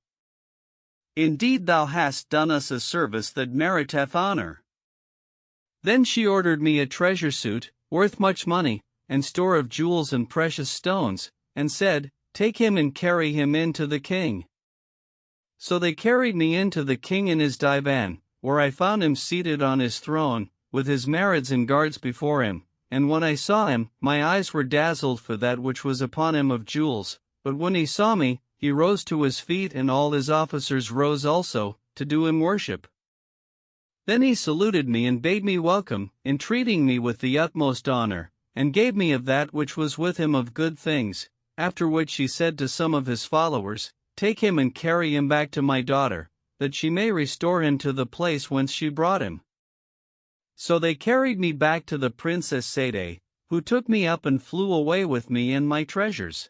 Speaker 1: Indeed thou hast done us a service that meriteth honor. Then she ordered me a treasure suit, worth much money, and store of jewels and precious stones, and said, Take him and carry him in to the king. So they carried me in to the king in his divan, where I found him seated on his throne, with his marids and guards before him. And when I saw him, my eyes were dazzled for that which was upon him of jewels, but when he saw me, he rose to his feet and all his officers rose also, to do him worship. Then he saluted me and bade me welcome, entreating me with the utmost honor, and gave me of that which was with him of good things, after which he said to some of his followers, Take him and carry him back to my daughter, that she may restore him to the place whence she brought him. So they carried me back to the Princess Sade, who took me up and flew away with me and my treasures.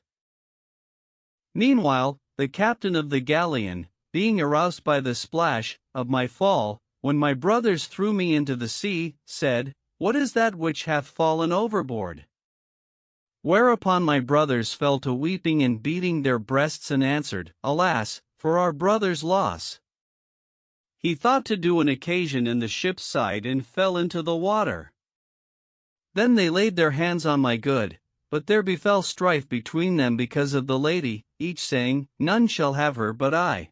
Speaker 1: Meanwhile, the captain of the galleon, being aroused by the splash of my fall, when my brothers threw me into the sea, said, What is that which hath fallen overboard? Whereupon my brothers fell to weeping and beating their breasts and answered, Alas, for our brother's loss. He thought to do an occasion in the ship's side and fell into the water. Then they laid their hands on my good, but there befell strife between them because of the lady, each saying, None shall have her but I.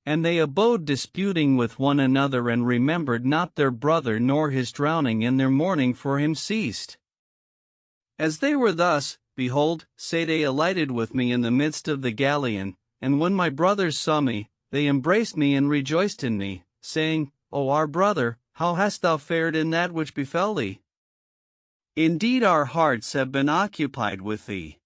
Speaker 1: And they abode disputing with one another and remembered not their brother nor his drowning, and their mourning for him ceased. As they were thus, behold, Sade alighted with me in the midst of the galleon, and when my brothers saw me, they embraced me and rejoiced in me, saying, O our brother, how hast thou fared in that which befell thee? Indeed our hearts have been occupied with thee.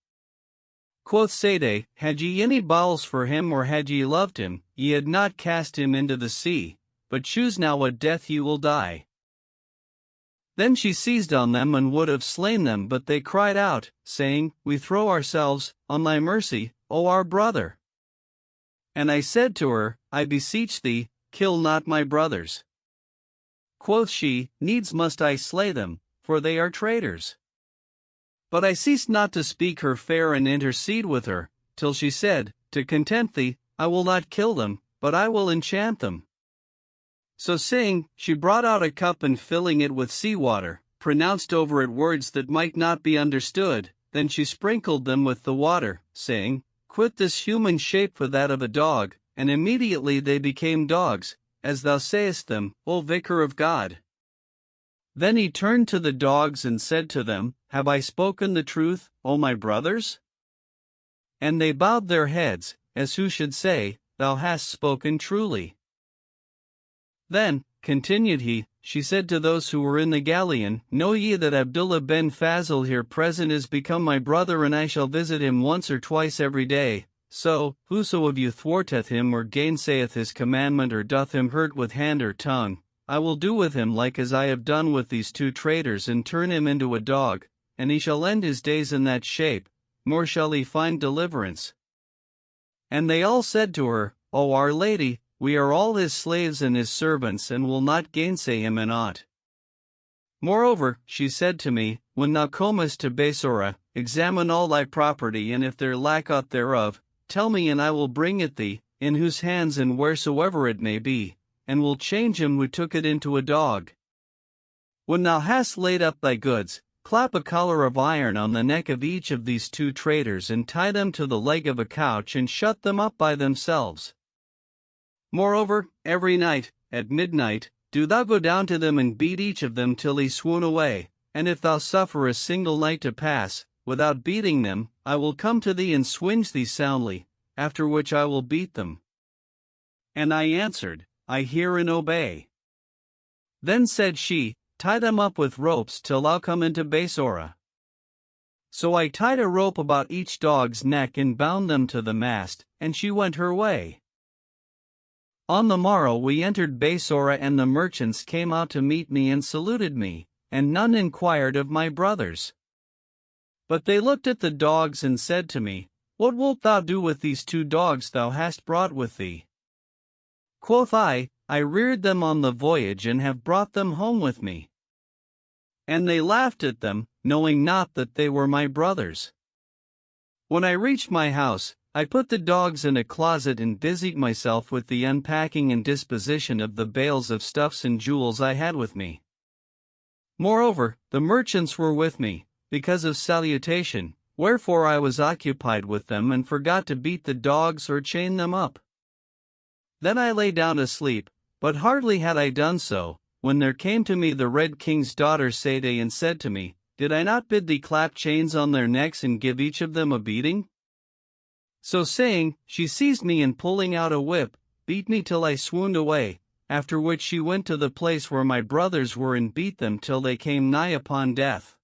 Speaker 1: Quoth Sade, Had ye any bowels for him, or had ye loved him, ye had not cast him into the sea, but choose now what death ye will die. Then she seized on them and would have slain them, but they cried out, saying, We throw ourselves on thy mercy, O our brother. And I said to her, I beseech thee, kill not my brothers. Quoth she, Needs must I slay them, for they are traitors. But I ceased not to speak her fair and intercede with her, till she said, To content thee, I will not kill them, but I will enchant them. So saying, she brought out a cup and filling it with sea water, pronounced over it words that might not be understood, then she sprinkled them with the water, saying, Quit this human shape for that of a dog, and immediately they became dogs, as thou sayest them, O Vicar of God. Then he turned to the dogs and said to them, Have I spoken the truth, O my brothers? And they bowed their heads, as who should say, thou hast spoken truly. Then, continued he, she said to those who were in the galleon, Know ye that Abdullah ben Fazl here present is become my brother, and I shall visit him once or twice every day. So, whoso of you thwarteth him or gainsayeth his commandment or doth him hurt with hand or tongue, I will do with him like as I have done with these two traitors, and turn him into a dog, and he shall end his days in that shape, nor shall he find deliverance. And they all said to her, O Our Lady, we are all his slaves and his servants, and will not gainsay him in aught. Moreover, she said to me, When thou comest to Basora, examine all thy property, and if there lack aught thereof, tell me, and I will bring it thee, in whose hands and wheresoever it may be, and will change him who took it into a dog. When thou hast laid up thy goods, clap a collar of iron on the neck of each of these two traitors, and tie them to the leg of a couch, and shut them up by themselves. Moreover, every night, at midnight, do thou go down to them and beat each of them till he swoon away, and if thou suffer a single night to pass, without beating them, I will come to thee and swinge thee soundly, after which I will beat them. And I answered, I hear and obey. Then said she, Tie them up with ropes till thou come into Basora. So I tied a rope about each dog's neck and bound them to the mast, and she went her way. On the morrow we entered Basora, and the merchants came out to meet me and saluted me, and none inquired of my brothers. But they looked at the dogs and said to me, What wilt thou do with these two dogs thou hast brought with thee? Quoth I reared them on the voyage and have brought them home with me. And they laughed at them, knowing not that they were my brothers. When I reached my house, I put the dogs in a closet and busied myself with the unpacking and disposition of the bales of stuffs and jewels I had with me. Moreover, the merchants were with me, because of salutation, wherefore I was occupied with them and forgot to beat the dogs or chain them up. Then I lay down to sleep, but hardly had I done so, when there came to me the Red King's daughter Sade and said to me, Did I not bid thee clap chains on their necks and give each of them a beating? So saying, she seized me, and pulling out a whip, beat me till I swooned away, after which she went to the place where my brothers were and beat them till they came nigh upon death.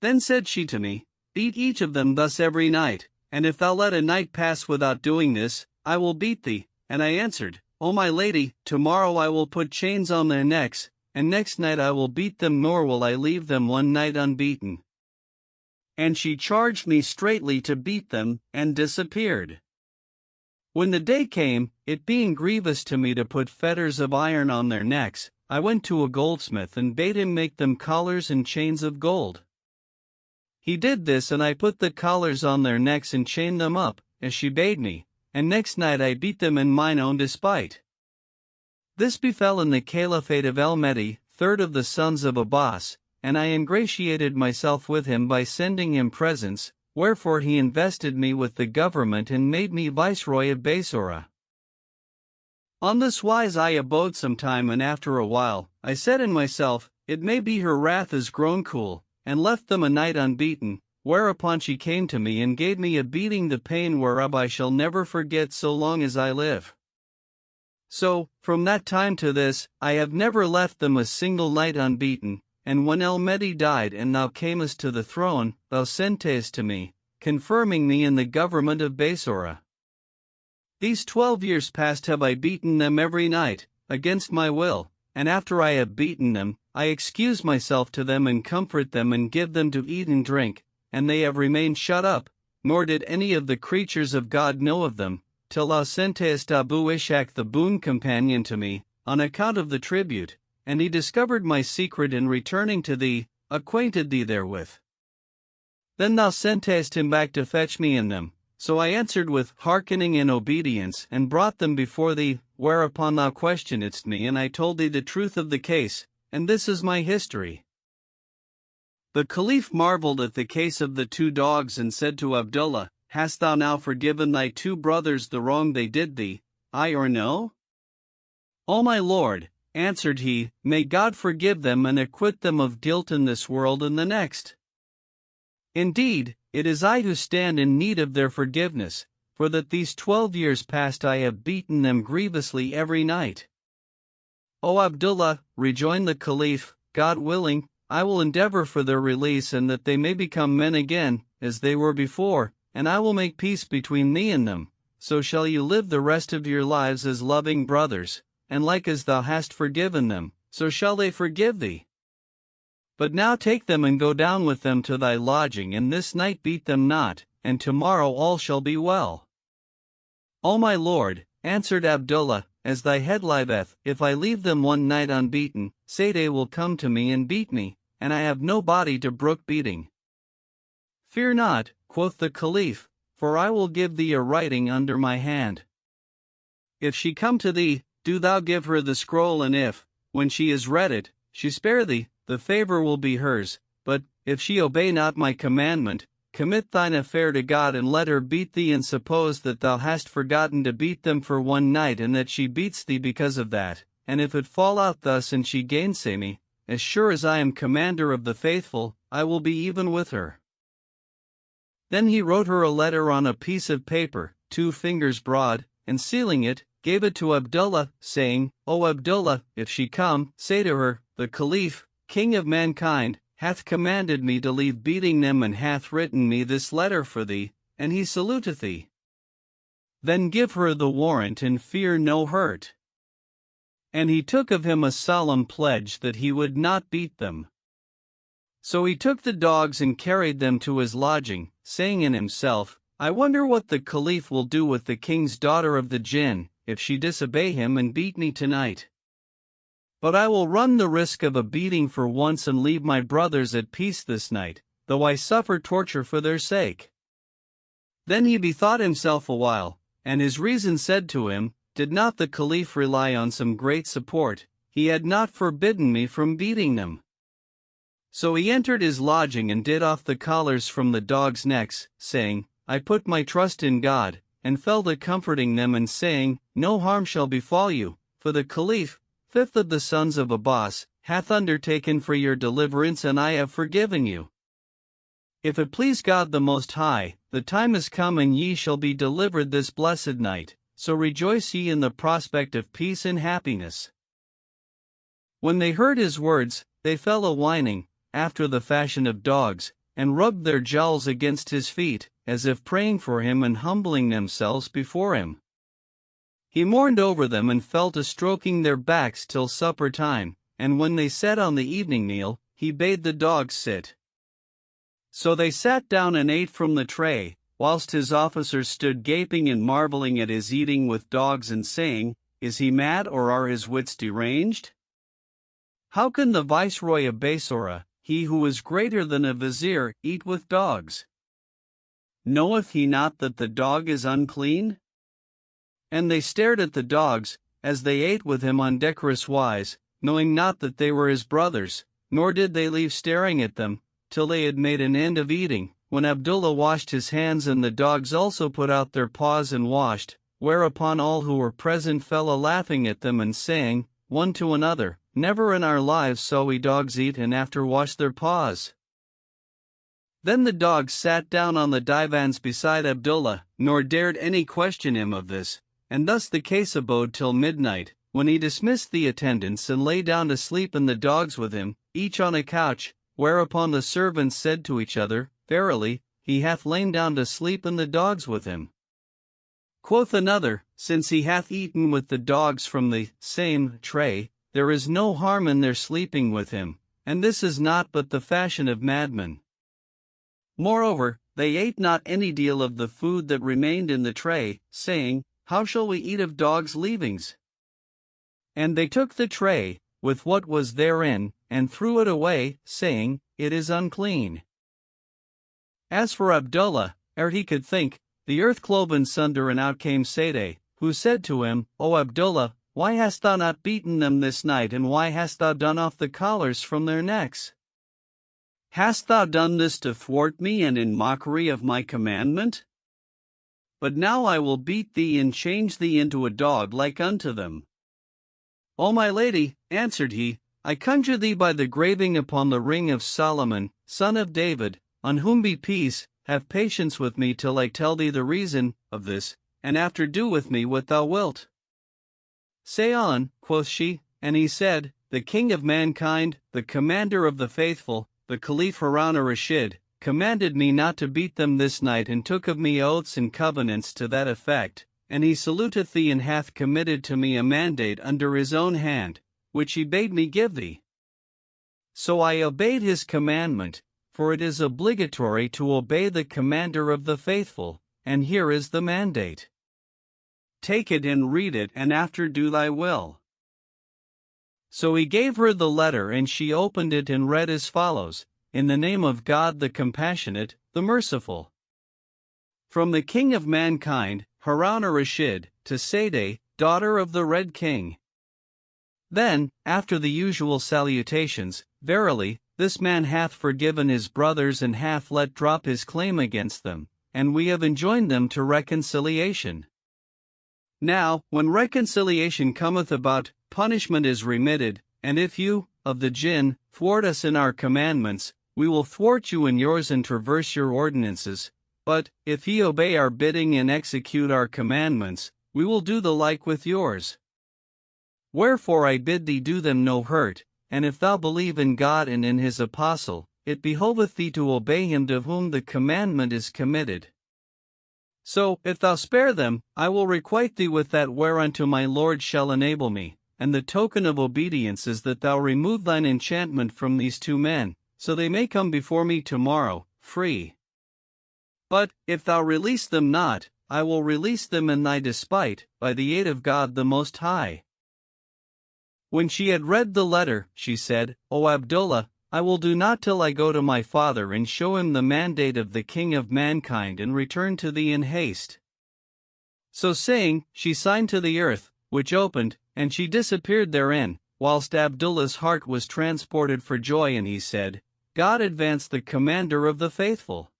Speaker 1: Then said she to me, Beat each of them thus every night, and if thou let a night pass without doing this, I will beat thee. And I answered, O my lady, tomorrow I will put chains on their necks, and next night I will beat them, nor will I leave them one night unbeaten. And she charged me straitly to beat them, and disappeared. When the day came, it being grievous to me to put fetters of iron on their necks, I went to a goldsmith and bade him make them collars and chains of gold. He did this, and I put the collars on their necks and chained them up, as she bade me, and next night I beat them in mine own despite. This befell in the Caliphate of El-Mehdi, third of the sons of Abbas, and I ingratiated myself with him by sending him presents, wherefore he invested me with the government and made me viceroy of Basora. On this wise I abode some time, and after a while, I said in myself, It may be her wrath is grown cool, and left them a night unbeaten, whereupon she came to me and gave me a beating, the pain whereof I shall never forget so long as I live. So, from that time to this, I have never left them a single night unbeaten, and when El-Mehdi died and thou camest to the throne, thou sentest to me, confirming me in the government of Basora. These 12 years past have I beaten them every night, against my will, and after I have beaten them, I excuse myself to them and comfort them and give them to eat and drink, and they have remained shut up, nor did any of the creatures of God know of them, till thou sentest Abu Ishaq the boon companion to me, on account of the tribute, and he discovered my secret in returning to thee, acquainted thee therewith. Then thou sentest him back to fetch me in them, so I answered with hearkening and obedience, and brought them before thee, whereupon thou questionedst me, and I told thee the truth of the case, and this is my history. The Caliph marveled at the case of the two dogs and said to Abdullah, Hast thou now forgiven thy two brothers the wrong they did thee, aye or no? O my lord, answered he, may God forgive them and acquit them of guilt in this world and the next. Indeed, it is I who stand in need of their forgiveness, for that these 12 years past I have beaten them grievously every night. O Abdullah, rejoined the Caliph, God willing, I will endeavor for their release and that they may become men again, as they were before, and I will make peace between thee and them, so shall you live the rest of your lives as loving brothers, and like as thou hast forgiven them, so shall they forgive thee. But now take them and go down with them to thy lodging, and this night beat them not, and tomorrow all shall be well. O my lord, answered Abdullah, as thy head liveth, if I leave them one night unbeaten, Saday will come to me and beat me, and I have no body to brook beating. Fear not, quoth the Caliph, for I will give thee a writing under my hand. If she come to thee, do thou give her the scroll, and if, when she has read it, she spare thee, the favor will be hers, but, if she obey not my commandment, commit thine affair to God and let her beat thee, and suppose that thou hast forgotten to beat them for one night and that she beats thee because of that, and if it fall out thus and she gainsay me, as sure as I am commander of the faithful, I will be even with her. Then he wrote her a letter on a piece of paper, 2 fingers broad, and sealing it, gave it to Abdullah, saying, O Abdullah, if she come, say to her, the Caliph, King of mankind, hath commanded me to leave beating them and hath written me this letter for thee, and he saluteth thee. Then give her the warrant and fear no hurt. And he took of him a solemn pledge that he would not beat them. So he took the dogs and carried them to his lodging, saying in himself, I wonder what the Caliph will do with the king's daughter of the jinn, if she disobey him and beat me tonight. But I will run the risk of a beating for once and leave my brothers at peace this night, though I suffer torture for their sake. Then he bethought himself a while, and his reason said to him, Did not the Caliph rely on some great support, he had not forbidden me from beating them. So he entered his lodging and did off the collars from the dogs' necks, saying, I put my trust in God, and fell to comforting them and saying, No harm shall befall you, for the Caliph, 5th of the sons of Abbas, hath undertaken for your deliverance, and I have forgiven you. If it please God the Most High, the time is come and ye shall be delivered this blessed night, so rejoice ye in the prospect of peace and happiness. When they heard his words, they fell a-whining, after the fashion of dogs, and rubbed their jowls against his feet, as if praying for him and humbling themselves before him. He mourned over them and fell to stroking their backs till supper time, and when they sat on the evening meal, he bade the dogs sit. So they sat down and ate from the tray, whilst his officers stood gaping and marveling at his eating with dogs and saying, Is he mad or are his wits deranged? How can the viceroy of Basora, he who is greater than a vizier, eat with dogs? Knoweth he not that the dog is unclean? And they stared at the dogs, as they ate with him on decorous wise, knowing not that they were his brothers, nor did they leave staring at them, till they had made an end of eating, when Abdullah washed his hands and the dogs also put out their paws and washed, whereupon all who were present fell a-laughing at them and saying, one to another, Never in our lives saw we dogs eat and after wash their paws. Then the dogs sat down on the divans beside Abdullah, nor dared any question him of this, and thus the case abode till midnight, when he dismissed the attendants and lay down to sleep and the dogs with him, each on a couch, whereupon the servants said to each other, Verily, he hath lain down to sleep and the dogs with him. Quoth another, Since he hath eaten with the dogs from the same tray, there is no harm in their sleeping with him, and this is not but the fashion of madmen. Moreover, they ate not any deal of the food that remained in the tray, saying, How shall we eat of dogs' leavings? And they took the tray, with what was therein, and threw it away, saying, It is unclean. As for Abdullah, ere he could think, the earth clove in sunder, and out came Saday, who said to him, O Abdullah, why hast thou not beaten them this night, and why hast thou done off the collars from their necks? Hast thou done this to thwart me and in mockery of my commandment? But now I will beat thee and change thee into a dog like unto them. O my lady, answered he, I conjure thee by the graving upon the ring of Solomon, son of David, on whom be peace, have patience with me till I tell thee the reason of this, and after do with me what thou wilt. Say on, quoth she, and he said, The king of mankind, the commander of the faithful, the Caliph Harun al-Rashid, commanded me not to beat them this night, and took of me oaths and covenants to that effect, and he saluteth thee and hath committed to me a mandate under his own hand, which he bade me give thee. So I obeyed his commandment, for it is obligatory to obey the commander of the faithful, and here is the mandate. Take it and read it, and after do thy will. So he gave her the letter, and she opened it and read as follows, In the name of God the compassionate, the merciful. From the king of mankind, Harun al-Rashid, to Sadeh, daughter of the Red King. Then, after the usual salutations, Verily, this man hath forgiven his brothers and hath let drop his claim against them, and we have enjoined them to reconciliation. Now, when reconciliation cometh about, punishment is remitted, and if you, of the jinn, thwart us in our commandments, we will thwart you in yours and traverse your ordinances, but, if ye obey our bidding and execute our commandments, we will do the like with yours. Wherefore I bid thee do them no hurt, and if thou believe in God and in his apostle, it behoveth thee to obey him to whom the commandment is committed. So, if thou spare them, I will requite thee with that whereunto my Lord shall enable me, and the token of obedience is that thou remove thine enchantment from these two men, so they may come before me tomorrow, free. But, if thou release them not, I will release them in thy despite, by the aid of God the Most High. When she had read the letter, she said, O Abdullah, I will do naught till I go to my father and show him the mandate of the king of mankind and return to thee in haste. So saying, she signed to the earth, which opened, and she disappeared therein, whilst Abdullah's heart was transported for joy, and he said, God advance the commander of the faithful.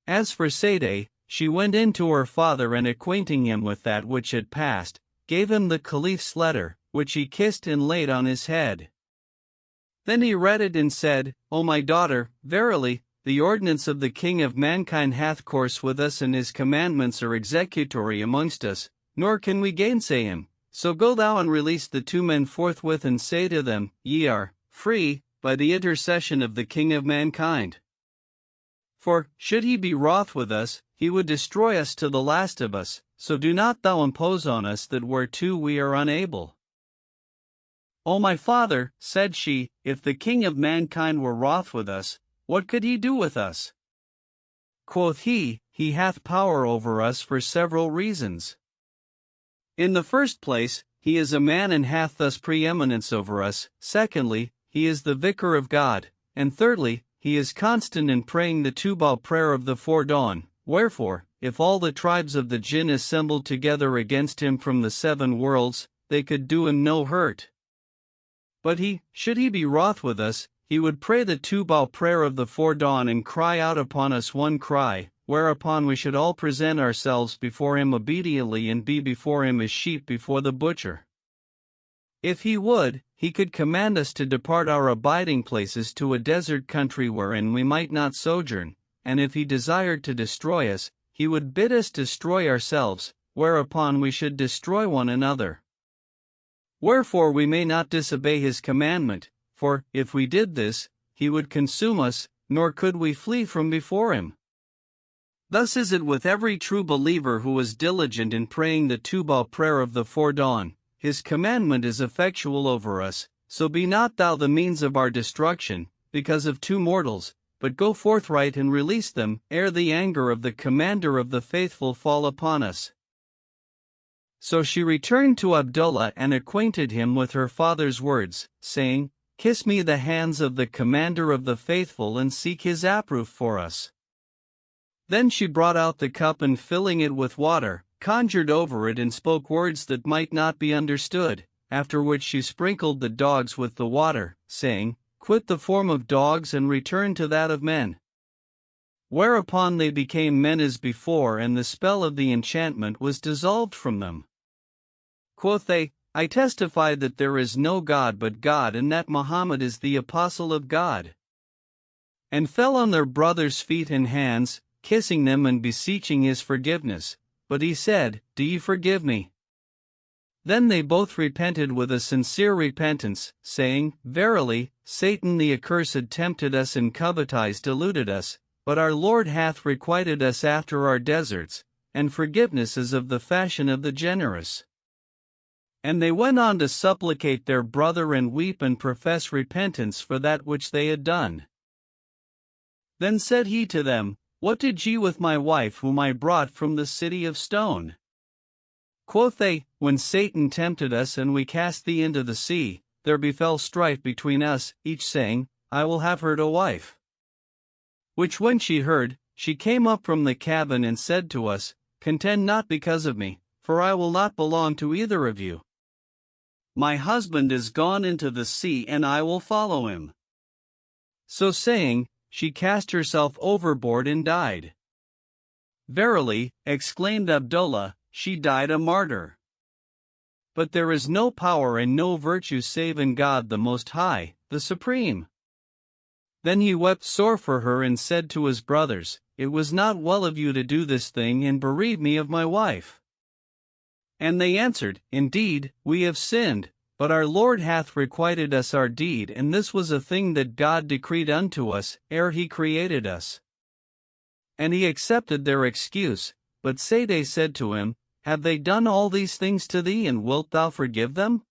Speaker 1: As for Sadeh, she went in to her father and acquainting him with that which had passed, gave him the caliph's letter, which he kissed and laid on his head. Then he read it and said, O my daughter, verily, the ordinance of the king of mankind hath course with us, and his commandments are executory amongst us, nor can we gainsay him. So go thou and release the two men forthwith, and say to them, Ye are free, by the intercession of the king of mankind. For, should he be wroth with us, he would destroy us to the last of us, so do not thou impose on us that whereto we are unable. O my father, said she, if the king of mankind were wroth with us, what could he do with us? Quoth he hath power over us for several reasons. In the first place, he is a man and hath thus preeminence over us, secondly, he is the vicar of God, and thirdly, he is constant in praying the two-bow prayer of the foredawn, wherefore, if all the tribes of the jinn assembled together against him from the 7 worlds, they could do him no hurt. But should he be wroth with us, he would pray the two-bow prayer of the foredawn and cry out upon us one cry, whereupon we should all present ourselves before him obediently and be before him as sheep before the butcher. If he would, he could command us to depart our abiding places to a desert country wherein we might not sojourn, and if he desired to destroy us, he would bid us destroy ourselves, whereupon we should destroy one another. Wherefore we may not disobey his commandment, for, if we did this, he would consume us, nor could we flee from before him. Thus is it with every true believer who is diligent in praying the two-bow prayer of the foredawn. His commandment is effectual over us, so be not thou the means of our destruction, because of 2 mortals, but go forthright and release them, ere the anger of the commander of the faithful fall upon us. So she returned to Abdullah and acquainted him with her father's words, saying, Kiss me the hands of the commander of the faithful and seek his approof for us. Then she brought out the cup and filling it with water, conjured over it and spoke words that might not be understood, after which she sprinkled the dogs with the water, saying, Quit the form of dogs and return to that of men. Whereupon they became men as before, and the spell of the enchantment was dissolved from them. Quoth they, I testify that there is no God but God, and that Muhammad is the apostle of God. and fell on their brother's feet and hands, kissing them and beseeching his forgiveness. But he said, "Do ye forgive me?" Then they both repented with a sincere repentance, saying, "Verily, Satan the accursed tempted us and covetise deluded us, but our Lord hath requited us after our deserts, and forgiveness is of the fashion of the generous." And they went on to supplicate their brother and weep and profess repentance for that which they had done. Then said he to them, "What did ye with my wife whom I brought from the city of stone?" Quoth they, "When Satan tempted us and we cast thee into the sea, there befell strife between us, each saying, I will have her to wife. Which when she heard, she came up from the cabin and said to us, Contend not because of me, for I will not belong to either of you. My husband is gone into the sea and I will follow him." So saying, she cast herself overboard and died. "Verily," exclaimed Abdullah, "she died a martyr. But there is no power and no virtue save in God the Most High, the Supreme." Then he wept sore for her and said to his brothers, "It was not well of you to do this thing and bereave me of my wife." And they answered, "Indeed, we have sinned, but our Lord hath requited us our deed, and this was a thing that God decreed unto us, ere he created us." And he accepted their excuse, but Sade said to him, "Have they done all these things to thee, and wilt thou forgive them?"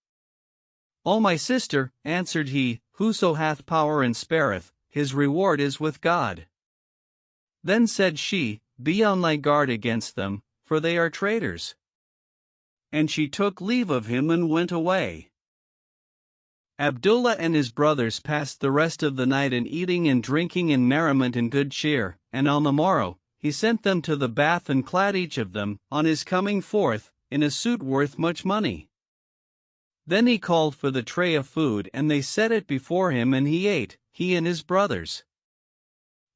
Speaker 1: "O my sister," answered he, "whoso hath power and spareth, his reward is with God." Then said she, "Be on thy guard against them, for they are traitors." And she took leave of him and went away. Abdullah and his brothers passed the rest of the night in eating and drinking and merriment and good cheer, and on the morrow, he sent them to the bath and clad each of them, on his coming forth, in a suit worth much money. Then he called for the tray of food and they set it before him and he ate, he and his brothers.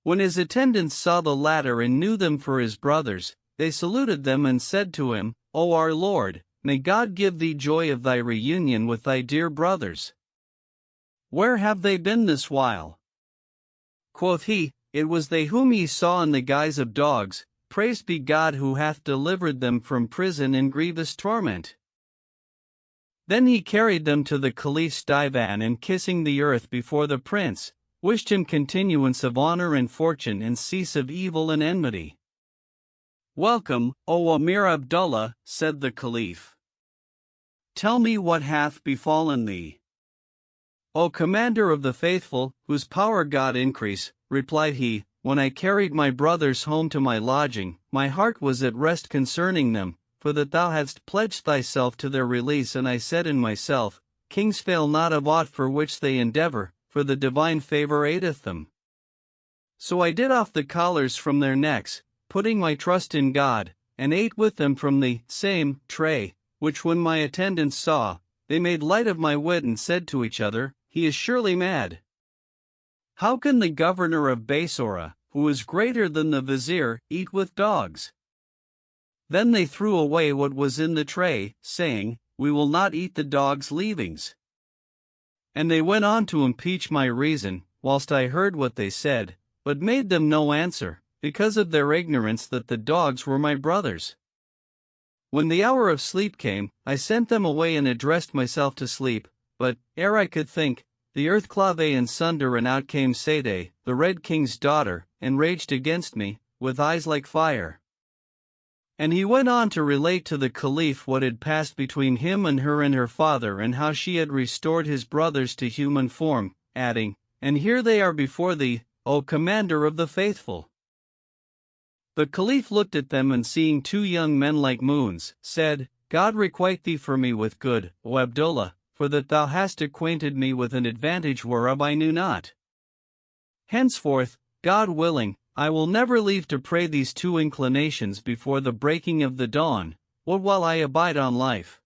Speaker 1: When his attendants saw the latter and knew them for his brothers, they saluted them and said to him, "O our Lord, may God give thee joy of thy reunion with thy dear brothers. Where have they been this while?" Quoth he, "It was they whom ye saw in the guise of dogs, praised be God who hath delivered them from prison and grievous torment." Then he carried them to the Caliph's divan and kissing the earth before the prince, wished him continuance of honor and fortune and cease of evil and enmity. "Welcome, O Amir Abdullah," said the Caliph. "Tell me what hath befallen thee." "O Commander of the Faithful, whose power God increase," replied he, "when I carried my brothers home to my lodging, my heart was at rest concerning them, for that thou hadst pledged thyself to their release, and I said in myself, Kings fail not of aught for which they endeavor, for the divine favor aideth them. So I did off the collars from their necks, putting my trust in God, and ate with them from the same tray, which when my attendants saw, they made light of my wit and said to each other, He is surely mad. How can the governor of Basora, who is greater than the vizier, eat with dogs?" Then they threw away what was in the tray, saying, "We will not eat the dogs' leavings." And they went on to impeach my reason, whilst I heard what they said, but made them no answer, because of their ignorance that the dogs were my brothers. When the hour of sleep came, I sent them away and addressed myself to sleep, but, ere I could think, the earth clave in sunder and out came Sade, the Red King's daughter, and raged against me, with eyes like fire. And he went on to relate to the Caliph what had passed between him and her father and how she had restored his brothers to human form, adding, "And here they are before thee, O Commander of the Faithful." The Caliph looked at them and seeing two young men like moons, said, "God requite thee for me with good, O Abdullah, for that thou hast acquainted me with an advantage whereof I knew not. Henceforth, God willing, I will never leave to pray these two inclinations before the breaking of the dawn, or while I abide on life."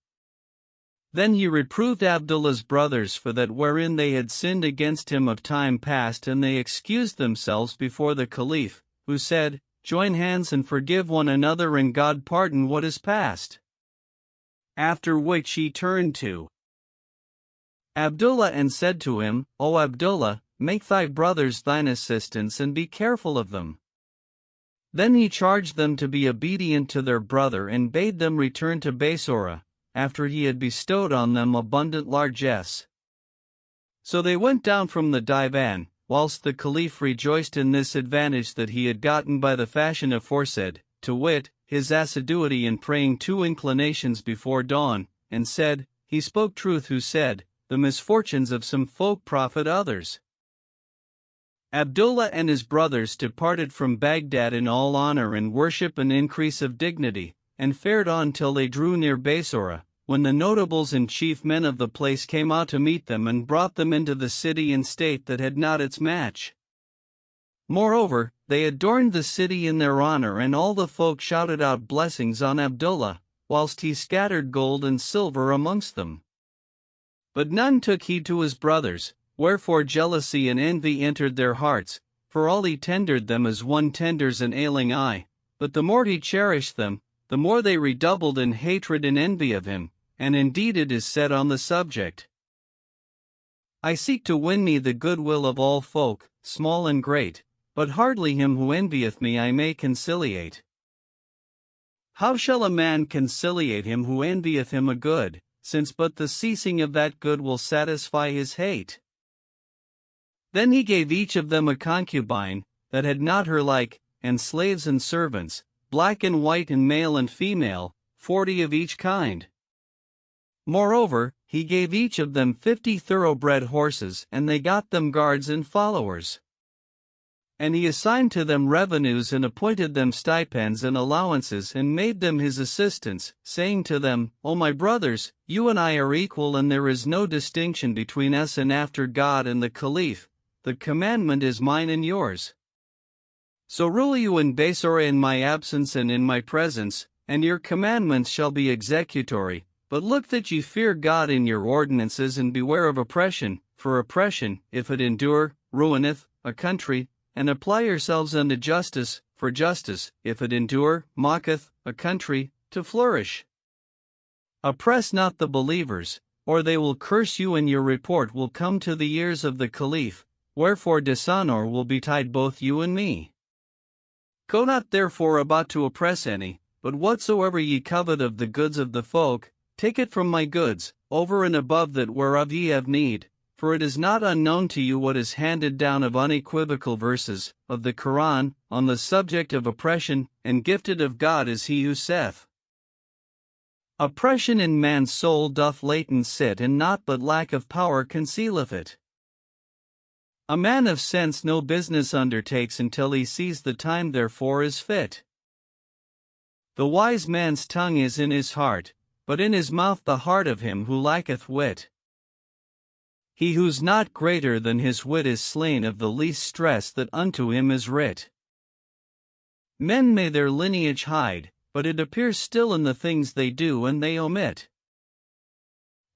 Speaker 1: Then he reproved Abdullah's brothers for that wherein they had sinned against him of time past, and they excused themselves before the Caliph, who said, "Join hands and forgive one another, and God pardon what is past." After which he turned to Abdullah and said to him, "O Abdullah, make thy brothers thine assistants and be careful of them. Then he charged them to be obedient to their brother and bade them return to Basora, after he had bestowed on them abundant largesse. So they went down from the divan, whilst the Caliph rejoiced in this advantage that he had gotten by the fashion aforesaid, to wit, his assiduity in praying 2 inclinations before dawn, and said, He spoke truth who said, The misfortunes of some folk profit others. Abdullah and his brothers departed from Baghdad in all honor and worship and increase of dignity, and fared on till they drew near Basora, when the notables and chief men of the place came out to meet them and brought them into the city in state that had not its match. Moreover, they adorned the city in their honor, and all the folk shouted out blessings on Abdullah, whilst he scattered gold and silver amongst them. But none took heed to his brothers, wherefore jealousy and envy entered their hearts, for all he tendered them as one tenders an ailing eye, but the more he cherished them, the more they redoubled in hatred and envy of him, and indeed it is said on the subject, I seek to win me the goodwill of all folk, small and great, but hardly him who envieth me I may conciliate. How shall a man conciliate him who envieth him a good, since but the ceasing of that good will satisfy his hate? Then he gave each of them a concubine, that had not her like, and slaves and servants, black and white and male and female, 40 of each kind. Moreover, he gave each of them 50 thoroughbred horses, and they got them guards and followers. And he assigned to them revenues and appointed them stipends and allowances and made them his assistants, saying to them, O my brothers, you and I are equal and there is no distinction between us and after God and the Caliph, the commandment is mine and yours. So rule you in Basora in my absence and in my presence, and your commandments shall be executory, but look that ye fear God in your ordinances and beware of oppression, for oppression, if it endure, ruineth a country, and apply yourselves unto justice, for justice, if it endure, mocketh a country to flourish. Oppress not the believers, or they will curse you and your report will come to the ears of the Caliph, wherefore dishonor will betide both you and me. Go not therefore about to oppress any, but whatsoever ye covet of the goods of the folk, take it from my goods, over and above that whereof ye have need, for it is not unknown to you what is handed down of unequivocal verses, of the Quran, on the subject of oppression, and gifted of God is he who saith, Oppression in man's soul doth latent sit, and naught but lack of power concealeth it. A man of sense no business undertakes until he sees the time therefore is fit. The wise man's tongue is in his heart, but in his mouth the heart of him who lacketh wit. He who's not greater than his wit is slain of the least stress that unto him is writ. Men may their lineage hide, but it appears still in the things they do and they omit.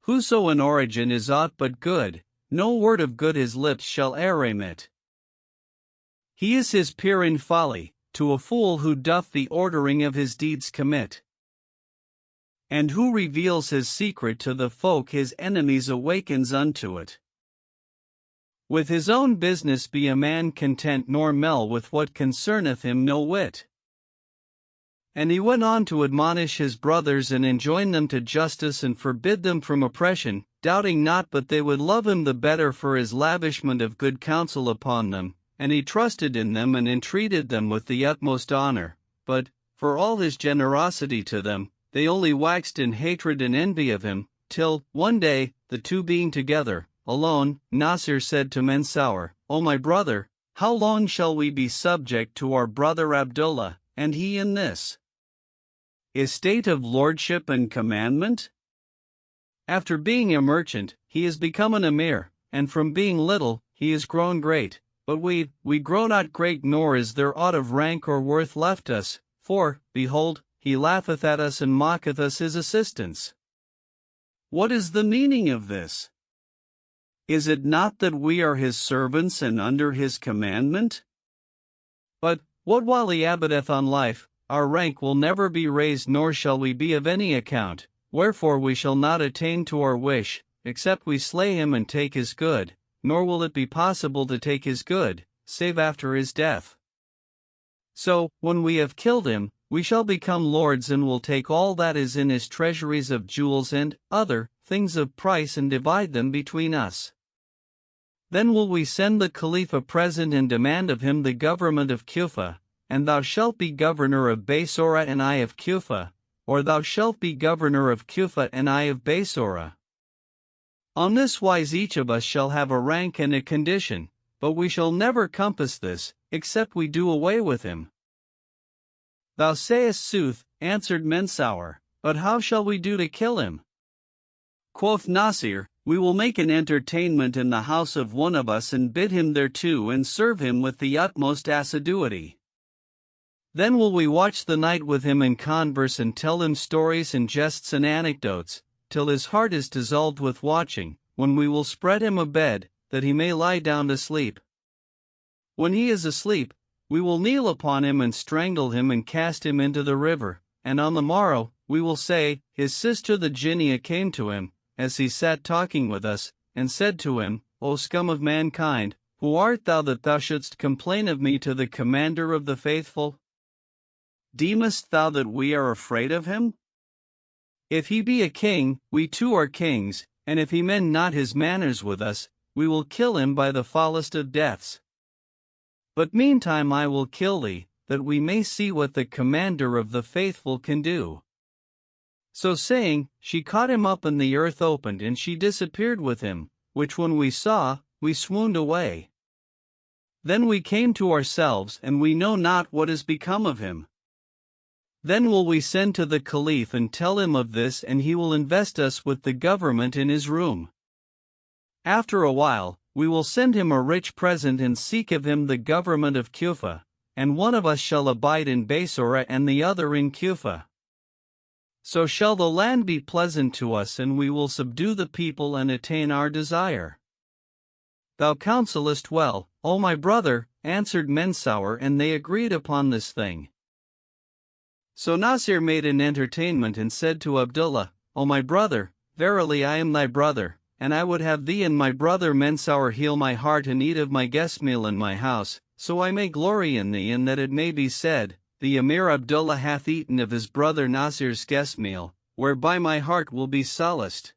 Speaker 1: Whoso in origin is aught but good, no word of good his lips shall e'er emit. He is his peer in folly, to a fool who doth the ordering of his deeds commit. And who reveals his secret to the folk his enemies awakens unto it. With his own business be a man content, nor mell with what concerneth him no whit. And he went on to admonish his brothers and enjoin them to justice and forbid them from oppression, doubting not but they would love him the better for his lavishment of good counsel upon them, and he trusted in them and entreated them with the utmost honor, but, for all his generosity to them, they only waxed in hatred and envy of him, till, one day, the two being together, alone, Nasir said to Mansour, O my brother, how long shall we be subject to our brother Abdullah, and he in this estate of lordship and commandment? After being a merchant, he is become an emir, and from being little, he is grown great, but we grow not great, nor is there aught of rank or worth left us, for, behold, he laugheth at us and mocketh us his assistants. What is the meaning of this? Is it not that we are his servants and under his commandment? But, what while he abideth on life, our rank will never be raised nor shall we be of any account, wherefore we shall not attain to our wish, except we slay him and take his good, nor will it be possible to take his good, save after his death. So, when we have killed him, we shall become lords and will take all that is in his treasuries of jewels and other things of price and divide them between us. Then will we send the Caliph a present and demand of him the government of Kufa, and thou shalt be governor of Basora and I of Kufa, or thou shalt be governor of Kufa and I of Basora. On this wise each of us shall have a rank and a condition, but we shall never compass this, except we do away with him. Thou sayest sooth, answered Mensawar, but how shall we do to kill him? Quoth Nasir, we will make an entertainment in the house of one of us and bid him thereto and serve him with the utmost assiduity. Then will we watch the night with him and converse and tell him stories and jests and anecdotes, till his heart is dissolved with watching, when we will spread him a bed, that he may lie down to sleep. When he is asleep, we will kneel upon him and strangle him and cast him into the river, and on the morrow, we will say, his sister the Jinnia came to him, as he sat talking with us, and said to him, O scum of mankind, who art thou that thou shouldst complain of me to the commander of the faithful? Deemest thou that we are afraid of him? If he be a king, we too are kings, and if he mend not his manners with us, we will kill him by the foulest of deaths. But meantime I will kill thee, that we may see what the commander of the faithful can do. So saying, she caught him up and the earth opened and she disappeared with him, which when we saw, we swooned away. Then we came to ourselves and we know not what is become of him. Then will we send to the Caliph and tell him of this and he will invest us with the government in his room. After a while, we will send him a rich present and seek of him the government of Kufa, and one of us shall abide in Basora and the other in Kufa. So shall the land be pleasant to us and we will subdue the people and attain our desire. Thou counsellest well, O my brother, answered Mensawar, and they agreed upon this thing. So Nasir made an entertainment and said to Abdullah, O my brother, verily I am thy brother, and I would have thee and my brother Mensawar heal my heart and eat of my guest meal in my house, so I may glory in thee and that it may be said, the Emir Abdullah hath eaten of his brother Nasir's guest meal, whereby my heart will be solaced.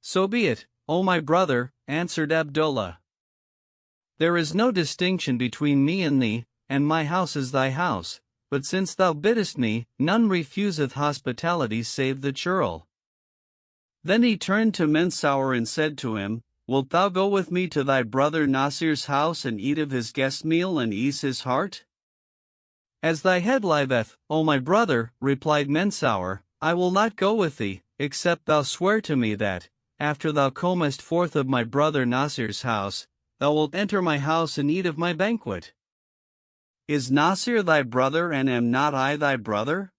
Speaker 1: So be it, O my brother, answered Abdullah. There is no distinction between me and thee, and my house is thy house, but since thou biddest me, none refuseth hospitality save the churl. Then he turned to Mensawar and said to him, Wilt thou go with me to thy brother Nasir's house and eat of his guest meal and ease his heart? As thy head liveth, O my brother, replied Mensawar, I will not go with thee, except thou swear to me that, after thou comest forth of my brother Nasir's house, thou wilt enter my house and eat of my banquet. Is Nasir thy brother and am not I thy brother?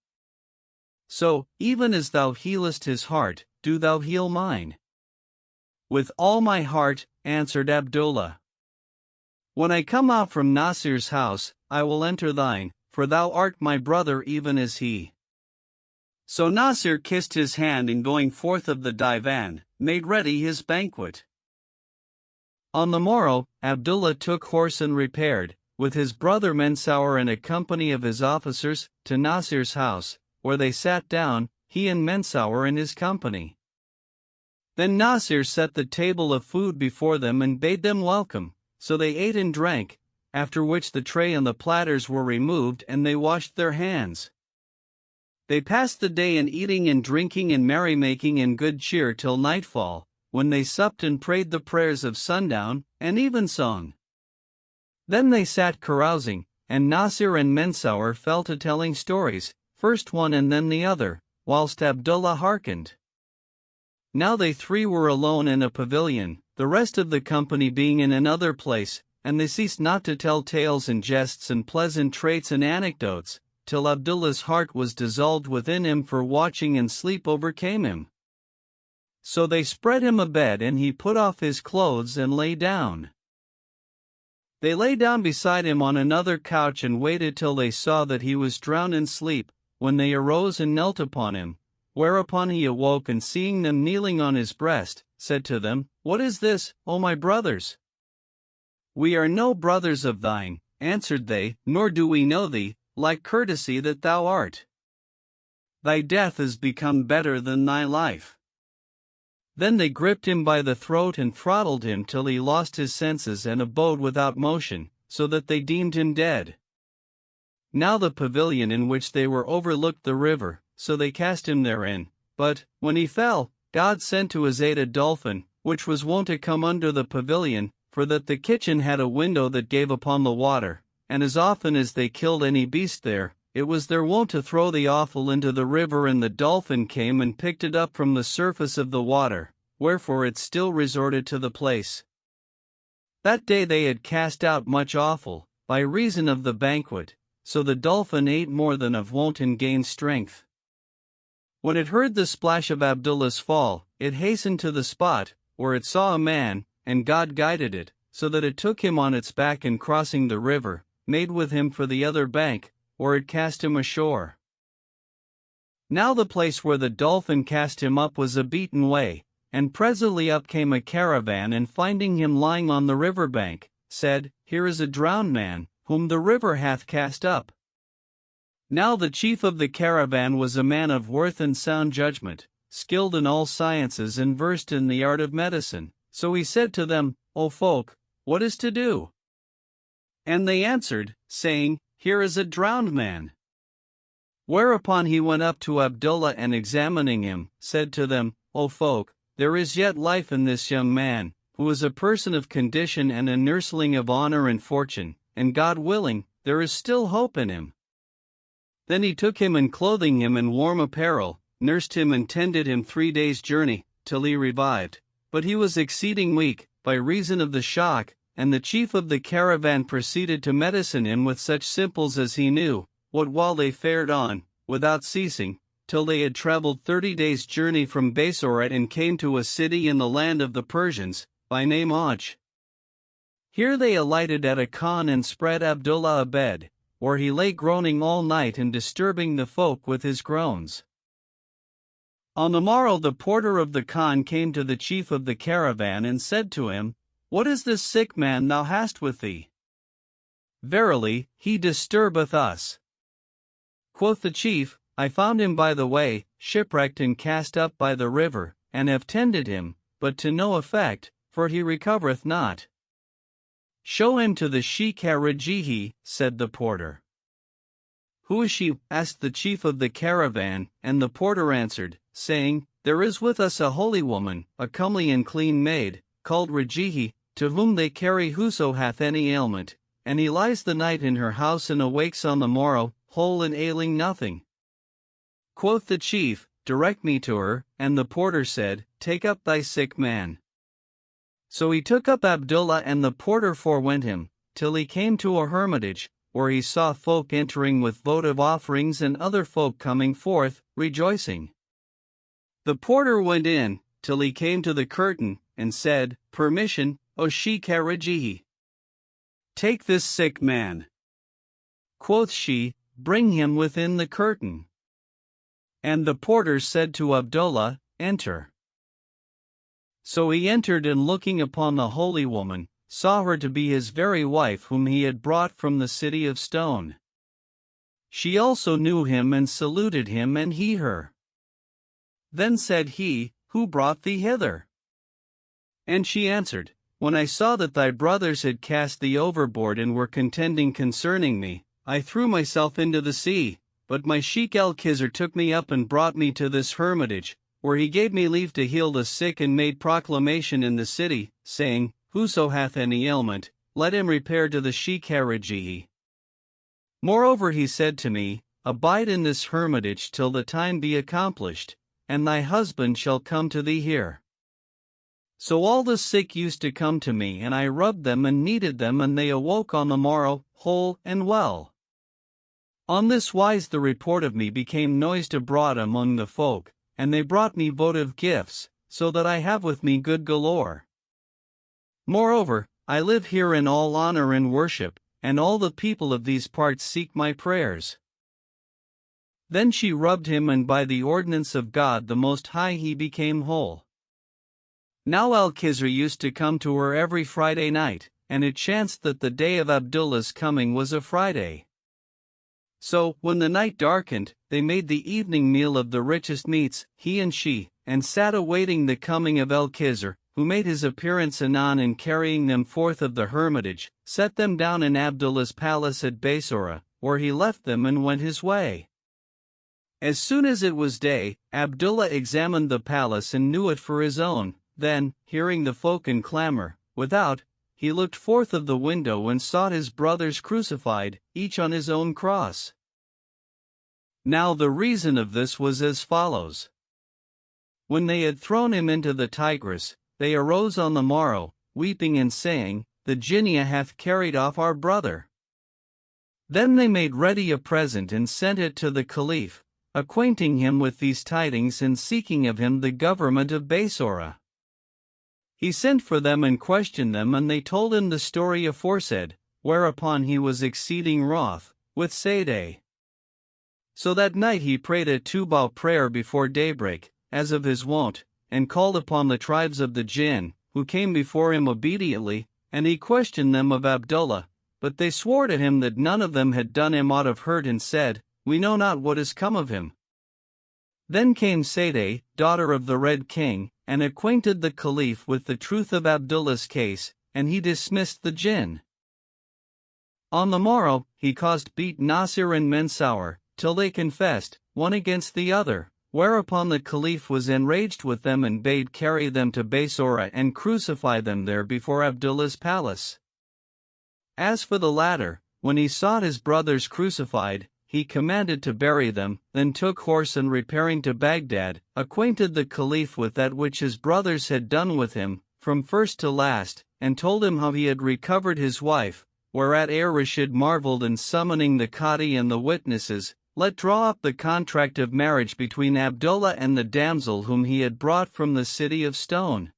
Speaker 1: So, even as thou healest his heart, do thou heal mine. With all my heart, answered Abdullah. When I come out from Nasir's house, I will enter thine, for thou art my brother even as he. So Nasir kissed his hand and going forth of the divan, made ready his banquet. On the morrow, Abdullah took horse and repaired, with his brother Mensawar and a company of his officers, to Nasir's house, where they sat down, he and Mensawar in his company. Then Nasir set the table of food before them and bade them welcome, so they ate and drank, after which the tray and the platters were removed and they washed their hands. They passed the day in eating and drinking and merrymaking in good cheer till nightfall, when they supped and prayed the prayers of sundown, and evensong. Then they sat carousing, and Nasir and Mensawar fell to telling stories, first one and then the other, whilst Abdullah hearkened. Now they three were alone in a pavilion, the rest of the company being in another place, and they ceased not to tell tales and jests and pleasant traits and anecdotes, till Abdullah's heart was dissolved within him, for watching and sleep overcame him. So they spread him a bed and he put off his clothes and lay down. They lay down beside him on another couch and waited till they saw that he was drowned in sleep, when they arose and knelt upon him, whereupon he awoke and seeing them kneeling on his breast, said to them, "What is this, O my brothers?" "We are no brothers of thine," answered they, "nor do we know thee, like courtesy that thou art. Thy death is become better than thy life." Then they gripped him by the throat and throttled him till he lost his senses and abode without motion, so that they deemed him dead. Now the pavilion in which they were overlooked the river, so they cast him therein. But, when he fell, God sent to his aid a dolphin, which was wont to come under the pavilion, for that the kitchen had a window that gave upon the water, and as often as they killed any beast there, it was their wont to throw the offal into the river, and the dolphin came and picked it up from the surface of the water, wherefore it still resorted to the place. That day they had cast out much offal, by reason of the banquet, so the dolphin ate more than of wont and gained strength. When it heard the splash of Abdullah's fall, it hastened to the spot, where it saw a man, and God guided it, so that it took him on its back, and crossing the river, made with him for the other bank, or it cast him ashore. Now the place where the dolphin cast him up was a beaten way, and presently up came a caravan, and finding him lying on the river bank, said, "Here is a drowned man, whom the river hath cast up." Now the chief of the caravan was a man of worth and sound judgment, skilled in all sciences and versed in the art of medicine, so he said to them, "O folk, what is to do?" And they answered, saying, "Here is a drowned man." Whereupon he went up to Abdullah, and examining him, said to them, "O folk, there is yet life in this young man, who is a person of condition and a nursling of honor and fortune, and God willing, there is still hope in him." Then he took him, and clothing him in warm apparel, nursed him and tended him 3 days' journey, till he revived. But he was exceeding weak, by reason of the shock, and the chief of the caravan proceeded to medicine him with such simples as he knew, what while they fared on, without ceasing, till they had traveled 30 days' journey from Basorat, and came to a city in the land of the Persians, by name Auj. Here they alighted at a khan, and spread Abdullah a bed, where he lay groaning all night and disturbing the folk with his groans. On the morrow the porter of the khan came to the chief of the caravan, and said to him, "What is this sick man thou hast with thee?" "Verily, he disturbeth us." Quoth the chief, "I found him by the way, shipwrecked and cast up by the river, and have tended him, but to no effect, for he recovereth not." "Show him to the Sheikh Rajihi," said the porter. "Who is she?" asked the chief of the caravan, and the porter answered, saying, "There is with us a holy woman, a comely and clean maid, called Rajihi, to whom they carry whoso hath any ailment, and he lies the night in her house and awakes on the morrow, whole and ailing nothing." Quoth the chief, "Direct me to her," and the porter said, "Take up thy sick man." So he took up Abdullah, and the porter forewent him, till he came to a hermitage, where he saw folk entering with votive offerings, and other folk coming forth, rejoicing. The porter went in, till he came to the curtain, and said, "Permission, O Sheikh Rajihi. Take this sick man." Quoth she, "Bring him within the curtain." And the porter said to Abdullah, "Enter." So he entered, and looking upon the holy woman, saw her to be his very wife, whom he had brought from the city of stone. She also knew him, and saluted him, and he her. Then said he, "Who brought thee hither?" And she answered, "When I saw that thy brothers had cast thee overboard, and were contending concerning me, I threw myself into the sea, but my Sheikh el-Khizr took me up and brought me to this hermitage, where he gave me leave to heal the sick, and made proclamation in the city, saying, Whoso hath any ailment, let him repair to the Sheikh Rajihi. Moreover he said to me, Abide in this hermitage till the time be accomplished, and thy husband shall come to thee here." So all the sick used to come to me, and I rubbed them and kneaded them, and they awoke on the morrow, whole and well. On this wise the report of me became noised abroad among the folk, and they brought me votive gifts, so that I have with me good galore. Moreover, I live here in all honor and worship, and all the people of these parts seek my prayers. Then she rubbed him, and by the ordinance of God the Most High he became whole. Now Alkizar used to come to her every Friday night, and it chanced that the day of Abdullah's coming was a Friday. So, when the night darkened, they made the evening meal of the richest meats, he and she, and sat awaiting the coming of Alkizar, who made his appearance anon, and carrying them forth of the hermitage, set them down in Abdullah's palace at Basora, where he left them and went his way. As soon as it was day, Abdullah examined the palace and knew it for his own. Then, hearing the folk in clamor without, he looked forth of the window and saw his brothers crucified, each on his own cross. Now the reason of this was as follows. When they had thrown him into the Tigris, they arose on the morrow, weeping and saying, "The Jinnah hath carried off our brother." Then they made ready a present and sent it to the Caliph, acquainting him with these tidings and seeking of him the government of Basora. He sent for them and questioned them, and they told him the story aforesaid, whereupon he was exceeding wroth with Saday. So that night he prayed a two-bow prayer before daybreak, as of his wont, and called upon the tribes of the Jinn, who came before him obediently, and he questioned them of Abdullah, but they swore to him that none of them had done him aught of hurt, and said, "We know not what has come of him." Then came Saday, daughter of the Red King, and acquainted the Caliph with the truth of Abdullah's case, and he dismissed the Jinn. On the morrow, he caused beat Nasir and Mensaur, till they confessed, one against the other, whereupon the Caliph was enraged with them and bade carry them to Basora and crucify them there before Abdullah's palace. As for the latter, when he saw his brothers crucified, he commanded to bury them, then took horse and repairing to Baghdad, acquainted the Caliph with that which his brothers had done with him, from first to last, and told him how he had recovered his wife, whereat Rashid marveled, and summoning the Qadi and the witnesses, let draw up the contract of marriage between Abdullah and the damsel whom he had brought from the city of stone.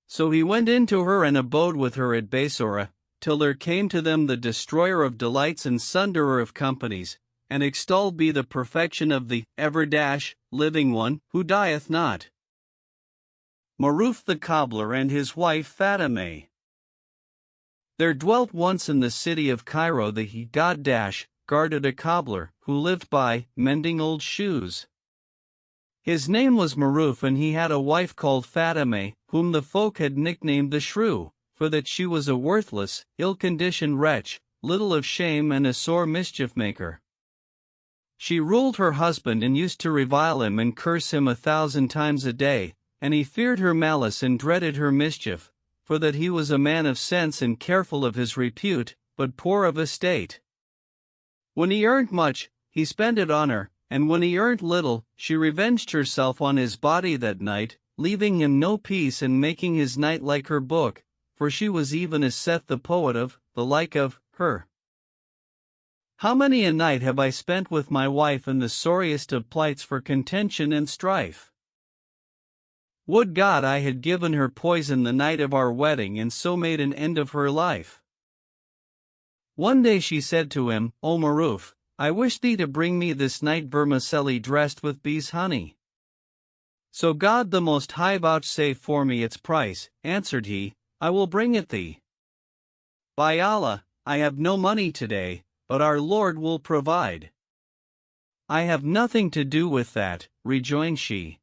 Speaker 1: So he went in to her and abode with her at Basora, till there came to them the destroyer of delights and sunderer of companies, and extolled be the perfection of the living one, who dieth not. Maruf the cobbler and his wife Fatima. There dwelt once in the city of Cairo the guarded a cobbler, who lived by mending old shoes. His name was Maruf, and he had a wife called Fatima, whom the folk had nicknamed the Shrew, for that she was a worthless, ill-conditioned wretch, little of shame and a sore mischief-maker. She ruled her husband and used to revile him and curse him 1,000 times a day, and he feared her malice and dreaded her mischief, for that he was a man of sense and careful of his repute, but poor of estate. When he earned much, he spent it on her, and when he earned little, she revenged herself on his body that night, leaving him no peace and making his night like her book, for she was even as saith the poet of the like of her. How many a night have I spent with my wife in the sorriest of plights for contention and strife? Would God I had given her poison the night of our wedding and so made an end of her life. One day she said to him, "O Maruf, I wish thee to bring me this night vermicelli dressed with bees' honey." "So God the Most High vouchsafe for me its price," answered he, "I will bring it thee." "By Allah, I have no money today, but our Lord will provide." "I have nothing to do with that," rejoined she.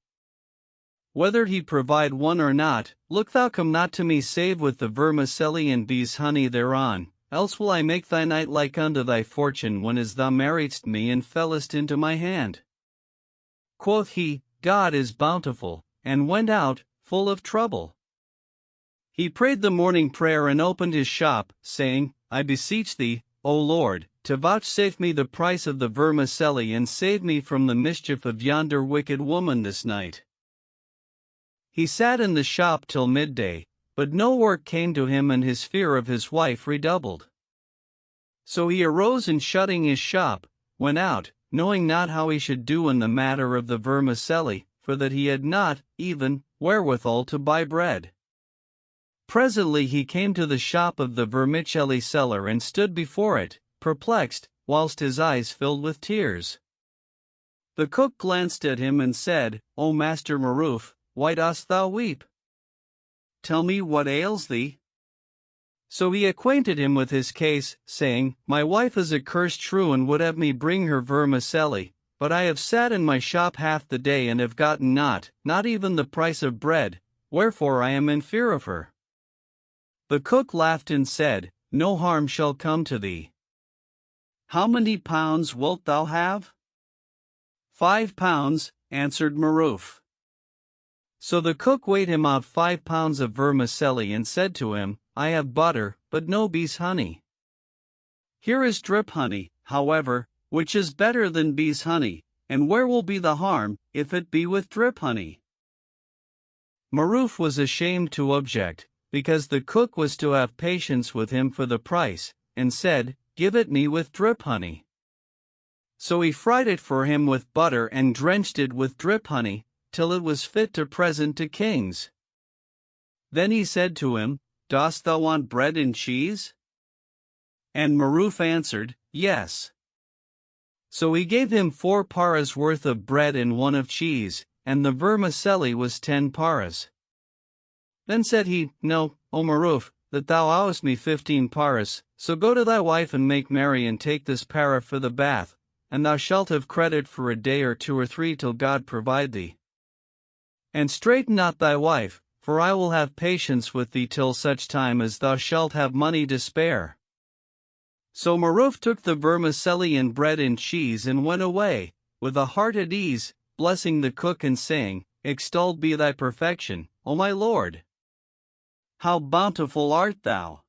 Speaker 1: "Whether he provide one or not, look thou come not to me save with the vermicelli and bees' honey thereon, else will I make thy night like unto thy fortune when as thou marriedst me and fellest into my hand." Quoth he, "God is bountiful," and went out, full of trouble. He prayed the morning prayer and opened his shop, saying, "I beseech thee, O Lord, to vouchsafe me the price of the vermicelli and save me from the mischief of yonder wicked woman this night." He sat in the shop till midday, but no work came to him and his fear of his wife redoubled. So he arose and shutting his shop, went out, knowing not how he should do in the matter of the vermicelli, for that he had not, even, wherewithal to buy bread. Presently he came to the shop of the vermicelli seller and stood before it, perplexed, whilst his eyes filled with tears. The cook glanced at him and said, "O Master Maruf, why dost thou weep?" tell me what ails thee. So he acquainted him with his case, saying, My wife is a curse true and would have me bring her vermicelli, but I have sat in my shop half the day and have gotten not even the price of bread, wherefore I am in fear of her. The cook laughed and said, No harm shall come to thee. How many pounds wilt thou have? 5 pounds, answered Maroof. So the cook weighed him out 5 pounds of vermicelli and said to him, I have butter, but no bee's honey. Here is drip honey, however, which is better than bee's honey, and where will be the harm, if it be with drip honey? Maroof was ashamed to object, because the cook was to have patience with him for the price, and said, Give it me with drip honey. So he fried it for him with butter and drenched it with drip honey, till it was fit to present to kings. Then he said to him, Dost thou want bread and cheese? And Maroof answered, Yes. So he gave him 4 paras worth of bread and 1 of cheese, and the vermicelli was 10 paras. Then said he, No, O Maroof, that thou owest me 15 paras, so go to thy wife and make merry and take this para for the bath, and thou shalt have credit for a day or 2 or 3 till God provide thee. And straiten not thy wife, for I will have patience with thee till such time as thou shalt have money to spare. So Maroof took the vermicelli and bread and cheese and went away, with a heart at ease, blessing the cook and saying, Extolled be thy perfection, O my lord! How bountiful art thou!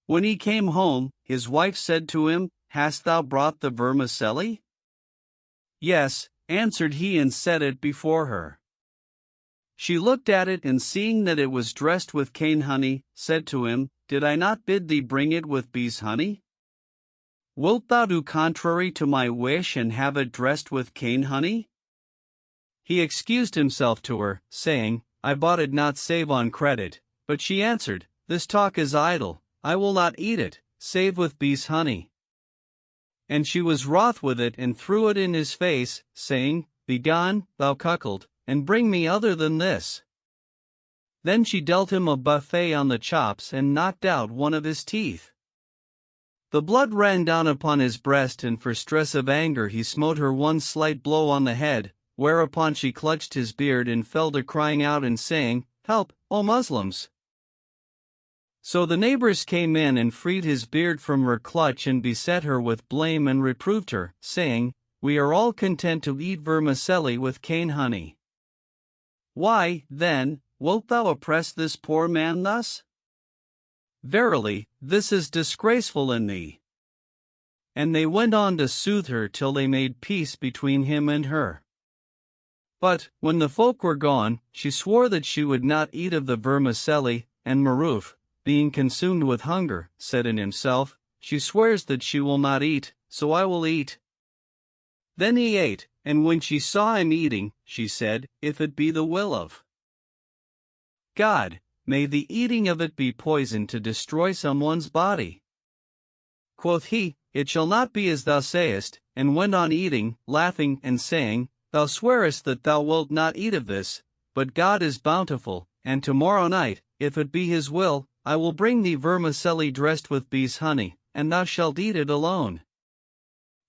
Speaker 1: When he came home, his wife said to him, Hast thou brought the vermicelli? Yes, answered he, and set it before her. She looked at it, and seeing that it was dressed with cane honey, said to him, Did I not bid thee bring it with bee's honey? Wilt thou do contrary to my wish and have it dressed with cane honey? He excused himself to her, saying, I bought it not save on credit, but she answered, This talk is idle, I will not eat it, save with bee's honey. And she was wroth with it and threw it in his face, saying, Begone, thou cuckold, and bring me other than this. Then she dealt him a buffet on the chops and knocked out 1 of his teeth. The blood ran down upon his breast, and for stress of anger he smote her 1 slight blow on the head, whereupon she clutched his beard and fell to crying out and saying, Help, O Muslims! So the neighbors came in and freed his beard from her clutch and beset her with blame and reproved her, saying, We are all content to eat vermicelli with cane honey. Why, then, wilt thou oppress this poor man thus? Verily, this is disgraceful in thee. And they went on to soothe her till they made peace between him and her. But, when the folk were gone, she swore that she would not eat of the vermicelli, and Maroof, being consumed with hunger, said in himself, She swears that she will not eat, so I will eat. Then he ate, and when she saw him eating, she said, If it be the will of God, may the eating of it be poison to destroy someone's body. Quoth he, It shall not be as thou sayest, and went on eating, laughing and saying, Thou swearest that thou wilt not eat of this, but God is bountiful, and tomorrow night, if it be his will, I will bring thee vermicelli dressed with bee's honey, and thou shalt eat it alone.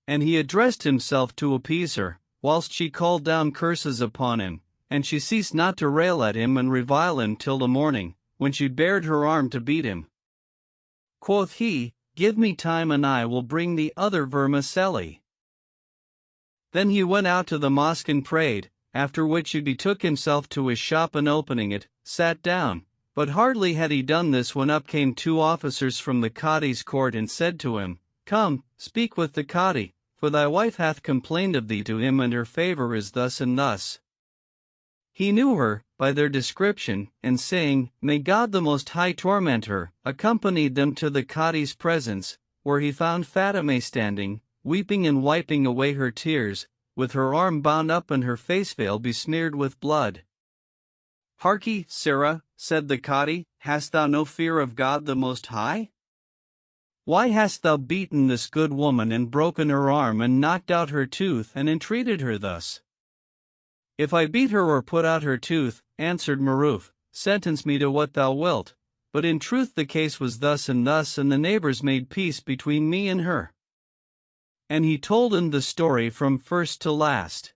Speaker 1: And he addressed himself to appease her, whilst she called down curses upon him, and she ceased not to rail at him and revile him till the morning, when she bared her arm to beat him. Quoth he, Give me time and I will bring thee other vermicelli. Then he went out to the mosque and prayed, after which he betook himself to his shop and opening it, sat down. But hardly had he done this when up came 2 officers from the Qadi's court and said to him, Come, speak with the Qadi, for thy wife hath complained of thee to him, and her favor is thus and thus. He knew her, by their description, and saying, May God the Most High torment her, accompanied them to the Qadi's presence, where he found Fatimeh standing, weeping and wiping away her tears, with her arm bound up and her face veil besmeared with blood. Harkee, Sirrah, said the Qadi, hast thou no fear of God the Most High? Why hast thou beaten this good woman and broken her arm and knocked out her tooth and entreated her thus? If I beat her or put out her tooth, answered Maroof, sentence me to what thou wilt, but in truth the case was thus, and the neighbors made peace between me and her. And he told him the story from first to last.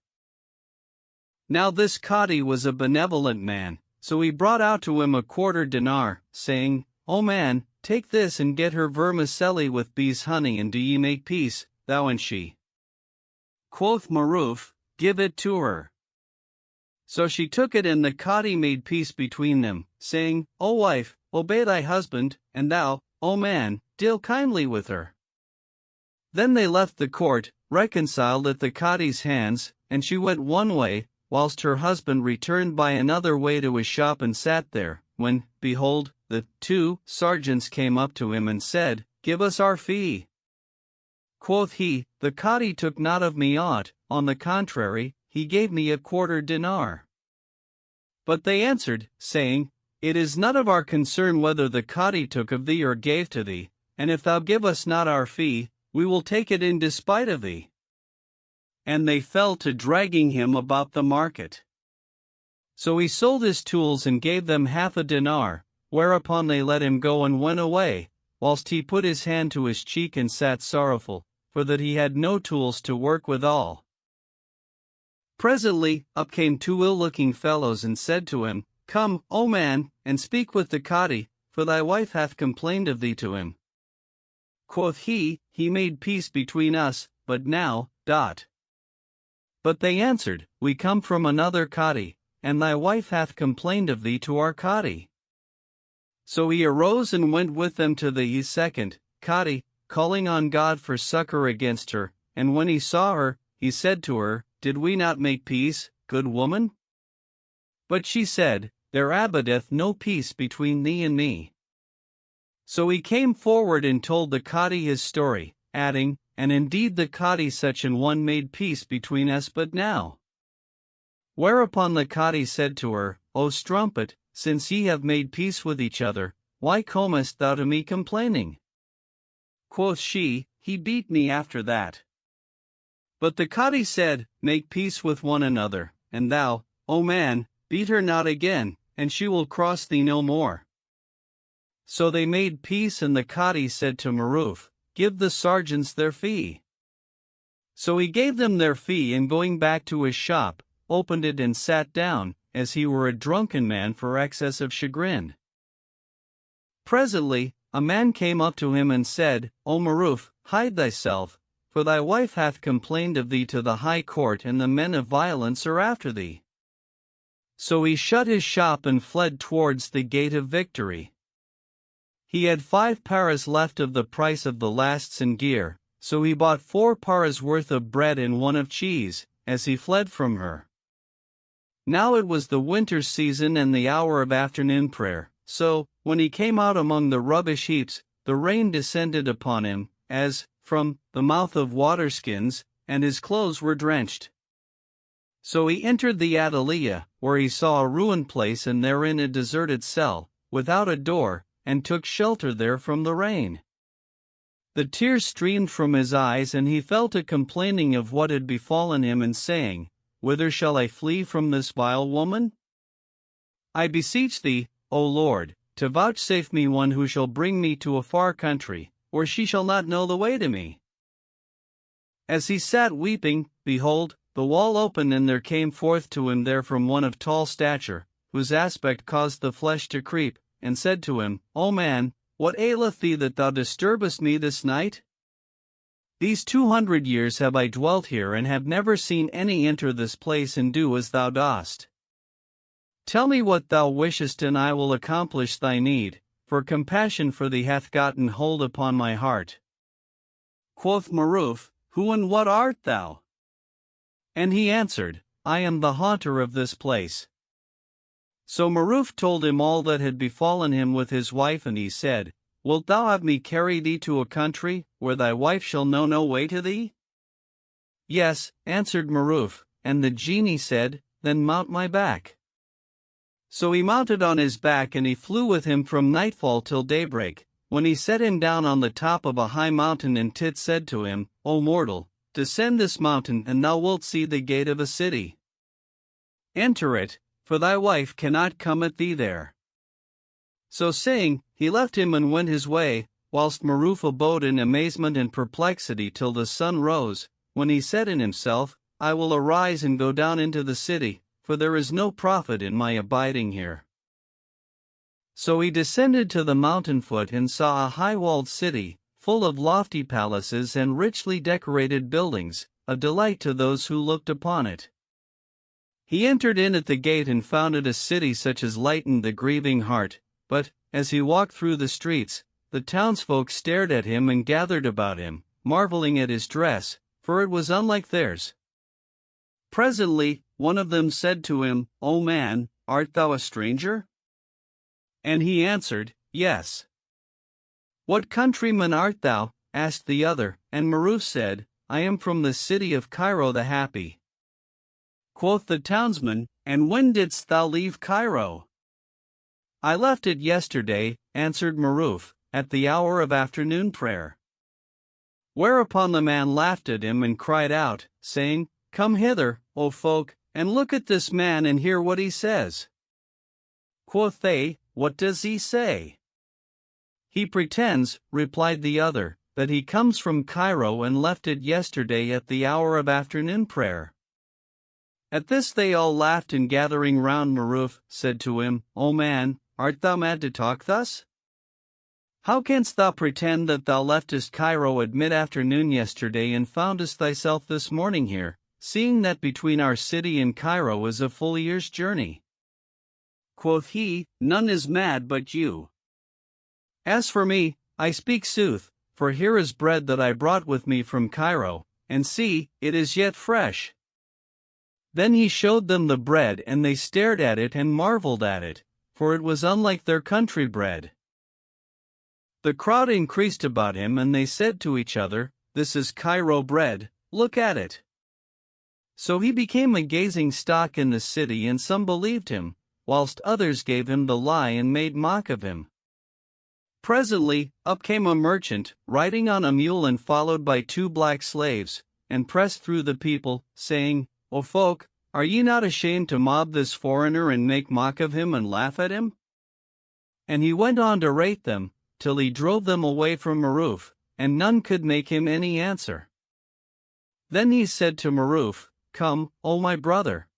Speaker 1: Now this Cadi was a benevolent man, so he brought out to him a quarter dinar, saying, O man, take this and get her vermicelli with bees' honey, and do ye make peace, thou and she. Quoth Maruf, Give it to her. So she took it, and the Cadi made peace between them, saying, O wife, obey thy husband, and thou, O man, deal kindly with her. Then they left the court, reconciled at the Cadi's hands, and she went one way, whilst her husband returned by another way to his shop and sat there, when, behold, the 2 sergeants came up to him and said, Give us our fee. Quoth he, The Cadi took not of me aught, on the contrary, he gave me a quarter dinar. But they answered, saying, It is none of our concern whether the Cadi took of thee or gave to thee, and if thou give us not our fee, we will take it in despite of thee. And they fell to dragging him about the market. So he sold his tools and gave them half a dinar, whereupon they let him go and went away, whilst he put his hand to his cheek and sat sorrowful, for that he had no tools to work withal. Presently up came 2 ill-looking fellows and said to him, Come, O man, and speak with the Cadi, for thy wife hath complained of thee to him. Quoth he, He made peace between us, but now. But they answered, We come from another Cadi, and thy wife hath complained of thee to our Cadi. So he arose and went with them to the second Cadi, calling on God for succor against her, and when he saw her, he said to her, Did we not make peace, good woman? But she said, There abideth no peace between thee and me. So he came forward and told the Cadi his story, adding, And indeed the Cadi such an one made peace between us but now. Whereupon the Cadi said to her, O strumpet, since ye have made peace with each other, why comest thou to me complaining? Quoth she, He beat me after that. But the Cadi said, Make peace with one another, and thou, O man, beat her not again, and she will cross thee no more. So they made peace, and the Cadi said to Maruf, Give the sergeants their fee. So he gave them their fee, and going back to his shop, opened it and sat down, as he were a drunken man for excess of chagrin. Presently, a man came up to him and said, O Maruf, hide thyself, for thy wife hath complained of thee to the high court, and the men of violence are after thee. So he shut his shop and fled towards the gate of Victory. He had 5 paras left of the price of the lasts and gear, so he bought 4 paras worth of bread and 1 of cheese, as he fled from her. Now it was the winter season and the hour of afternoon prayer, so, when he came out among the rubbish heaps, the rain descended upon him, as, from the mouth of waterskins, and his clothes were drenched. So he entered the Ataliya, where he saw a ruined place and therein a deserted cell, without a door, and took shelter there from the rain. The tears streamed from his eyes, and he fell to complaining of what had befallen him and saying, Whither shall I flee from this vile woman? I beseech thee, O Lord, to vouchsafe me one who shall bring me to a far country, where she shall not know the way to me. As he sat weeping, behold, the wall opened, and there came forth to him therefrom one of tall stature, whose aspect caused the flesh to creep, and said to him, O man, what aileth thee that thou disturbest me this night? These 200 years have I dwelt here, and have never seen any enter this place and do as thou dost. Tell me what thou wishest, and I will accomplish thy need, for compassion for thee hath gotten hold upon my heart. Quoth Maruf, Who and what art thou? And he answered, I am the haunter of this place. So Maruf told him all that had befallen him with his wife, and he said, Wilt thou have me carry thee to a country, where thy wife shall know no way to thee? Yes, answered Maruf, and the genie said, Then mount my back. So he mounted on his back, and he flew with him from nightfall till daybreak, when he set him down on the top of a high mountain, and Tit said to him, O mortal, descend this mountain, and thou wilt see the gate of a city. Enter it, for thy wife cannot come at thee there. So saying, he left him and went his way, whilst Maruf abode in amazement and perplexity till the sun rose, when he said in himself, I will arise and go down into the city, for there is no profit in my abiding here. So he descended to the mountain foot and saw a high-walled city, full of lofty palaces and richly decorated buildings, a delight to those who looked upon it. He entered in at the gate and found it a city such as lightened the grieving heart, but, as he walked through the streets, the townsfolk stared at him and gathered about him, marveling at his dress, for it was unlike theirs. Presently, one of them said to him, O man, art thou a stranger? And he answered, Yes. What countryman art thou? Asked the other, and Maruf said, I am from the city of Cairo the Happy. Quoth the townsman, And when didst thou leave Cairo? I left it yesterday, answered Maruf, at the hour of afternoon prayer. Whereupon the man laughed at him and cried out, saying, Come hither, O folk, and look at this man and hear what he says. Quoth they, What does he say? He pretends, replied the other, that he comes from Cairo and left it yesterday at the hour of afternoon prayer. At this they all laughed, and gathering round Maruf, said to him, O man, art thou mad to talk thus? How canst thou pretend that thou leftest Cairo at mid-afternoon yesterday and foundest thyself this morning here, seeing that between our city and Cairo is a full year's journey? Quoth he, None is mad but you. As for me, I speak sooth, for here is bread that I brought with me from Cairo, and see, it is yet fresh. Then he showed them the bread, and they stared at it and marveled at it, for it was unlike their country bread. The crowd increased about him, and they said to each other, This is Cairo bread, look at it. So he became a gazing stock in the city, and some believed him, whilst others gave him the lie and made mock of him. Presently, up came a merchant, riding on a mule and followed by 2 black slaves, and pressed through the people, saying, O folk, are ye not ashamed to mob this foreigner and make mock of him and laugh at him? And he went on to rate them, till he drove them away from Maruf, and none could make him any answer. Then he said to Maruf, Come, O my brother.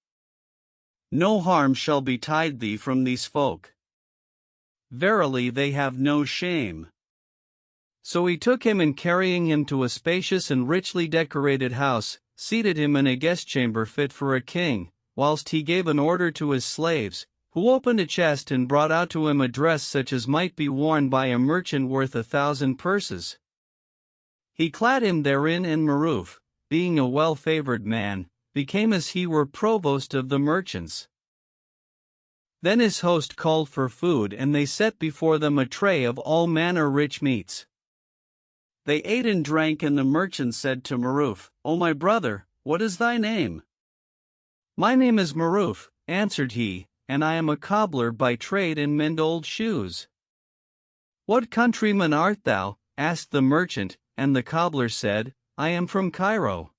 Speaker 1: No harm shall betide thee from these folk. Verily they have no shame. So he took him, and carrying him to a spacious and richly decorated house, seated him in a guest chamber fit for a king, whilst he gave an order to his slaves, who opened a chest and brought out to him a dress such as might be worn by a merchant worth 1,000 purses. He clad him therein, and Maruf, being a well-favored man, became as he were provost of the merchants. Then his host called for food, and they set before them a tray of all manner rich meats. They ate and drank, and the merchant said to Maruf, O my brother, what is thy name? My name is Maruf, answered he, and I am a cobbler by trade and mend old shoes. What countryman art thou? Asked the merchant, and the cobbler said, I am from Cairo.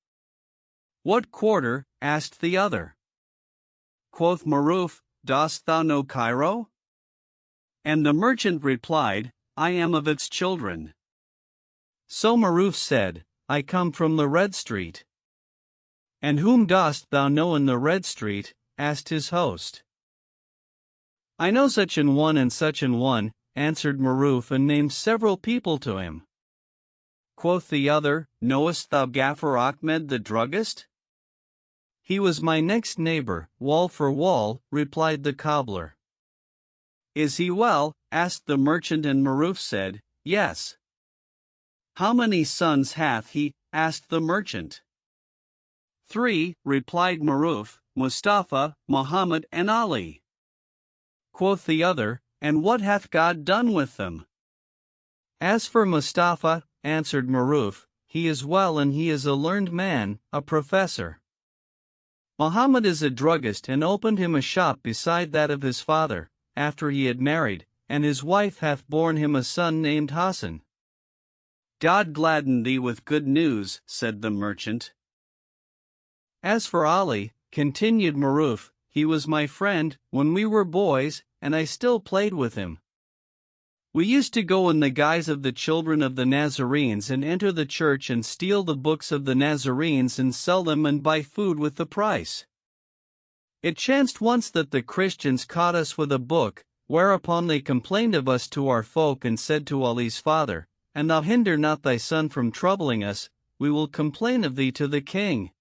Speaker 1: What quarter? Asked the other. Quoth Maruf, Dost thou know Cairo? And the merchant replied, I am of its children. So Maruf said, I come from the Red Street. And whom dost thou know in the Red Street? Asked his host. I know such an one and such an one, answered Maruf, and named several people to him. Quoth the other, Knowest thou Gaffer Ahmed the druggist? He was my next neighbor, wall for wall, replied the cobbler. Is he well? Asked the merchant, and Maruf said, Yes. How many sons hath he? Asked the merchant. 3, replied Maruf, Mustafa, Muhammad, and Ali. Quoth the other, And what hath God done with them? As for Mustafa, answered Maruf, he is well, and he is a learned man, a professor. Muhammad is a druggist, and opened him a shop beside that of his father, after he had married, and his wife hath borne him a son named Hassan. God gladden thee with good news, said the merchant. As for Ali, continued Maruf, he was my friend when we were boys, and I still played with him. We used to go in the guise of the children of the Nazarenes and enter the church and steal the books of the Nazarenes and sell them and buy food with the price. It chanced once that the Christians caught us with a book, whereupon they complained of us to our folk and said to Ali's father, "And thou hinder not thy son from troubling us, we will complain of thee to the king."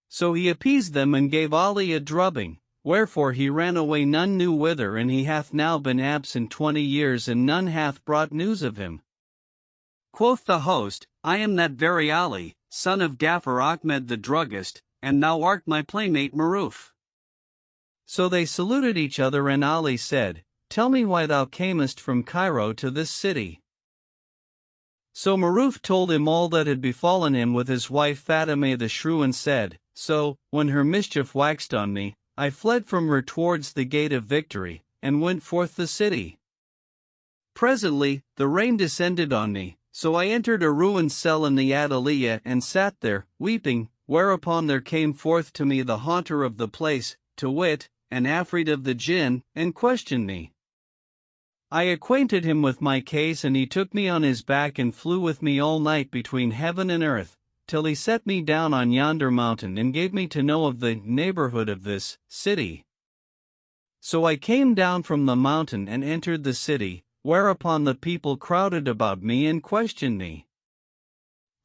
Speaker 1: So he appeased them and gave Ali a drubbing, wherefore he ran away none knew whither, and he hath now been absent 20 years and none hath brought news of him. Quoth the host, "I am that very Ali, son of Gaffer Ahmed the druggist, and thou art my playmate Maruf." So they saluted each other, and Ali said, "Tell me why thou camest from Cairo to this city." So Maruf told him all that had befallen him with his wife Fatimah the shrew, and said, "So, when her mischief waxed on me, I fled from her towards the gate of victory, and went forth the city. Presently, the rain descended on me, so I entered a ruined cell in the Adaliyah and sat there, weeping, whereupon there came forth to me the haunter of the place, to wit, an Afrit of the Jinn, and questioned me. I acquainted him with my case, and he took me on his back and flew with me all night between heaven and earth, till he set me down on yonder mountain and gave me to know of the neighborhood of this city. So I came down from the mountain and entered the city, whereupon the people crowded about me and questioned me.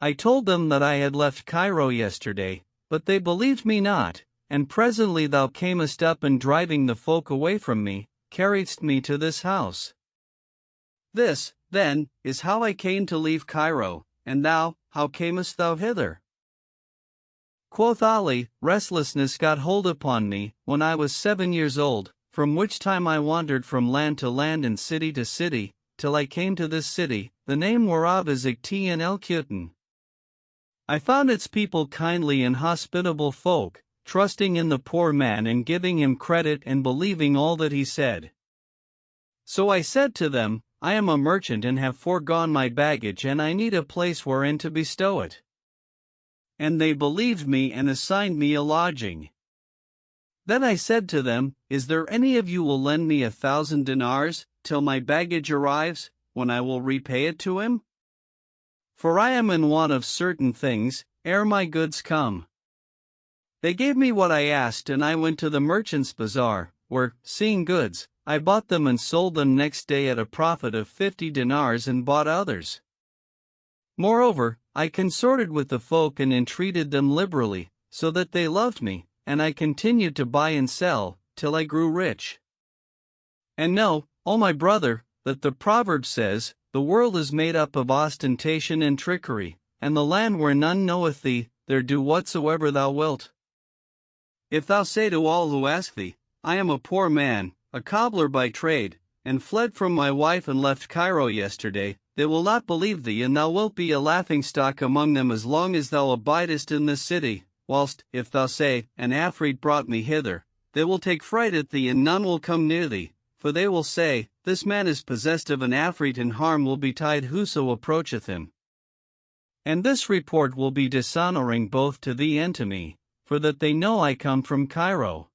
Speaker 1: I told them that I had left Cairo yesterday, but they believed me not, and presently thou camest up, and driving the folk away from me, carriedst me to this house. This, then, is how I came to leave Cairo, and thou, how camest thou hither?" Quoth Ali, "Restlessness got hold upon me when I was 7 years old, from which time I wandered from land to land and city to city, till I came to this city, the name whereof is Iktian el-Kutan. I found its people kindly and hospitable folk, trusting in the poor man and giving him credit and believing all that he said. So I said to them, I am a merchant and have foregone my baggage, and I need a place wherein to bestow it. And they believed me and assigned me a lodging. Then I said to them, Is there any of you will lend me 1,000 dinars, till my baggage arrives, when I will repay it to him? For I am in want of certain things, ere my goods come. They gave me what I asked, and I went to the merchant's bazaar, where, seeing goods, I bought them and sold them next day at a profit of 50 dinars and bought others. Moreover, I consorted with the folk and entreated them liberally, so that they loved me, and I continued to buy and sell, till I grew rich. And know, O my brother, that the proverb says, The world is made up of ostentation and trickery, and the land where none knoweth thee, there do whatsoever thou wilt. If thou say to all who ask thee, I am a poor man, a cobbler by trade, and fled from my wife and left Cairo yesterday, they will not believe thee, and thou wilt be a laughingstock among them as long as thou abidest in this city, whilst, if thou say, An Afrit brought me hither, they will take fright at thee, and none will come near thee, for they will say, This man is possessed of an Afrit, and harm will betide whoso approacheth him. And this report will be dishonoring both to thee and to me, for that they know I come from Cairo.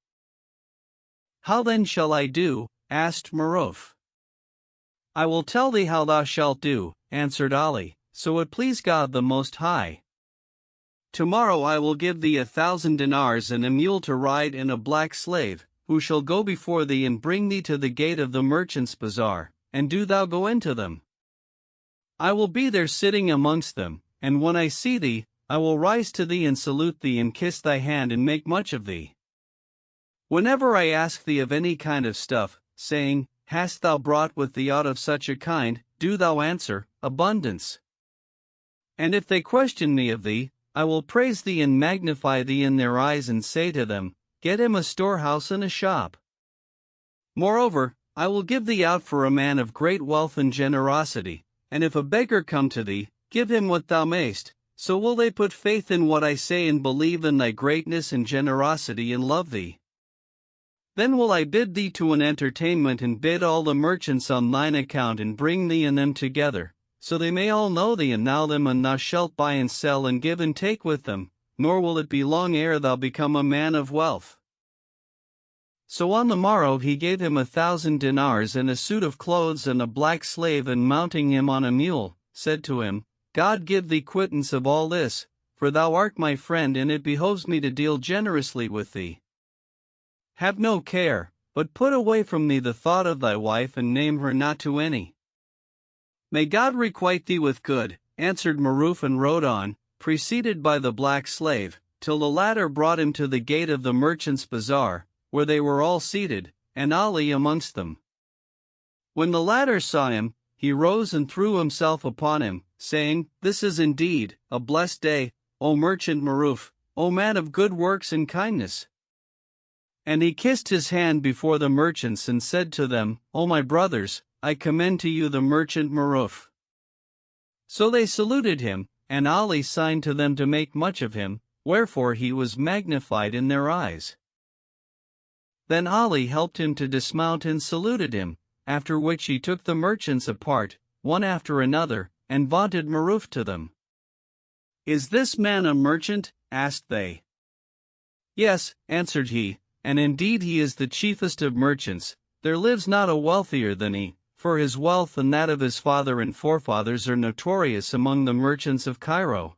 Speaker 1: How then shall I do? Asked Maruf. I will tell thee how thou shalt do, answered Ali, so it please God the Most High. Tomorrow I will give thee 1,000 dinars and a mule to ride, and a black slave, who shall go before thee and bring thee to the gate of the merchant's bazaar, and do thou go into them. I will be there sitting amongst them, and when I see thee, I will rise to thee and salute thee and kiss thy hand and make much of thee. Whenever I ask thee of any kind of stuff, saying, Hast thou brought with thee aught of such a kind, do thou answer, Abundance. And if they question me of thee, I will praise thee and magnify thee in their eyes, and say to them, Get him a storehouse and a shop. Moreover, I will give thee out for a man of great wealth and generosity, and if a beggar come to thee, give him what thou mayst, so will they put faith in what I say and believe in thy greatness and generosity and love thee. Then will I bid thee to an entertainment and bid all the merchants on thine account and bring thee and them together, so they may all know thee and thou them, and thou shalt buy and sell and give and take with them, nor will it be long ere thou become a man of wealth. So on the morrow he gave him 1,000 dinars and a suit of clothes and a black slave, and mounting him on a mule, said to him, God give thee quittance of all this, for thou art my friend, and it behoves me to deal generously with thee. Have no care, but put away from thee the thought of thy wife, and name her not to any. May God requite thee with good, answered Maruf, and rode on, preceded by the black slave, till the latter brought him to the gate of the merchants' bazaar, where they were all seated, and Ali amongst them. When the latter saw him, he rose and threw himself upon him, saying, This is indeed a blessed day, O merchant Maruf, O man of good works and kindness. And he kissed his hand before the merchants and said to them, O my brothers, I commend to you the merchant Maruf. So they saluted him, and Ali signed to them to make much of him, wherefore he was magnified in their eyes. Then Ali helped him to dismount and saluted him, after which he took the merchants apart, one after another, and vaunted Maruf to them. Is this man a merchant? Asked they. Yes, answered he, and indeed he is the chiefest of merchants. There lives not a wealthier than he, for his wealth and that of his father and forefathers are notorious among the merchants of Cairo.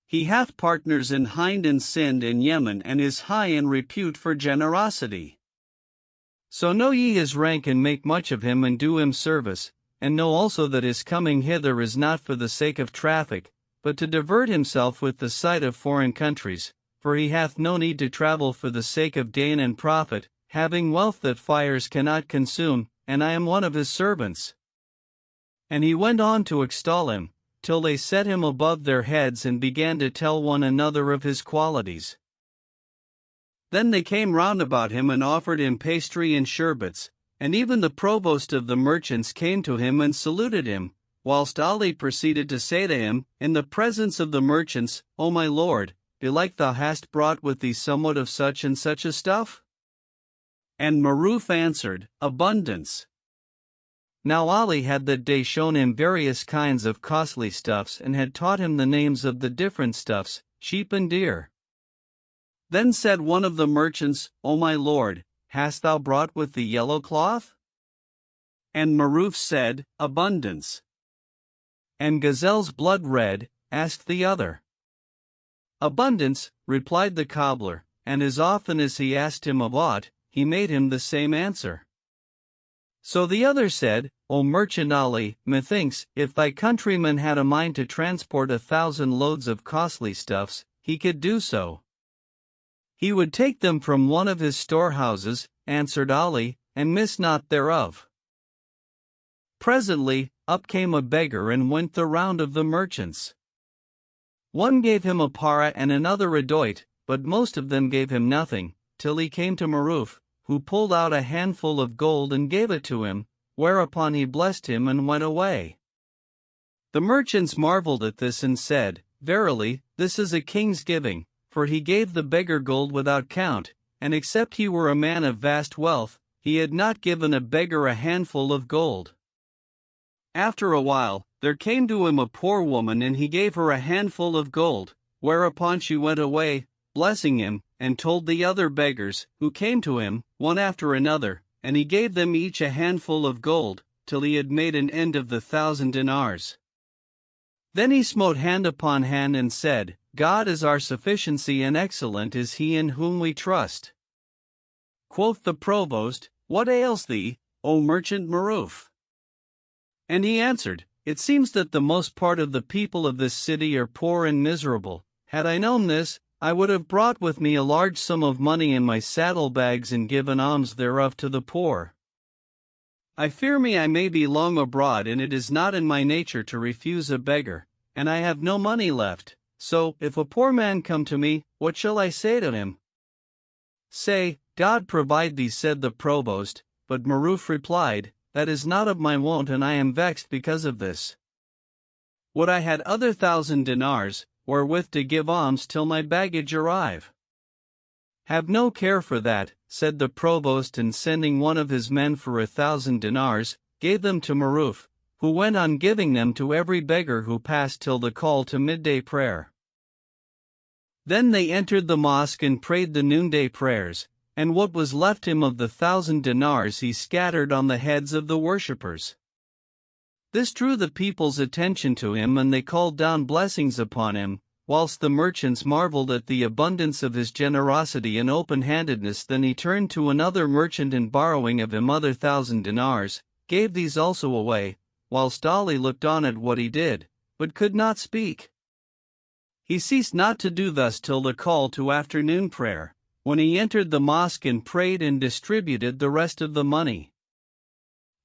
Speaker 1: He hath partners in Hind and Sind and Yemen, and is high in repute for generosity. So know ye his rank, and make much of him, and do him service, and know also that his coming hither is not for the sake of traffic, but to divert himself with the sight of foreign countries, for he hath no need to travel for the sake of gain and profit, having wealth that fires cannot consume, and I am one of his servants. And he went on to extol him, till they set him above their heads and began to tell one another of his qualities. Then they came round about him and offered him pastry and sherbets, and even the provost of the merchants came to him and saluted him, whilst Ali proceeded to say to him, in the presence of the merchants, O my lord, belike thou hast brought with thee somewhat of such and such a stuff? And Maruf answered, Abundance. Now Ali had that day shown him various kinds of costly stuffs, and had taught him the names of the different stuffs, sheep and deer. Then said one of the merchants, O my lord, hast thou brought with thee yellow cloth? And Maruf said, Abundance. And gazelle's blood red? Asked the other. Abundance, replied the cobbler, and as often as he asked him of aught, he made him the same answer. So the other said, O merchant Ali, methinks, if thy countryman had a mind to transport 1,000 loads of costly stuffs, he could do so. He would take them from one of his storehouses, answered Ali, and miss not thereof. Presently, up came a beggar and went the round of the merchants. One gave him a para and another a doit, but most of them gave him nothing, till he came to Maruf, who pulled out a handful of gold and gave it to him, whereupon he blessed him and went away. The merchants marveled at this and said, Verily, this is a king's giving, for he gave the beggar gold without count, and except he were a man of vast wealth, he had not given a beggar a handful of gold. After a while, there came to him a poor woman, and he gave her a handful of gold, whereupon she went away, blessing him, and told the other beggars, who came to him, one after another, and he gave them each a handful of gold, till he had made an end of the 1,000 dinars. Then he smote hand upon hand and said, God is our sufficiency, and excellent is he in whom we trust. Quoth the provost, What ails thee, O merchant Maruf? And he answered, It seems that the most part of the people of this city are poor and miserable. Had I known this, I would have brought with me a large sum of money in my saddlebags and given alms thereof to the poor. I fear me I may be long abroad, and it is not in my nature to refuse a beggar, and I have no money left, so, if a poor man come to me, what shall I say to him? Say, God provide thee, said the provost, but Maruf replied, That is not of my wont, and I am vexed because of this. Would I had other 1,000 dinars, wherewith to give alms till my baggage arrive. Have no care for that, said the provost, and sending one of his men for 1,000 dinars, gave them to Maruf, who went on giving them to every beggar who passed till the call to midday prayer. Then they entered the mosque and prayed the noonday prayers, and what was left him of the 1,000 dinars he scattered on the heads of the worshippers. This drew the people's attention to him, and they called down blessings upon him, whilst the merchants marveled at the abundance of his generosity and open-handedness. Then he turned to another merchant, and borrowing of him other 1,000 dinars, gave these also away, whilst Ali looked on at what he did, but could not speak. He ceased not to do thus till the call to afternoon prayer, when he entered the mosque and prayed and distributed the rest of the money.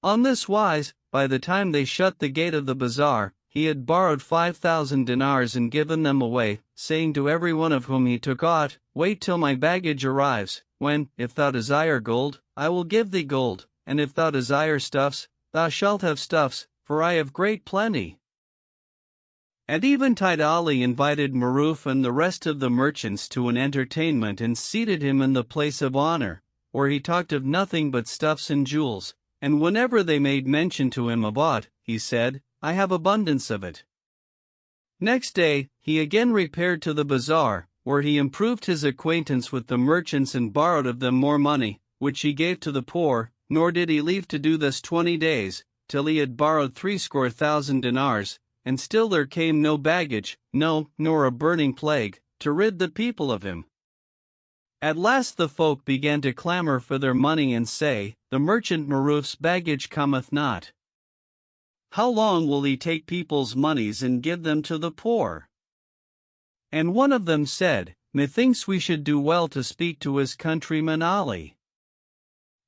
Speaker 1: On this wise, by the time they shut the gate of the bazaar, he had borrowed 5,000 dinars and given them away, saying to every one of whom he took aught, "Wait till my baggage arrives, when, if thou desire gold, I will give thee gold, and if thou desire stuffs, thou shalt have stuffs, for I have great plenty." At eventide Ali invited Maruf and the rest of the merchants to an entertainment and seated him in the place of honor, where he talked of nothing but stuffs and jewels, and whenever they made mention to him of aught, he said, "I have abundance of it." Next day, he again repaired to the bazaar, where he improved his acquaintance with the merchants and borrowed of them more money, which he gave to the poor, nor did he leave to do thus 20 days, till he had borrowed 70,000 dinars, and still there came no baggage, no, nor a burning plague, to rid the people of him. At last the folk began to clamor for their money and say, "The merchant Maruf's baggage cometh not. How long will he take people's monies and give them to the poor?" And one of them said, "Methinks we should do well to speak to his countryman Ali."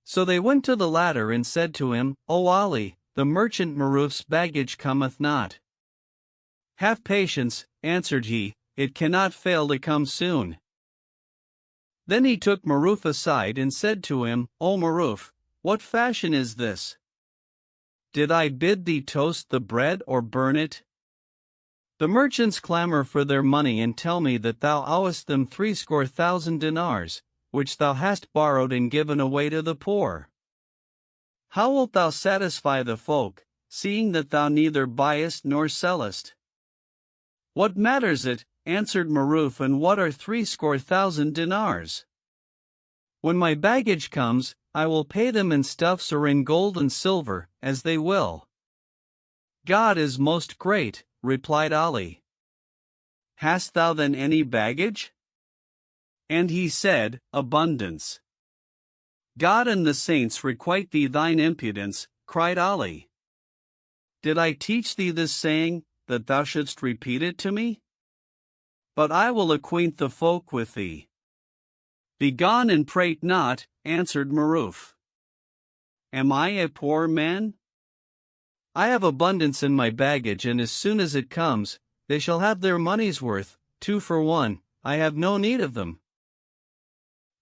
Speaker 1: So they went to the latter and said to him, "O Ali, the merchant Maruf's baggage cometh not." "Have patience," answered he, "it cannot fail to come soon." Then he took Maruf aside and said to him, "O Maruf, what fashion is this? Did I bid thee toast the bread or burn it? The merchants clamor for their money and tell me that thou owest them 70,000 dinars, which thou hast borrowed and given away to the poor. How wilt thou satisfy the folk, seeing that thou neither buyest nor sellest?" "What matters it," answered Maruf, "and what are 70,000 dinars? When my baggage comes, I will pay them in stuffs or in gold and silver, as they will." "God is most great," replied Ali. "Hast thou then any baggage?" And he said, "Abundance." "God and the saints requite thee thine impudence," cried Ali. "Did I teach thee this saying, that thou shouldst repeat it to me? But I will acquaint the folk with thee." "Begone and prate not," answered Maruf. "Am I a poor man? I have abundance in my baggage, and as soon as it comes, they shall have their money's worth, 2 for 1, I have no need of them."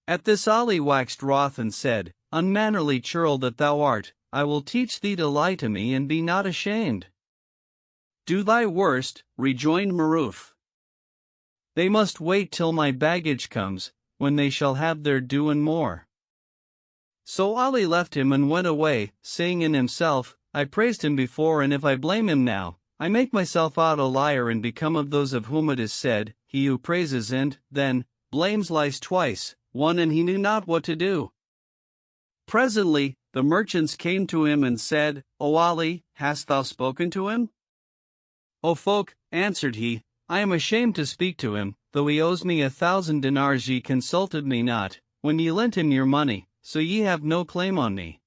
Speaker 1: At this Ali waxed wroth and said, "Unmannerly churl that thou art, I will teach thee to lie to me and be not ashamed." "Do thy worst," rejoined Maruf. "They must wait till my baggage comes, when they shall have their due and more." So Ali left him and went away, saying in himself, "I praised him before, and if I blame him now, I make myself out a liar and become of those of whom it is said, he who praises and, then, blames lies twice, one and he knew not what to do." Presently, the merchants came to him and said, "O Ali, hast thou spoken to him?" "O folk," answered he, "I am ashamed to speak to him, though he owes me 1,000 dinars. Ye consulted me not, when ye lent him your money, so ye have no claim on me.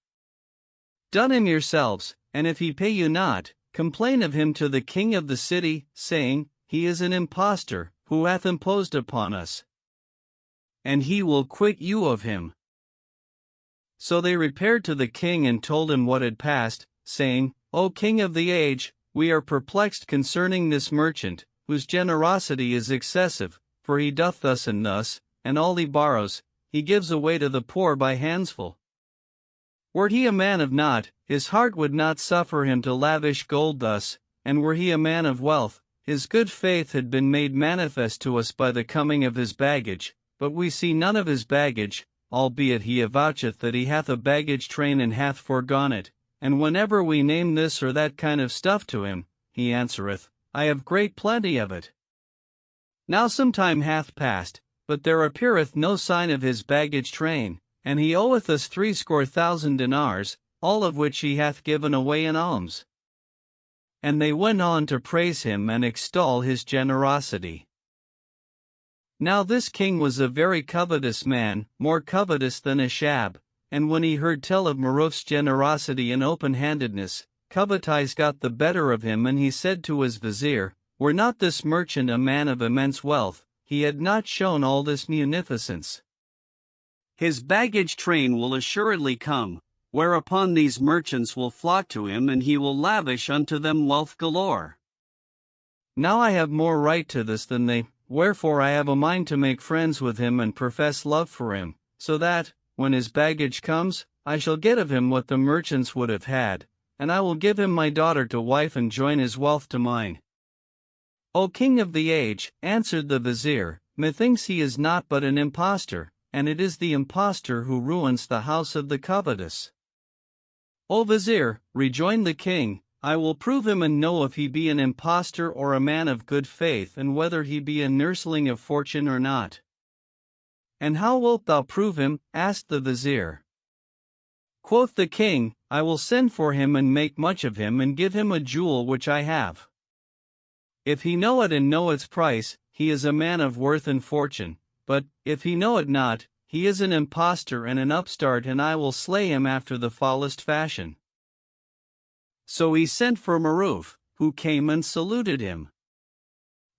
Speaker 1: Dun him yourselves, and if he pay you not, complain of him to the king of the city, saying, He is an impostor, who hath imposed upon us. And he will quit you of him." So they repaired to the king and told him what had passed, saying, "O king of the age, we are perplexed concerning this merchant, whose generosity is excessive, for he doth thus and thus, and all he borrows, he gives away to the poor by handsful. Were he a man of naught, his heart would not suffer him to lavish gold thus, and were he a man of wealth, his good faith had been made manifest to us by the coming of his baggage, but we see none of his baggage, albeit he avoucheth that he hath a baggage train and hath foregone it, and whenever we name this or that kind of stuff to him, he answereth, I have great plenty of it. Now some time hath passed, but there appeareth no sign of his baggage train, and he oweth us 70,000 dinars, all of which he hath given away in alms. And they went on to praise him and extol his generosity. Now this king was a very covetous man, more covetous than Ashab, and when he heard tell of Maruf's generosity and open-handedness, covetise got the better of him, and he said to his vizier, "Were not this merchant a man of immense wealth, he had not shown all this munificence. His baggage train will assuredly come, whereupon these merchants will flock to him, and he will lavish unto them wealth galore. Now I have more right to this than they, wherefore I have a mind to make friends with him and profess love for him, so that, when his baggage comes, I shall get of him what the merchants would have had, and I will give him my daughter to wife and join his wealth to mine." "O king of the age," answered the vizier, "methinks he is naught but an impostor, and it is the impostor who ruins the house of the covetous." "O vizier," rejoined the king, "I will prove him and know if he be an impostor or a man of good faith, and whether he be a nursling of fortune or not." "And how wilt thou prove him?" asked the vizier. Quoth the king, "I will send for him and make much of him and give him a jewel which I have. If he know it and know its price, he is a man of worth and fortune, but, if he know it not, he is an impostor and an upstart, and I will slay him after the foulest fashion." So he sent for Maruf, who came and saluted him.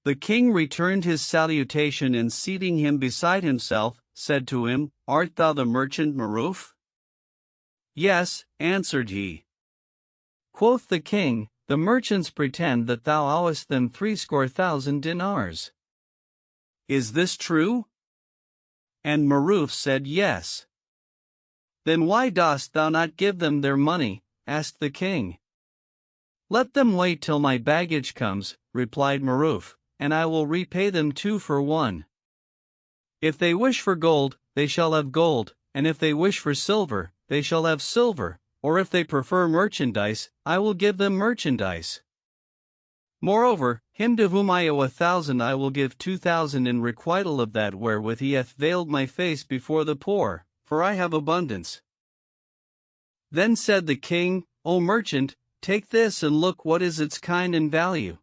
Speaker 1: The king returned his salutation, and seating him beside himself, said to him, "Art thou the merchant Maruf?" "Yes," answered he. Quoth the king, "The merchants pretend that thou owest them 70,000 dinars. Is this true?" And Maruf said, "Yes." "Then why dost thou not give them their money?" asked the king. "Let them wait till my baggage comes," replied Maruf, "and I will repay them 2 for 1. If they wish for gold, they shall have gold, and if they wish for silver, they shall have silver, or if they prefer merchandise, I will give them merchandise. Moreover, him to whom I owe 1,000 I will give 2,000 in requital of that wherewith he hath veiled my face before the poor, for I have abundance." Then said the king, "O merchant, take this and look what is its kind and value."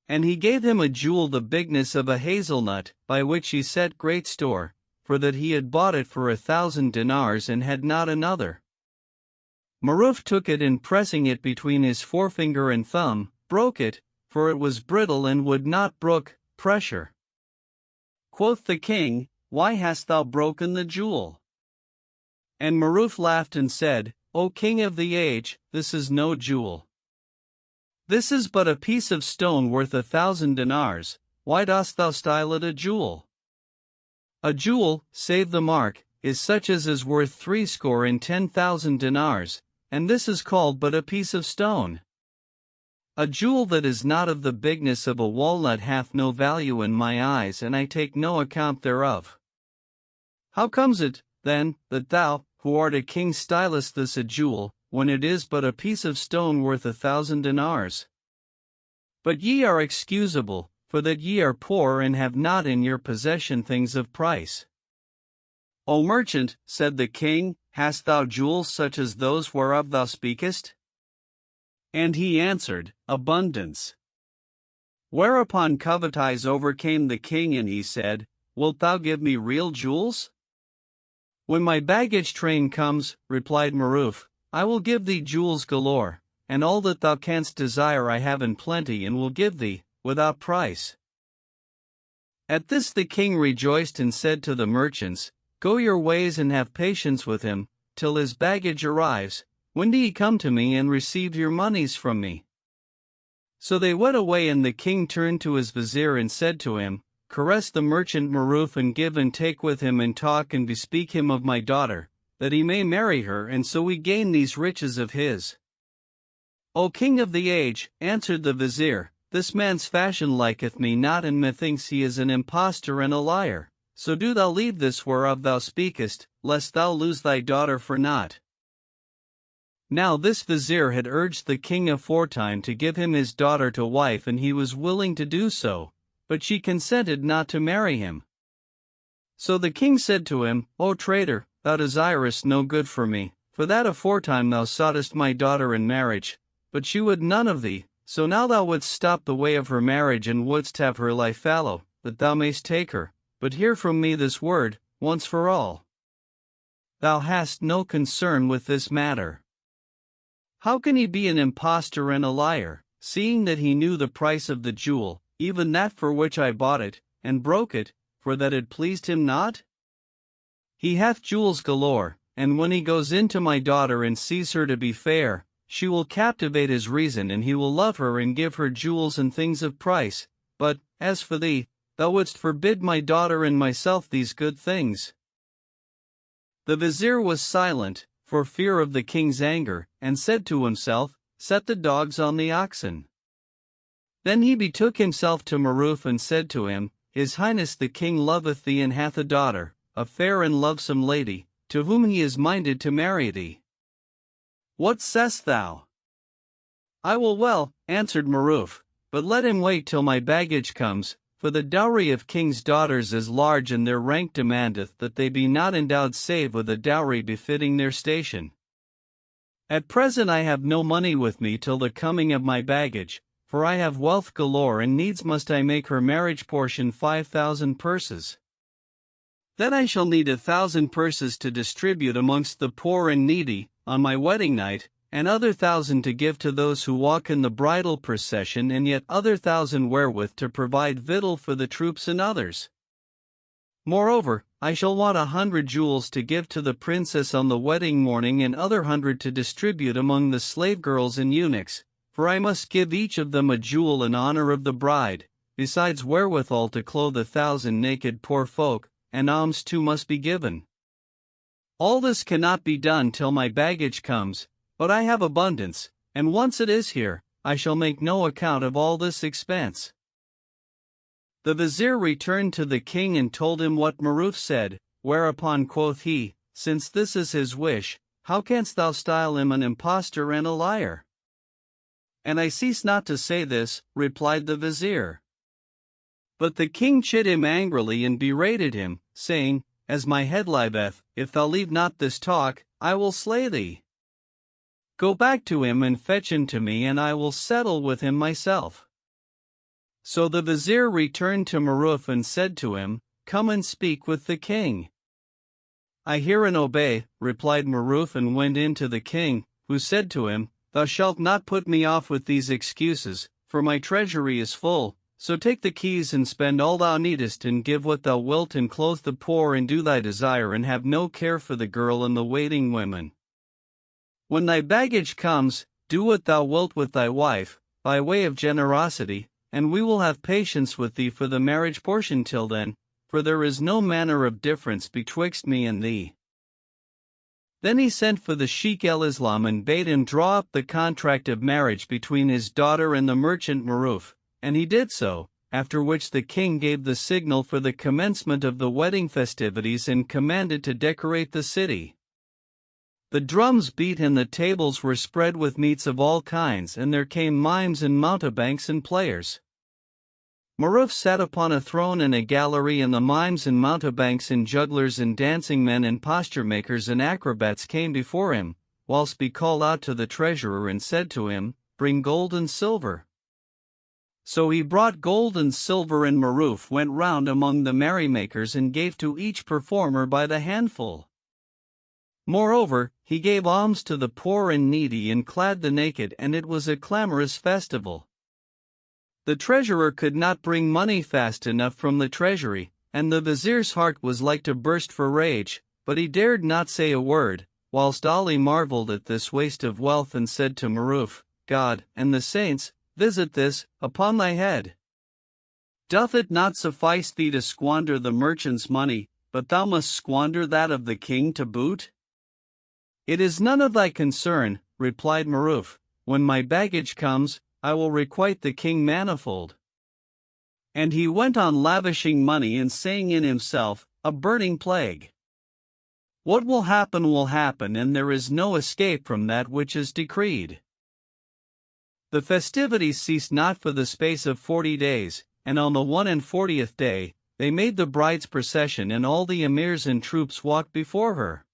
Speaker 1: And he gave him a jewel the bigness of a hazelnut, by which he set great store, for that he had bought it for 1,000 dinars and had not another. Maruf took it, and pressing it between his forefinger and thumb, broke it, for it was brittle and would not brook pressure. Quoth the king, "Why hast thou broken the jewel?" And Maruf laughed and said, "O king of the age, this is no jewel. This is but a piece of stone worth 1,000 dinars, why dost thou style it a jewel? A jewel, save the mark, is such as is worth 70,000 dinars, and this is called but a piece of stone. A jewel that is not of the bigness of a walnut hath no value in my eyes, and I take no account thereof. How comes it, then, that thou, who art a king, stylest this a jewel, when it is but a piece of stone worth 1,000 dinars? But ye are excusable, for that ye are poor and have not in your possession things of price." "O merchant," said the king, "hast thou jewels such as those whereof thou speakest?" And he answered, "Abundance." Whereupon covetise overcame the king, and he said, "Wilt thou give me real jewels?" "When my baggage train comes," replied Maruf, "I will give thee jewels galore, and all that thou canst desire I have in plenty, and will give thee, without price." At this the king rejoiced and said to the merchants, "Go your ways and have patience with him, till his baggage arrives, when do ye come to me and receive your monies from me?" So they went away, and the king turned to his vizier and said to him, "Caress the merchant Maruf, and give and take with him, and talk and bespeak him of my daughter, that he may marry her, and so we gain these riches of his." "O king of the age," answered the vizier, "this man's fashion liketh me not, and methinks he is an impostor and a liar, so do thou leave this whereof thou speakest, lest thou lose thy daughter for naught." Now this vizier had urged the king aforetime to give him his daughter to wife, and he was willing to do so, but she consented not to marry him. So the king said to him, O traitor, thou desirest no good for me, for that aforetime thou soughtest my daughter in marriage, but she would none of thee, so now thou wouldst stop the way of her marriage and wouldst have her lie fallow, that thou mayst take her. But hear from me this word, once for all. Thou hast no concern with this matter. How can he be an impostor and a liar, seeing that he knew the price of the jewel, even that for which I bought it, and broke it, for that it pleased him not? He hath jewels galore, and when he goes in to my daughter and sees her to be fair, she will captivate his reason and he will love her and give her jewels and things of price. But, as for thee, thou wouldst forbid my daughter and myself these good things. The vizier was silent, for fear of the king's anger, and said to himself, Set the dogs on the oxen. Then he betook himself to Maruf and said to him, His Highness the king loveth thee and hath a daughter, a fair and lovesome lady, to whom he is minded to marry thee. What sayest thou? I will well, answered Maruf, but let him wait till my baggage comes, for the dowry of kings' daughters is large and their rank demandeth that they be not endowed save with a dowry befitting their station. At present I have no money with me till the coming of my baggage, for I have wealth galore and needs must I make her marriage portion 5,000 purses. Then I shall need 1,000 purses to distribute amongst the poor and needy, on my wedding night, and other 1,000 to give to those who walk in the bridal procession, and yet other 1,000 wherewith to provide victual for the troops and others. Moreover, I shall want 100 jewels to give to the princess on the wedding morning and other 100 to distribute among the slave girls and eunuchs, for I must give each of them a jewel in honor of the bride, besides wherewithal to clothe 1,000 naked poor folk, and alms too must be given. All this cannot be done till my baggage comes, but I have abundance, and once it is here, I shall make no account of all this expense. The vizier returned to the king and told him what Maruf said, whereupon quoth he, Since this is his wish, how canst thou style him an impostor and a liar? And I cease not to say this, replied the vizier. But the king chid him angrily and berated him, saying, As my head liveth, if thou leave not this talk, I will slay thee. Go back to him and fetch him to me, and I will settle with him myself. So the vizier returned to Maruf and said to him, Come and speak with the king. I hear and obey, replied Maruf, and went in to the king, who said to him, Thou shalt not put me off with these excuses, for my treasury is full, so take the keys and spend all thou needest and give what thou wilt and clothe the poor and do thy desire and have no care for the girl and the waiting women. When thy baggage comes, do what thou wilt with thy wife, by way of generosity, and we will have patience with thee for the marriage portion till then, for there is no manner of difference betwixt me and thee. Then he sent for the Sheikh el-Islam and bade him draw up the contract of marriage between his daughter and the merchant Maruf, and he did so, after which the king gave the signal for the commencement of the wedding festivities and commanded to decorate the city. The drums beat and the tables were spread with meats of all kinds, and there came mimes and mountebanks and players. Maruf sat upon a throne in a gallery, and the mimes and mountebanks and jugglers and dancing men and posture makers and acrobats came before him, whilst he called out to the treasurer and said to him, Bring gold and silver. So he brought gold and silver, and Maruf went round among the merrymakers and gave to each performer by the handful. Moreover, he gave alms to the poor and needy and clad the naked, and it was a clamorous festival. The treasurer could not bring money fast enough from the treasury, and the vizier's heart was like to burst for rage, but he dared not say a word, whilst Ali marveled at this waste of wealth and said to Maruf, God and the saints, visit this upon thy head. Doth it not suffice thee to squander the merchant's money, but thou must squander that of the king to boot? It is none of thy concern, replied Maruf. When my baggage comes, I will requite the king manifold. And he went on lavishing money and saying in himself, A burning plague. What will happen, and there is no escape from that which is decreed. The festivities ceased not for the space of 40 days, and on the 41st day, they made the bride's procession, and all the emirs and troops walked before her.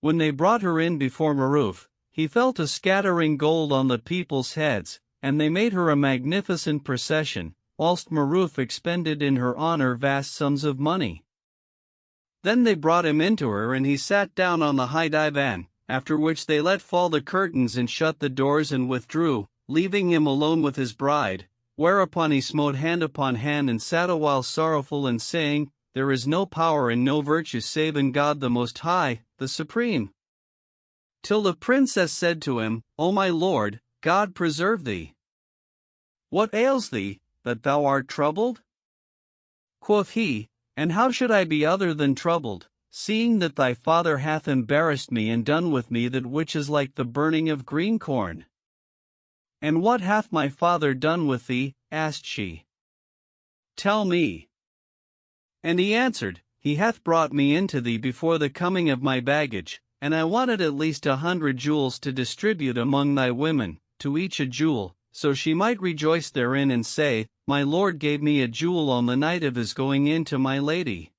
Speaker 1: When they brought her in before Maruf, he fell to scattering gold on the people's heads, and they made her a magnificent procession, whilst Maruf expended in her honor vast sums of money. Then they brought him into her, and he sat down on the high divan, after which they let fall the curtains and shut the doors and withdrew, leaving him alone with his bride, whereupon he smote hand upon hand and sat a while sorrowful and saying, "There is no power and no virtue save in God the Most High, the Supreme." Till the princess said to him, "O my lord, God preserve thee. What ails thee, that thou art troubled?" Quoth he, "And how should I be other than troubled, seeing that thy father hath embarrassed me and done with me that which is like the burning of green corn?" "And what hath my father done with thee?" asked she. "Tell me." And he answered, "He hath brought me into thee before the coming of my baggage, and I wanted at least 100 jewels to distribute among thy women, to each a jewel, so she might rejoice therein and say, My lord gave me a jewel on the night of his going in to my lady.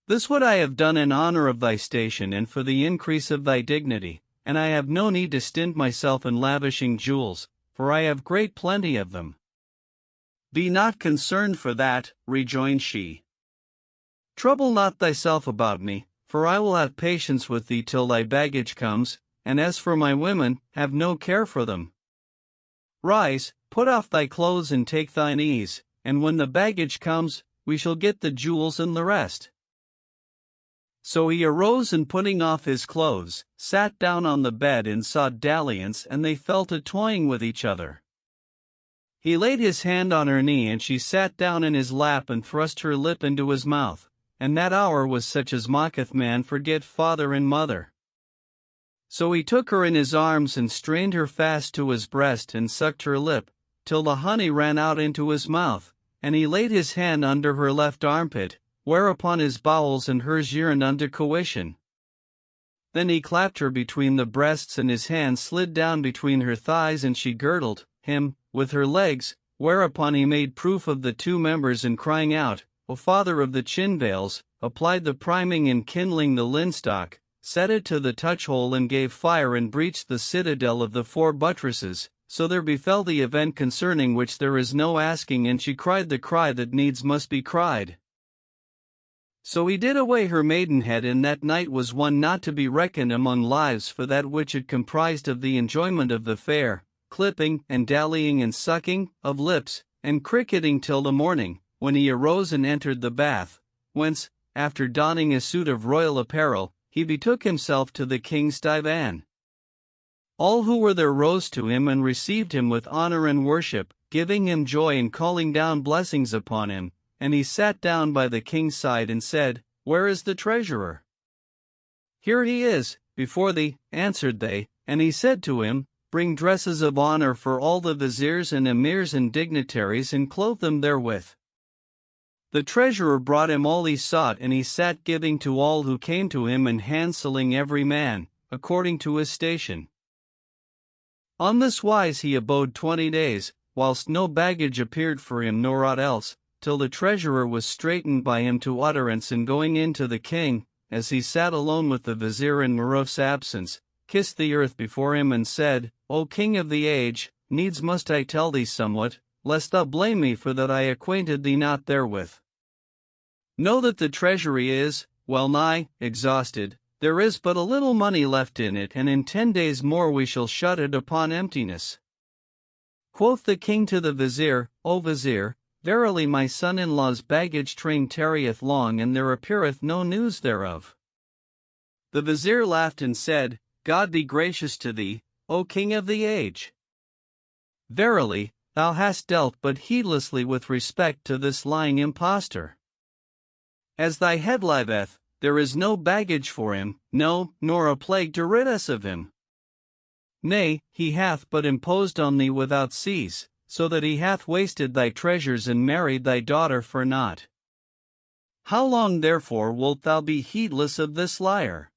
Speaker 1: This would I have done in honor of thy station and for the increase of thy dignity, and I have no need to stint myself in lavishing jewels, for I have great plenty of them." "Be not concerned for that," rejoined she. "Trouble not thyself about me, for I will have patience with thee till thy baggage comes, and as for my women, have no care for them. Rise, put off thy clothes and take thine ease, and when the baggage comes, we shall get the jewels and the rest." So he arose and putting off his clothes, sat down on the bed and sought dalliance, and they fell to toying with each other. He laid his hand on her knee, and she sat down in his lap and thrust her lip into his mouth, and that hour was such as maketh man forget father and mother. So he took her in his arms and strained her fast to his breast and sucked her lip, till the honey ran out into his mouth, and he laid his hand under her left armpit, whereupon his bowels and hers yearned unto coition. Then he clapped her between the breasts, and his hand slid down between her thighs, and she girdled him with her legs, whereupon he made proof of the two members, and crying out, O father of the chin veils, applied the priming and kindling the linstock, set it to the touch-hole and gave fire and breached the citadel of the 4 buttresses, so there befell the event concerning which there is no asking, and she cried the cry that needs must be cried. So he did away her maidenhead, and that night was one not to be reckoned among lives for that which it comprised of the enjoyment of the fair, clipping and dallying and sucking of lips, and cricketing till the morning, when he arose and entered the bath, whence, after donning a suit of royal apparel, he betook himself to the king's divan. All who were there rose to him and received him with honor and worship, giving him joy and calling down blessings upon him. And he sat down by the king's side and said, Where is the treasurer? Here he is, before thee, answered they, and he said to him, Bring dresses of honor for all the viziers and emirs and dignitaries, and clothe them therewith. The treasurer brought him all he sought, and he sat giving to all who came to him and handselling every man, according to his station. On this wise he abode 20 days, whilst no baggage appeared for him nor aught else, till the treasurer was straitened by him to utterance, and going in to the king, as he sat alone with the vizier in Maruf's absence, kissed the earth before him and said, O king of the age, needs must I tell thee somewhat, lest thou blame me for that I acquainted thee not therewith. Know that the treasury is, well nigh, exhausted, there is but a little money left in it, and in 10 days more we shall shut it upon emptiness. Quoth the king to the vizier, O vizier, verily my son-in-law's baggage train tarrieth long, and there appeareth no news thereof. The vizier laughed and said, God be gracious to thee, O king of the age. Verily, thou hast dealt but heedlessly with respect to this lying impostor. As thy head liveth, there is no baggage for him, no, nor a plague to rid us of him. Nay, he hath but imposed on thee without cease, so that he hath wasted thy treasures and married thy daughter for naught. How long therefore wilt thou be heedless of this liar?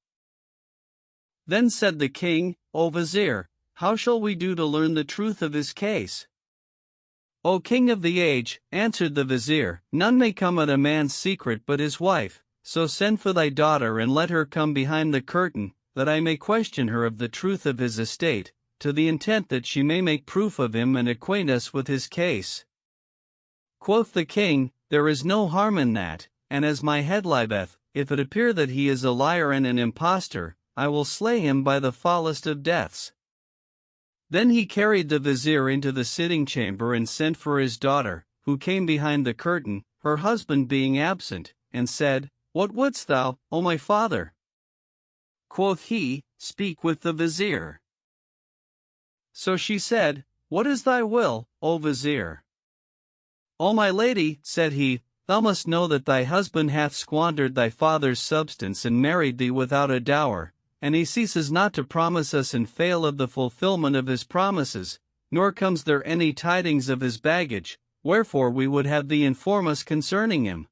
Speaker 1: Then said the king, O vizier, how shall we do to learn the truth of his case? "O king of the age," answered the vizier, "none may come at a man's secret but his wife, so send for thy daughter and let her come behind the curtain, that I may question her of the truth of his estate, to the intent that she may make proof of him and acquaint us with his case." Quoth the king, "There is no harm in that, and as my head liveth, if it appear that he is a liar and an impostor, I will slay him by the foulest of deaths." Then he carried the vizier into the sitting chamber and sent for his daughter, who came behind the curtain, her husband being absent, and said, "What wouldst thou, O my father?" Quoth he, "Speak with the vizier." So she said, "What is thy will, O vizier?" "O my lady," said he, "thou must know that thy husband hath squandered thy father's substance and married thee without a dower, and he ceases not to promise us and fail of the fulfillment of his promises, nor comes there any tidings of his baggage, wherefore we would have thee inform us concerning him."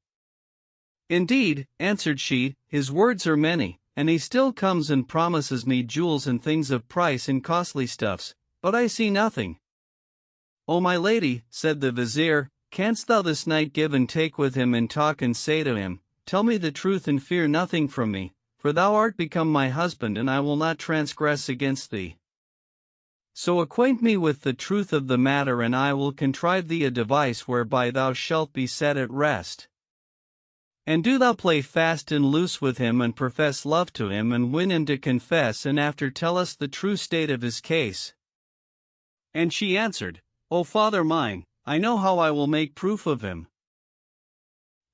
Speaker 1: "Indeed," answered she, "his words are many, and he still comes and promises me jewels and things of price and costly stuffs, but I see nothing." "O my lady," said the vizier, "canst thou this night give and take with him and talk and say to him, Tell me the truth and fear nothing from me, for thou art become my husband and I will not transgress against thee. So acquaint me with the truth of the matter and I will contrive thee a device whereby thou shalt be set at rest. And do thou play fast and loose with him and profess love to him and win him to confess and after tell us the true state of his case." And she answered, "O father mine, I know how I will make proof of him."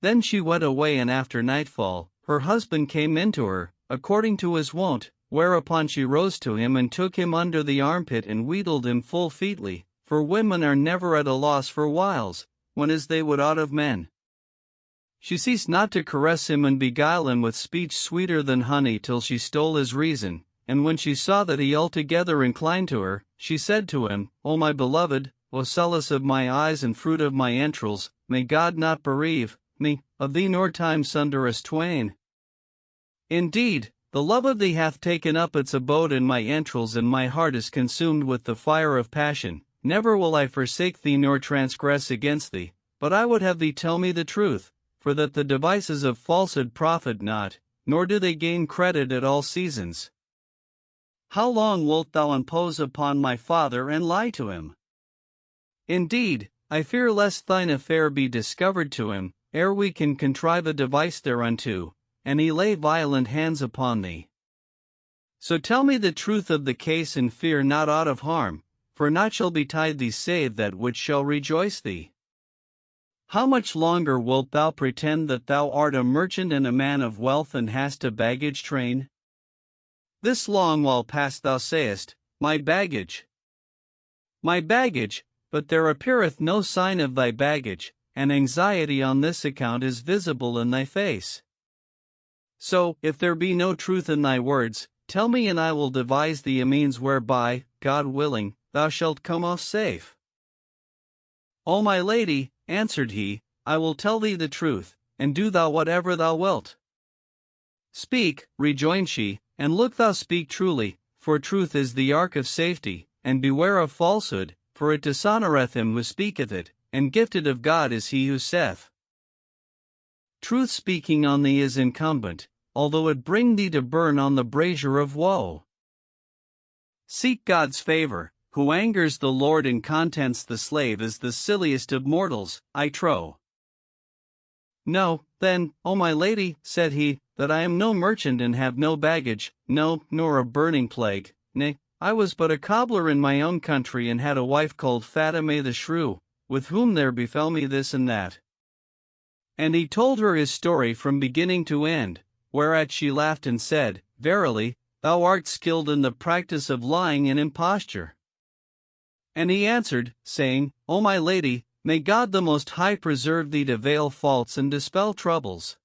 Speaker 1: Then she went away and after nightfall, her husband came in to her, according to his wont, whereupon she rose to him and took him under the armpit and wheedled him full featly, for women are never at a loss for wiles, when as they would out of men. She ceased not to caress him and beguile him with speech sweeter than honey till she stole his reason, and when she saw that he altogether inclined to her, she said to him, "O my beloved, O solace of my eyes and fruit of my entrails, may God not bereave me of thee nor time sunder us twain. Indeed, the love of thee hath taken up its abode in my entrails and my heart is consumed with the fire of passion. Never will I forsake thee nor transgress against thee, but I would have thee tell me the truth, for that the devices of falsehood profit not, nor do they gain credit at all seasons. How long wilt thou impose upon my father and lie to him? Indeed, I fear lest thine affair be discovered to him, ere we can contrive a device thereunto, and he lay violent hands upon thee. So tell me the truth of the case and fear not aught of harm, for naught shall betide thee save that which shall rejoice thee. How much longer wilt thou pretend that thou art a merchant and a man of wealth and hast a baggage train? This long while past thou sayest, My baggage. My baggage, but there appeareth no sign of thy baggage, and anxiety on this account is visible in thy face. So, if there be no truth in thy words, tell me and I will devise thee a means whereby, God willing, thou shalt come off safe." "O my lady," answered he, "I will tell thee the truth, and do thou whatever thou wilt." "Speak," rejoined she, "and look thou speak truly, for truth is the ark of safety, and beware of falsehood, for it dishonoreth him who speaketh it, and gifted of God is he who saith. Truth speaking on thee is incumbent, although it bring thee to burn on the brazier of woe. Seek God's favor, who angers the Lord and contents the slave is the silliest of mortals, I trow." "Know, then, O my lady," said he, "that I am no merchant and have no baggage, no, nor a burning plague, nay, I was but a cobbler in my own country and had a wife called Fatima the Shrew, with whom there befell me this and that." And he told her his story from beginning to end, whereat she laughed and said, "Verily, thou art skilled in the practice of lying and imposture." And he answered, saying, "O my lady, may God the Most High preserve thee to veil faults and dispel troubles."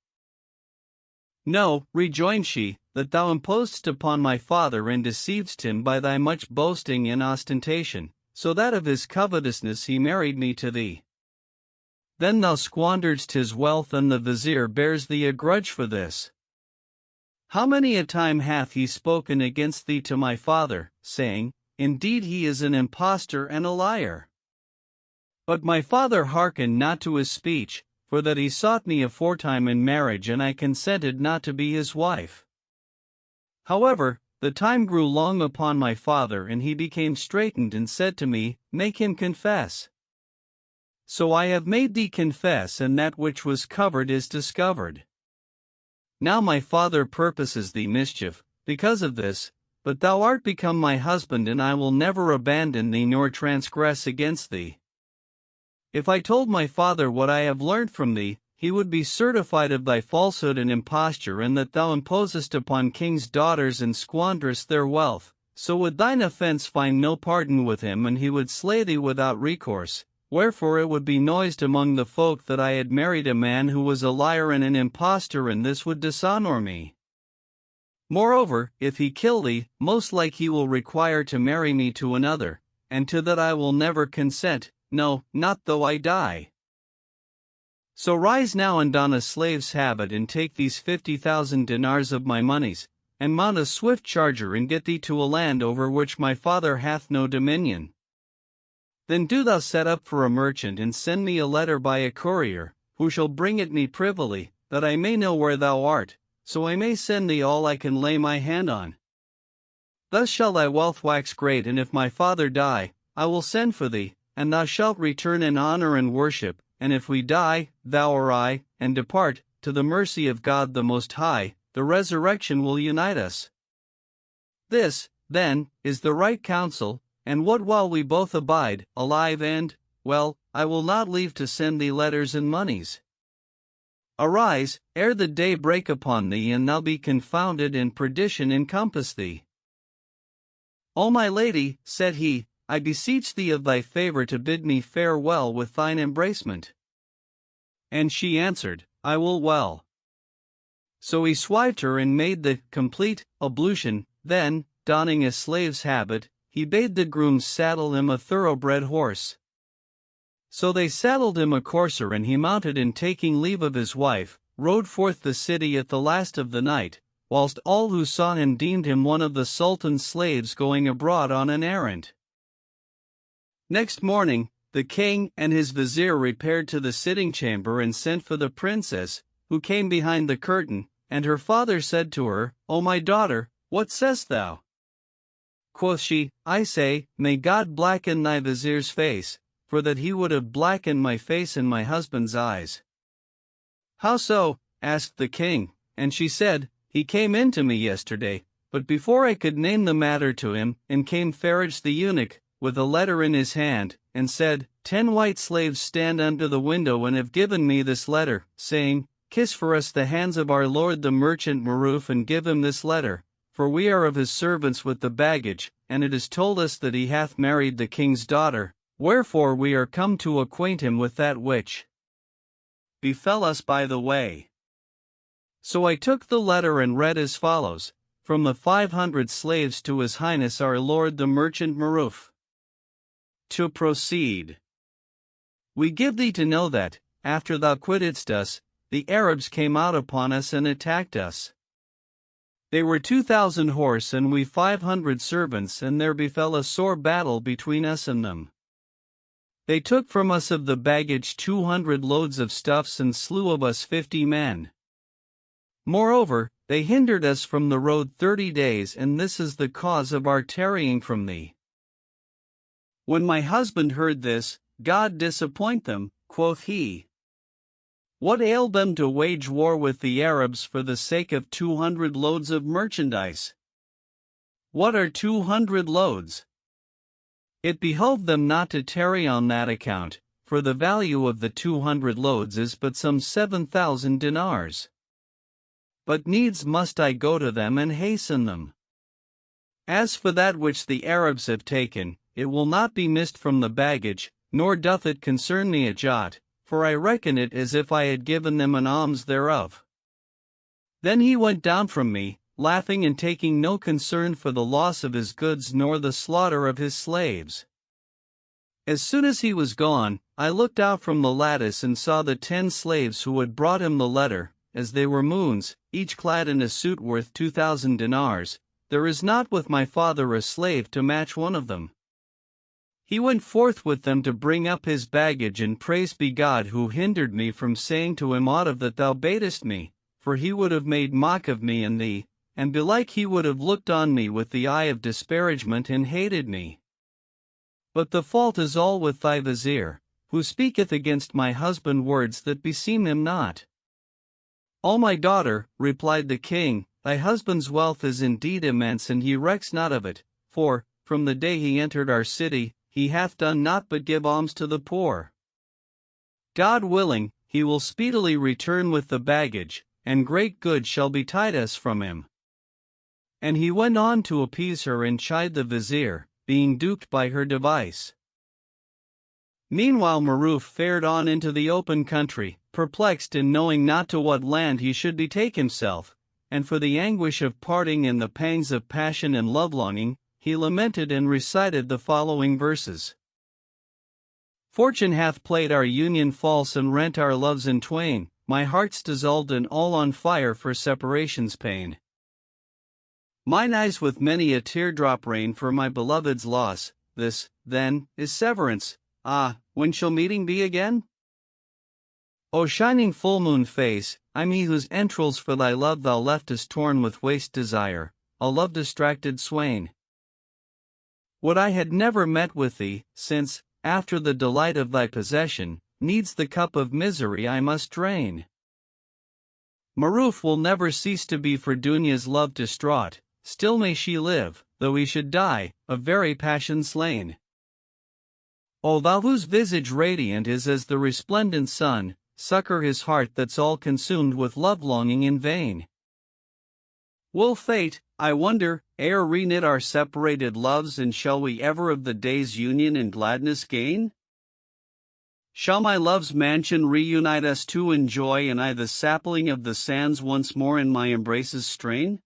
Speaker 1: "Know," rejoined she, "that thou imposedst upon my father and deceivedst him by thy much boasting and ostentation, so that of his covetousness he married me to thee. Then thou squanderedst his wealth and the vizier bears thee a grudge for this. How many a time hath he spoken against thee to my father, saying, Indeed he is an impostor and a liar. But my father hearkened not to his speech, for that he sought me aforetime in marriage, and I consented not to be his wife. However, the time grew long upon my father, and he became straitened and said to me, Make him confess. So I have made thee confess, and that which was covered is discovered. Now my father purposes thee mischief, because of this, but thou art become my husband, and I will never abandon thee nor transgress against thee. If I told my father what I have learnt from thee, he would be certified of thy falsehood and imposture, and that thou imposest upon kings' daughters and squanderest their wealth. So would thine offence find no pardon with him, and he would slay thee without recourse. Wherefore it would be noised among the folk that I had married a man who was a liar and an impostor, and this would dishonor me. Moreover, if he kill thee, most like he will require to marry me to another, and to that I will never consent, no, not though I die. So rise now and don a slave's habit, and take these 50,000 dinars of my moneys, and mount a swift charger, and get thee to a land over which my father hath no dominion. Then do thou set up for a merchant, and send me a letter by a courier, who shall bring it me privily, that I may know where thou art, so I may send thee all I can lay my hand on. Thus shall thy wealth wax great, and if my father die, I will send for thee, and thou shalt return in honor and worship, and if we die, thou or I, and depart, to the mercy of God the Most High, the resurrection will unite us. This, then, is the right counsel, and what while we both abide, alive and, well, I will not leave to send thee letters and moneys. Arise, ere the day break upon thee, and thou be confounded, and perdition encompass thee. O my lady, said he, I beseech thee of thy favor to bid me farewell with thine embracement. And she answered, I will well. So he swived her and made the complete ablution. Then, donning a slave's habit, he bade the grooms saddle him a thoroughbred horse. So they saddled him a courser, and he mounted, and taking leave of his wife, rode forth the city at the last of the night, whilst all who saw him deemed him one of the Sultan's slaves going abroad on an errand. Next morning, the king and his vizier repaired to the sitting chamber and sent for the princess, who came behind the curtain, and her father said to her, O my daughter, what sayest thou? Quoth she, I say, May God blacken thy vizier's face, for that he would have blackened my face in my husband's eyes. How so? Asked the king, and she said, He came in to me yesterday, but before I could name the matter to him, in came Faraj the eunuch, with a letter in his hand, and said, 10 white slaves stand under the window and have given me this letter, saying, Kiss for us the hands of our lord the merchant Maruf, and give him this letter, for we are of his servants with the baggage, and it is told us that he hath married the king's daughter, wherefore we are come to acquaint him with that which befell us by the way. So I took the letter and read as follows, From the 500 slaves to his highness our lord the merchant Maruf. To proceed. We give thee to know that, after thou quittedst us, the Arabs came out upon us and attacked us. They were 2,000 horse and we 500 servants, and there befell a sore battle between us and them. They took from us of the baggage 200 loads of stuffs and slew of us 50 men. Moreover, they hindered us from the road 30 days, and this is the cause of our tarrying from thee. When my husband heard this, God disappoint them, quoth he. What ailed them to wage war with the Arabs for the sake of 200 loads of merchandise? What are 200 loads? It behoved them not to tarry on that account, for the value of the 200 loads is but some 7,000 dinars. But needs must I go to them and hasten them. As for that which the Arabs have taken, it will not be missed from the baggage, nor doth it concern me a jot, for I reckon it as if I had given them an alms thereof. Then he went down from me, laughing and taking no concern for the loss of his goods nor the slaughter of his slaves. As soon as he was gone, I looked out from the lattice and saw the 10 slaves who had brought him the letter, as they were moons, each clad in a suit worth 2,000 dinars. There is not with my father a slave to match one of them. He went forth with them to bring up his baggage, and praised be God who hindered me from saying to him aught of that thou badest me, for he would have made mock of me and thee, and belike he would have looked on me with the eye of disparagement and hated me. But the fault is all with thy vizier, who speaketh against my husband words that beseem him not. O my daughter, replied the king, thy husband's wealth is indeed immense, and he recks not of it, for, from the day he entered our city, he hath done naught but give alms to the poor. God willing, he will speedily return with the baggage, and great good shall betide us from him. And he went on to appease her and chide the vizier, being duped by her device. Meanwhile Maruf fared on into the open country, perplexed in knowing not to what land he should betake himself, and for the anguish of parting and the pangs of passion and love-longing, he lamented and recited the following verses. Fortune hath played our union false and rent our loves in twain, my heart's dissolved and all on fire for separation's pain. Mine eyes with many a teardrop rain for my beloved's loss, this, then, is severance, ah, when shall meeting be again? O shining full moon face, I'm he whose entrails for thy love thou leftest torn with waste desire, a love-distracted swain. Would I had never met with thee, since, after the delight of thy possession, needs the cup of misery I must drain. Maruf will never cease to be for Dunya's love distraught, still may she live, though he should die, of very passion slain. O thou whose visage radiant is as the resplendent sun, succor his heart that's all consumed with love-longing in vain. Will fate, I wonder, e'er reknit our separated loves, and shall we ever of the day's union and gladness gain? Shall my love's mansion reunite us two in joy, and I the sapling of the sands once more in my embraces strain?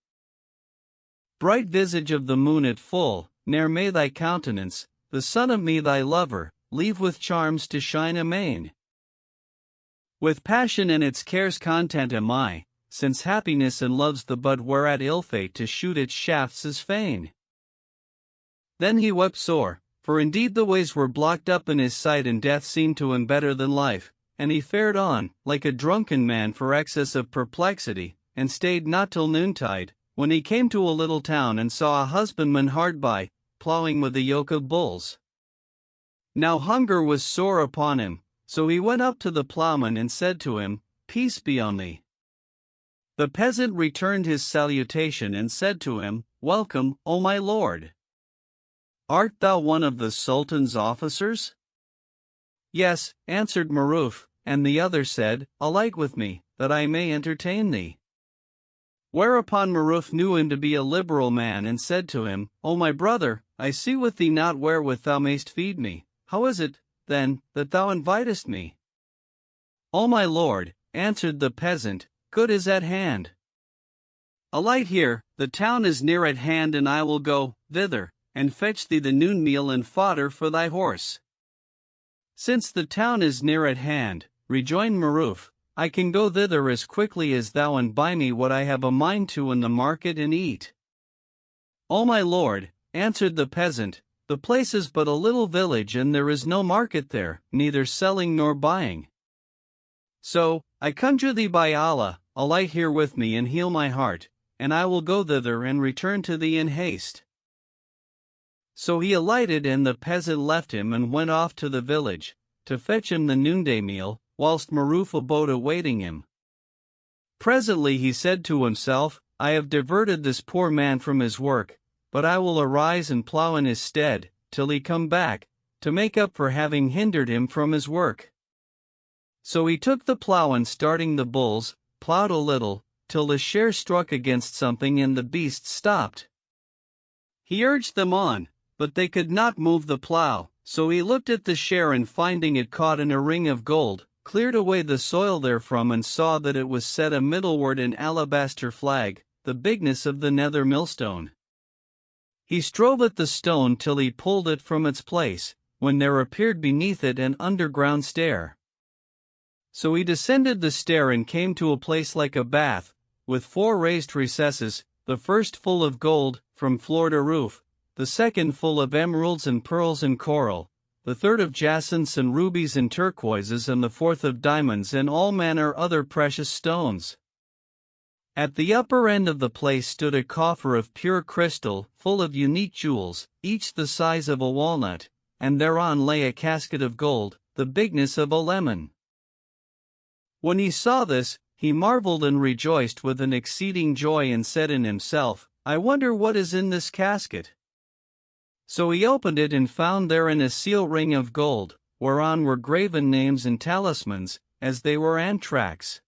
Speaker 1: Bright visage of the moon at full, ne'er may thy countenance, the sun of me thy lover, leave with charms to shine amain. With passion and its cares content am I, since happiness and love's the bud whereat ill fate to shoot its shafts is fain. Then he wept sore, for indeed the ways were blocked up in his sight, and death seemed to him better than life, and he fared on, like a drunken man for excess of perplexity, and stayed not till noontide, when he came to a little town and saw a husbandman hard by, ploughing with a yoke of bulls. Now hunger was sore upon him, so he went up to the ploughman and said to him, Peace be on thee. The peasant returned his salutation and said to him, Welcome, O my lord. Art thou one of the Sultan's officers? Yes, answered Maruf, and the other said, Alight with me, that I may entertain thee. Whereupon Maruf knew him to be a liberal man and said to him, O my brother, I see with thee not wherewith thou mayst feed me. How is it, then, that thou invitest me? O my lord, answered the peasant, good is at hand. Alight here, the town is near at hand, and I will go thither, and fetch thee the noon meal and fodder for thy horse. Since the town is near at hand, rejoined Maruf, I can go thither as quickly as thou and buy me what I have a mind to in the market and eat. O my lord, answered the peasant, the place is but a little village, and there is no market there, neither selling nor buying. So, I conjure thee by Allah, alight here with me and heal my heart, and I will go thither and return to thee in haste. So he alighted, and the peasant left him and went off to the village, to fetch him the noonday meal, whilst Maruf abode awaiting him. Presently he said to himself, I have diverted this poor man from his work, but I will arise and plough in his stead, till he come back, to make up for having hindered him from his work. So he took the plough, and starting the bulls, ploughed a little, till the share struck against something and the beasts stopped. He urged them on, but they could not move the plough, so he looked at the share, and finding it caught in a ring of gold, cleared away the soil therefrom, and saw that it was set a middleward in alabaster flag, the bigness of the nether millstone. He strove at the stone till he pulled it from its place, when there appeared beneath it an underground stair. So he descended the stair and came to a place like a bath, with 4 raised recesses, the first full of gold, from floor to roof, the second full of emeralds and pearls and coral, the third of jacinths and rubies and turquoises, and the fourth of diamonds and all manner other precious stones. At the upper end of the place stood a coffer of pure crystal, full of unique jewels, each the size of a walnut, and thereon lay a casket of gold, the bigness of a lemon. When he saw this, he marveled and rejoiced with an exceeding joy, and said in himself, I wonder what is in this casket. So he opened it and found therein a seal ring of gold, whereon were graven names and talismans, as they were anthrax.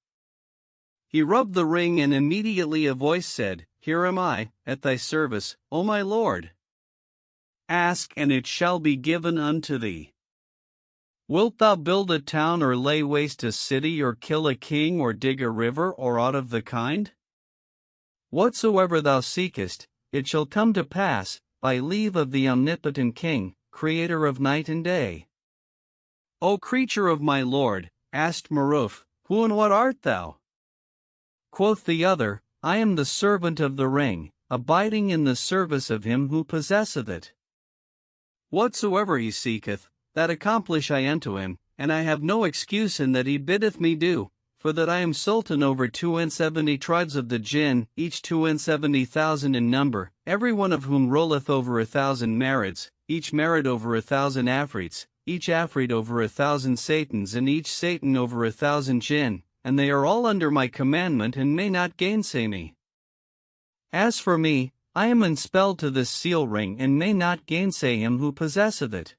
Speaker 1: He rubbed the ring, and immediately a voice said, Here am I, at thy service, O my lord. Ask, and it shall be given unto thee. Wilt thou build a town, or lay waste a city, or kill a king, or dig a river, or aught of the kind? Whatsoever thou seekest, it shall come to pass, by leave of the omnipotent King, creator of night and day. O creature of my lord, asked Maruf, who and what art thou? Quoth the other, I am the servant of the ring, abiding in the service of him who possesseth it. Whatsoever he seeketh, that accomplish I unto him, and I have no excuse in that he biddeth me do, for that I am Sultan over 72 tribes of the Jinn, each 72,000 in number, every one of whom rolleth over 1,000 marids, each marid over 1,000 afrits, each afrit over 1,000 satans, and each satan over 1,000 Jinn, and they are all under my commandment and may not gainsay me. As for me, I am enspelled to this seal ring and may not gainsay him who possesseth it.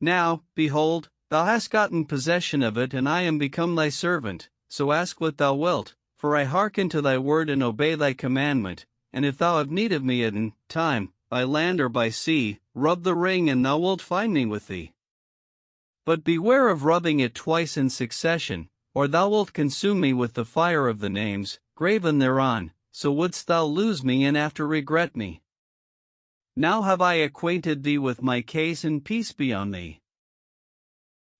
Speaker 1: Now, behold, thou hast gotten possession of it, and I am become thy servant, so ask what thou wilt, for I hearken to thy word and obey thy commandment, and if thou have need of me at any time, by land or by sea, rub the ring and thou wilt find me with thee. But beware of rubbing it twice in succession, or thou wilt consume me with the fire of the names, graven thereon, so wouldst thou lose me and after regret me. Now have I acquainted thee with my case, and peace be on thee.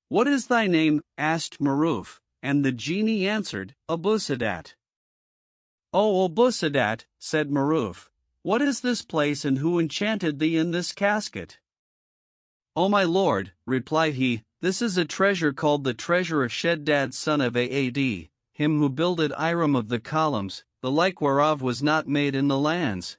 Speaker 1: What is thy name? Asked Maruf, and the genie answered, Abusadat. O Abusadat, said Maruf, what is this place, and who enchanted thee in this casket? O my lord, replied he, this is a treasure called the treasure of Sheddad son of Aad, him who builded Iram of the columns, the like whereof was not made in the lands.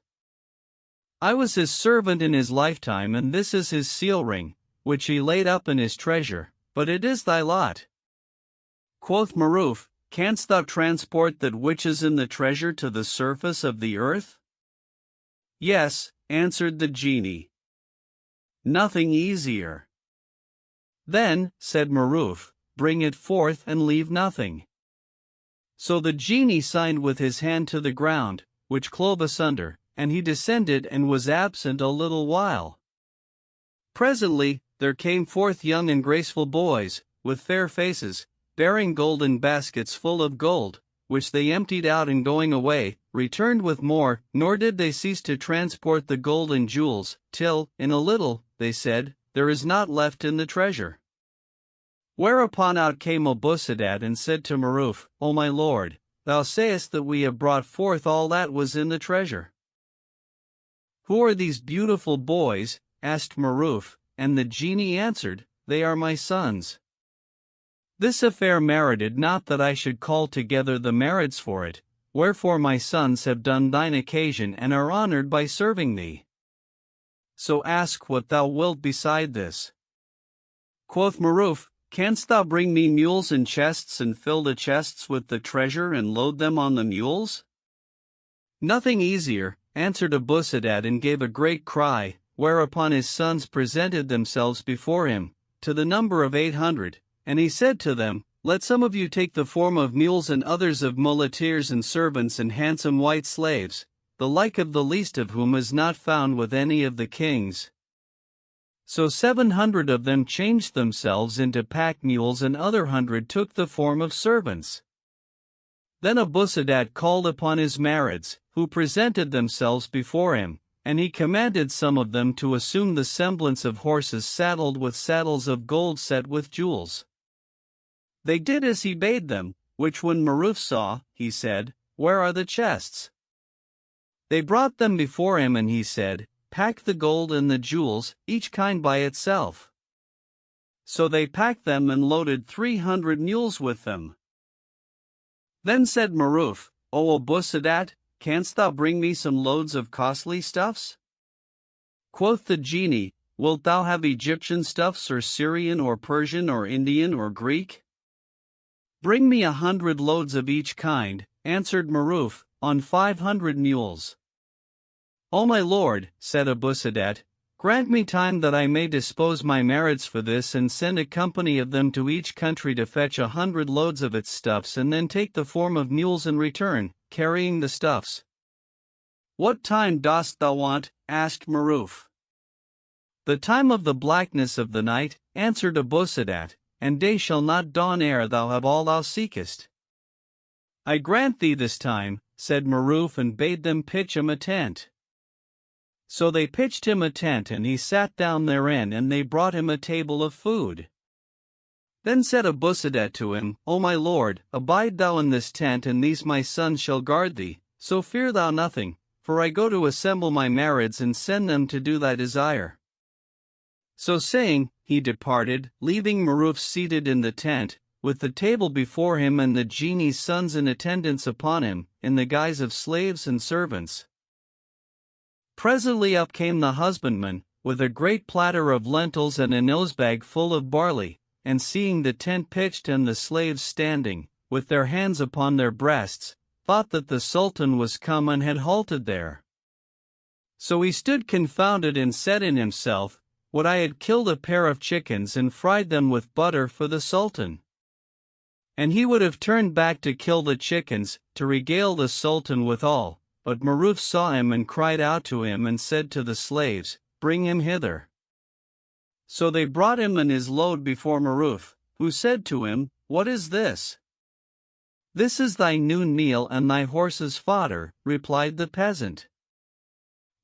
Speaker 1: I was his servant in his lifetime, and this is his seal ring, which he laid up in his treasure, but it is thy lot. Quoth Maruf, canst thou transport that which is in the treasure to the surface of the earth? Yes, answered the genie. Nothing easier. Then, said Maruf, bring it forth and leave nothing. So the genie signed with his hand to the ground, which clove asunder, and he descended and was absent a little while. Presently, there came forth young and graceful boys, with fair faces, bearing golden baskets full of gold, which they emptied out, and going away, returned with more, nor did they cease to transport the gold and jewels, till, in a little, they said, there is not left in the treasure. Whereupon out came Abusadat and said to Maruf, O my lord, thou sayest that we have brought forth all that was in the treasure. Who are these beautiful boys? Asked Maruf, and the genie answered, They are my sons. This affair merited not that I should call together the merits for it, wherefore my sons have done thine occasion and are honored by serving thee. So ask what thou wilt beside this. Quoth Maruf, canst thou bring me mules and chests, and fill the chests with the treasure and load them on the mules? Nothing easier, answered Abusadat, and gave a great cry, whereupon his sons presented themselves before him, to the number of 800, and he said to them, Let some of you take the form of mules, and others of muleteers and servants and handsome white slaves, the like of the least of whom is not found with any of the kings. So 700 of them changed themselves into pack mules, and other 100 took the form of servants. Then Abusadat called upon his marids, who presented themselves before him, and he commanded some of them to assume the semblance of horses saddled with saddles of gold set with jewels. They did as he bade them, which when Maruf saw, he said, Where are the chests? They brought them before him, and he said, Pack the gold and the jewels, each kind by itself. So they packed them and loaded 300 mules with them. Then said Maruf, O Abu Sadat, canst thou bring me some loads of costly stuffs? Quoth the genie, Wilt thou have Egyptian stuffs, or Syrian, or Persian, or Indian, or Greek? Bring me 100 loads of each kind, answered Maruf, on 500 mules. O my lord, said Abu Sadat, grant me time that I may dispose my merits for this, and send a company of them to each country to fetch 100 loads of its stuffs, and then take the form of mules and return, carrying the stuffs. What time dost thou want? Asked Maruf. The time of the blackness of the night, answered Abu Sadat, and day shall not dawn ere thou have all thou seekest. I grant thee this time, said Maruf, and bade them pitch him a tent. So they pitched him a tent, and he sat down therein, and they brought him a table of food. Then said Abu Sadat to him, O my lord, abide thou in this tent, and these my sons shall guard thee, so fear thou nothing, for I go to assemble my marids and send them to do thy desire. So saying, he departed, leaving Maruf seated in the tent, with the table before him and the genie's sons in attendance upon him, in the guise of slaves and servants. Presently up came the husbandman, with a great platter of lentils and a nosebag full of barley, and seeing the tent pitched and the slaves standing, with their hands upon their breasts, thought that the Sultan was come and had halted there. So he stood confounded and said in himself, Would I had killed a pair of chickens and fried them with butter for the Sultan. And he would have turned back to kill the chickens, to regale the Sultan withal, but Maruf saw him and cried out to him and said to the slaves, Bring him hither. So they brought him and his load before Maruf, who said to him, What is this? This is thy noon meal and thy horse's fodder, replied the peasant.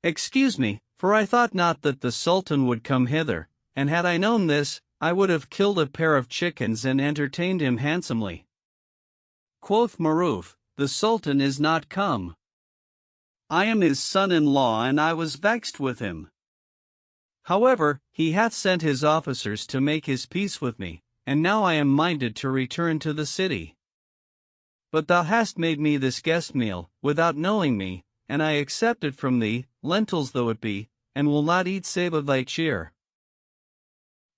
Speaker 1: Excuse me, for I thought not that the Sultan would come hither, and had I known this, I would have killed a pair of chickens and entertained him handsomely. Quoth Maruf, The Sultan is not come. I am his son-in-law, and I was vexed with him. However, he hath sent his officers to make his peace with me, and now I am minded to return to the city. But thou hast made me this guest meal, without knowing me, and I accept it from thee, lentils though it be, and will not eat save of thy cheer.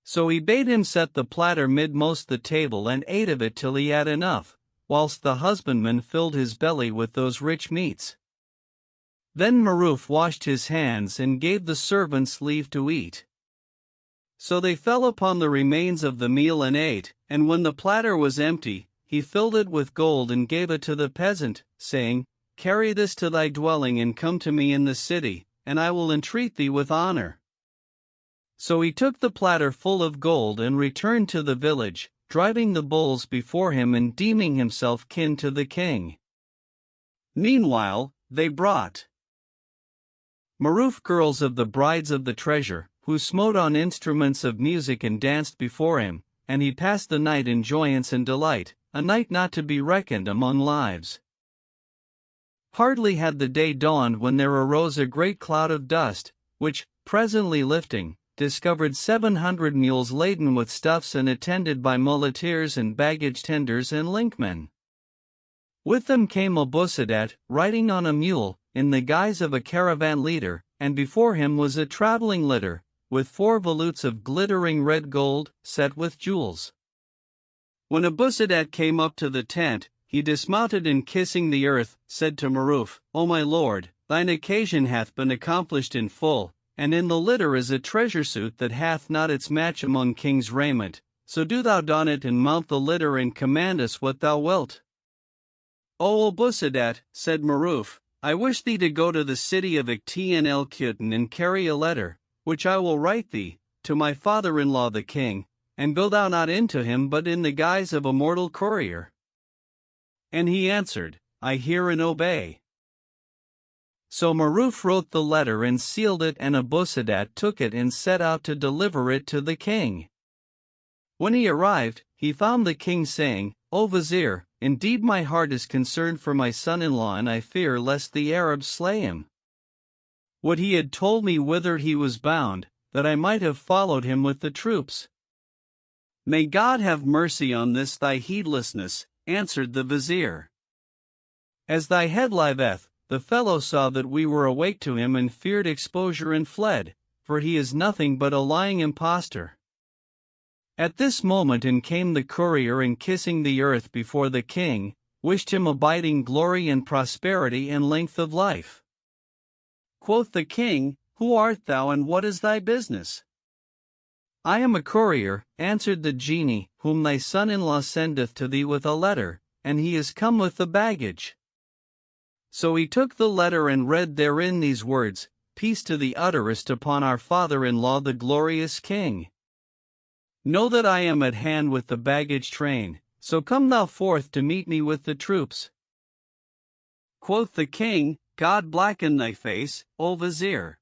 Speaker 1: So he bade him set the platter midmost the table and ate of it till he had enough, whilst the husbandman filled his belly with those rich meats. Then Maruf washed his hands and gave the servants leave to eat. So they fell upon the remains of the meal and ate, and when the platter was empty, he filled it with gold and gave it to the peasant, saying, Carry this to thy dwelling and come to me in the city, and I will entreat thee with honor. So he took the platter full of gold and returned to the village, driving the bulls before him and deeming himself kin to the king. Meanwhile, they brought Maruf girls of the brides of the treasure, who smote on instruments of music and danced before him, and he passed the night in joyance and delight, a night not to be reckoned among lives. Hardly had the day dawned when there arose a great cloud of dust, which, presently lifting, discovered 700 mules laden with stuffs and attended by muleteers and baggage tenders and linkmen. With them came Abu Sadat, riding on a mule, in the guise of a caravan leader, and before him was a traveling litter, with 4 volutes of glittering red gold, set with jewels. When Abu Sadat came up to the tent, he dismounted and kissing the earth, said to Maruf, O my lord, thine occasion hath been accomplished in full, and in the litter is a treasure suit that hath not its match among kings' raiment, so do thou don it and mount the litter and command us what thou wilt. O Abu Sadat, said Maruf, I wish thee to go to the city of Ikhtian el-Qutan and carry a letter, which I will write thee, to my father-in-law the king, and go thou not in to him but in the guise of a mortal courier. And he answered, I hear and obey. So Maruf wrote the letter and sealed it, and Abu Sadat took it and set out to deliver it to the king. When he arrived, he found the king saying, O vizier, indeed my heart is concerned for my son-in-law, and I fear lest the Arabs slay him. Would he had told me whither he was bound, that I might have followed him with the troops. "May God have mercy on this thy heedlessness," answered the vizier. "As thy head liveth." The fellow saw that we were awake to him and feared exposure and fled, for he is nothing but a lying impostor. At this moment in came the courier, and kissing the earth before the king, wished him abiding glory and prosperity and length of life. Quoth the king, "Who art thou, and what is thy business?" "I am a courier," answered the genie, "whom thy son-in-law sendeth to thee with a letter, and he is come with the baggage." So he took the letter and read therein these words, "Peace to the utterest upon our father-in-law the glorious king. Know that I am at hand with the baggage train, so come thou forth to meet me with the troops." Quoth the king, "God blacken thy face, O vizier.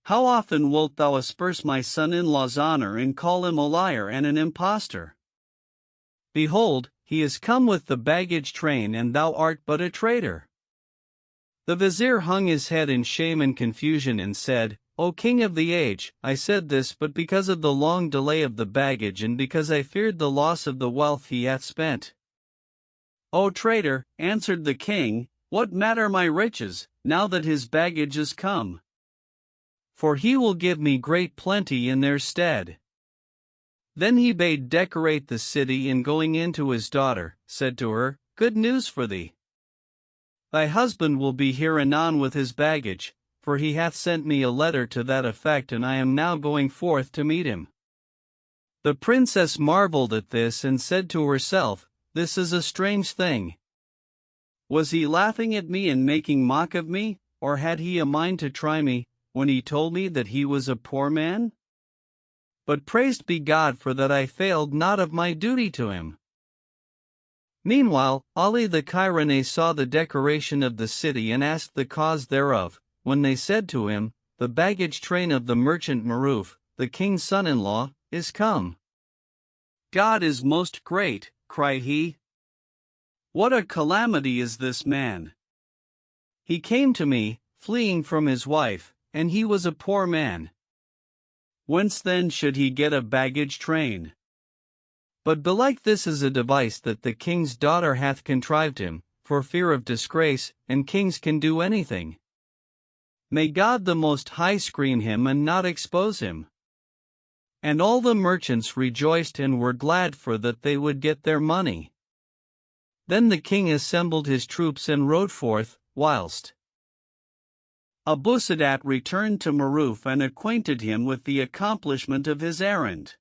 Speaker 1: How often wilt thou asperse my son-in-law's honor and call him a liar and an impostor? Behold, he is come with the baggage train, and thou art but a traitor." The vizier hung his head in shame and confusion and said, "O king of the age, I said this but because of the long delay of the baggage, and because I feared the loss of the wealth he hath spent." "O traitor," answered the king, "what matter my riches, now that his baggage is come? For he will give me great plenty in their stead." Then he bade decorate the city, and going in to his daughter, said to her, "Good news for thee. Thy husband will be here anon with his baggage, for he hath sent me a letter to that effect, and I am now going forth to meet him." The princess marveled at this and said to herself, "This is a strange thing. Was he laughing at me and making mock of me, or had he a mind to try me, when he told me that he was a poor man? But praised be God for that I failed not of my duty to him." Meanwhile, Ali the Cairene saw the decoration of the city and asked the cause thereof, when they said to him, "The baggage train of the merchant Maruf, the king's son-in-law, is come." "God is most great," cried he. "What a calamity is this man! He came to me, fleeing from his wife, and he was a poor man. Whence then should he get a baggage train? But belike this is a device that the king's daughter hath contrived him, for fear of disgrace, and kings can do anything. May God the Most High screen him and not expose him." And all the merchants rejoiced and were glad, for that they would get their money. Then the king assembled his troops and rode forth, whilst Abu Sadat returned to Maruf and acquainted him with the accomplishment of his errand.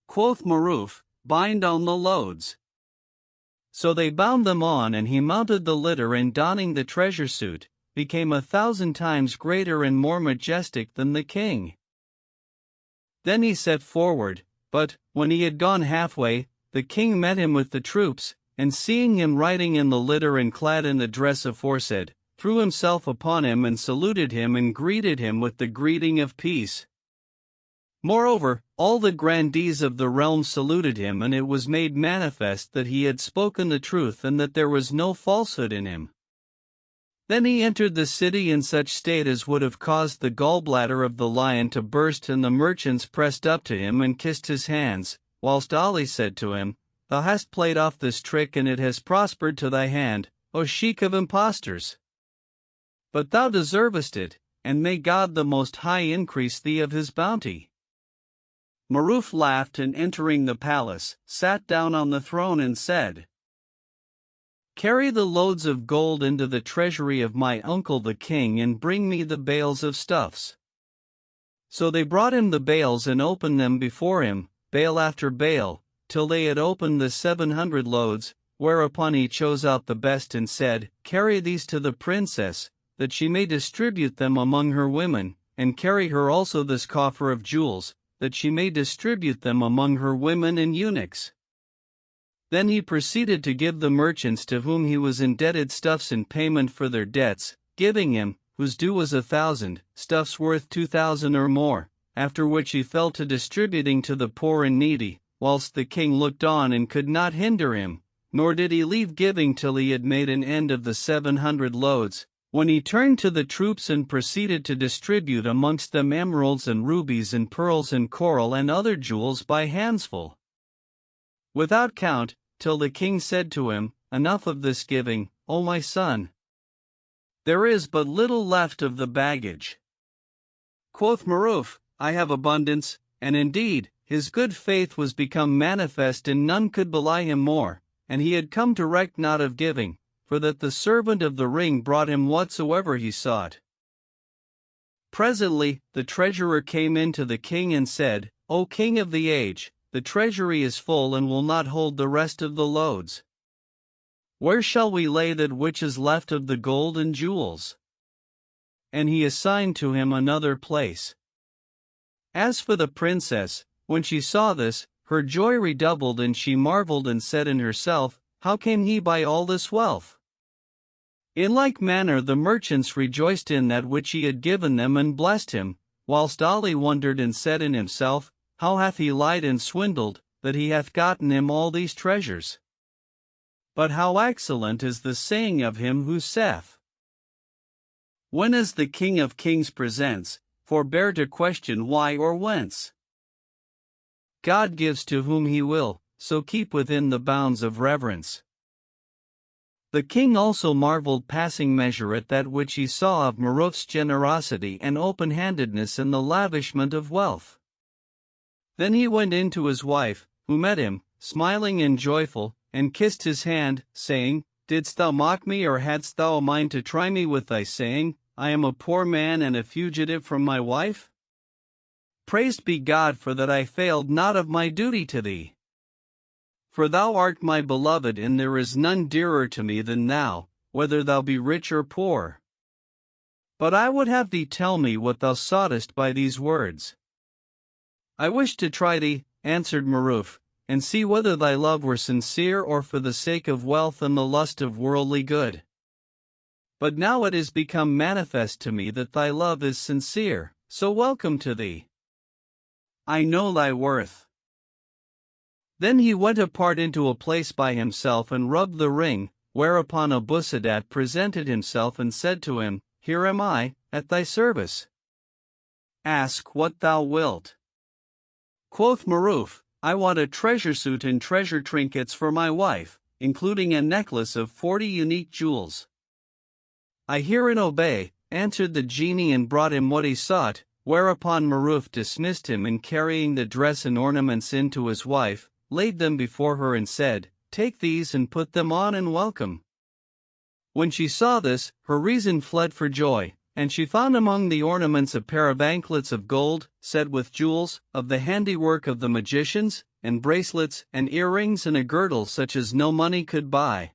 Speaker 1: Quoth Maruf, "Bind on the loads." So they bound them on, and he mounted the litter, and donning the treasure suit, became 1,000 times greater and more majestic than the king. Then he set forward, but, when he had gone halfway, the king met him with the troops, and seeing him riding in the litter and clad in the dress aforesaid, threw himself upon him and saluted him and greeted him with the greeting of peace. Moreover, all the grandees of the realm saluted him, and it was made manifest that he had spoken the truth and that there was no falsehood in him. Then he entered the city in such state as would have caused the gallbladder of the lion to burst, and the merchants pressed up to him and kissed his hands, whilst Ali said to him, "Thou hast played off this trick, and it has prospered to thy hand, O sheik of impostors. But thou deservest it, and may God the Most High increase thee of his bounty." Maruf laughed, and entering the palace, sat down on the throne and said, "Carry the loads of gold into the treasury of my uncle the king, and bring me the bales of stuffs." So they brought him the bales and opened them before him, bale after bale, till they had opened the 700 loads, whereupon he chose out the best and said, "Carry these to the princess, that she may distribute them among her women, and carry her also this coffer of jewels, that she may distribute them among her women and eunuchs." Then he proceeded to give the merchants to whom he was indebted stuffs in payment for their debts, giving him, whose due was 1,000, stuffs worth 2,000 or more, after which he fell to distributing to the poor and needy, whilst the king looked on and could not hinder him, nor did he leave giving till he had made an end of the 700 loads, when he turned to the troops and proceeded to distribute amongst them emeralds and rubies and pearls and coral and other jewels by handsful, without count, till the king said to him, Enough of this giving, O my son. There is but little left of the baggage. Quoth Maruf, I have abundance, and indeed, his good faith was become manifest and none could belie him more, and he had come to reck not of giving, for that the servant of the ring brought him whatsoever he sought. Presently, the treasurer came in to the king and said, O king of the age, the treasury is full and will not hold the rest of the loads. Where shall we lay that which is left of the gold and jewels? And he assigned to him another place. As for the princess, when she saw this, her joy redoubled and she marveled and said in herself, How came he by all this wealth? In like manner the merchants rejoiced in that which he had given them and blessed him, whilst Ali wondered and said in himself, How hath he lied and swindled, that he hath gotten him all these treasures? But how excellent is the saying of him who saith, When as the King of Kings presents, forbear to question why or whence. God gives to whom he will, so keep within the bounds of reverence. The king also marveled passing measure at that which he saw of Maruf's generosity and open-handedness in the lavishment of wealth. Then he went in to his wife, who met him, smiling and joyful, and kissed his hand, saying, Didst thou mock me, or hadst thou a mind to try me with thy saying, I am a poor man and a fugitive from my wife? Praised be God for that I failed not of my duty to thee. For thou art my beloved, and there is none dearer to me than thou, whether thou be rich or poor. But I would have thee tell me what thou soughtest by these words. I wish to try thee, answered Maruf, and see whether thy love were sincere or for the sake of wealth and the lust of worldly good. But now it is become manifest to me that thy love is sincere, so welcome to thee. I know thy worth. Then he went apart into a place by himself and rubbed the ring, whereupon Abu Sadat presented himself and said to him, Here am I, at thy service. Ask what thou wilt. Quoth Maruf, I want a treasure suit and treasure trinkets for my wife, including a necklace of 40 unique jewels. I hear and obey, answered the genie, and brought him what he sought, whereupon Maruf dismissed him, and carrying the dress and ornaments in to his wife, laid them before her and said, Take these and put them on and welcome. When she saw this, her reason fled for joy, and she found among the ornaments a pair of anklets of gold, set with jewels, of the handiwork of the magicians, and bracelets and earrings and a girdle such as no money could buy.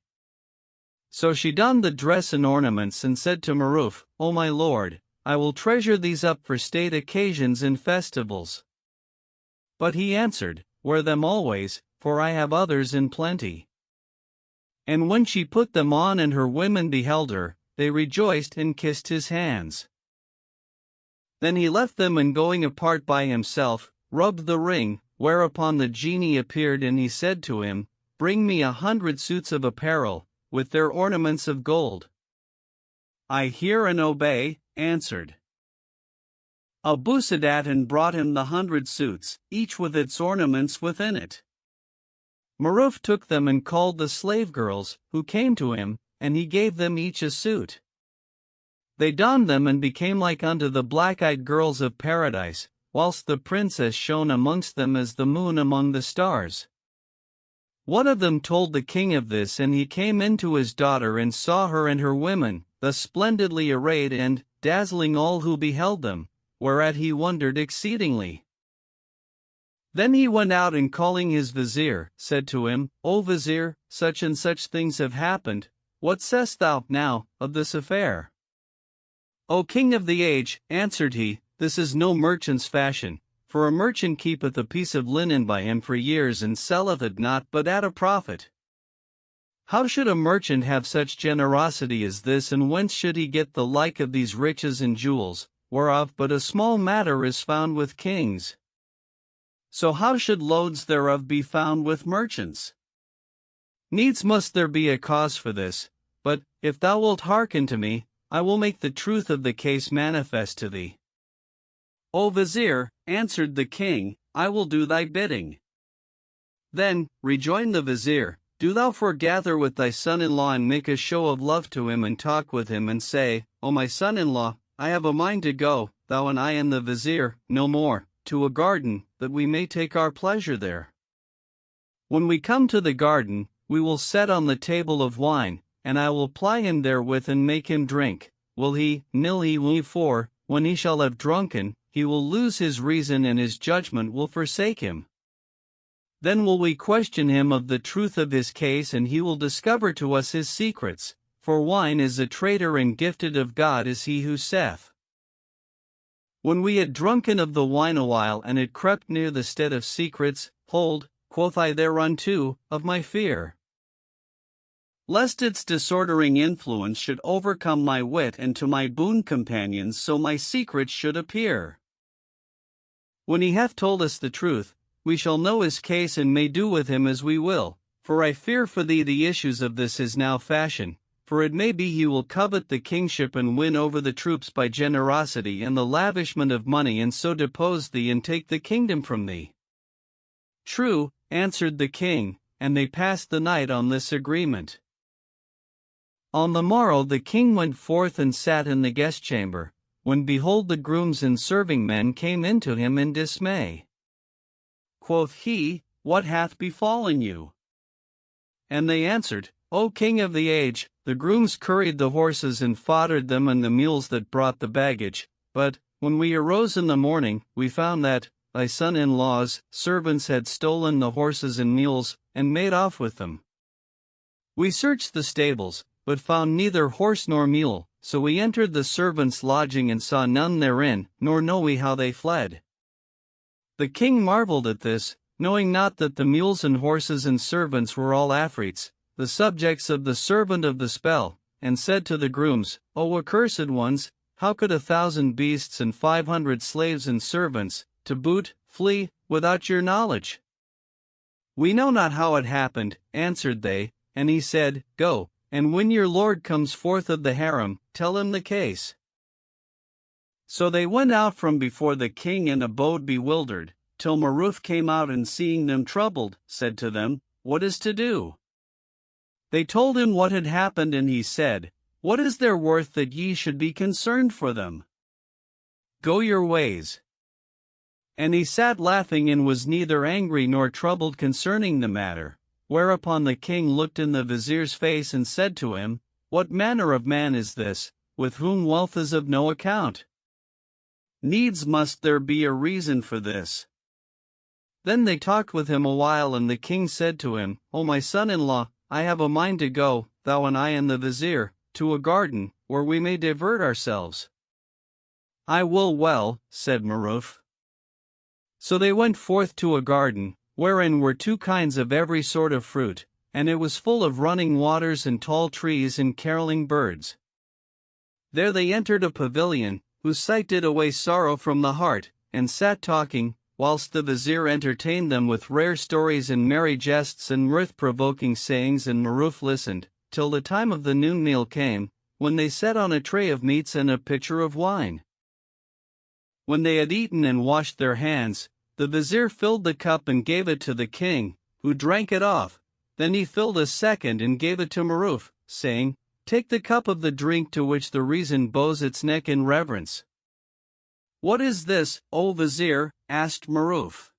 Speaker 1: So she donned the dress and ornaments and said to Maruf, O my lord, I will treasure these up for state occasions and festivals. But he answered, Wear them always, for I have others in plenty. And when she put them on and her women beheld her, they rejoiced and kissed his hands. Then he left them, and going apart by himself, rubbed the ring, whereupon the genie appeared, and he said to him, Bring me 100 suits of apparel, with their ornaments of gold. I hear and obey, answered Abu Sadat, and brought him the 100 suits, each with its ornaments within it. Maruf took them and called the slave girls, who came to him, and he gave them each a suit. They donned them and became like unto the black-eyed girls of paradise, whilst the princess shone amongst them as the moon among the stars. One of them told the king of this, and he came in to his daughter and saw her and her women, thus splendidly arrayed and dazzling all who beheld them, whereat he wondered exceedingly. Then he went out, and calling his vizier, said to him, O vizier, such and such things have happened, what sayest thou, now, of this affair? O king of the age, answered he, this is no merchant's fashion, for a merchant keepeth a piece of linen by him for years and selleth it not but at a profit. How should a merchant have such generosity as this, and whence should he get the like of these riches and jewels, whereof but a small matter is found with kings? So how should loads thereof be found with merchants? Needs must there be a cause for this, but, if thou wilt hearken to me, I will make the truth of the case manifest to thee. O Vizier, answered the king, I will do thy bidding. Then, rejoined the Vizier, do thou foregather with thy son-in-law and make a show of love to him and talk with him and say, O my son-in-law, I have a mind to go, thou and I and the Vizier, no more, to a garden, that we may take our pleasure there. When we come to the garden, we will set on the table of wine, and I will ply him therewith and make him drink. Will he, nil he will, for, when he shall have drunken, he will lose his reason and his judgment will forsake him. Then will we question him of the truth of his case and he will discover to us his secrets, for wine is a traitor and gifted of God is he who saith. When we had drunken of the wine awhile and it crept near the stead of secrets, hold, quoth I thereunto, of my fear, lest its disordering influence should overcome my wit and to my boon companions so my secrets should appear. When he hath told us the truth, we shall know his case and may do with him as we will, for I fear for thee the issues of this is now fashion, for it may be he will covet the kingship and win over the troops by generosity and the lavishment of money and so depose thee and take the kingdom from thee. True, answered the king, and they passed the night on this agreement. On the morrow the king went forth and sat in the guest chamber, when behold the grooms and serving men came into him in dismay. Quoth he, What hath befallen you? And they answered, O king of the age, the grooms curried the horses and foddered them and the mules that brought the baggage, but, when we arose in the morning, we found that, thy son-in-law's servants had stolen the horses and mules, and made off with them. We searched the stables, but found neither horse nor mule, so we entered the servants' lodging and saw none therein, nor know we how they fled. The king marveled at this, knowing not that the mules and horses and servants were all Afrits, the subjects of the servant of the spell, and said to the grooms, O accursed ones, how could 1,000 beasts and 500 slaves and servants, to boot, flee, without your knowledge? We know not how it happened, answered they, and he said, Go, and when your lord comes forth of the harem, tell him the case. So they went out from before the king and abode bewildered, till Maruf came out and seeing them troubled, said to them, What is to do? They told him what had happened and he said, What is their worth that ye should be concerned for them? Go your ways. And he sat laughing and was neither angry nor troubled concerning the matter, whereupon the king looked in the vizier's face and said to him, What manner of man is this, with whom wealth is of no account? Needs must there be a reason for this. Then they talked with him a while and the king said to him, O my son-in-law, I have a mind to go, thou and I and the vizier, to a garden, where we may divert ourselves. I will well, said Maruf. So they went forth to a garden, wherein were 2 kinds of every sort of fruit, and it was full of running waters and tall trees and caroling birds. There they entered a pavilion, whose sight did away sorrow from the heart, and sat talking, whilst the vizier entertained them with rare stories and merry jests and mirth-provoking sayings, and Maruf listened, till the time of the noon meal came, when they set on a tray of meats and a pitcher of wine. When they had eaten and washed their hands, the vizier filled the cup and gave it to the king, who drank it off. Then he filled a second and gave it to Maruf, saying, Take the cup of the drink to which the reason bows its neck in reverence. What is this, O vizier? Asked Maruf.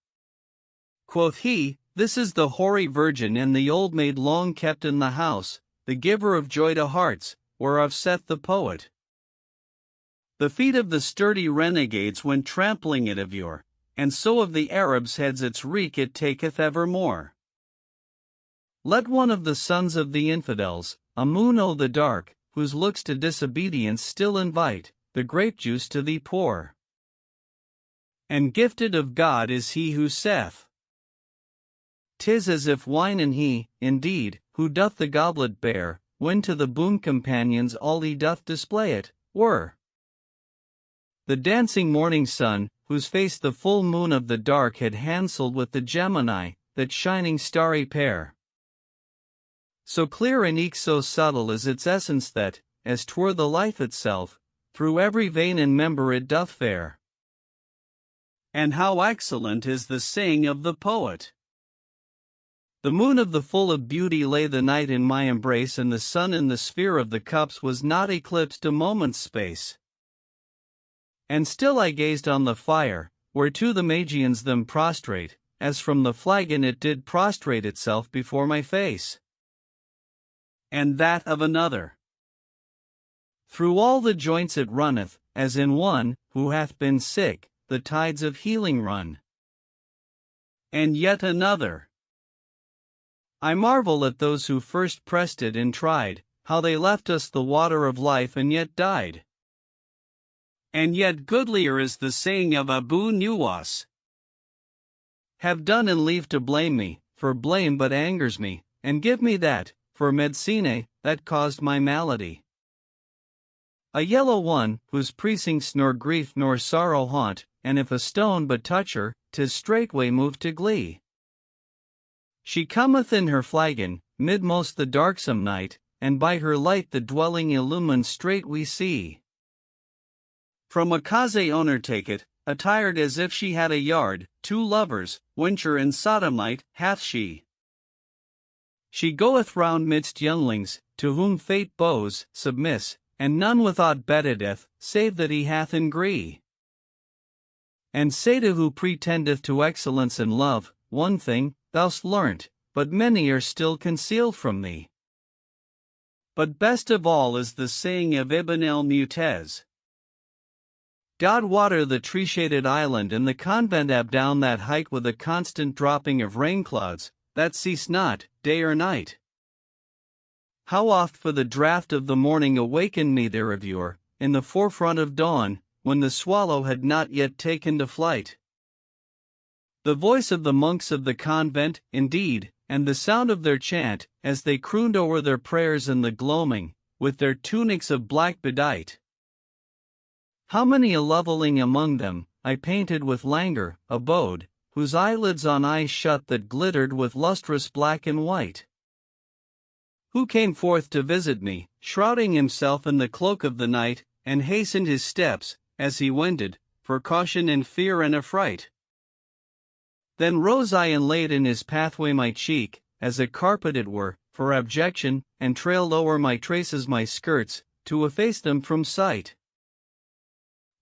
Speaker 1: Quoth he, This is the hoary virgin and the old maid long kept in the house, the giver of joy to hearts, whereof saith the poet. The feet of the sturdy renegades went trampling it of yore, and so of the Arabs' heads its reek it taketh evermore. Let one of the sons of the infidels, Amun the dark, whose looks to disobedience still invite, the grape juice to thee pour. And gifted of God is he who saith, 'Tis as if wine and he, indeed, who doth the goblet bear, when to the boon companions all he doth display it, were the dancing morning sun, whose face the full moon of the dark had handselled with the Gemini, that shining starry pair. So clear and eke so subtle is its essence that, as 'twere the life itself, through every vein and member it doth fare. And how excellent is the saying of the poet! The moon of the full of beauty lay the night in my embrace, and the sun in the sphere of the cups was not eclipsed a moment's space. And still I gazed on the fire, whereto the Magians them prostrate, as from the flagon it did prostrate itself before my face. And that of another. Through all the joints it runneth, as in one who hath been sick, the tides of healing run. And yet another. I marvel at those who first pressed it and tried, how they left us the water of life and yet died. And yet goodlier is the saying of Abu Nuwas. Have done and leave to blame me, for blame but angers me, and give me that, for medicine, that caused my malady. A yellow one, whose precincts nor grief nor sorrow haunt, and if a stone but touch her, 'tis straightway moved to glee. She cometh in her flagon, midmost the darksome night, and by her light the dwelling illumined straight we see. From a case owner take it, attired as if she had a yard, 2 lovers, wencher and sodomite, hath she. She goeth round midst younglings, to whom fate bows, submiss, and none without bettedeth, save that he hath in gree. And say to who pretendeth to excellence in love, one thing, thou'st learnt, but many are still concealed from thee. But best of all is the saying of Ibn el-Mutez. God water the tree-shaded island and the convent ab down that height with a constant dropping of rain clouds, that cease not, day or night. How oft for the draught of the morning awakened me there of yore, in the forefront of dawn, when the swallow had not yet taken to flight. The voice of the monks of the convent, indeed, and the sound of their chant, as they crooned o'er their prayers in the gloaming, with their tunics of black bedight. How many a loveling among them, I painted with languor, abode, whose eyelids on eyes shut that glittered with lustrous black and white. Who came forth to visit me, shrouding himself in the cloak of the night, and hastened his steps, as he wended, for caution and fear and affright. Then rose I and laid in his pathway my cheek, as a carpet it were, for abjection, and trailed o'er my traces my skirts, to efface them from sight.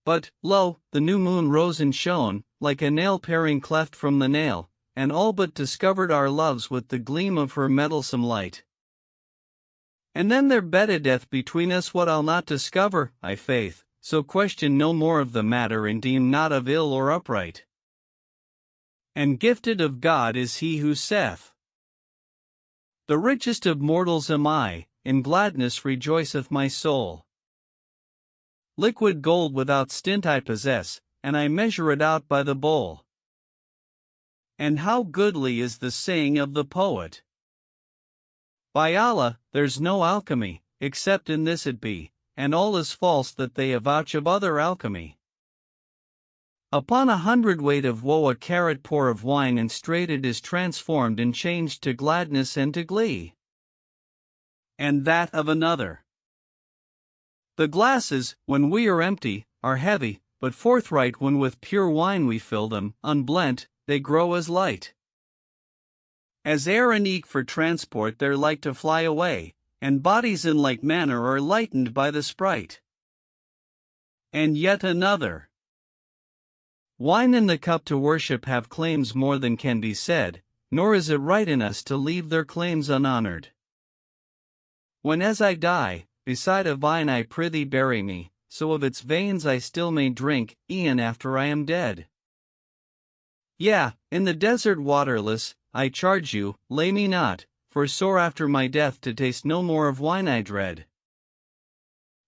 Speaker 1: But, lo, the new moon rose and shone, like a nail-paring cleft from the nail, and all but discovered our loves with the gleam of her meddlesome light. And then there beddedeth between us what I'll not discover, I faith, so question no more of the matter and deem not of ill or upright. And gifted of God is he who saith, the richest of mortals am I, in gladness rejoiceth my soul. Liquid gold without stint I possess, and I measure it out by the bowl. And how goodly is the saying of the poet! By Allah, there's no alchemy, except in this it be, and all is false that they avouch of other alchemy. Upon 100 weight of woe a carat pour of wine, and straight it is transformed and changed to gladness and to glee. And that of another. The glasses, when we are empty, are heavy, but forthright when with pure wine we fill them, unblent, they grow as light. As air and eke for transport they're like to fly away, and bodies in like manner are lightened by the sprite. And yet another. Wine in the cup to worship have claims more than can be said, nor is it right in us to leave their claims unhonored. When as I die, beside a vine I prithee bury me, so of its veins I still may drink, e'en after I am dead. Yea, in the desert waterless, I charge you, lay me not, for sore after my death to taste no more of wine I dread.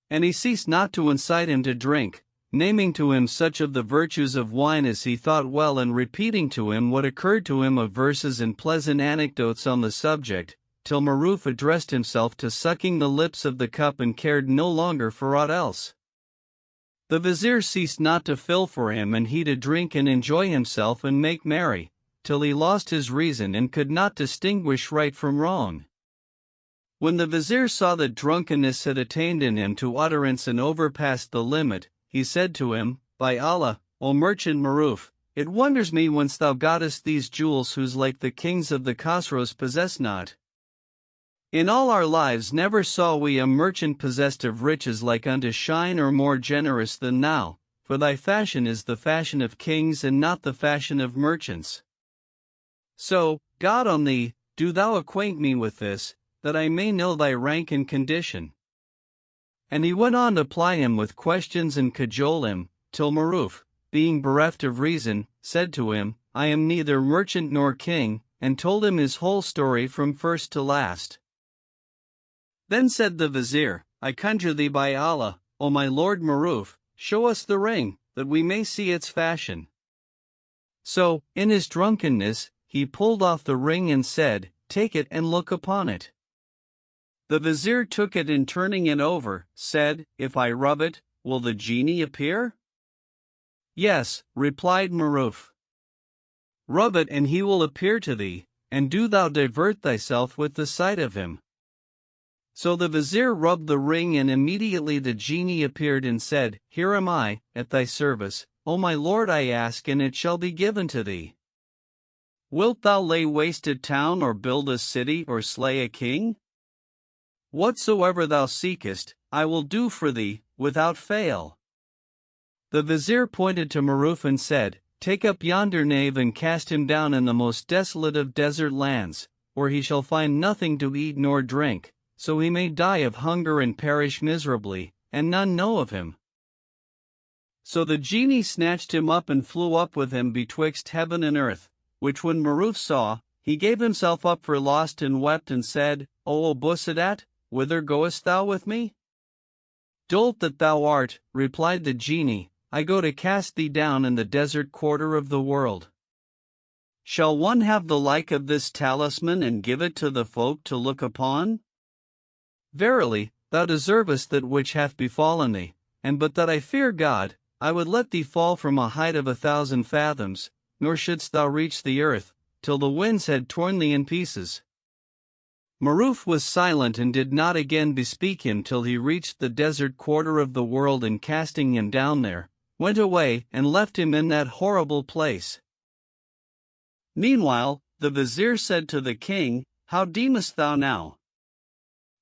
Speaker 1: And he ceased not to incite him to drink, naming to him such of the virtues of wine as he thought well, and repeating to him what occurred to him of verses and pleasant anecdotes on the subject, till Maruf addressed himself to sucking the lips of the cup and cared no longer for aught else. The vizier ceased not to fill for him, and he to drink and enjoy himself and make merry, till he lost his reason and could not distinguish right from wrong. When the vizier saw that drunkenness had attained in him to utterance and overpassed the limit, he said to him, "By Allah, O merchant Maruf, it wonders me whence thou gottest these jewels whose like the kings of the Khosrows possess not. In all our lives never saw we a merchant possessed of riches like unto shine or more generous than thou, for thy fashion is the fashion of kings and not the fashion of merchants. So, God on thee, do thou acquaint me with this, that I may know thy rank and condition." And he went on to ply him with questions and cajole him, till Maruf, being bereft of reason, said to him, "I am neither merchant nor king," and told him his whole story from first to last. Then said the vizier, "I conjure thee by Allah, O my lord Maruf, show us the ring, that we may see its fashion." So, in his drunkenness, he pulled off the ring and said, "Take it and look upon it." The vizier took it and turning it over, said, "If I rub it, will the genie appear?" "Yes," replied Maruf. "Rub it and he will appear to thee, and do thou divert thyself with the sight of him." So the vizier rubbed the ring and immediately the genie appeared and said, "Here am I, at thy service, O my lord, I ask and it shall be given to thee. Wilt thou lay waste a town or build a city or slay a king? Whatsoever thou seekest, I will do for thee, without fail." The vizier pointed to Maruf and said, "Take up yonder knave and cast him down in the most desolate of desert lands, where he shall find nothing to eat nor drink, so he may die of hunger and perish miserably, and none know of him." So the genie snatched him up and flew up with him betwixt heaven and earth, which when Maruf saw, he gave himself up for lost and wept and said, "O Abu Sadat, whither goest thou with me?" "Dolt that thou art," replied the genie, "I go to cast thee down in the desert quarter of the world. Shall one have the like of this talisman and give it to the folk to look upon? Verily, thou deservest that which hath befallen thee, and but that I fear God, I would let thee fall from a height of 1,000 fathoms, nor shouldst thou reach the earth, till the winds had torn thee in pieces." Maruf was silent and did not again bespeak him till he reached the desert quarter of the world, and casting him down there, went away and left him in that horrible place. Meanwhile, the vizier said to the king, "How deemest thou now?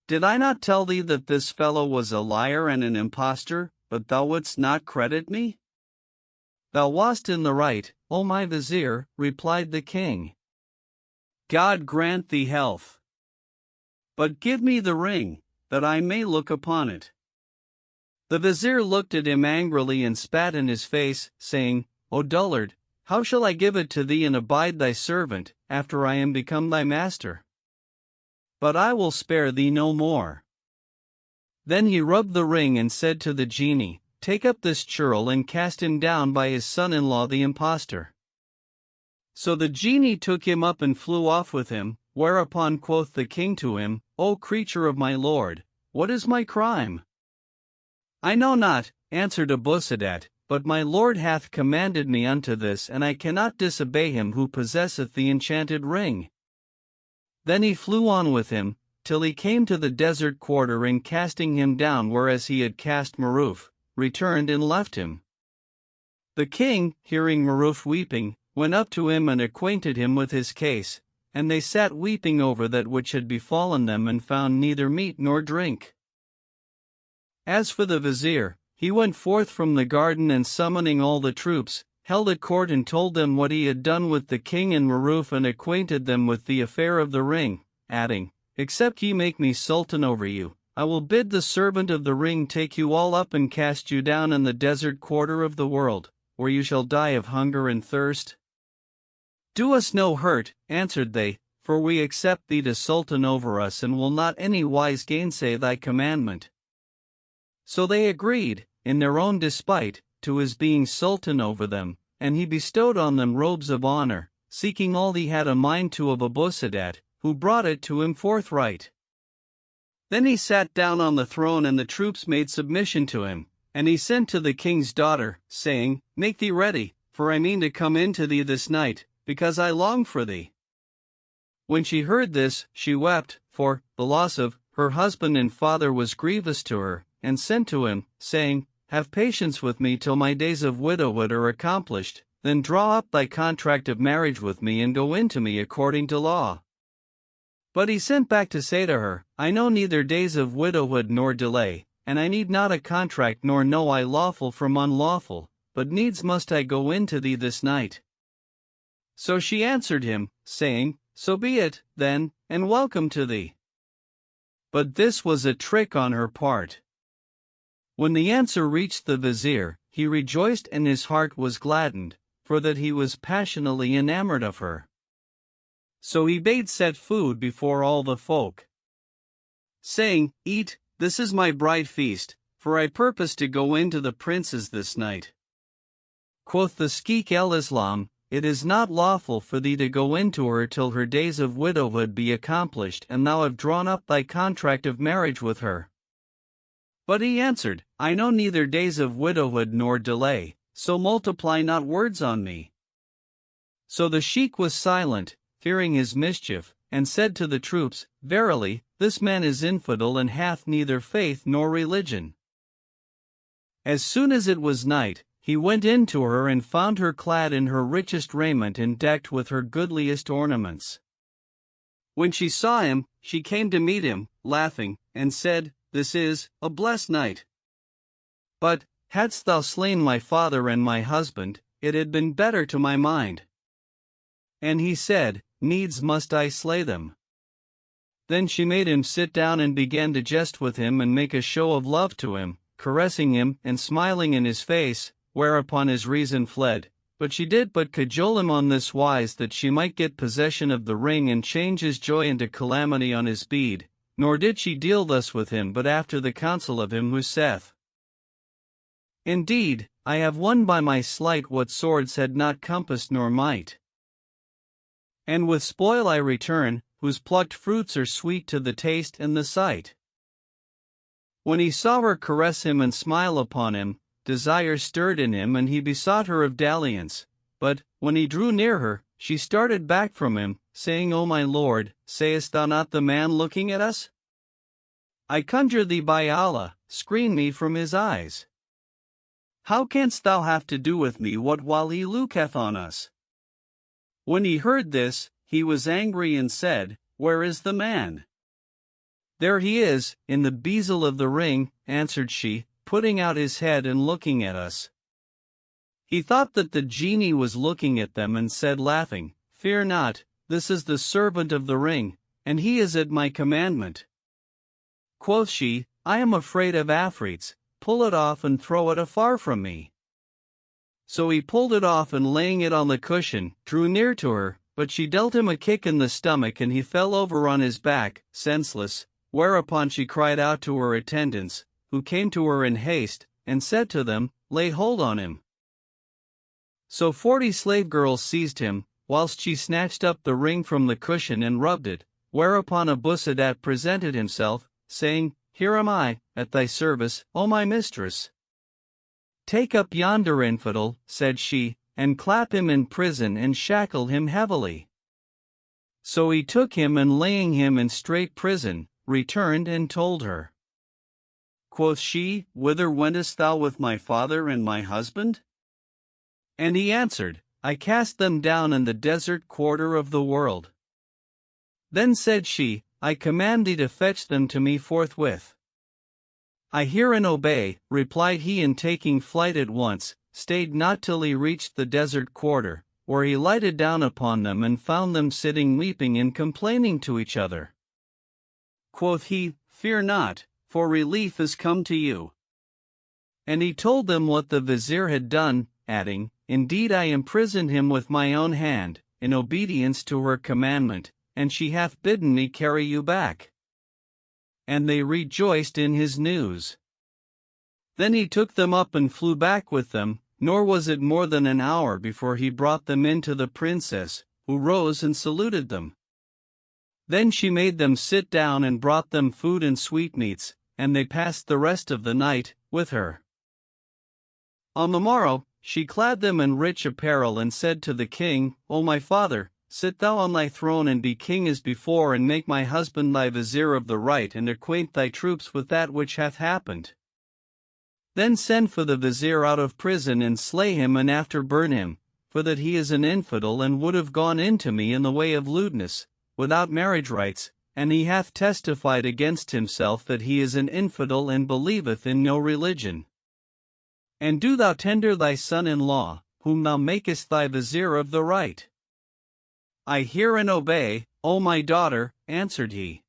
Speaker 1: Did I not tell thee that this fellow was a liar and an impostor, but thou wouldst not credit me?" "Thou wast in the right, O my vizier," replied the king. "God grant thee health. But give me the ring, that I may look upon it." The vizier looked at him angrily and spat in his face, saying, "O dullard, how shall I give it to thee and abide thy servant, after I am become thy master? But I will spare thee no more." Then he rubbed the ring and said to the genie, "Take up this churl and cast him down by his son-in-law the impostor." So the genie took him up and flew off with him, whereupon quoth the king to him, "O creature of my lord, what is my crime?" "I know not," answered Abu Sadat, "but my lord hath commanded me unto this, and I cannot disobey him who possesseth the enchanted ring." Then he flew on with him, till he came to the desert quarter, and casting him down whereas he had cast Maruf, returned and left him. The king, hearing Maruf weeping, went up to him and acquainted him with his case, and they sat weeping over that which had befallen them, and found neither meat nor drink. As for the vizier, he went forth from the garden and summoning all the troops, held a court and told them what he had done with the king and Maruf, and acquainted them with the affair of the ring, adding, "Except ye make me sultan over you, I will bid the servant of the ring take you all up and cast you down in the desert quarter of the world, where you shall die of hunger and thirst." "Do us no hurt," answered they, "for we accept thee to sultan over us, and will not any wise gainsay thy commandment." So they agreed, in their own despite, to his being sultan over them, and he bestowed on them robes of honor, seeking all he had a mind to of Abu Sadat, who brought it to him forthright. Then he sat down on the throne, and the troops made submission to him, and he sent to the king's daughter, saying, "Make thee ready, for I mean to come in to thee this night, because I long for thee." When she heard this, she wept, for the loss of her husband and father was grievous to her, and sent to him, saying, Have patience with me till my days of widowhood are accomplished, then draw up thy contract of marriage with me and go in to me according to law. But he sent back to say to her, I know neither days of widowhood nor delay, and I need not a contract nor know I lawful from unlawful, but needs must I go in to thee this night. So she answered him, saying, So be it, then, and welcome to thee. But this was a trick on her part. When the answer reached the vizier, he rejoiced and his heart was gladdened, for that he was passionately enamored of her. So he bade set food before all the folk, saying, Eat, this is my bride feast, for I purpose to go in to the princes this night. Quoth the Sheikh el-Islam, It is not lawful for thee to go in to her till her days of widowhood be accomplished and thou have drawn up thy contract of marriage with her. But he answered, I know neither days of widowhood nor delay, so multiply not words on me. So the sheikh was silent, fearing his mischief, and said to the troops, Verily, this man is infidel and hath neither faith nor religion. As soon as it was night, he went in to her and found her clad in her richest raiment and decked with her goodliest ornaments. When she saw him, she came to meet him, laughing, and said, This is a blessed night. But, hadst thou slain my father and my husband, it had been better to my mind. And he said, Needs must I slay them. Then she made him sit down and began to jest with him and make a show of love to him, caressing him and smiling in his face, whereupon his reason fled, but she did but cajole him on this wise that she might get possession of the ring and change his joy into calamity on his bead, nor did she deal thus with him but after the counsel of him who saith, Indeed, I have won by my sleight what swords had not compassed nor might. And with spoil I return, whose plucked fruits are sweet to the taste and the sight. When he saw her caress him and smile upon him, desire stirred in him and he besought her of dalliance, but, when he drew near her, she started back from him, saying, O my lord, sayest thou not the man looking at us? I conjure thee by Allah, screen me from his eyes. How canst thou have to do with me what while he looketh on us? When he heard this, he was angry and said, Where is the man? There he is, in the bezel of the ring, answered she, putting out his head and looking at us. He thought that the genie was looking at them and said laughing, Fear not, this is the servant of the ring, and he is at my commandment. Quoth she, I am afraid of afrits, pull it off and throw it afar from me. So he pulled it off and laying it on the cushion, drew near to her, but she dealt him a kick in the stomach and he fell over on his back, senseless, whereupon she cried out to her attendants, who came to her in haste, and said to them, Lay hold on him. So 40 slave girls seized him, whilst she snatched up the ring from the cushion and rubbed it, whereupon Abu Sadat presented himself, saying, Here am I, at thy service, O my mistress. Take up yonder infidel, said she, and clap him in prison and shackle him heavily. So he took him and laying him in strait prison, returned and told her. Quoth she, Whither wentest thou with my father and my husband? And he answered, I cast them down in the desert quarter of the world. Then said she, I command thee to fetch them to me forthwith. I hear and obey, replied he, and taking flight at once, stayed not till he reached the desert quarter, where he lighted down upon them and found them sitting weeping and complaining to each other. Quoth he, Fear not, for relief is come to you. And he told them what the vizier had done, adding, Indeed I imprisoned him with my own hand, in obedience to her commandment, and she hath bidden me carry you back. And they rejoiced in his news. Then he took them up and flew back with them, nor was it more than an hour before he brought them in to the princess, who rose and saluted them. Then she made them sit down and brought them food and sweetmeats, and they passed the rest of the night with her. On the morrow, she clad them in rich apparel and said to the king, O my father, sit thou on thy throne and be king as before, and make my husband thy vizier of the right, and acquaint thy troops with that which hath happened. Then send for the vizier out of prison, and slay him, and after burn him, for that he is an infidel, and would have gone into me in the way of lewdness, without marriage rights, and he hath testified against himself that he is an infidel and believeth in no religion. And do thou tender thy son-in-law, whom thou makest thy vizier of the right. I hear and obey, O my daughter, answered he.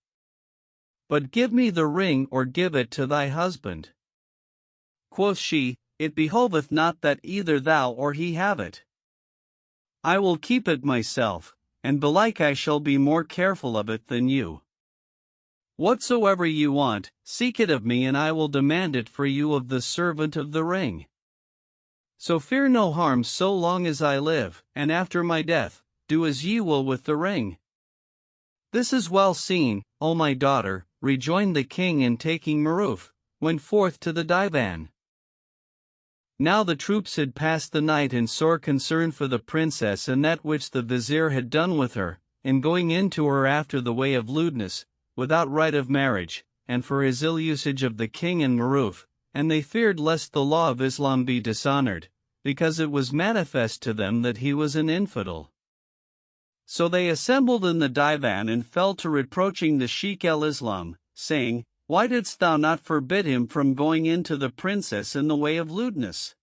Speaker 1: But give me the ring, or give it to thy husband. Quoth she, It behoveth not that either thou or he have it. I will keep it myself, and belike I shall be more careful of it than you. Whatsoever you want, seek it of me, and I will demand it for you of the servant of the ring. So fear no harm so long as I live, and after my death, do as ye will with the ring. This is well seen, O my daughter, rejoined the king, and taking Maruf, went forth to the divan. Now the troops had passed the night in sore concern for the princess and that which the vizier had done with her, in going in to her after the way of lewdness, without right of marriage, and for his ill usage of the king and Maruf, and they feared lest the law of Islam be dishonored, because it was manifest to them that he was an infidel. So they assembled in the divan and fell to reproaching the Sheikh el-Islam, saying, Why didst thou not forbid him from going in to the princess in the way of lewdness?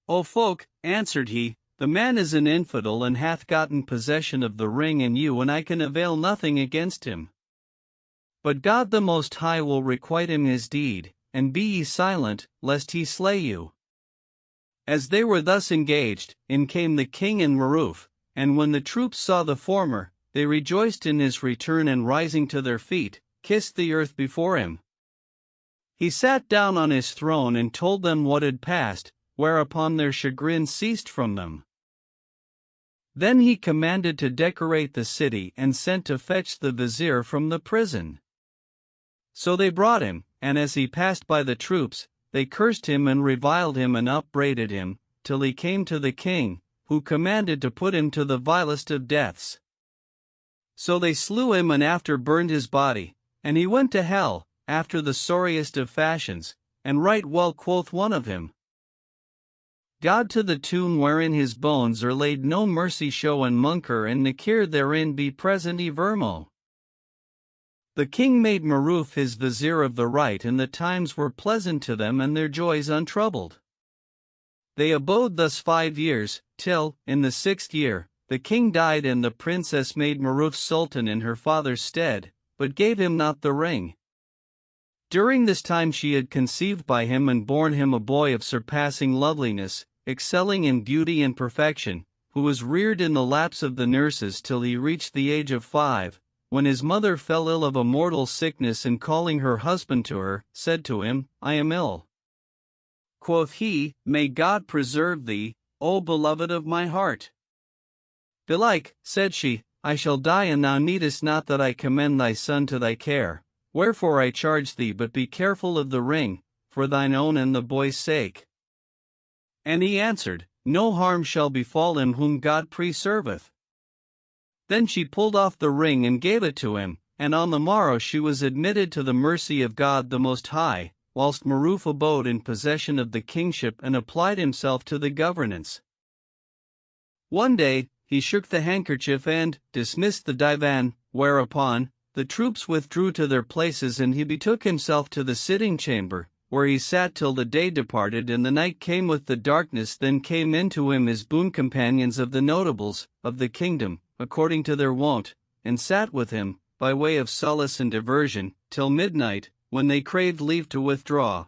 Speaker 1: O folk, answered he, the man is an infidel and hath gotten possession of the ring and you, and I can avail nothing against him. But God the Most High will requite him his deed, and be ye silent, lest he slay you. As they were thus engaged, in came the king and Maruf, and when the troops saw the former, they rejoiced in his return, and rising to their feet, kissed the earth before him. He sat down on his throne and told them what had passed, whereupon their chagrin ceased from them. Then he commanded to decorate the city and sent to fetch the vizier from the prison. So they brought him, and as he passed by the troops, they cursed him and reviled him and upbraided him, till he came to the king, who commanded to put him to the vilest of deaths. So they slew him and after burned his body, and he went to hell, after the sorriest of fashions, and right well quoth one of him, God to the tomb wherein his bones are laid no mercy show, and Munkar and Nakir therein be present evermo. The king made Maruf his vizier of the right, and the times were pleasant to them and their joys untroubled. They abode thus 5 years, till, in the 6th year, the king died, and the princess made Maruf sultan in her father's stead, but gave him not the ring. During this time she had conceived by him and borne him a boy of surpassing loveliness, excelling in beauty and perfection, who was reared in the laps of the nurses till he reached the age of 5, when his mother fell ill of a mortal sickness, and calling her husband to her, said to him, I am ill. Quoth he, May God preserve thee, O beloved of my heart. Belike, said she, I shall die, and thou needest not that I commend thy son to thy care, wherefore I charge thee but be careful of the ring, for thine own and the boy's sake. And he answered, No harm shall befall him whom God preserveth. Then she pulled off the ring and gave it to him, and on the morrow she was admitted to the mercy of God the Most High, whilst Maruf abode in possession of the kingship and applied himself to the governance. One day, he shook the handkerchief and dismissed the divan, whereupon the troops withdrew to their places, and he betook himself to the sitting chamber, where he sat till the day departed and the night came with the darkness. Then came into him his boon companions of the notables of the kingdom, according to their wont, and sat with him, by way of solace and diversion, till midnight, when they craved leave to withdraw.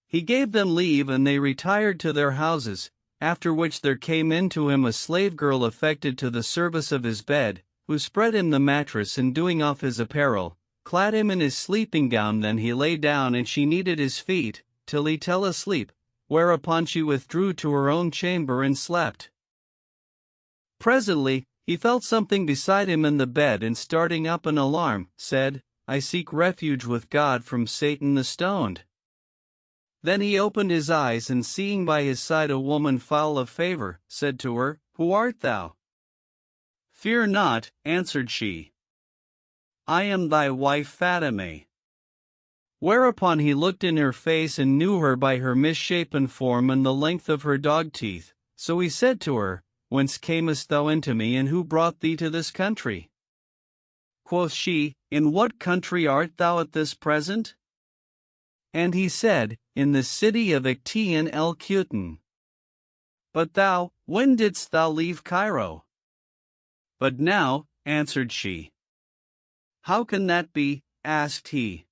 Speaker 1: He gave them leave, and they retired to their houses, after which there came in to him a slave girl affected to the service of his bed, who spread him the mattress, and doing off his apparel, clad him in his sleeping gown. Then he lay down, and she kneaded his feet, till he fell asleep, whereupon she withdrew to her own chamber and slept. Presently, he felt something beside him in the bed, and starting up in alarm, said, I seek refuge with God from Satan the stoned. Then he opened his eyes, and seeing by his side a woman foul of favor, said to her, Who art thou? Fear not, answered she. I am thy wife Fatime. Whereupon he looked in her face and knew her by her misshapen form and the length of her dog teeth. So he said to her, Whence camest thou into me, and who brought thee to this country? Quoth she, In what country art thou at this present? And he said, In the city of Ictian el Cutin. But thou, when didst thou leave Cairo? But now, answered she. How can that be? Asked he.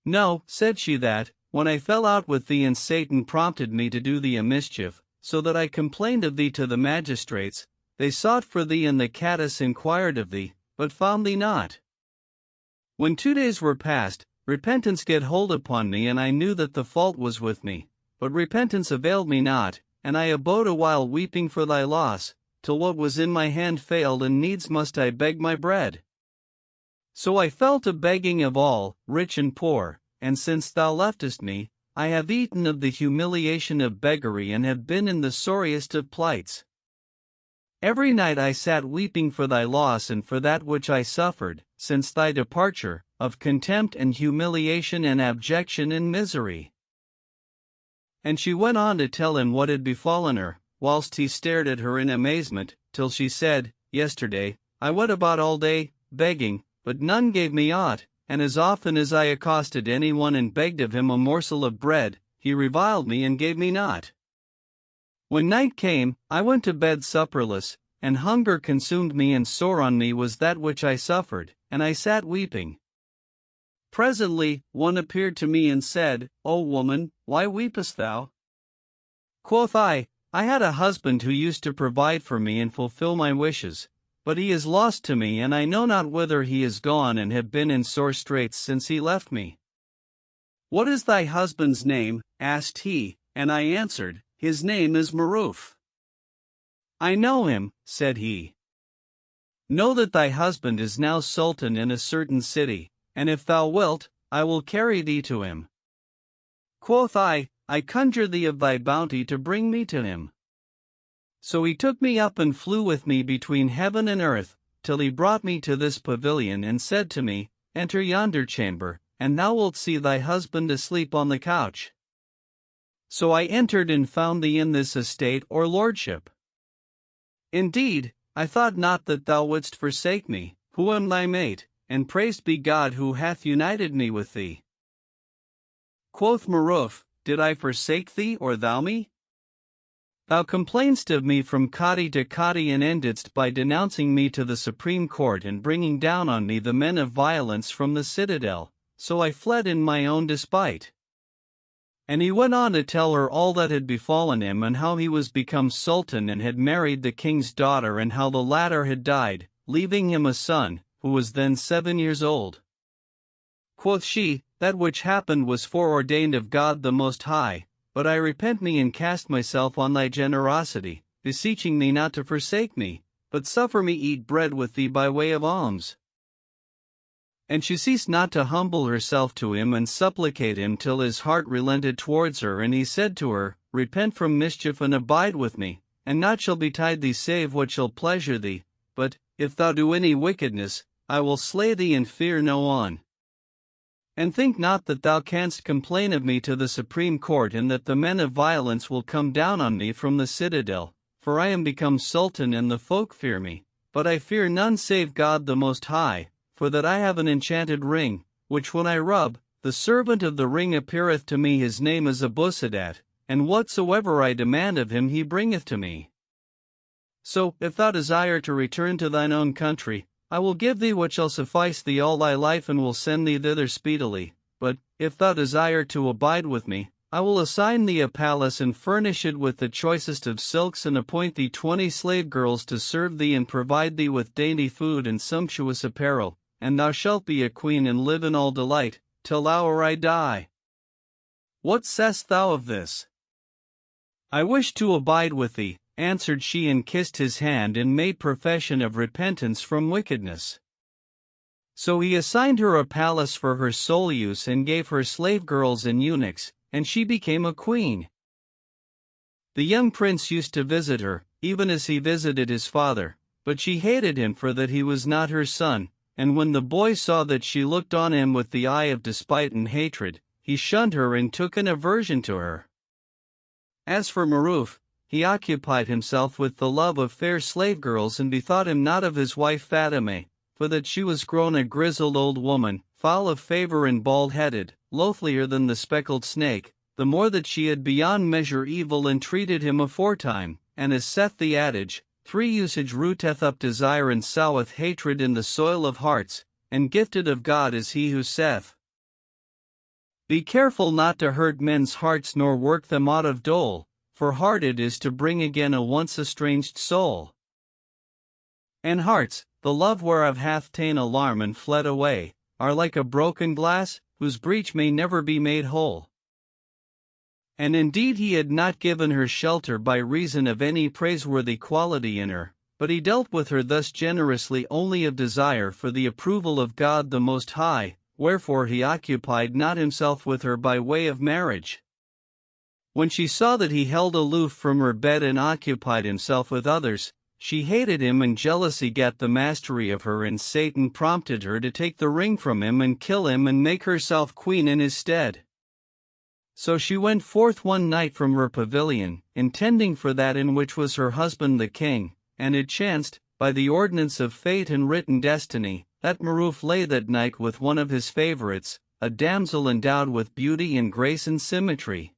Speaker 1: No, said she, that, when I fell out with thee and Satan prompted me to do thee a mischief, so that I complained of thee to the magistrates, they sought for thee and the caddis inquired of thee, but found thee not. When 2 days were past, repentance get hold upon me, and I knew that the fault was with me, but repentance availed me not, and I abode a while weeping for thy loss, till what was in my hand failed, and needs must I beg my bread. So I fell to begging of all, rich and poor, and since thou leftest me, I have eaten of the humiliation of beggary and have been in the sorriest of plights. Every night I sat weeping for thy loss and for that which I suffered, since thy departure, of contempt and humiliation and abjection and misery. And she went on to tell him what had befallen her, whilst he stared at her in amazement, till she said, Yesterday, I went about all day, begging, but none gave me aught, and as often as I accosted anyone and begged of him a morsel of bread, he reviled me and gave me not. When night came, I went to bed supperless, and hunger consumed me, and sore on me was that which I suffered, and I sat weeping. Presently, one appeared to me and said, O woman, why weepest thou? Quoth I had a husband who used to provide for me and fulfill my wishes, but he is lost to me, and I know not whither he is gone, and have been in sore straits since he left me. What is thy husband's name? Asked he, and I answered, His name is Maruf. I know him, said he. Know that thy husband is now sultan in a certain city, and if thou wilt, I will carry thee to him. Quoth I conjure thee of thy bounty to bring me to him. So he took me up and flew with me between heaven and earth, till he brought me to this pavilion and said to me, Enter yonder chamber, and thou wilt see thy husband asleep on the couch. So I entered and found thee in this estate or lordship. Indeed, I thought not that thou wouldst forsake me, who am thy mate, and praised be God who hath united me with thee. Quoth Maruf, Did I forsake thee or thou me? Thou complainedst of me from Cadi to Cadi, and endedst by denouncing me to the Supreme Court and bringing down on me the men of violence from the citadel, so I fled in my own despite. And he went on to tell her all that had befallen him, and how he was become sultan and had married the king's daughter, and how the latter had died, leaving him a son, who was then 7 years old. Quoth she, That which happened was foreordained of God the Most High, but I repent me and cast myself on thy generosity, beseeching thee not to forsake me, but suffer me eat bread with thee by way of alms. And she ceased not to humble herself to him and supplicate him till his heart relented towards her, and he said to her, Repent from mischief and abide with me, and naught shall betide thee save what shall pleasure thee, but, if thou do any wickedness, I will slay thee and fear no one. And think not that thou canst complain of me to the Supreme Court, and that the men of violence will come down on me from the citadel, for I am become sultan and the folk fear me, but I fear none save God the Most High, for that I have an enchanted ring, which when I rub, the servant of the ring appeareth to me, his name is Abusadat, and whatsoever I demand of him he bringeth to me. So, if thou desire to return to thine own country, I will give thee what shall suffice thee all thy life, and will send thee thither speedily. But, if thou desire to abide with me, I will assign thee a palace and furnish it with the choicest of silks, and appoint thee 20 slave girls to serve thee and provide thee with dainty food and sumptuous apparel, and thou shalt be a queen and live in all delight, till thou or I die. What sayest thou of this? I wish to abide with thee, answered she, and kissed his hand and made profession of repentance from wickedness. So he assigned her a palace for her sole use and gave her slave girls and eunuchs, and she became a queen. The young prince used to visit her, even as he visited his father, but she hated him for that he was not her son, and when the boy saw that she looked on him with the eye of despite and hatred, he shunned her and took an aversion to her. As for Maruf, he occupied himself with the love of fair slave girls and bethought him not of his wife Fatime, for that she was grown a grizzled old woman, foul of favor and bald-headed, loathlier than the speckled snake, the more that she had beyond measure evil entreated him aforetime, and as saith the adage, 3 usage rooteth up desire and soweth hatred in the soil of hearts, and gifted of God is he who saith, Be careful not to hurt men's hearts nor work them out of dole, for hard it is to bring again a once estranged soul. And hearts, the love whereof hath ta'en alarm and fled away, are like a broken glass, whose breach may never be made whole. And indeed he had not given her shelter by reason of any praiseworthy quality in her, but he dealt with her thus generously only of desire for the approval of God the Most High, wherefore he occupied not himself with her by way of marriage. When she saw that he held aloof from her bed and occupied himself with others, she hated him and jealousy gat the mastery of her, and Satan prompted her to take the ring from him and kill him and make herself queen in his stead. So she went forth one night from her pavilion, intending for that in which was her husband the king, and it chanced, by the ordinance of fate and written destiny, that Maruf lay that night with one of his favorites, a damsel endowed with beauty and grace and symmetry.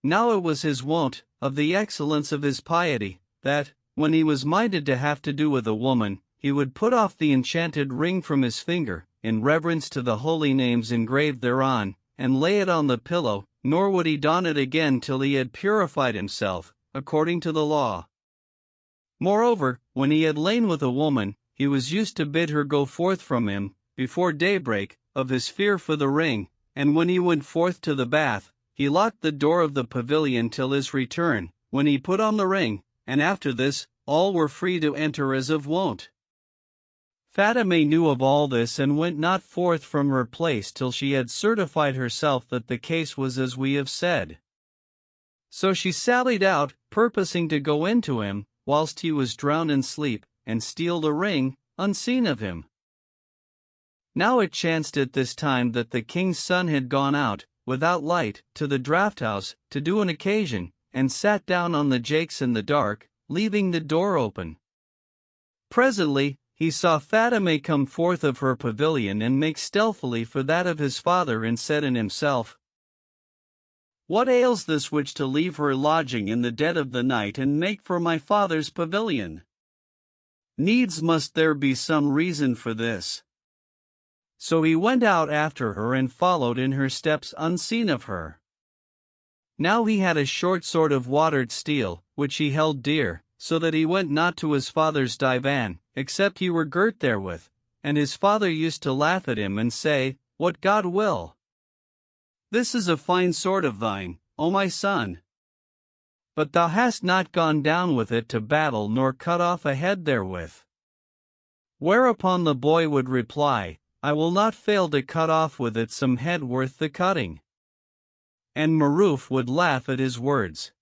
Speaker 1: Now it was his wont, of the excellence of his piety, that, when he was minded to have to do with a woman, he would put off the enchanted ring from his finger, in reverence to the holy names engraved thereon, and lay it on the pillow, nor would he don it again till he had purified himself, according to the law. Moreover, when he had lain with a woman, he was used to bid her go forth from him, before daybreak, of his fear for the ring, and when he went forth to the bath, he locked the door of the pavilion till his return, when he put on the ring, and after this, all were free to enter as of wont. Fatime knew of all this and went not forth from her place till she had certified herself that the case was as we have said. So she sallied out, purposing to go in to him, whilst he was drowned in sleep, and steal the ring, unseen of him. Now it chanced at this time that the king's son had gone out, without light, to the draught-house, to do an occasion, and sat down on the jakes in the dark, leaving the door open. Presently, he saw Fatime come forth of her pavilion and make stealthily for that of his father, and said in himself, What ails this witch to leave her lodging in the dead of the night and make for my father's pavilion? Needs must there be some reason for this. So he went out after her and followed in her steps unseen of her. Now he had a short sword of watered steel, which he held dear, so that he went not to his father's divan, except he were girt therewith, and his father used to laugh at him and say, What God will. This is a fine sword of thine, O my son. But thou hast not gone down with it to battle nor cut off a head therewith. Whereupon the boy would reply, I will not fail to cut off with it some head worth the cutting. And Maruf would laugh at his words.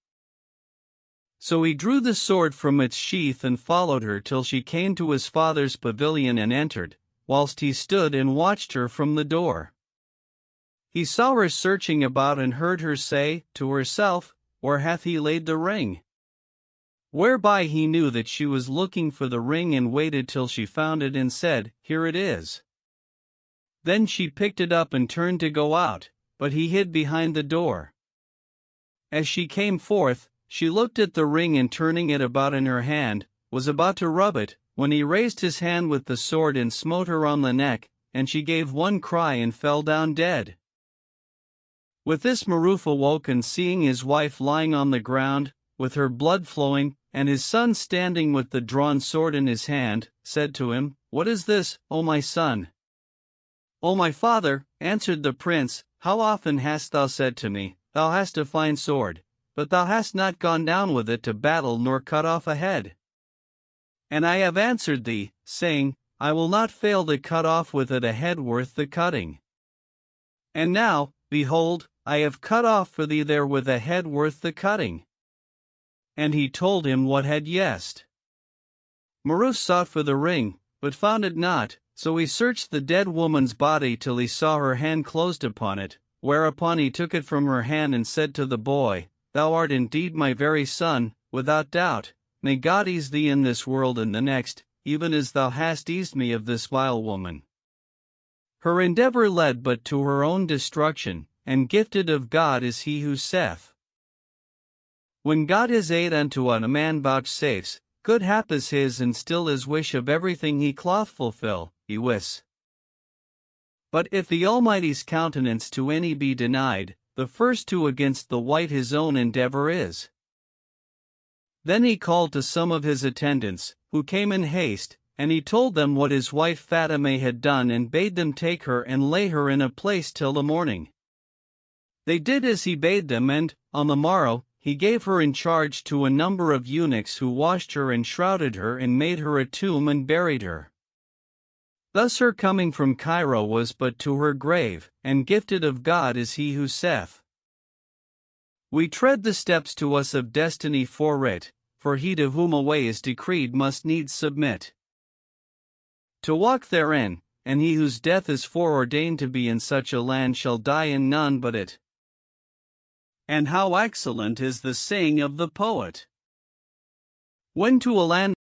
Speaker 1: So he drew the sword from its sheath and followed her till she came to his father's pavilion and entered, whilst he stood and watched her from the door. He saw her searching about and heard her say, to herself, Where hath he laid the ring? Whereby he knew that she was looking for the ring, and waited till she found it and said, Here it is. Then she picked it up and turned to go out, but he hid behind the door. As she came forth, she looked at the ring, and turning it about in her hand, was about to rub it, when he raised his hand with the sword and smote her on the neck, and she gave one cry and fell down dead. With this Maruf awoke, and seeing his wife lying on the ground, with her blood flowing, and his son standing with the drawn sword in his hand, said to him, What is this, O my son? O my father, answered the prince, how often hast thou said to me, Thou hast a fine sword, but thou hast not gone down with it to battle nor cut off a head. And I have answered thee, saying, I will not fail to cut off with it a head worth the cutting. And now, behold, I have cut off for thee therewith a head worth the cutting. And he told him what had yest. Marus sought for the ring, but found it not, so he searched the dead woman's body till he saw her hand closed upon it, whereupon he took it from her hand and said to the boy, "Thou art indeed my very son, without doubt. May God ease thee in this world and the next, even as thou hast eased me of this vile woman." Her endeavor led but to her own destruction, and gifted of God is he who saith, "When God his aid unto a man vouchsafes, good hap is his and still his wish of everything he cloth fulfill, he wis. But if the Almighty's countenance to any be denied, the first to against the white his own endeavor is." Then he called to some of his attendants, who came in haste, and he told them what his wife Fatima had done and bade them take her and lay her in a place till the morning. They did as he bade them, and, on the morrow, he gave her in charge to a number of eunuchs who washed her and shrouded her and made her a tomb and buried her. Thus her coming from Cairo was but to her grave, and gifted of God is he who saith, "We tread the steps to us of destiny forwrit, for he to whom a way is decreed must needs submit to walk therein, and he whose death is foreordained to be in such a land shall die in none but it." And how excellent is the saying of the poet, "When to a land